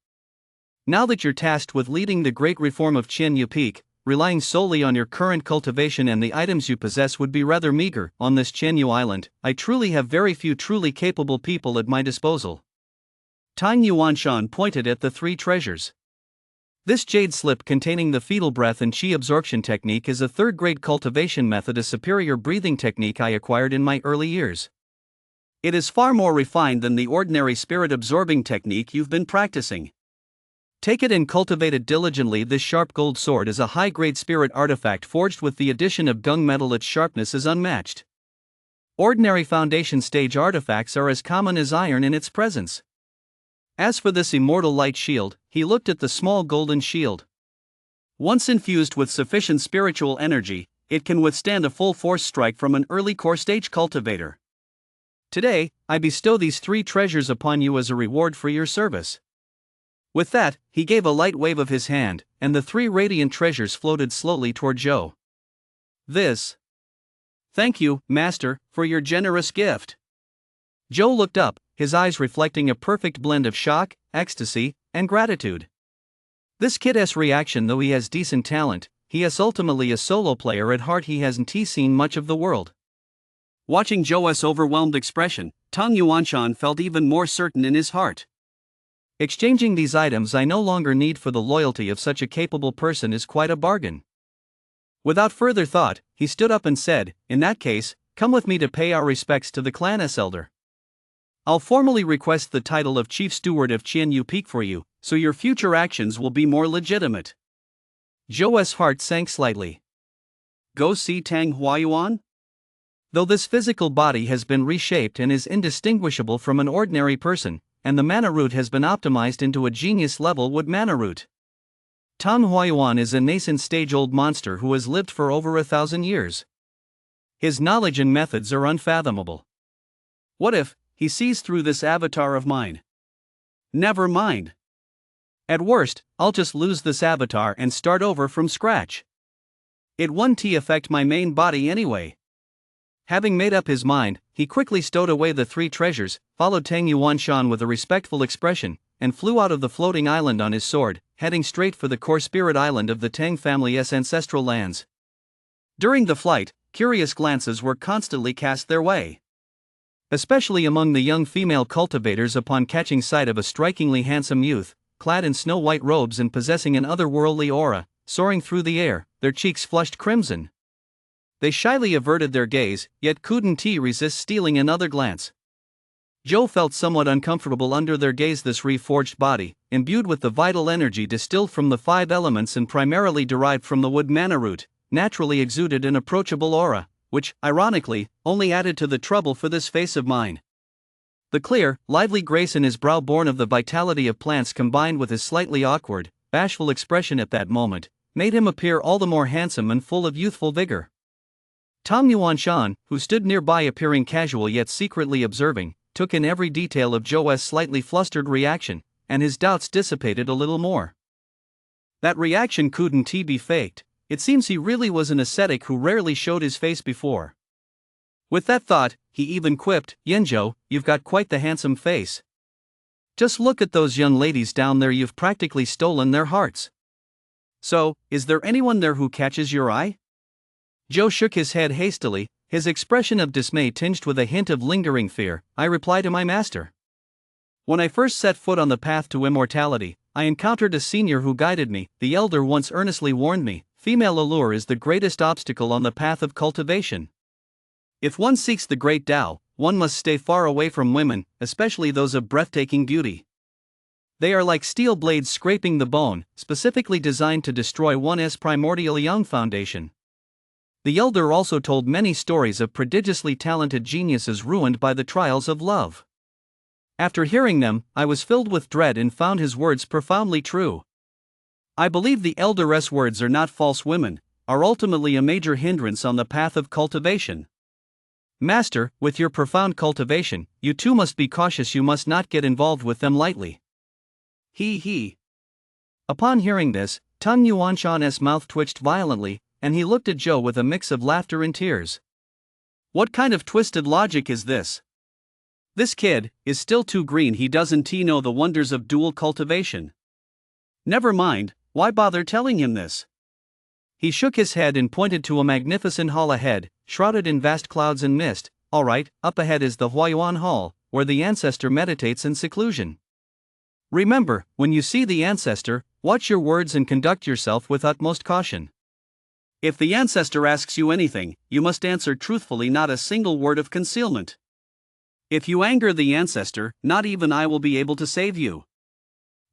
[SPEAKER 1] Now that you're tasked with leading the great reform of Qianyu Peak, relying solely on your current cultivation and the items you possess would be rather meager. On this Qianyu Island, I truly have very few truly capable people at my disposal.
[SPEAKER 2] Tang Yuanshan pointed at the 3 treasures.
[SPEAKER 1] This jade slip containing the fetal breath and qi absorption technique is a third-grade cultivation method, a superior breathing technique I acquired in my early years.
[SPEAKER 2] It is far more refined than the ordinary spirit-absorbing technique you've been practicing.
[SPEAKER 1] Take it and cultivate it diligently. This sharp gold sword is a high-grade spirit artifact forged with the addition of gung metal. Its sharpness is unmatched. Ordinary foundation stage artifacts are as common as iron in its presence. As for this immortal light shield, he looked at the small golden shield.
[SPEAKER 2] Once infused with sufficient spiritual energy, it can withstand a full force strike from an early core stage cultivator.
[SPEAKER 1] Today, I bestow these 3 treasures upon you as a reward for your service. With that, he gave a light wave of his hand, and the 3 radiant treasures floated slowly toward Zhou.
[SPEAKER 2] Thank you, Master, for your generous gift.
[SPEAKER 1] Zhou looked up, his eyes reflecting a perfect blend of shock, ecstasy, and gratitude. This kid's reaction, though he has decent talent, he is ultimately a solo player at heart. He hasn't seen much of the world.
[SPEAKER 2] Watching Zhou's overwhelmed expression, Tang Yuanshan felt even more certain in his heart.
[SPEAKER 1] Exchanging these items I no longer need for the loyalty of such a capable person is quite a bargain. Without further thought, he stood up and said, "In that case, come with me to pay our respects to the clan's elder. I'll formally request the title of Chief Steward of Qianyu Peak for you, so your future actions will be more legitimate." Zhou's heart sank slightly.
[SPEAKER 2] Go see Tang Huayuan?
[SPEAKER 1] Though this physical body has been reshaped and is indistinguishable from an ordinary person, and the mana root has been optimized into a genius level wood mana root, Tang Huayuan is a nascent stage-old monster who has lived for over 1,000 years. His knowledge and methods are unfathomable.
[SPEAKER 2] What if he sees through this avatar of mine? Never mind.
[SPEAKER 1] At worst, I'll just lose this avatar and start over from scratch. It won't affect my main body anyway. Having made up his mind, he quickly stowed away the 3 treasures, followed Tang Yuanshan with a respectful expression, and flew out of the floating island on his sword, heading straight for the core spirit island of the Tang family's ancestral lands. During the flight, curious glances were constantly cast their way, especially among the young female cultivators upon catching sight of a strikingly handsome youth, clad in snow-white robes and possessing an otherworldly aura, soaring through the air, their cheeks flushed crimson. They shyly averted their gaze, yet couldn't resist stealing another glance. Zhou felt somewhat uncomfortable under their gaze. This reforged body, imbued with the vital energy distilled from the 5 elements and primarily derived from the wood mana root, naturally exuded an approachable aura, which, ironically, only added to the trouble for this face of mine. The clear, lively grace in his brow, born of the vitality of plants combined with his slightly awkward, bashful expression at that moment, made him appear all the more handsome and full of youthful vigor. Tang Yuanshan, who stood nearby appearing casual yet secretly observing, took in every detail of Zhou's slightly flustered reaction, and his doubts dissipated a little more. That reaction couldn't be faked. It seems he really was an ascetic who rarely showed his face before. With that thought, he even quipped, "Yanzhou, you've got quite the handsome face. Just look at those young ladies down there, you've practically stolen their hearts. So, is there anyone there who catches your eye?" Zhou shook his head hastily, his expression of dismay tinged with a hint of lingering fear. "I reply to my master. When I first set foot on the path to immortality, I encountered a senior who guided me. The elder once earnestly warned me, female allure is the greatest obstacle on the path of cultivation. If one seeks the great Tao, one must stay far away from women, especially those of breathtaking beauty. They are like steel blades scraping the bone, specifically designed to destroy one's primordial young foundation." The elder also told many stories of prodigiously talented geniuses ruined by the trials of love. After hearing them, I was filled with dread and found his words profoundly true. I believe the elder's words are not false. Women are ultimately a major hindrance on the path of cultivation. Master, with your profound cultivation, you too must be cautious. You must not get involved with them lightly. He. Upon hearing this,
[SPEAKER 2] Tung Yuanshan's mouth twitched violently, and he looked at Zhou with a mix of laughter and tears. What kind of twisted logic is this? This kid is still too green, he doesn't know the wonders of dual cultivation. Never mind, why bother telling him this? He shook his head and pointed to a magnificent hall ahead, shrouded in vast clouds and mist. Alright, up ahead is the Huayuan Hall, where the ancestor meditates in seclusion. Remember, when you see the ancestor, watch your words and conduct yourself with utmost caution. If the ancestor asks you anything, you must answer truthfully, not a single word of concealment. If you anger the ancestor, not even I will be able to save you.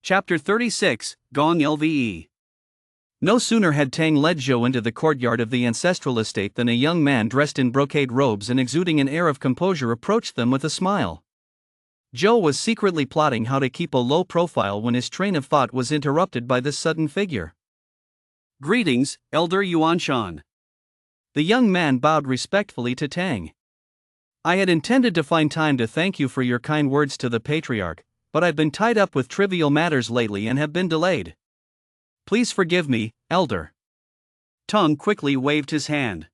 [SPEAKER 2] Chapter 36, Gong Lve. No sooner had Tang led Zhou into the courtyard of the ancestral estate than a young man dressed in brocade robes and exuding an air of composure approached them with a smile. Zhou was secretly plotting how to keep a low profile when his train of thought was interrupted by this sudden figure. Greetings, Elder Yuanshan. The young man bowed respectfully to Tang. I had intended to find time to thank you for your kind words to the patriarch, but I've been tied up with trivial matters lately and have been delayed. Please forgive me, Elder. Tang quickly waved his hand.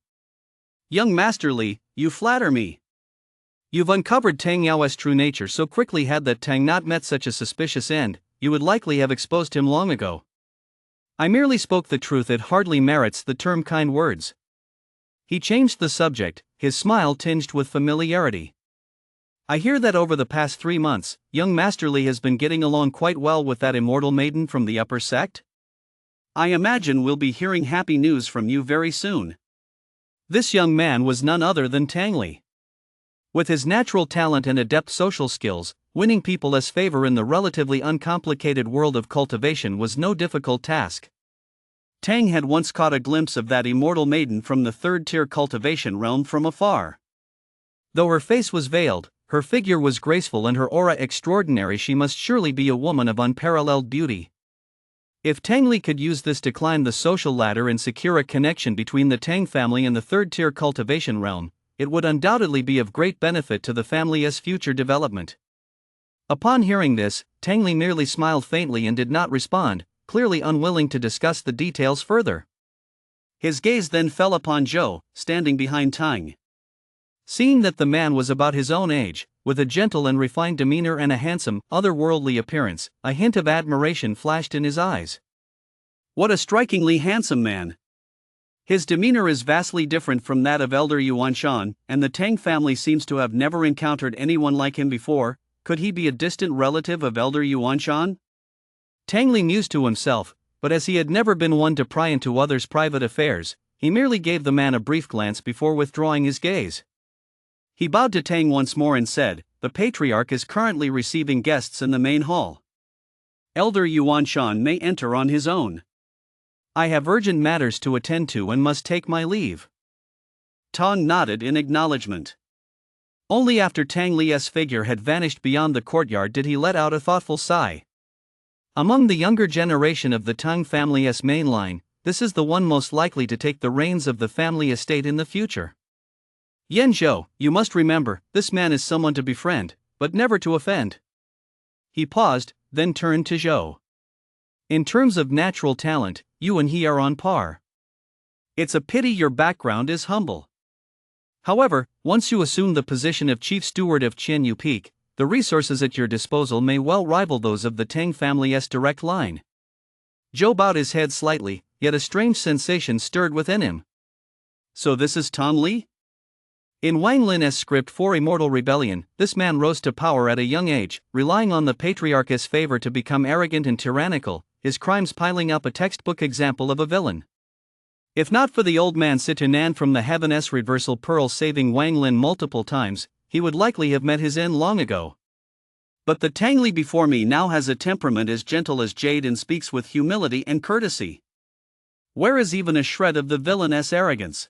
[SPEAKER 2] Young Master Li, you flatter me. You've uncovered Tang Yao's true nature so quickly. Had that Tang not met such a suspicious end, you would likely have exposed him long ago. I merely spoke the truth. It hardly merits the term kind words. He changed the subject, his smile tinged with familiarity. I hear that over the past 3 months, young Master Li has been getting along quite well with that immortal maiden from the upper sect? I imagine we'll be hearing happy news from you very soon. This young man was none other than Tang Li. With his natural talent and adept social skills, winning people's favor in the relatively uncomplicated world of cultivation was no difficult task. Tang had once caught a glimpse of that immortal maiden from the third-tier cultivation realm from afar. Though her face was veiled, her figure was graceful and her aura extraordinary. She must surely be a woman of unparalleled beauty. If Tang Li could use this to climb the social ladder and secure a connection between the Tang family and the third-tier cultivation realm, it would undoubtedly be of great benefit to the family's future development. Upon hearing this, Tang Li merely smiled faintly and did not respond, clearly unwilling to discuss the details further. His gaze then fell upon Zhou, standing behind Tang. Seeing that the man was about his own age, with a gentle and refined demeanor and a handsome, otherworldly appearance, a hint of admiration flashed in his eyes. What a strikingly handsome man! His demeanor is vastly different from that of Elder Yuanshan, and the Tang family seems to have never encountered anyone like him before. Could he be a distant relative of Elder Yuanshan? Tang Li mused to himself, but as he had never been one to pry into others' private affairs, he merely gave the man a brief glance before withdrawing his gaze. He bowed to Tang once more and said, "The patriarch is currently receiving guests in the main hall. Elder Yuanshan may enter on his own. I have urgent matters to attend to and must take my leave." Tang nodded in acknowledgement. Only after Tang Li's figure had vanished beyond the courtyard did he let out a thoughtful sigh. Among the younger generation of the Tang family's main line, this is the one most likely to take the reins of the family estate in the future. Yan Zhou, you must remember, this man is someone to befriend, but never to offend. He paused, then turned to Zhou. In terms of natural talent, you and he are on par. It's a pity your background is humble. However, once you assume the position of chief steward of Qianyu Peak, the resources at your disposal may well rival those of the Tang family's direct line. Zhou bowed his head slightly, yet a strange sensation stirred within him. So this is Tang Li? In Wang Lin's script for Immortal Rebellion, this man rose to power at a young age, relying on the patriarch's favor to become arrogant and tyrannical, his crimes piling up a textbook example of a villain. If not for the old man Situnan from the Heaven's Reversal Pearl saving Wang Lin multiple times, he would likely have met his end long ago. But the Tang Li before me now has a temperament as gentle as jade and speaks with humility and courtesy. Where is even a shred of the villainous arrogance?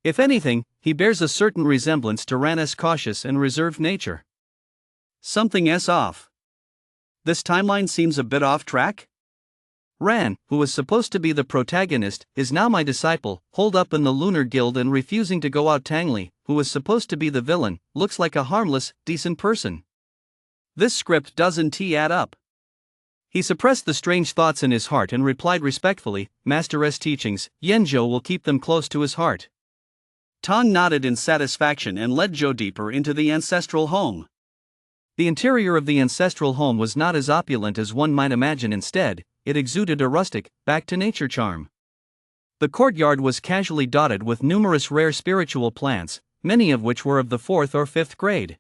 [SPEAKER 2] If anything, he bears a certain resemblance to Ran's cautious and reserved nature. Something's off. This timeline seems a bit off track? Ran, who was supposed to be the protagonist, is now my disciple, holed up in the Lunar Guild and refusing to go out. Tang Li, who was supposed to be the villain, looks like a harmless, decent person. This script doesn't add up.
[SPEAKER 1] He suppressed the strange thoughts in his heart and replied respectfully, Master's teachings, Yanzhou will keep them close to his heart.
[SPEAKER 2] Tang nodded in satisfaction and led Zhou deeper into the ancestral home.
[SPEAKER 1] The interior of the ancestral home was not as opulent as one might imagine. Instead, it exuded a rustic, back-to-nature charm. The courtyard was casually dotted with numerous rare spiritual plants, many of which were of the 4th or 5th grade.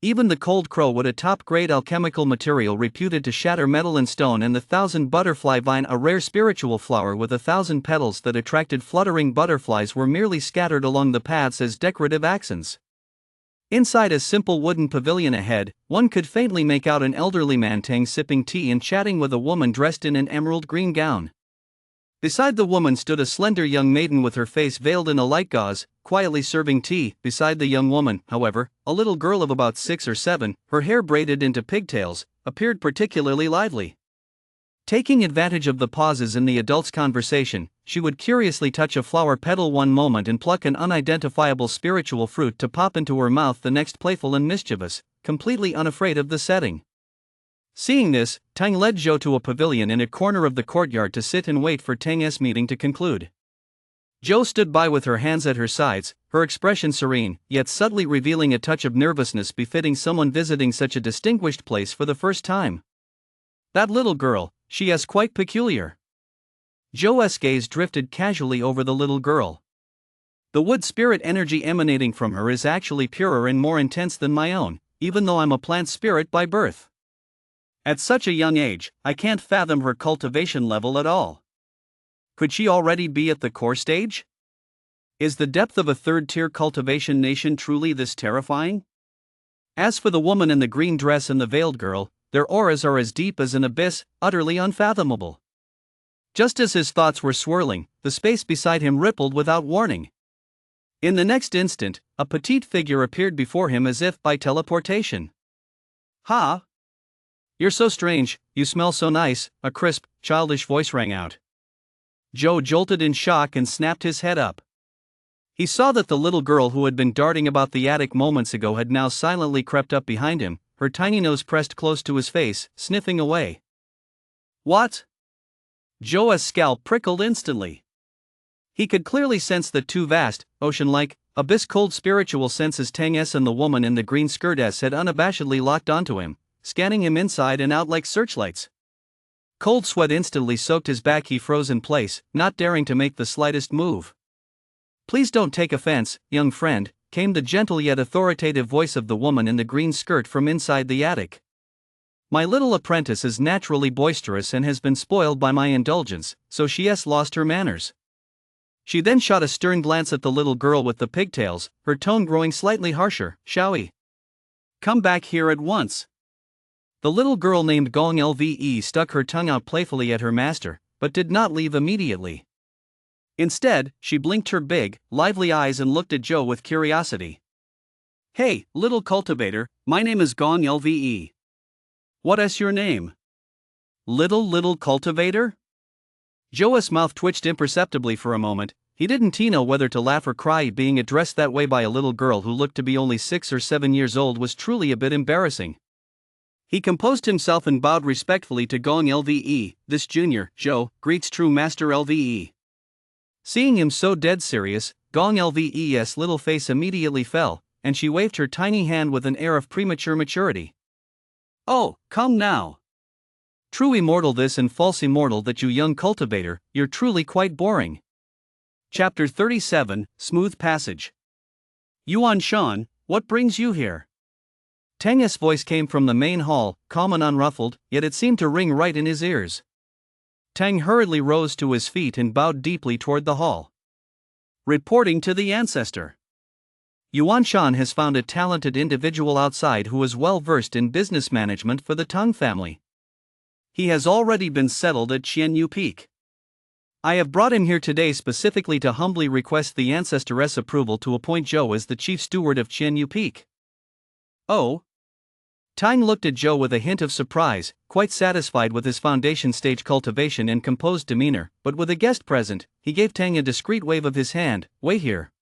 [SPEAKER 1] Even the cold crowwood, a top-grade alchemical material reputed to shatter metal and stone, and the 1,000 butterfly vine, a rare spiritual flower with 1,000 petals that attracted fluttering butterflies, were merely scattered along the paths as decorative accents. Inside a simple wooden pavilion ahead, one could faintly make out an elderly man Tang sipping tea and chatting with a woman dressed in an emerald green gown. Beside the woman stood a slender young maiden with her face veiled in a light gauze, quietly serving tea. Beside the young woman, however, a little girl of about 6 or 7, her hair braided into pigtails, appeared particularly lively. Taking advantage of the pauses in the adult's conversation, she would curiously touch a flower petal one moment and pluck an unidentifiable spiritual fruit to pop into her mouth the next, playful and mischievous, completely unafraid of the setting. Seeing this, Tang led Zhou to a pavilion in a corner of the courtyard to sit and wait for Tang's meeting to conclude. Zhou stood by with her hands at her sides, her expression serene, yet subtly revealing a touch of nervousness befitting someone visiting such a distinguished place for the first time. That little girl, she is quite peculiar. Zhou's gaze drifted casually over the little girl. The wood spirit energy emanating from her is actually purer and more intense than my own, even though I'm a plant spirit by birth. At such a young age, I can't fathom her cultivation level at all. Could she already be at the core stage? Is the depth of a third-tier cultivation nation truly this terrifying? As for the woman in the green dress and the veiled girl, their auras are as deep as an abyss, utterly unfathomable. Just as his thoughts were swirling, the space beside him rippled without warning. In the next instant, a petite figure appeared before him as if by teleportation. Ha! You're so strange, you smell so nice, a crisp, childish voice rang out. Zhou jolted in shock and snapped his head up. He saw that the little girl who had been darting about the attic moments ago had now silently crept up behind him, her tiny nose pressed close to his face, sniffing away. What? Zhou's scalp prickled instantly. He could clearly sense the two vast, ocean-like, abyss-cold spiritual senses Tang S and the woman in the green skirt S had unabashedly locked onto him, scanning him inside and out like searchlights. Cold sweat instantly soaked his back. He froze in place, not daring to make the slightest move. Please don't take offense, young friend, came the gentle yet authoritative voice of the woman in the green skirt from inside the attic. My little apprentice is naturally boisterous and has been spoiled by my indulgence, so she has lost her manners. She then shot a stern glance at the little girl with the pigtails, her tone growing slightly harsher. Shaoyi, come back here at once. The little girl named Gong Lve stuck her tongue out playfully at her master, but did not leave immediately. Instead, she blinked her big, lively eyes and looked at Zhou with curiosity. Hey, little cultivator, my name is Gong Lve. What is your name? Little cultivator? Zhou's mouth twitched imperceptibly for a moment. He didn't know whether to laugh or cry. Being addressed that way by a little girl who looked to be only 6 or 7 years old was truly a bit embarrassing. He composed himself and bowed respectfully to Gong Lve. This junior, Zhou, greets true Master Lve. Seeing him so dead serious, Gong Lve's little face immediately fell, and she waved her tiny hand with an air of premature maturity. Oh, come now. True immortal this and false immortal that, you young cultivator, you're truly quite boring. Chapter 37, Smooth Passage. Yuan Shan, what brings you here? Tang's voice came from the main hall, calm and unruffled, yet it seemed to ring right in his ears. Tang hurriedly rose to his feet and bowed deeply toward the hall. Reporting to the ancestor. Yuan Shan has found a talented individual outside who is well versed in business management for the Tang family. He has already been settled at Qianyu Peak. I have brought him here today specifically to humbly request the ancestor's approval to appoint Zhou as the chief steward of Qianyu Peak. Oh? Tang looked at Zhou with a hint of surprise, quite satisfied with his foundation stage cultivation and composed demeanor, but with a guest present, he gave Tang a discreet wave of his hand. Wait here.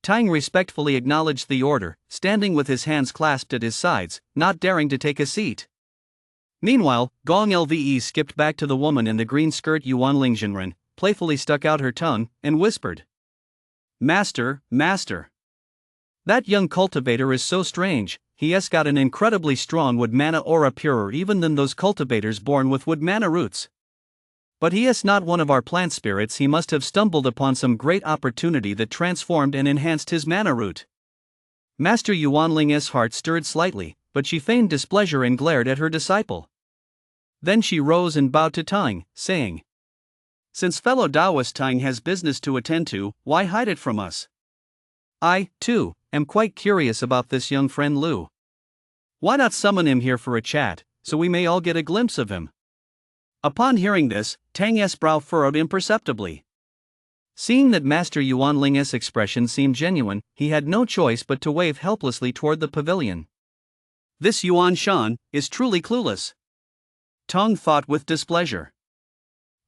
[SPEAKER 1] Tang respectfully acknowledged the order, standing with his hands clasped at his sides, not daring to take a seat.
[SPEAKER 2] Meanwhile, Gong Lve skipped back to the woman in the green skirt Yuan Lingzhenren, playfully stuck out her tongue, and whispered. Master, master. That young cultivator is so strange, he has got an incredibly strong wood mana aura purer even than those cultivators born with wood mana roots. But he is not one of our plant spirits, he must have stumbled upon some great opportunity that transformed and enhanced his mana root. Master Yuanling's heart stirred slightly, but she feigned displeasure and glared at her disciple. Then she rose and bowed to Tang, saying, Since fellow Taoist Tang has business to attend to, why hide it from us? I, too, am quite curious about this young friend Lu. Why not summon him here for a chat, so we may all get a glimpse of him? Upon hearing this, Tang's brow furrowed imperceptibly. Seeing that Master Yuanling's expression seemed genuine, he had no choice but to wave helplessly toward the pavilion. This Yuan Shan is truly clueless. Tang thought with displeasure.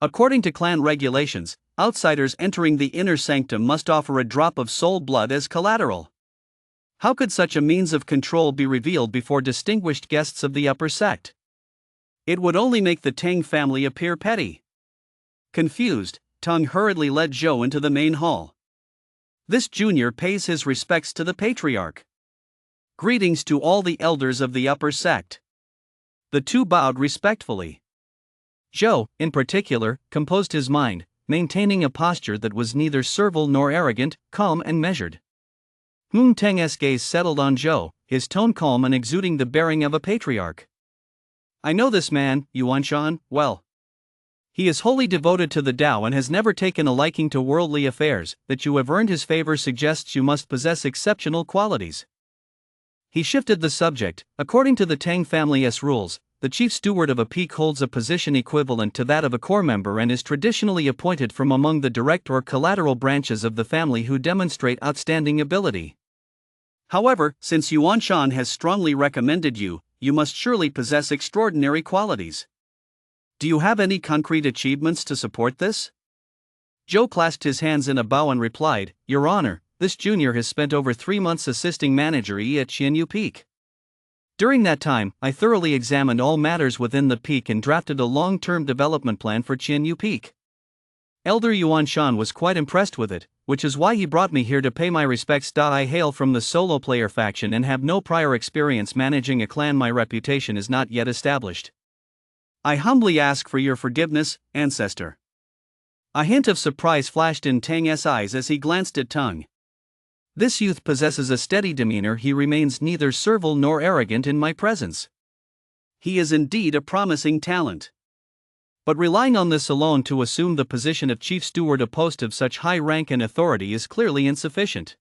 [SPEAKER 2] According to clan regulations, outsiders entering the inner sanctum must offer a drop of soul blood as collateral. How could such a means of control be revealed before distinguished guests of the upper sect? It would only make the Tang family appear petty. Confused, Tang hurriedly led Zhou into the main hall. This junior pays his respects to the patriarch. Greetings to all the elders of the upper sect. The two bowed respectfully. Zhou, in particular, composed his mind, maintaining a posture that was neither servile nor arrogant, calm and measured. Teng's gaze settled on Zhou, his tone calm and exuding the bearing of a patriarch. I know this man, Yuanshan, well. He is wholly devoted to the Tao and has never taken a liking to worldly affairs. That you have earned his favor suggests you must possess exceptional qualities. He shifted the subject. According to the Tang family's rules, the chief steward of a peak holds a position equivalent to that of a core member and is traditionally appointed from among the direct or collateral branches of the family who demonstrate outstanding ability. However, since Yuanshan has strongly recommended you, you must surely possess extraordinary qualities. Do you have any concrete achievements to support this? Zhou clasped his hands in a bow and replied, Your Honor, this junior has spent over 3 months assisting Manager Yi at Qianyu Peak. During that time, I thoroughly examined all matters within the peak and drafted a long-term development plan for Qianyu Peak. Elder Yuanshan was quite impressed with it, which is why he brought me here to pay my respects. I hail from the solo player faction and have no prior experience managing a clan. My reputation is not yet established. I humbly ask for your forgiveness, ancestor. A hint of surprise flashed in Tang's eyes as he glanced at Tang. This youth possesses a steady demeanor. He remains neither servile nor arrogant in my presence. He is indeed a promising talent. But relying on this alone to assume the position of chief steward, a post of such high rank and authority, is clearly insufficient.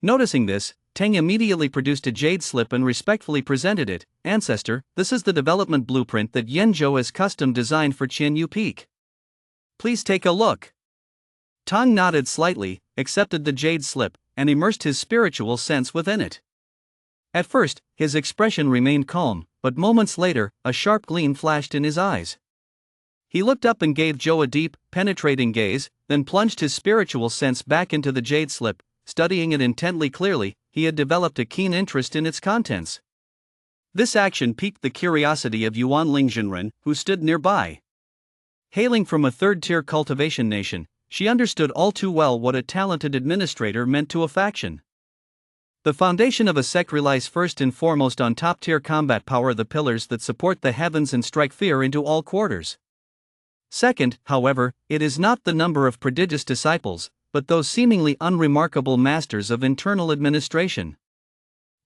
[SPEAKER 2] Noticing this, Tang immediately produced a jade slip and respectfully presented it. Ancestor, this is the development blueprint that Yenzhou has custom designed for Qianyu Peak. Please take a look. Tang nodded slightly, accepted the jade slip, and immersed his spiritual sense within it. At first, his expression remained calm, but moments later, a sharp gleam flashed in his eyes. He looked up and gave Zhou a deep, penetrating gaze, then plunged his spiritual sense back into the jade slip. Studying it intently, clearly, he had developed a keen interest in its contents. This action piqued the curiosity of Yuan Lingzhenren, who stood nearby. Hailing from a third-tier cultivation nation, she understood all too well what a talented administrator meant to a faction. The foundation of a sect relies first and foremost on top-tier combat power, the pillars that support the heavens and strike fear into all quarters. Second, however, it is not the number of prodigious disciples, but those seemingly unremarkable masters of internal administration.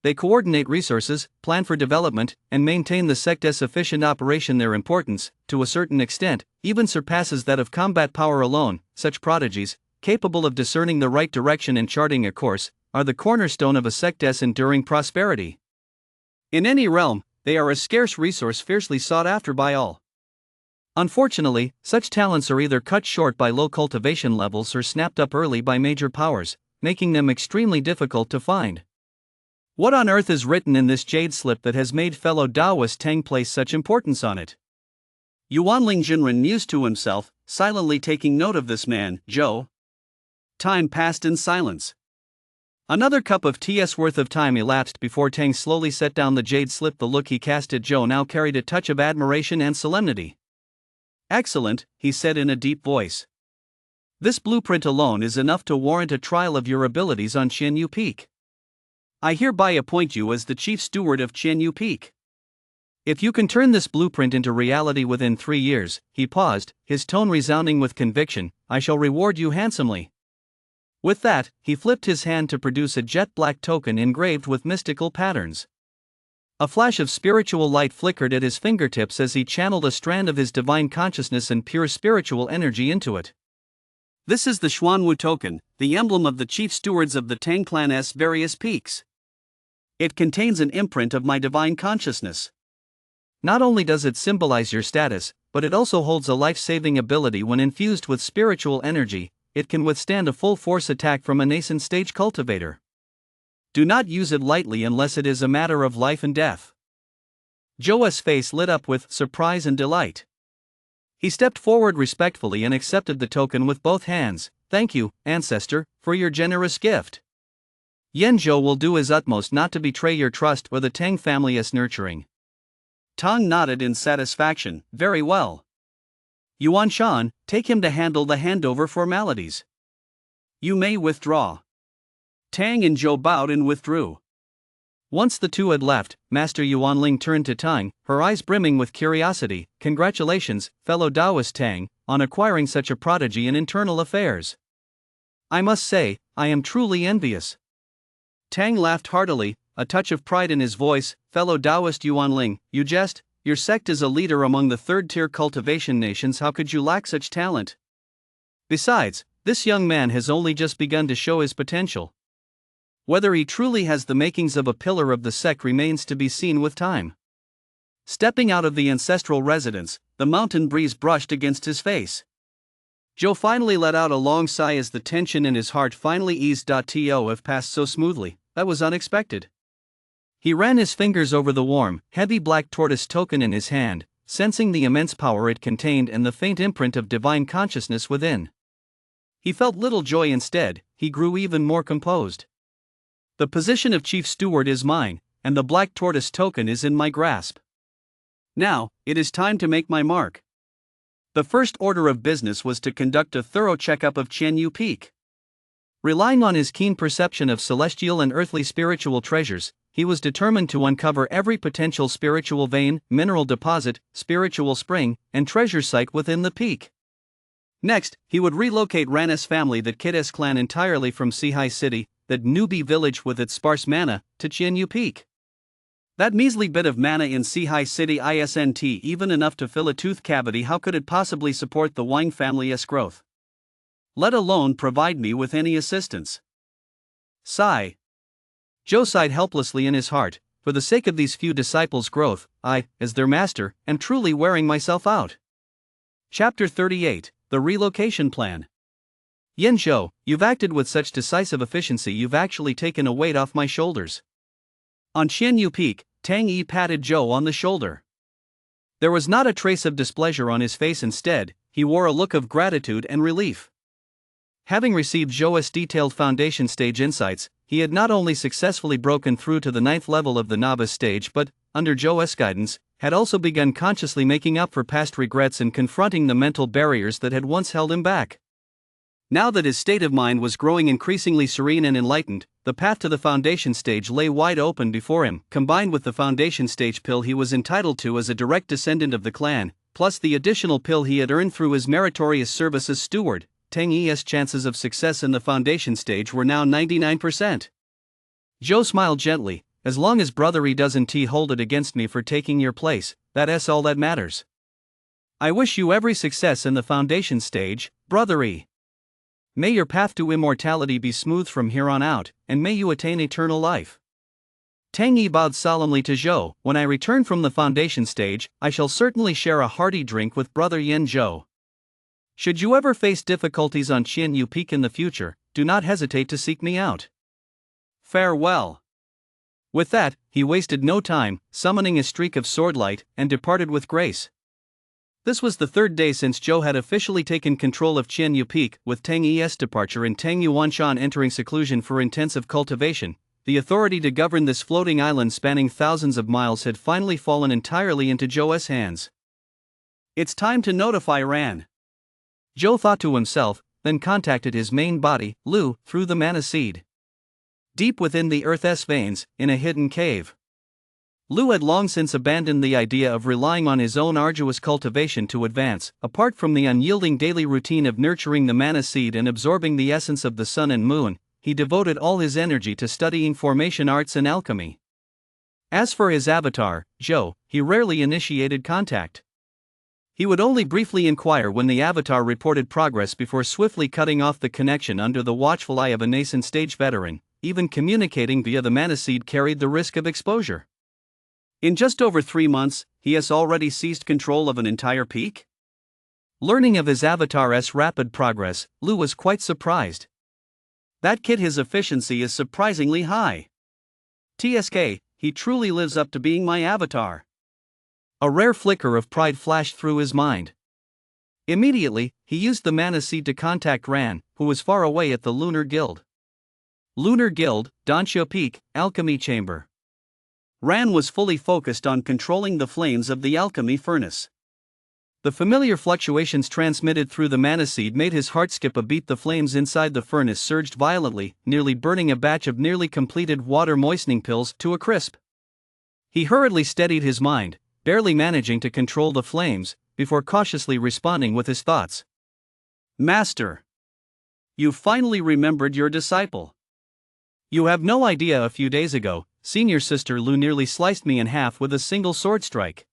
[SPEAKER 2] They coordinate resources, plan for development, and maintain the sect's efficient operation. Their importance, to a certain extent, even surpasses that of combat power alone. Such prodigies, capable of discerning the right direction and charting a course, are the cornerstone of a sect's enduring prosperity. In any realm, they are a scarce resource fiercely sought after by all. Unfortunately, such talents are either cut short by low cultivation levels or snapped up early by major powers, making them extremely difficult to find. What on earth is written in this jade slip that has made fellow Taoist Tang place such importance on it? Yuan Lingzhenren mused to himself, silently taking note of this man, Zhou. Time passed in silence. Another cup of tea's worth of time elapsed before Tang slowly set down the jade slip. The look he cast at Zhou now carried a touch of admiration and solemnity. "Excellent," he said in a deep voice. "This blueprint alone is enough to warrant a trial of your abilities on Qianyu Peak. I hereby appoint you as the chief steward of Qianyu Peak. If you can turn this blueprint into reality within 3 years," he paused, his tone resounding with conviction, "I shall reward you handsomely." With that, he flipped his hand to produce a jet-black token engraved with mystical patterns. A flash of spiritual light flickered at his fingertips as he channeled a strand of his divine consciousness and pure spiritual energy into it. "This is the Xuanwu token, the emblem of the chief stewards of the Tang clan's various peaks. It contains an imprint of my divine consciousness. Not only does it symbolize your status, but it also holds a life-saving ability. When infused with spiritual energy, it can withstand a full-force attack from a nascent-stage cultivator. Do not use it lightly unless it is a matter of life and death." Zhou's face lit up with surprise and delight. He stepped forward respectfully and accepted the token with both hands. "Thank you, Ancestor, for your generous gift. Yan Zhou will do his utmost not to betray your trust or the Tang family's nurturing." Tang nodded in satisfaction. "Very well. Yuan Shan, take him to handle the handover formalities. You may withdraw." Tang and Zhou bowed and withdrew. Once the two had left, Master Yuanling turned to Tang, her eyes brimming with curiosity. "Congratulations, fellow Taoist Tang, on acquiring such a prodigy in internal affairs. I must say, I am truly envious." Tang laughed heartily, a touch of pride in his voice. "Fellow Taoist Yuanling, you jest? Your sect is a leader among the third-tier cultivation nations. How could you lack such talent? Besides, this young man has only just begun to show his potential. Whether he truly has the makings of a pillar of the sect remains to be seen with time." Stepping out of the ancestral residence, the mountain breeze brushed against his face. Zhou finally let out a long sigh as the tension in his heart finally eased. To have passed so smoothly, that was unexpected. He ran his fingers over the warm, heavy black tortoise token in his hand, sensing the immense power it contained and the faint imprint of divine consciousness within. He felt little joy. Instead, he grew even more composed. "The position of chief steward is mine, and the black tortoise token is in my grasp. Now, it is time to make my mark." The first order of business was to conduct a thorough checkup of Qianyu Peak. Relying on his keen perception of celestial and earthly spiritual treasures, he was determined to uncover every potential spiritual vein, mineral deposit, spiritual spring, and treasure site within the peak. Next, he would relocate Ran's family, the Kid's clan, entirely from Sihai City, that newbie village with its sparse mana, to Qianyu Peak. That measly bit of mana in Sihai City isn't even enough to fill a tooth cavity. How could it possibly support the Wang family's growth? Let alone provide me with any assistance? Sigh. Zhou sighed helplessly in his heart. For the sake of these few disciples' growth, I, as their master, am truly wearing myself out. Chapter 38, The Relocation Plan. Yan Zhou, you've acted with such decisive efficiency. You've actually taken a weight off my shoulders. On Qianyu Peak, Tang Yi patted Zhou on the shoulder. There was not a trace of displeasure on his face. Instead, he wore a look of gratitude and relief. Having received Zhou's detailed foundation stage insights, he had not only successfully broken through to the 9th level of the novice stage but, under Zhou's guidance, had also begun consciously making up for past regrets and confronting the mental barriers that had once held him back. Now that his state of mind was growing increasingly serene and enlightened, the path to the foundation stage lay wide open before him. Combined with the foundation stage pill he was entitled to as a direct descendant of the clan, plus the additional pill he had earned through his meritorious service as steward, Tang Yi's chances of success in the foundation stage were now 99%. Zhou smiled gently. "As long as Brother Yi doesn't hold it against me for taking your place, that's all that matters. I wish you every success in the foundation stage, Brother Yi. May your path to immortality be smooth from here on out, and may you attain eternal life." Tang Yi bowed solemnly to Zhou. "When I return from the foundation stage, I shall certainly share a hearty drink with Brother Yan Zhou. Should you ever face difficulties on Qianyu Peak in the future, do not hesitate to seek me out. Farewell." With that, he wasted no time, summoning a streak of swordlight, and departed with grace.
[SPEAKER 1] This was the third day since Zhou had officially taken control of Qianyu Peak, with Tang Yi's departure and Tang Yuanshan entering seclusion for intensive cultivation. The authority to govern this floating island spanning thousands of miles had finally fallen entirely into Zhou's hands.
[SPEAKER 2] It's time to notify Ran,
[SPEAKER 1] Zhou thought to himself, then contacted his main body, Lu, through the mana seed. Deep within the Earth's veins, in a hidden cave. Lu had long since abandoned the idea of relying on his own arduous cultivation to advance. Apart from the unyielding daily routine of nurturing the mana seed and absorbing the essence of the sun and moon, he devoted all his energy to studying formation arts and alchemy. As for his avatar, Zhou, he rarely initiated contact. He would only briefly inquire when the avatar reported progress before swiftly cutting off the connection under the watchful eye of a nascent stage veteran. Even communicating via the mana seed carried the risk of exposure.
[SPEAKER 2] In just over 3 months, he has already seized control of an entire peak?
[SPEAKER 1] Learning of his avatar's rapid progress, Lu was quite surprised.
[SPEAKER 2] That kid, his efficiency is surprisingly high. TSK, he truly lives up to being my avatar.
[SPEAKER 1] A rare flicker of pride flashed through his mind. Immediately, he used the mana seed to contact Ran, who was far away at the Lunar Guild. Lunar Guild, Danqiu Peak, Alchemy Chamber.
[SPEAKER 2] Ran was fully focused on controlling the flames of the alchemy furnace.
[SPEAKER 1] The familiar fluctuations transmitted through the mana seed made his heart skip a beat. The flames inside the furnace surged violently, nearly burning a batch of nearly completed water moistening pills to a crisp. He hurriedly steadied his mind, barely managing to control the flames, before cautiously responding with his thoughts.
[SPEAKER 2] Master, you finally remembered your disciple.
[SPEAKER 1] You have no idea, a few days ago, senior sister Lu nearly sliced me in half with a single sword strike.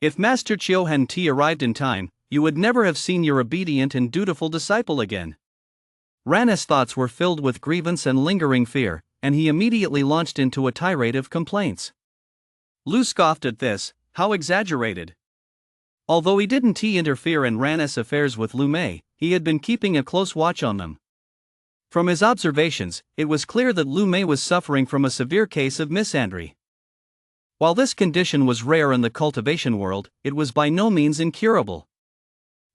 [SPEAKER 1] If Master Qiu hadn't arrived in time, you would never have seen your obedient and dutiful disciple again. Ran's thoughts were filled with grievance and lingering fear, and he immediately launched into a tirade of complaints.
[SPEAKER 2] Lu scoffed at this. How exaggerated.
[SPEAKER 1] Although he didn't interfere in Ran's affairs with Lu Mei, he had been keeping a close watch on them. From his observations, it was clear that Lu Mei was suffering from a severe case of misandry. While this condition was rare in the cultivation world, it was by no means incurable.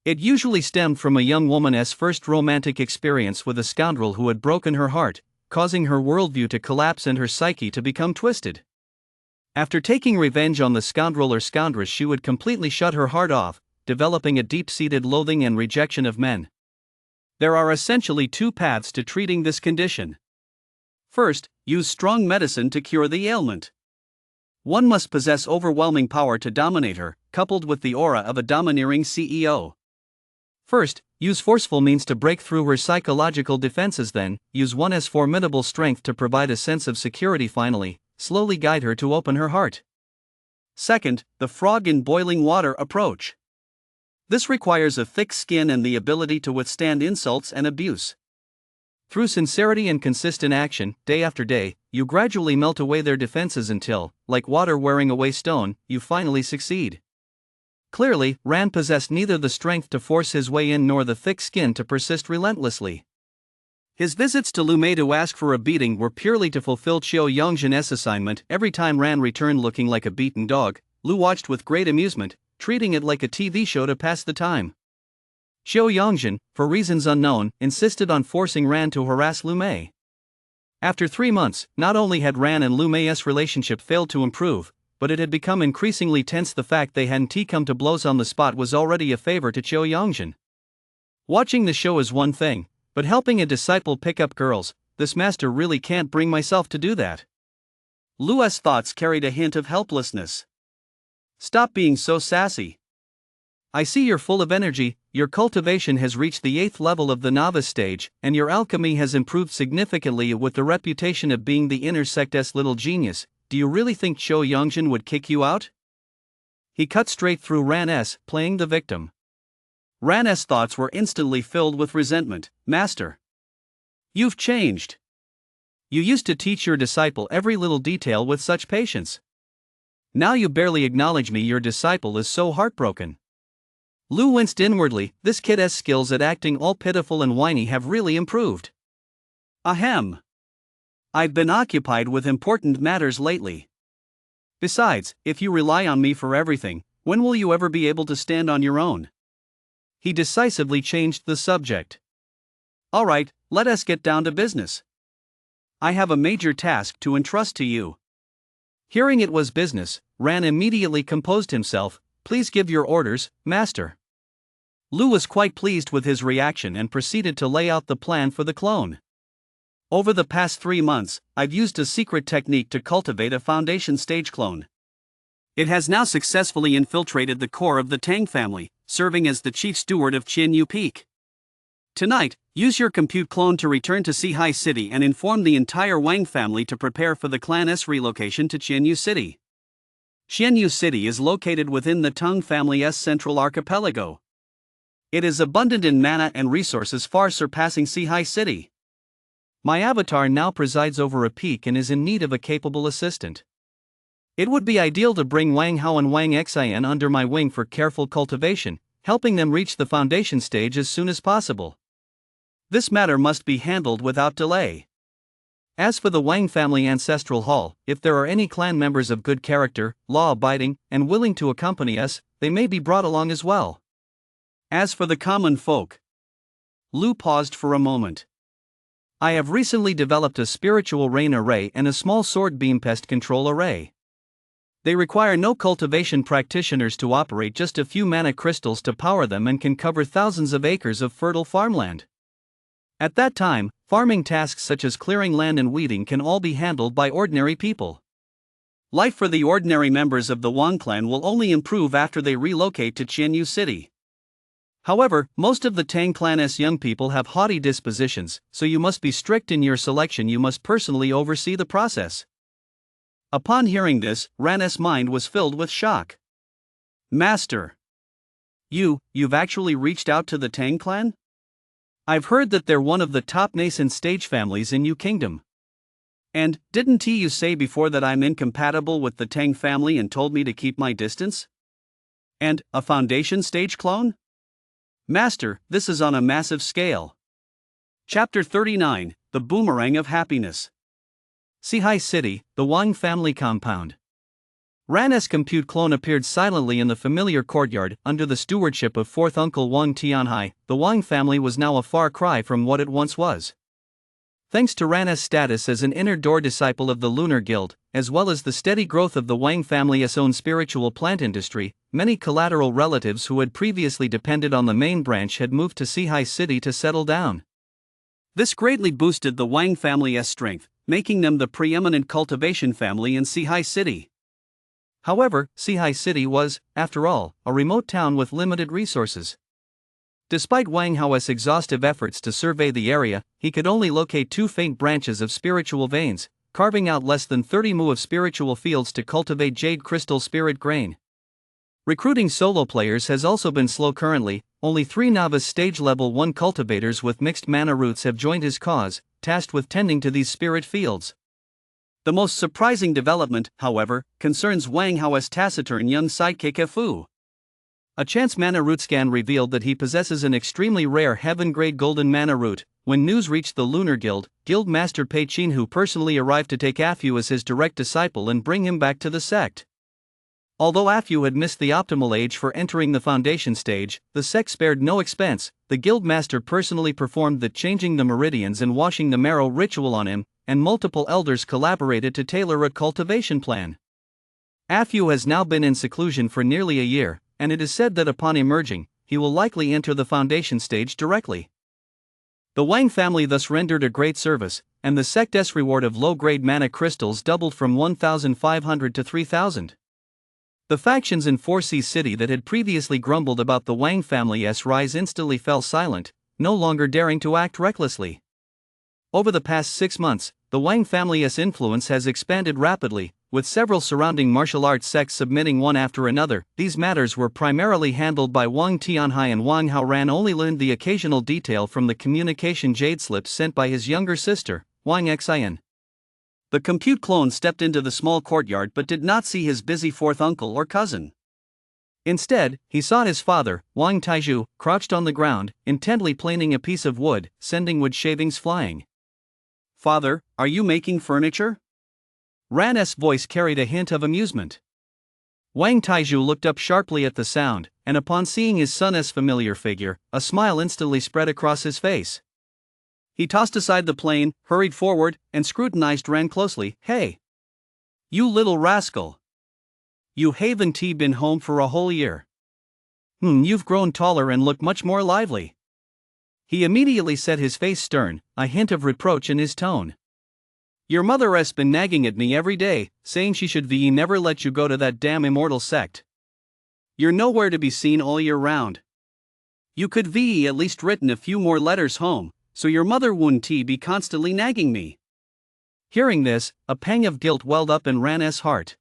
[SPEAKER 1] It usually stemmed from a young woman's first romantic experience with a scoundrel who had broken her heart, causing her worldview to collapse and her psyche to become twisted. After taking revenge on the scoundrel or scoundress, she would completely shut her heart off, developing a deep-seated loathing and rejection of men. There are essentially 2 paths to treating this condition.
[SPEAKER 2] First, use strong medicine to cure the ailment. One must possess overwhelming power to dominate her, coupled with the aura of a domineering CEO.
[SPEAKER 1] First, use forceful means to break through her psychological defenses. Then, use one's formidable strength to provide a sense of security. Finally, slowly guide her to open her heart.
[SPEAKER 2] Second, the frog in boiling water approach. This requires a thick skin and the ability to withstand insults and abuse.
[SPEAKER 1] Through sincerity and consistent action, day after day, you gradually melt away their defenses until, like water wearing away stone, you finally succeed. Clearly, Ran possessed neither the strength to force his way in nor the thick skin to persist relentlessly. His visits to Lu Mei to ask for a beating were purely to fulfill Qiu Yongzhen's assignment. Every time Ran returned looking like a beaten dog, Lu watched with great amusement, treating it like a TV show to pass the time. Qiu Yongzhen, for reasons unknown, insisted on forcing Ran to harass Lu Mei. After 3 months, not only had Ran and Lu Mei's relationship failed to improve, but it had become increasingly tense. The fact they hadn't come to blows on the spot was already a favor to Qiu Yongzhen. Watching the show is one thing, but helping a disciple pick up girls, this master really can't bring myself to do that.
[SPEAKER 2] Lu's thoughts carried a hint of helplessness. Stop being so sassy.
[SPEAKER 1] I see you're full of energy. Your cultivation has reached the 8th level of the novice stage, and your alchemy has improved significantly with the reputation of being the inner sect's little genius. Do you really think Qiu Yongzhen would kick you out? He cut straight through Ran's, playing the victim.
[SPEAKER 2] Ran's thoughts were instantly filled with resentment. Master, you've changed.
[SPEAKER 1] You used to teach your disciple every little detail with such patience. Now you barely acknowledge me. Your disciple is so heartbroken. Lu winced inwardly. This kid's skills at acting all pitiful and whiny have really improved.
[SPEAKER 2] Ahem. I've been occupied with important matters lately.
[SPEAKER 1] Besides, if you rely on me for everything,
[SPEAKER 2] When will you ever be able to stand on your own? He decisively changed the subject. All right, let us get down to business. I have a major task to entrust to you. Hearing it was business, Ran immediately composed himself. Please give your orders, master. Lu was quite pleased with his reaction and proceeded to lay out the plan for the clone. Over the past 3 months, I've used a secret technique to cultivate a foundation stage clone. It has now successfully infiltrated the core of the Tang family, serving as the chief steward of Qianyu Peak. Tonight, use your compute clone to return to Sihai City and inform the entire Wang family to prepare for the clan's relocation to Qianyu City. Qianyu City is located within the Tang family's central archipelago. It is abundant in mana and resources far surpassing Sihai City. My avatar now presides over a peak and is in need of a capable assistant. It would be ideal to bring Wang Hao and Wang Xian under my wing for careful cultivation, helping them reach the foundation stage as soon as possible. This matter must be handled without delay. As for the Wang family ancestral hall, if there are any clan members of good character, law-abiding, and willing to accompany us, they may be brought along as well. As for the common folk, Lu paused for a moment. I have recently developed a spiritual rain array and a small sword beam pest control array. They require no cultivation practitioners to operate, just a few mana crystals to power them, and can cover thousands of acres of fertile farmland. At that time, farming tasks such as clearing land and weeding can all be handled by ordinary people. Life for the ordinary members of the Wang clan will only improve after they relocate to Qianyu City. However, most of the Tang clan's young people have haughty dispositions, so you must be strict in your selection. You must personally oversee the process. Upon hearing this, Ran's mind was filled with shock. Master! You've actually reached out to the Tang clan? I've heard that they're one of the top nascent stage families in Yu Kingdom. And, didn't you say before that I'm incompatible with the Tang family and told me to keep my distance? And, a foundation stage clone? Master, this is on a massive scale. Chapter 39, The Boomerang of Happiness. Sihai City, the Wang family compound. Ran's compute clone appeared silently in the familiar courtyard under the stewardship of fourth uncle Wang Tianhai. The Wang family was now a far cry from what it once was. Thanks to Ran's status as an inner door disciple of the Lunar Guild, as well as the steady growth of the Wang family's own spiritual plant industry, many collateral relatives who had previously depended on the main branch had moved to Sihai City to settle down. This greatly boosted the Wang family's strength, making them the preeminent cultivation family in Sihai City. However, Sihai City was, after all, a remote town with limited resources. Despite Wang Hao's exhaustive efforts to survey the area, he could only locate 2 faint branches of spiritual veins, carving out less than 30 mu of spiritual fields to cultivate jade crystal spirit grain. Recruiting solo players has also been slow currently. Only 3 novice stage level 1 cultivators with mixed mana roots have joined his cause, tasked with tending to these spirit fields. The most surprising development, however, concerns Wang Hao's taciturn young sidekick Fu. A chance mana root scan revealed that he possesses an extremely rare heaven-grade golden mana root. When news reached the Lunar Guild, Guild Master Pei Qinhu personally arrived to take Afu as his direct disciple and bring him back to the sect. Although Afu had missed the optimal age for entering the foundation stage, the sect spared no expense. The Guild Master personally performed the changing the meridians and washing the marrow ritual on him, and multiple elders collaborated to tailor a cultivation plan. Afu has now been in seclusion for nearly a year, and it is said that upon emerging, he will likely enter the foundation stage directly. The Wang family thus rendered a great service, and the sect's reward of low-grade mana crystals doubled from 1,500 to 3,000. The factions in 4C City that had previously grumbled about the Wang family's rise instantly fell silent, no longer daring to act recklessly. Over the past 6 months, the Wang family's influence has expanded rapidly, with several surrounding martial arts sects submitting one after another. These matters were primarily handled by Wang Tianhai, and Wang Haoran only learned the occasional detail from the communication jade slips sent by his younger sister, Wang Xian. The compute clone stepped into the small courtyard but did not see his busy fourth uncle or cousin. Instead, he saw his father, Wang Taizhu, crouched on the ground, intently planing a piece of wood, sending wood shavings flying. "Father, are you making furniture?" Ran's voice carried a hint of amusement.
[SPEAKER 1] Wang Taizhu looked up sharply at the sound, and upon seeing his son's familiar figure, a smile instantly spread across his face. He tossed aside the plane, hurried forward, and scrutinized Ran closely. "Hey! You little rascal! You haven't been home for a whole year. You've grown taller and look much more lively." He immediately set his face stern, a hint of reproach in his tone. "Your mother's been nagging at me every day, saying she should never let you go to that damn immortal sect. You're nowhere to be seen all year round. You could at least written a few more letters home, so your mother wouldn't be constantly nagging me." Hearing this, a pang of guilt welled up in Ran's heart.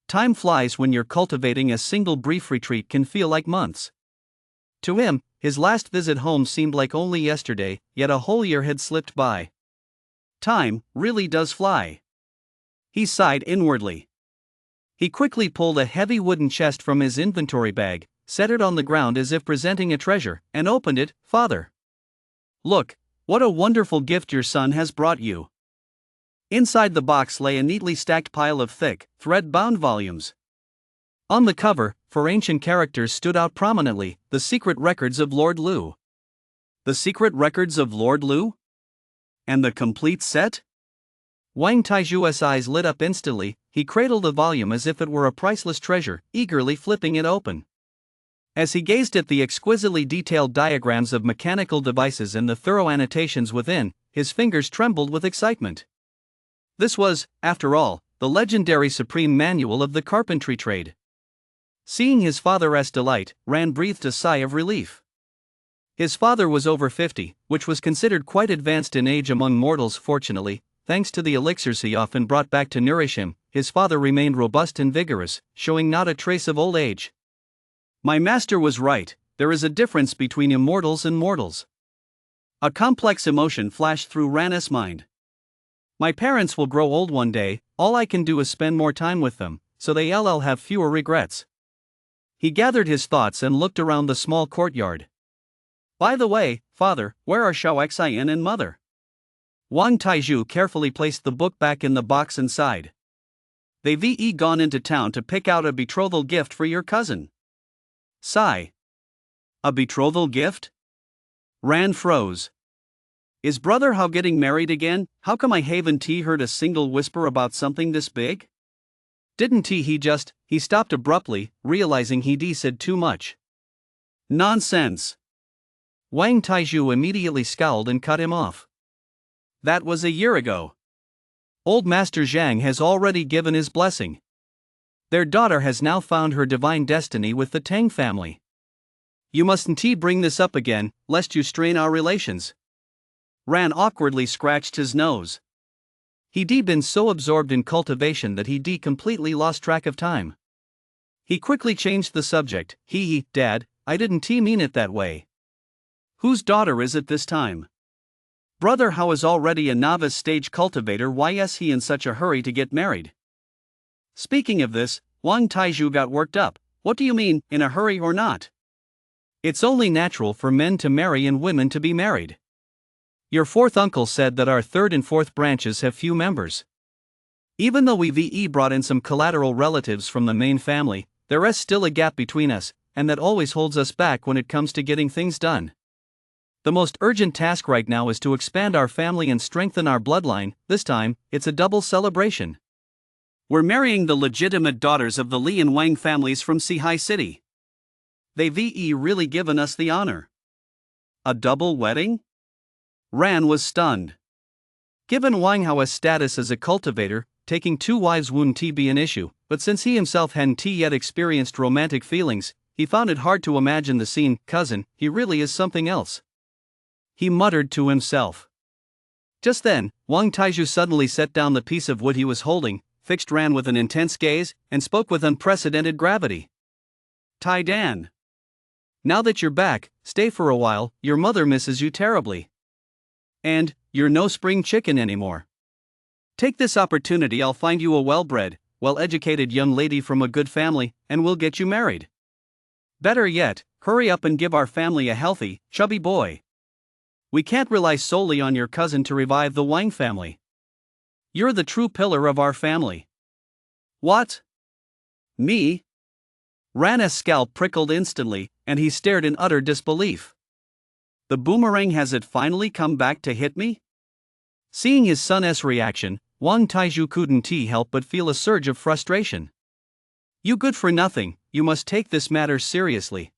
[SPEAKER 1] Time flies when you're cultivating. A single brief retreat can feel like months. To him, his last visit home seemed like only yesterday, yet a whole year had slipped by. Time really does fly. He sighed inwardly. He quickly pulled a heavy wooden chest from his inventory bag, set it on the ground as if presenting a treasure, and opened it. "Father, look, what a wonderful gift your son has brought you." Inside the box lay a neatly stacked pile of thick, thread-bound volumes. On the cover, for ancient characters stood out prominently, "The Secret Records of Lord Liu." The Secret Records of Lord Liu? And the complete set? Wang Taizhu's eyes lit up instantly. He cradled the volume as if it were a priceless treasure, eagerly flipping it open. As he gazed at the exquisitely detailed diagrams of mechanical devices and the thorough annotations within, his fingers trembled with excitement. This was, after all, the legendary supreme manual of the carpentry trade. Seeing his father's delight, Ran breathed a sigh of relief. His father was over 50, which was considered quite advanced in age among mortals. Fortunately, thanks to the elixirs he often brought back to nourish him, his father remained robust and vigorous, showing not a trace of old age. "My master was right, there is a difference between immortals and mortals." A complex emotion flashed through Ran's mind. "My parents will grow old one day, all I can do is spend more time with them, so they'll have fewer regrets." He gathered his thoughts and looked around the small courtyard. "By the way, father, where are Xiao Xian and mother?" Wang Taizhu carefully placed the book back in the box and sighed. "They've gone into town to pick out a betrothal gift for your cousin." Sigh. A betrothal gift? Ran froze. Is brother Hao getting married again? How come I haven't heard a single whisper about something this big? Didn't he stopped abruptly, realizing he'd said too much. Nonsense. Wang Taizhu immediately scowled and cut him off. That was a year ago. Old Master Zhang has already given his blessing. Their daughter has now found her divine destiny with the Tang family. You mustn't bring this up again, lest you strain our relations. Ran awkwardly scratched his nose. He'd been so absorbed in cultivation that he'd completely lost track of time. He quickly changed the subject. Dad, I didn't mean it that way. Whose daughter is it this time? Brother Hao is already a novice stage cultivator. Why is he in such a hurry to get married? Speaking of this, Wang Taizhu got worked up. What do you mean, in a hurry or not? It's only natural for men to marry and women to be married. Your fourth uncle said that our third and fourth branches have few members. Even though we've brought in some collateral relatives from the main family, there is still a gap between us, and that always holds us back when it comes to getting things done. The most urgent task right now is to expand our family and strengthen our bloodline. This time, it's a double celebration. We're marrying the legitimate daughters of the Li and Wang families from Sihai City. They've really given us the honor. A double wedding? Ran was stunned. Given Wang Hao's status as a cultivator, taking two wives wouldn't be an issue, but since he himself hadn't yet experienced romantic feelings, he found it hard to imagine the scene. Cousin, he really is something else. He muttered to himself. Just then, Wang Taizhu suddenly set down the piece of wood he was holding, fixed Ran with an intense gaze, and spoke with unprecedented gravity. Tai Dan. Now that you're back, stay for a while, your mother misses you terribly. And, you're no spring chicken anymore. Take this opportunity. I'll find you a well-bred, well-educated young lady from a good family, and we'll get you married. Better yet, hurry up and give our family a healthy, chubby boy. We can't rely solely on your cousin to revive the Wang family. You're the true pillar of our family. What? Me?
[SPEAKER 2] Ran's scalp prickled instantly, and he stared in utter disbelief. The boomerang, has it finally come back to hit me? Seeing his son's reaction, Wang Taizhu couldn't help but feel a surge of frustration. You good for nothing, you must take this matter seriously.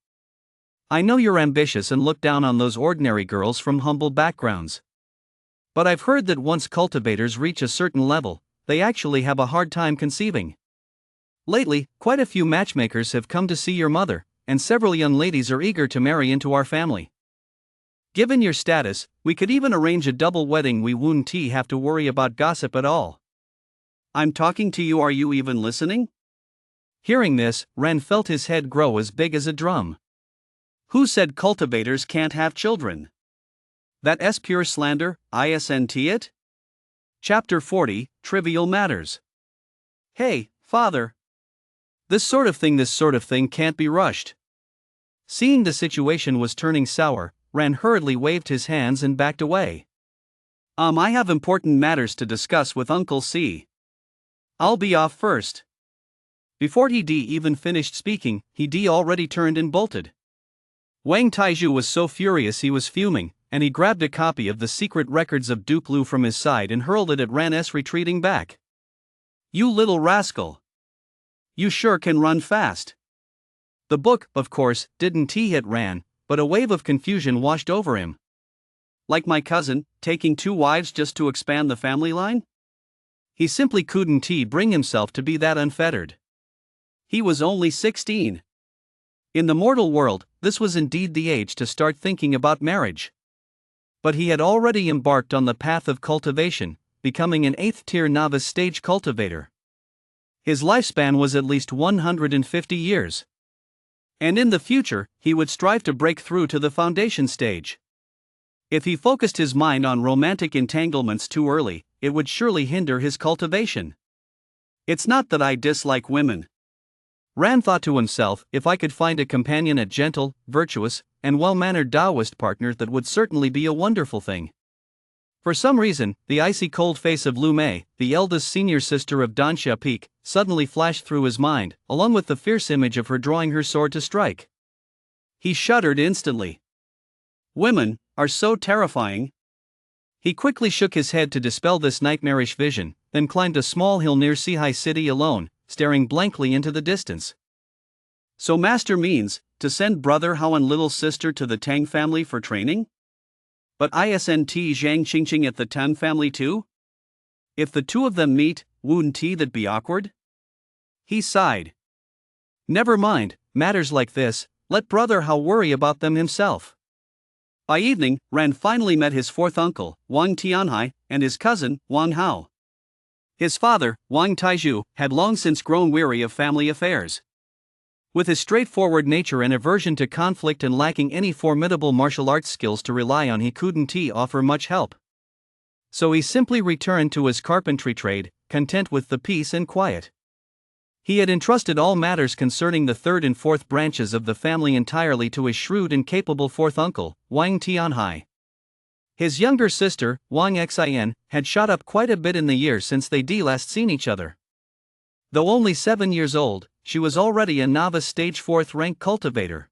[SPEAKER 2] I know you're ambitious and look down on those ordinary girls from humble backgrounds. But I've heard that once cultivators reach a certain level, they actually have a hard time conceiving. Lately, quite a few matchmakers have come to see your mother, and several young ladies are eager to marry into our family. Given your status, we could even arrange a double wedding. We wouldn't have to worry about gossip at all. I'm talking to you, are you even listening? Hearing this, Ren felt his head grow as big as a drum. Who said cultivators can't have children? That's pure slander, isn't it? Chapter 40, Trivial Matters. Hey, father. This sort of thing can't be rushed. Seeing the situation was turning sour, Ren hurriedly waved his hands and backed away. I have important matters to discuss with Uncle C. I'll be off first. Before he even finished speaking, he already turned and bolted. Wang Taizhu was so furious he was fuming, and he grabbed a copy of the secret records of Duke Lu from his side and hurled it at Ran's retreating back. You little rascal! You sure can run fast. The book, of course, didn't hit Ran, but a wave of confusion washed over him. Like my cousin, taking 2 wives just to expand the family line? He simply couldn't bring himself to be that unfettered. He was only 16. In the mortal world, this was indeed the age to start thinking about marriage. But he had already embarked on the path of cultivation, becoming an 8th-tier novice stage cultivator. His lifespan was at least 150 years. And in the future, he would strive to break through to the foundation stage. If he focused his mind on romantic entanglements too early, it would surely hinder his cultivation. It's not that I dislike women. Ran thought to himself, if I could find a companion, a gentle, virtuous, and well-mannered Taoist partner, that would certainly be a wonderful thing. For some reason, the icy cold face of Lu Mei, the eldest senior sister of Dan Xiaopik, suddenly flashed through his mind, along with the fierce image of her drawing her sword to strike. He shuddered instantly. Women are so terrifying. He quickly shook his head to dispel this nightmarish vision, then climbed a small hill near Sihai City alone, staring blankly into the distance. So master means to send brother Hao and little sister to the Tang family for training? But isn't Zhang Qingqing at the Tang family too? If the two of them meet, wouldn't that be awkward? He sighed. Never mind, matters like this, let brother Hao worry about them himself. By evening, Ran finally met his 4th uncle, Wang Tianhai, and his cousin, Wang Hao. His father, Wang Taizhu, had long since grown weary of family affairs. With his straightforward nature and aversion to conflict and lacking any formidable martial arts skills to rely on, he couldn't offer much help. So he simply returned to his carpentry trade, content with the peace and quiet. He had entrusted all matters concerning the 3rd and 4th branches of the family entirely to his shrewd and capable 4th uncle, Wang Tianhai. His younger sister, Wang Xin, had shot up quite a bit in the years since they last seen each other. Though only 7 years old, she was already a novice stage 4th rank cultivator.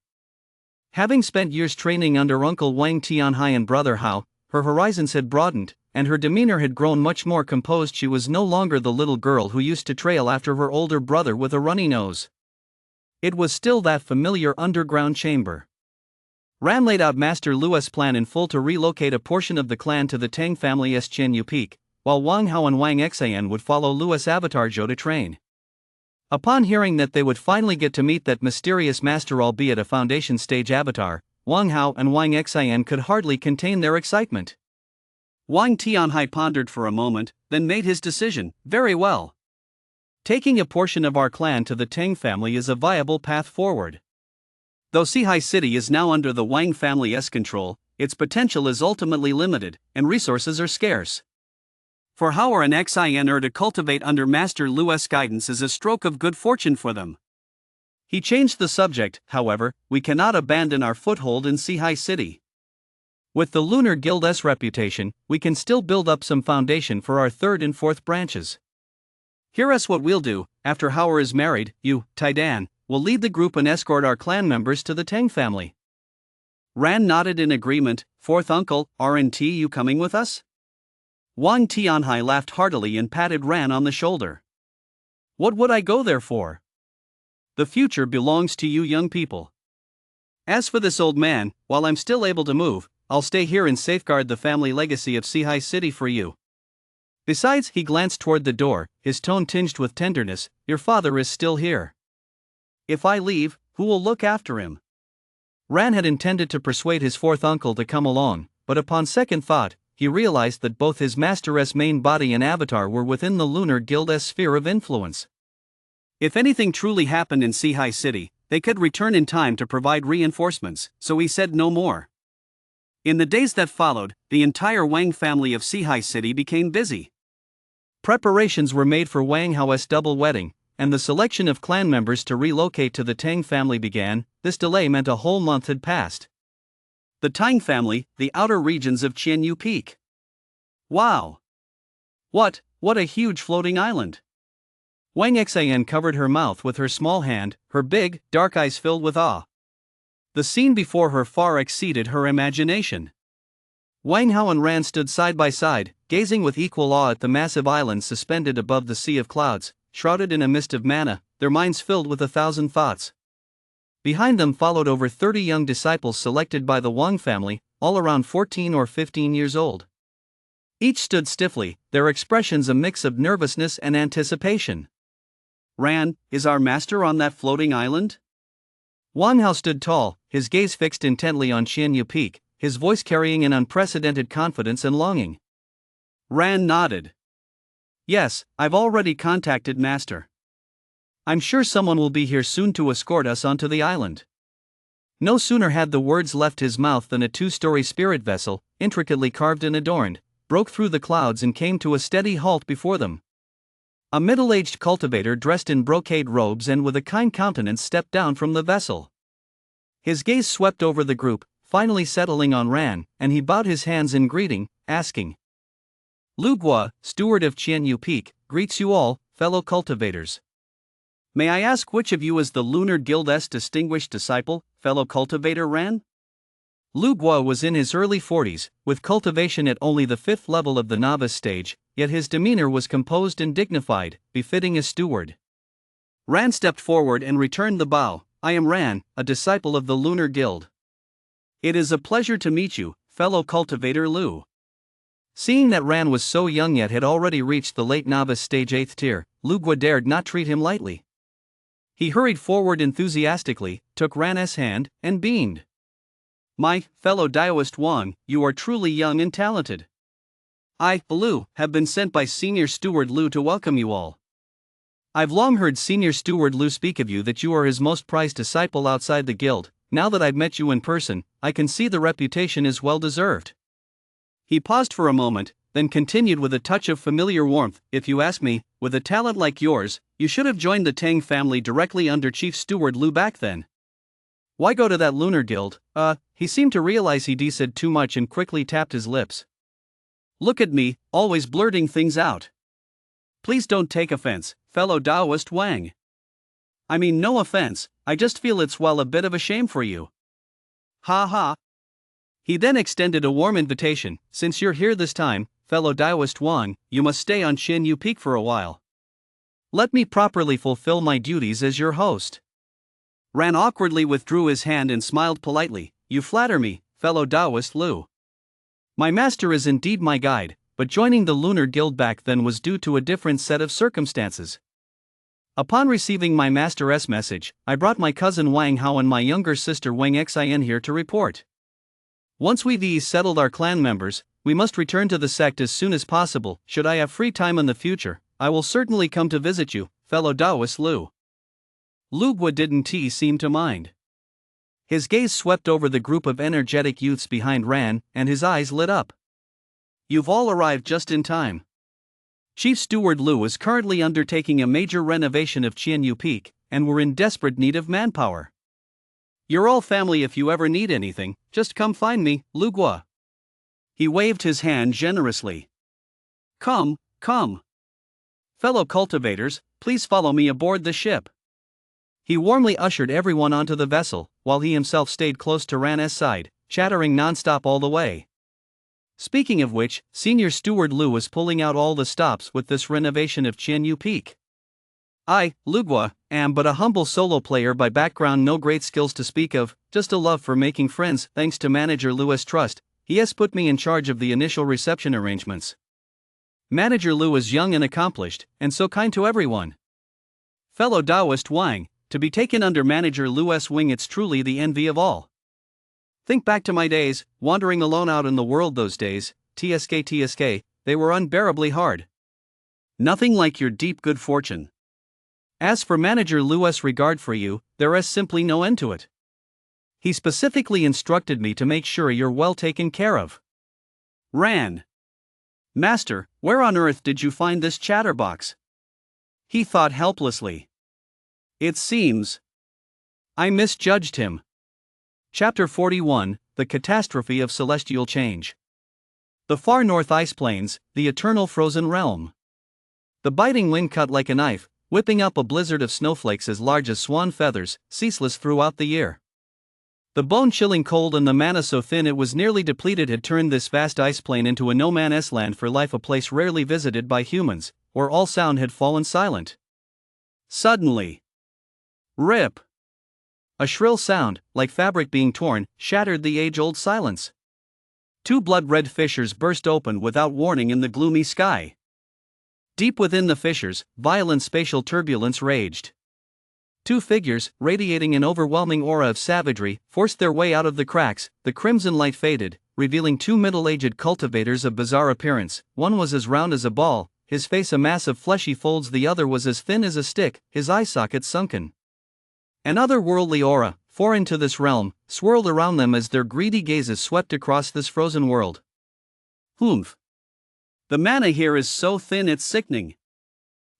[SPEAKER 2] Having spent years training under Uncle Wang Tianhai and brother Hao, her horizons had broadened, and her demeanor had grown much more composed. She was no longer the little girl who used to trail after her older brother with a runny nose. It was still that familiar underground chamber. Ran laid out Master Lu's plan in full to relocate a portion of the clan to the Tang family's Qianyu Peak, while Wang Hao and Wang Xin would follow Lu's avatar Zhou to train. Upon hearing that they would finally get to meet that mysterious master, albeit a foundation stage avatar, Wang Hao and Wang Xin could hardly contain their excitement. Wang Tianhai pondered for a moment, then made his decision. Very well. Taking a portion of our clan to the Tang family is a viable path forward. Though Sihai City is now under the Wang family's control, its potential is ultimately limited, and resources are scarce. For Hao and Xin to cultivate under Master Lu's guidance is a stroke of good fortune for them. He changed the subject. However, we cannot abandon our foothold in Sihai City. With the Lunar Guild's reputation, we can still build up some foundation for our 3rd and 4th branches. Here's what we'll do. After Hao is married, you, Taidan, will lead the group and escort our clan members to the Tang family. Ran nodded in agreement. Fourth uncle, aren't you coming with us? Wang Tianhai laughed heartily and patted Ran on the shoulder. What would I go there for? The future belongs to you young people. As for this old man, while I'm still able to move, I'll stay here and safeguard the family legacy of Sihai City for you. Besides, he glanced toward the door, his tone tinged with tenderness, your father is still here. If I leave, who will look after him? Ran had intended to persuade his fourth uncle to come along, but upon second thought, he realized that both his master's main body and avatar were within the Lunar Guild's sphere of influence. If anything truly happened in Sihai City, they could return in time to provide reinforcements, so he said no more. In the days that followed, the entire Wang family of Sihai City became busy. Preparations were made for Wang Hao's double wedding, and the selection of clan members to relocate to the Tang family began. This delay meant a whole month had passed. The Tang family, the outer regions of Qianyu Peak. Wow! What a huge floating island! Wang Xian covered her mouth with her small hand, her big, dark eyes filled with awe. The scene before her far exceeded her imagination. Wang Hao and Ran stood side by side, gazing with equal awe at the massive island suspended above the sea of clouds, shrouded in a mist of mana, their minds filled with 1,000 thoughts. Behind them followed over 30 young disciples selected by the Wang family, all around 14 or 15 years old. Each stood stiffly, their expressions a mix of nervousness and anticipation. Ran, is our master on that floating island? Wang Hao stood tall, his gaze fixed intently on Qianyu Peak, his voice carrying an unprecedented confidence and longing. Ran nodded. Yes, I've already contacted Master. I'm sure someone will be here soon to escort us onto the island. No sooner had the words left his mouth than a 2-story spirit vessel, intricately carved and adorned, broke through the clouds and came to a steady halt before them. A middle-aged cultivator dressed in brocade robes and with a kind countenance stepped down from the vessel. His gaze swept over the group, finally settling on Ran, and he bowed his hands in greeting, asking. Lu Guo, steward of Qianyu Peak, greets you all, fellow cultivators. May I ask which of you is the Lunar Guild's distinguished disciple, fellow cultivator Ran? Lu Guo was in his early 40s, with cultivation at only the 5th level of the novice stage, yet his demeanor was composed and dignified, befitting a steward. Ran stepped forward and returned the bow. I am Ran, a disciple of the Lunar Guild. It is a pleasure to meet you, fellow cultivator Lu. Seeing that Ran was so young yet had already reached the late novice stage 8th tier, Lu Guo dared not treat him lightly. He hurried forward enthusiastically, took Ran's hand, and beamed. My fellow Daoist Wang, you are truly young and talented. I, Lu, have been sent by Senior Steward Lu to welcome you all. I've long heard Senior Steward Lu speak of you that you are his most prized disciple outside the guild. Now that I've met you in person, I can see the reputation is well deserved. He paused for a moment, then continued with a touch of familiar warmth. If you ask me, with a talent like yours, you should have joined the Tang family directly under Chief Steward Lu back then. Why go to that Lunar Guild? He seemed to realize he'd said too much and quickly tapped his lips. Look at me, always blurting things out. Please don't take offense, fellow Daoist Wang. I mean no offense, I just feel it's a bit of a shame for you. Ha ha. He then extended a warm invitation. Since you're here this time, fellow Daoist Wang, you must stay on Qianyu Peak for a while. Let me properly fulfill my duties as your host. Ran awkwardly withdrew his hand and smiled politely. You flatter me, fellow Daoist Lu. My master is indeed my guide, but joining the Lunar Guild back then was due to a different set of circumstances. Upon receiving my master's message, I brought my cousin Wang Hao and my younger sister Wang Xian here to report. Once we've settled our clan members, we must return to the sect as soon as possible. Should I have free time in the future, I will certainly come to visit you, fellow Daoist Lu. Lu Guo didn't seem to mind. His gaze swept over the group of energetic youths behind Ran, and his eyes lit up. You've all arrived just in time. Chief Steward Lu is currently undertaking a major renovation of Qianyu Peak, and we're in desperate need of manpower. You're all family. If you ever need anything, just come find me, Lu Guo. He waved his hand generously. Come. Fellow cultivators, please follow me aboard the ship.
[SPEAKER 1] He warmly ushered everyone onto the vessel, while he himself stayed close to Ran's side, chattering nonstop all the way. Speaking of which, Senior Steward Lu was pulling out all the stops with this renovation of Qianyu Peak. I, Lugua, am but a humble solo player by background, no great skills to speak of, just a love for making friends. Thanks to Manager Lu's trust, he has put me in charge of the initial reception arrangements. Manager Lu is young and accomplished, and so kind to everyone. Fellow Taoist Wang, to be taken under Manager Lu's wing, it's truly the envy of all. Think back to my days, wandering alone out in the world. Those days, TSK, they were unbearably hard. Nothing like your deep good fortune. As for Manager Lu's regard for you, there is simply no end to it. He specifically instructed me to make sure you're well taken care of. Ran. Master, where on earth did you find this chatterbox? He thought helplessly. It seems I misjudged him. Chapter 41, The Catastrophe of Celestial Change. The far north ice plains, the eternal frozen realm. The biting wind cut like a knife, whipping up a blizzard of snowflakes as large as swan feathers, ceaseless throughout the year. The bone-chilling cold and the mana so thin it was nearly depleted had turned this vast ice plain into a no-man's land for life, a place rarely visited by humans, where all sound had fallen silent. Suddenly, rip! A shrill sound, like fabric being torn, shattered the age-old silence. Two blood-red fissures burst open without warning in the gloomy sky. Deep within the fissures, violent spatial turbulence raged. Two figures, radiating an overwhelming aura of savagery, forced their way out of the cracks. The crimson light faded, revealing two middle-aged cultivators of bizarre appearance. One was as round as a ball, his face a mass of fleshy folds. The other was as thin as a stick, his eye sockets sunken. An otherworldly aura, foreign to this realm, swirled around them as their greedy gazes swept across this frozen world. Humph! The mana here is so thin it's sickening.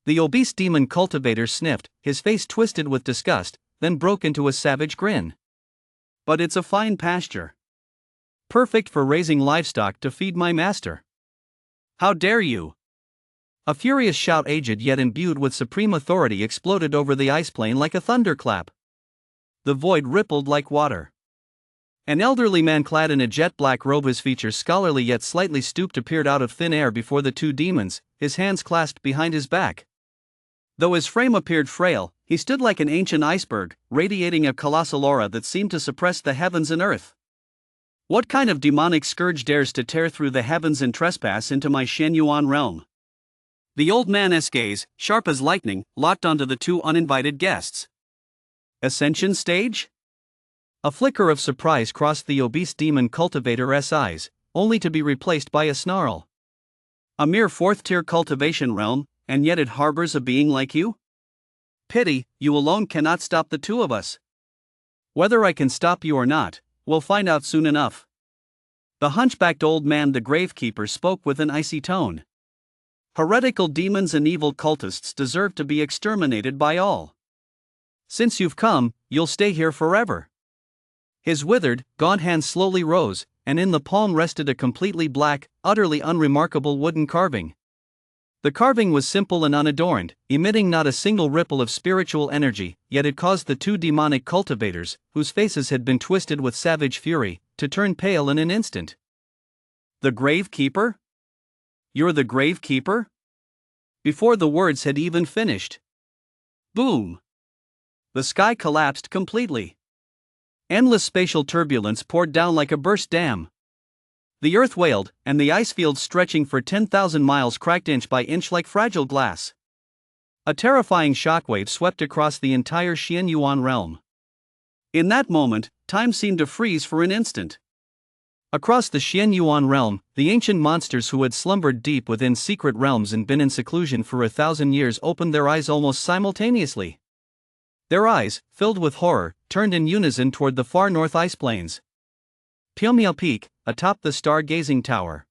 [SPEAKER 1] The obese demon cultivator sniffed, his face twisted with disgust, then broke into a savage grin. But it's a fine pasture. Perfect for raising livestock to feed my master. How dare you! A furious shout, aged yet imbued with supreme authority, exploded over the ice plain like a thunderclap. The void rippled like water. An elderly man clad in a jet-black robe, his features scholarly yet slightly stooped, appeared out of thin air before the two demons, his hands clasped behind his back. Though his frame appeared frail, he stood like an ancient iceberg, radiating a colossal aura that seemed to suppress the heavens and earth. What kind of demonic scourge dares to tear through the heavens and trespass into my Shenyuan realm? The old man's gaze, sharp as lightning, locked onto the two uninvited guests. Ascension stage? A flicker of surprise crossed the obese demon cultivator's eyes, only to be replaced by a snarl. A mere fourth-tier cultivation realm, and yet it harbors a being like you? Pity, you alone cannot stop the two of us. Whether I can stop you or not, we'll find out soon enough. The hunchbacked old man, the gravekeeper, spoke with an icy tone. Heretical demons and evil cultists deserve to be exterminated by all. Since you've come, you'll stay here forever. His withered, gaunt hand slowly rose, and in the palm rested a completely black, utterly unremarkable wooden carving. The carving was simple and unadorned, emitting not a single ripple of spiritual energy, yet it caused the two demonic cultivators, whose faces had been twisted with savage fury, to turn pale in an instant. The Gravekeeper? You're the Gravekeeper? Before the words had even finished. Boom! The sky collapsed completely. Endless spatial turbulence poured down like a burst dam. The earth wailed, and the ice fields stretching for 10,000 miles cracked inch by inch like fragile glass. A terrifying shockwave swept across the entire Xianyuan realm. In that moment, time seemed to freeze for an instant. Across the Xianyuan realm, the ancient monsters who had slumbered deep within secret realms and been in seclusion for 1,000 years opened their eyes almost simultaneously. Their eyes, filled with horror, turned in unison toward the far north ice plains. Pyongyang Peak, atop the star-gazing tower.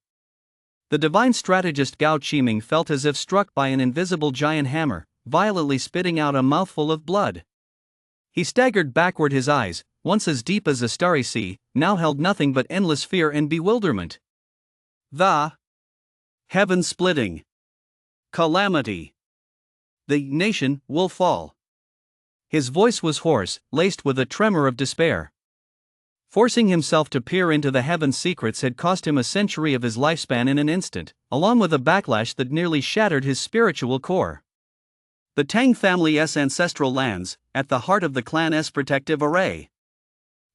[SPEAKER 1] The divine strategist Gao Qiming felt as if struck by an invisible giant hammer, violently spitting out a mouthful of blood. He staggered backward, his eyes, once as deep as a starry sea, now held nothing but endless fear and bewilderment. The heaven-splitting calamity. The nation will fall. His voice was hoarse, laced with a tremor of despair. Forcing himself to peer into the heaven's secrets had cost him a century of his lifespan in an instant, along with a backlash that nearly shattered his spiritual core. The Tang family's ancestral lands, at the heart of the clan's protective array.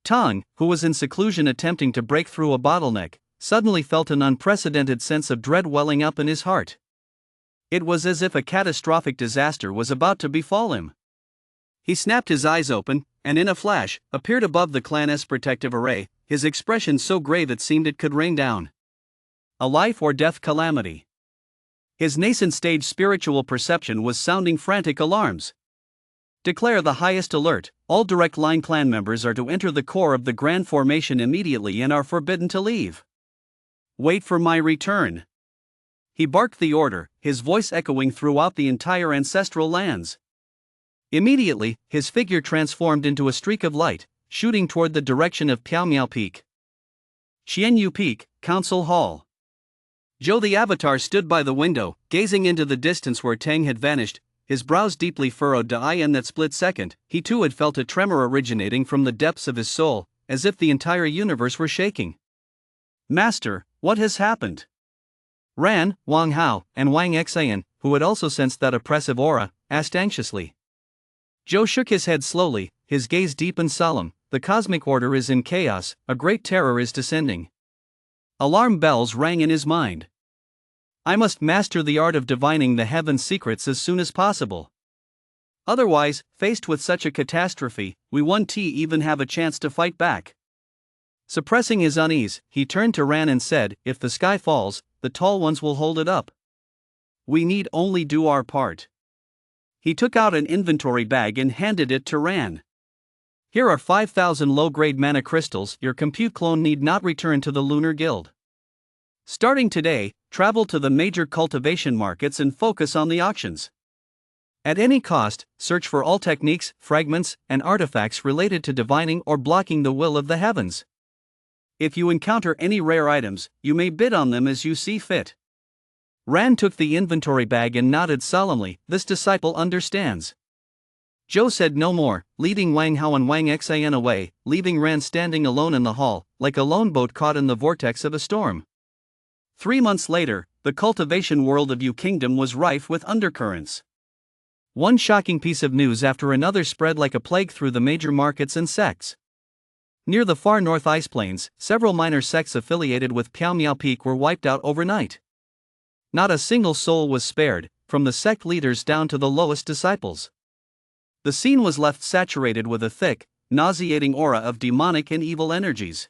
[SPEAKER 1] Tang, who was in seclusion attempting to break through a bottleneck, suddenly felt an unprecedented sense of dread welling up in his heart. It was as if a catastrophic disaster was about to befall him. He snapped his eyes open, and in a flash, appeared above the clan's protective array, his expression so grave it seemed it could rain down. A life or death calamity. His nascent stage spiritual perception was sounding frantic alarms. Declare the highest alert, all direct line clan members are to enter the core of the grand formation immediately and are forbidden to leave. Wait for my return. He barked the order, his voice echoing throughout the entire ancestral lands. Immediately, his figure transformed into a streak of light, shooting toward the direction of Piaomiao Peak. Xianyu Peak, Council Hall. Zhou the Avatar stood by the window, gazing into the distance where Tang had vanished, his brows deeply furrowed. In that split second, he too had felt a tremor originating from the depths of his soul, as if the entire universe were shaking. Master, what has happened? Ran, Wang Hao, and Wang Xian, who had also sensed that oppressive aura, asked anxiously. Zhou shook his head slowly, his gaze deep and solemn. The cosmic order is in chaos, a great terror is descending. Alarm bells rang in his mind. I must master the art of divining the heaven's secrets as soon as possible. Otherwise, faced with such a catastrophe, we won't even have a chance to fight back. Suppressing his unease, he turned to Ran and said, if the sky falls, the tall ones will hold it up. We need only do our part. He took out an inventory bag and handed it to Ran. Here are 5,000 low-grade mana crystals. Your compute clone need not return to the Lunar Guild. Starting today, travel to the major cultivation markets and focus on the auctions. At any cost, search for all techniques, fragments, and artifacts related to divining or blocking the will of the heavens. If you encounter any rare items, you may bid on them as you see fit. Ran took the inventory bag and nodded solemnly. This disciple understands. Zhou said no more, leading Wang Hao and Wang Xian away, leaving Ran standing alone in the hall, like a lone boat caught in the vortex of a storm. 3 months later, the cultivation world of Yu Kingdom was rife with undercurrents. One shocking piece of news after another spread like a plague through the major markets and sects. Near the far north ice plains, several minor sects affiliated with Piaomiao Peak were wiped out overnight. Not a single soul was spared, from the sect leaders down to the lowest disciples. The scene was left saturated with a thick, nauseating aura of demonic and evil energies.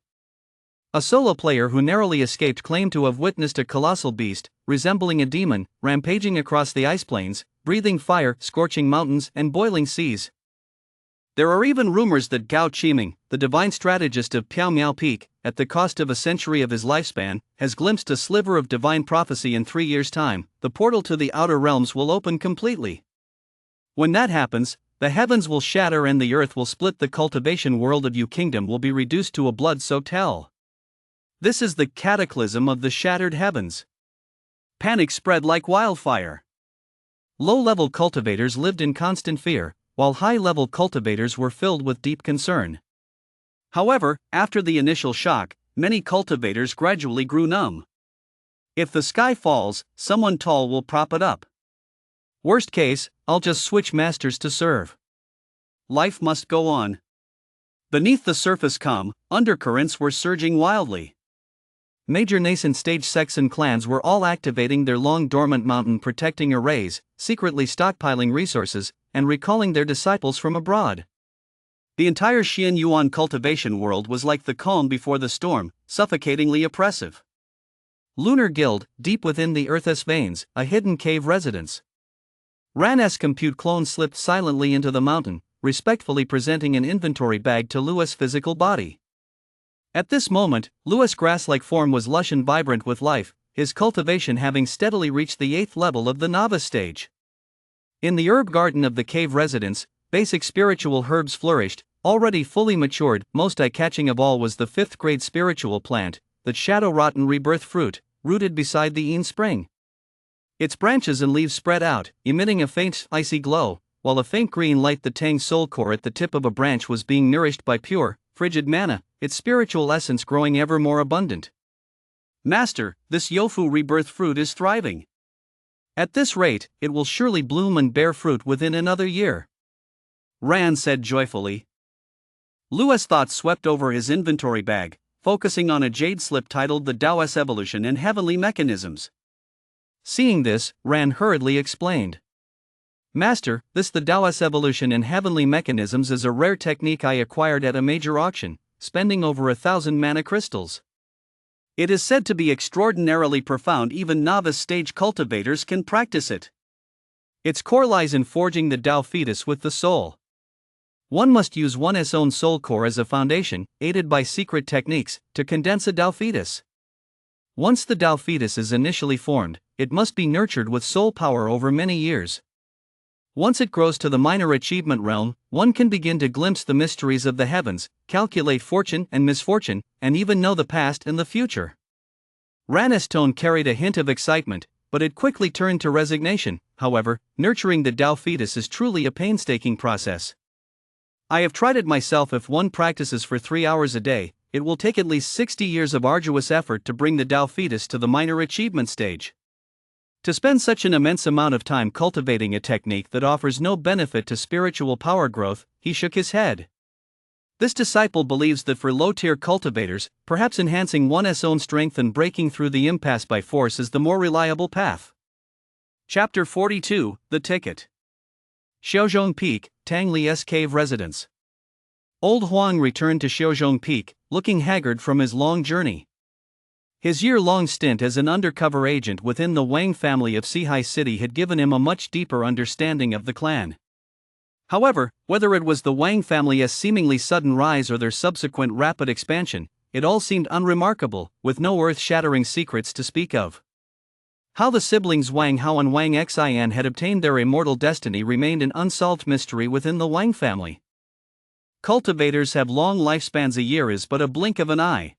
[SPEAKER 1] A solo player who narrowly escaped claimed to have witnessed a colossal beast, resembling a demon, rampaging across the ice plains, breathing fire, scorching mountains, and boiling seas. There are even rumors that Gao Qiming, the divine strategist of Piaomiao Peak, at the cost of a century of his lifespan, has glimpsed a sliver of divine prophecy in 3 years' time. The portal to the outer realms will open completely. When that happens, the heavens will shatter and the earth will split. The cultivation world of Yu Kingdom will be reduced to a blood-soaked hell. This is the cataclysm of the shattered heavens. Panic spread like wildfire. Low-level cultivators lived in constant fear, while high-level cultivators were filled with deep concern. However, after the initial shock, many cultivators gradually grew numb. If the sky falls, someone tall will prop it up. Worst case, I'll just switch masters to serve. Life must go on. Beneath the surface undercurrents were surging wildly. Major nascent stage sects and clans were all activating their long-dormant mountain protecting arrays, secretly stockpiling resources, and recalling their disciples from abroad. The entire Xian Yuan cultivation world was like the calm before the storm, suffocatingly oppressive. Lunar Guild, deep within the Earth's veins, a hidden cave residence. Ran's compute clone slipped silently into the mountain, respectfully presenting an inventory bag to Lua's physical body. At this moment, Lua's grass-like form was lush and vibrant with life, his cultivation having steadily reached the 8th level of the novice stage. In the herb garden of the cave residence, basic spiritual herbs flourished, already fully matured. Most eye-catching of all was the 5th grade spiritual plant, the shadow-rotten rebirth fruit, rooted beside the Yin spring. Its branches and leaves spread out, emitting a faint, icy glow, while a faint green light, the Tang soul core at the tip of a branch, was being nourished by pure, frigid mana, its spiritual essence growing ever more abundant.
[SPEAKER 2] Master, this Yofu rebirth fruit is thriving.
[SPEAKER 1] At this rate, it will surely bloom and bear fruit within another year,
[SPEAKER 2] Ran said joyfully. Lua's thoughts swept over his inventory bag, focusing on a jade slip titled The Taoist Evolution and Heavenly Mechanisms.
[SPEAKER 1] Seeing this, Ran hurriedly explained. Master, the Taoist Evolution and Heavenly Mechanisms is a rare technique I acquired at a major auction, spending over 1,000 mana crystals.
[SPEAKER 2] It is said to be extraordinarily profound. Even novice stage cultivators can practice it.
[SPEAKER 1] Its core lies in forging the Tao fetus with the soul. One must use one's own soul core as a foundation, aided by secret techniques, to condense a Tao fetus. Once the Tao fetus is initially formed, it must be nurtured with soul power over many years. Once it grows to the minor achievement realm, one can begin to glimpse the mysteries of the heavens, calculate fortune and misfortune, and even know the past and the future. Ran's tone carried a hint of excitement, but it quickly turned to resignation. However, nurturing the Tao fetus is truly a painstaking process. I have tried it myself. If one practices for 3 hours a day, it will take at least 60 years of arduous effort to bring the Tao fetus to the minor achievement stage. To spend such an immense amount of time cultivating a technique that offers no benefit to spiritual power growth, he shook his head. This disciple believes that for low-tier cultivators, perhaps enhancing one's own strength and breaking through the impasse by force is the more reliable path. Chapter 42, The Ticket. Xiaozhong Peak, Tang Li's cave residence. Old Huang returned to Xiaozhong Peak, looking haggard from his long journey. His year-long stint as an undercover agent within the Wang family of Sihai City had given him a much deeper understanding of the clan. However, whether it was the Wang family's seemingly sudden rise or their subsequent rapid expansion, it all seemed unremarkable, with no earth-shattering secrets to speak of. How the siblings Wang Hao and Wang Xian had obtained their immortal destiny remained an unsolved mystery within the Wang family. Cultivators have long lifespans. A year is but a blink of an eye.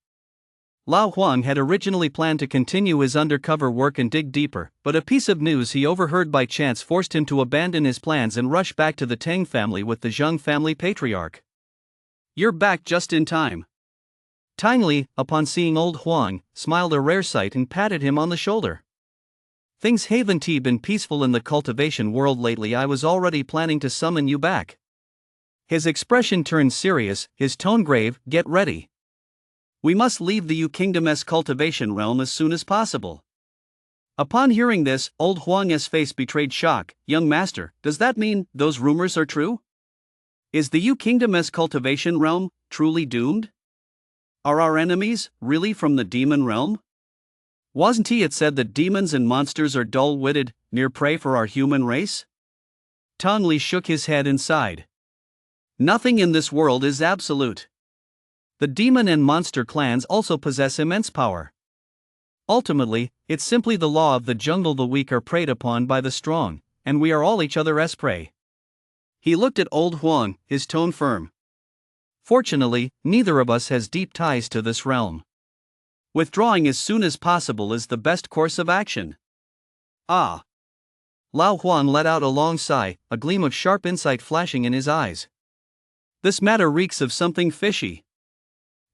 [SPEAKER 1] Lao Huang had originally planned to continue his undercover work and dig deeper, but a piece of news he overheard by chance forced him to abandon his plans and rush back to the Tang family with the Zheng family patriarch.
[SPEAKER 2] You're back just in time.
[SPEAKER 1] Tang Li, upon seeing old Huang, smiled a rare sight and patted him on the shoulder. Things haven't been peaceful in the cultivation world lately. I was already planning to summon you back. His expression turned serious, his tone grave. Get ready.
[SPEAKER 2] We must leave the Yu Kingdom's cultivation realm as soon as possible. Upon hearing this, old Huang's face betrayed shock. Young master, does that mean those rumors are true? Is the Yu Kingdom's cultivation realm truly doomed? Are our enemies really from the demon realm? Wasn't it said that demons and monsters are dull-witted, mere prey for our human race?
[SPEAKER 1] Tang Li shook his head and sighed.
[SPEAKER 2] Nothing in this world is absolute.
[SPEAKER 1] The demon and monster clans also possess immense power. Ultimately, it's simply the law of the jungle. The weak are preyed upon by the strong, and we are all each other's prey.
[SPEAKER 2] He looked at old Huang, his tone firm.
[SPEAKER 1] Fortunately, neither of us has deep ties to this realm.
[SPEAKER 2] Withdrawing as soon as possible is the best course of action.
[SPEAKER 1] Ah! Lao Huang let out a long sigh, a gleam of sharp insight flashing in his eyes.
[SPEAKER 2] This matter reeks of something fishy.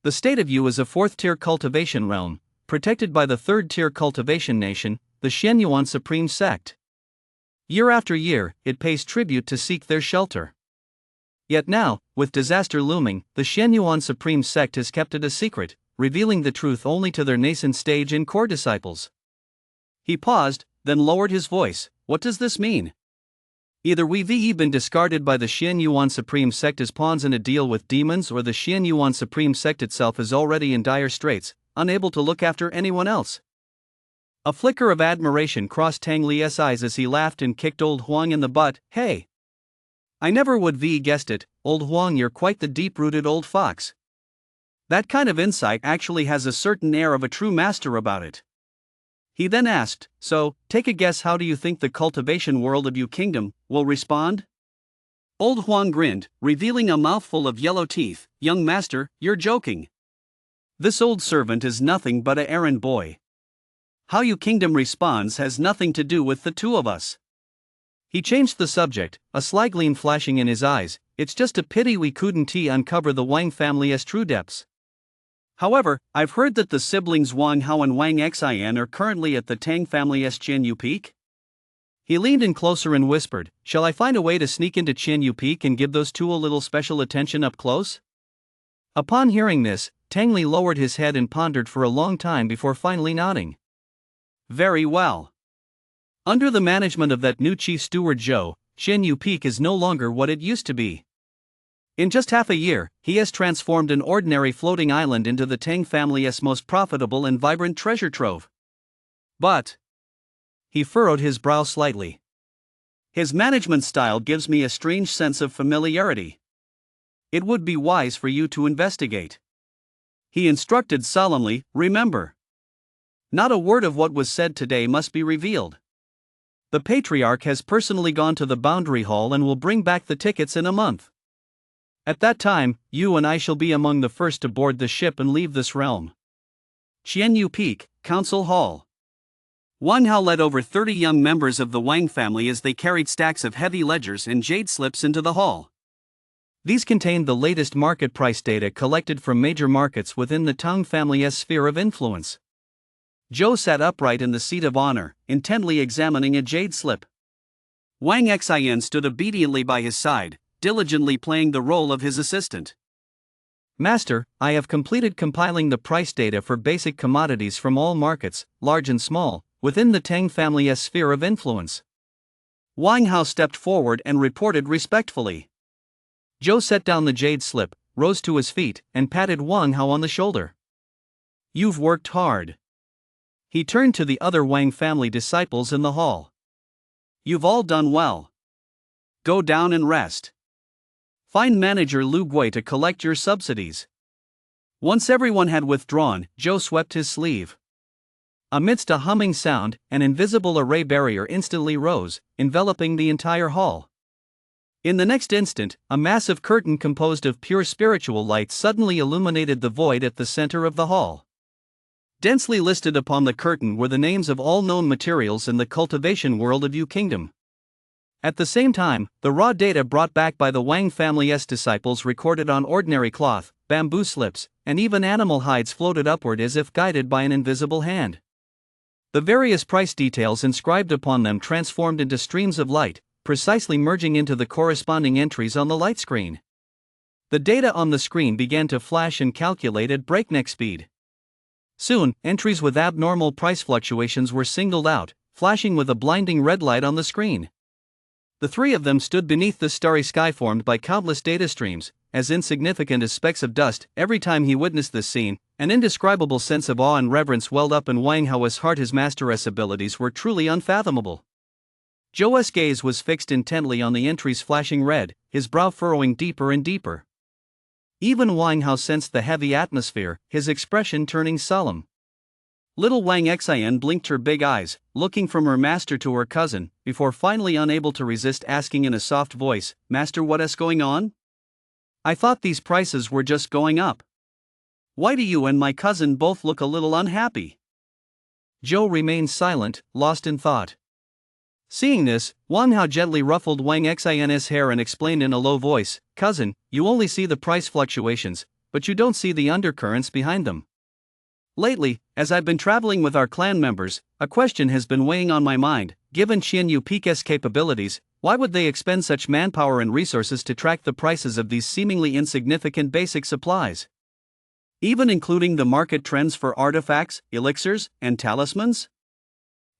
[SPEAKER 1] The state of Yu is a 4th-tier cultivation realm, protected by the 3rd-tier cultivation nation, the Xianyuan Supreme Sect. Year after year, it pays tribute to seek their shelter. Yet now, with disaster looming, the Xianyuan Supreme Sect has kept it a secret, revealing the truth only to their nascent stage and core disciples.
[SPEAKER 2] He paused, then lowered his voice. What does this mean?
[SPEAKER 1] Either we've been discarded by the Xianyuan Supreme Sect as pawns in a deal with demons, or the Xianyuan Supreme Sect itself is already in dire straits, unable to look after anyone else. A flicker of admiration crossed Tang Li's eyes as he laughed and kicked old Huang in the butt. Hey! I never would have guessed it, old Huang, you're quite the deep-rooted old fox. That kind of insight actually has a certain air of a true master about it. He then asked, so, take a guess, how do you think the cultivation world of Yu Kingdom will respond? Old Huang grinned, revealing a mouthful of yellow teeth. Young master, you're joking. This old servant is nothing but an errand boy. How Yu Kingdom responds has nothing to do with the two of us. He changed the subject, a sly gleam flashing in his eyes. It's just a pity we couldn't uncover the Wang family's true depths. However, I've heard that the siblings Wang Hao and Wang Xian are currently at the Tang family's Qianyu Peak. He leaned in closer and whispered, "Shall I find a way to sneak into Qianyu Peak and give those two a little special attention up close?" Upon hearing this, Tang Li lowered his head and pondered for a long time before finally nodding. "Very well. Under the management of that new chief steward Zhou, Qianyu Peak is no longer what it used to be. In just half a year, he has transformed an ordinary floating island into the Tang family's most profitable and vibrant treasure trove. But..." He furrowed his brow slightly. "His management style gives me a strange sense of familiarity. It would be wise for you to investigate." He instructed solemnly, "Remember, not a word of what was said today must be revealed. The patriarch has personally gone to the Boundary Hall and will bring back the tickets in a month. At that time, you and I shall be among the first to board the ship and leave this realm." Qianyu Peak, Council Hall. Wang Hao led over 30 young members of the Wang family as they carried stacks of heavy ledgers and jade slips into the hall. These contained the latest market price data collected from major markets within the Tang family's sphere of influence. Zhou sat upright in the seat of honor, intently examining a jade slip. Wang Xian stood obediently by his side, diligently playing the role of his assistant. "Master, I have completed compiling the price data for basic commodities from all markets, large and small, within the Tang family's sphere of influence."
[SPEAKER 2] Wang Hao stepped forward and reported respectfully.
[SPEAKER 1] Zhou set down the jade slip, rose to his feet, and patted Wang Hao on the shoulder. "You've worked hard." He turned to the other Wang family disciples in the hall.
[SPEAKER 2] "You've all done well. Go down and rest. Find manager Lu Gui to collect your subsidies." Once everyone had withdrawn, Zhou swept his sleeve. Amidst a humming sound, an invisible array barrier instantly rose, enveloping the entire hall. In the next instant, a massive curtain composed of pure spiritual light suddenly illuminated the void at the center of the hall. Densely listed upon the curtain were the names of all known materials in the cultivation world of Yu Kingdom. At the same time, the raw data brought back by the Wang family's disciples recorded on ordinary cloth, bamboo slips, and even animal hides floated upward as if guided by an invisible hand. The various price details inscribed upon them transformed into streams of light, precisely merging into the corresponding entries on the light screen. The data on the screen began to flash and calculate at breakneck speed. Soon, entries with abnormal price fluctuations were singled out, flashing with a blinding red light on the screen. The three of them stood beneath the starry sky formed by countless data streams, as insignificant as specks of dust. Every time he witnessed this scene, an indescribable sense of awe and reverence welled up in Wang Hao's heart. His master's abilities were truly unfathomable. Zhou's gaze was fixed intently on the entries flashing red, his brow furrowing deeper and deeper. Even Wang Hao sensed the heavy atmosphere, his expression turning solemn. Little Wang Xian blinked her big eyes, looking from her master to her cousin, before finally unable to resist asking in a soft voice, "Master, what is going on? I thought these prices were just going up. Why do you and my cousin both look a little unhappy?" Zhou remained silent, lost in thought. Seeing this, Wang Hao gently ruffled Wang Xian's hair and explained in a low voice, "Cousin, you only see the price fluctuations, but you don't see the undercurrents behind them. Lately, as I've been traveling with our clan members, a question has been weighing on my mind. Given Qianyu Peak's capabilities, why would they expend such manpower and resources to track the prices of these seemingly insignificant basic supplies? Even including the market trends for artifacts, elixirs, and talismans?"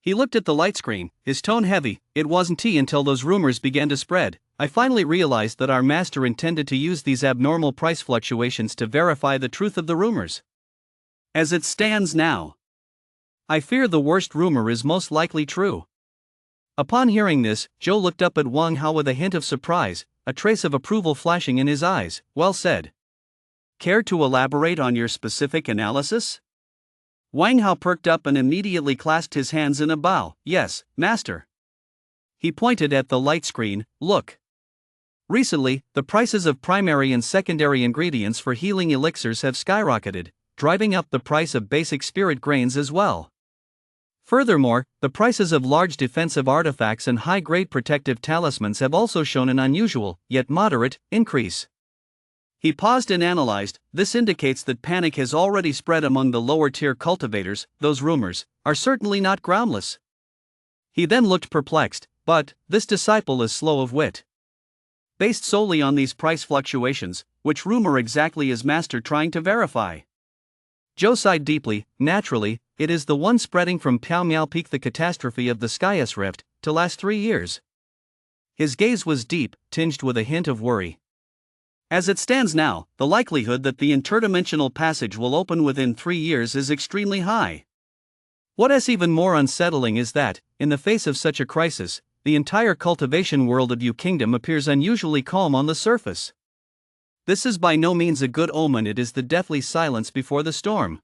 [SPEAKER 2] He looked at the light screen, his tone heavy. "It wasn't until those rumors began to spread, I finally realized that our master intended to use these abnormal price fluctuations to verify the truth of the rumors. As it stands now, I fear the worst rumor is most likely true." Upon hearing this, Zhou looked up at Wang Hao with a hint of surprise, a trace of approval flashing in his eyes. "Well said. Care to elaborate on your specific analysis?" Wang Hao perked up and immediately clasped his hands in a bow. "Yes, master." He pointed at the light screen. "Look. Recently, the prices of primary and secondary ingredients for healing elixirs have skyrocketed, driving up the price of basic spirit grains as well.
[SPEAKER 1] Furthermore, the prices of large defensive artifacts and high-grade protective talismans have also shown an unusual, yet moderate, increase.
[SPEAKER 2] He paused and analyzed. This indicates that panic has already spread among the lower-tier cultivators. Those rumors are certainly not groundless.
[SPEAKER 1] He then looked perplexed, but this disciple is slow of wit.
[SPEAKER 2] Based solely on these price fluctuations, which rumor exactly is Master trying to verify?
[SPEAKER 1] Joe sighed deeply. Naturally, it is the one spreading from Piao Miao Peak, the catastrophe of the Skyas Rift, to last 3 years. His gaze was deep, tinged with a hint of worry.
[SPEAKER 2] As it stands now, the likelihood that the interdimensional passage will open within 3 years is extremely high.
[SPEAKER 1] What is even more unsettling is that, in the face of such a crisis, the entire cultivation world of Yu Kingdom appears unusually calm on the surface. This is by no means a good omen. It is the deathly silence before the storm.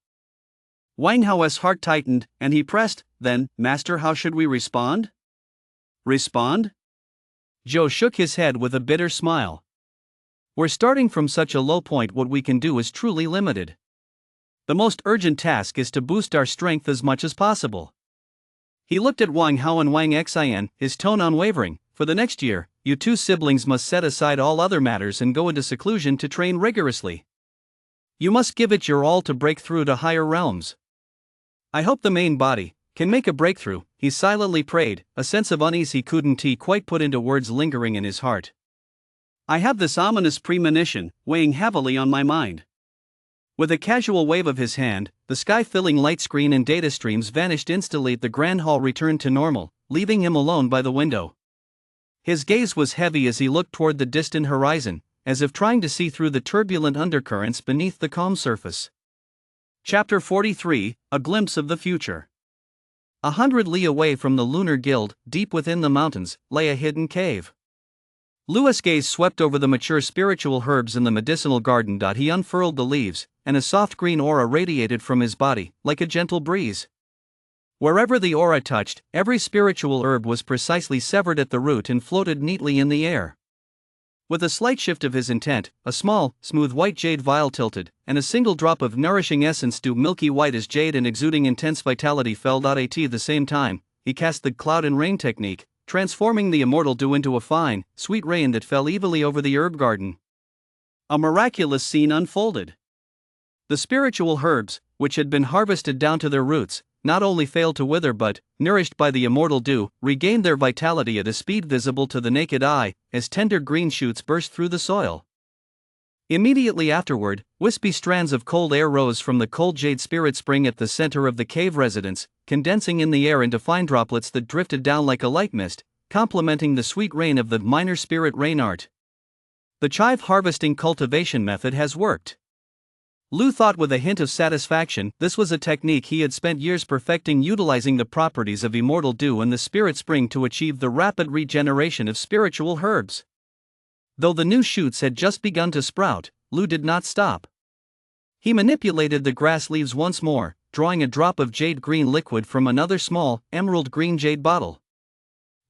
[SPEAKER 2] Wang Hao's heart tightened, and he pressed, "Then, Master, how should we respond?" "Respond?"
[SPEAKER 1] Joe shook his head with a bitter smile. "We're starting from such a low point. What we can do is truly limited. The most urgent task is to boost our strength as much as possible." He looked at Wang Hao and Wang Xian, his tone unwavering. "For the next year, you two siblings must set aside all other matters and go into seclusion to train rigorously. You must give it your all to break through to higher realms. I hope the main body can make a breakthrough," he silently prayed, a sense of unease he couldn't quite put into words lingering in his heart.
[SPEAKER 2] "I have this ominous premonition weighing heavily on my mind."
[SPEAKER 1] With a casual wave of his hand, the sky-filling light screen and data streams vanished instantly. The Grand Hall returned to normal, leaving him alone by the window. His gaze was heavy as he looked toward the distant horizon, as if trying to see through the turbulent undercurrents beneath the calm surface. Chapter 43, A Glimpse of the Future. 100 li away from the Lunar Guild, deep within the mountains, lay a hidden cave. Louis' gaze swept over the mature spiritual herbs in the medicinal garden. He unfurled the leaves, and a soft green aura radiated from his body, like a gentle breeze. Wherever the aura touched, every spiritual herb was precisely severed at the root and floated neatly in the air. With a slight shift of his intent, a small, smooth white jade vial tilted, and a single drop of nourishing essence to milky white as jade and exuding intense vitality fell. At the same time, he cast the cloud and rain technique, transforming the immortal dew into a fine, sweet rain that fell evenly over the herb garden.
[SPEAKER 2] A miraculous scene unfolded.
[SPEAKER 1] The spiritual herbs, which had been harvested down to their roots, not only failed to wither but, nourished by the immortal dew, regained their vitality at a speed visible to the naked eye, as tender green shoots burst through the soil. Immediately afterward, wispy strands of cold air rose from the cold jade spirit spring at the center of the cave residence, condensing in the air into fine droplets that drifted down like a light mist, complementing the sweet rain of the minor spirit rain art. The chive harvesting cultivation method has worked. Lu thought with a hint of satisfaction. This was a technique he had spent years perfecting, utilizing the properties of immortal dew and the spirit spring to achieve the rapid regeneration of spiritual herbs. Though the new shoots had just begun to sprout, Lu did not stop. He manipulated the grass leaves once more, drawing a drop of jade green liquid from another small, emerald green jade bottle.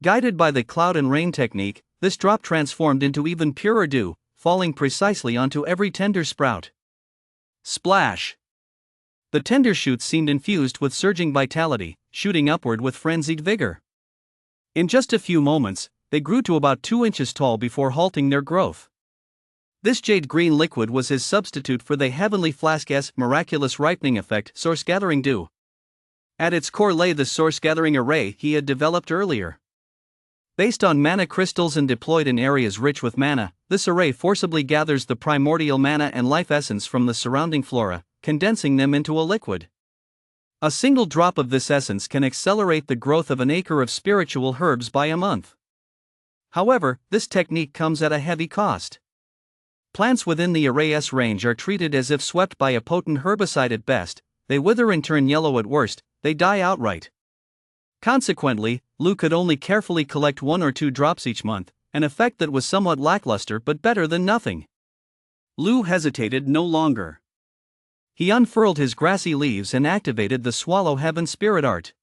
[SPEAKER 1] Guided by the cloud and rain technique, this drop transformed into even purer dew, falling precisely onto every tender sprout. Splash! The tender shoots seemed infused with surging vitality, shooting upward with frenzied vigor. In just a few moments, they grew to about 2 inches tall before halting their growth. This jade green liquid was his substitute for the heavenly flask's miraculous ripening effect, source gathering dew. At its core lay the source gathering array he had developed earlier. Based on mana crystals and deployed in areas rich with mana, this array forcibly gathers the primordial mana and life essence from the surrounding flora, condensing them into a liquid. A single drop of this essence can accelerate the growth of an acre of spiritual herbs by a month. However, this technique comes at a heavy cost. Plants within the array's range are treated as if swept by a potent herbicide at best, they wither and turn yellow at worst, they die outright. Consequently, Lu could only carefully collect 1 or 2 drops each month, an effect that was somewhat lackluster but better than nothing. Lu hesitated no longer. He unfurled his grassy leaves and activated the Swallow Heaven Spirit Art.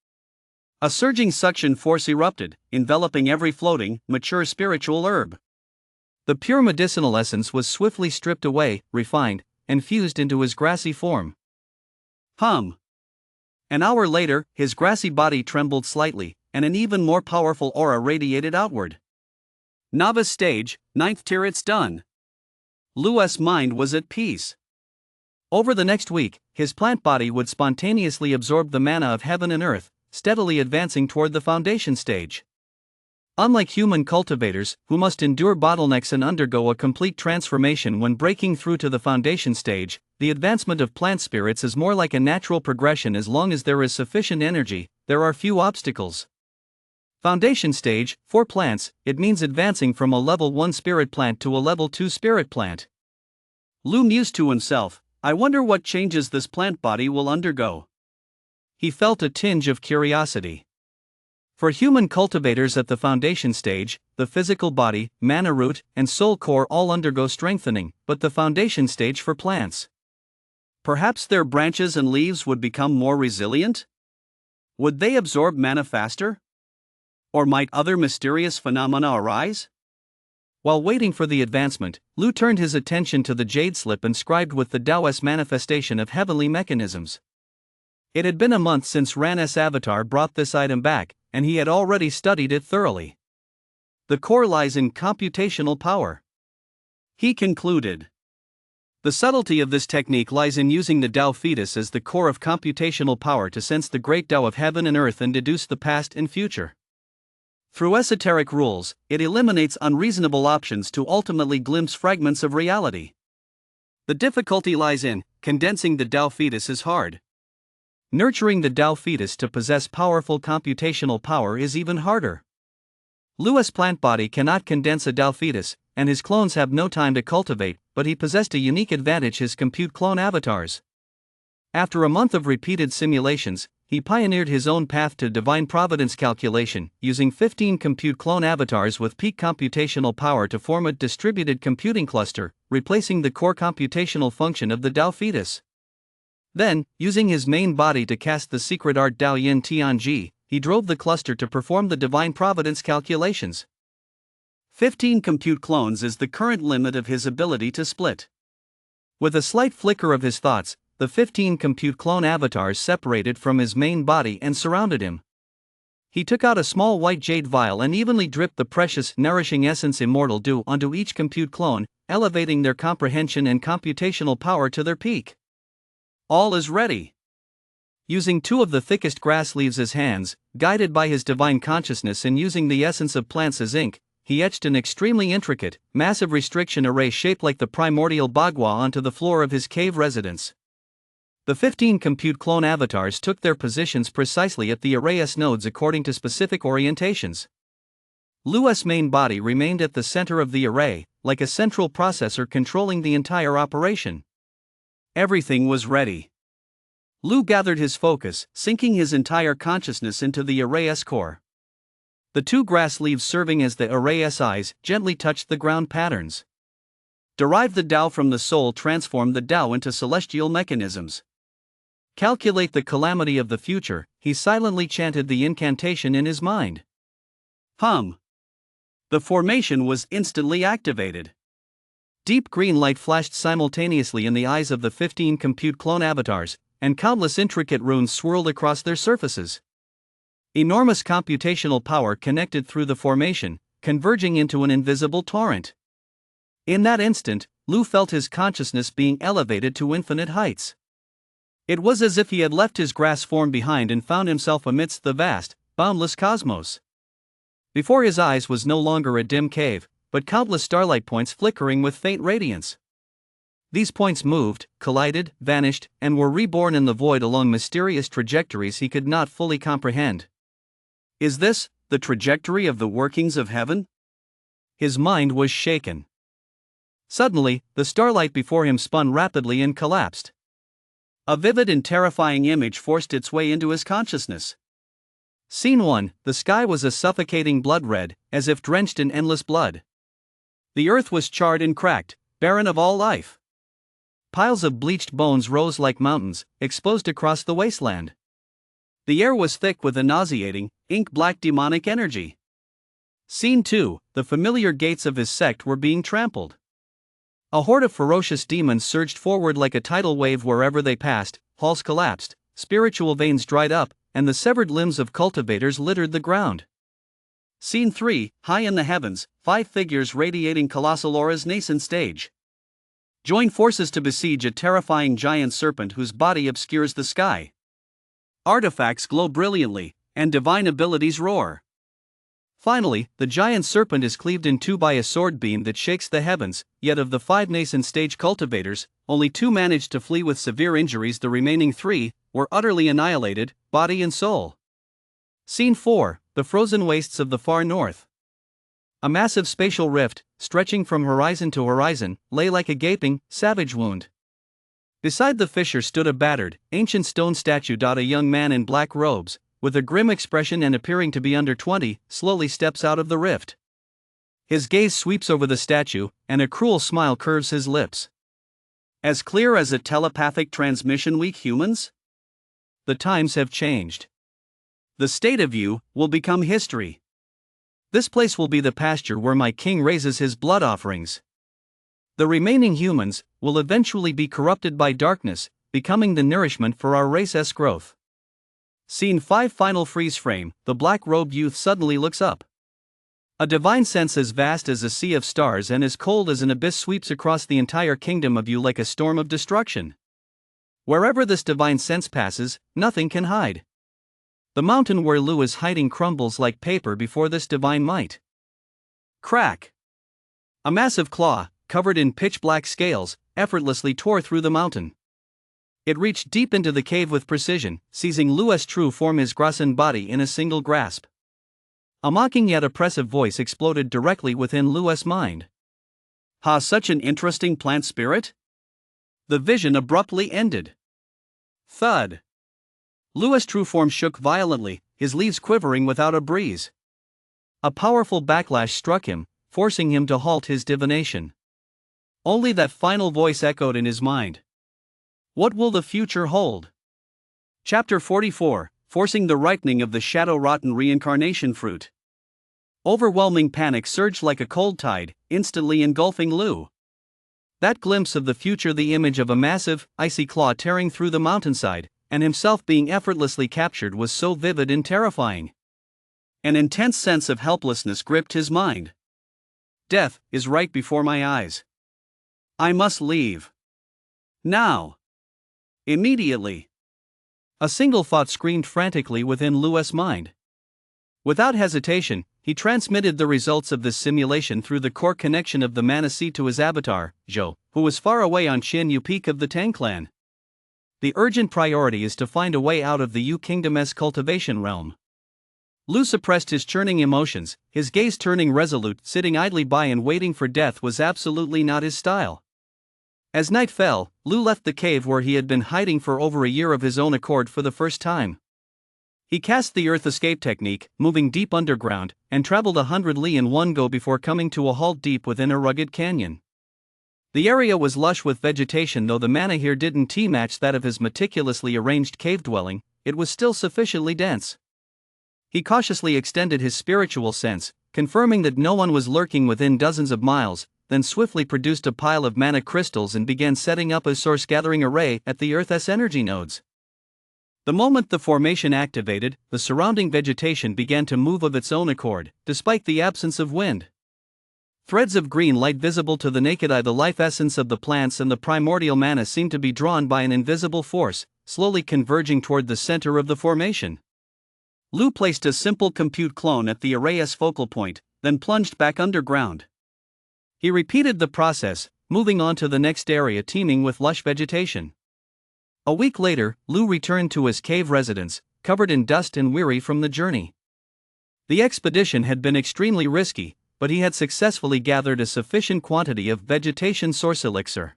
[SPEAKER 1] A surging suction force erupted, enveloping every floating, mature spiritual herb. The pure medicinal essence was swiftly stripped away, refined, and fused into his grassy form.
[SPEAKER 2] An hour later, his grassy body trembled slightly, and an even more powerful aura radiated outward. Novice stage, 9th tier, it's done. Louis' mind was at peace. Over the next week, his plant body would spontaneously absorb the mana of heaven and earth, steadily advancing toward the foundation stage. Unlike human cultivators, who must endure bottlenecks and undergo a complete transformation when breaking through to the foundation stage, the advancement of plant spirits is more like a natural progression. As long as there is sufficient energy, there are few obstacles. Foundation stage, for plants, it means advancing from a level 1 spirit plant to a level 2 spirit plant. Lou mused to himself, I wonder what changes this plant body will undergo. He felt a tinge of curiosity. For human cultivators at the foundation stage, the physical body, mana root, and soul core all undergo strengthening, but the foundation stage for plants. Perhaps their branches and leaves would become more resilient? Would they absorb mana faster? Or might other mysterious phenomena arise? While waiting for the advancement, Lou turned his attention to the jade slip inscribed with the Taoist manifestation of heavenly mechanisms. It had been a month since Ran's avatar brought this item back, and he had already studied it thoroughly. The core lies in computational power, he concluded. The subtlety of this technique lies in using the Tao fetus as the core of computational power to sense the great Tao of heaven and earth and deduce the past and future. Through esoteric rules, it eliminates unreasonable options to ultimately glimpse fragments of reality. The difficulty lies in condensing the Tao fetus is hard. Nurturing the Tao fetus to possess powerful computational power is even harder. Louis' plant body cannot condense a Tao fetus, and his clones have no time to cultivate, but he possessed a unique advantage: his compute clone avatars. After a month of repeated simulations, he pioneered his own path to divine providence calculation, using 15 compute clone avatars with peak computational power to form a distributed computing cluster, replacing the core computational function of the Tao fetus. Then, using his main body to cast the secret art Tao Yin Tianji, he drove the cluster to perform the divine providence calculations. 15 compute clones is the current limit of his ability to split. With a slight flicker of his thoughts, the 15 compute clone avatars separated from his main body and surrounded him. He took out a small white jade vial and evenly dripped the precious, nourishing essence Immortal Dew onto each compute clone, elevating their comprehension and computational power to their peak. All is ready. Using 2 of the thickest grass leaves as hands, guided by his divine consciousness and using the essence of plants as ink, he etched an extremely intricate, massive restriction array shaped like the primordial bagua onto the floor of his cave residence. The 15 compute clone avatars took their positions precisely at the array's nodes according to specific orientations. Louis' main body remained at the center of the array, like a central processor controlling the entire operation. Everything was ready. Lou gathered his focus, sinking his entire consciousness into the array's core. The 2 grass leaves serving as the array's eyes gently touched the ground patterns. Derive the Tao from the soul, transform the Tao into celestial mechanisms. Calculate the calamity of the future, he silently chanted the incantation in his mind. Hum. The formation was instantly activated. Deep green light flashed simultaneously in the eyes of the 15 compute clone avatars, and countless intricate runes swirled across their surfaces. Enormous computational power connected through the formation, converging into an invisible torrent. In that instant, Lou felt his consciousness being elevated to infinite heights. It was as if he had left his grass form behind and found himself amidst the vast, boundless cosmos. Before his eyes was no longer a dim cave, but countless starlight points flickering with faint radiance. These points moved, collided, vanished, and were reborn in the void along mysterious trajectories he could not fully comprehend. Is this the trajectory of the workings of heaven? His mind was shaken. Suddenly, the starlight before him spun rapidly and collapsed. A vivid and terrifying image forced its way into his consciousness. Scene 1, the sky was a suffocating blood red, as if drenched in endless blood. The earth was charred and cracked, barren of all life. Piles of bleached bones rose like mountains, exposed across the wasteland. The air was thick with a nauseating, ink-black demonic energy. Scene 2, the familiar gates of his sect were being trampled. A horde of ferocious demons surged forward like a tidal wave wherever they passed, halls collapsed,
[SPEAKER 1] spiritual veins dried up, and the severed limbs of cultivators littered the ground.
[SPEAKER 2] Scene 3, high in the heavens, 5 figures radiating colossal auras nascent stage. Join forces to besiege a terrifying giant serpent whose body obscures the sky. Artifacts glow brilliantly, and divine abilities roar.
[SPEAKER 1] Finally, the giant serpent is cleaved in two by a sword beam that shakes the heavens, yet of the 5 nascent stage cultivators, only 2 managed to flee with severe injuries. The remaining 3 were utterly annihilated, body and soul. Scene 4, the frozen wastes of the far north. A massive spatial rift, stretching from horizon to horizon, lay like a gaping, savage wound. Beside the fissure stood a battered, ancient stone statue. A young man in black robes, with a grim expression and appearing to be under 20, slowly steps out of the rift. His gaze sweeps over the statue, and a cruel smile curves his lips.
[SPEAKER 2] As clear as a telepathic transmission, weak humans?
[SPEAKER 1] The times have changed.
[SPEAKER 2] The state of you will become history.
[SPEAKER 1] This place will be the pasture where my king raises his blood offerings. The remaining humans will eventually be corrupted by darkness, becoming the nourishment for our race's growth.
[SPEAKER 2] Scene 5, final freeze frame. The black-robed youth suddenly looks up.
[SPEAKER 1] A divine sense as vast as a sea of stars and as cold as an abyss sweeps across the entire kingdom of you like a storm of destruction. Wherever this divine sense passes, nothing can hide. The mountain where Lu is hiding crumbles like paper before this divine might.
[SPEAKER 2] Crack!
[SPEAKER 1] A massive claw, covered in pitch-black scales, effortlessly tore through the mountain. It reached deep into the cave with precision, seizing Lu's true form, his grotesque body, in a single grasp. A mocking yet oppressive voice exploded directly within Lu's mind.
[SPEAKER 2] "Ha, such an interesting plant spirit?" The vision abruptly ended. Thud! Lu's true form shook violently, his leaves quivering without a breeze.
[SPEAKER 1] A powerful backlash struck him, forcing him to halt his divination.
[SPEAKER 2] Only that final voice echoed in his mind. What will the future hold? Chapter 44, Forcing the Ripening of the Shadow-Rotten Reincarnation Fruit. Overwhelming panic surged like a cold tide, instantly engulfing Lu.
[SPEAKER 1] That glimpse of the future, the image of a massive, icy claw tearing through the mountainside, and himself being effortlessly captured, was so vivid and terrifying.
[SPEAKER 2] An intense sense of helplessness gripped his mind. Death is right before my eyes. I must leave. Now. Immediately.
[SPEAKER 1] A single thought screamed frantically within Lu's mind. Without hesitation, he transmitted the results of this simulation through the core connection of the mana seed to his avatar, Zhou, who was far away on Xin Yu Peak of the Tang clan. The urgent priority is to find a way out of the Yu Kingdom's cultivation realm. Lu suppressed his churning emotions, his gaze turning resolute. Sitting idly by and waiting for death was absolutely not his style. As night fell, Lu left the cave where he had been hiding for over a year of his own accord for the first time. He cast the earth escape technique, moving deep underground, and traveled 100 li in one go before coming to a halt deep within a rugged canyon. The area was lush with vegetation. Though the mana here didn't match that of his meticulously arranged cave dwelling, it was still sufficiently dense. He cautiously extended his spiritual sense, confirming that no one was lurking within dozens of miles, then swiftly produced a pile of mana crystals and began setting up a source-gathering array at the Earth's energy nodes. The moment the formation activated, the surrounding vegetation began to move of its own accord, despite the absence of wind. Threads of green light visible to the naked eye, the life essence of the plants and the primordial mana, seemed to be drawn by an invisible force, slowly converging toward the center of the formation. Lu placed a simple compute clone at the array's focal point, then plunged back underground. He repeated the process, moving on to the next area teeming with lush vegetation. A week later, Lu returned to his cave residence, covered in dust and weary from the journey. The expedition had been extremely risky, but he had successfully gathered a sufficient quantity of vegetation source elixir.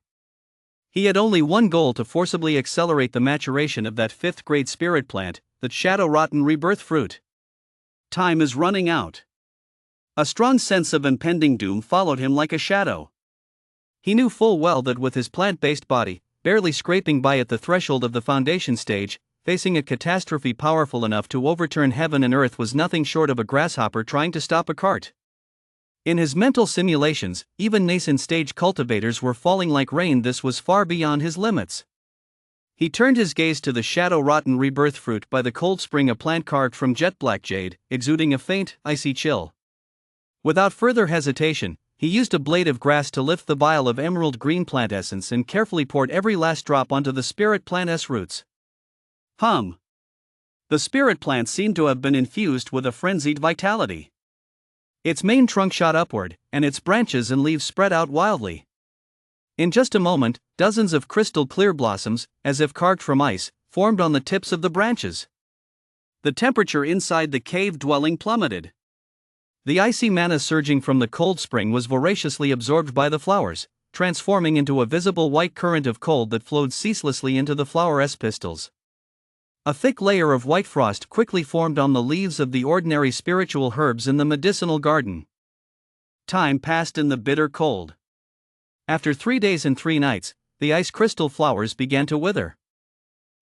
[SPEAKER 1] He had only one goal: to forcibly accelerate the maturation of that 5th-grade spirit plant, the shadow-rotten rebirth fruit. Time is running out. A strong sense of impending doom followed him like a shadow. He knew full well that with his plant-based body, barely scraping by at the threshold of the foundation stage, facing a catastrophe powerful enough to overturn heaven and earth was nothing short of a grasshopper trying to stop a cart. In his mental simulations, even nascent stage cultivators were falling like rain. This was far beyond his limits.
[SPEAKER 2] He turned his gaze to the shadow-rotten rebirth fruit by the cold spring, a plant carved from jet black jade, exuding a faint, icy chill. Without further hesitation, he used a blade of grass to lift the vial of emerald green plant essence and carefully poured every last drop onto the spirit plant's roots. The spirit plant seemed to have been infused with a frenzied vitality. Its main trunk shot upward, and its branches and leaves spread out wildly. In just a moment, dozens of crystal-clear blossoms, as if carved from ice, formed on the tips of the branches. The temperature inside the cave dwelling plummeted. The icy mana surging from the cold spring was voraciously absorbed by the flowers, transforming into a visible white current of cold that flowed ceaselessly into the flower's pistils. A thick layer of white frost quickly formed on the leaves of the ordinary spiritual herbs in the medicinal garden. Time passed in the bitter cold. After 3 days and 3 nights, the ice crystal flowers began to wither.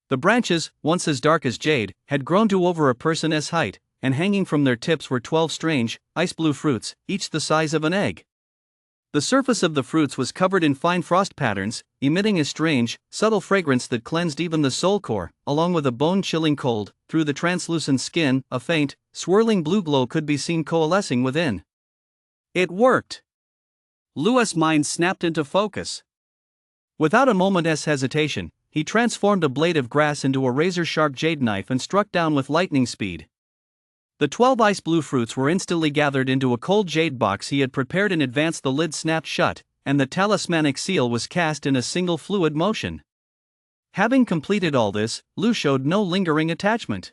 [SPEAKER 2] The branches, once as dark as jade, had grown to over a person's height, and hanging from their tips were 12 strange, ice-blue fruits, each the size of an egg. The surface of the fruits was covered in fine frost patterns, emitting a strange, subtle fragrance that cleansed even the soul core, along with a bone-chilling cold. Through the translucent skin, a faint, swirling blue glow could be seen coalescing within. It worked! Louis' mind snapped into focus. Without a moment's hesitation, he transformed a blade of grass into a razor-sharp jade knife and struck down with lightning speed. The 12 ice-blue fruits were instantly gathered into a cold jade box he had prepared in advance. The lid snapped shut, and the talismanic seal was cast in a single fluid motion. Having completed all this, Lou showed no lingering attachment.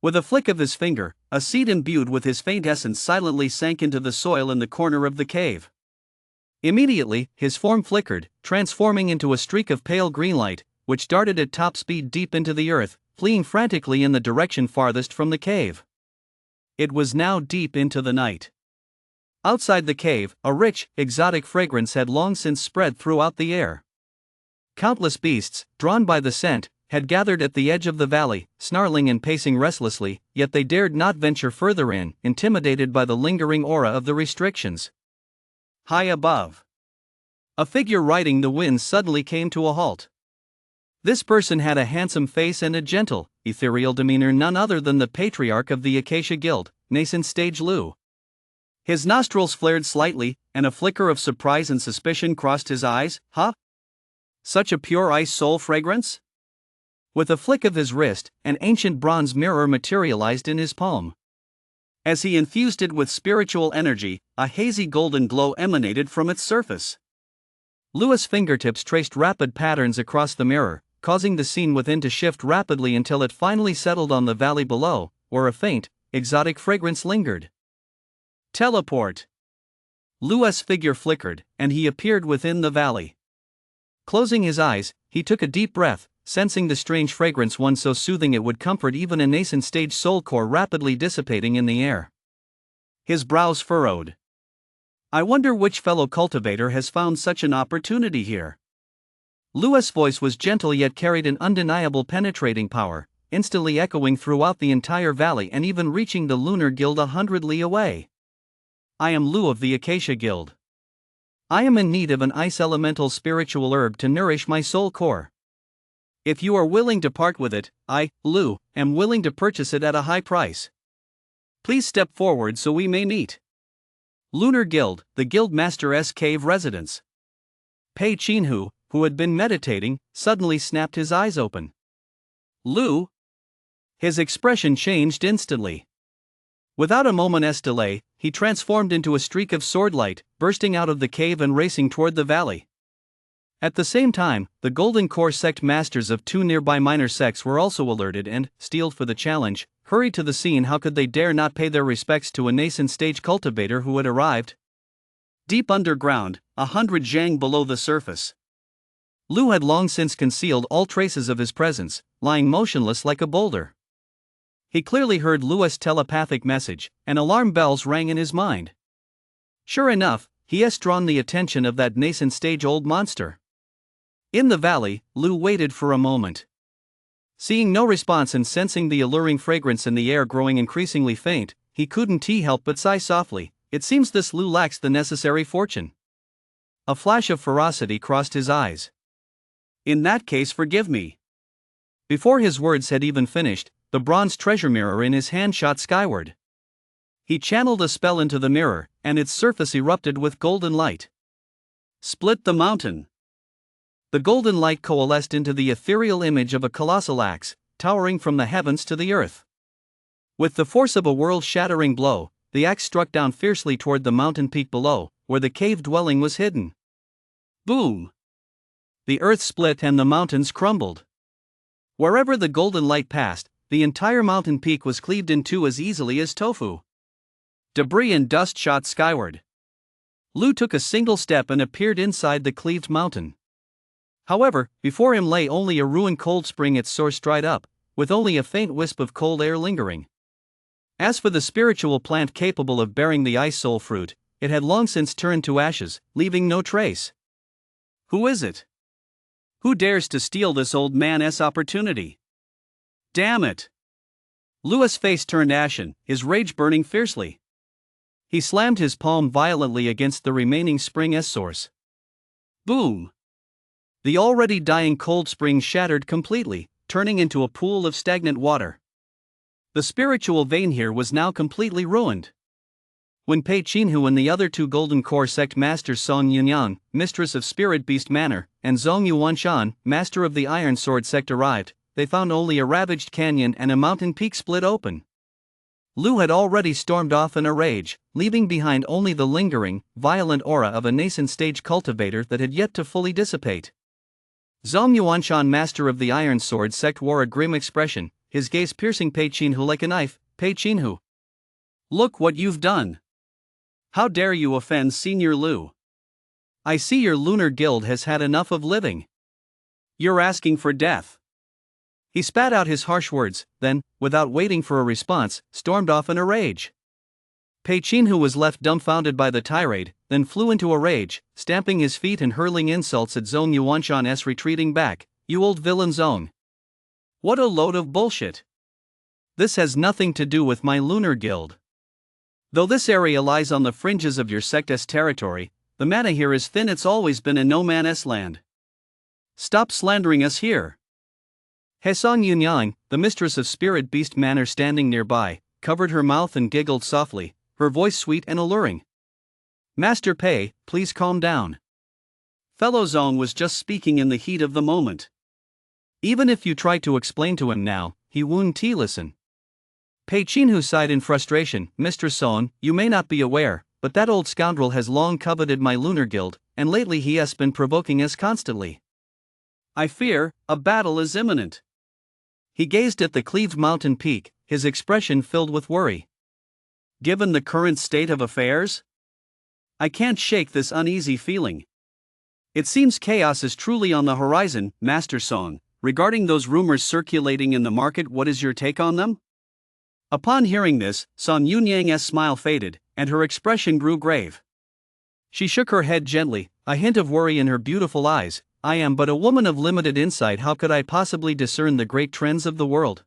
[SPEAKER 2] With a flick of his finger, a seed imbued with his faint essence silently sank into the soil in the corner of the cave. Immediately, his form flickered, transforming into a streak of pale green light, which darted at top speed deep into the earth, fleeing frantically in the direction farthest from the cave. It was now deep into the night. Outside the cave, a rich, exotic fragrance had long since spread throughout the air. Countless beasts, drawn by the scent, had gathered at the edge of the valley, snarling and pacing restlessly, yet they dared not venture further in, intimidated by the lingering aura of the restrictions. High above, a figure riding the wind suddenly came to a halt. This person had a handsome face and a gentle, ethereal demeanor, none other than the patriarch of the Acacia Guild, nascent stage Lou. His nostrils flared slightly, and a flicker of surprise and suspicion crossed his eyes. Such a pure ice soul fragrance? With a flick of his wrist, an ancient bronze mirror materialized in his palm. As he infused it with spiritual energy, a hazy golden glow emanated from its surface. Louis' fingertips traced rapid patterns across the mirror, causing the scene within to shift rapidly until it finally settled on the valley below, where a faint, exotic fragrance lingered. Teleport! Louis' figure flickered, and he appeared within the valley. Closing his eyes, he took a deep breath, sensing the strange fragrance, one so soothing it would comfort even a nascent stage soul core, rapidly dissipating in the air. His brows furrowed. I wonder which fellow cultivator has found such an opportunity here. Louis' voice was gentle yet carried an undeniable penetrating power, instantly echoing throughout the entire valley and even reaching the Lunar Guild 100 li away. I am Lou of the Acacia Guild. I am in need of an ice elemental spiritual herb to nourish my soul core. If you are willing to part with it, I, Lou, am willing to purchase it at a high price. Please step forward so we may meet. Lunar Guild, the Guildmaster's cave residence. Pei Chinhu, who had been meditating, suddenly snapped his eyes open. Lou? His expression changed instantly. Without a moment's delay, he transformed into a streak of sword light, bursting out of the cave and racing toward the valley. At the same time, the Golden Core sect masters of 2 nearby minor sects were also alerted and, steeled for the challenge, hurried to the scene. How could they dare not pay their respects to a nascent stage cultivator who had arrived? Deep underground, 100 zhang below the surface. Lou had long since concealed all traces of his presence, lying motionless like a boulder. He clearly heard Louis' telepathic message, and alarm bells rang in his mind. Sure enough, he has drawn the attention of that nascent stage old monster. In the valley, Lou waited for a moment. Seeing no response and sensing the alluring fragrance in the air growing increasingly faint, he couldn't help but sigh softly. It seems this Lou lacks the necessary fortune. A flash of ferocity crossed his eyes. In that case, forgive me.
[SPEAKER 1] Before his words had even finished, the bronze treasure mirror in his hand shot skyward. He channeled a spell into the mirror, and its surface erupted with golden light.
[SPEAKER 2] Split the mountain.
[SPEAKER 1] The golden light coalesced into the ethereal image of a colossal axe, towering from the heavens to the earth. With the force of a world-shattering blow, the axe struck down fiercely toward the mountain peak below, where the cave dwelling was hidden.
[SPEAKER 2] Boom!
[SPEAKER 1] The earth split and the mountains crumbled. Wherever the golden light passed, the entire mountain peak was cleaved in two as easily as tofu.
[SPEAKER 2] Debris and dust shot skyward.
[SPEAKER 1] Lu took a single step and appeared inside the cleaved mountain. However, before him lay only a ruined cold spring, its source dried up, with only a faint wisp of cold air lingering. As for the spiritual plant capable of bearing the ice soul fruit, it had long since turned to ashes, leaving no trace.
[SPEAKER 2] Who is it? Who dares to steal this old man's opportunity? Damn it!
[SPEAKER 1] Lu's face turned ashen, his rage burning fiercely. He slammed his palm violently against the remaining spring's source.
[SPEAKER 2] Boom!
[SPEAKER 1] The already dying cold spring shattered completely, turning into a pool of stagnant water. The spiritual vein here was now completely ruined. When Pei Qinhu and the other two Golden Core sect masters Song Yunyang, mistress of Spirit Beast Manor, and Zhong Yuanshan, master of the Iron Sword sect arrived, they found only a ravaged canyon and a mountain peak split open. Lu had already stormed off in a rage, leaving behind only the lingering, violent aura of a nascent stage cultivator that had yet to fully dissipate. Zhong Yuanshan, master of the Iron Sword sect, wore a grim expression, his gaze piercing Pei Qinhu like a knife. Pei Qinhu,
[SPEAKER 2] look what you've done! How dare you offend Senior Lu?
[SPEAKER 1] I see your lunar guild has had enough of living.
[SPEAKER 2] You're asking for death.
[SPEAKER 1] He spat out his harsh words, then, without waiting for a response, stormed off in a rage. Pei Qinhu was left dumbfounded by the tirade, then flew into a rage, stamping his feet and hurling insults at Zhong Yuanshan's retreating back. You old villain Zhong!
[SPEAKER 2] What a load of bullshit!
[SPEAKER 1] This has nothing to do with my lunar guild. Though this area lies on the fringes of your sect's territory, the mana here is thin. It's always been a no man's land.
[SPEAKER 2] Stop slandering us here.
[SPEAKER 1] Song Yunyang, the mistress of Spirit Beast Manor, standing nearby, covered her mouth and giggled softly, her voice sweet and alluring. Master Pei, please calm down.
[SPEAKER 2] Fellow Zhong was just speaking in the heat of the moment.
[SPEAKER 1] Even if you try to explain to him now, he won't listen. Pei Qinhu sighed in frustration. Mr. Song, you may not be aware, but that old scoundrel has long coveted my lunar guild, and lately he has been provoking us constantly.
[SPEAKER 2] I fear a battle is imminent.
[SPEAKER 1] He gazed at the cleaved mountain peak, his expression filled with worry.
[SPEAKER 2] Given the current state of affairs, I can't shake this uneasy feeling. It seems chaos is truly on the horizon. Master Song, regarding those rumors circulating in the market, what is your take on them?
[SPEAKER 1] Upon hearing this, Song Yunyang's smile faded, and her expression grew grave. She shook her head gently, a hint of worry in her beautiful eyes. I am but a woman of limited insight. How could I possibly discern the great trends of the world?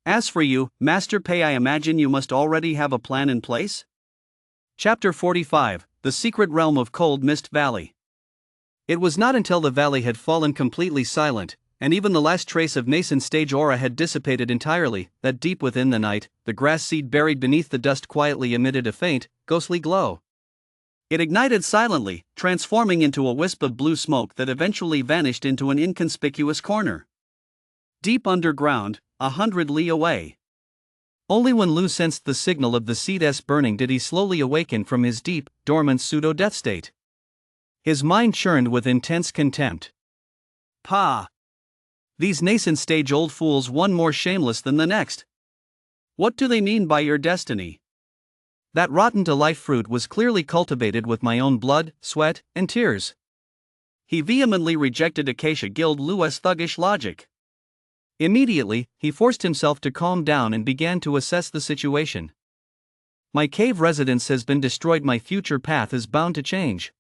[SPEAKER 2] As for you, Master Pei, I imagine you must already have a plan in place?
[SPEAKER 1] Chapter 45, The Secret Realm of Cold Mist Valley. It was not until the valley had fallen completely silent, and even the last trace of nascent stage aura had dissipated entirely, that deep within the night, the grass seed buried beneath the dust quietly emitted a faint, ghostly glow. It ignited silently, transforming into a wisp of blue smoke that eventually vanished into an inconspicuous corner.
[SPEAKER 2] Deep underground, 100 li away.
[SPEAKER 1] Only when Lu sensed the signal of the seed's burning did he slowly awaken from his deep, dormant pseudo-death state. His mind churned with intense contempt.
[SPEAKER 2] Pah!
[SPEAKER 1] These nascent stage old fools, one more shameless than the next.
[SPEAKER 2] What do they mean by your destiny?
[SPEAKER 1] That rotten-to-life fruit was clearly cultivated with my own blood, sweat, and tears.
[SPEAKER 2] He vehemently rejected Acacia Guild Lu's thuggish logic.
[SPEAKER 1] Immediately, he forced himself to calm down and began to assess the situation. My cave residence has been destroyed. My future path is bound to change.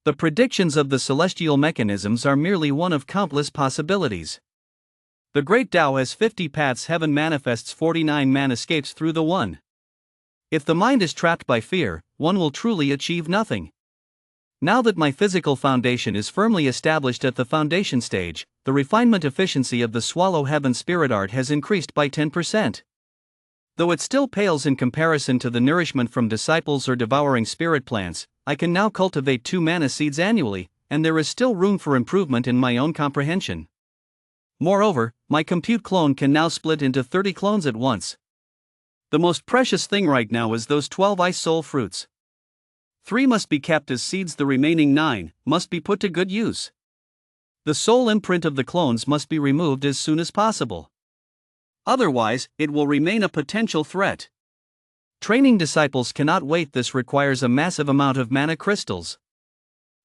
[SPEAKER 1] The predictions of the celestial mechanisms are merely one of countless possibilities. The great Tao has 50 paths. Heaven manifests 49 man escapes through the one. If the mind is trapped by fear, one will truly achieve nothing. Now that my physical foundation is firmly established at the foundation stage, the refinement efficiency of the Swallow Heaven spirit art has increased by 10%. Though it still pales in comparison to the nourishment from disciples or devouring spirit plants, I can now cultivate 2 mana seeds annually, and there is still room for improvement in my own comprehension. Moreover, my compute clone can now split into 30 clones at once. The most precious thing right now is those 12 ice soul fruits. 3 must be kept as seeds, the remaining 9 must be put to good use. The soul imprint of the clones must be removed as soon as possible. Otherwise, it will remain a potential threat. Training disciples cannot wait. This requires a massive amount of mana crystals.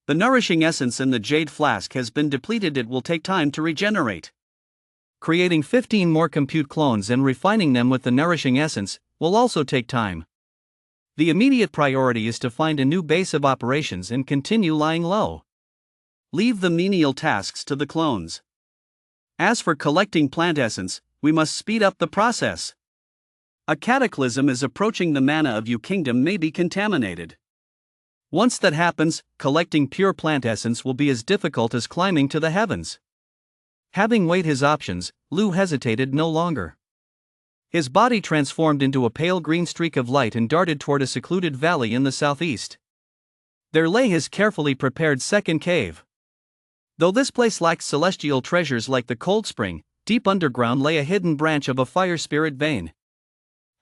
[SPEAKER 1] The nourishing essence in the jade flask has been depleted. It will take time to regenerate. Creating 15 more compute clones and refining them with the nourishing essence will also take time. The immediate priority is to find a new base of operations and continue lying low. Leave the menial tasks to the clones. As for collecting plant essence, we must speed up the process. A cataclysm is approaching. The mana of your kingdom may be contaminated. Once that happens, collecting pure plant essence will be as difficult as climbing to the heavens. Having weighed his options, Lu hesitated no longer. His body transformed into a pale green streak of light and darted toward a secluded valley in the southeast. There lay his carefully prepared second cave. Though this place lacked celestial treasures like the cold spring, deep underground lay a hidden branch of a fire spirit vein.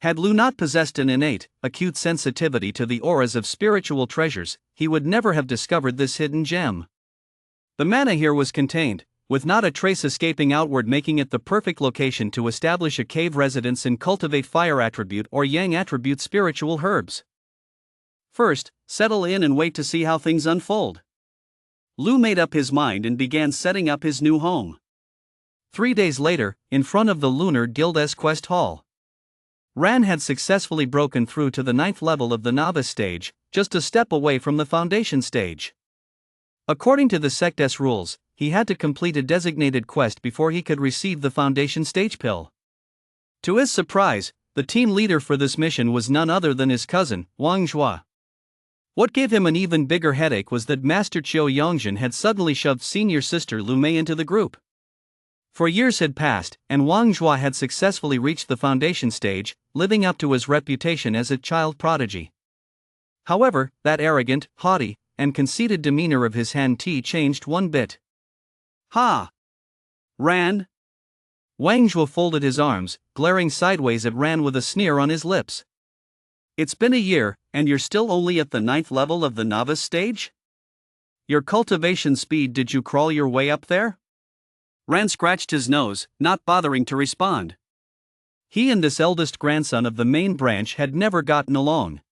[SPEAKER 1] Had Lu not possessed an innate, acute sensitivity to the auras of spiritual treasures, he would never have discovered this hidden gem. The mana here was contained, with not a trace escaping outward, making it the perfect location to establish a cave residence and cultivate fire attribute or yang attribute spiritual herbs. First, settle in and wait to see how things unfold. Lu made up his mind and began setting up his new home. 3 days later, in front of the Lunar Guild's Quest Hall, Ran had successfully broken through to the 9th level of the novice stage, just a step away from the foundation stage. According to the Sect's rules, he had to complete a designated quest before he could receive the foundation stage pill. To his surprise, the team leader for this mission was none other than his cousin, Wang Zhua. What gave him an even bigger headache was that Master Qiu Yongjin had suddenly shoved senior sister Lu Mei into the group. For years had passed, and Wang Zhua had successfully reached the foundation stage, living up to his reputation as a child prodigy. However, that arrogant, haughty, and conceited demeanor of his Han Ti changed one bit. Ha! Ran? Wang Zhua folded his arms, glaring sideways at Ran with a sneer on his lips. It's been a year, and you're still only at the 9th level of the novice stage? Your cultivation speed, did you crawl your way up there? Ran scratched his nose, not bothering to respond. He and this eldest grandson of the main branch had never gotten along.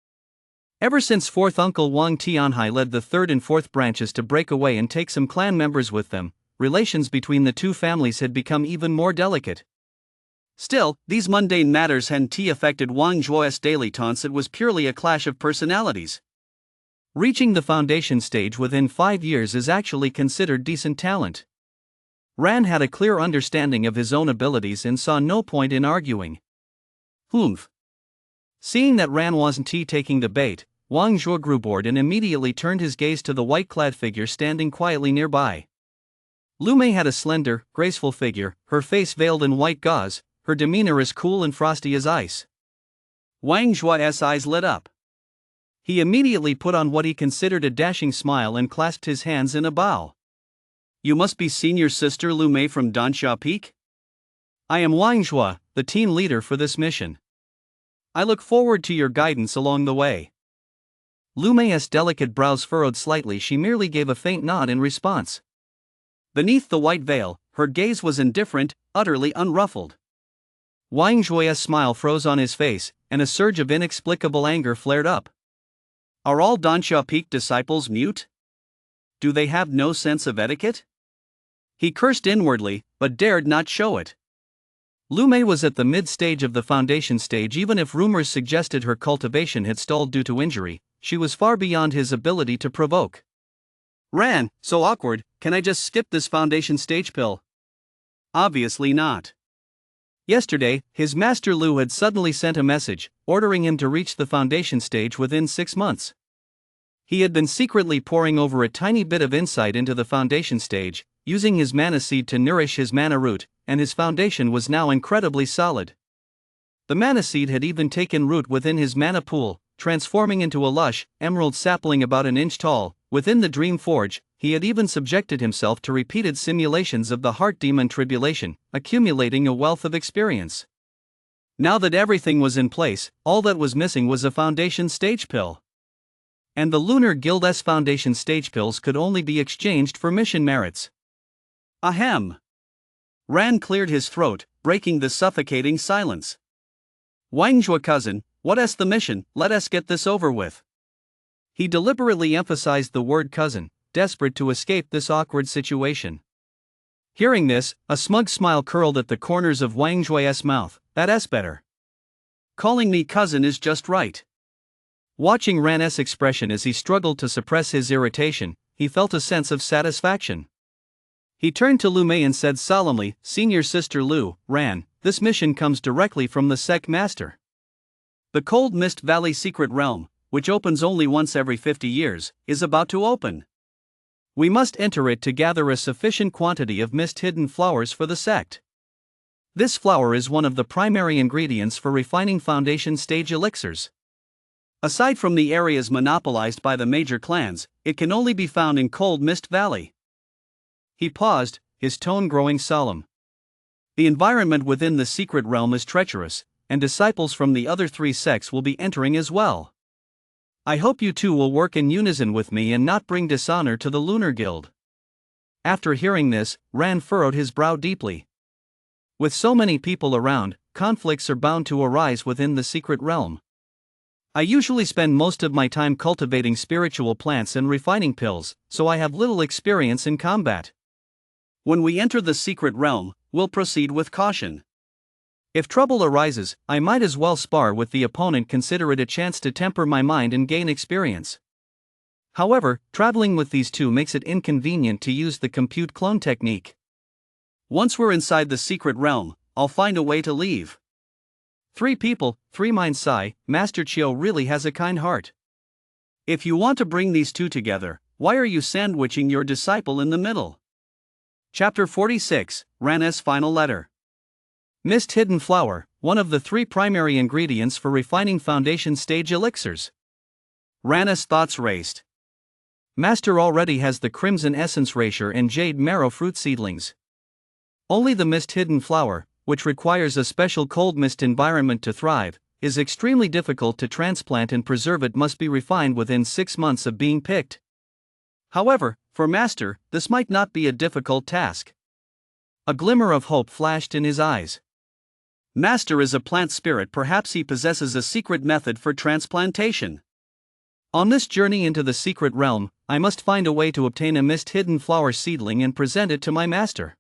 [SPEAKER 1] Ever since 4th uncle Wang Tianhai led the 3rd and 4th branches to break away and take some clan members with them, relations between the two families had become even more delicate. Still, these mundane matters hadn't affected Wang Zhua's daily taunts. It was purely a clash of personalities. Reaching the foundation stage within 5 years is actually considered decent talent. Ran had a clear understanding of his own abilities and saw no point in arguing. Humph. Seeing that Ran wasn't taking the bait, Wang Zhua grew bored and immediately turned his gaze to the white-clad figure standing quietly nearby. Lu Mei had a slender, graceful figure, her face veiled in white gauze, her demeanor as cool and frosty as ice. Wang Zhua's eyes lit up. He immediately put on what he considered a dashing smile and clasped his hands in a bow. You must be senior sister Lu Mei from Dansha Peak? I am Wang Zhua, the team leader for this mission. I look forward to your guidance along the way. Lu Mei's delicate brows furrowed slightly. She merely gave a faint nod in response. Beneath the white veil, her gaze was indifferent, utterly unruffled. Wang Zhua's smile froze on his face, and a surge of inexplicable anger flared up. Are all Dansha Peak disciples mute? Do they have no sense of etiquette? He cursed inwardly, but dared not show it. Lu Mei was at the mid-stage of the foundation stage. Even if rumors suggested her cultivation had stalled due to injury, she was far beyond his ability to provoke. Ran, so awkward, can I just skip this foundation stage pill? Obviously not. Yesterday, his master Lu had suddenly sent a message, ordering him to reach the foundation stage within 6 months. He had been secretly poring over a tiny bit of insight into the foundation stage, using his mana seed to nourish his mana root, and his foundation was now incredibly solid. The mana seed had even taken root within his mana pool, transforming into a lush, emerald sapling about an inch tall. Within the Dream Forge, he had even subjected himself to repeated simulations of the Heart Demon tribulation, accumulating a wealth of experience. Now that everything was in place, all that was missing was a foundation stage pill. And the Lunar Guild's foundation stage pills could only be exchanged for mission merits. Ahem! Ran cleared his throat, breaking the suffocating silence. Wangjua cousin, what's the mission? Let us get this over with. He deliberately emphasized the word cousin, desperate to escape this awkward situation. Hearing this, a smug smile curled at the corners of Wangjua's mouth. That's better. Calling me cousin is just right. Watching Ran's expression as he struggled to suppress his irritation, he felt a sense of satisfaction. He turned to Lu Mei and said solemnly, Senior Sister Lu, Ran, this mission comes directly from the Sect Master. The Cold Mist Valley Secret Realm, which opens only once every 50 years, is about to open. We must enter it to gather a sufficient quantity of mist-hidden flowers for the sect. This flower is one of the primary ingredients for refining foundation stage elixirs. Aside from the areas monopolized by the major clans, it can only be found in Cold Mist Valley. He paused, his tone growing solemn. The environment within the secret realm is treacherous, and disciples from the other 3 sects will be entering as well. I hope you two will work in unison with me and not bring dishonor to the Lunar Guild. After hearing this, Ran furrowed his brow deeply. With so many people around, conflicts are bound to arise within the secret realm. I usually spend most of my time cultivating spiritual plants and refining pills, so I have little experience in combat. When we enter the secret realm, we'll proceed with caution. If trouble arises, I might as well spar with the opponent, consider it a chance to temper my mind and gain experience. However, traveling with these two makes it inconvenient to use the compute clone technique. Once we're inside the secret realm, I'll find a way to leave. 3 people, 3 minds sigh, Master Chiu really has a kind heart. If you want to bring these two together, why are you sandwiching your disciple in the middle? Chapter 46, Ran's Final Letter. Mist-hidden flower, one of the 3 primary ingredients for refining foundation stage elixirs. Ran's thoughts raced. Master already has the crimson essence rasher and jade marrow fruit seedlings. Only the mist-hidden flower, which requires a special cold mist environment to thrive, is extremely difficult to transplant and preserve. It must be refined within 6 months of being picked. However, for Master, this might not be a difficult task. A glimmer of hope flashed in his eyes. Master is a plant spirit, perhaps he possesses a secret method for transplantation. On this journey into the secret realm, I must find a way to obtain a mist-hidden flower seedling and present it to my master.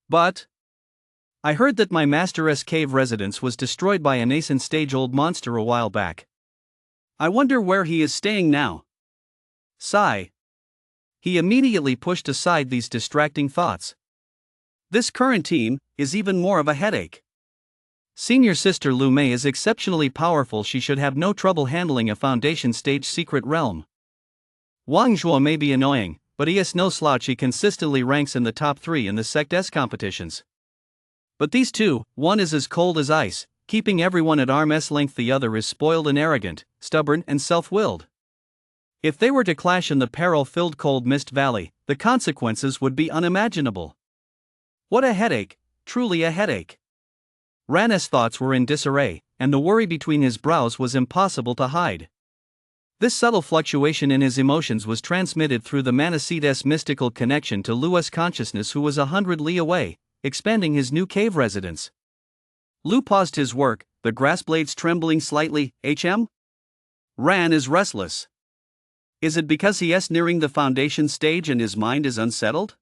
[SPEAKER 1] But I heard that my master's cave residence was destroyed by a nascent stage-old monster a while back. I wonder where he is staying now. Sigh. He immediately pushed aside these distracting thoughts. This current team is even more of a headache. Senior Sister Lu Mei is exceptionally powerful. She should have no trouble handling a foundation stage secret realm. Wangjua may be annoying, but he is no slouch. He consistently ranks in the top 3 in the Sect's competitions. But these two, one is as cold as ice, keeping everyone at arm's length. The other is spoiled and arrogant, stubborn and self-willed. If they were to clash in the peril-filled Cold Mist Valley, the consequences would be unimaginable. What a headache, truly a headache. Ran's thoughts were in disarray, and the worry between his brows was impossible to hide. This subtle fluctuation in his emotions was transmitted through the mana seed's mystical connection to Lu's consciousness, who was 100 li away, expanding his new cave residence. Lu paused his work, the grass blades trembling slightly. Ran is restless. Is it because he is nearing the foundation stage and his mind is unsettled?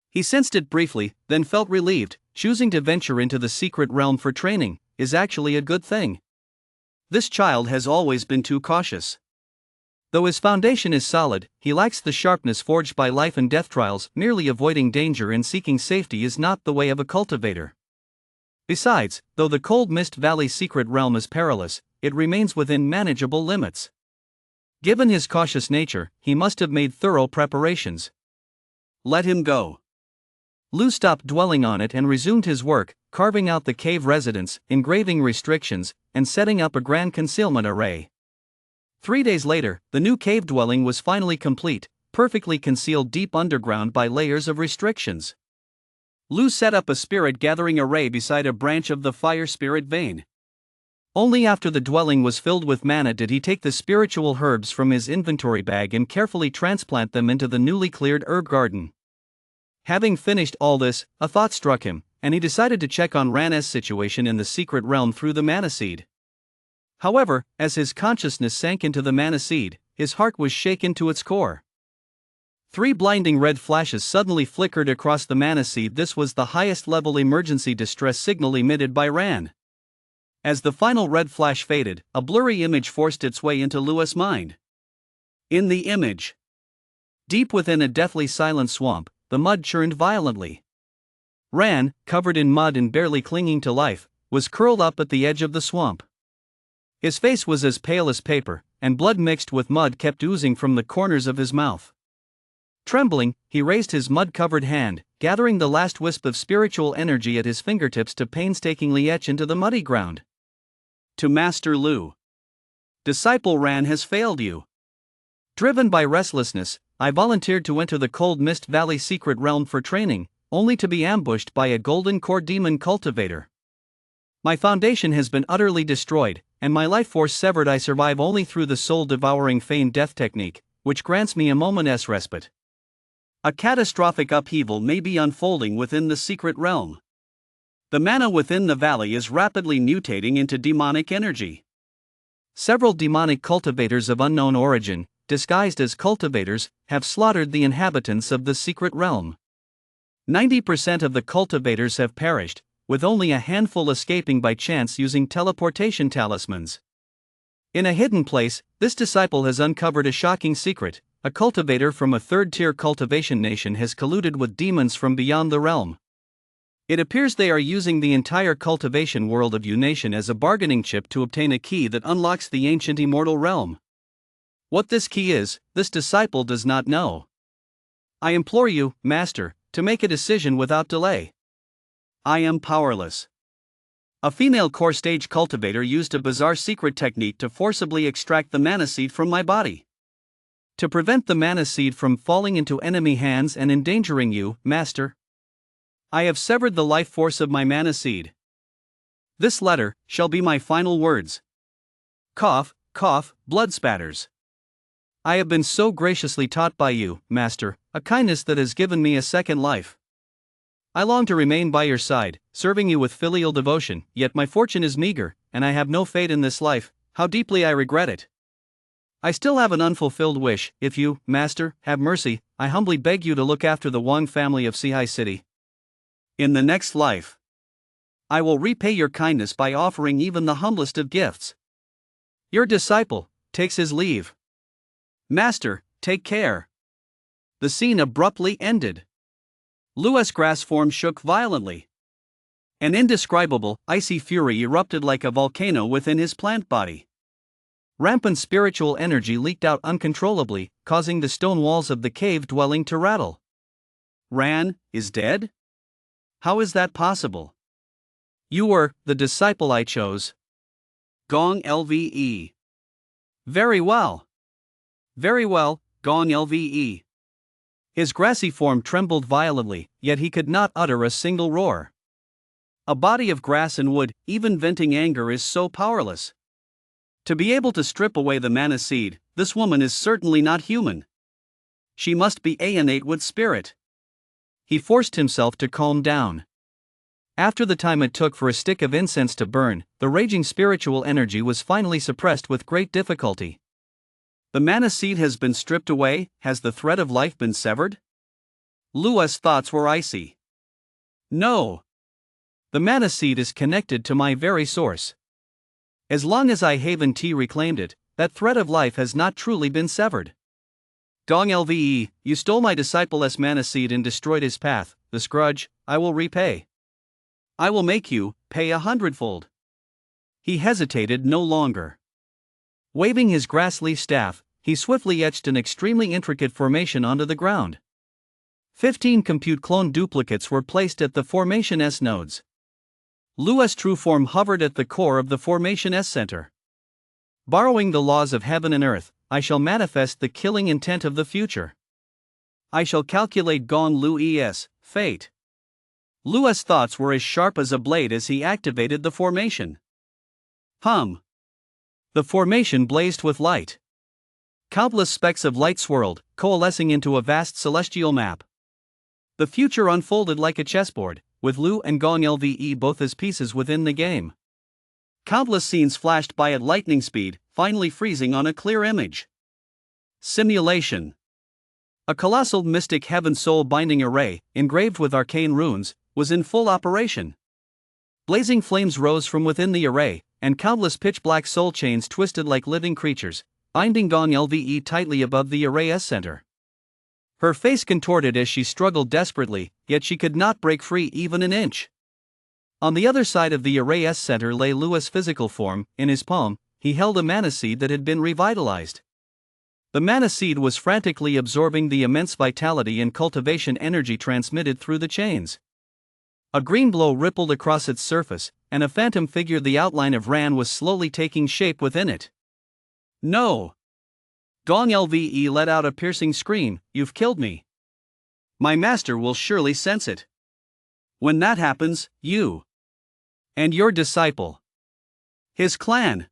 [SPEAKER 1] He sensed it briefly, then felt relieved. Choosing to venture into the secret realm for training is actually a good thing. This child has always been too cautious. Though his foundation is solid, he lacks the sharpness forged by life and death trials. Merely avoiding danger and seeking safety is not the way of a cultivator. Besides, though the Cold Mist Valley secret realm is perilous, it remains within manageable limits. Given his cautious nature, he must have made thorough preparations.
[SPEAKER 2] Let him go.
[SPEAKER 1] Lu stopped dwelling on it and resumed his work, carving out the cave residence, engraving restrictions, and setting up a grand concealment array. 3 days later, the new cave dwelling was finally complete, perfectly concealed deep underground by layers of restrictions. Lu set up a spirit gathering array beside a branch of the fire spirit vein. Only after the dwelling was filled with mana did he take the spiritual herbs from his inventory bag and carefully transplant them into the newly cleared herb garden. Having finished all this, a thought struck him, and he decided to check on Ran's situation in the secret realm through the mana seed. However, as his consciousness sank into the mana seed, his heart was shaken to its core. 3 blinding red flashes suddenly flickered across the mana seed. This was the highest level emergency distress signal emitted by Ran. As the final red flash faded, a blurry image forced its way into Lua's mind. In the image, deep within a deathly silent swamp, the mud churned violently. Ran, covered in mud and barely clinging to life, was curled up at the edge of the swamp. His face was as pale as paper, and blood mixed with mud kept oozing from the corners of his mouth. Trembling, he raised his mud-covered hand, gathering the last wisp of spiritual energy at his fingertips to painstakingly etch into the muddy ground. To Master Lu. Disciple Ran has failed you. Driven by restlessness, I volunteered to enter the Cold Mist Valley secret realm for training, only to be ambushed by a golden core demon cultivator. My foundation has been utterly destroyed, and my life force severed. I survive only through the soul-devouring feigned death technique, which grants me a moment's respite. A catastrophic upheaval may be unfolding within the secret realm. The mana within the valley is rapidly mutating into demonic energy. Several demonic cultivators of unknown origin, disguised as cultivators, have slaughtered the inhabitants of the secret realm. 90% of the cultivators have perished, with only a handful escaping by chance using teleportation talismans. In a hidden place, this disciple has uncovered a shocking secret. A cultivator from a third-tier cultivation nation has colluded with demons from beyond the realm. It appears they are using the entire cultivation world of U-Nation as a bargaining chip to obtain a key that unlocks the ancient immortal realm. What this key is, this disciple does not know. I implore you, Master, to make a decision without delay. I am powerless. A female core stage cultivator used a bizarre secret technique to forcibly extract the mana seed from my body. To prevent the mana seed from falling into enemy hands and endangering you, Master, I have severed the life force of my mana seed. This letter shall be my final words. Cough, cough, blood spatters. I have been so graciously taught by you, Master, a kindness that has given me a second life. I long to remain by your side, serving you with filial devotion, yet my fortune is meager, and I have no fate in this life. How deeply I regret it. I still have an unfulfilled wish. If you, Master, have mercy, I humbly beg you to look after the Wang family of Sihai City. In the next life, I will repay your kindness by offering even the humblest of gifts. Your disciple takes his leave. Master, take care. The scene abruptly ended. Lua's grass form shook violently. An indescribable, icy fury erupted like a volcano within his plant body. Rampant spiritual energy leaked out uncontrollably, causing the stone walls of the cave dwelling to rattle. Ran is dead? How is that possible? You were the disciple I chose. Gong LVE. Very well. Very well, Gong LVE. His grassy form trembled violently, yet he could not utter a single roar. A body of grass and wood, even venting anger, is so powerless. To be able to strip away the mana seed, this woman is certainly not human. She must be innate with spirit. He forced himself to calm down. After the time it took for a stick of incense to burn, the raging spiritual energy was finally suppressed with great difficulty. The mana seed has been stripped away. Has the thread of life been severed? Lua's thoughts were icy. No. The mana seed is connected to my very source. As long as I Haven T reclaimed it, that thread of life has not truly been severed. Dong LVE, you stole my disciple's mana seed and destroyed his path. This grudge, I will repay. I will make you pay 100-fold. He hesitated no longer. Waving his grass leaf staff, he swiftly etched an extremely intricate formation onto the ground. 15 compute clone duplicates were placed at the Formation S nodes. Lu's true form hovered at the core of the Formation S center. Borrowing the laws of heaven and earth, I shall manifest the killing intent of the future. I shall calculate Gong Lu's fate. Lu's thoughts were as sharp as a blade as he activated the formation. Hum. The formation blazed with light. Countless specks of light swirled, coalescing into a vast celestial map. The future unfolded like a chessboard, with Lu and Gong Lve both as pieces within the game. Countless scenes flashed by at lightning speed, finally freezing on a clear image. Simulation. A colossal mystic heaven soul binding array, engraved with arcane runes, was in full operation. Blazing flames rose from within the array, and countless pitch-black soul chains twisted like living creatures, binding Gong Lve tightly above the array's center. Her face contorted as she struggled desperately, yet she could not break free even an inch. On the other side of the array's center lay Lu's physical form. In his palm, he held a mana seed that had been revitalized. The mana seed was frantically absorbing the immense vitality and cultivation energy transmitted through the chains. A green glow rippled across its surface, and a phantom figure the outline of Ran was slowly taking shape within it. No! Gong Lve let out a piercing scream. You've killed me. My master will surely sense it. When that happens, you and your disciple, his clan,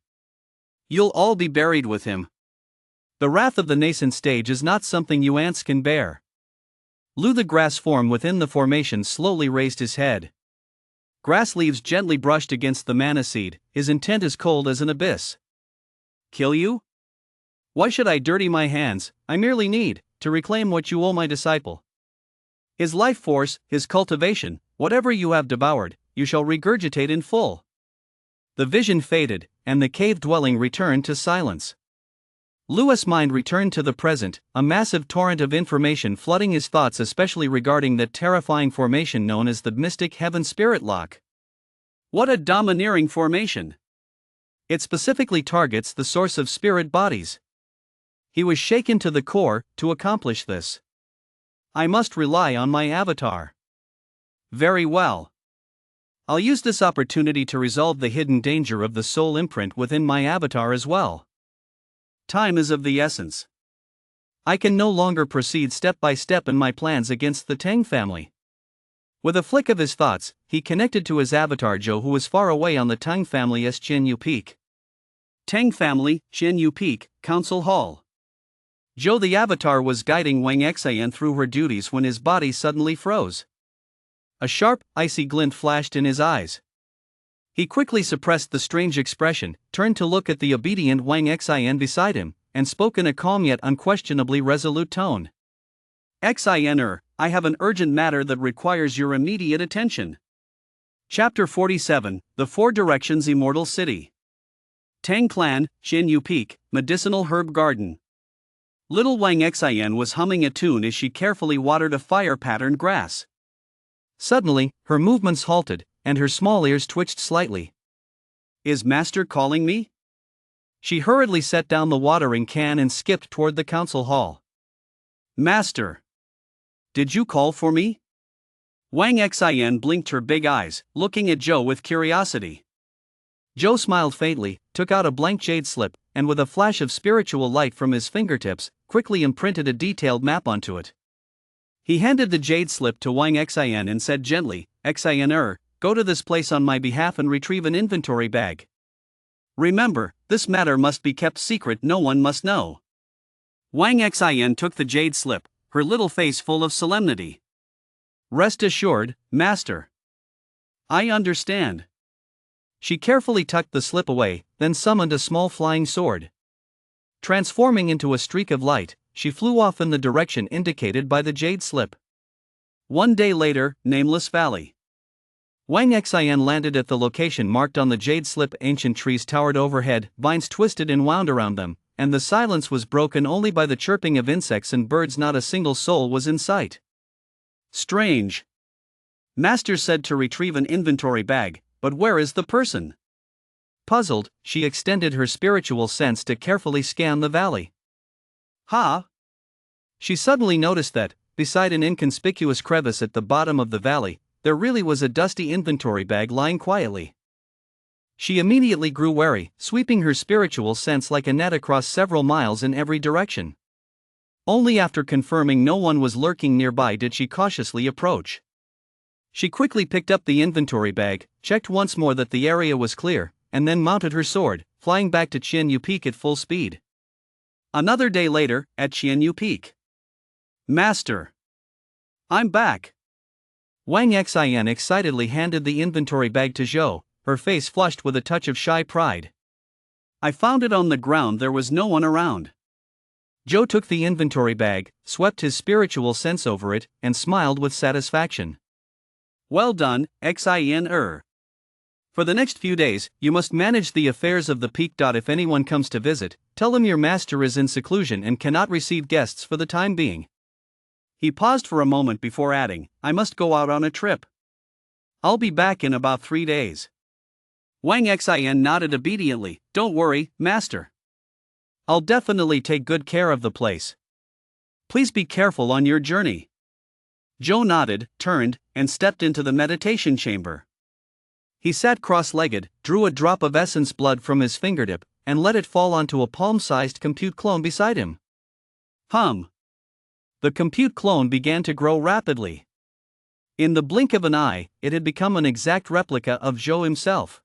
[SPEAKER 1] you'll all be buried with him. The wrath of the nascent stage is not something you ants can bear. Lu, the grass form within the formation, slowly raised his head. Grass leaves gently brushed against the mana seed, his intent as cold as an abyss. Kill you? Why should I dirty my hands? I merely need to reclaim what you owe my disciple. His life force, his cultivation, whatever you have devoured, you shall regurgitate in full. The vision faded, and the cave dwelling returned to silence. Lu's mind returned to the present, a massive torrent of information flooding his thoughts, especially regarding that terrifying formation known as the Mystic Heaven Spirit Lock. What a domineering formation! It specifically targets the source of spirit bodies. He was shaken to the core to accomplish this. I must rely on my avatar. Very well. I'll use this opportunity to resolve the hidden danger of the soul imprint within my avatar as well. Time is of the essence. I can no longer proceed step by step in my plans against the Tang family. With a flick of his thoughts, he connected to his avatar Zhou, who was far away on the Tang family's Qianyu Peak. Tang family, Qianyu Peak, Council Hall. Zhou the avatar was guiding Wang Xian through her duties when his body suddenly froze. A sharp, icy glint flashed in his eyes. He quickly suppressed the strange expression, turned to look at the obedient Wang Xian beside him, and spoke in a calm yet unquestionably resolute tone. Xian, I have an urgent matter that requires your immediate attention. Chapter 47, The Four Directions Immortal City. Tang Clan, Qianyu Peak, Medicinal Herb Garden. Little Wang Xian was humming a tune as she carefully watered a fire-patterned grass. Suddenly, her movements halted, and her small ears twitched slightly. Is Master calling me? She hurriedly set down the watering can and skipped toward the council hall. Master! Did you call for me? Wang Xian blinked her big eyes, looking at Zhou with curiosity. Zhou smiled faintly, took out a blank jade slip, and with a flash of spiritual light from his fingertips, quickly imprinted a detailed map onto it. He handed the jade slip to Wang Xian and said gently, Xian, go to this place on my behalf and retrieve an inventory bag. Remember, this matter must be kept secret, no one must know. Wang Xian took the jade slip, her little face full of solemnity. Rest assured, Master. I understand. She carefully tucked the slip away, then summoned a small flying sword. Transforming into a streak of light, she flew off in the direction indicated by the jade slip. One day later, Nameless Valley. Wang Xian landed at the location marked on the jade slip. Ancient trees towered overhead, vines twisted and wound around them, and the silence was broken only by the chirping of insects and birds. Not a single soul was in sight. Strange. Master said to retrieve an inventory bag, but where is the person? Puzzled, she extended her spiritual sense to carefully scan the valley. Ha! She suddenly noticed that, beside an inconspicuous crevice at the bottom of the valley, there really was a dusty inventory bag lying quietly. She immediately grew wary, sweeping her spiritual sense like a net across several miles in every direction. Only after confirming no one was lurking nearby did she cautiously approach. She quickly picked up the inventory bag, checked once more that the area was clear, and then mounted her sword, flying back to Qian Yu Peak at full speed. Another day later, at Qian Yu Peak. Master! I'm back! Wang Xian excitedly handed the inventory bag to Zhou, her face flushed with a touch of shy pride. I found it on the ground, there was no one around. Zhou took the inventory bag, swept his spiritual sense over it, and smiled with satisfaction. Well done, Xian. For the next few days, you must manage the affairs of the peak. If anyone comes to visit, tell them your master is in seclusion and cannot receive guests for the time being. He paused for a moment before adding, I must go out on a trip. I'll be back in about 3 days. Wang Xian nodded obediently. Don't worry, master. I'll definitely take good care of the place. Please be careful on your journey. Zhou nodded, turned, and stepped into the meditation chamber. He sat cross-legged, drew a drop of essence blood from his fingertip, and let it fall onto a palm-sized compute clone beside him. The compute clone began to grow rapidly. In the blink of an eye, it had become an exact replica of Zhou himself.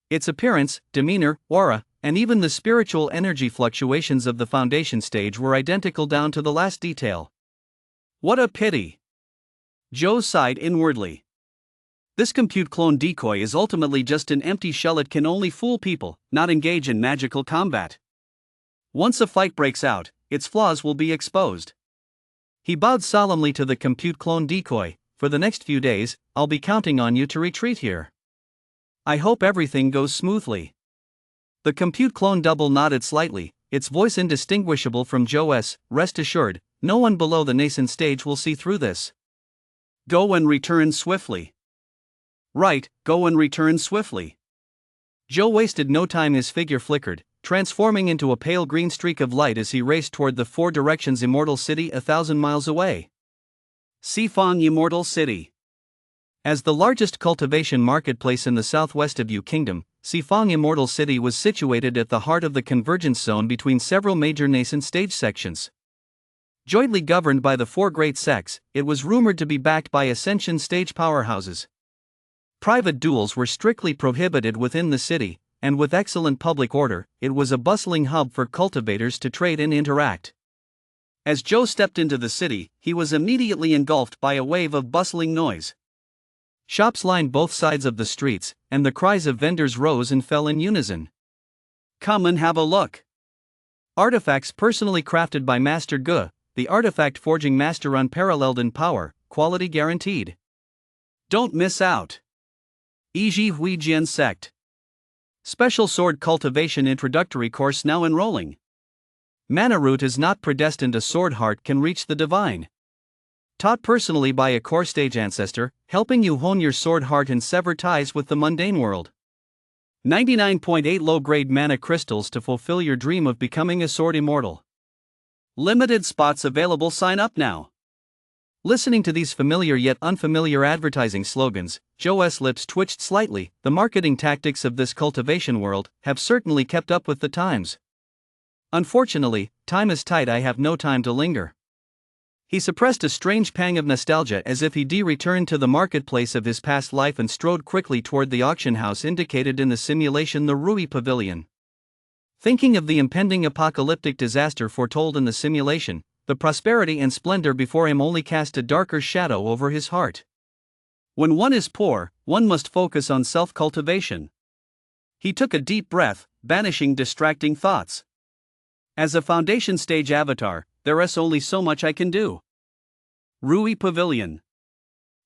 [SPEAKER 1] Its appearance, demeanor, aura, and even the spiritual energy fluctuations of the foundation stage were identical down to the last detail. What a pity! Zhou sighed inwardly. This compute clone decoy is ultimately just an empty shell. It can only fool people, not engage in magical combat. Once a fight breaks out, its flaws will be exposed. He bowed solemnly to the compute clone decoy. For the next few days, I'll be counting on you to retreat here. I hope everything goes smoothly. The compute clone double nodded slightly, its voice indistinguishable from Zhou's. Rest assured, no one below the nascent stage will see through this. Go and return swiftly. Right, go and return swiftly. Zhou wasted no time. His figure flickered, transforming into a pale green streak of light as he raced toward the Four Directions Immortal City 1,000 miles away. Xifang Immortal City. As the largest cultivation marketplace in the southwest of Yu Kingdom, Xifang Immortal City was situated at the heart of the convergence zone between several major nascent stage sections. Jointly governed by the four great sects, it was rumored to be backed by ascension stage powerhouses. Private duels were strictly prohibited within the city, and with excellent public order, it was a bustling hub for cultivators to trade and interact. As Zhou stepped into the city, he was immediately engulfed by a wave of bustling noise. Shops lined both sides of the streets, and the cries of vendors rose and fell in unison. Come and have a look. Artifacts personally crafted by Master Ge, the artifact forging master, unparalleled in power, quality guaranteed. Don't miss out. Yizhi Huijian Sect. Special Sword Cultivation Introductory Course now enrolling. Mana Root is not predestined. A sword heart can reach the divine. Taught personally by a core stage ancestor, helping you hone your sword heart and sever ties with the mundane world. 99.8 low-grade mana crystals to fulfill your dream of becoming a sword immortal. Limited spots available. Sign up now. Listening to these familiar yet unfamiliar advertising slogans, Zhou's lips twitched slightly. The marketing tactics of this cultivation world have certainly kept up with the times. Unfortunately, time is tight. I have no time to linger. He suppressed a strange pang of nostalgia as if he returned to the marketplace of his past life and strode quickly toward the auction house indicated in the simulation, the Rui Pavilion. Thinking of the impending apocalyptic disaster foretold in the simulation, the prosperity and splendor before him only cast a darker shadow over his heart. When one is poor, one must focus on self-cultivation. He took a deep breath, banishing distracting thoughts. As a foundation stage avatar, there is only so much I can do. Rui Pavilion.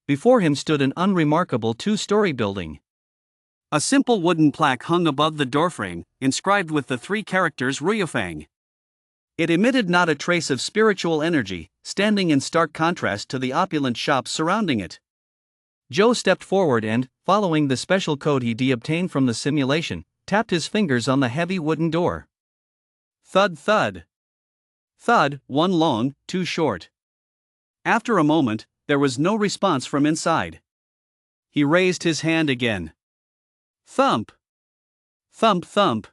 [SPEAKER 1] Before him stood an unremarkable two-story building. A simple wooden plaque hung above the doorframe, inscribed with the 3 characters Ruifang. It emitted not a trace of spiritual energy, standing in stark contrast to the opulent shops surrounding it. Zhou stepped forward and, following the special code he obtained from the simulation, tapped his fingers on the heavy wooden door. Thud thud. Thud, 1 long, 2 short.
[SPEAKER 2] After a moment, there was no response from inside. He raised his hand again. Thump! Thump thump.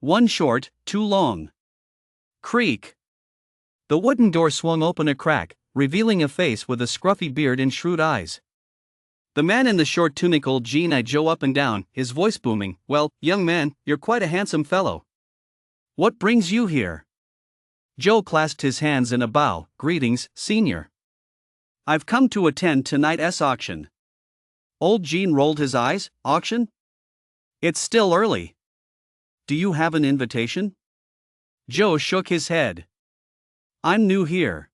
[SPEAKER 2] One short, two long. Creak! The wooden door swung open a crack, revealing a face with a scruffy beard and shrewd eyes. The man in the short tunic, Old Gene, eyed Joe up and down, his voice booming. "Well, young man, you're quite a handsome fellow. What brings you here?" Joe clasped his hands in a bow. "Greetings, senior. I've come to attend tonight's auction." Old Gene rolled his eyes. "Auction? It's still early. Do you have an invitation?" Joe shook his head. "I'm new here.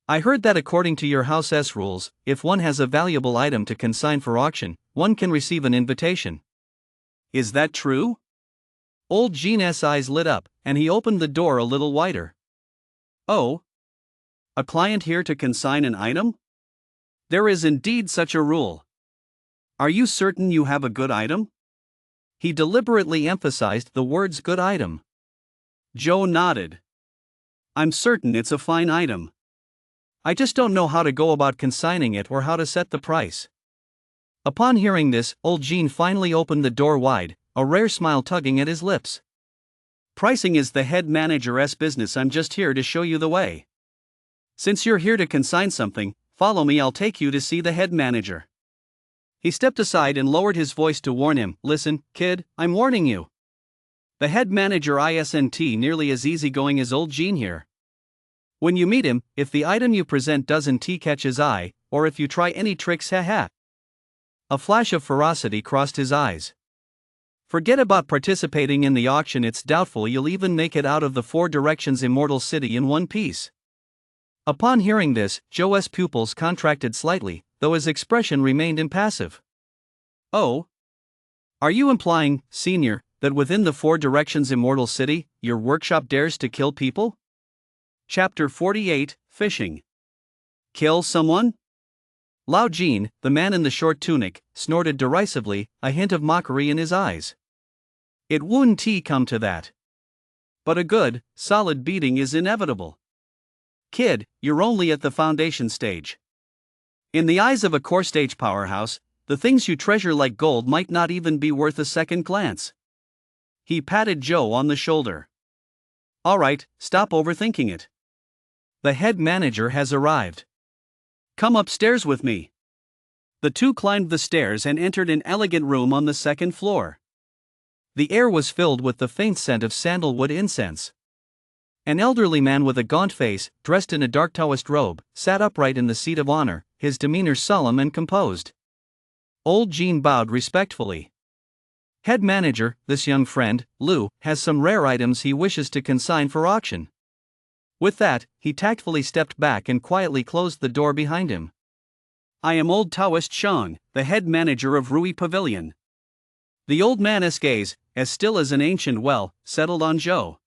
[SPEAKER 2] I heard that according to your house's rules, if one has a valuable item to consign for auction, one can receive an invitation. Is that true?" Old Gene's eyes lit up, and he opened the door a little wider. "Oh? A client here to consign an item? There is indeed such a rule. Are you certain you have a good item?" He deliberately emphasized the words "good item." Joe nodded. "I'm certain it's a fine item. I just don't know how to go about consigning it or how to set the price." Upon hearing this, Old Gene finally opened the door wide, a rare smile tugging at his lips. "Pricing is the head manager's business. I'm just here to show you the way. Since you're here to consign something, follow me, I'll take you to see the head manager." He stepped aside and lowered his voice to warn him. "Listen, kid, I'm warning you. The head manager isn't nearly as easygoing as Old Gene here. When you meet him, if the item you present doesn't catch his eye, or if you try any tricks, ha. A flash of ferocity crossed his eyes. "Forget about participating in the auction. It's doubtful you'll even make it out of the Four Directions Immortal City in one piece." Upon hearing this, Joe's pupils contracted slightly, though his expression remained impassive. "Oh? Are you implying, senior, that within the Four Directions Immortal City, your workshop dares to kill people?" Chapter 48, Fishing. "Kill someone?" Lao Gene, the man in the short tunic, snorted derisively, a hint of mockery in his eyes. "It wouldn't come to that. But a good, solid beating is inevitable. Kid, you're only at the foundation stage. In the eyes of a core stage powerhouse, the things you treasure like gold might not even be worth a second glance." He patted Joe on the shoulder. "All right, stop overthinking it. The head manager has arrived. Come upstairs with me." The two climbed the stairs and entered an elegant room on the second floor. The air was filled with the faint scent of sandalwood incense. An elderly man with a gaunt face, dressed in a dark Taoist robe, sat upright in the seat of honor, his demeanor solemn and composed. Old Gene bowed respectfully. "Head manager, this young friend, Lou, has some rare items he wishes to consign for auction." With that, he tactfully stepped back and quietly closed the door behind him. "I am old Taoist Shang, the head manager of Rui Pavilion." The old man's gaze, as still as an ancient well, settled on Joe.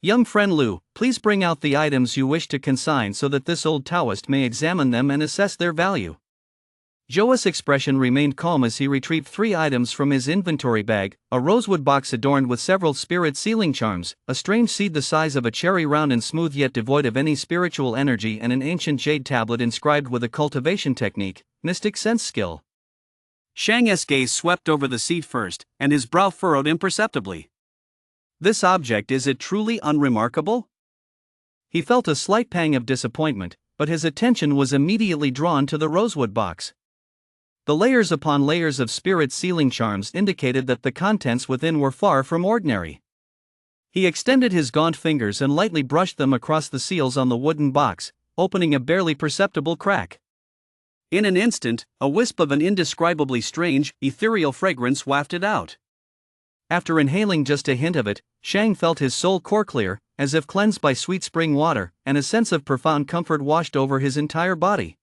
[SPEAKER 2] "Young friend Lou, please bring out the items you wish to consign so that this old Taoist may examine them and assess their value." Joe's expression remained calm as he retrieved 3 items from his inventory bag: a rosewood box adorned with several spirit sealing charms, a strange seed the size of a cherry, round and smooth yet devoid of any spiritual energy, and an ancient jade tablet inscribed with a cultivation technique, mystic sense skill. Shang's gaze swept over the seed first, and his brow furrowed imperceptibly. "This object, is it truly unremarkable?" He felt a slight pang of disappointment, but his attention was immediately drawn to the rosewood box. The layers upon layers of spirit sealing charms indicated that the contents within were far from ordinary. He extended his gaunt fingers and lightly brushed them across the seals on the wooden box, opening a barely perceptible crack. In an instant, a wisp of an indescribably strange, ethereal fragrance wafted out. After inhaling just a hint of it, Shang felt his soul core clear, as if cleansed by sweet spring water, and a sense of profound comfort washed over his entire body.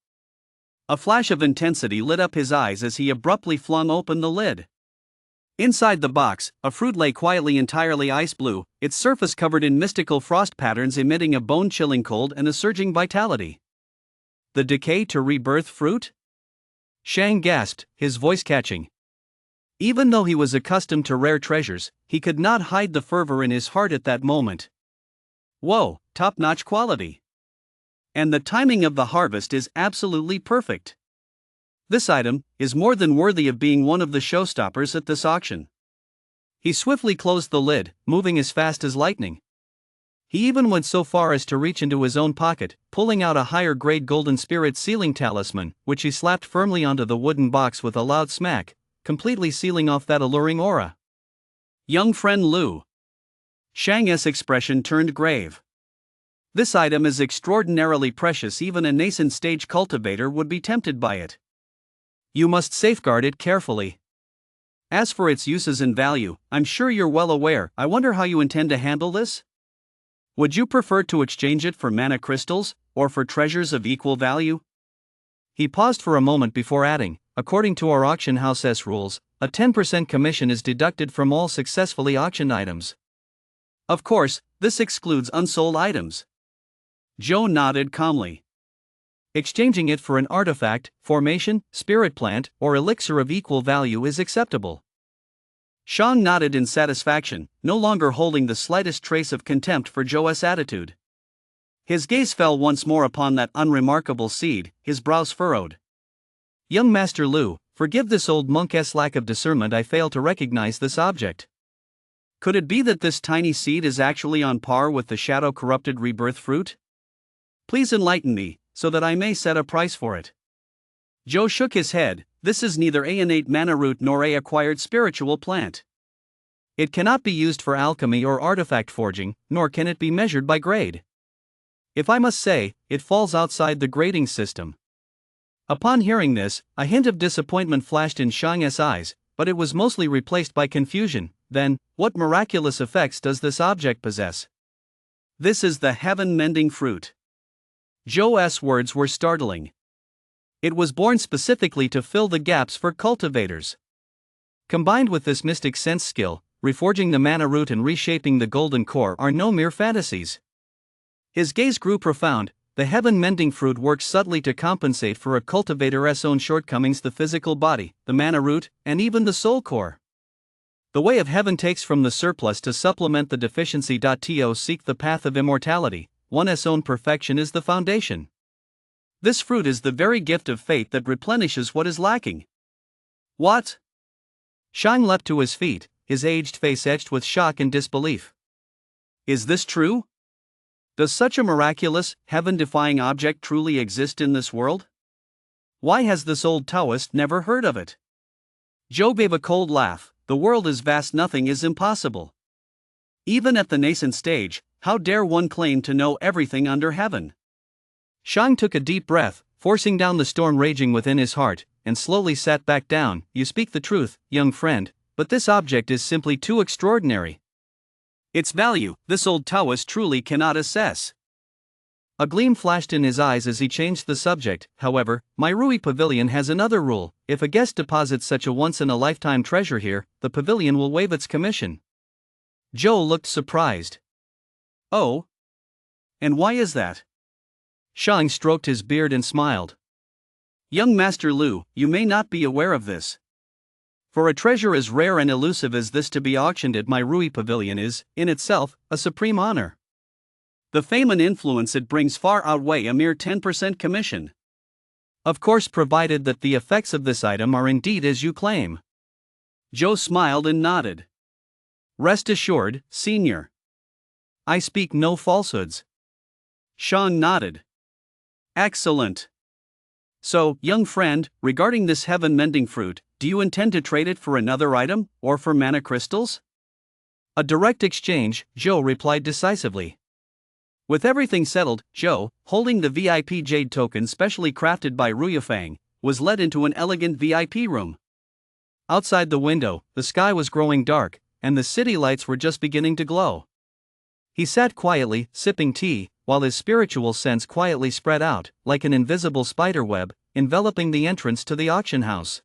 [SPEAKER 2] A flash of intensity lit up his eyes as he abruptly flung open the lid. Inside the box, a fruit lay quietly, entirely ice blue, its surface covered in mystical frost patterns emitting a bone-chilling cold and a surging vitality. "The decay to rebirth fruit?" Shang gasped, his voice catching. Even though he was accustomed to rare treasures, he could not hide the fervor in his heart at that moment. "Whoa, top-notch quality. And the timing of the harvest is absolutely perfect. This item is more than worthy of being one of the showstoppers at this auction. He swiftly closed the lid, moving as fast as lightning. He even went so far as to reach into his own pocket, pulling out a higher-grade golden spirit sealing talisman, which he slapped firmly onto the wooden box with a loud smack, completely sealing off that alluring aura. Young friend Lu. Shang's expression turned grave. This item is extraordinarily precious, even a nascent stage cultivator would be tempted by it. You must safeguard it carefully. As for its uses and value, I'm sure you're well aware. I wonder how you intend to handle this? Would you prefer to exchange it for mana crystals, or for treasures of equal value? He paused for a moment before adding, according to our auction house's rules, a 10% commission is deducted from all successfully auctioned items. Of course, this excludes unsold items. Joe nodded calmly. Exchanging it for an artifact, formation, spirit plant, or elixir of equal value is acceptable. Shang nodded in satisfaction, no longer holding the slightest trace of contempt for Joe's attitude. His gaze fell once more upon that unremarkable seed, his brows furrowed. Young Master Lu, forgive this old monk's lack of discernment. I fail to recognize this object. Could it be that this tiny seed is actually on par with the shadow-corrupted rebirth fruit? Please enlighten me, so that I may set a price for it. Joe shook his head. This is neither a innate mana root nor a acquired spiritual plant. It cannot be used for alchemy or artifact forging, nor can it be measured by grade. If I must say, it falls outside the grading system. Upon hearing this, a hint of disappointment flashed in Shang's eyes, but it was mostly replaced by confusion. Then, what miraculous effects does this object possess? This is the heaven-mending fruit. Joe's words were startling. It was born specifically to fill the gaps for cultivators. Combined with this mystic sense skill, reforging the mana root and reshaping the golden core are no mere fantasies. His gaze grew profound. The heaven-mending fruit works subtly to compensate for a cultivator's own shortcomings: the physical body, the mana root, and even the soul core. The way of heaven takes from the surplus to supplement the deficiency. To seek the path of immortality, one's own perfection is the foundation. This fruit is the very gift of fate that replenishes what is lacking. What? Shang leapt to his feet, his aged face etched with shock and disbelief. Is this true? Does such a miraculous, heaven-defying object truly exist in this world? Why has this old Taoist never heard of it? Joe gave a cold laugh. The world is vast, nothing is impossible. Even at the nascent stage, how dare one claim to know everything under heaven? Shang took a deep breath, forcing down the storm raging within his heart, and slowly sat back down. You speak the truth, young friend, but this object is simply too extraordinary. Its value, this old Taoist truly cannot assess. A gleam flashed in his eyes as he changed the subject. However, my Rui Pavilion has another rule: if a guest deposits such a once-in-a-lifetime treasure here, the pavilion will waive its commission. Joe looked surprised. Oh? And why is that? Shang stroked his beard and smiled. Young Master Lu, you may not be aware of this. For a treasure as rare and elusive as this to be auctioned at my Rui Pavilion is, in itself, a supreme honor. The fame and influence it brings far outweigh a mere 10% commission. Of course, provided that the effects of this item are indeed as you claim. Joe smiled and nodded. Rest assured, Senior. I speak no falsehoods. Shang nodded. Excellent. So, young friend, regarding this heaven-mending fruit, do you intend to trade it for another item, or for mana crystals? A direct exchange, Joe replied decisively. With everything settled, Joe, holding the VIP jade token specially crafted by Ruyafang, was led into an elegant VIP room. Outside the window, the sky was growing dark, and the city lights were just beginning to glow. He sat quietly, sipping tea, while his spiritual sense quietly spread out, like an invisible spiderweb, enveloping the entrance to the auction house.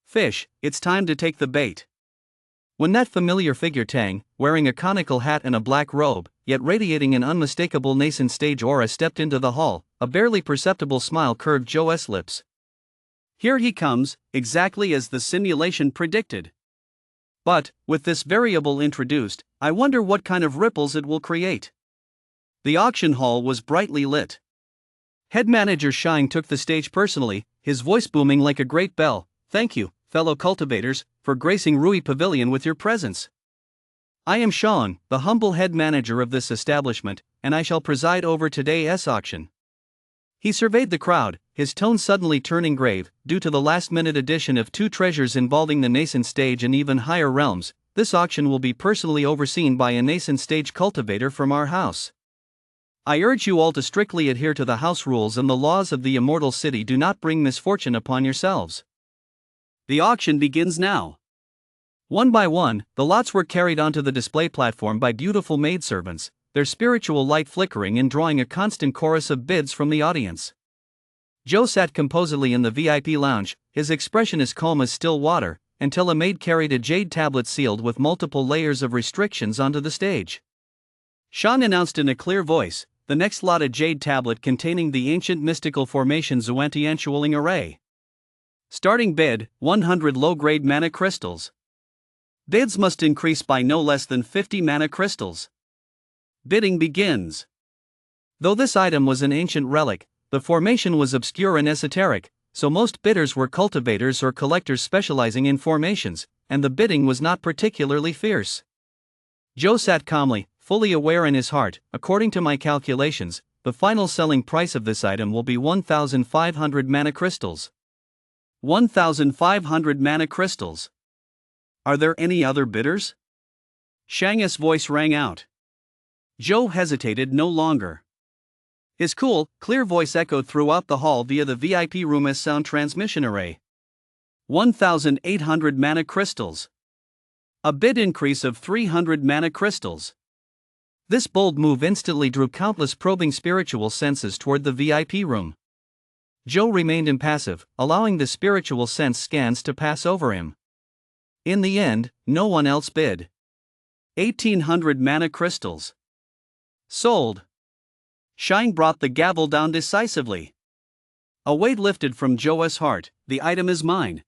[SPEAKER 2] Fish, it's time to take the bait. When that familiar figure Tang, wearing a conical hat and a black robe, yet radiating an unmistakable nascent stage aura, stepped into the hall, a barely perceptible smile curved Joe's lips. Here he comes, exactly as the simulation predicted. But, with this variable introduced, I wonder what kind of ripples it will create. The auction hall was brightly lit. Head manager Shine took the stage personally, his voice booming like a great bell. "Thank you, fellow cultivators, for gracing Rui Pavilion with your presence. I am Sean, the humble head manager of this establishment, and I shall preside over today's auction." He surveyed the crowd, his tone suddenly turning grave, due to the last-minute addition of 2 treasures involving the nascent stage and even higher realms. This auction will be personally overseen by a nascent stage cultivator from our house. I urge you all to strictly adhere to the house rules and the laws of the immortal city. Do not bring misfortune upon yourselves. The auction begins now. One by one, the lots were carried onto the display platform by beautiful maidservants, their spiritual light flickering and drawing a constant chorus of bids from the audience. Joe sat composedly in the VIP lounge, his expression as calm as still water, until a maid carried a jade tablet sealed with multiple layers of restrictions onto the stage. Sean announced in a clear voice, "The next lot, a jade tablet containing the ancient mystical formation Zuantiantualing array. Starting bid, 100 low-grade mana crystals. Bids must increase by no less than 50 mana crystals. Bidding begins." Though this item was an ancient relic, the formation was obscure and esoteric, so most bidders were cultivators or collectors specializing in formations, and the bidding was not particularly fierce. Joe sat calmly, fully aware in his heart. "According to my calculations, the final selling price of this item will be 1,500 mana crystals." 1,500 mana crystals. Are there any other bidders? Shang's voice rang out. Joe hesitated no longer. His cool, clear voice echoed throughout the hall via the VIP room's sound transmission array. 1,800 mana crystals. A bid increase of 300 mana crystals. This bold move instantly drew countless probing spiritual senses toward the VIP room. Joe remained impassive, allowing the spiritual sense scans to pass over him. In the end, no one else bid. 1,800 mana crystals. Sold. Shine brought the gavel down decisively. A weight lifted from Joe's heart. The item is mine.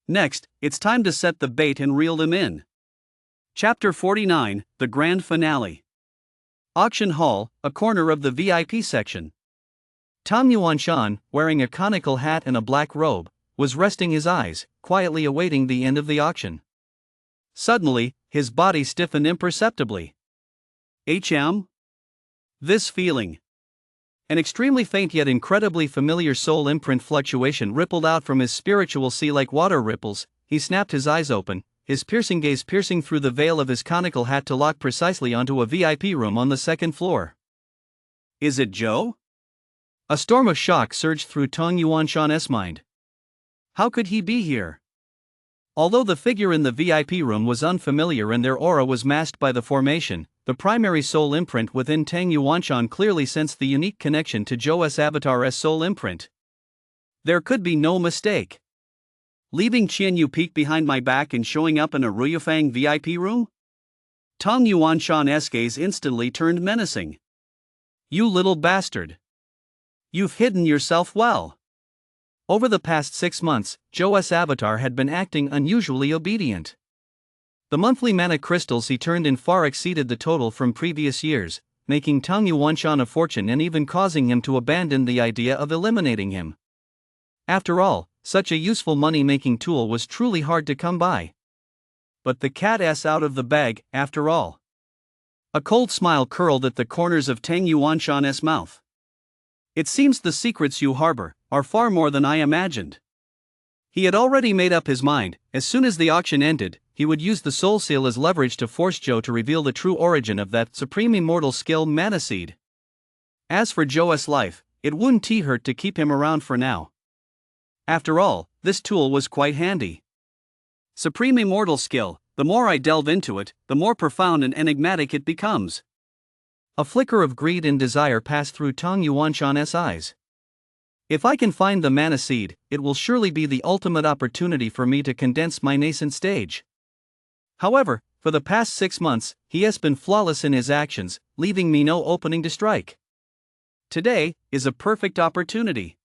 [SPEAKER 2] Next, it's time to set the bait and reel them in. Chapter 49, the grand finale. Auction hall, a corner of the VIP section. Tang Yuanshan, wearing a conical hat and a black robe, was resting his eyes, quietly awaiting the end of the auction. Suddenly, his body stiffened imperceptibly. This feeling. An extremely faint yet incredibly familiar soul imprint fluctuation rippled out from his spiritual sea like water ripples. He snapped his eyes open, his piercing gaze piercing through the veil of his conical hat to lock precisely onto a VIP room on the second floor. Is it Joe? A storm of shock surged through Tang Yuanshan's mind. How could he be here? Although the figure in the VIP room was unfamiliar and their aura was masked by the formation, the primary soul imprint within Tang Yuanshan clearly sensed the unique connection to Joe's avatar's soul imprint. There could be no mistake. Leaving Qian Yu peek behind my back and showing up in a Ruyufang VIP room? Tang Yuanshan's gaze instantly turned menacing. You little bastard. You've hidden yourself well. Over the past 6 months, Joe's avatar had been acting unusually obedient. The monthly mana crystals he turned in far exceeded the total from previous years, making Tang Yuanshan a fortune and even causing him to abandon the idea of eliminating him. After all, such a useful money-making tool was truly hard to come by. But the cat's out of the bag, after all. A cold smile curled at the corners of Tang Yuanshan's mouth. It seems the secrets you harbor are far more than I imagined. He had already made up his mind. As soon as the auction ended, he would use the soul seal as leverage to force Joe to reveal the true origin of that supreme immortal skill, Mana Seed. As for Joe's life, it wouldn't hurt to keep him around for now. After all, this tool was quite handy. Supreme immortal skill, the more I delve into it, the more profound and enigmatic it becomes. A flicker of greed and desire passed through Tang Yuanshan's eyes. If I can find the Mana Seed, it will surely be the ultimate opportunity for me to condense my nascent stage. However, for the past 6 months, he has been flawless in his actions, leaving me no opening to strike. Today is a perfect opportunity.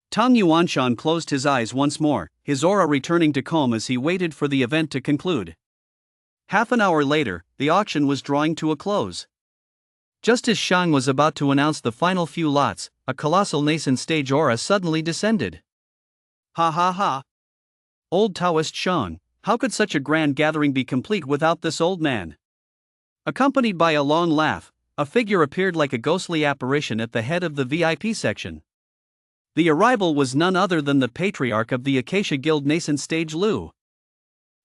[SPEAKER 2] Tang Yuanshan closed his eyes once more, his aura returning to calm as he waited for the event to conclude. Half an hour later, the auction was drawing to a close.
[SPEAKER 1] Just as Shang was about to announce the final few lots, a colossal nascent stage aura suddenly descended.
[SPEAKER 2] Ha ha ha. Old Taoist Shang, how could such a grand gathering be complete without this old man? Accompanied by a long laugh, a figure appeared like a ghostly apparition at the head of the VIP section. The arrival was none other than the patriarch of the Acacia Guild nascent stage Lu.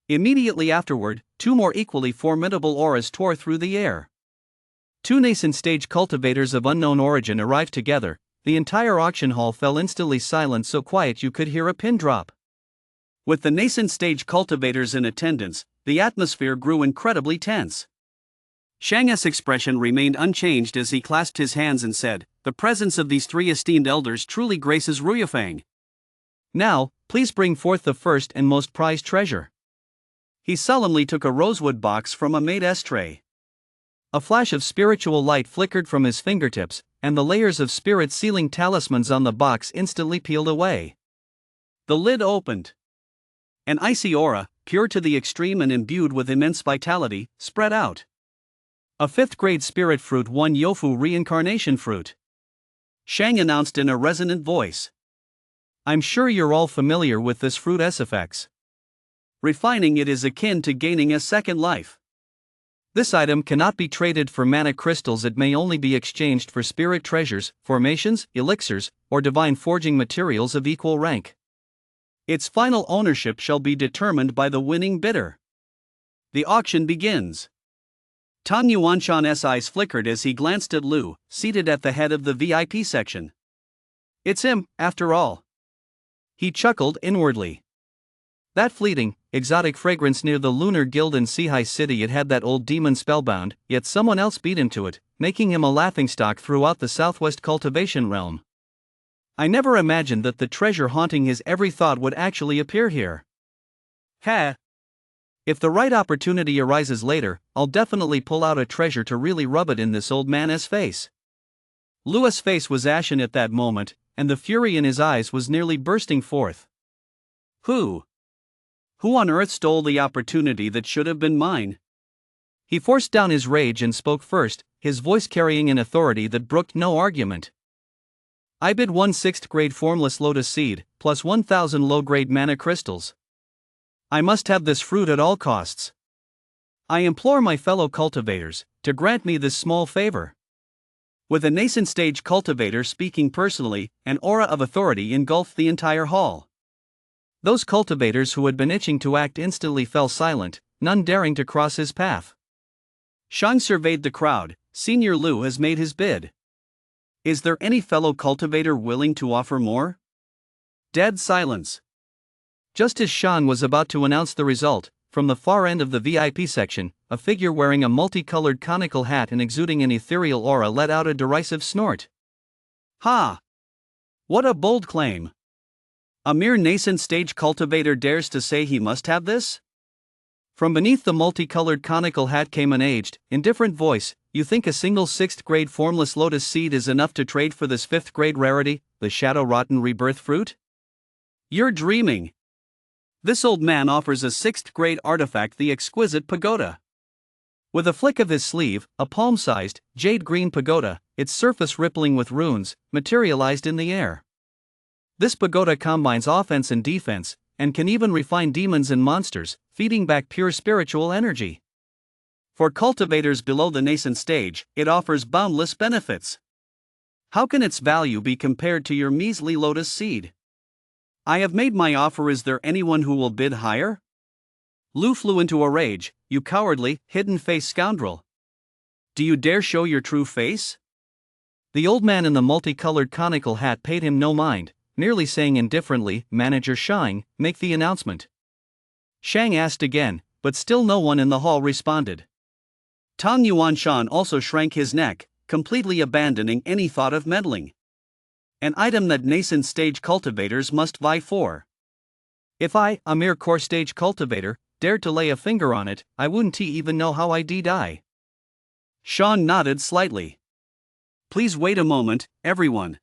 [SPEAKER 2] Immediately afterward, two more equally formidable auras tore through the air. Two nascent stage cultivators of unknown origin arrived together. The entire auction hall fell instantly silent, so quiet you could hear a pin drop. With the nascent stage cultivators in attendance, the atmosphere grew incredibly tense. Shang's expression remained unchanged as he clasped his hands and said, "The presence of these three esteemed elders truly graces Ruyafang.
[SPEAKER 1] Now, please bring forth the first and most prized treasure."
[SPEAKER 2] He solemnly took a rosewood box from a made tray.
[SPEAKER 1] A flash of spiritual light flickered from his fingertips, and the layers of spirit sealing talismans on the box instantly peeled away.
[SPEAKER 2] The lid opened. An icy aura, pure to the extreme and imbued with immense vitality, spread out.
[SPEAKER 1] A 5th grade spirit fruit, one Yofu reincarnation fruit.
[SPEAKER 2] Shang announced in a resonant voice.
[SPEAKER 1] I'm sure you're all familiar with this fruit's effects.
[SPEAKER 2] Refining it is akin to gaining a second life.
[SPEAKER 1] This item cannot be traded for mana crystals. It may only be exchanged for spirit treasures, formations, elixirs, or divine forging materials of equal rank.
[SPEAKER 2] Its final ownership shall be determined by the winning bidder. The auction begins. Tang Yuanshan's eyes flickered as he glanced at Lu, seated at the head of the VIP section. It's him, after all.
[SPEAKER 1] He chuckled inwardly. That fleeting, exotic fragrance near the Lunar Guild in Sihai City, it had that old demon spellbound, yet someone else beat him to it, making him a laughingstock throughout the Southwest cultivation realm. I never imagined that the treasure haunting his every thought would actually appear here. If the right opportunity arises later, I'll definitely pull out a treasure to really rub it in this old man's face.
[SPEAKER 2] Lu's face was ashen at that moment, and the fury in his eyes was nearly bursting forth. Who on earth stole the opportunity that should have been mine?
[SPEAKER 1] He forced down his rage and spoke first, his voice carrying an authority that brooked no argument. I bid 1 6th grade formless lotus seed, plus 1,000 low-grade mana crystals. I must have this fruit at all costs. I implore my fellow cultivators to grant me this small favor.
[SPEAKER 2] With a nascent stage cultivator speaking personally, an aura of authority engulfed the entire hall.
[SPEAKER 1] Those cultivators who had been itching to act instantly fell silent, none daring to cross his path.
[SPEAKER 2] Shang surveyed the crowd. Senior Lu has made his bid. Is there any fellow cultivator willing to offer more? Dead silence.
[SPEAKER 1] Just as Shang was about to announce the result, from the far end of the VIP section, a figure wearing a multicolored conical hat and exuding an ethereal aura let out a derisive snort.
[SPEAKER 2] Ha! What a bold claim! A mere nascent stage cultivator dares to say he must have this?
[SPEAKER 1] From beneath the multicolored conical hat came an aged, indifferent voice. You think a single 6th grade formless lotus seed is enough to trade for this 5th grade rarity, the shadow-rotten rebirth fruit?
[SPEAKER 2] You're dreaming. This old man offers a 6th grade artifact, the exquisite pagoda.
[SPEAKER 1] With a flick of his sleeve, a palm-sized, jade-green pagoda, its surface rippling with runes, materialized in the air. This pagoda combines offense and defense, and can even refine demons and monsters, feeding back pure spiritual energy.
[SPEAKER 2] For cultivators below the nascent stage, it offers boundless benefits. How can its value be compared to your measly lotus seed? I have made my offer. Is there anyone who will bid higher? Lu flew into a rage. You cowardly, hidden-faced scoundrel. Do you dare show your true face?
[SPEAKER 1] The old man in the multicolored conical hat paid him no mind, merely saying indifferently, Manager Shang, make the announcement. Shang asked again, but still no one in the hall responded.
[SPEAKER 2] Tang Yuanshan also shrank his neck, completely abandoning any thought of meddling. An item that nascent stage cultivators must vie for.
[SPEAKER 1] If I, a mere core stage cultivator, dared to lay a finger on it, I wouldn't even know how I'd die.
[SPEAKER 2] Shang nodded slightly. Please wait a moment, everyone.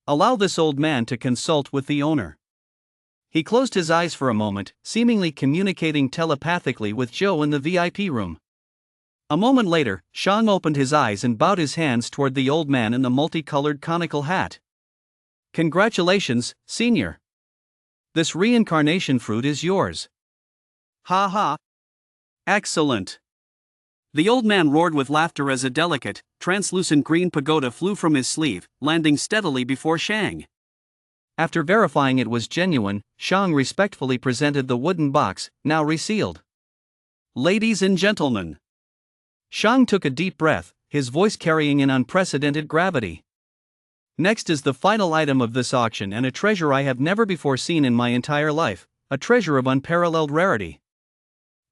[SPEAKER 2] Allow this old man to consult with the owner.
[SPEAKER 1] He closed his eyes for a moment, seemingly communicating telepathically with Joe in the VIP room.
[SPEAKER 2] A moment later, Shang opened his eyes and bowed his hands toward the old man in the multicolored conical hat. "Congratulations, senior. This reincarnation fruit is yours." "Ha ha. Excellent." The old man roared with laughter as a delicate, translucent green pagoda flew from his sleeve, landing steadily before Shang. After verifying it was genuine, Shang respectfully presented the wooden box, now resealed. "Ladies and gentlemen." Shang took a deep breath, his voice carrying an unprecedented gravity. "Next is the final item of this auction, and a treasure I have never before seen in my entire life, a treasure of unparalleled rarity."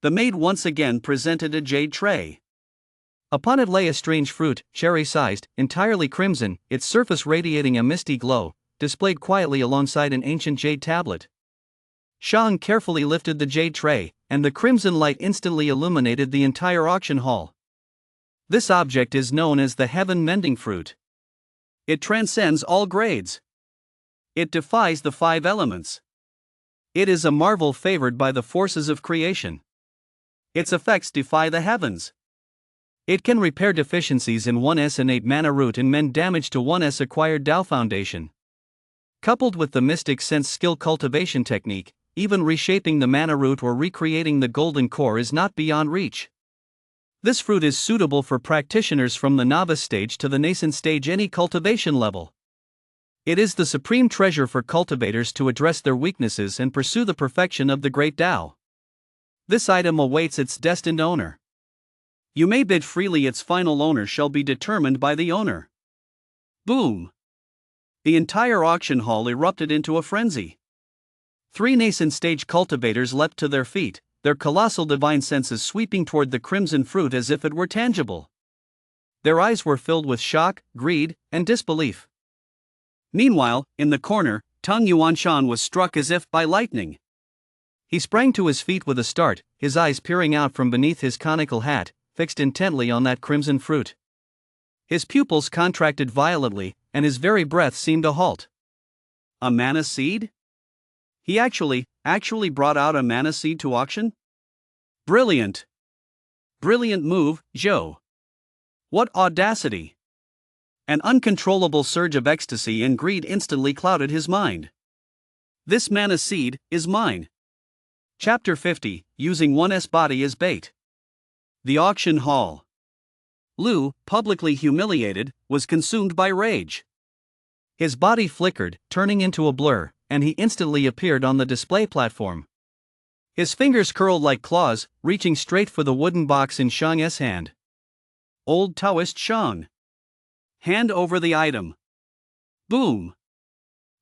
[SPEAKER 2] The maid once again presented a jade tray. Upon it lay a strange fruit, cherry-sized, entirely crimson, its surface radiating a misty glow, displayed quietly alongside an ancient jade tablet. Shang carefully lifted the jade tray, and the crimson light instantly illuminated the entire auction hall. This object is known as the heaven-mending fruit. It transcends all grades. It defies the 5 elements. It is a marvel favored by the forces of creation. Its effects defy the heavens. It can repair deficiencies in 1's innate mana root and mend damage to 1's acquired Tao foundation. Coupled with the mystic sense skill cultivation technique, even reshaping the mana root or recreating the golden core is not beyond reach. This fruit is suitable for practitioners from the novice stage to the nascent stage, any cultivation level. It is the supreme treasure for cultivators to address their weaknesses and pursue the perfection of the great Tao. This item awaits its destined owner. You may bid freely, its final owner shall be determined by the owner. Boom! The entire auction hall erupted into a frenzy. 3 nascent stage cultivators leapt to their feet, their colossal divine senses sweeping toward the crimson fruit as if it were tangible. Their eyes were filled with shock, greed, and disbelief. Meanwhile, in the corner, Tung Yuanshan was struck as if by lightning. He sprang to his feet with a start, his eyes peering out from beneath his conical hat, fixed intently on that crimson fruit. His pupils contracted violently, and his very breath seemed to halt. A mana seed? He actually brought out a mana seed to auction? Brilliant! Brilliant move, Zhou. What audacity! An uncontrollable surge of ecstasy and greed instantly clouded his mind. This mana seed is mine. Chapter 50, Using 1's Body as Bait. The auction hall. Lu, publicly humiliated, was consumed by rage. His body flickered, turning into a blur, and he instantly appeared on the display platform. His fingers curled like claws, reaching straight for the wooden box in Shang's hand. Old Taoist Shang. Hand over the item. Boom!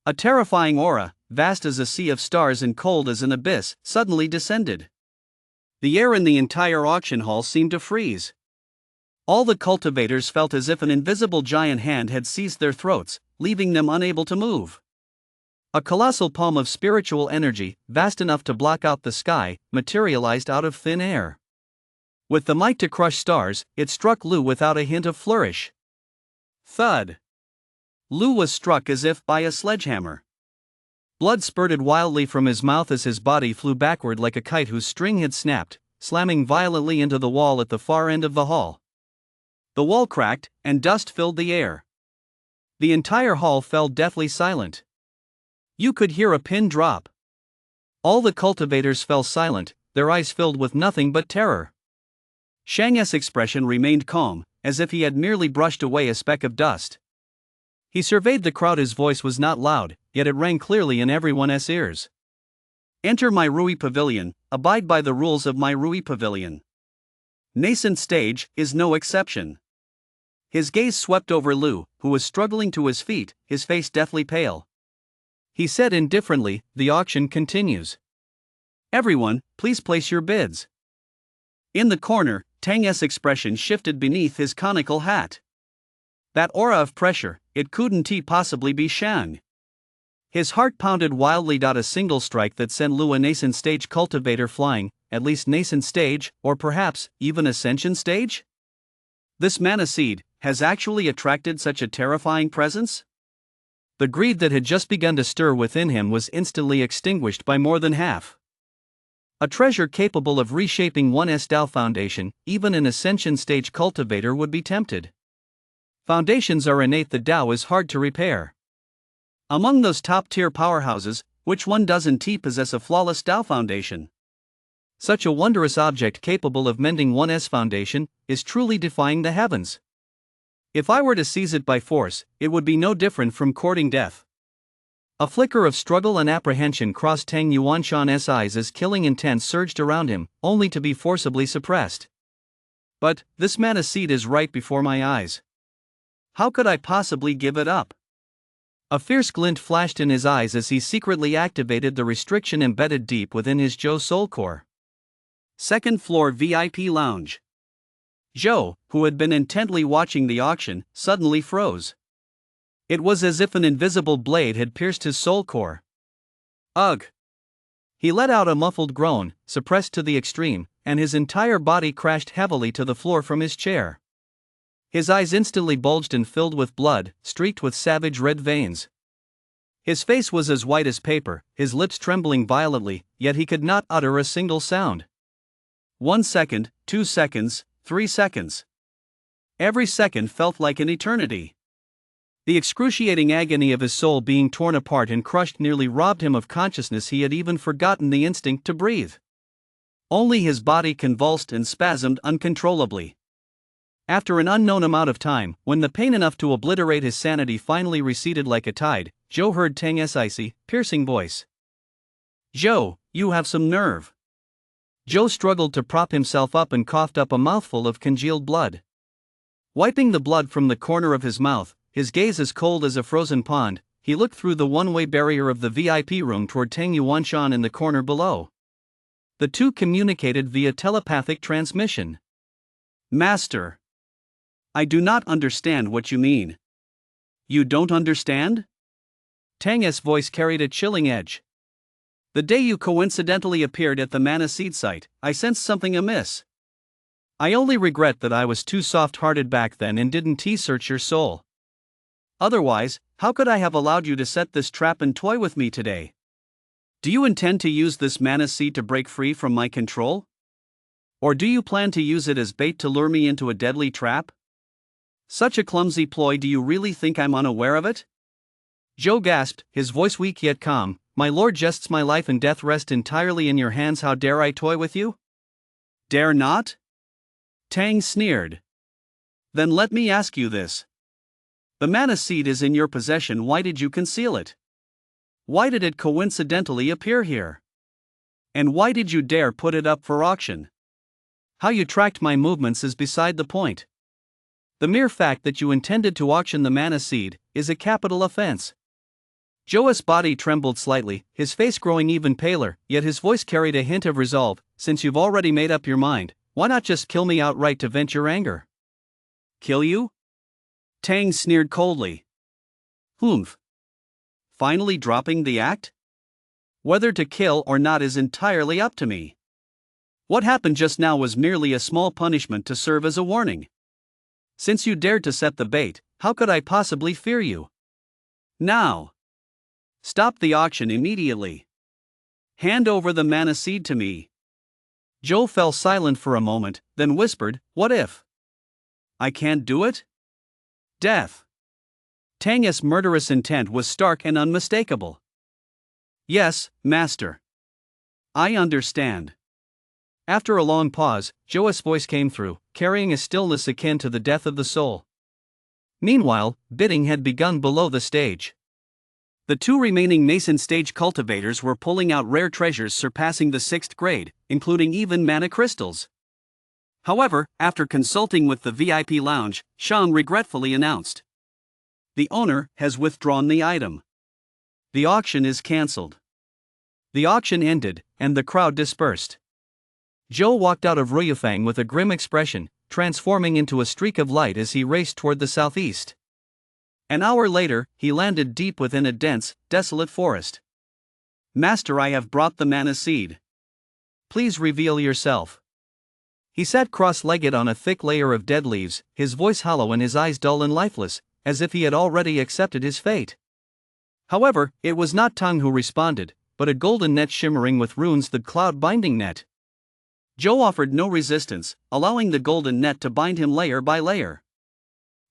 [SPEAKER 2] A terrifying aura, vast as a sea of stars and cold as an abyss, suddenly descended. The air in the entire auction hall seemed to freeze. All the cultivators felt as if an invisible giant hand had seized their throats, leaving them unable to move. A colossal palm of spiritual energy, vast enough to block out the sky, materialized out of thin air. With the might to crush stars, it struck Lu without a hint of flourish. Thud! Lu was struck as if by a sledgehammer. Blood spurted wildly from his mouth as his body flew backward like a kite whose string had snapped, slamming violently into the wall at the far end of the hall. The wall cracked, and dust filled the air. The entire hall fell deathly silent. You could hear a pin drop. All the cultivators fell silent, their eyes filled with nothing but terror. Shang's expression remained calm, as if he had merely brushed away a speck of dust. He surveyed the crowd. His voice was not loud, yet it rang clearly in everyone's ears. Enter my Rui Pavilion, abide by the rules of my Rui Pavilion. Nascent stage is no exception. His gaze swept over Lu, who was struggling to his feet, his face deathly pale. He said indifferently, "The auction continues. Everyone, please place your bids." In the corner, Tang's expression shifted beneath his conical hat. That aura of pressure, it couldn't possibly be Shang. His heart pounded wildly. A single strike that sent Lu, a nascent stage cultivator, flying, at least nascent stage, or perhaps even ascension stage? This mana seed has actually attracted such a terrifying presence? The greed that had just begun to stir within him was instantly extinguished by more than half.
[SPEAKER 1] A treasure capable of reshaping one's Tao foundation. Even an ascension stage cultivator would be tempted. Foundations are innate, the Tao is hard to repair. Among those top-tier powerhouses, which one doesn't possess a flawless Tao foundation? Such a wondrous object capable of mending one's foundation is truly defying the heavens. If I were to seize it by force, it would be no different from courting death. A flicker of struggle and apprehension crossed Tang Yuanshan's eyes as killing intent surged around him, only to be forcibly suppressed. But, this mana seed is right before my eyes. How could I possibly give it up? A fierce glint flashed in his eyes as he secretly activated the restriction embedded deep within his Zhou soul core. Second floor VIP lounge. Zhou, who had been intently watching the auction, suddenly froze. It was as if an invisible blade had pierced his soul core. Ugh! He let out a muffled groan, suppressed to the extreme, and his entire body crashed heavily to the floor from his chair. His eyes instantly bulged and filled with blood, streaked with savage red veins. His face was as white as paper, his lips trembling violently, yet he could not utter a single sound. 1 second, 2 seconds, 3 seconds. Every second felt like an eternity. The excruciating agony of his soul being torn apart and crushed nearly robbed him of consciousness. He had even forgotten the instinct to breathe. Only his body convulsed and spasmed uncontrollably. After an unknown amount of time, when the pain enough to obliterate his sanity finally receded like a tide, Zhou heard Tang's icy, piercing voice. "Zhou, you have some nerve." Zhou struggled to prop himself up and coughed up a mouthful of congealed blood. Wiping the blood from the corner of his mouth, his gaze as cold as a frozen pond, he looked through the one-way barrier of the VIP room toward Tang Yuanshan in the corner below. The two communicated via telepathic transmission. "Master, I do not understand what you mean." "You don't understand?" Tang's voice carried a chilling edge. "The day you coincidentally appeared at the Mana Seed site, I sensed something amiss. I only regret that I was too soft-hearted back then and didn't search your soul. Otherwise, how could I have allowed you to set this trap and toy with me today? Do you intend to use this Mana Seed to break free from my control? Or do you plan to use it as bait to lure me into a deadly trap? Such a clumsy ploy, do you really think I'm unaware of it?" Zhou gasped, his voice weak yet calm. "My lord, jests, my life and death rest entirely in your hands. How dare I toy with you?" "Dare not?" Tang sneered. "Then let me ask you this. The Mana Seed is in your possession. Why did you conceal it? Why did it coincidentally appear here? And why did you dare put it up for auction? How you tracked my movements is beside the point. The mere fact that you intended to auction the Mana Seed is a capital offense." Zhou's body trembled slightly, his face growing even paler, yet his voice carried a hint of resolve. "Since you've already made up your mind, why not just kill me outright to vent your anger?" "Kill you?" Tang sneered coldly. "Humph. Finally dropping the act? Whether to kill or not is entirely up to me. What happened just now was merely a small punishment to serve as a warning. Since you dared to set the bait, how could I possibly fear you? Now, stop the auction immediately. Hand over the Mana Seed to me." Zhou fell silent for a moment, then whispered, "What if I can't do it?" "Death." Tang's murderous intent was stark and unmistakable. "Yes, master. I understand." After a long pause, Zhou's voice came through, carrying a stillness akin to the death of the soul. Meanwhile, bidding had begun below the stage. The two remaining nascent stage cultivators were pulling out rare treasures surpassing the 6th grade, including even mana crystals. However, after consulting with the VIP lounge, Shang regretfully announced, "The owner has withdrawn the item. The auction is cancelled." The auction ended, and the crowd dispersed. Zhou walked out of Ruyufang with a grim expression, transforming into a streak of light as he raced toward the southeast. An hour later, he landed deep within a dense, desolate forest. "Master, I have brought the Mana Seed. Please reveal yourself." He sat cross-legged on a thick layer of dead leaves, his voice hollow and his eyes dull and lifeless, as if he had already accepted his fate. However, it was not Tang who responded, but a golden net shimmering with runes, the cloud-binding net.
[SPEAKER 2] Joe offered no resistance, allowing the golden net to bind him layer by layer.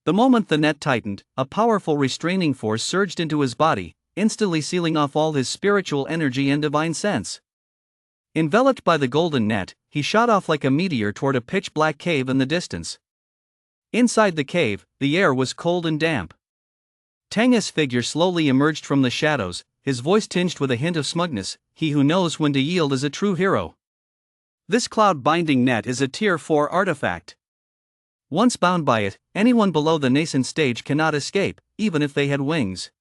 [SPEAKER 1] The moment the net tightened, a powerful restraining force surged into his body, instantly sealing off all his spiritual energy and divine sense. Enveloped by the golden net, he shot off like a meteor toward a pitch-black cave in the distance. Inside the cave, the air was cold and damp. Tang's figure slowly emerged from the shadows, his voice tinged with a hint of smugness. He who knows when to yield is a true hero.
[SPEAKER 2] This cloud-binding net is a Tier 4 artifact.
[SPEAKER 1] Once bound by it, anyone below the nascent stage cannot escape, even if they had wings.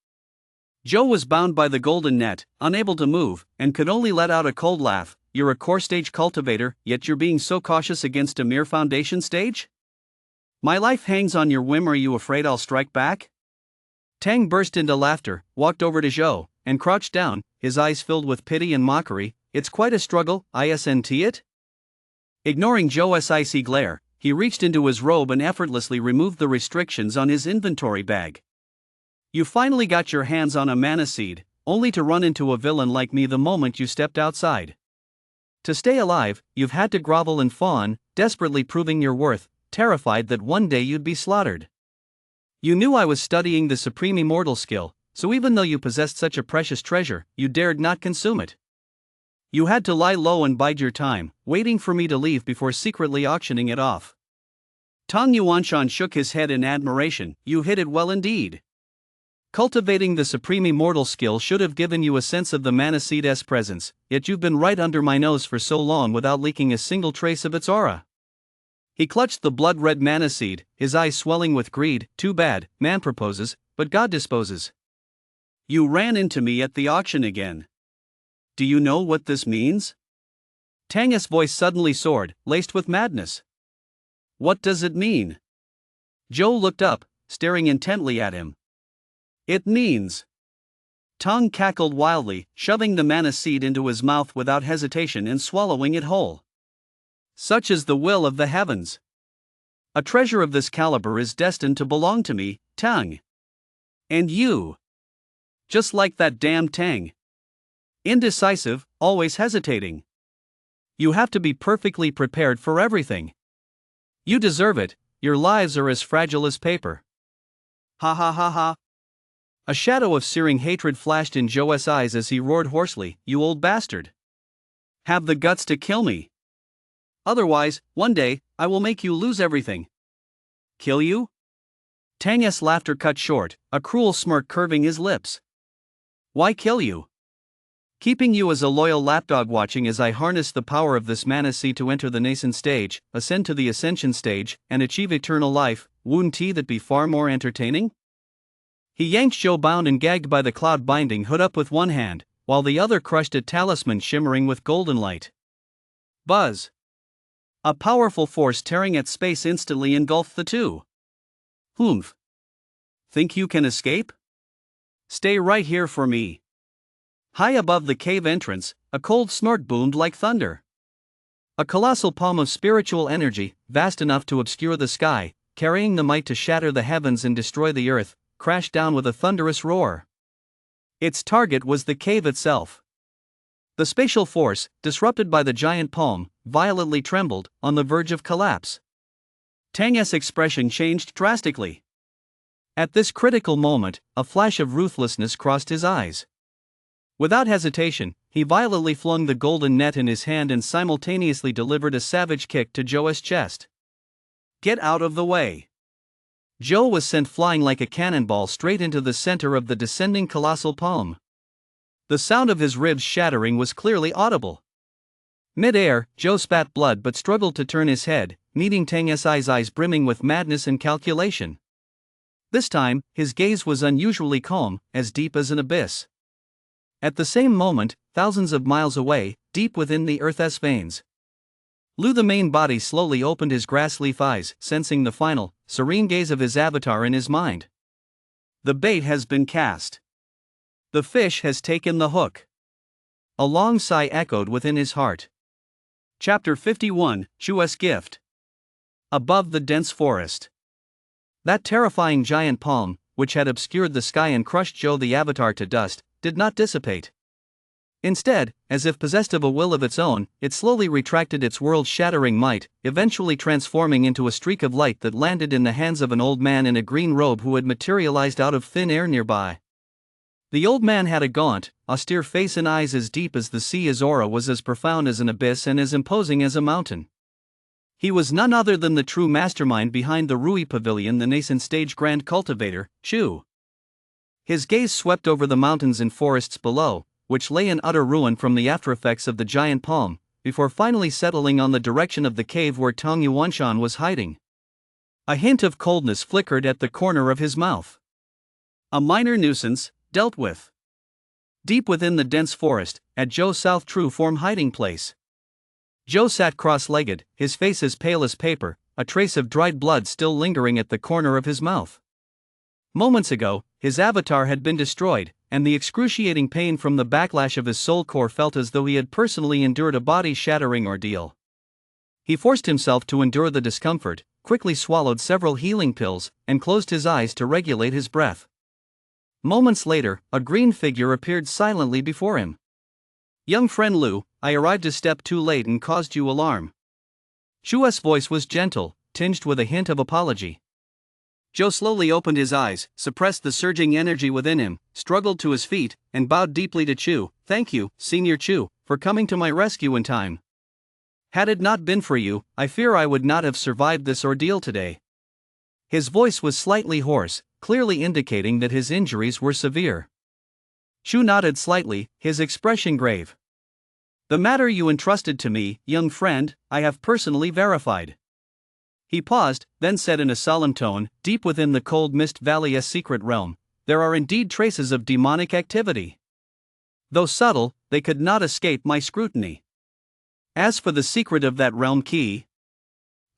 [SPEAKER 2] Joe was bound by the golden net, unable to move, and could only let out a cold laugh. You're a core stage cultivator, yet you're being so cautious against a mere foundation stage? My life hangs on your whim. Are you afraid I'll strike back?
[SPEAKER 1] Tang burst into laughter, walked over to Joe, and crouched down, his eyes filled with pity and mockery. It's quite a struggle, isn't it?
[SPEAKER 2] Ignoring Joe's icy glare, he reached into his robe and effortlessly removed the restrictions on his inventory bag. You finally got your hands on a mana seed, only to run into a villain like me the moment you stepped outside.
[SPEAKER 1] To stay alive, you've had to grovel and fawn, desperately proving your worth, terrified that one day you'd be slaughtered. You knew I was studying the supreme immortal skill, so even though you possessed such a precious treasure, you dared not consume it. You had to lie low and bide your time, waiting for me to leave before secretly auctioning it off.
[SPEAKER 2] Tang Yuanshan shook his head in admiration. You hit it well indeed.
[SPEAKER 1] Cultivating the supreme immortal skill should have given you a sense of the mana seed's presence, yet you've been right under my nose for so long without leaking a single trace of its aura. He clutched the blood-red mana seed, his eyes swelling with greed. Too bad, man proposes, but God disposes.
[SPEAKER 2] You ran into me at the auction again. Do you know what this means?
[SPEAKER 1] Tang's voice suddenly soared, laced with madness.
[SPEAKER 2] What does it mean?
[SPEAKER 1] Joe looked up, staring intently at him.
[SPEAKER 2] It means. Tang cackled wildly, shoving the mana seed into his mouth without hesitation and swallowing it whole.
[SPEAKER 1] Such is the will of the heavens. A treasure of this caliber is destined to belong to me, Tang.
[SPEAKER 2] And you.
[SPEAKER 1] Just like that damn Tang. Indecisive, always hesitating. You have to be perfectly prepared for everything. You deserve it, your lives are as fragile as paper.
[SPEAKER 2] Ha ha ha ha.
[SPEAKER 1] A shadow of searing hatred flashed in Joe's eyes as he roared hoarsely, You old bastard.
[SPEAKER 2] Have the guts to kill me. Otherwise, one day, I will make you lose everything.
[SPEAKER 1] Kill you? Tang's laughter cut short, a cruel smirk curving his lips. Why kill you? Keeping you as a loyal lapdog, watching as I harness the power of this mana seed to enter the nascent stage, ascend to the ascension stage, and achieve eternal life. Wouldn't that be far more entertaining? He yanked Joe, bound and gagged by the cloud-binding hood, up with one hand, while the other crushed a talisman shimmering with golden light. Buzz! A powerful force tearing at space instantly engulfed the two.
[SPEAKER 2] Humph! Think you can escape?
[SPEAKER 1] Stay right here for me. High above the cave entrance, a cold snort boomed like thunder. A colossal palm of spiritual energy, vast enough to obscure the sky, carrying the might to shatter the heavens and destroy the earth, crashed down with a thunderous roar. Its target was the cave itself. The spatial force, disrupted by the giant palm, violently trembled, on the verge of collapse. Tang's expression changed drastically. At this critical moment, a flash of ruthlessness crossed his eyes. Without hesitation, he violently flung the golden net in his hand and simultaneously delivered a savage kick to Joe's chest.
[SPEAKER 2] Get out of the way!
[SPEAKER 1] Joe was sent flying like a cannonball straight into the center of the descending colossal palm. The sound of his ribs shattering was clearly audible. Mid-air, Joe spat blood but struggled to turn his head, meeting Tang's eyes brimming with madness and calculation. This time, his gaze was unusually calm, as deep as an abyss. At the same moment, thousands of miles away, deep within the Earth's veins, Lu, the main body, slowly opened his grass-leaf eyes, sensing the final, serene gaze of his avatar in his mind.
[SPEAKER 2] The bait has been cast.
[SPEAKER 1] The fish has taken the hook. A long sigh echoed within his heart.
[SPEAKER 2] Chapter 51, Chu's Gift.
[SPEAKER 1] Above the dense forest. That terrifying giant palm, which had obscured the sky and crushed Joe the Avatar to dust, did not dissipate. Instead, as if possessed of a will of its own, it slowly retracted its world-shattering might, eventually transforming into a streak of light that landed in the hands of an old man in a green robe who had materialized out of thin air nearby. The old man had a gaunt, austere face and eyes as deep as the sea. His aura was as profound as an abyss and as imposing as a mountain. He was none other than the true mastermind behind the Rui Pavilion, the nascent stage Grand Cultivator, Chu. His gaze swept over the mountains and forests below, which lay in utter ruin from the aftereffects of the giant palm, before finally settling on the direction of the cave where Tong Yuanshan was hiding. A hint of coldness flickered at the corner of his mouth. A minor nuisance, dealt with. Deep within the dense forest, at Zhou's South True Form hiding place. Zhou sat cross-legged, his face as pale as paper, a trace of dried blood still lingering at the corner of his mouth. Moments ago, his avatar had been destroyed, and the excruciating pain from the backlash of his soul core felt as though he had personally endured a body-shattering ordeal. He forced himself to endure the discomfort, quickly swallowed several healing pills, and closed his eyes to regulate his breath. Moments later, a green figure appeared silently before him. "Young friend Lu, I arrived a step too late and caused you alarm." Chu's voice was gentle, tinged with a hint of apology. Zhou slowly opened his eyes, suppressed the surging energy within him, struggled to his feet, and bowed deeply to Chu. "Thank you, Senior Chu, for coming to my rescue in time. Had it not been for you, I fear I would not have survived this ordeal today." His voice was slightly hoarse, clearly indicating that his injuries were severe. Chu nodded slightly, his expression grave. "The matter you entrusted to me, young friend, I have personally verified." He paused, then said in a solemn tone, "Deep within the cold mist valley's secret realm, there are indeed traces of demonic activity. Though subtle, they could not escape my scrutiny. As for the secret of that realm key..."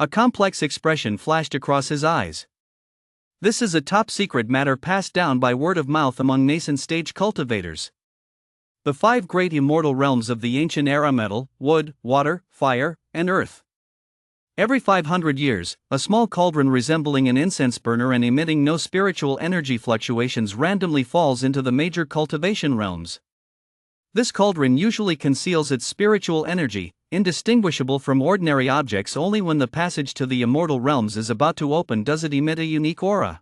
[SPEAKER 1] A complex expression flashed across his eyes. "This is a top-secret matter passed down by word of mouth among nascent stage cultivators. The 5 great immortal realms of the ancient era: metal, wood, water, fire, and earth. Every 500 years, a small cauldron resembling an incense burner and emitting no spiritual energy fluctuations randomly falls into the major cultivation realms. This cauldron usually conceals its spiritual energy, indistinguishable from ordinary objects. Only when the passage to the immortal realms is about to open does it emit a unique aura."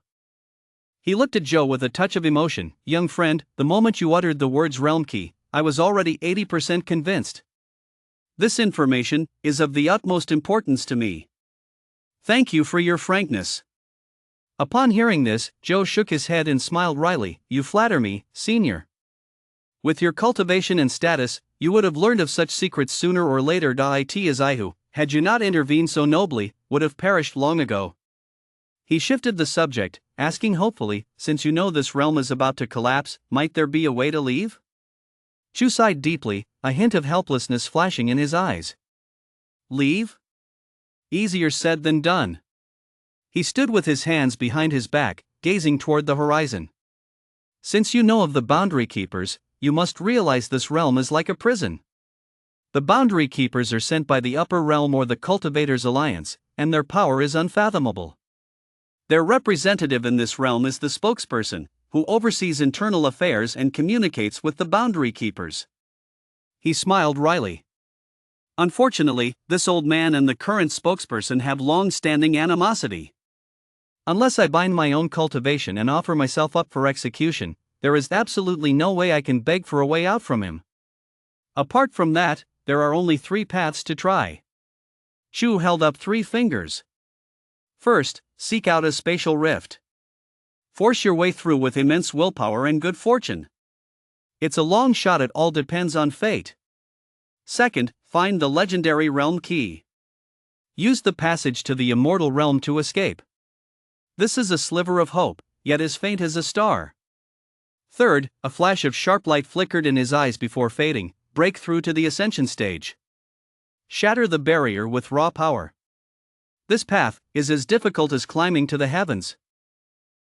[SPEAKER 1] He looked at Zhou with a touch of emotion. "Young friend, the moment you uttered the words realm key, I was already 80% convinced. This information is of the utmost importance to me. Thank you for your frankness." Upon hearing this, Zhou shook his head and smiled wryly. "You flatter me, Senior. With your cultivation and status, you would have learned of such secrets sooner or later. It as I who, had you not intervened so nobly, would have perished long ago." He shifted the subject, asking hopefully, "Since you know this realm is about to collapse, might there be a way to leave?" Chu sighed deeply, a hint of helplessness flashing in his eyes. "Leave? Easier said than done." He stood with his hands behind his back, gazing toward the horizon. "Since you know of the Boundary Keepers, you must realize this realm is like a prison. The Boundary Keepers are sent by the Upper Realm or the Cultivators Alliance, and their power is unfathomable. Their representative in this realm is the spokesperson, who oversees internal affairs and communicates with the Boundary Keepers." He smiled wryly. "Unfortunately, this old man and the current spokesperson have long-standing animosity. Unless I bind my own cultivation and offer myself up for execution, there is absolutely no way I can beg for a way out from him. Apart from that, there are only 3 paths to try." Chu held up 3 fingers. "First, seek out a spatial rift. Force your way through with immense willpower and good fortune. It's a long shot, it all depends on fate. Second, find the legendary realm key. Use the passage to the immortal realm to escape. This is a sliver of hope, yet as faint as a star. Third, a flash of sharp light flickered in his eyes before fading. Break through to the ascension stage. Shatter the barrier with raw power. This path is as difficult as climbing to the heavens.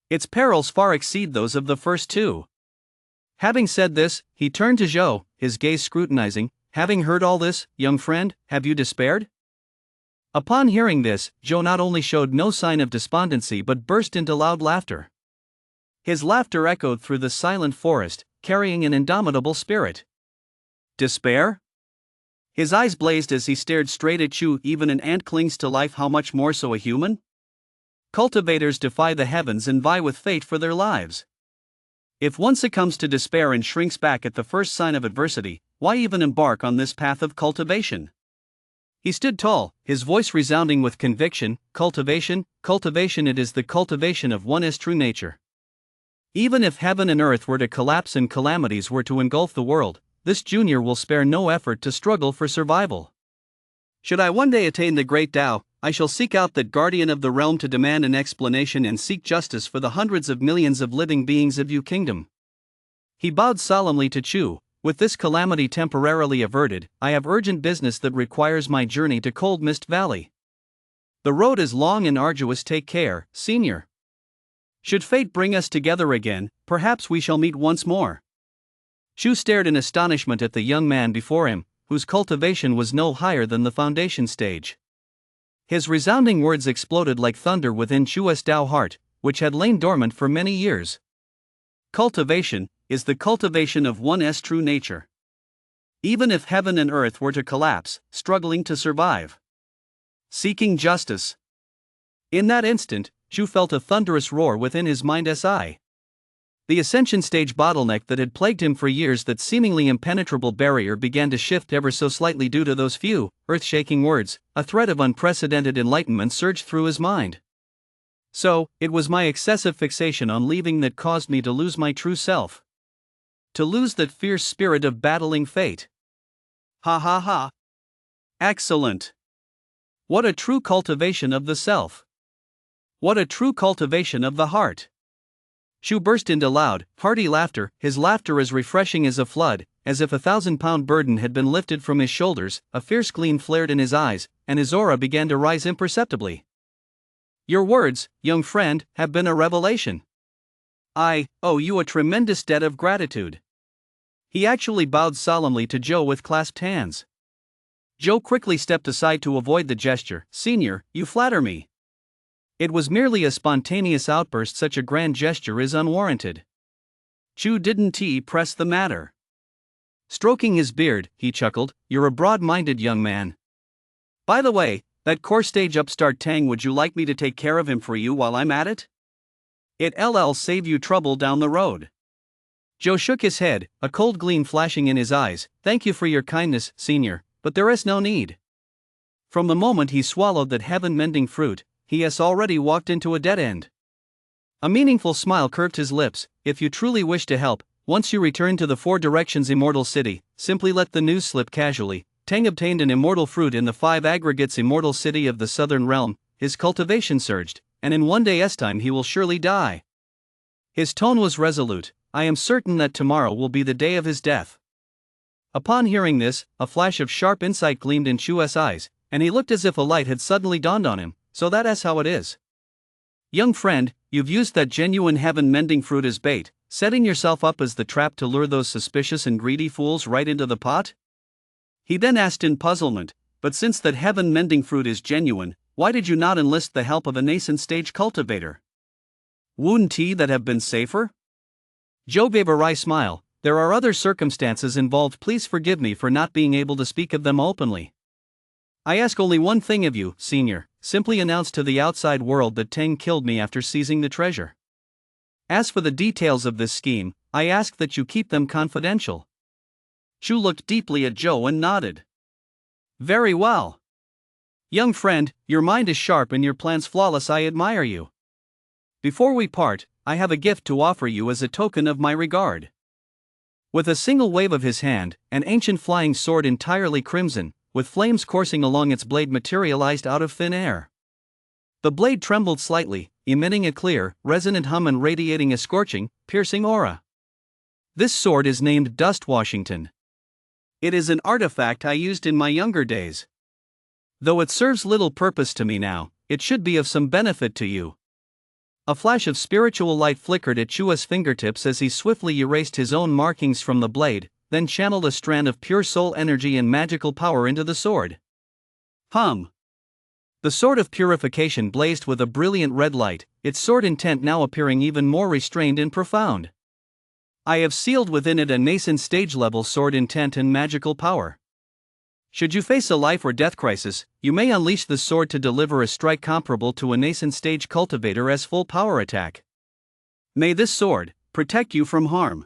[SPEAKER 1] Its perils far exceed those of the first 2. Having said this, he turned to Zhou, his gaze scrutinizing. "Having heard all this, young friend, have you despaired?" Upon hearing this, Zhou not only showed no sign of despondency but burst into loud laughter. His laughter echoed through the silent forest, carrying an indomitable spirit.
[SPEAKER 2] Despair? His eyes blazed as he stared straight at Chu. Even an ant clings to life, how much more so a human? Cultivators defy the heavens and vie with fate for their lives. If one succumbs to despair and shrinks back at the first sign of adversity, why even embark on this path of cultivation? He stood tall, his voice resounding with conviction. Cultivation, it is the cultivation of one's true nature. Even if heaven and earth were to collapse and calamities were to engulf the world, this junior will spare no effort to struggle for survival. Should I one day attain the great Tao, I shall seek out that guardian of the realm to demand an explanation and seek justice for the hundreds of millions of living beings of Yu Kingdom. He bowed solemnly to Chu. With this calamity temporarily averted, I have urgent business that requires my journey to Cold Mist Valley. The road is long and arduous. Take care, senior. Should fate bring us together again, perhaps we shall meet once more. Chu stared in astonishment at the young man before him, whose cultivation was no higher than the foundation stage. His resounding words exploded like thunder within Chu's Tao heart, which had lain dormant for many years. Cultivation is the cultivation of one's true nature. Even if heaven and earth were to collapse, struggling to survive. Seeking justice. In that instant, Chu felt a thunderous roar within his mind's eye. The ascension stage bottleneck that had plagued him for years, that seemingly impenetrable barrier, began to shift ever so slightly due to those few, earth-shaking words. A thread of unprecedented enlightenment surged through his mind. So, it was my excessive fixation on leaving that caused me to lose my true self. To lose that fierce spirit of battling fate. Ha ha ha. Excellent. What a true cultivation of the self. What a true cultivation of the heart. Chu burst into loud, hearty laughter, his laughter as refreshing as a flood, as if a 1,000-pound burden had been lifted from his shoulders. A fierce gleam flared in his eyes, and his aura began to rise imperceptibly. Your words, young friend, have been a revelation. I owe you a tremendous debt of gratitude. He actually bowed solemnly to Joe with clasped hands. Joe quickly stepped aside to avoid the gesture. Senior, you flatter me. It was merely a spontaneous outburst. Such a grand gesture is unwarranted. Chu didn't press the matter. Stroking his beard, he chuckled, you're a broad-minded young man. By the way, that core stage upstart Tang, would you like me to take care of him for you while I'm at it? It'll save you trouble down the road. Joe shook his head, a cold gleam flashing in his eyes. Thank you for your kindness, senior, but there is no need. From the moment he swallowed that heaven-mending fruit, he has already walked into a dead end. A meaningful smile curved his lips. If you truly wish to help, once you return to the Four Directions Immortal City, simply let the news slip casually. Tang obtained an immortal fruit in the 5 aggregates Immortal City of the Southern Realm. His cultivation surged, and in one day's time he will surely die. His tone was resolute. I am certain that tomorrow will be the day of his death. Upon hearing this, a flash of sharp insight gleamed in Chu's eyes, and he looked as if a light had suddenly dawned on him. So that's how it is. Young friend, you've used that genuine heaven-mending fruit as bait, setting yourself up as the trap to lure those suspicious and greedy fools right into the pot? He then asked in puzzlement, but since that heaven-mending fruit is genuine, why did you not enlist the help of a nascent stage cultivator? Wouldn't that have been safer? Joe gave a wry smile. There are other circumstances involved. Please forgive me for not being able to speak of them openly. I ask only one thing of you, senior. Simply announce to the outside world that Tang killed me after seizing the treasure. As for the details of this scheme, I ask that you keep them confidential. Chu looked deeply at Joe and nodded. Very well. Young friend, your mind is sharp and your plans flawless. I admire you. Before we part, I have a gift to offer you as a token of my regard. With a single wave of his hand, an ancient flying sword entirely crimson, with flames coursing along its blade, materialized out of thin air. The blade trembled slightly, emitting a clear, resonant hum and radiating a scorching, piercing aura. This sword is named Dust Washington. It is an artifact I used in my younger days. Though it serves little purpose to me now, it should be of some benefit to you. A flash of spiritual light flickered at Chu's fingertips as he swiftly erased his own markings from the blade, then channeled a strand of pure soul energy and magical power into the sword. The sword of purification blazed with a brilliant red light, its sword intent now appearing even more restrained and profound.
[SPEAKER 1] I have sealed within it a nascent stage-level sword intent and magical power. Should you face a life or death crisis, you may unleash the sword to deliver a strike comparable to a nascent stage cultivator as full power attack. May this sword protect you from harm.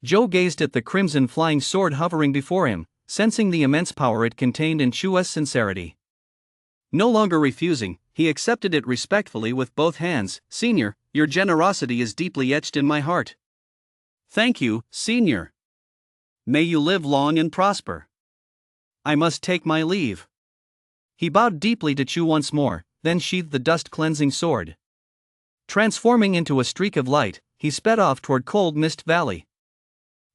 [SPEAKER 1] Joe gazed at the crimson flying sword hovering before him, sensing the immense power it contained in Chua's sincerity. No longer refusing, he accepted it respectfully with both hands. Senior, your generosity is deeply etched in my heart.
[SPEAKER 2] Thank you, Senior. May you live long and prosper.
[SPEAKER 1] I must take my leave. He bowed deeply to Chu once more, then sheathed the dust-cleansing sword. Transforming into a streak of light, he sped off toward Cold Mist Valley.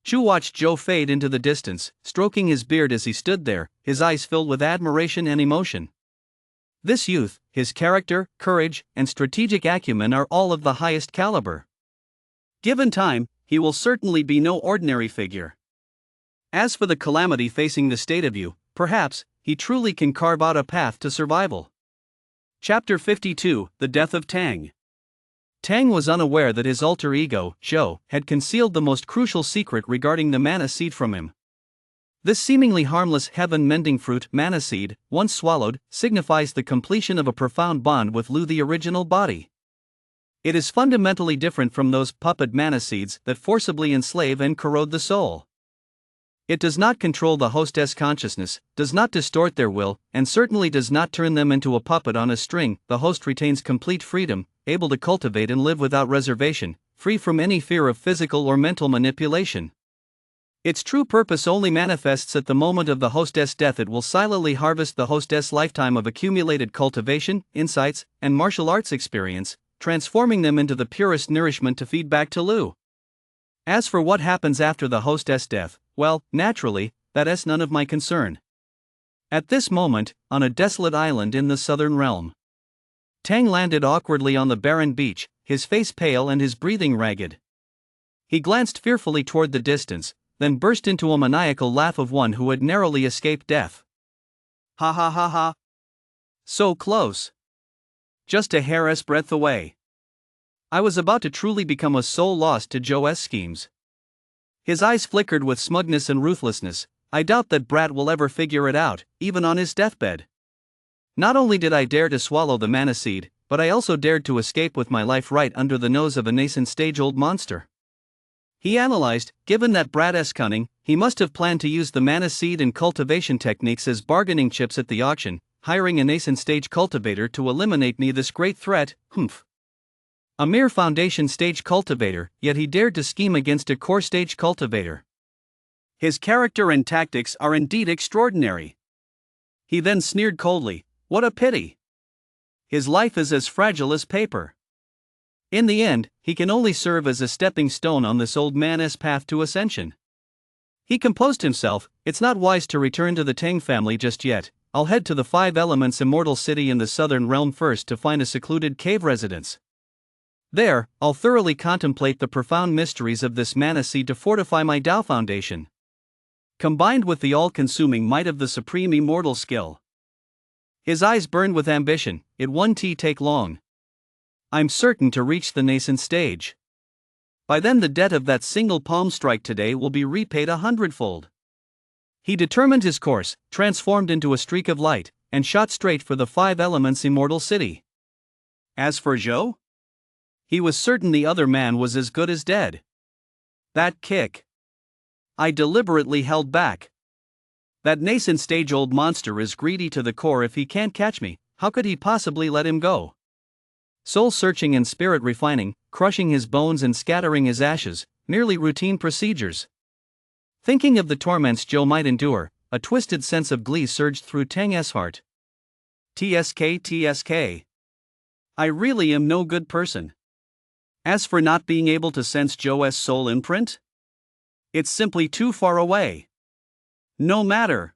[SPEAKER 1] Chu watched Joe fade into the distance, stroking his beard as he stood there, his eyes filled with admiration and emotion. This youth, his character, courage, and strategic acumen are all of the highest caliber.
[SPEAKER 2] Given time, he will certainly be no ordinary figure.
[SPEAKER 1] As for the calamity facing the state of you, perhaps he truly can carve out a path to survival.
[SPEAKER 2] Chapter 52: The Death of Tang.
[SPEAKER 1] Tang was unaware that his alter ego, Zhou, had concealed the most crucial secret regarding the mana seed from him. This seemingly harmless heaven-mending fruit, mana seed, once swallowed, signifies the completion of a profound bond with Lu, the original body. It is fundamentally different from those puppet mana seeds that forcibly enslave and corrode the soul. It does not control the hostess' consciousness, does not distort their will, and certainly does not turn them into a puppet on a string. The host retains complete freedom, able to cultivate and live without reservation, free from any fear of physical or mental manipulation. Its true purpose only manifests at the moment of the hostess' death. It will silently harvest the hostess' lifetime of accumulated cultivation, insights, and martial arts experience, transforming them into the purest nourishment to feed back to Lu. As for what happens after the hostess' death, well, naturally, that is none of my concern. At this moment, on a desolate island in the southern realm, Tang landed awkwardly on the barren beach, his face pale and his breathing ragged. He glanced fearfully toward the distance, then burst into a maniacal laugh of one who had narrowly escaped death.
[SPEAKER 2] Ha ha ha ha.
[SPEAKER 1] So close. Just a hair's breadth away. I was about to truly become a soul lost to Joe's schemes. His eyes flickered with smugness and ruthlessness. I doubt that brat will ever figure it out, even on his deathbed. Not only did I dare to swallow the mana seed, but I also dared to escape with my life right under the nose of a nascent stage-old monster. He analyzed, given that brat's cunning, he must have planned to use the mana seed and cultivation techniques as bargaining chips at the auction, hiring a nascent stage cultivator to eliminate me, this great threat. Humph. A mere foundation stage cultivator, yet he dared to scheme against a core stage cultivator.
[SPEAKER 2] His character and tactics are indeed extraordinary. He then sneered coldly, what a pity. His life is as fragile as paper. In the end, he can only serve as a stepping stone on this old man's path to ascension. He composed himself, it's not wise to return to the Tang family just yet. I'll head to the Five Elements Immortal City in the southern realm first to find a secluded cave residence. There, I'll thoroughly contemplate the profound mysteries of this mana seed to fortify my Tao foundation, combined with the all-consuming might of the supreme immortal skill. His eyes burned with ambition. It won't take long. I'm certain to reach the nascent stage. By then the debt of that single palm strike today will be repaid 100-fold. He determined his course, transformed into a streak of light, and shot straight for the Five Elements Immortal City. As for Zhou,
[SPEAKER 1] he was certain the other man was as good as dead. That kick. I deliberately held back. That nascent stage-old monster is greedy to the core. If he can't catch me, how could he possibly let him go? Soul-searching and spirit-refining, crushing his bones and scattering his ashes, merely routine procedures. Thinking of the torments Joe might endure, a twisted sense of glee surged through Tang's heart. TSK. I really am no good person. As for not being able to sense Joe's soul imprint, it's simply too far away. No matter.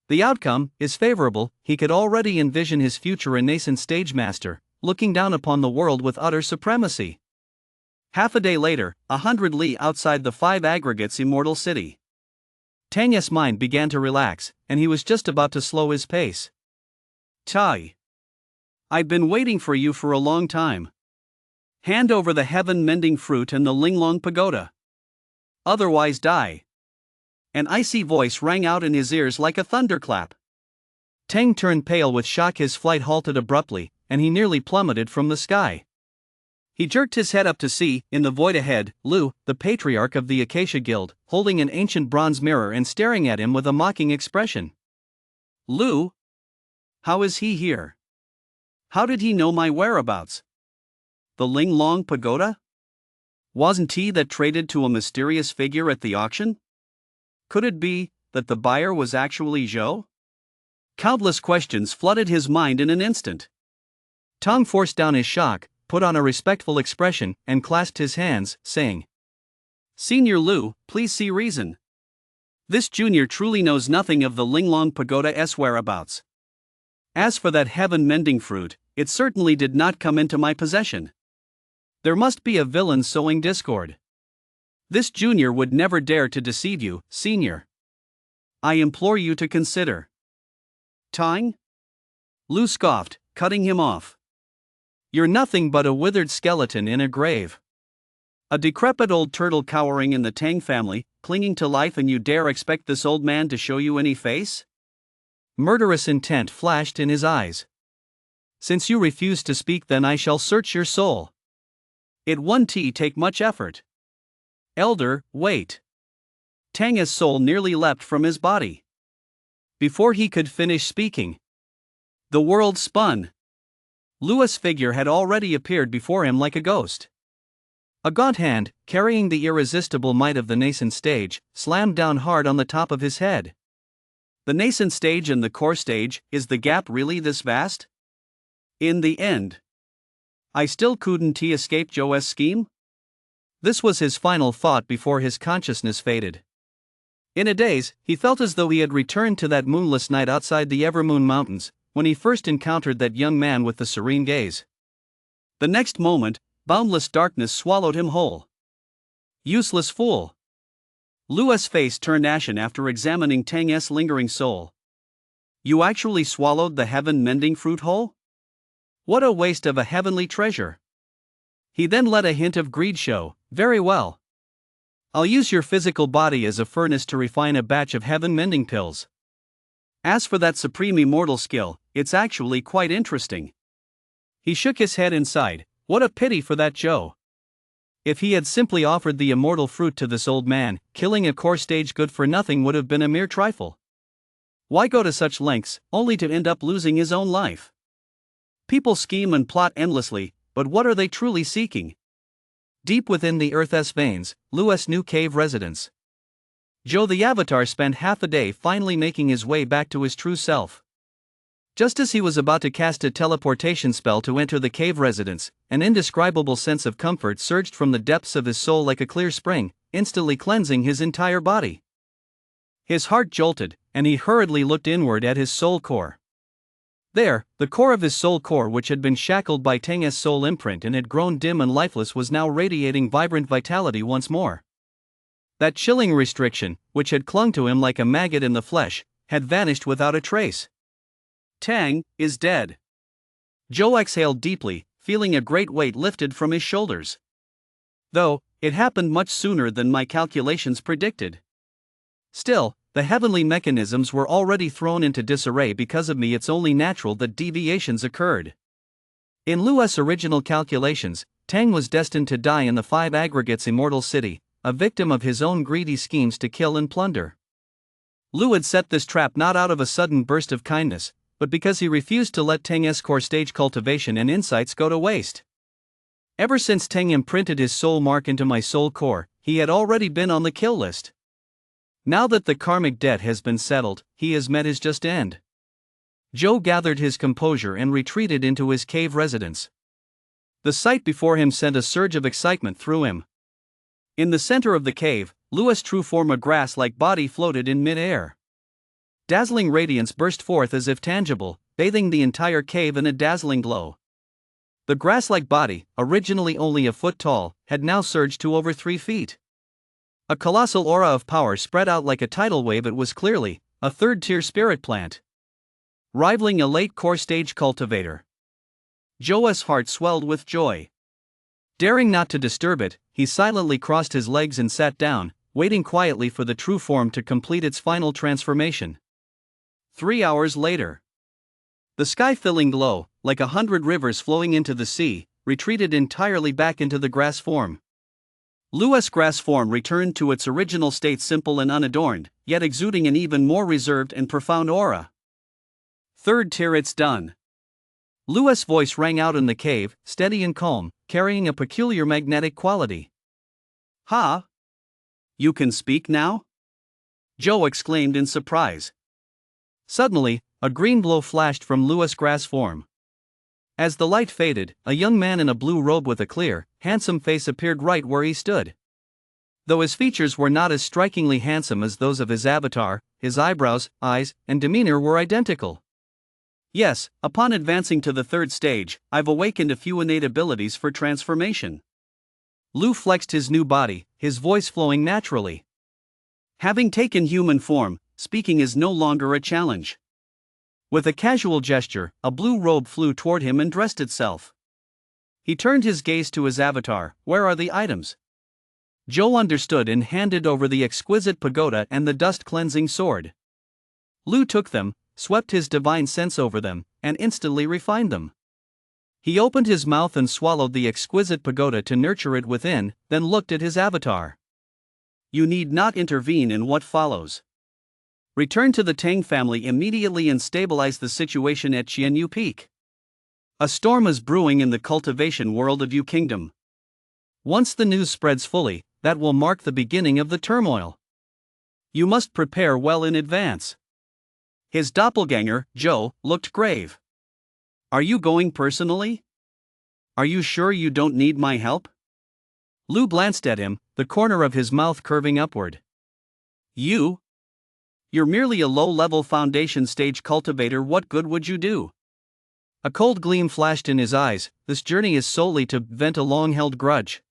[SPEAKER 1] The outcome is favorable. He could already envision his future a nascent stage master, looking down upon the world with utter supremacy. Half a day later, 100 li outside the Five Aggregates Immortal City, Tang's mind began to relax, and he was just about to slow his pace.
[SPEAKER 2] Tai. I've been waiting for you for a long time. Hand over the heaven-mending fruit and the Linglong Pagoda. otherwise die. An icy voice rang out in his ears like a thunderclap.
[SPEAKER 1] Tang turned pale with shock. His flight halted abruptly, and he nearly plummeted from the sky.
[SPEAKER 2] He jerked his head up to see, in the void ahead, Lu, the patriarch of the Acacia Guild, holding an ancient bronze mirror and staring at him with a mocking expression. Lu? How is he here? How did he know my whereabouts? The Linglong Pagoda? Wasn't he that traded to a mysterious figure at the auction? Could it be that the buyer was actually Zhou? Countless questions flooded his mind in an instant.
[SPEAKER 1] Tang forced down his shock, put on a respectful expression, and clasped his hands, saying,
[SPEAKER 2] Senior Lu, please see reason. This junior truly knows nothing of the Linglong Pagoda's whereabouts. As for that heaven-mending fruit, it certainly did not come into my possession. There must be a villain sowing discord. This junior would never dare to deceive you, senior. I implore you to consider. Tang? Lu scoffed, cutting him off.
[SPEAKER 1] You're nothing but a withered skeleton in a grave.
[SPEAKER 2] A decrepit old turtle cowering in the Tang family, clinging to life, and you dare expect this old man to show you any face?
[SPEAKER 1] Murderous intent flashed in his eyes. Since you refuse to speak, then I shall search your soul.
[SPEAKER 2] It won't take much effort. Elder, wait. Tang's soul nearly leapt from his body. Before he could finish speaking, the world spun. Lu's figure had already appeared before him like a ghost.
[SPEAKER 1] A gaunt hand, carrying the irresistible might of the nascent stage, slammed down hard on the top of his head.
[SPEAKER 2] The nascent stage and the core stage, is the gap really this vast? In the end, I still couldn't escape Zhou's scheme?
[SPEAKER 1] This was his final thought before his consciousness faded. In a daze, he felt as though he had returned to that moonless night outside the Evermoon Mountains, when he first encountered that young man with the serene gaze.
[SPEAKER 2] The next moment, boundless darkness swallowed him whole. Useless fool. Lu's face turned ashen after examining Tang's lingering soul. You actually swallowed the heaven-mending fruit whole? What a waste of a heavenly treasure. He then let a hint of greed show. Very well. I'll use your physical body as a furnace to refine a batch of heaven-mending pills. As for that supreme immortal skill, it's actually quite interesting. He shook his head and sighed. What a pity for that Zhou. If he had simply offered the immortal fruit to this old man, killing a core stage good for nothing would have been a mere trifle. Why go to such lengths, only to end up losing his own life? People scheme and plot endlessly, but what are they truly seeking? Deep within the Earth's veins, Lu's new cave residence, Zhou the Avatar spent half a day finally making his way back to his true self. Just as he was about to cast a teleportation spell to enter the cave residence, an indescribable sense of comfort surged from the depths of his soul like a clear spring, instantly cleansing his entire body. His heart jolted, and he hurriedly looked inward at his soul core. There, the core of his soul core, which had been shackled by Tang's soul imprint and had grown dim and lifeless, was now radiating vibrant vitality once more. That chilling restriction, which had clung to him like a maggot in the flesh, had vanished without a trace. Tang is dead. Zhou exhaled deeply, feeling a great weight lifted from his shoulders. Though, it happened much sooner than my calculations predicted. Still, the heavenly mechanisms were already thrown into disarray because of me. It's only natural that deviations occurred. In Lu's original calculations, Tang was destined to die in the 5 aggregates immortal city, a victim of his own greedy schemes to kill and plunder. Lu had set this trap not out of a sudden burst of kindness, but because he refused to let Tang's core stage cultivation and insights go to waste. Ever since Tang imprinted his soul mark into my soul core, he had already been on the kill list. Now that the karmic debt has been settled, he has met his just end. Zhou gathered his composure and retreated into his cave residence. The sight before him sent a surge of excitement through him. In the center of the cave, Lu's true form, a grass-like body, floated in mid-air. Dazzling radiance burst forth as if tangible, bathing the entire cave in a dazzling glow. The grass-like body, originally only a foot tall, had now surged to over 3 feet. A colossal aura of power spread out like a tidal wave. It was clearly a third-tier spirit plant, rivaling a late core stage cultivator. Zhou's heart swelled with joy. Daring not to disturb it, he silently crossed his legs and sat down,
[SPEAKER 1] waiting quietly for the true form to complete its final transformation.
[SPEAKER 2] 3 hours later. The sky-filling glow, like 100 rivers flowing into the sea, retreated entirely back into the grass form. Lu's grass form returned to its original state, simple and unadorned, yet exuding an even more reserved and profound aura. Third tier, it's done.
[SPEAKER 1] Lu's voice rang out in the cave, steady and calm, carrying a peculiar magnetic quality.
[SPEAKER 2] "Ha! You can speak now?" Joe exclaimed in surprise.
[SPEAKER 1] Suddenly, a green glow flashed from Lu's grass form. As the light faded, a young man in a blue robe with a clear, handsome face appeared right where he stood. Though his features were not as strikingly handsome as those of his avatar, his eyebrows, eyes, and demeanor were identical.
[SPEAKER 2] "Yes, upon advancing to the third stage, I've awakened a few innate abilities for transformation."
[SPEAKER 1] Lu flexed his new body, his voice flowing naturally.
[SPEAKER 2] Having taken human form, speaking is no longer a challenge.
[SPEAKER 1] With a casual gesture, a blue robe flew toward him and dressed itself.
[SPEAKER 2] He turned his gaze to his avatar. "Where are the items?"
[SPEAKER 1] Joe understood and handed over the exquisite pagoda and the dust-cleansing sword.
[SPEAKER 2] Lu took them, swept his divine sense over them, and instantly refined them.
[SPEAKER 1] He opened his mouth and swallowed the exquisite pagoda to nurture it within, then looked at his avatar.
[SPEAKER 2] "You need not intervene in what follows. Return to the Tang family immediately and stabilize the situation at Qianyu Peak. A storm is brewing in the cultivation world of Yu Kingdom.
[SPEAKER 1] Once the news spreads fully, that will mark the beginning of the turmoil.
[SPEAKER 2] You must prepare well in advance." His doppelganger, Joe, looked grave. "Are you going personally? Are you sure you don't need my help?"
[SPEAKER 1] Lu glanced at him, the corner of his mouth curving upward.
[SPEAKER 2] "You're merely a low-level foundation stage cultivator. What good would you do?"
[SPEAKER 1] A cold gleam flashed in his eyes. "This journey is solely to vent a long-held grudge.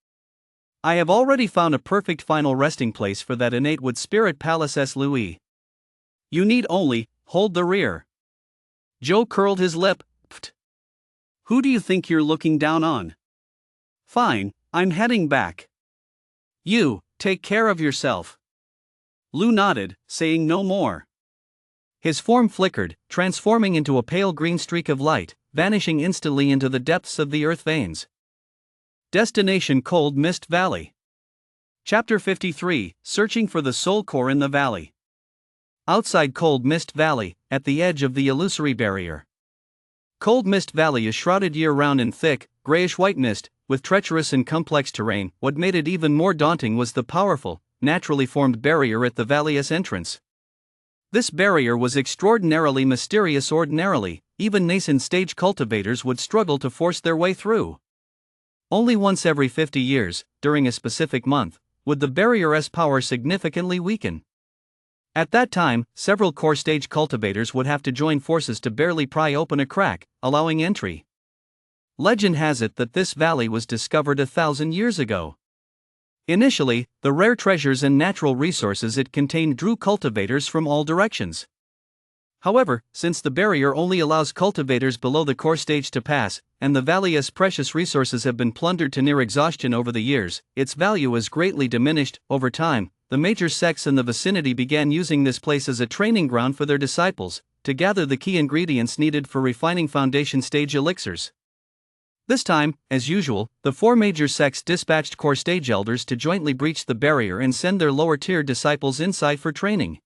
[SPEAKER 1] I have already found a perfect final resting place for that innate wood spirit, Palace S. Louis.
[SPEAKER 2] You need only hold the rear." Joe curled his lip. "Pfft. Who do you think you're looking down on? Fine, I'm heading back. You, take care of yourself." Lu nodded, saying no more.
[SPEAKER 1] His form flickered, transforming into a pale green streak of light, vanishing instantly into the depths of the earth veins.
[SPEAKER 2] Destination: Cold Mist Valley. Chapter 53, Searching for the Soul Core in the Valley.
[SPEAKER 1] Outside Cold Mist Valley, at the edge of the illusory barrier. Cold Mist Valley is shrouded year-round in thick, grayish-white mist, with treacherous and complex terrain. What made it even more daunting was the powerful, naturally formed barrier at the valley's entrance. This barrier was extraordinarily mysterious. Ordinarily, even nascent stage cultivators would struggle to force their way through. Only once every 50 years, during a specific month, would the barrier's power significantly weaken. At that time, several core stage cultivators would have to join forces to barely pry open a crack, allowing entry. Legend has it that this valley was discovered 1,000 years ago. Initially, the rare treasures and natural resources it contained drew cultivators from all directions. However, since the barrier only allows cultivators below the core stage to pass, and the valley's precious resources have been plundered to near exhaustion over the years, its value has greatly diminished. Over time, the major sects in the vicinity began using this place as a training ground for their disciples, to gather the key ingredients needed for refining foundation stage elixirs. This time, as usual, the four major sects dispatched core stage elders to jointly breach the barrier and send their lower-tier disciples inside for training.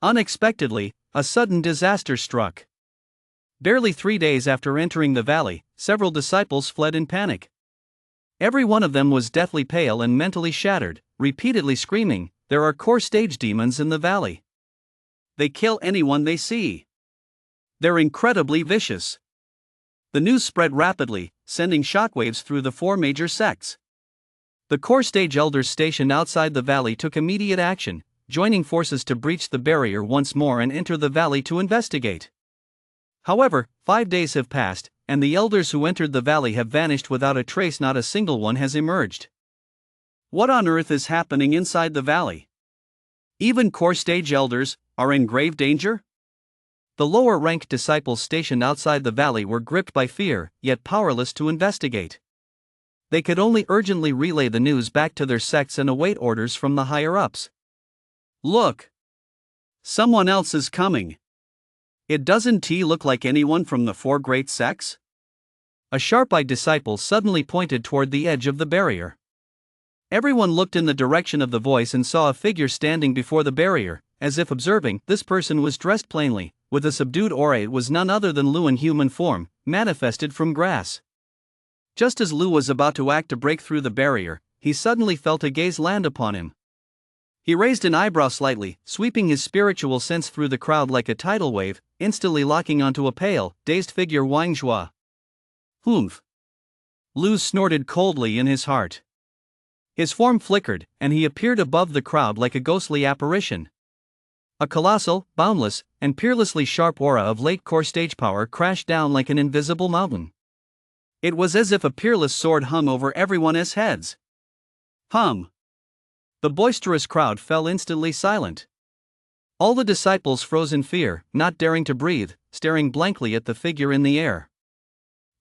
[SPEAKER 1] Unexpectedly, a sudden disaster struck. Barely 3 days after entering the valley, several disciples fled in panic. Every one of them was deathly pale and mentally shattered, repeatedly screaming, "There are core stage demons in the valley. They kill anyone they see. They're incredibly vicious." The news spread rapidly, sending shockwaves through the four major sects. The core stage elders stationed outside the valley took immediate action, joining forces to breach the barrier once more and enter the valley to investigate. However, 5 days have passed, and the elders who entered the valley have vanished without a trace. Not a single one has emerged. What on earth is happening inside the valley? Even core stage elders are in grave danger? The lower-ranked disciples stationed outside the valley were gripped by fear, yet powerless to investigate. They could only urgently relay the news back to their sects and await orders from the higher-ups.
[SPEAKER 2] Look! Someone else is coming. It doesn't look like anyone from the four great sects?
[SPEAKER 1] A sharp-eyed disciple suddenly pointed toward the edge of the barrier. Everyone looked in the direction of the voice and saw a figure standing before the barrier, as if observing. This person was dressed plainly, with a subdued aura. It was none other than Lu in human form, manifested from grass. Just as Lu was about to act to break through the barrier, he suddenly felt a gaze land upon him. He raised an eyebrow slightly, sweeping his spiritual sense through the crowd like a tidal wave, instantly locking onto a pale, dazed figure. Wang Zhua. Humph! Lu snorted coldly in his heart. His form flickered, and he appeared above the crowd like a ghostly apparition. A colossal, boundless, and peerlessly sharp aura of late core stage power crashed down like an invisible mountain. It was as if a peerless sword hung over everyone's heads. Hum! The boisterous crowd fell instantly silent. All the disciples froze in fear, not daring to breathe, staring blankly at the figure in the air.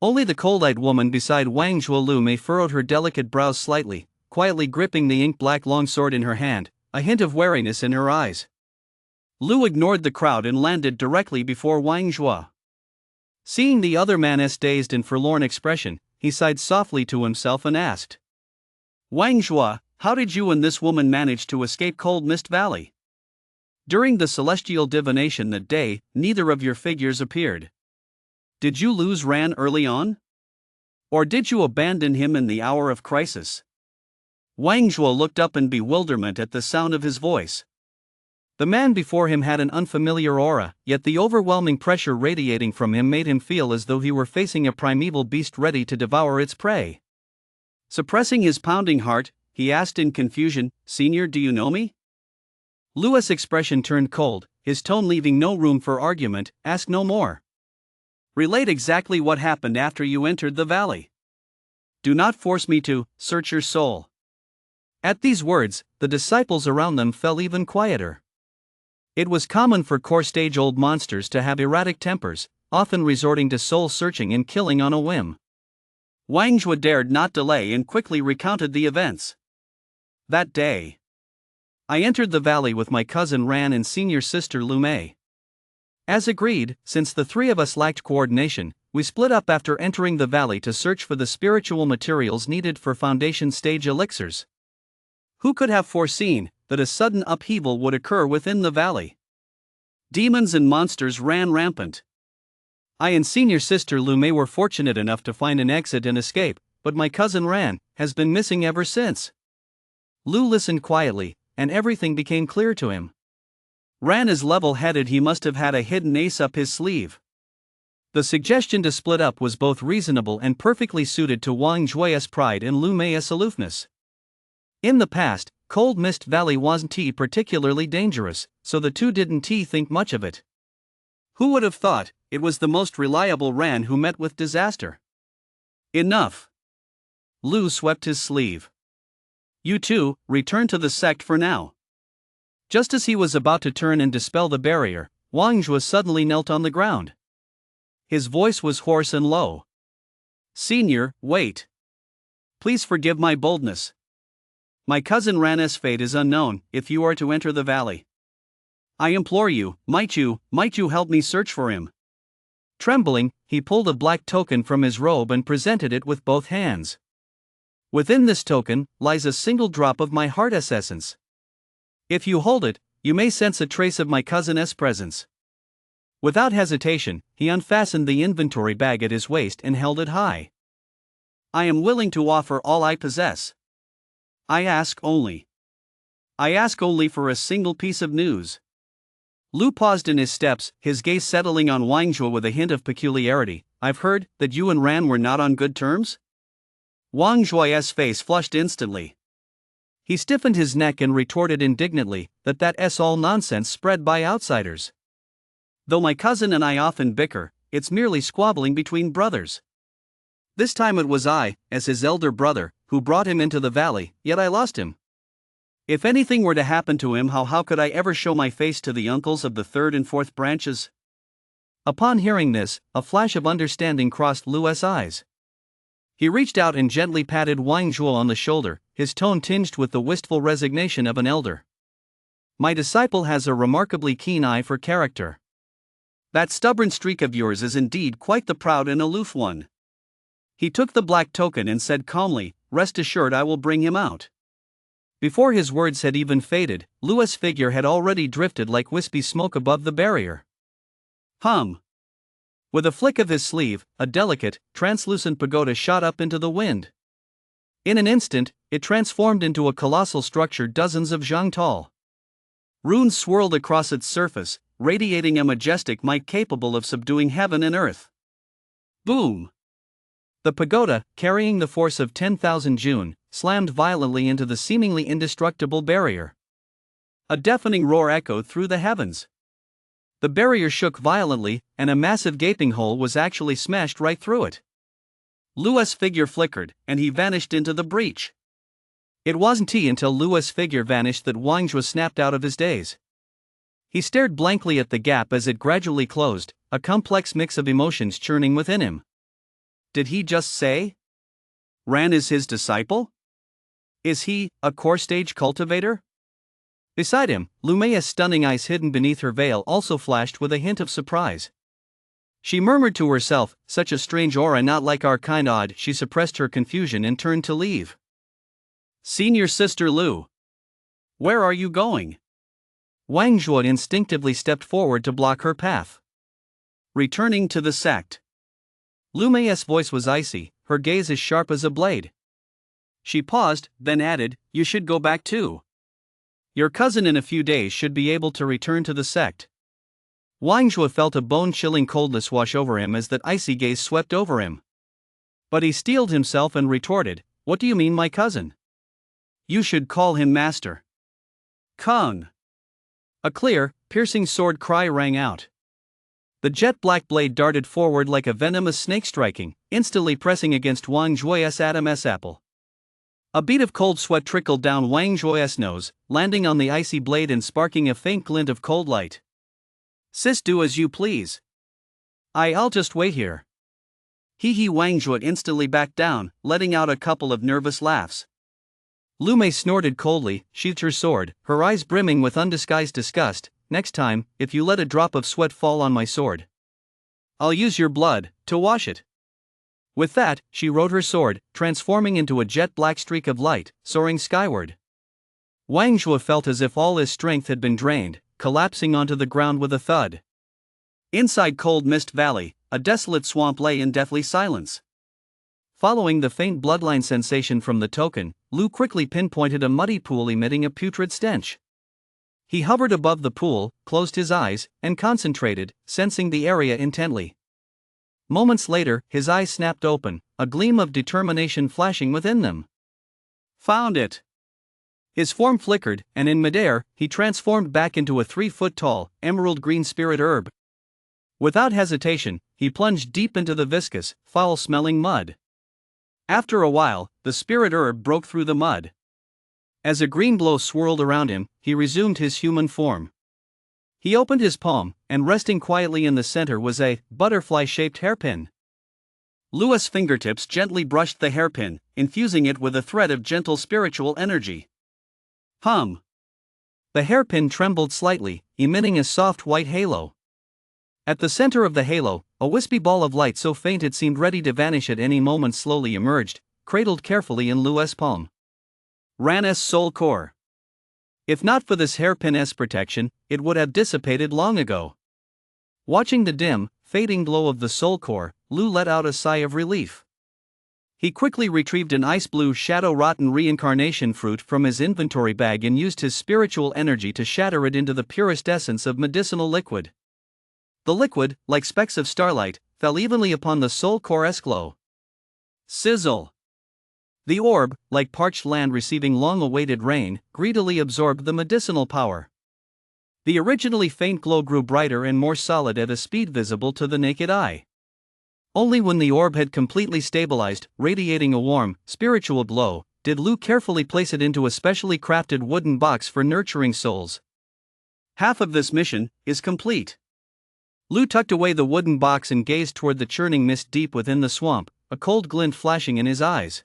[SPEAKER 1] Only the cold-eyed woman beside Wang Zhuolu furrowed her delicate brows slightly, quietly gripping the ink-black longsword in her hand, a hint of wariness in her eyes. Lu ignored the crowd and landed directly before Wang Zhua. Seeing the other man's dazed and forlorn expression, he sighed softly to himself and asked, "Wang Zhua, how did you and this woman manage to escape Cold Mist Valley? During the celestial divination that day, neither of your figures appeared. Did you lose Ran early on? Or did you abandon him in the hour of crisis?" Wang Zhua looked up in bewilderment at the sound of his voice. The man before him had an unfamiliar aura, yet the overwhelming pressure radiating from him made him feel as though he were facing a primeval beast ready to devour its prey. Suppressing his pounding heart, he asked in confusion, "Senior, do you know me?" Lu's expression turned cold, his tone leaving no room for argument. "Ask no more. Relate exactly what happened after you entered the valley. Do not force me to search your soul." At these words, the disciples around them fell even quieter. It was common for core stage old monsters to have erratic tempers, often resorting to soul searching and killing on a whim. Wang Zhua dared not delay and quickly recounted the events. That day, I entered the valley with my cousin Ran and senior sister Lu Mei. As agreed, since the three of us lacked coordination, we split up after entering the valley to search for the spiritual materials needed for foundation stage elixirs. Who could have foreseen that a sudden upheaval would occur within the valley? Demons and monsters ran rampant. I and senior sister Lu Mei were fortunate enough to find an exit and escape, but my cousin Ran has been missing ever since. Lu listened quietly, and everything became clear to him. Ran is level-headed. He must have had a hidden ace up his sleeve. The suggestion to split up was both reasonable and perfectly suited to Wang Zhua's pride and Lu Mei's aloofness. In the past, Cold Mist Valley wasn't particularly dangerous, so the two didn't think much of it. Who would have thought it was the most reliable Ran who met with disaster? Enough. Lu swept his sleeve. You two, return to the sect for now. Just as he was about to turn and dispel the barrier, Wang Zhua suddenly knelt on the ground. His voice was hoarse and low. Senior, wait. Please forgive my boldness. My cousin Ran's fate is unknown. If you are to enter the valley, I implore you, might you help me search for him? Trembling, he pulled a black token from his robe and presented it with both hands. Within this token lies a single drop of my heart's essence. If you hold it, you may sense a trace of my cousin's presence. Without hesitation, he unfastened the inventory bag at his waist and held it high. I am willing to offer all I possess. I ask only for a single piece of news. Lu paused in his steps, his gaze settling on Wang Zhua with a hint of peculiarity. I've heard that you and Ran were not on good terms? Wang Zhua's face flushed instantly. He stiffened his neck and retorted indignantly, that's all nonsense spread by outsiders. Though my cousin and I often bicker, it's merely squabbling between brothers. This time it was I, as his elder brother, who brought him into the valley, yet I lost him. If anything were to happen to him, how could I ever show my face to the uncles of the third and fourth branches? Upon hearing this, a flash of understanding crossed Lu's eyes. He reached out and gently patted Wang Zhuo on the shoulder, his tone tinged with the wistful resignation of an elder. My disciple has a remarkably keen eye for character. That stubborn streak of yours is indeed quite the proud and aloof one. He took the black token and said calmly, rest assured I will bring him out. Before his words had even faded, Lua's figure had already drifted like wispy smoke above the barrier. Hum. With a flick of his sleeve, a delicate, translucent pagoda shot up into the wind. In an instant, it transformed into a colossal structure dozens of zhang tall. Runes swirled across its surface, radiating a majestic might capable of subduing heaven and earth. Boom! The pagoda, carrying the force of 10,000 Jun, slammed violently into the seemingly indestructible barrier. A deafening roar echoed through the heavens. The barrier shook violently, and a massive gaping hole was actually smashed right through it. Lua's figure flickered, and he vanished into the breach. It wasn't until Lua's figure vanished that Wang Zhuo snapped out of his daze. He stared blankly at the gap as it gradually closed, a complex mix of emotions churning within him. Did he just say? Ran is his disciple? Is he a core stage cultivator? Beside him, Lumaya's stunning eyes hidden beneath her veil also flashed with a hint of surprise. She murmured to herself, such a strange aura, not like our kind. Odd. She suppressed her confusion and turned to leave. Senior Sister Lu. Where are you going? Wang Zhuo instinctively stepped forward to block her path. Returning to the sect. Lumaya's voice was icy, her gaze as sharp as a blade. She paused, then added, you should go back too. Your cousin in a few days should be able to return to the sect. Wang Zhuo felt a bone-chilling coldness wash over him as that icy gaze swept over him. But he steeled himself and retorted, what do you mean my cousin? You should call him master. Kung. A clear, piercing sword cry rang out. The jet-black blade darted forward like a venomous snake striking, instantly pressing against Wang Zhuo's Adam's apple. A bead of cold sweat trickled down Wang Zhuo's nose, landing on the icy blade and sparking a faint glint of cold light. Sis, do as you please. I'll just wait here. He Wang Zhuo instantly backed down, letting out a couple of nervous laughs. Lu Mei snorted coldly, sheathed her sword, her eyes brimming with undisguised disgust. Next time, if you let a drop of sweat fall on my sword, I'll use your blood to wash it. With that, she rode her sword, transforming into a jet-black streak of light, soaring skyward. Wang Zhuo felt as if all his strength had been drained, collapsing onto the ground with a thud. Inside Cold Mist Valley, a desolate swamp lay in deathly silence. Following the faint bloodline sensation from the token, Lu quickly pinpointed a muddy pool emitting a putrid stench. He hovered above the pool, closed his eyes, and concentrated, sensing the area intently. Moments later, his eyes snapped open, a gleam of determination flashing within them. Found it! His form flickered, and in midair, he transformed back into a 3-foot-tall, emerald-green spirit herb. Without hesitation, he plunged deep into the viscous, foul-smelling mud. After a while, the spirit herb broke through the mud. As a green glow swirled around him, he resumed his human form. He opened his palm, and resting quietly in the center was a butterfly-shaped hairpin. Lua's fingertips gently brushed the hairpin, infusing it with a thread of gentle spiritual energy. Hum! The hairpin trembled slightly, emitting a soft white halo. At the center of the halo, a wispy ball of light so faint it seemed ready to vanish at any moment slowly emerged, cradled carefully in Lua's palm. Ran's soul core. If not for this hairpin's protection, it would have dissipated long ago. Watching the dim, fading glow of the soul core, Lu let out a sigh of relief. He quickly retrieved an ice-blue shadow-rotten reincarnation fruit from his inventory bag and used his spiritual energy to shatter it into the purest essence of medicinal liquid. The liquid, like specks of starlight, fell evenly upon the soul core's glow. Sizzle! The orb, like parched land receiving long-awaited rain, greedily absorbed the medicinal power. The originally faint glow grew brighter and more solid at a speed visible to the naked eye. Only when the orb had completely stabilized, radiating a warm, spiritual glow, did Lu carefully place it into a specially crafted wooden box for nurturing souls. Half of this mission is complete. Lu tucked away the wooden box and gazed toward the churning mist deep within the swamp, a cold glint flashing in his eyes.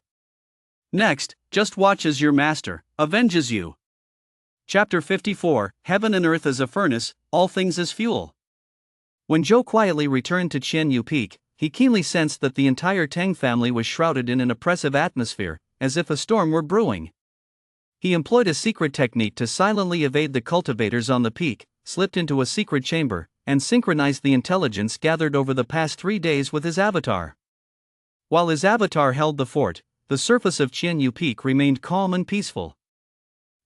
[SPEAKER 2] Next, just watch as your master avenges you. Chapter 54, Heaven and Earth as a Furnace, All Things as Fuel.
[SPEAKER 1] When Zhou quietly returned to Qianyu Peak, he keenly sensed that the entire Tang family was shrouded in an oppressive atmosphere, as if a storm were brewing. He employed a secret technique to silently evade the cultivators on the peak, slipped into a secret chamber, and synchronized the intelligence gathered over the past 3 days with his avatar. While his avatar held the fort, the surface of Qianyu Peak remained calm and peaceful.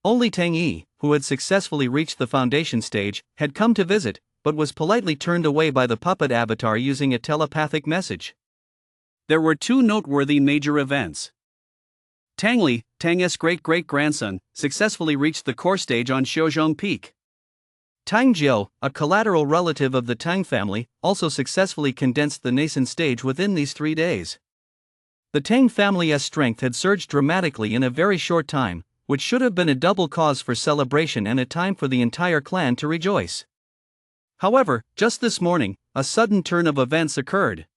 [SPEAKER 1] Only Tang Yi, who had successfully reached the foundation stage, had come to visit, but was politely turned away by the puppet avatar using a telepathic message.
[SPEAKER 2] There were 2 noteworthy major events. Tang Li, Tang's great-great-grandson, successfully reached the core stage on Xiuzhong Peak.
[SPEAKER 1] Tang Jiu, a collateral relative of the Tang family, also successfully condensed the nascent stage within these 3 days. The Tang family's strength had surged dramatically in a very short time, which should have been a double cause for celebration and a time for the entire clan to rejoice. However, just this morning, a sudden turn of events occurred.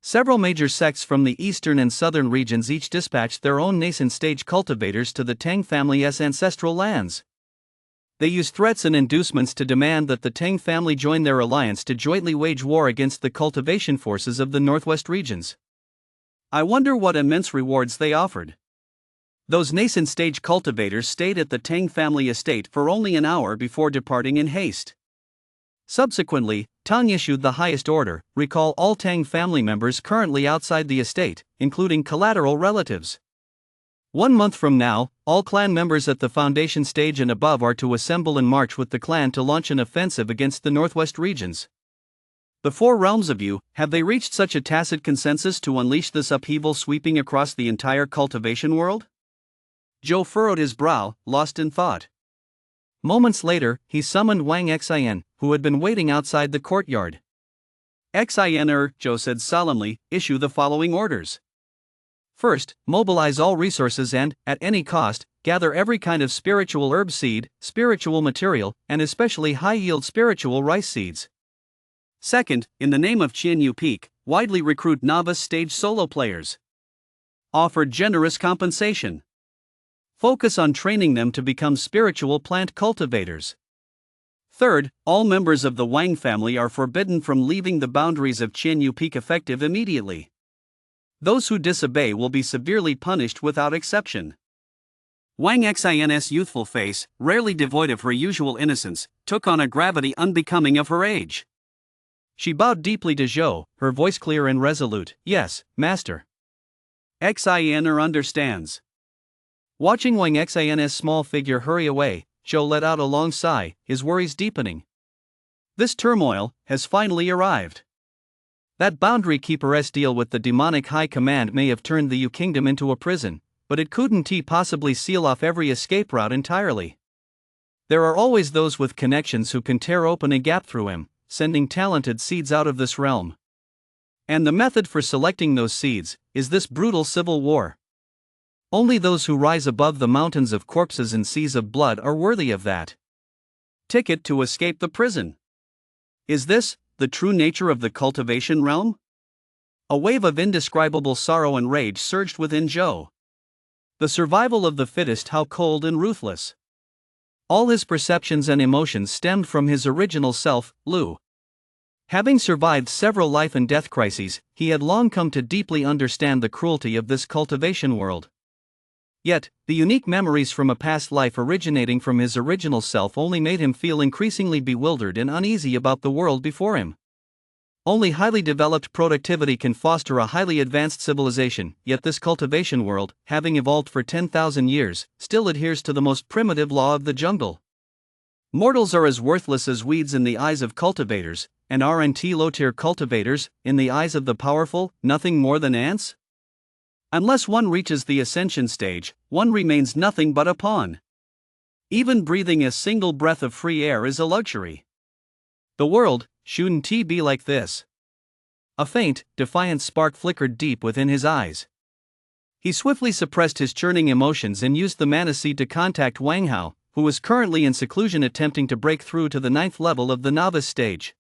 [SPEAKER 1] Several major sects from the eastern and southern regions each dispatched their own nascent stage cultivators to the Tang family's ancestral lands. They used threats and inducements to demand that the Tang family join their alliance to jointly wage war against the cultivation forces of the northwest regions.
[SPEAKER 2] I wonder what immense rewards they offered.
[SPEAKER 1] Those nascent stage cultivators stayed at the Tang family estate for only an hour before departing in haste. Subsequently, Tang issued the highest order: recall all Tang family members currently outside the estate, including collateral relatives. 1 month from now, all clan members at the foundation stage and above are to assemble and march with the clan to launch an offensive against the northwest regions. The 4 realms of you, have they reached such a tacit consensus to unleash this upheaval sweeping across the entire cultivation world? Zhou furrowed his brow, lost in thought. Moments later, he summoned Wang Xian, who had been waiting outside the courtyard.
[SPEAKER 2] Xian, Zhou said solemnly, issue the following orders.
[SPEAKER 1] First, mobilize all resources and, at any cost, gather every kind of spiritual herb seed, spiritual material, and especially high-yield spiritual rice seeds.
[SPEAKER 2] Second, in the name of Qianyu Peak, widely recruit novice stage solo players. Offer generous compensation. Focus on training them to become spiritual plant cultivators. Third, all members of the Wang family are forbidden from leaving the boundaries of Qianyu Peak effective immediately. Those who disobey will be severely punished without exception. Wang Xian's youthful face, rarely devoid of her usual innocence, took on a gravity unbecoming of her age.
[SPEAKER 1] She bowed deeply to Zhou, her voice clear and resolute. Yes, master.
[SPEAKER 2] Xian understands.
[SPEAKER 1] Watching Wang Xian's small figure hurry away, Zhou let out a long sigh, his worries deepening.
[SPEAKER 2] This turmoil has finally arrived.
[SPEAKER 1] That boundary keeper's deal with the demonic high command may have turned the Yu kingdom into a prison, but it couldn't possibly seal off every escape route entirely. There are always those with connections who can tear open a gap through him, sending talented seeds out of this realm. And the method for selecting those seeds is this brutal civil war. Only those who rise above the mountains of corpses and seas of blood are worthy of that
[SPEAKER 2] ticket to escape the prison. Is this the true nature of the cultivation realm?
[SPEAKER 1] A wave of indescribable sorrow and rage surged within Zhou. The survival of the fittest, how cold and ruthless. All his perceptions and emotions stemmed from his original self, Lu. Having survived several life and death crises, he had long come to deeply understand the cruelty of this cultivation world. Yet, the unique memories from a past life originating from his original self only made him feel increasingly bewildered and uneasy about the world before him. Only highly developed productivity can foster a highly advanced civilization, yet this cultivation world, having evolved for 10,000 years, still adheres to the most primitive law of the jungle. Mortals are as worthless as weeds in the eyes of cultivators, and low-tier cultivators, in the eyes of the powerful, nothing more than ants? Unless one reaches the ascension stage, one remains nothing but a pawn. Even breathing a single breath of free air is a luxury. The world shouldn't be like this. A faint, defiant spark flickered deep within his eyes. He swiftly suppressed his churning emotions and used the mana seed to contact Wang Hao, who was currently in seclusion attempting to break through to the 9th level of the novice stage.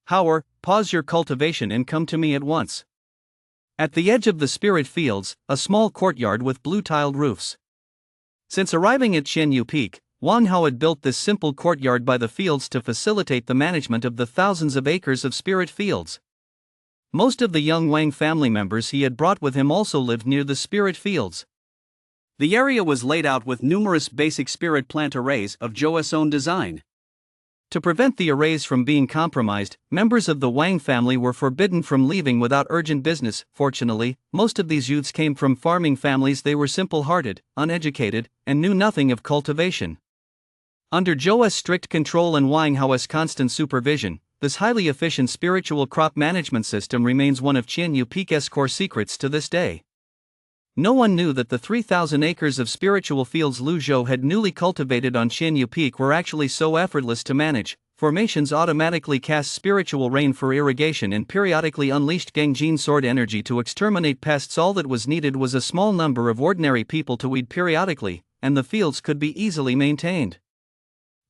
[SPEAKER 1] Hao, pause your cultivation and come to me at once. At the edge of the spirit fields, a small courtyard with blue-tiled roofs. Since arriving at Xianyu Peak, Wang Hao had built this simple courtyard by the fields to facilitate the management of the thousands of acres of spirit fields. Most of the young Wang family members he had brought with him also lived near the spirit fields. The area was laid out with numerous basic spirit plant arrays of Zhou's own design. To prevent the arrays from being compromised, members of the Wang family were forbidden from leaving without urgent business. Fortunately, most of these youths came from farming families. They were simple-hearted, uneducated, and knew nothing of cultivation. Under Zhou's strict control and Wang Hao's constant supervision, this highly efficient spiritual crop management system remains one of Xianyu Peak's core secrets to this day. No one knew that the 3,000 acres of spiritual fields Lu Zhou had newly cultivated on Xianyu Peak were actually so effortless to manage. Formations automatically cast spiritual rain for irrigation and periodically unleashed Gangjin sword energy to exterminate pests. All that was needed was a small number of ordinary people to weed periodically, and the fields could be easily maintained.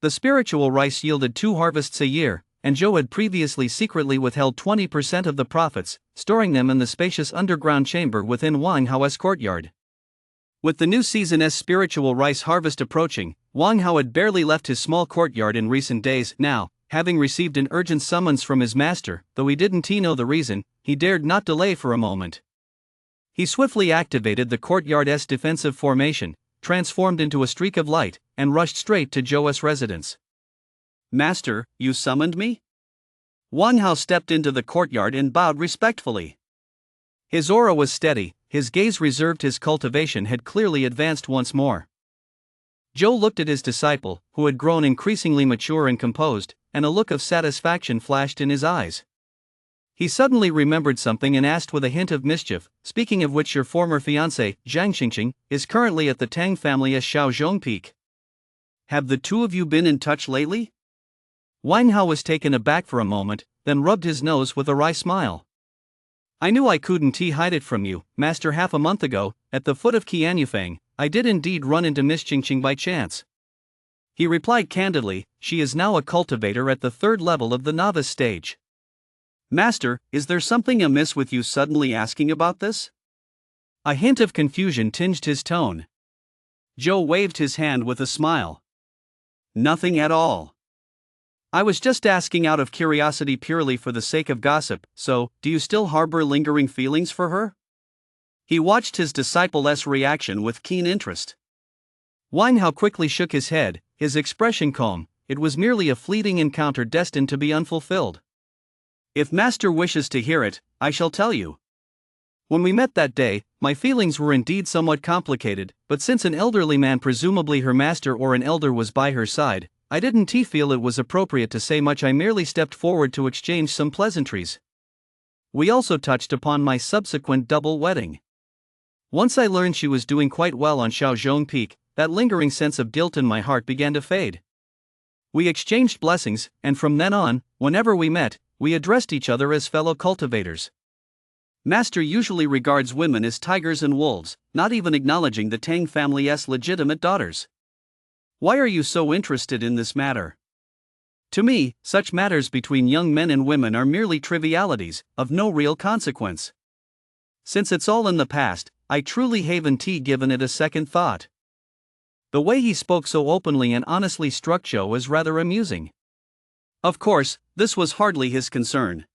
[SPEAKER 1] The spiritual rice yielded 2 harvests a year, and Zhou had previously secretly withheld 20% of the profits, storing them in the spacious underground chamber within Wang Hao's courtyard. With the new season's spiritual rice harvest approaching, Wang Hao had barely left his small courtyard in recent days. Now, having received an urgent summons from his master, though he didn't know the reason, he dared not delay for a moment. He swiftly activated the courtyard's defensive formation, transformed into a streak of light, and rushed straight to Zhou's residence. "Master, you summoned me?" Wang Hao stepped into the courtyard and bowed respectfully. His aura was steady, his gaze reserved. His cultivation had clearly advanced once more. Zhou looked at his disciple, who had grown increasingly mature and composed, and a look of satisfaction flashed in his eyes. He suddenly remembered something and asked with a hint of mischief, "Speaking of which, your former fiancé, Zhang Xingqing, is currently at the Tang family at Shaozhong Peak. Have the two of you been in touch lately?" Wang Hao was taken aback for a moment, then rubbed his nose with a wry smile. "I knew I couldn't hide it from you, master. Half a month ago, at the foot of Qianyufeng, I did indeed run into Miss Qingqing by chance." He replied candidly, "She is now a cultivator at the 3rd level of the novice stage." "Master, is there something amiss with you suddenly asking about this?" A hint of confusion tinged his tone. Zhou waved his hand with a smile. "Nothing at all. I was just asking out of curiosity, purely for the sake of gossip. So, do you still harbor lingering feelings for her?" He watched his disciple's reaction with keen interest. Wang Hao quickly shook his head, his expression calm. It was merely a fleeting encounter destined to be unfulfilled. "If master wishes to hear it, I shall tell you. When we met that day, my feelings were indeed somewhat complicated, but since an elderly man, presumably her master or an elder, was by her side, I didn't feel it was appropriate to say much. I merely stepped forward to exchange some pleasantries. We also touched upon my subsequent double wedding. Once I learned she was doing quite well on Shaozhong Peak, that lingering sense of guilt in my heart began to fade. We exchanged blessings, and from then on, whenever we met, we addressed each other as fellow cultivators. Master usually regards women as tigers and wolves, not even acknowledging the Tang family's legitimate daughters. Why are you so interested in this matter? To me, such matters between young men and women are merely trivialities, of no real consequence. Since it's all in the past, I truly haven't given it a second thought." The way he spoke so openly and honestly struck Zhou as rather amusing. Of course, this was hardly his concern.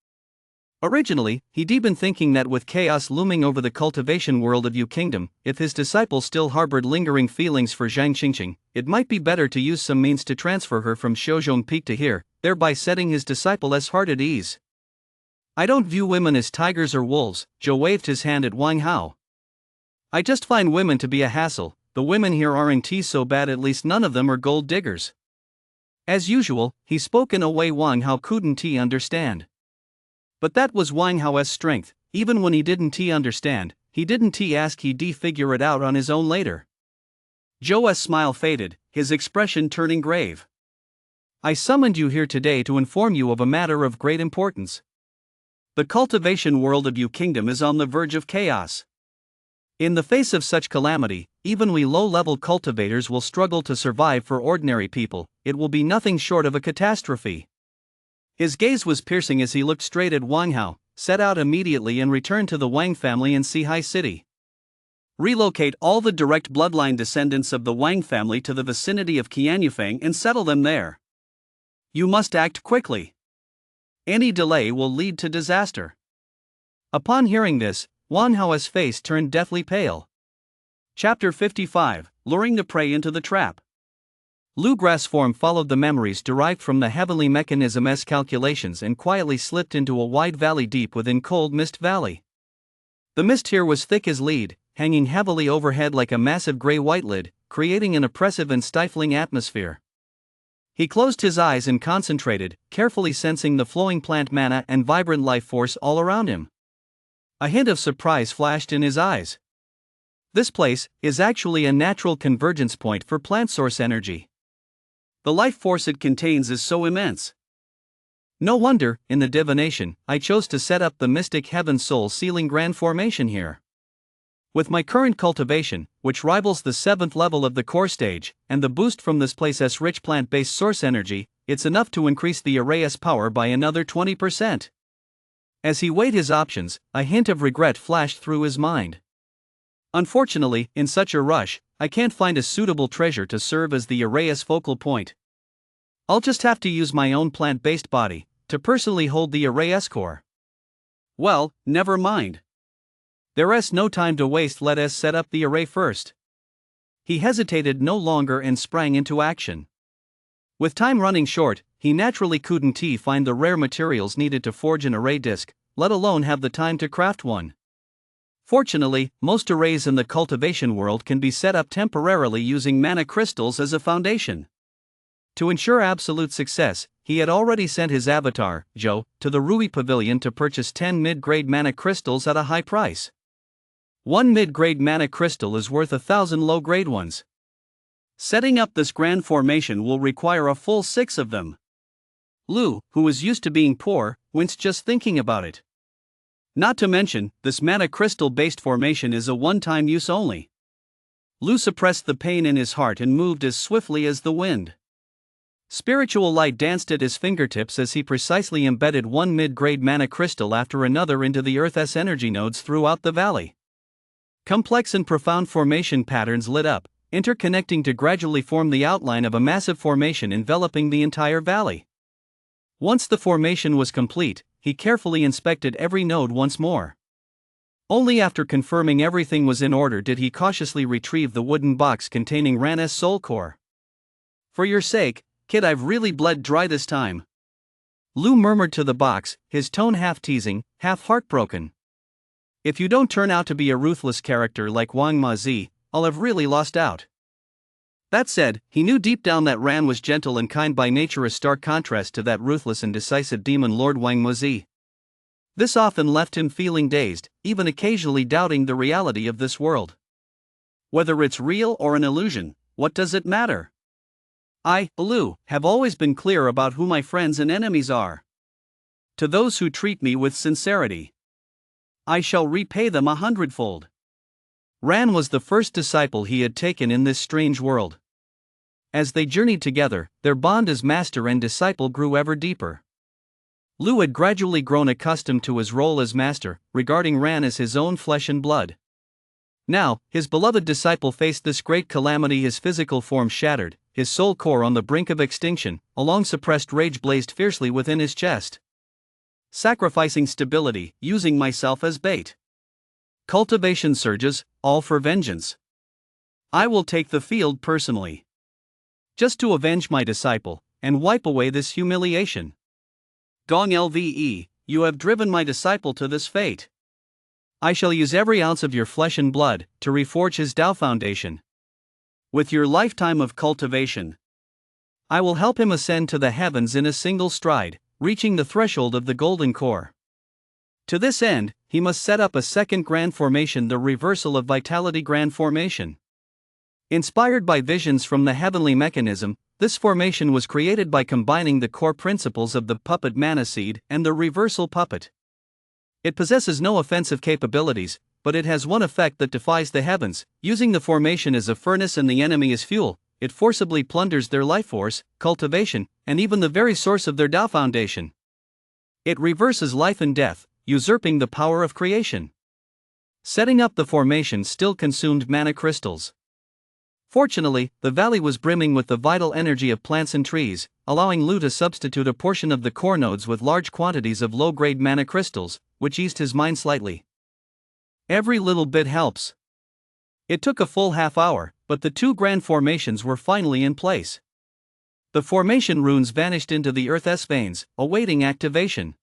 [SPEAKER 1] Originally, he'd been thinking that with chaos looming over the cultivation world of Yu Kingdom, if his disciple still harbored lingering feelings for Zhang Xingqing, it might be better to use some means to transfer her from Shaozhong Peak to here, thereby setting his disciple's heart at ease. "I don't view women as tigers or wolves," Zhou waved his hand at Wang Hao. "I just find women to be a hassle. The women here aren't so bad, at least none of them are gold diggers." As usual, he spoke in a way Wang Hao couldn't understand. But that was Wang Hao's strength. Even when he didn't understand, he didn't ask, he'd figure it out on his own later. Zhou's smile faded, his expression turning grave. "I summoned you here today to inform you of a matter of great importance. The cultivation world of Yu Kingdom is on the verge of chaos. In the face of such calamity, even we low-level cultivators will struggle to survive. For ordinary people, it will be nothing short of a catastrophe." His gaze was piercing as he looked straight at Wang Hao,
[SPEAKER 2] set out immediately and return to the Wang family in Sihai City. Relocate all the direct bloodline descendants of the Wang family to the vicinity of Qianyufeng and settle them there. You must act quickly. Any delay will lead to disaster. Upon hearing this, Wan Hao's face turned deathly pale. Chapter 55, Luring the Prey into the Trap. Lu Grass form followed the memories derived from the heavenly mechanism's calculations and quietly slipped into a wide valley deep within Cold Mist Valley. The mist here was thick as lead, hanging heavily overhead like a massive gray-white lid, creating an oppressive and stifling atmosphere. He closed his eyes and concentrated, carefully sensing the flowing plant mana and vibrant life force all around him. A hint of surprise flashed in his eyes. This place is actually a natural convergence point for plant source energy. The life force it contains is so immense. No wonder, in the divination, I chose to set up the Mystic Heaven Soul Sealing Grand Formation here. With my current cultivation, which rivals the 7th level of the core stage, and the boost from this place's rich plant-based source energy, it's enough to increase the array's power by another 20%. As he weighed his options, a hint of regret flashed through his mind. Unfortunately, in such a rush, I can't find a suitable treasure to serve as the array's focal point. I'll just have to use my own plant-based body to personally hold the array's core. Well, never mind. There's no time to waste, let us set up the array first. He hesitated no longer and sprang into action. With time running short, he naturally couldn't find the rare materials needed to forge an array disc, let alone have the time to craft one. Fortunately, most arrays in the cultivation world can be set up temporarily using mana crystals as a foundation. To ensure absolute success, he had already sent his avatar, Zhou, to the Rui Pavilion to purchase 10 mid-grade mana crystals at a high price. One mid-grade mana crystal is worth 1,000 low-grade ones. Setting up this grand formation will require a full 6 of them. Lu, who was used to being poor, winced just thinking about it. Not to mention, this mana crystal-based formation is a one-time use only. Lu suppressed the pain in his heart and moved as swiftly as the wind. Spiritual light danced at his fingertips as he precisely embedded one mid-grade mana crystal after another into the Earth's energy nodes throughout the valley. Complex and profound formation patterns lit up, interconnecting to gradually form the outline of a massive formation enveloping the entire valley. Once the formation was complete, he carefully inspected every node once more. Only after confirming everything was in order did he cautiously retrieve the wooden box containing Ran's soul core. "For your sake, kid, I've really bled dry this time," Lu murmured to the box, his tone half teasing, half heartbroken. "If you don't turn out to be a ruthless character like Wang Mazi, I'll have really lost out." That said, he knew deep down that Ran was gentle and kind by nature, a stark contrast to that ruthless and decisive demon Lord Wang Mozi. This often left him feeling dazed, even occasionally doubting the reality of this world. Whether it's real or an illusion, what does it matter? I, Lu, have always been clear about who my friends and enemies are. To those who treat me with sincerity, I shall repay them 100-fold. Ran was the first disciple he had taken in this strange world. As they journeyed together, their bond as master and disciple grew ever deeper. Lu had gradually grown accustomed to his role as master, regarding Ran as his own flesh and blood. Now, his beloved disciple faced this great calamity. His physical form shattered, his soul core on the brink of extinction, a long-suppressed rage blazed fiercely within his chest. Sacrificing stability, using myself as bait. Cultivation surges, all for vengeance. I will take the field personally. Just to avenge my disciple, and wipe away this humiliation. Dong Lve, you have driven my disciple to this fate. I shall use every ounce of your flesh and blood to reforge his Tao foundation. With your lifetime of cultivation, I will help him ascend to the heavens in a single stride, reaching the threshold of the golden core. To this end, he must set up a second grand formation, the reversal of vitality grand formation. Inspired by visions from the heavenly mechanism, this formation was created by combining the core principles of the puppet mana seed and the reversal puppet. It possesses no offensive capabilities, but it has one effect that defies the heavens. Using the formation as a furnace and the enemy as fuel, it forcibly plunders their life force, cultivation, and even the very source of their Tao foundation. It reverses life and death,
[SPEAKER 1] usurping the power of creation. Setting up the formation still consumed mana crystals. Fortunately, the valley was brimming with the vital energy of plants and trees, allowing Lu to substitute a portion of the core nodes with large quantities of low-grade mana crystals, which eased his mind slightly. Every little bit helps. It took a full half hour, but the two grand formations were finally in place. The formation runes vanished into the Earth's veins, awaiting activation.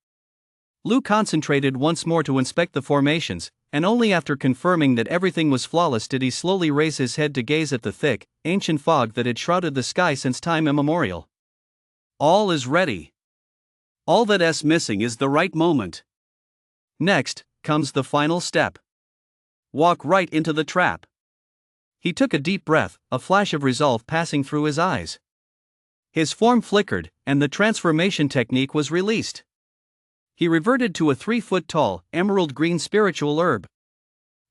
[SPEAKER 1] Lu concentrated once more to inspect the formations, and only after confirming that everything was flawless did he slowly raise his head to gaze at the thick, ancient fog that had shrouded the sky since time immemorial. All is ready. All that's missing is the right moment. Next comes the final step. Walk right into the trap. He took a deep breath, a flash of resolve passing through his eyes. His form flickered, and the transformation technique was released. He reverted to a 3-foot-tall, emerald-green spiritual herb.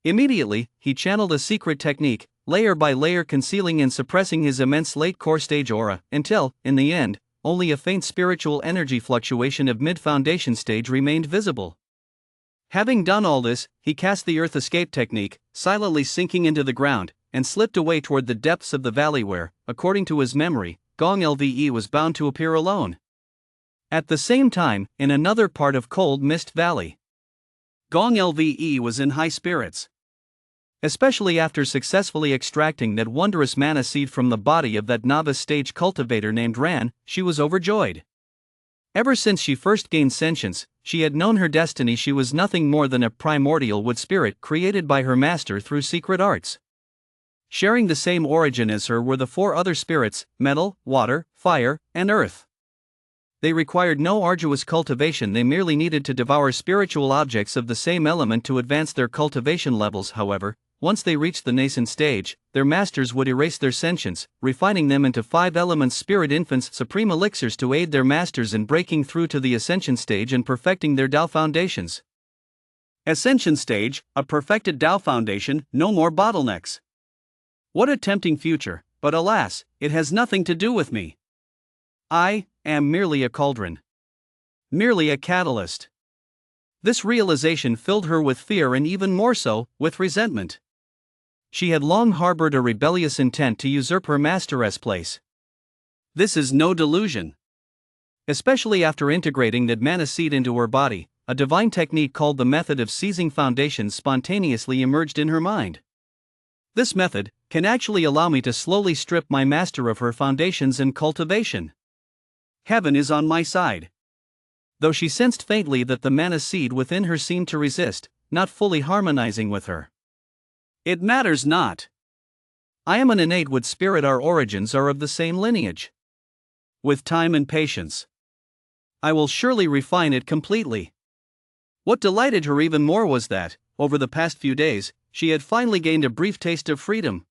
[SPEAKER 1] Immediately, he channeled a secret technique, layer by layer concealing and suppressing his immense late core stage aura, until, in the end, only a faint spiritual energy fluctuation of mid-foundation stage remained visible. Having done all this, he cast the Earth Escape technique, silently sinking into the ground, and slipped away toward the depths of the valley where, according to his memory, Gong Lve was bound to appear alone. At the same time, in another part of Cold Mist Valley, Gong Lve was in high spirits. Especially after successfully extracting that wondrous mana seed from the body of that novice stage cultivator named Ran, she was overjoyed. Ever since she first gained sentience, she had known her destiny. She was nothing more than a primordial wood spirit created by her master through secret arts. Sharing the same origin as her were the 4 other spirits: metal, water, fire, and earth. They required no arduous cultivation, they merely needed to devour spiritual objects of the same element to advance their cultivation levels. However, once they reached the nascent stage, their masters would erase their sentience, refining them into 5-element spirit infants, supreme elixirs to aid their masters in breaking through to the ascension stage and perfecting their Tao foundations. Ascension stage, a perfected Tao foundation, no more bottlenecks. What a tempting future, but alas, it has nothing to do with me. I am merely a cauldron. Merely a catalyst. This realization filled her with fear and even more so, with resentment. She had long harbored a rebellious intent to usurp her master's place. This is no delusion. Especially after integrating that mana seed into her body, a divine technique called the method of seizing foundations spontaneously emerged in her mind. This method can actually allow me to slowly strip my master of her foundations and cultivation. Heaven is on my side. Though she sensed faintly that the mana seed within her seemed to resist, not fully harmonizing with her. It matters not. I am an innate wood spirit. Our origins are of the same lineage. With time and patience, I will surely refine it completely. What delighted her even more was that, over the past few days, she had finally gained a brief taste of freedom.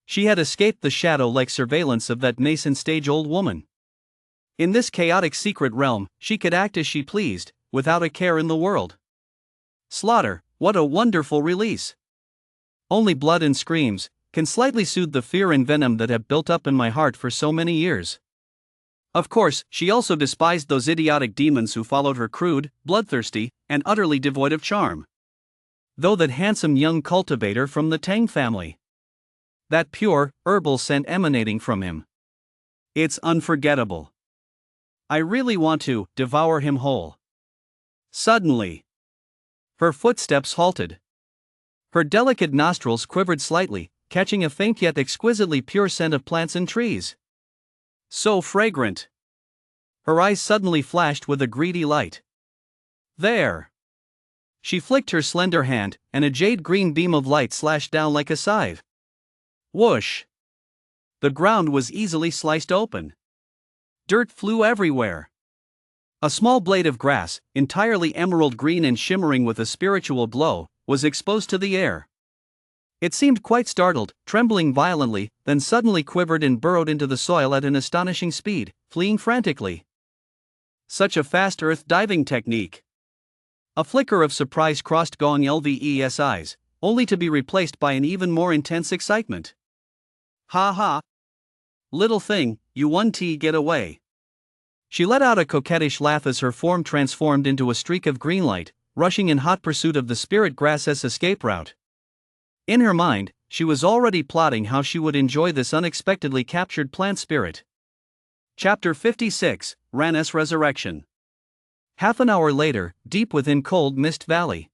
[SPEAKER 1] She had escaped the shadow-like surveillance of that nascent stage-old woman. In this chaotic secret realm, she could act as she pleased, without a care in the world. Slaughter, what a wonderful release! Only blood and screams can slightly soothe the fear and venom that have built up in my heart for so many years. Of course, she also despised those idiotic demons who followed her, crude, bloodthirsty, and utterly devoid of charm. Though that handsome young cultivator from the Tang family. That pure, herbal scent emanating from him. It's unforgettable. I really want to devour him whole. Suddenly, her footsteps halted. Her delicate nostrils quivered slightly, catching a faint yet exquisitely pure scent of plants and trees. So fragrant. Her eyes suddenly flashed with a greedy light. There! She flicked her slender hand, and a jade-green beam of light slashed down like a scythe. Whoosh! The ground was easily sliced open. Dirt flew everywhere. A small blade of grass, entirely emerald green and shimmering with a spiritual glow, was exposed to the air. It seemed quite startled, trembling violently, then suddenly quivered and burrowed into the soil at an astonishing speed, fleeing frantically. Such a fast earth diving technique! A flicker of surprise crossed Gong Lve's eyes, only to be replaced by an even more intense excitement. Ha ha! Little thing, you won't get away. She let out a coquettish laugh as her form transformed into a streak of green light, rushing in hot pursuit of the spirit grass's escape route. In her mind, she was already plotting how she would enjoy this unexpectedly captured plant spirit. Chapter 56, Ran's Resurrection. Half an hour later, deep within Cold Mist Valley.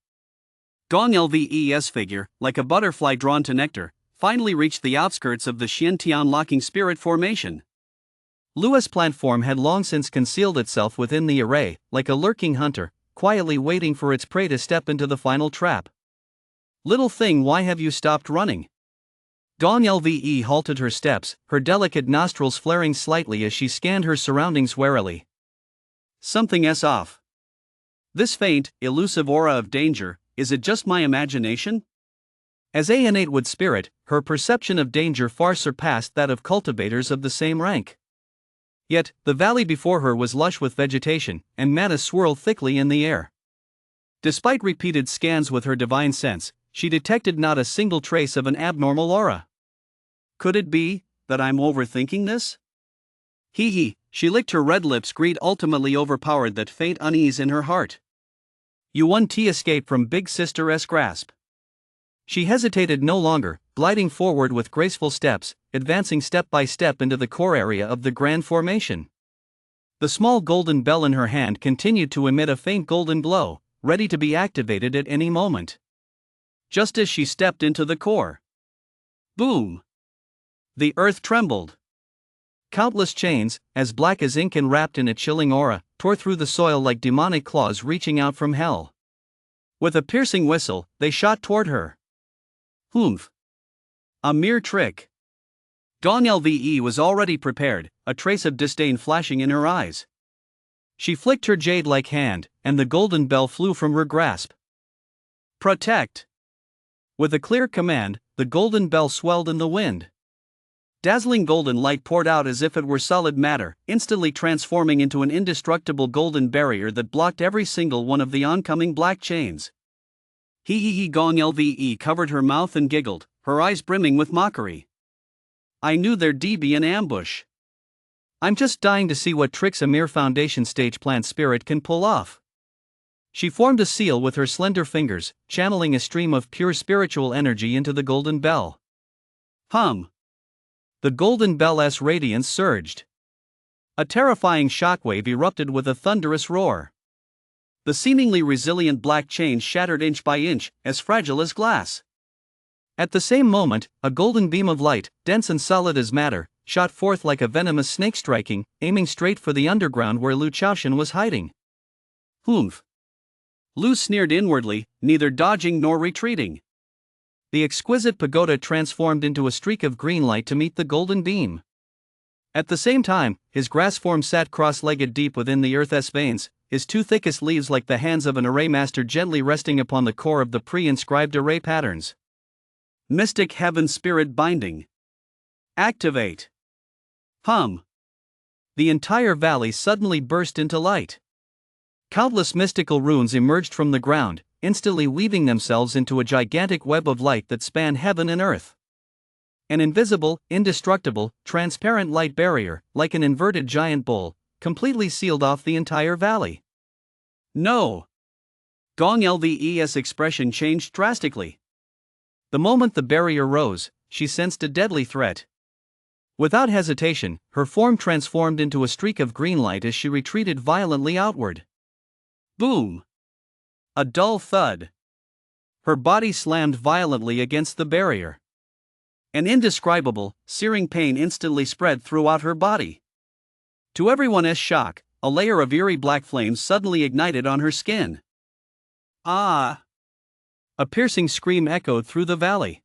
[SPEAKER 1] Gong Lve's figure, like a butterfly drawn to nectar, finally reached the outskirts of the Xiantian locking spirit formation. Lua's plant form had long since concealed itself within the array, like a lurking hunter, quietly waiting for its prey to step into the final trap. Little thing, why have you stopped running? Gong Lve halted her steps, her delicate nostrils flaring slightly as she scanned her surroundings warily. Something's off. This faint, elusive aura of danger, is it just my imagination? As an innate wood spirit, her perception of danger far surpassed that of cultivators of the same rank. Yet, the valley before her was lush with vegetation, and manna swirled thickly in the air. Despite repeated scans with her divine sense, she detected not a single trace of an abnormal aura. Could it be that I'm overthinking this? Hee, she licked her red lips, greed ultimately overpowered that faint unease in her heart. You won T escape from Big Sister's grasp. She hesitated no longer, gliding forward with graceful steps, advancing step by step into the core area of the grand formation. The small golden bell in her hand continued to emit a faint golden glow, ready to be activated at any moment. Just as she stepped into the core. Boom! The earth trembled. Countless chains, as black as ink and wrapped in a chilling aura, tore through the soil like demonic claws reaching out from hell. With a piercing whistle, they shot toward her. Humph! A mere trick. Gong Lve was already prepared, a trace of disdain flashing in her eyes. She flicked her jade-like hand, and the golden bell flew from her grasp. Protect! With a clear command, the golden bell swelled in the wind. Dazzling golden light poured out as if it were solid matter, instantly transforming into an indestructible golden barrier that blocked every single one of the oncoming black chains. Hee Gong Lve covered her mouth and giggled, her eyes brimming with mockery. I knew there'd be an ambush. I'm just dying to see what tricks a mere foundation stage plant spirit can pull off. She formed a seal with her slender fingers, channeling a stream of pure spiritual energy into the golden bell. Hum! The golden bell's radiance surged. A terrifying shockwave erupted with a thunderous roar. The seemingly resilient black chain shattered inch by inch, as fragile as glass. At the same moment, a golden beam of light, dense and solid as matter, shot forth like a venomous snake striking, aiming straight for the underground where Lu Chaoshan was hiding. Humph! Lu sneered inwardly, neither dodging nor retreating. The exquisite pagoda transformed into a streak of green light to meet the golden beam. At the same time, his grass form sat cross-legged deep within the earth's veins, his two thickest leaves like the hands of an array master gently resting upon the core of the pre-inscribed array patterns. Mystic Heaven Spirit Binding. Activate. Hum. The entire valley suddenly burst into light. Countless mystical runes emerged from the ground, instantly weaving themselves into a gigantic web of light that spanned heaven and earth. An invisible, indestructible, transparent light barrier, like an inverted giant bowl, completely sealed off the entire valley. No! Gong Lve's expression changed drastically. The moment the barrier rose, she sensed a deadly threat. Without hesitation, her form transformed into a streak of green light as she retreated violently outward. Boom! A dull thud. Her body slammed violently against the barrier. An indescribable, searing pain instantly spread throughout her body. To everyone's shock, a layer of eerie black flames suddenly ignited on her skin. Ah! A piercing scream echoed through the valley.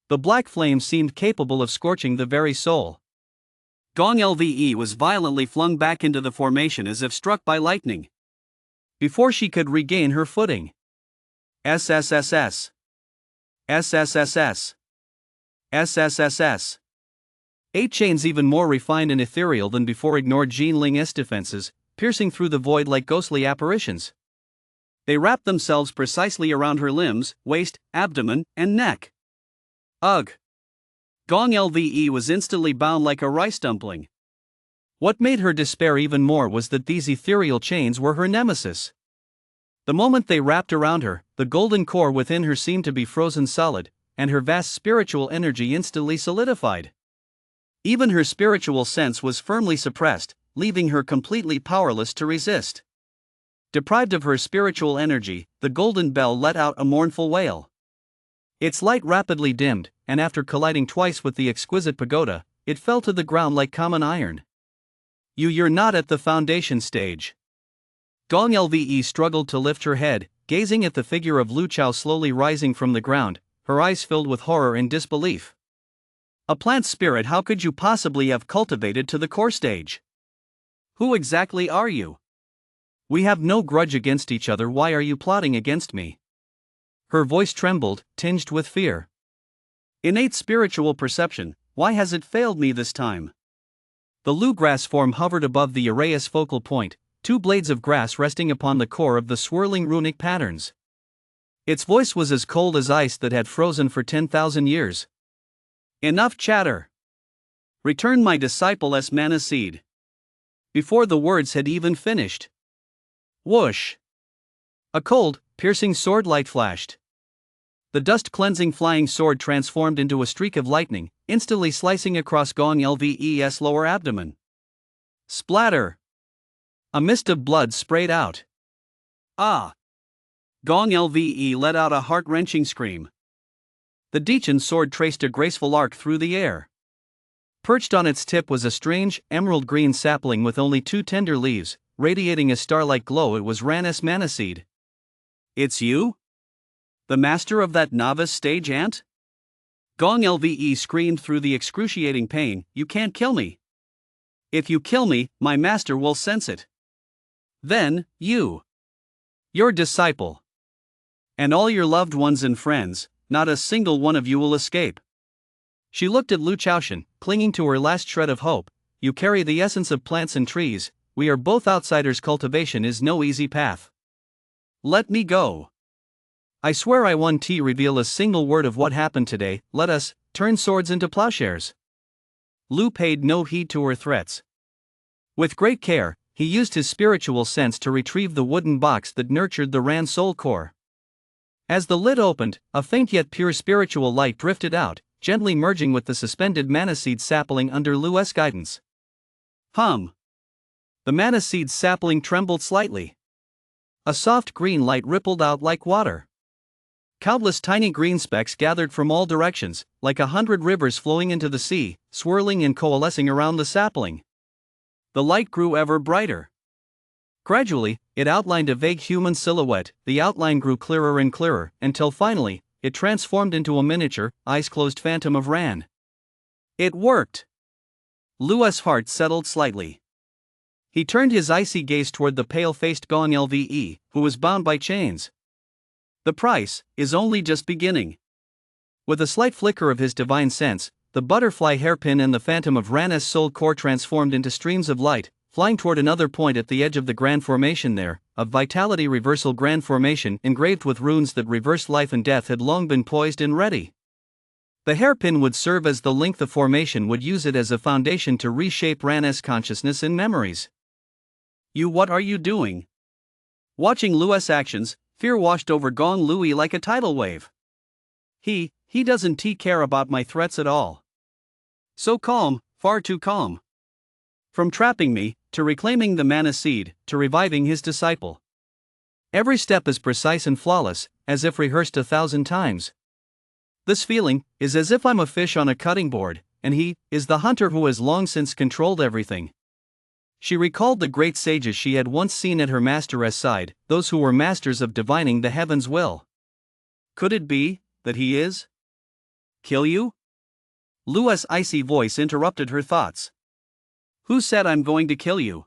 [SPEAKER 1] The black flames seemed capable of scorching the very soul. Gong Lve was violently flung back into the formation as if struck by lightning. Before she could regain her footing. SSSS. SSSS. SSSS. 8 chains even more refined and ethereal than before ignored Jean Ling's defenses, piercing through the void like ghostly apparitions. They wrapped themselves precisely around her limbs, waist, abdomen, and neck. Ugh! Gong Lve was instantly bound like a rice dumpling. What made her despair even more was that these ethereal chains were her nemesis.
[SPEAKER 2] The moment they wrapped around her, the golden core within her seemed to be frozen solid, and her vast spiritual energy instantly solidified. Even her spiritual sense was firmly suppressed, leaving her completely powerless to resist. Deprived of her spiritual energy, the golden bell let out a mournful wail. Its light rapidly dimmed, and after colliding twice with the exquisite pagoda, it fell to the ground like common iron. You're not at the foundation stage. Gong Lve struggled to lift her head, gazing at the figure of Lu Chao slowly rising from the ground, her eyes filled with horror and disbelief. A plant spirit, how could you possibly have cultivated to the core stage? Who exactly are you? We have no grudge against each other, why are you plotting against me? Her voice trembled, tinged with fear. Innate spiritual perception, why has it failed me this time? The Lu grass form hovered above the uraeus focal point, two blades of grass resting upon the core of the swirling runic patterns. Its voice was as cold as ice that had frozen for 10,000 years. Enough chatter. Return my disciple as mana seed. Before the words had even finished. Whoosh! A cold, piercing sword light flashed. The dust-cleansing flying sword transformed into a streak of lightning, instantly slicing across Gong Lve's lower abdomen. Splatter! A mist of blood sprayed out. Ah! Gong Lve let out a heart-wrenching scream. The Dechan sword traced a graceful arc through the air. Perched on its tip was a strange, emerald-green sapling with only two tender leaves, radiating a star-like glow. It was Ran's mana seed. It's you? The master of that novice stage ant? Gong Lve screamed through the excruciating pain, you can't kill me. If you kill me, my master will sense it. Then, your disciple, and all your loved ones and friends, not a single one of you will escape. She looked at Lu Chaoshan, clinging to her last shred of hope. You carry the essence of plants and trees, we are both outsiders. Cultivation is no easy path. Let me go. I swear I won't reveal a single word of what happened today. Let us turn swords into plowshares. Lu paid no heed to her threats. With great care, he used his spiritual sense to retrieve the wooden box that nurtured the Ran soul core. As the lid opened, a faint yet pure spiritual light drifted out, gently merging with the suspended mana seed sapling under Lu's guidance. Hum! The mana seed sapling trembled slightly. A soft green light rippled out like water. Countless tiny green specks gathered from all directions, like 100 rivers flowing into the sea, swirling and coalescing around the sapling. The light grew ever brighter. Gradually, it outlined a vague human silhouette. The outline grew clearer and clearer, until finally, it transformed into a miniature, eyes-closed phantom of Ran. It worked! Lu's heart settled slightly. He turned his icy gaze toward the pale-faced Gong Lve, who was bound by chains. The price is only just beginning. With a slight flicker of his divine sense, the butterfly hairpin and the phantom of Ran's soul core transformed into streams of light, flying toward another point at the edge of the Grand Formation. There, a vitality reversal Grand Formation engraved with runes that reversed life and death had long been poised and ready. The hairpin would serve as the link. The formation would use it as a foundation to reshape Ran's consciousness and memories. What are you doing? Watching Lu's actions, fear washed over Gong Lui like a tidal wave. He doesn't care about my threats at all. So calm, far too calm. From trapping me, to reclaiming the mana seed, to reviving his disciple. Every step is precise and flawless, as if rehearsed 1,000 times. This feeling is as if I'm a fish on a cutting board, and he is the hunter who has long since controlled everything. She recalled the great sages she had once seen at her master's side, those who were masters of divining the heaven's will. Could it be that he is? Kill you? Lu's icy voice interrupted her thoughts. Who said I'm going to kill you?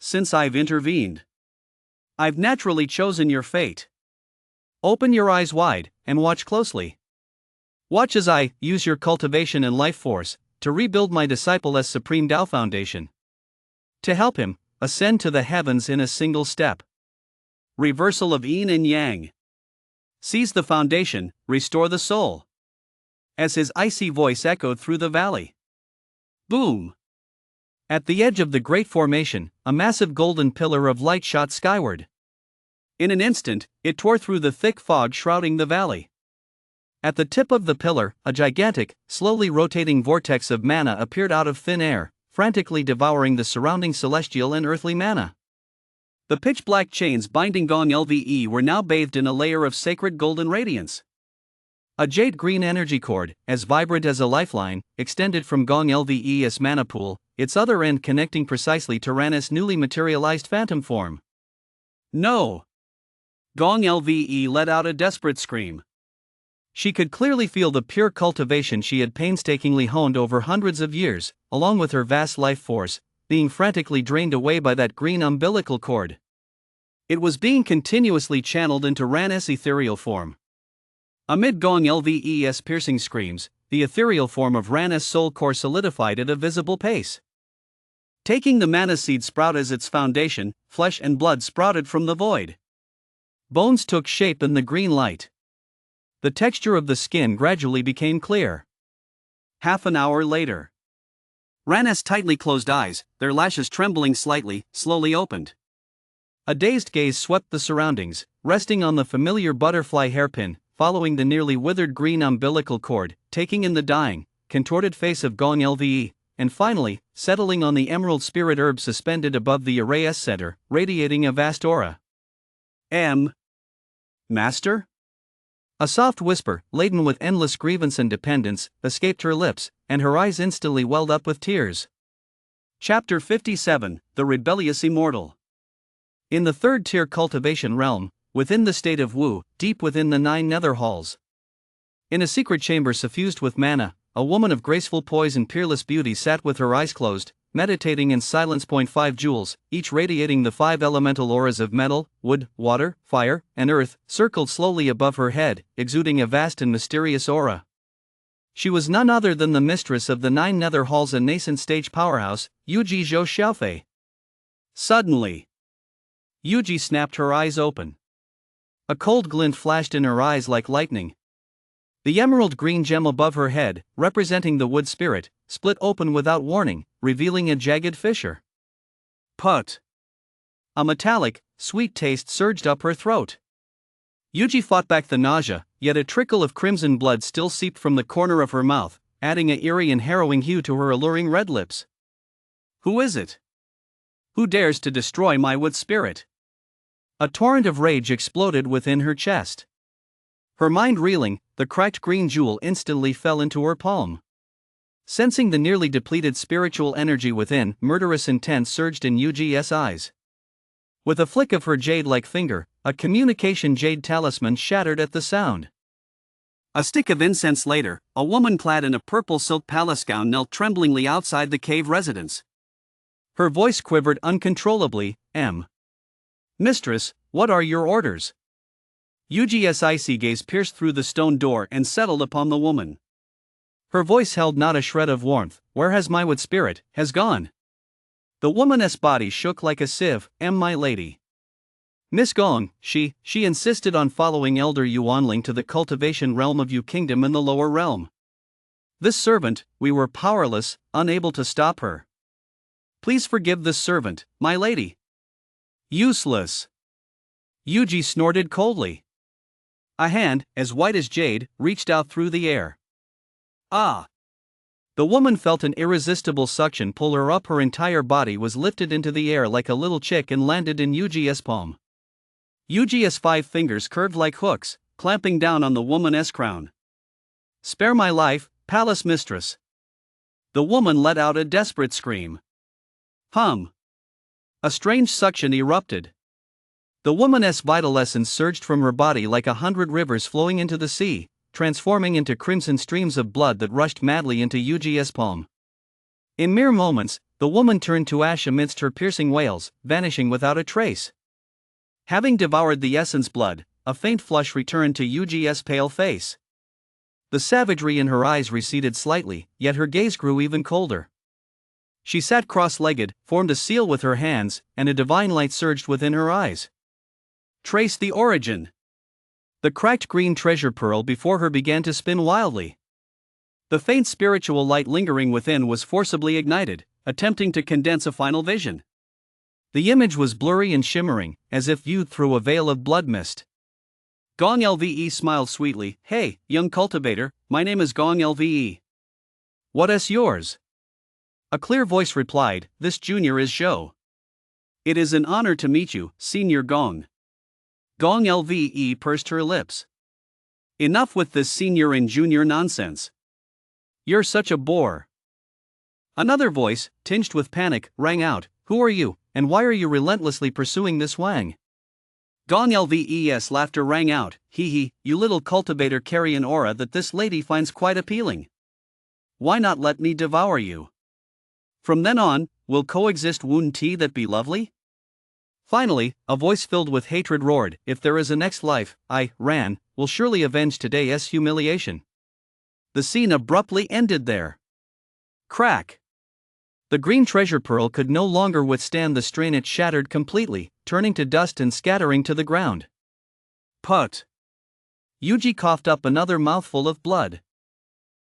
[SPEAKER 2] Since I've intervened, I've naturally chosen your fate. Open your eyes wide, and watch closely. Watch as I use your cultivation and life force to rebuild my disciple as Supreme Tao Foundation. To help him ascend to the heavens in a single step. Reversal of yin and yang. Seize the foundation, restore the soul. As his icy voice echoed through the valley. Boom! At the edge of the great formation, a massive golden pillar of light shot skyward. In an instant, it tore through the thick fog shrouding the valley. At the tip of the pillar, a gigantic, slowly rotating vortex of mana appeared out of thin air, frantically devouring the surrounding celestial and earthly mana. The pitch-black chains binding Gong Lve were now bathed in a layer of sacred golden radiance. A jade-green energy cord, as vibrant as a lifeline, extended from Gong Lve's mana pool, its other end connecting precisely to Ranna's newly materialized phantom form. No! Gong Lve let out a desperate scream. She could clearly feel the pure cultivation she had painstakingly honed over hundreds of years, along with her vast life force, being frantically drained away by that green umbilical cord. It was being continuously channeled into Ranna's ethereal form. Amid Gong Lve's piercing screams, the ethereal form of Ranna's soul core solidified at a visible pace. Taking the mana seed sprout as its foundation, flesh and blood sprouted from the void. Bones took shape in the green light. The texture of the skin gradually became clear. Half an hour later, Ranna's tightly closed eyes, their lashes trembling slightly, slowly opened. A dazed gaze swept the surroundings, resting on the familiar butterfly hairpin, following the nearly withered green umbilical cord, taking in the dying, contorted face of Gong Lve, and finally, settling on the emerald spirit herb suspended above the array's center, radiating a vast aura. Master? A soft whisper, laden with endless grievance and dependence, escaped her lips, and her eyes instantly welled up with tears. Chapter 57, The Rebellious Immortal. In the third-tier cultivation realm, within the state of Wu, deep within the 9 nether halls. In a secret chamber suffused with mana, a woman of graceful poise and peerless beauty sat with her eyes closed, meditating in silence. 5 jewels, each radiating the 5 elemental auras of metal, wood, water, fire, and earth, circled slowly above her head, exuding a vast and mysterious aura. She was none other than the mistress of the 9 nether halls, a nascent stage powerhouse, Yuji Zhou Xiaofei. Suddenly, Yuji snapped her eyes open. A cold glint flashed in her eyes like lightning. The emerald green gem above her head, representing the wood spirit, split open without warning, revealing a jagged fissure. Put! A metallic, sweet taste surged up her throat. Yuji fought back the nausea, yet a trickle of crimson blood still seeped from the corner of her mouth, adding an eerie and harrowing hue to her alluring red lips. Who is it? Who dares to destroy my wood spirit? A torrent of rage exploded within her chest. Her mind reeling, the cracked green jewel instantly fell into her palm. Sensing the nearly depleted spiritual energy within, murderous intent surged in Yuji's eyes. With a flick of her jade-like finger, a communication jade talisman shattered at the sound. A stick of incense later, a woman clad in a purple silk palace gown knelt tremblingly outside the cave residence. Her voice quivered uncontrollably. Mistress, what are your orders? Yuji's icy gaze pierced through the stone door and settled upon the woman. Her voice held not a shred of warmth. Where has my wood spirit has gone? The woman's body shook like a sieve. My lady. Miss Gong, she insisted on following Elder Yuanling to the cultivation realm of Yu Kingdom in the lower realm. This servant, we were powerless, unable to stop her. Please forgive this servant, my lady. Useless. Yuji snorted coldly. A hand, as white as jade, reached out through the air. Ah! The woman felt an irresistible suction pull her up. Her entire body was lifted into the air like a little chick and landed in Yuji's palm. Yuji's 5 fingers curved like hooks, clamping down on the woman's crown. Spare my life, palace mistress. The woman let out a desperate scream. A strange suction erupted. The woman's vital essence surged from her body like 100 rivers flowing into the sea, transforming into crimson streams of blood that rushed madly into Yuji's palm. In mere moments, the woman turned to ash amidst her piercing wails, vanishing without a trace. Having devoured the essence blood, a faint flush returned to Yuji's pale face. The savagery in her eyes receded slightly, yet her gaze grew even colder. She sat cross-legged, formed a seal with her hands, and a divine light surged within her eyes. Trace the origin. The cracked green treasure pearl before her began to spin wildly. The faint spiritual light lingering within was forcibly ignited, attempting to condense a final vision.
[SPEAKER 1] The image was blurry and shimmering, as if viewed through a veil of blood mist.
[SPEAKER 2] Gong Lve smiled sweetly. Hey, young cultivator, my name is Gong Lve.
[SPEAKER 1] What yours?
[SPEAKER 2] A clear voice replied, this junior is Zhou. It is an honor to meet you, Senior Gong. Gong Lve pursed her lips. Enough with this senior and junior nonsense. You're such a bore. Another voice, tinged with panic, rang out, who are you, and why are you relentlessly pursuing this Wang? Gong Lve's laughter rang out, hee hee, you little cultivator carry an aura that this lady finds quite appealing. Why not let me devour you? From then on, will coexist wouldn't that be lovely?
[SPEAKER 1] Finally, a voice filled with hatred roared, if there is a next life, I, Ran, will surely avenge today's humiliation.
[SPEAKER 2] The scene abruptly ended there. Crack!
[SPEAKER 1] The green treasure pearl could no longer withstand the strain. It shattered completely, turning to dust and scattering to the ground.
[SPEAKER 2] Put!
[SPEAKER 1] Yuji coughed up another mouthful of blood.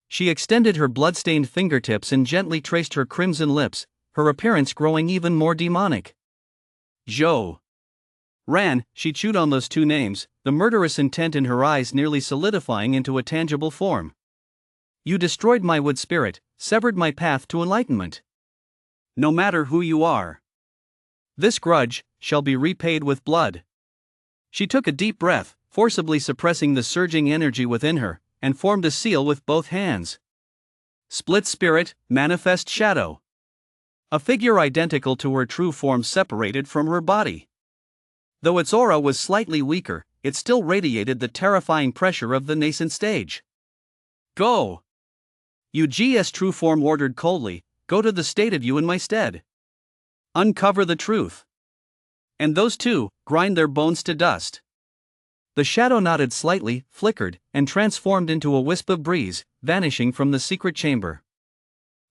[SPEAKER 1] She extended her blood-stained fingertips and gently traced her crimson lips, her appearance growing even more demonic.
[SPEAKER 2] Zhou.
[SPEAKER 1] Ran, she chewed on those two names, the murderous intent in her eyes nearly solidifying into a tangible form. You destroyed my wood spirit, severed my path to enlightenment.
[SPEAKER 2] No matter who you are,
[SPEAKER 1] this grudge shall be repaid with blood. She took a deep breath, forcibly suppressing the surging energy within her, and formed a seal with both hands.
[SPEAKER 2] Split spirit, manifest shadow. A figure identical to her true form separated from her body. Though its aura was slightly weaker, it still radiated the terrifying pressure of the nascent stage. Go! Yuji's true form ordered coldly, go to the state of you in my stead. Uncover the truth. And those two, grind their bones to dust.
[SPEAKER 1] The shadow nodded slightly, flickered, and transformed into a wisp of breeze, vanishing from the secret chamber.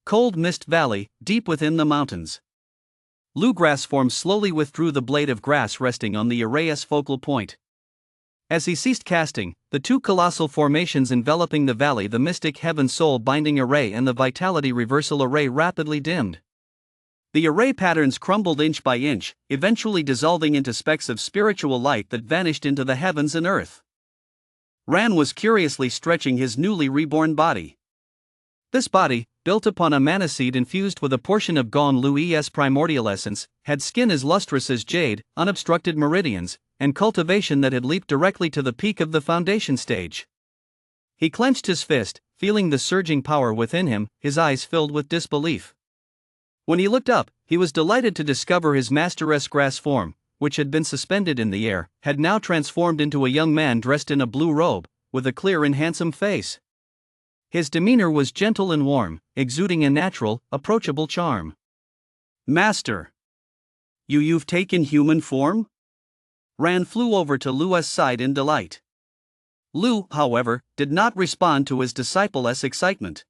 [SPEAKER 2] Cold Mist Valley, deep within the mountains. Lugrass form slowly withdrew the blade of grass resting on the array's focal point.
[SPEAKER 1] As he ceased casting, the two colossal formations enveloping the valley, the mystic heaven soul binding array and the vitality reversal array, rapidly dimmed.
[SPEAKER 2] The array patterns crumbled inch by inch, eventually dissolving into specks of spiritual light that vanished into the heavens and earth. Ran was curiously stretching his newly reborn body.
[SPEAKER 1] This body, built upon a mana seed infused with a portion of Gong Lui's primordial essence, had skin as lustrous as jade, unobstructed meridians, and cultivation that had leaped directly to the peak of the foundation stage. He clenched his fist, feeling the surging power within him, his eyes filled with disbelief. When he looked up, he was delighted to discover his master's grass form, which had been suspended in the air, had now transformed into a young man dressed in a blue robe, with a clear and handsome face. His demeanor was gentle and warm, exuding a natural, approachable charm.
[SPEAKER 2] Master! You've taken human form? Ran flew over to Lu's side in delight. Lu, however, did not respond to his disciple's excitement.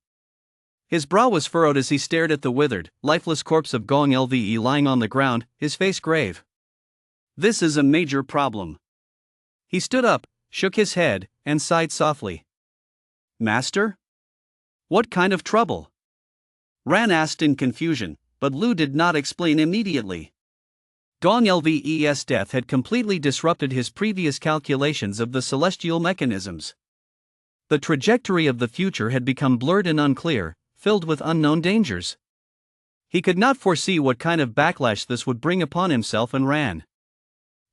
[SPEAKER 2] His brow was furrowed as he stared at the withered, lifeless corpse of Gong Lve lying on the ground, his face grave. This is a major problem. He stood up, shook his head, and sighed softly. Master? What kind of trouble? Ran asked in confusion, but Lu did not explain immediately. Gong Lve's death had completely disrupted his previous calculations of the celestial mechanisms. The trajectory of the future had become blurred and unclear, filled with unknown dangers. He could not foresee what kind of backlash this would bring upon himself and Ran.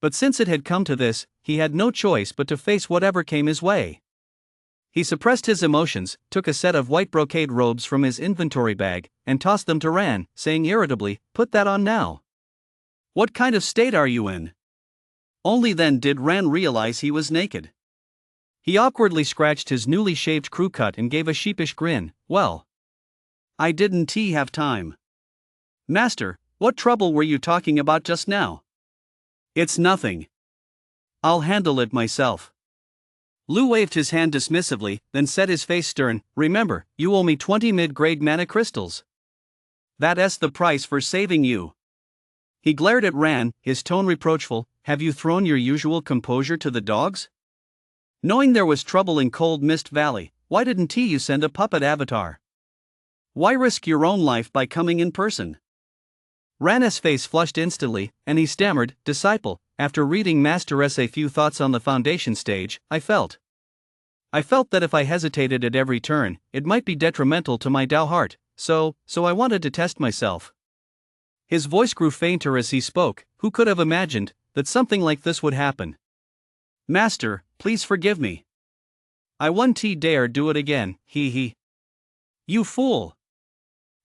[SPEAKER 2] But since it had come to this, he had no choice but to face whatever came his way. He suppressed his emotions, took a set of white brocade robes from his inventory bag, and tossed them to Ran, saying irritably, "Put that on now." "What kind of state are you in?" Only then did Ran realize he was naked. He awkwardly scratched his newly shaved crew cut and gave a sheepish grin. "Well, I didn't have time." "Master, what trouble were you talking about just now?" "It's nothing. I'll handle it myself." Lu waved his hand dismissively, then set his face stern. "Remember, you owe me 20 mid-grade mana crystals. That's the price for saving you." He glared at Ran, his tone reproachful. "Have you thrown your usual composure to the dogs? Knowing there was trouble in Cold Mist Valley, why didn't you send a puppet avatar? Why risk your own life by coming in person?"
[SPEAKER 1] Ran's face flushed instantly, and he stammered, "Disciple, after reading Master's a few thoughts on the foundation stage, I felt that if I hesitated at every turn, it might be detrimental to my Tao heart, so I wanted to test myself." His voice grew fainter as he spoke. Who could have imagined that something like this would happen? "Master, please forgive me. I won't dare do it again, he. You fool!"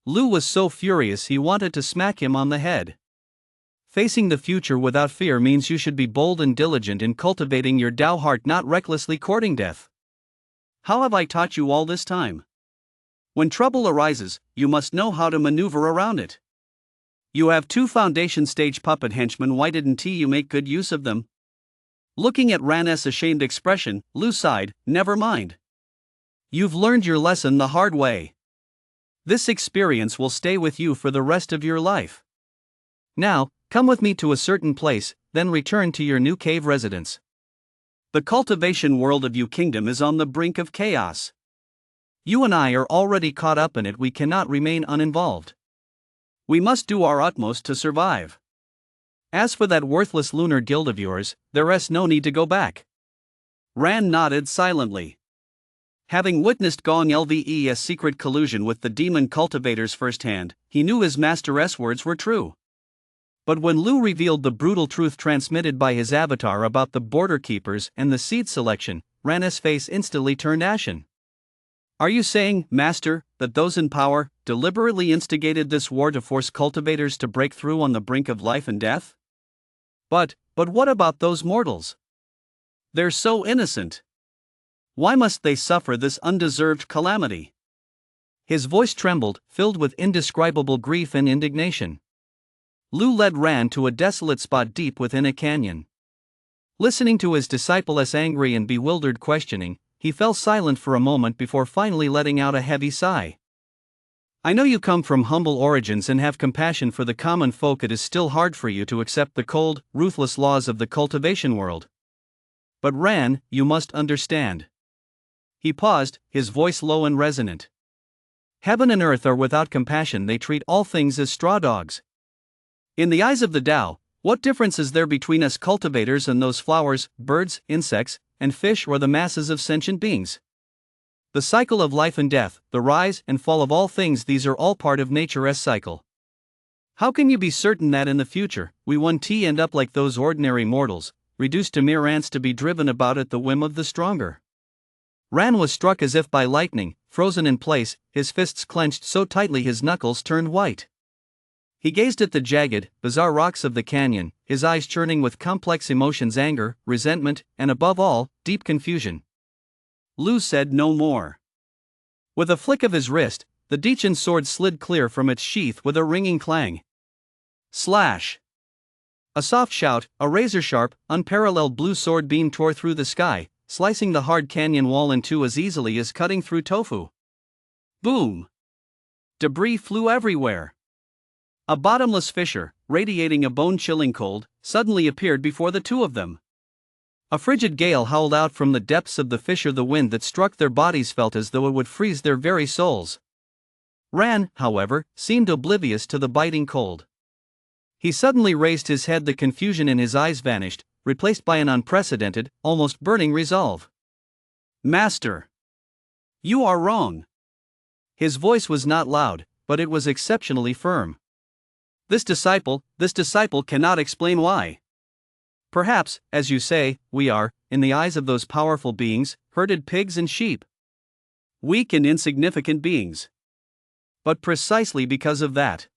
[SPEAKER 1] Lu was so furious he wanted to smack him on the head. Facing the future without fear means you should be bold and diligent in cultivating your Tao heart, not recklessly courting death. How have I taught you all this time? When trouble arises, you must know how to maneuver around it. You have 2 foundation stage puppet henchmen. Why didn't you make good use of them? Looking at Ran's ashamed expression, Lu sighed. "Never mind. You've learned your lesson the hard way. This experience will stay with you for the rest of your life. Now, come with me to a certain place, then return to your new cave residence. The cultivation world of your kingdom is on the brink of chaos. You and I are already caught up in it. We cannot remain uninvolved. We must do our utmost to survive. As for that worthless lunar guild of yours, there's no need to go back." Ran nodded silently. Having witnessed Gong Lve's secret collusion with the demon cultivators firsthand, he knew his master's words were true. But when Lu revealed the brutal truth transmitted by his avatar about the border keepers and the seed selection, Ran's face instantly turned ashen. "Are you saying, Master, that those in power deliberately instigated this war to force cultivators to break through on the brink of life and death? But what about those mortals? They're so innocent. Why must they suffer this undeserved calamity?" His voice trembled, filled with indescribable grief and indignation. Lu led Ran to a desolate spot deep within a canyon. Listening to his disciple's angry and bewildered questioning, he fell silent for a moment before finally letting out a heavy sigh. "I know you come from humble origins and have compassion for the common folk. It is still hard for you to accept the cold, ruthless laws of the cultivation world. But Ran, you must understand." He paused, his voice low and resonant. "Heaven and earth are without compassion. They treat all things as straw dogs. In the eyes of the Tao, what difference is there between us cultivators and those flowers, birds, insects, and fish, or the masses of sentient beings? The cycle of life and death, the rise and fall of all things, these are all part of nature's cycle. How can you be certain that in the future, we won't end up like those ordinary mortals, reduced to mere ants to be driven about at the whim of the stronger?" Ran was struck as if by lightning, frozen in place, his fists clenched so tightly his knuckles turned white. He gazed at the jagged, bizarre rocks of the canyon, his eyes churning with complex emotions: anger, resentment, and above all, deep confusion. Lu said no more. With a flick of his wrist, the Dechan sword slid clear from its sheath with a ringing clang. Slash! A soft shout, a razor-sharp, unparalleled blue sword beam tore through the sky, slicing the hard canyon wall in two as easily as cutting through tofu. Boom! Debris flew everywhere. A bottomless fissure, radiating a bone-chilling cold, suddenly appeared before the two of them. A frigid gale howled out from the depths of the fissure. The wind that struck their bodies felt as though it would freeze their very souls. Ran, however, seemed oblivious to the biting cold. He suddenly raised his head. The confusion in his eyes vanished, replaced by an unprecedented, almost burning resolve. "Master! You are wrong." His voice was not loud, but it was exceptionally firm. This disciple cannot explain why. Perhaps, as you say, we are, in the eyes of those powerful beings, herded pigs and sheep. Weak and insignificant beings. But precisely because of that,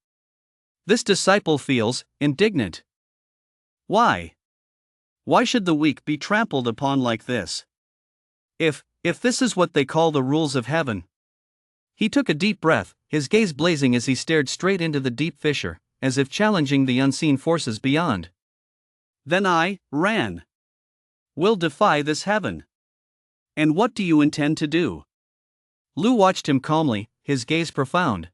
[SPEAKER 1] this disciple feels indignant. Why? Why should the weak be trampled upon like this? If this is what they call the rules of heaven. He took a deep breath, his gaze blazing as he stared straight into the deep fissure, as if challenging the unseen forces beyond. Then I, Ran, will defy this heaven. And what do you intend to do? Lu watched him calmly, his gaze profound.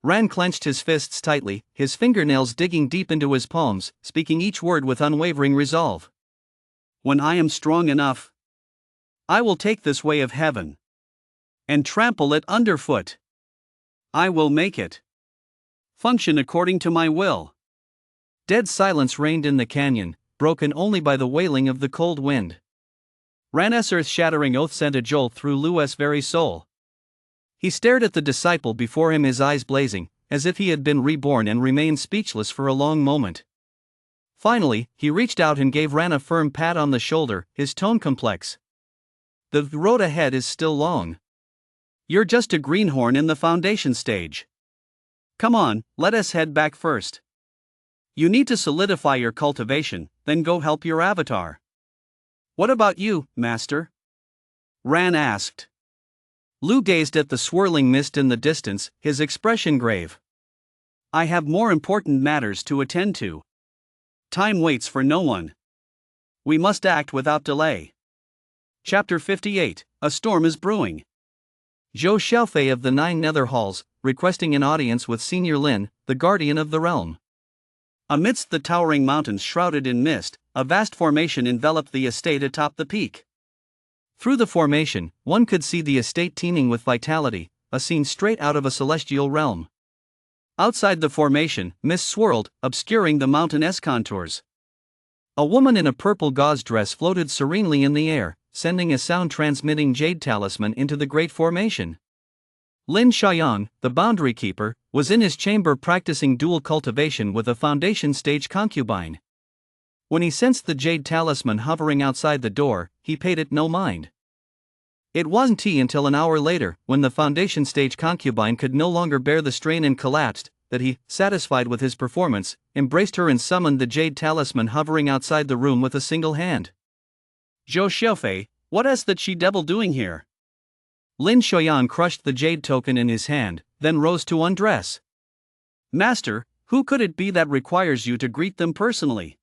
[SPEAKER 1] Ran clenched his fists tightly, his fingernails digging deep into his palms, speaking each word with unwavering resolve. When I am strong enough, I will take this way of heaven and trample it underfoot. I will make it.
[SPEAKER 2] function according to my will.
[SPEAKER 1] Dead silence reigned in the canyon, broken only by the wailing of the cold wind.
[SPEAKER 2] Ran's earth-shattering oath sent a jolt through Lu's very soul.
[SPEAKER 1] He stared at the disciple before him, his eyes blazing, as if he had been reborn, and remained speechless for a long moment. Finally, he reached out and gave Ran a firm pat on the shoulder, his tone complex.
[SPEAKER 2] The road ahead is still long. You're just a greenhorn in the foundation stage. Come on, let us head back first. You need to solidify your cultivation, then go help your avatar. What about you, Master? Ran asked.
[SPEAKER 1] Lu gazed at the swirling mist in the distance, his expression grave.
[SPEAKER 2] I have more important matters to attend to. Time waits for no one. We must act without delay. Chapter 58, A Storm is Brewing.
[SPEAKER 1] Zhou Xiaofei of the 9 Nether Halls, requesting an audience with Senior Lin, the guardian of the realm.
[SPEAKER 2] Amidst the towering mountains shrouded in mist, a vast formation enveloped the estate atop the peak.
[SPEAKER 1] Through the formation, one could see the estate teeming with vitality, a scene straight out of a celestial realm.
[SPEAKER 2] Outside the formation, mist swirled, obscuring the mountainous contours.
[SPEAKER 1] A woman in a purple gauze dress floated serenely in the air, sending a sound-transmitting jade talisman into the great formation. Lin Xiaoyang, the boundary keeper, was in his chamber practicing dual cultivation with a foundation stage concubine. When he sensed the jade talisman hovering outside the door, he paid it no mind. It wasn't until an hour later, when the foundation stage concubine could no longer bear the strain and collapsed, that he, satisfied with his performance, embraced her and summoned the jade talisman hovering outside the room with a single hand.
[SPEAKER 2] Zhou Xiaofei, what is that she-devil doing here?
[SPEAKER 1] Lin Xiaoyang crushed the jade token in his hand, then rose to undress.
[SPEAKER 2] Master, who could it be that requires you to greet them personally?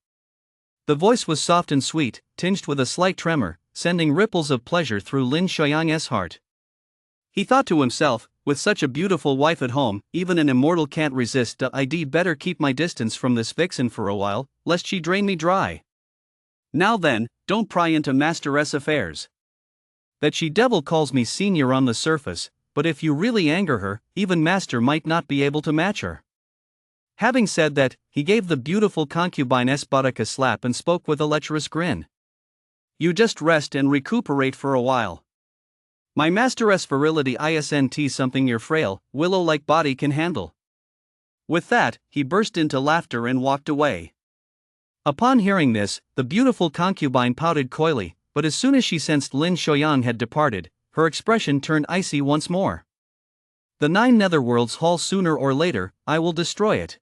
[SPEAKER 1] The voice was soft and sweet, tinged with a slight tremor, sending ripples of pleasure through Lin Xiaoyang's heart.
[SPEAKER 2] He thought to himself, with such a beautiful wife at home, even an immortal can't resist. I'd better keep my distance from this vixen for a while, lest she drain me dry. Now then, don't pry into Master's affairs.
[SPEAKER 1] That she-devil calls me senior on the surface, but if you really anger her, even Master might not be able to match her. Having said that, he gave the beautiful concubine's buttock a slap and spoke with a lecherous grin.
[SPEAKER 2] You just rest and recuperate for a while. My Master's virility isn't something your frail, willow-like body can handle. With that, he burst into laughter and walked away.
[SPEAKER 1] Upon hearing this, the beautiful concubine pouted coyly, but as soon as she sensed Lin Xiaoyang had departed, her expression turned icy once more. The 9 Netherworlds Hall, sooner or later, I will destroy it.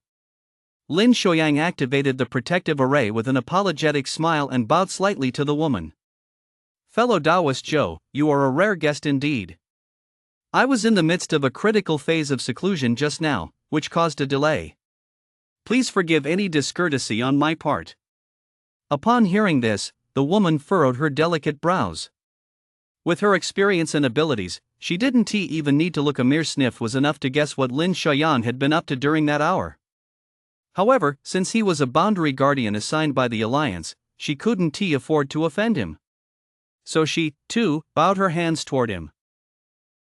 [SPEAKER 1] Lin Xiaoyang activated the protective array with an apologetic smile and bowed slightly to the woman.
[SPEAKER 2] Fellow Taoist Zhou, you are a rare guest indeed. I was in the midst of a critical phase of seclusion just now, which caused a delay. Please forgive any discourtesy on my part.
[SPEAKER 1] Upon hearing this, the woman furrowed her delicate brows.
[SPEAKER 2] With her experience and abilities, she didn't even need to look. A mere sniff was enough to guess what Lin Xiaoyang had been up to during that hour. However, since he was a boundary guardian assigned by the Alliance, she couldn't afford to offend him. So she, too, bowed her hands toward him.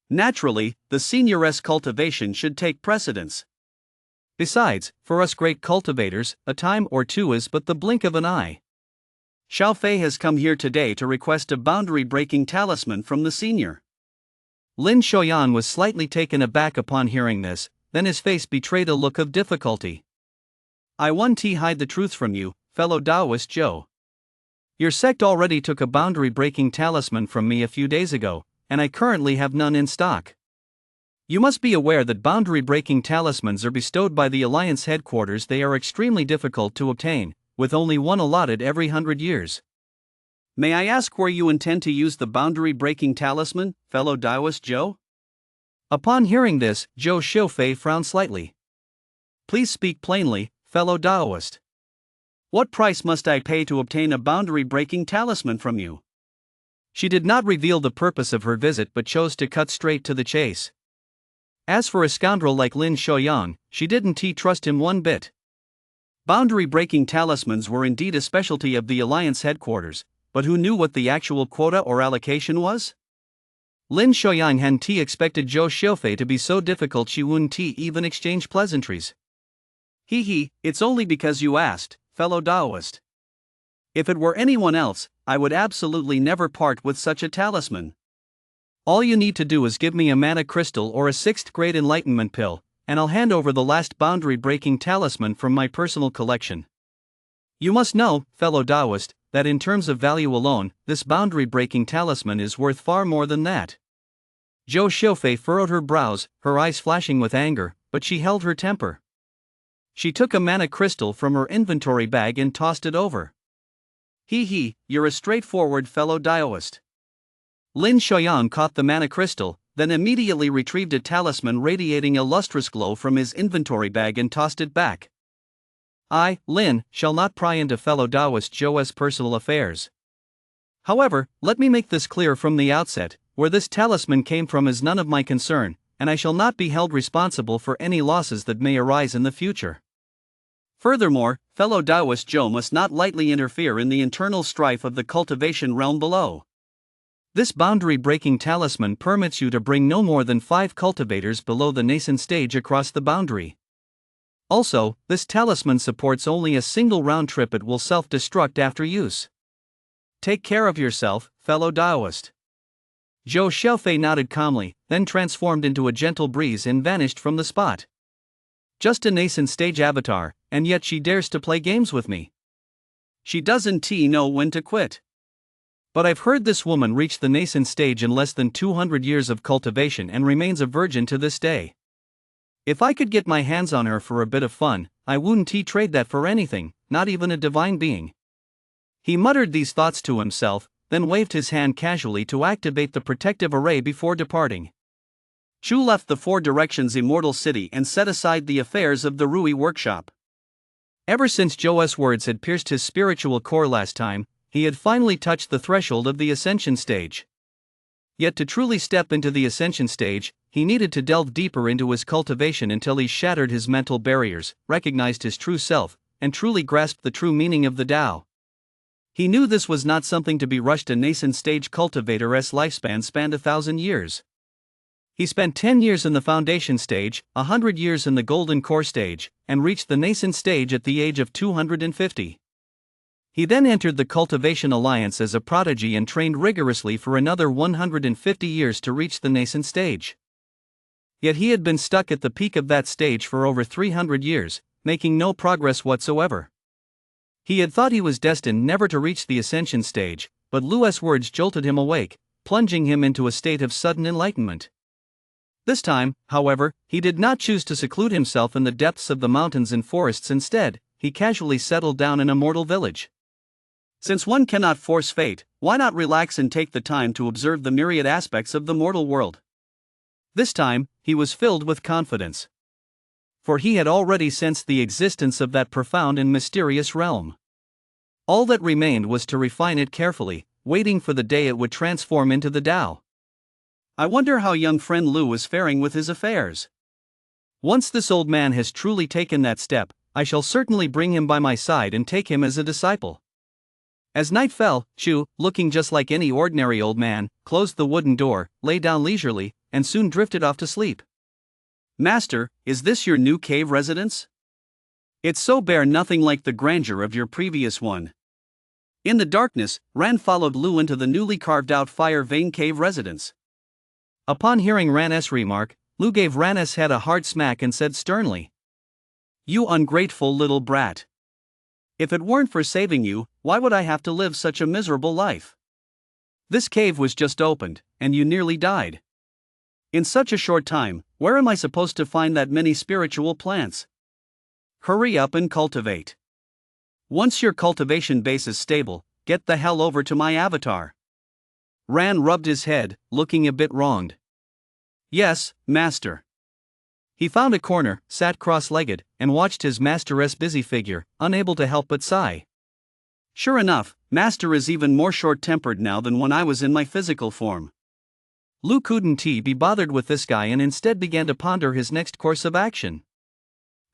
[SPEAKER 2] Naturally, the senior's cultivation should take precedence.
[SPEAKER 1] Besides, for us great cultivators, a time or two is but the blink of an eye.
[SPEAKER 2] Xiaofei has come here today to request a boundary-breaking talisman from the senior.
[SPEAKER 1] Lin Xiaoyang was slightly taken aback upon hearing this, then his face betrayed a look of difficulty.
[SPEAKER 2] I want to hide the truth from you, fellow Taoist Zhou.
[SPEAKER 1] Your sect already took a boundary-breaking talisman from me a few days ago, and I currently have none in stock. You must be aware that boundary-breaking talismans are bestowed by the Alliance headquarters. They are extremely difficult to obtain, with only one allotted every 100 years.
[SPEAKER 2] May I ask where you intend to use the boundary-breaking talisman, fellow Taoist Zhou?
[SPEAKER 1] Upon hearing this, Zhou Xiaofei frowned slightly.
[SPEAKER 2] Please speak plainly, fellow Taoist. What price must I pay to obtain a boundary-breaking talisman from you?
[SPEAKER 1] She did not reveal the purpose of her visit but chose to cut straight to the chase. As for a scoundrel like Lin Xiaoyang, she didn't trust him one bit.
[SPEAKER 2] Boundary-breaking talismans were indeed a specialty of the Alliance headquarters, but who knew what the actual quota or allocation was?
[SPEAKER 1] Lin Xiaoyang hadn't expected Zhou Xiaofei to be so difficult. She wouldn't even exchange pleasantries.
[SPEAKER 2] It's only because you asked, fellow Taoist. If it were anyone else, I would absolutely never part with such a talisman.
[SPEAKER 1] All you need to do is give me a mana crystal or a 6th grade enlightenment pill, and I'll hand over the last boundary-breaking talisman from my personal collection. You must know, fellow Taoist, that in terms of value alone, this boundary-breaking talisman is worth far more than that. Zhou Xiaofei furrowed her brows, her eyes flashing with anger, but she held her temper. She took a mana crystal from her inventory bag and tossed it over.
[SPEAKER 2] You're a straightforward fellow Taoist.
[SPEAKER 1] Lin Xiaoyan caught the mana crystal, then immediately retrieved a talisman radiating a lustrous glow from his inventory bag and tossed it back. I, Lin, shall not pry into fellow Taoist Zhou's personal affairs. However, let me make this clear from the outset, where this talisman came from is none of my concern, and I shall not be held responsible for any losses that may arise in the future.
[SPEAKER 2] Furthermore, fellow Taoist Zhou must not lightly interfere in the internal strife of the cultivation realm below.
[SPEAKER 1] This boundary-breaking talisman permits you to bring no more than 5 cultivators below the nascent stage across the boundary. Also, this talisman supports only a single round trip. It will self-destruct after use. Take care of yourself, fellow Taoist. Zhou Xiaofei nodded calmly, then transformed into a gentle breeze and vanished from the spot. Just a nascent stage avatar, and yet she dares to play games with me.
[SPEAKER 2] She doesn't know when to quit.
[SPEAKER 1] But I've heard this woman reached the nascent stage in less than 200 years of cultivation and remains a virgin to this day. If I could get my hands on her for a bit of fun, I wouldn't trade that for anything, not even a divine being. He muttered these thoughts to himself, then waved his hand casually to activate the protective array before departing.
[SPEAKER 2] Chu left the Four Directions Immortal City and set aside the affairs of the Rui workshop.
[SPEAKER 1] Ever since Zhou's words had pierced his spiritual core last time, he had finally touched the threshold of the Ascension stage. Yet to truly step into the Ascension stage, he needed to delve deeper into his cultivation until he shattered his mental barriers, recognized his true self, and truly grasped the true meaning of the Tao. He knew this was not something to be rushed. A nascent stage cultivator's lifespan spanned 1,000 years. He spent 10 years in the foundation stage, 100 years in the golden core stage, and reached the nascent stage at the age of 250. He then entered the Cultivation Alliance as a prodigy and trained rigorously for another 150 years to reach the nascent stage. Yet he had been stuck at the peak of that stage for over 300 years, making no progress whatsoever. He had thought he was destined never to reach the Ascension stage, but Lu's words jolted him awake, plunging him into a state of sudden enlightenment. This time, however, he did not choose to seclude himself in the depths of the mountains and forests. Instead, he casually settled down in a mortal village.
[SPEAKER 2] Since one cannot force fate, why not relax and take the time to observe the myriad aspects of the mortal world?
[SPEAKER 1] This time, he was filled with confidence. For he had already sensed the existence of that profound and mysterious realm. All that remained was to refine it carefully, waiting for the day it would transform into the Tao.
[SPEAKER 2] I wonder how young friend Lu is faring with his affairs.
[SPEAKER 1] Once this old man has truly taken that step, I shall certainly bring him by my side and take him as a disciple. As night fell, Chu, looking just like any ordinary old man, closed the wooden door, lay down leisurely, and soon drifted off to sleep.
[SPEAKER 2] Master, is this your new cave residence? It's so bare, nothing like the grandeur of your previous one. In the darkness, Ran followed Lu into the newly carved out fire vein cave residence.
[SPEAKER 1] Upon hearing Ran's remark, Lu gave Ran's head a hard smack and said sternly,
[SPEAKER 2] "You ungrateful little brat. If it weren't for saving you, why would I have to live such a miserable life? This cave was just opened, and you nearly died. In such a short time, where am I supposed to find that many spiritual plants? Hurry up and cultivate. Once your cultivation base is stable, get the hell over to my avatar."
[SPEAKER 1] Ran rubbed his head, looking a bit wronged.
[SPEAKER 2] "Yes, master."
[SPEAKER 1] He found a corner, sat cross-legged, and watched his master's busy figure, unable to help but sigh.
[SPEAKER 2] Sure enough, master is even more short-tempered now than when I was in my physical form.
[SPEAKER 1] Lu couldn't be bothered with this guy and instead began to ponder his next course of action.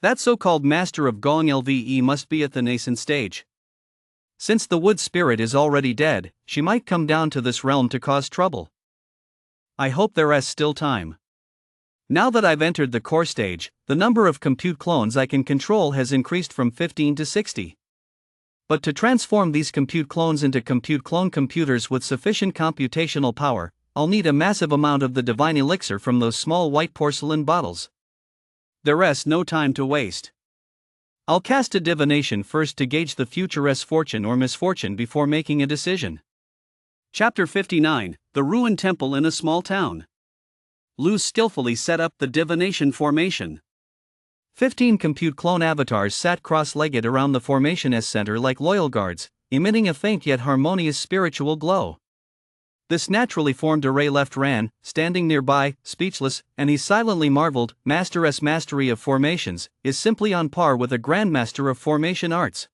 [SPEAKER 1] That so-called master of Gong Lve must be at the nascent stage. Since the wood spirit is already dead, she might come down to this realm to cause trouble. I hope there's still time. Now that I've entered the core stage, the number of compute clones I can control has increased from 15 to 60. But to transform these compute clones into compute clone computers with sufficient computational power, I'll need a massive amount of the divine elixir from those small white porcelain bottles. There's no time to waste. I'll cast a divination first to gauge the future's fortune or misfortune before making a decision.
[SPEAKER 2] Chapter 59, The Ruined Temple in a Small Town. Lu skillfully set up the divination formation.
[SPEAKER 1] 15 compute clone avatars sat cross-legged around the formation's center like loyal guards, emitting a faint yet harmonious spiritual glow. This naturally formed array left Ran, standing nearby, speechless, and he silently marveled. Master's mastery of formations is simply on par with a grandmaster of formation arts.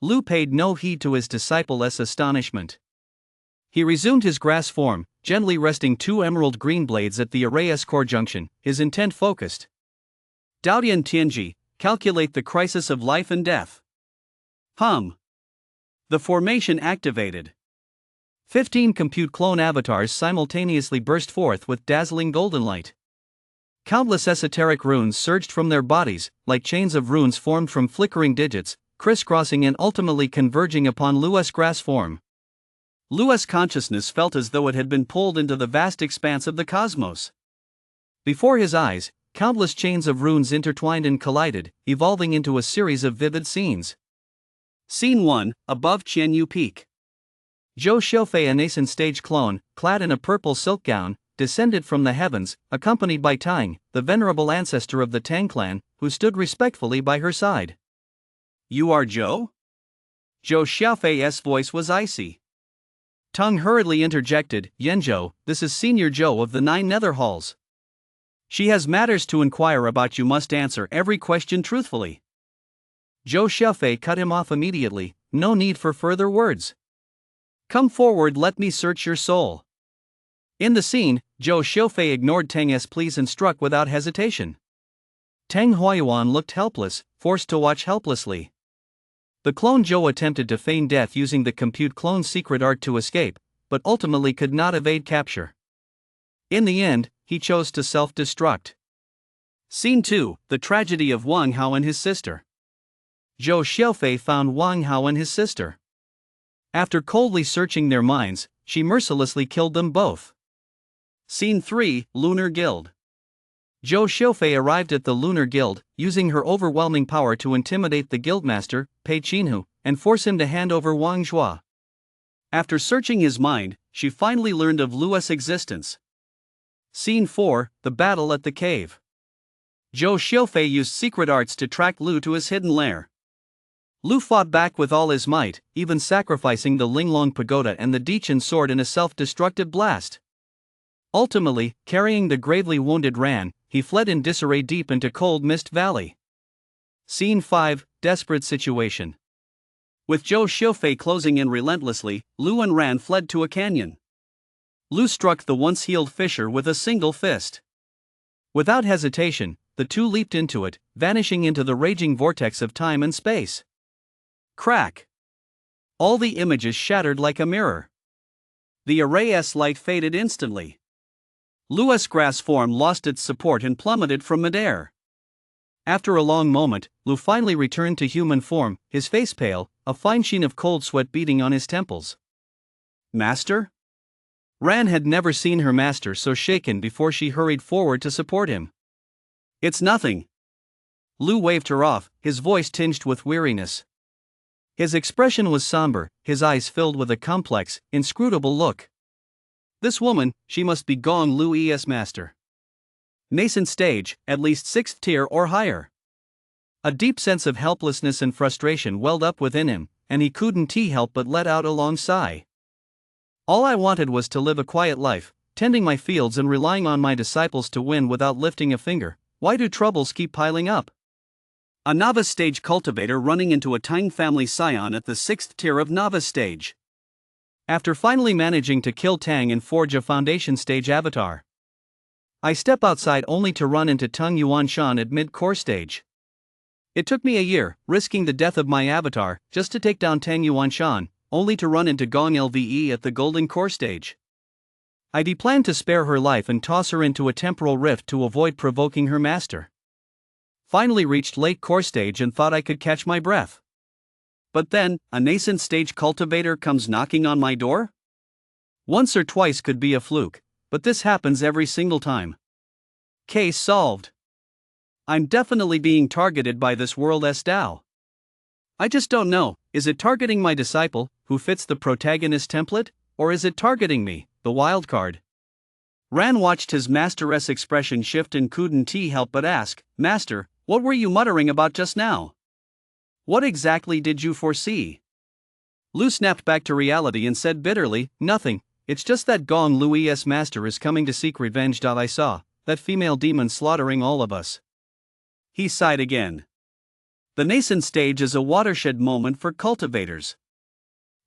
[SPEAKER 1] Lu paid no heed to his disciple's astonishment. He resumed his grass form, gently resting 2 emerald green blades at the array's core junction, his intent focused.
[SPEAKER 2] Daodian Tianji, calculate the crisis of life and death. The formation activated.
[SPEAKER 1] 15 compute clone avatars simultaneously burst forth with dazzling golden light. Countless esoteric runes surged from their bodies, like chains of runes formed from flickering digits, crisscrossing and ultimately converging upon Lu's grass form.
[SPEAKER 2] Lu's consciousness felt as though it had been pulled into the vast expanse of the cosmos.
[SPEAKER 1] Before his eyes, countless chains of runes intertwined and collided, evolving into a series of vivid scenes.
[SPEAKER 2] Scene 1, above Qianyu Peak.
[SPEAKER 1] Zhou Xiaofei, a nascent stage clone, clad in a purple silk gown, descended from the heavens, accompanied by Tang, the venerable ancestor of the Tang clan, who stood respectfully by her side.
[SPEAKER 2] You are Zhou? Zhou Xiaofei's voice was icy.
[SPEAKER 1] Tang hurriedly interjected, Yanzhou, this is Senior Zhou of the 9 Nether Halls.
[SPEAKER 2] She has matters to inquire about. You must answer every question truthfully.
[SPEAKER 1] Zhou Xiaofei cut him off immediately, no need for further words.
[SPEAKER 2] Come forward, let me search your soul.
[SPEAKER 1] In the scene, Zhou Xiaofei ignored Tang's pleas and struck without hesitation. Tang Huayuan looked helpless, forced to watch helplessly. The clone Zhou attempted to feign death using the compute clone's secret art to escape, but ultimately could not evade capture. In the end, he chose to self-destruct.
[SPEAKER 2] Scene 2, The Tragedy of Wang Hao and his sister.
[SPEAKER 1] Zhou Xiaofei found Wang Hao and his sister. After coldly searching their minds, she mercilessly killed them both.
[SPEAKER 2] Scene 3, Lunar Guild.
[SPEAKER 1] Zhou Xiaofei arrived at the Lunar Guild, using her overwhelming power to intimidate the guildmaster, Pei Qinhu, and force him to hand over Wang Zhua.
[SPEAKER 2] After searching his mind, she finally learned of Lu's existence.
[SPEAKER 1] Scene 4, The Battle at the Cave.
[SPEAKER 2] Zhou Xiaofei used secret arts to track Lu to his hidden lair.
[SPEAKER 1] Lu fought back with all his might, even sacrificing the Linglong Pagoda and the Dichen sword in a self-destructive blast. Ultimately, carrying the gravely wounded Ran, he fled in disarray deep into Cold Mist Valley. Scene 5, Desperate Situation.
[SPEAKER 2] With Zhou Xiaofei closing in relentlessly, Lu and Ran fled to a canyon. Lu struck the once-healed fissure with a single fist.
[SPEAKER 1] Without hesitation, the two leaped into it, vanishing into the raging vortex of time and space.
[SPEAKER 2] Crack! All the images shattered like a mirror. The array's light faded instantly. Lu's grass form lost its support and plummeted from midair.
[SPEAKER 1] After a long moment, Lu finally returned to human form, his face pale, a fine sheen of cold sweat beating on his temples.
[SPEAKER 2] Master?
[SPEAKER 1] Ran had never seen her master so shaken before she hurried forward to support him.
[SPEAKER 2] It's nothing.
[SPEAKER 1] Lu waved her off, his voice tinged with weariness. His expression was somber, his eyes filled with a complex, inscrutable look. This woman, she must be Gong Lu's master. Nascent stage, at least 6th tier or higher. A deep sense of helplessness and frustration welled up within him, and he couldn't help but let out a long sigh. All I wanted was to live a quiet life, tending my fields and relying on my disciples to win without lifting a finger. Why do troubles keep piling up?
[SPEAKER 2] A novice stage cultivator running into a Tang family scion at the 6th tier of novice stage.
[SPEAKER 1] After finally managing to kill Tang and forge a foundation stage avatar, I step outside only to run into Tung Yuanshan at mid-core stage. It took me a year, risking the death of my avatar, just to take down Tang Yuanshan, only to run into Gong Lve at the golden core stage. I'd planned to spare her life and toss her into a temporal rift to avoid provoking her master. Finally reached late core stage and thought I could catch my breath. But then, a nascent stage cultivator comes knocking on my door? Once or twice could be a fluke, but this happens every single time. Case solved. I'm definitely being targeted by this world's Tao. I just don't know, is it targeting my disciple, who fits the protagonist template, or is it targeting me, the wildcard? Ran watched his master's expression shift and couldn't help but ask, Master, what were you muttering about just now? What exactly did you foresee? Lu snapped back to reality and said bitterly, Nothing, it's just that Gong Lui's master is coming to seek revenge. I saw that female demon slaughtering all of us. He sighed again. The nascent stage is a watershed moment for cultivators.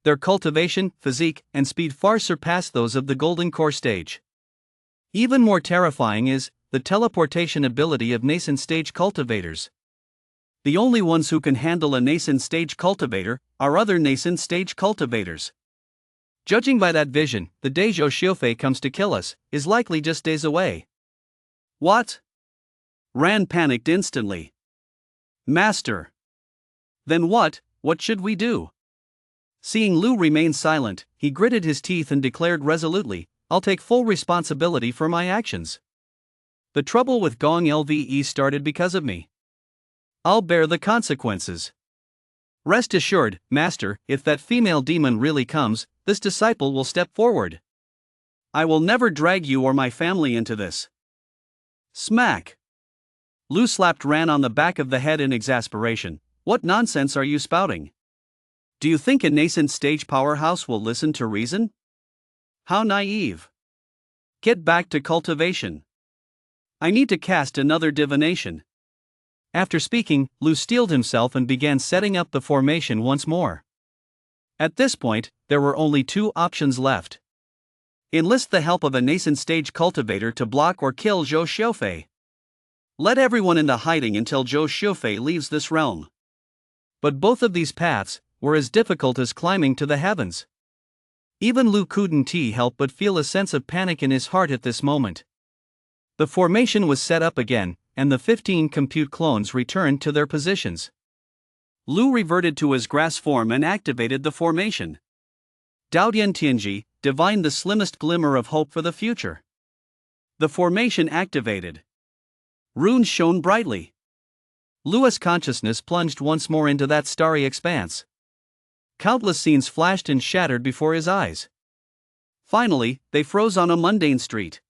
[SPEAKER 1] Their cultivation, physique, and speed far surpass those of the golden core stage. Even more terrifying is the teleportation ability of nascent stage cultivators. The only ones who can handle a nascent stage cultivator are other nascent stage cultivators. Judging by that vision, the day Zhou Xiufei comes to kill us is likely just days away. What? Ran panicked instantly. Master. Then what should we do? Seeing Lu remain silent, he gritted his teeth and declared resolutely, I'll take full responsibility for my actions. The trouble with Gong Lve started because of me. I'll bear the consequences. Rest assured, Master, if that female demon really comes, this disciple will step forward. I will never drag you or my family into this. Smack. Lu slapped Ran on the back of the head in exasperation. What nonsense are you spouting? Do you think a nascent stage powerhouse will listen to reason? How naive. Get back to cultivation. I need to cast another divination. After speaking, Lu steeled himself and began setting up the formation once more. At this point, there were only two options left. Enlist the help of a nascent stage cultivator to block or kill Zhou Xiufei. Let everyone into hiding until Zhou Xiufei leaves this realm. But both of these paths were as difficult as climbing to the heavens. Even Lu couldn't help but feel a sense of panic in his heart at this moment. The formation was set up again, and the 15 compute clones returned to their positions. Lu reverted to his grass form and activated the formation. Daodian Tianji, divined the slimmest glimmer of hope for the future. The formation activated. Runes shone brightly. Lu's consciousness plunged once more into that starry expanse. Countless scenes flashed and shattered before his eyes. Finally, they froze on a mundane street.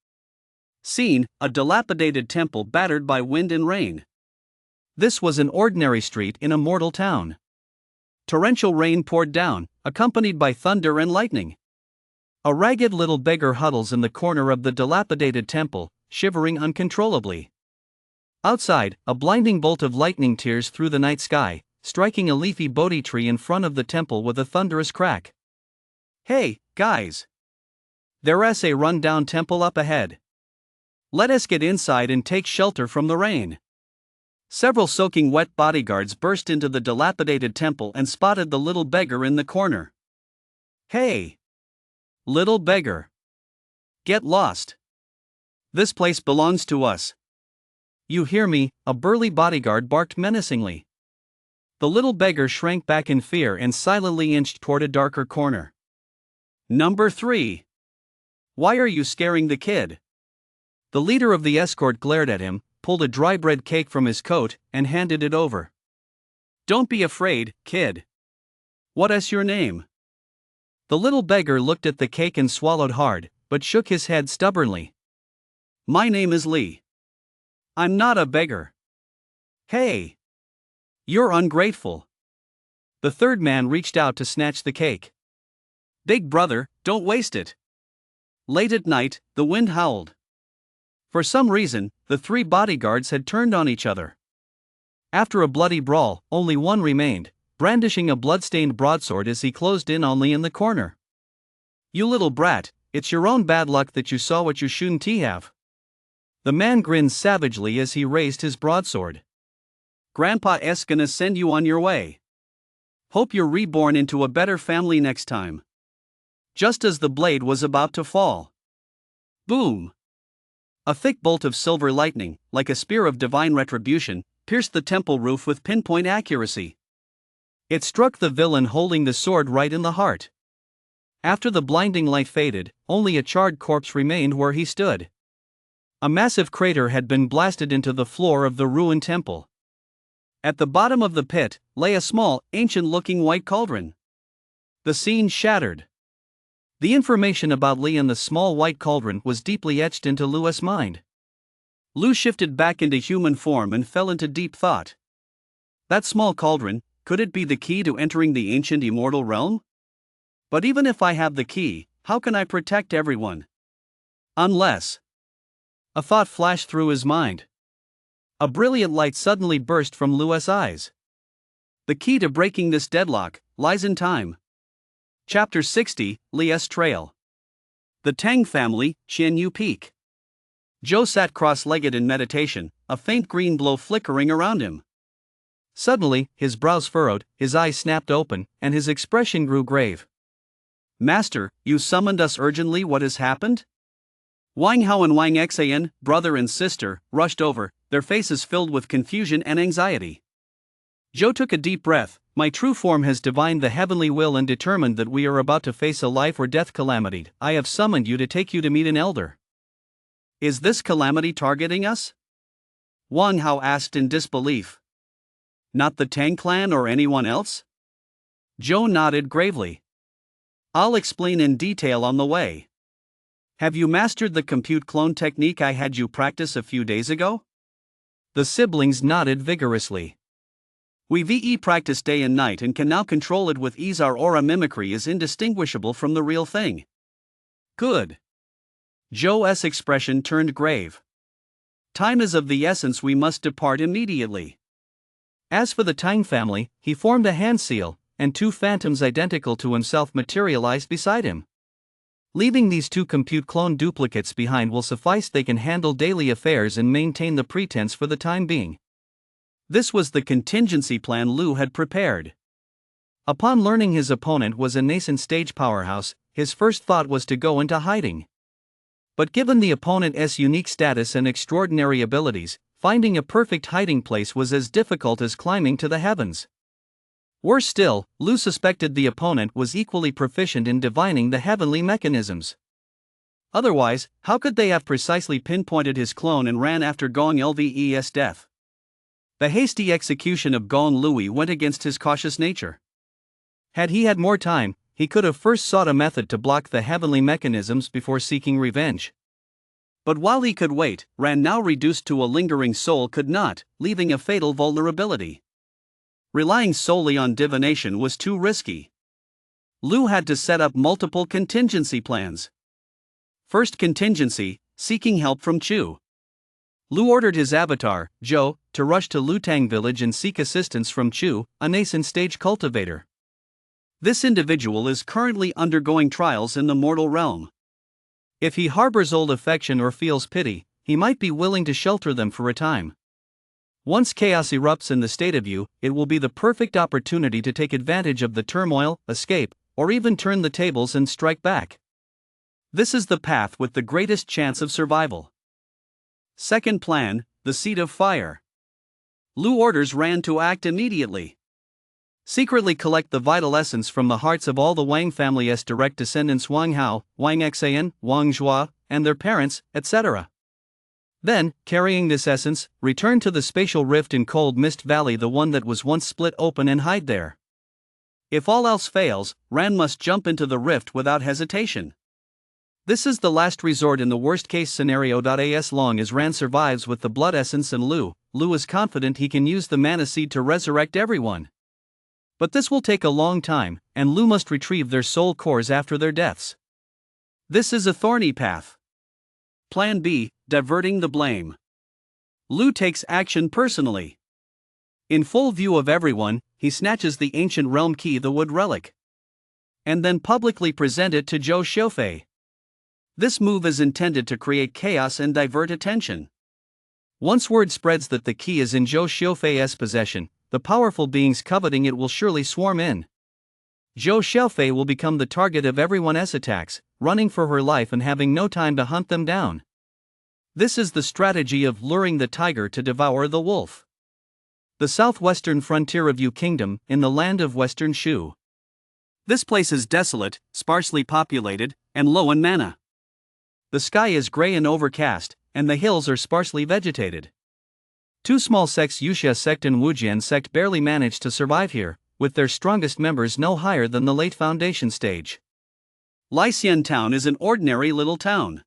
[SPEAKER 1] Scene, a dilapidated temple battered by wind and rain. This was an ordinary street in a mortal town. Torrential rain poured down, accompanied by thunder and lightning. A ragged little beggar huddles in the corner of the dilapidated temple, shivering uncontrollably. Outside, a blinding bolt of lightning tears through the night sky, striking a leafy Bodhi tree in front of the temple with a thunderous crack. Hey, guys! There's a run-down temple up ahead. Let us get inside and take shelter from the rain. Several soaking wet bodyguards burst into the dilapidated temple and spotted the little beggar in the corner. Hey! Little beggar! Get lost! This place belongs to us. You hear me? A burly bodyguard barked menacingly. The little beggar shrank back in fear and silently inched toward a darker corner. Number 3. Why are you scaring the kid? The leader of the escort glared at him, pulled a dry bread cake from his coat, and handed it over. Don't be afraid, kid. What's your name? The little beggar looked at the cake and swallowed hard, but shook his head stubbornly. My name is Li. I'm not a beggar. Hey! You're ungrateful. The third man reached out to snatch the cake. Big brother, don't waste it. Late at night, the wind howled. For some reason, the three bodyguards had turned on each other. After a bloody brawl, only one remained, brandishing a blood-stained broadsword as he closed in on Li in the corner. You little brat, it's your own bad luck that you saw what you shouldn't have. The man grinned savagely as he raised his broadsword. Grandpa's gonna send you on your way. Hope you're reborn into a better family next time. Just as the blade was about to fall,
[SPEAKER 2] Boom! A thick bolt of silver lightning, like a spear of divine retribution, pierced the temple roof with pinpoint accuracy. It struck the villain holding the sword right in the heart. After the blinding light faded, only a charred corpse remained where he stood. A massive crater had been blasted into the floor of the ruined temple. At the bottom of the pit lay a small, ancient-looking white cauldron. The scene shattered. The information about Lee and the small white cauldron was deeply etched into Lu's mind. Lu shifted back into human form and fell into deep thought. That small cauldron, could it be the key to entering the ancient immortal realm? But even if I have the key, how can I protect everyone? Unless... A thought flashed through his mind. A brilliant light suddenly burst from Lu's eyes. The key to breaking this deadlock lies in time. Chapter 60, Li's Trail. The Tang family, Xianyu Peak. Zhou sat cross-legged in meditation, a faint green glow flickering around him. Suddenly, his brows furrowed, his eyes snapped open, and his expression grew grave. "Master, you summoned us urgently. What has happened?" Wang Hao and Wang Xan, brother and sister, rushed over, their faces filled with confusion and anxiety. Zhou took a deep breath. "My true form has divined the heavenly will and determined that we are about to face a life or death calamity. I have summoned you to take you to meet an elder." "Is this calamity targeting us?" Wang Hao asked in disbelief. "Not the Tang clan or anyone else?" Zhou nodded gravely. "I'll explain in detail on the way. Have you mastered the compute clone technique I had you practice a few days ago?" The siblings nodded vigorously. "We've practiced day and night and can now control it with ease. Our aura mimicry is indistinguishable from the real thing." "Good." Zhou's expression turned grave. "Time is of the essence. We must depart immediately." As for the Tang family, he formed a hand seal, and two phantoms identical to himself materialized beside him. Leaving these two compute clone duplicates behind will suffice. They can handle daily affairs and maintain the pretense for the time being. This was the contingency plan Lu had prepared. Upon learning his opponent was a nascent stage powerhouse, his first thought was to go into hiding. But given the opponent's unique status and extraordinary abilities, finding a perfect hiding place was as difficult as climbing to the heavens. Worse still, Lu suspected the opponent was equally proficient in divining the heavenly mechanisms. Otherwise, how could they have precisely pinpointed his clone and ran after Gong Lve's death? The hasty execution of Gong Lui went against his cautious nature. Had he had more time, he could have first sought a method to block the heavenly mechanisms before seeking revenge. But while he could wait, Ran, now reduced to a lingering soul, could not, leaving a fatal vulnerability. Relying solely on divination was too risky. Lu had to set up multiple contingency plans. First contingency, seeking help from Chu. Lu ordered his avatar, Zhou, to rush to Lutang village and seek assistance from Chu, a nascent stage cultivator. This individual is currently undergoing trials in the mortal realm. If he harbors old affection or feels pity, he might be willing to shelter them for a time. Once chaos erupts in the state of you, it will be the perfect opportunity to take advantage of the turmoil, escape, or even turn the tables and strike back. This is the path with the greatest chance of survival. Second plan, the Seed of Fire. Lu orders Ran to act immediately. Secretly collect the vital essence from the hearts of all the Wang family's direct descendants, Wang Hao, Wang Xan, Wang Zhua, and their parents, etc. Then, carrying this essence, return to the spatial rift in Cold Mist Valley, the one that was once split open, and hide there. If all else fails, Ran must jump into the rift without hesitation. This is the last resort in the worst-case scenario. As long as Ran survives with the blood essence and Lu is confident he can use the mana seed to resurrect everyone. But this will take a long time, and Lu must retrieve their soul cores after their deaths. This is a thorny path. Plan B, diverting the blame. Lu takes action personally. In full view of everyone, he snatches the ancient realm key, the wood relic, and then publicly present it to Zhou Xiufei. This move is intended to create chaos and divert attention. Once word spreads that the key is in Zhou Xiufei's possession, the powerful beings coveting it will surely swarm in.
[SPEAKER 1] Zhou Xiaofei will become the target of everyone's attacks, running for her life and having no time to hunt them down. This is the strategy of luring the tiger to devour the wolf. The southwestern frontier of Yu Kingdom, in the land of Western Shu. This place is desolate, sparsely populated, and low in mana. The sky is gray and overcast, and the hills are sparsely vegetated. Two small sects, Yuxia sect and Wujian sect, barely manage to survive here, with their strongest members no higher than the late foundation stage. Lycian town is an ordinary little town.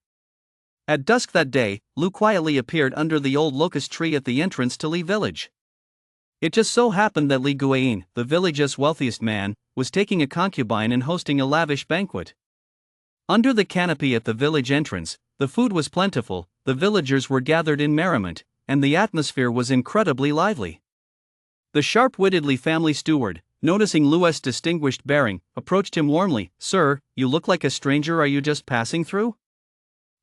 [SPEAKER 1] At dusk that day, Lu quietly appeared under the old locust tree at the entrance to Li village. It just so happened that Li Guiyin, the village's wealthiest man, was taking a concubine and hosting a lavish banquet. Under the canopy at the village entrance, the food was plentiful, the villagers were gathered in merriment, and the atmosphere was incredibly lively. The sharp-witted Li family steward, noticing Lu's distinguished bearing, approached him warmly. "Sir, you look like a stranger. Are you just passing through?"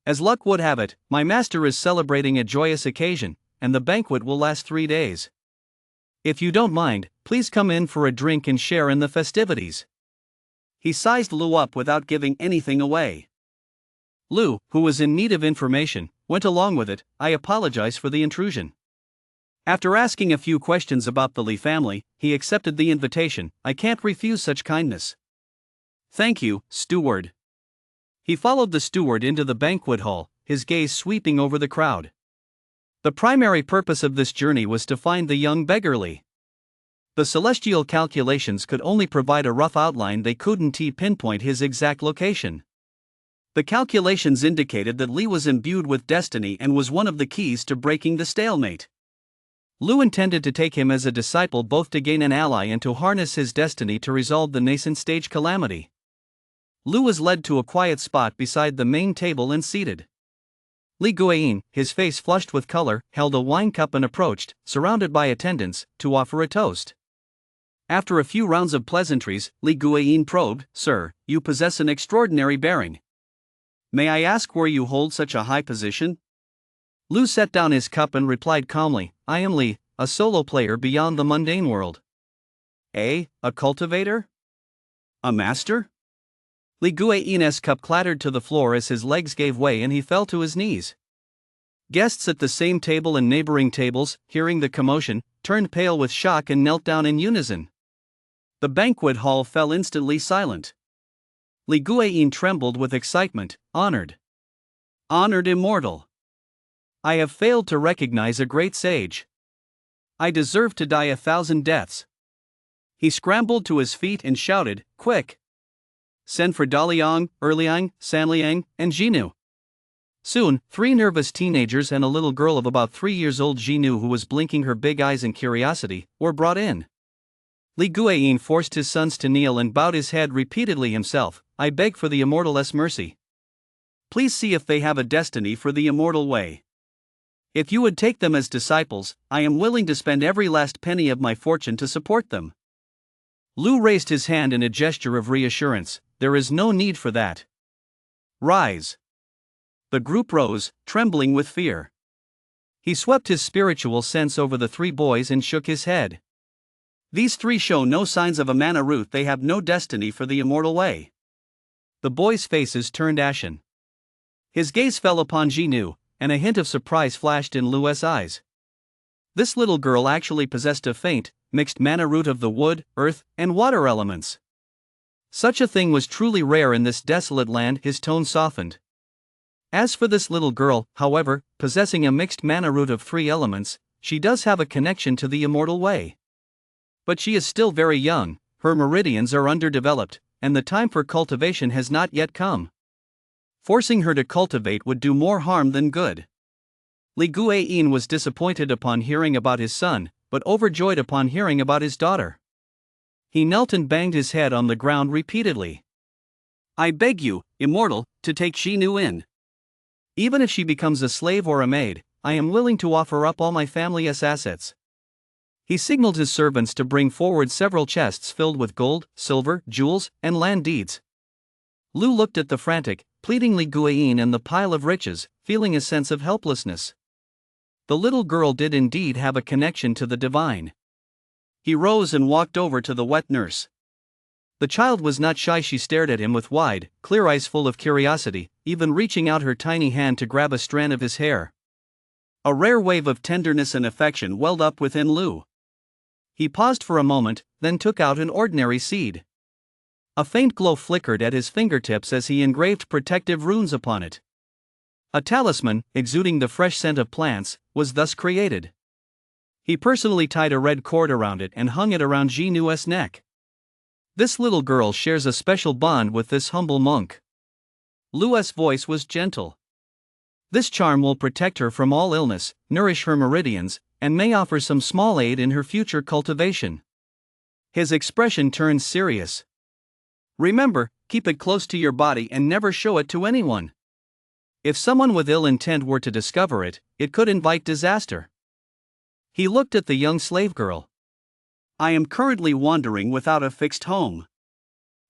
[SPEAKER 1] "As luck would have it, my master is celebrating a joyous occasion, and the banquet will last 3 days. If you don't mind, please come in for a drink and share in the festivities." He sized Lu up without giving anything away. Lu, who was in need of information, went along with it. "I apologize for the intrusion." After asking a few questions about the Li family, he accepted the invitation. "I can't refuse such kindness." "Thank you, steward." He followed the steward into the banquet hall, his gaze sweeping over the crowd. The primary purpose of this journey was to find the young beggar Li. The celestial calculations could only provide a rough outline, they couldn't pinpoint his exact location. The calculations indicated that Li was imbued with destiny and was one of the keys to breaking the stalemate. Lu intended to take him as a disciple, both to gain an ally and to harness his destiny to resolve the nascent stage calamity. Lu was led to a quiet spot beside the main table and seated. Li Guiyin, his face flushed with color, held a wine cup and approached, surrounded by attendants, to offer a toast. After a few rounds of pleasantries, Li Guiyin probed, "Sir, you possess an extraordinary bearing. May I ask where you hold such a high position?" Lu set down his cup and replied calmly, "I am Li, a solo player beyond the mundane world." A cultivator? A master? Li Guiyin's cup clattered to the floor as his legs gave way and he fell to his knees. Guests at the same table and neighboring tables, hearing the commotion, turned pale with shock and knelt down in unison. The banquet hall fell instantly silent. Li Guiyin trembled with excitement. Honored. Honored immortal. I have failed to recognize a great sage. I deserve to die 1,000 deaths. He scrambled to his feet and shouted, "Quick! Send for Daliang, Erliang, Sanliang, and Jinu." Soon, 3 nervous teenagers and a little girl of about 3 years old, Jinu, who was blinking her big eyes in curiosity, were brought in. Li Guiyin forced his sons to kneel and bowed his head repeatedly himself. "I beg for the immortal's mercy. Please see if they have a destiny for the immortal way. If you would take them as disciples, I am willing to spend every last penny of my fortune to support them." Lu raised his hand in a gesture of reassurance. "There is no need for that. Rise." The group rose, trembling with fear. He swept his spiritual sense over the 3 boys and shook his head. "These 3 show no signs of a mana root. They have no destiny for the immortal way." The boys' faces turned ashen. His gaze fell upon Jinu, and a hint of surprise flashed in Lu's eyes. This little girl actually possessed a faint, mixed mana root of the wood, earth, and water elements. Such a thing was truly rare in this desolate land. His tone softened. "As for this little girl, however, possessing a mixed mana root of 3 elements, she does have a connection to the immortal way. But she is still very young, her meridians are underdeveloped, and the time for cultivation has not yet come. Forcing her to cultivate would do more harm than good." Li Guiyin was disappointed upon hearing about his son, but overjoyed upon hearing about his daughter. He knelt and banged his head on the ground repeatedly. "I beg you, immortal, to take Jinu in. Even if she becomes a slave or a maid, I am willing to offer up all my family's assets." He signaled his servants to bring forward several chests filled with gold, silver, jewels, and land deeds. Lu looked at the frantic, pleading Li Guiyin and the pile of riches, feeling a sense of helplessness. The little girl did indeed have a connection to the divine. He rose and walked over to the wet nurse. The child was not shy, she stared at him with wide, clear eyes full of curiosity, even reaching out her tiny hand to grab a strand of his hair. A rare wave of tenderness and affection welled up within Lu. He paused for a moment, then took out an ordinary seed. A faint glow flickered at his fingertips as he engraved protective runes upon it. A talisman, exuding the fresh scent of plants, was thus created. He personally tied a red cord around it and hung it around Jinu's neck. This little girl shares a special bond with this humble monk. Lu's voice was gentle. This charm will protect her from all illness, nourish her meridians, and may offer some small aid in her future cultivation. His expression turned serious. Remember, keep it close to your body and never show it to anyone. If someone with ill intent were to discover it, it could invite disaster. He looked at the young slave girl. I am currently wandering without a fixed home.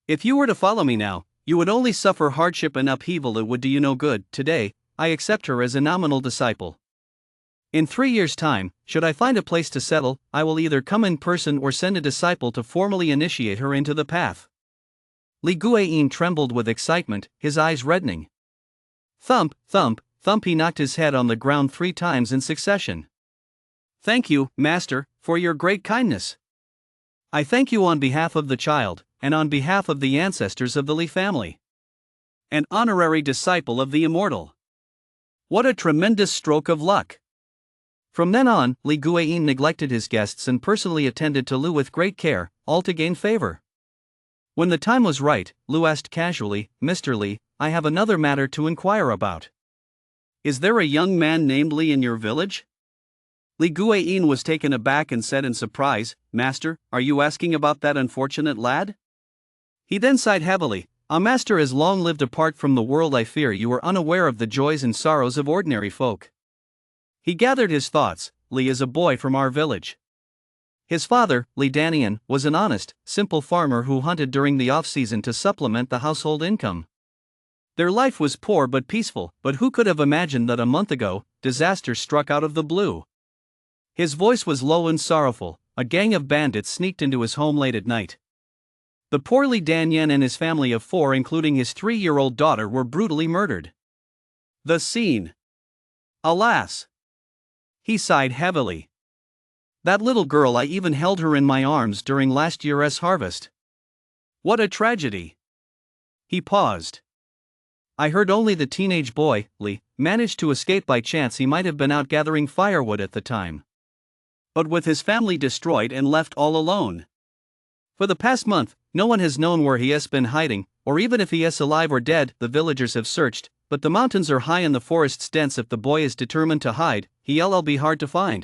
[SPEAKER 1] If you were to follow me now, you would only suffer hardship and upheaval. It would do you no good. Today, I accept her as a nominal disciple. In 3 years' time, should I find a place to settle, I will either come in person or send a disciple to formally initiate her into the path. Li Guiyin trembled with excitement, his eyes reddening. Thump, thump, thump, he knocked his head on the ground 3 times in succession. Thank you, Master, for your great kindness. I thank you on behalf of the child, and on behalf of the ancestors of the Li family. An honorary disciple of the immortal. What a tremendous stroke of luck! From then on, Li Guiyin neglected his guests and personally attended to Lu with great care, all to gain favor. When the time was right, Lu asked casually, Mr. Li, I have another matter to inquire about. Is there a young man named Li in your village? Li Guiyin was taken aback and said in surprise, Master, are you asking about that unfortunate lad? He then sighed heavily, Our master has long lived apart from the world. I fear you are unaware of the joys and sorrows of ordinary folk. He gathered his thoughts. Li is a boy from our village. His father, Li Danian, was an honest, simple farmer who hunted during the off-season to supplement the household income. Their life was poor but peaceful, but who could have imagined that a month ago, disaster struck out of the blue? His voice was low and sorrowful. A gang of bandits sneaked into his home late at night. The poor Li Danian and his family of 4, including his 3-year-old daughter, were brutally murdered. The scene. Alas! He sighed heavily. That little girl, I even held her in my arms during last year's harvest. What a tragedy! He paused. I heard only the teenage boy, Li, managed to escape by chance. He might have been out gathering firewood at the time. But with his family destroyed and left all alone. For the past month, no one has known where he has been hiding, or even if he is alive or dead. The villagers have searched, but the mountains are high and the forests dense. If the boy is determined to hide, he'll be hard to find.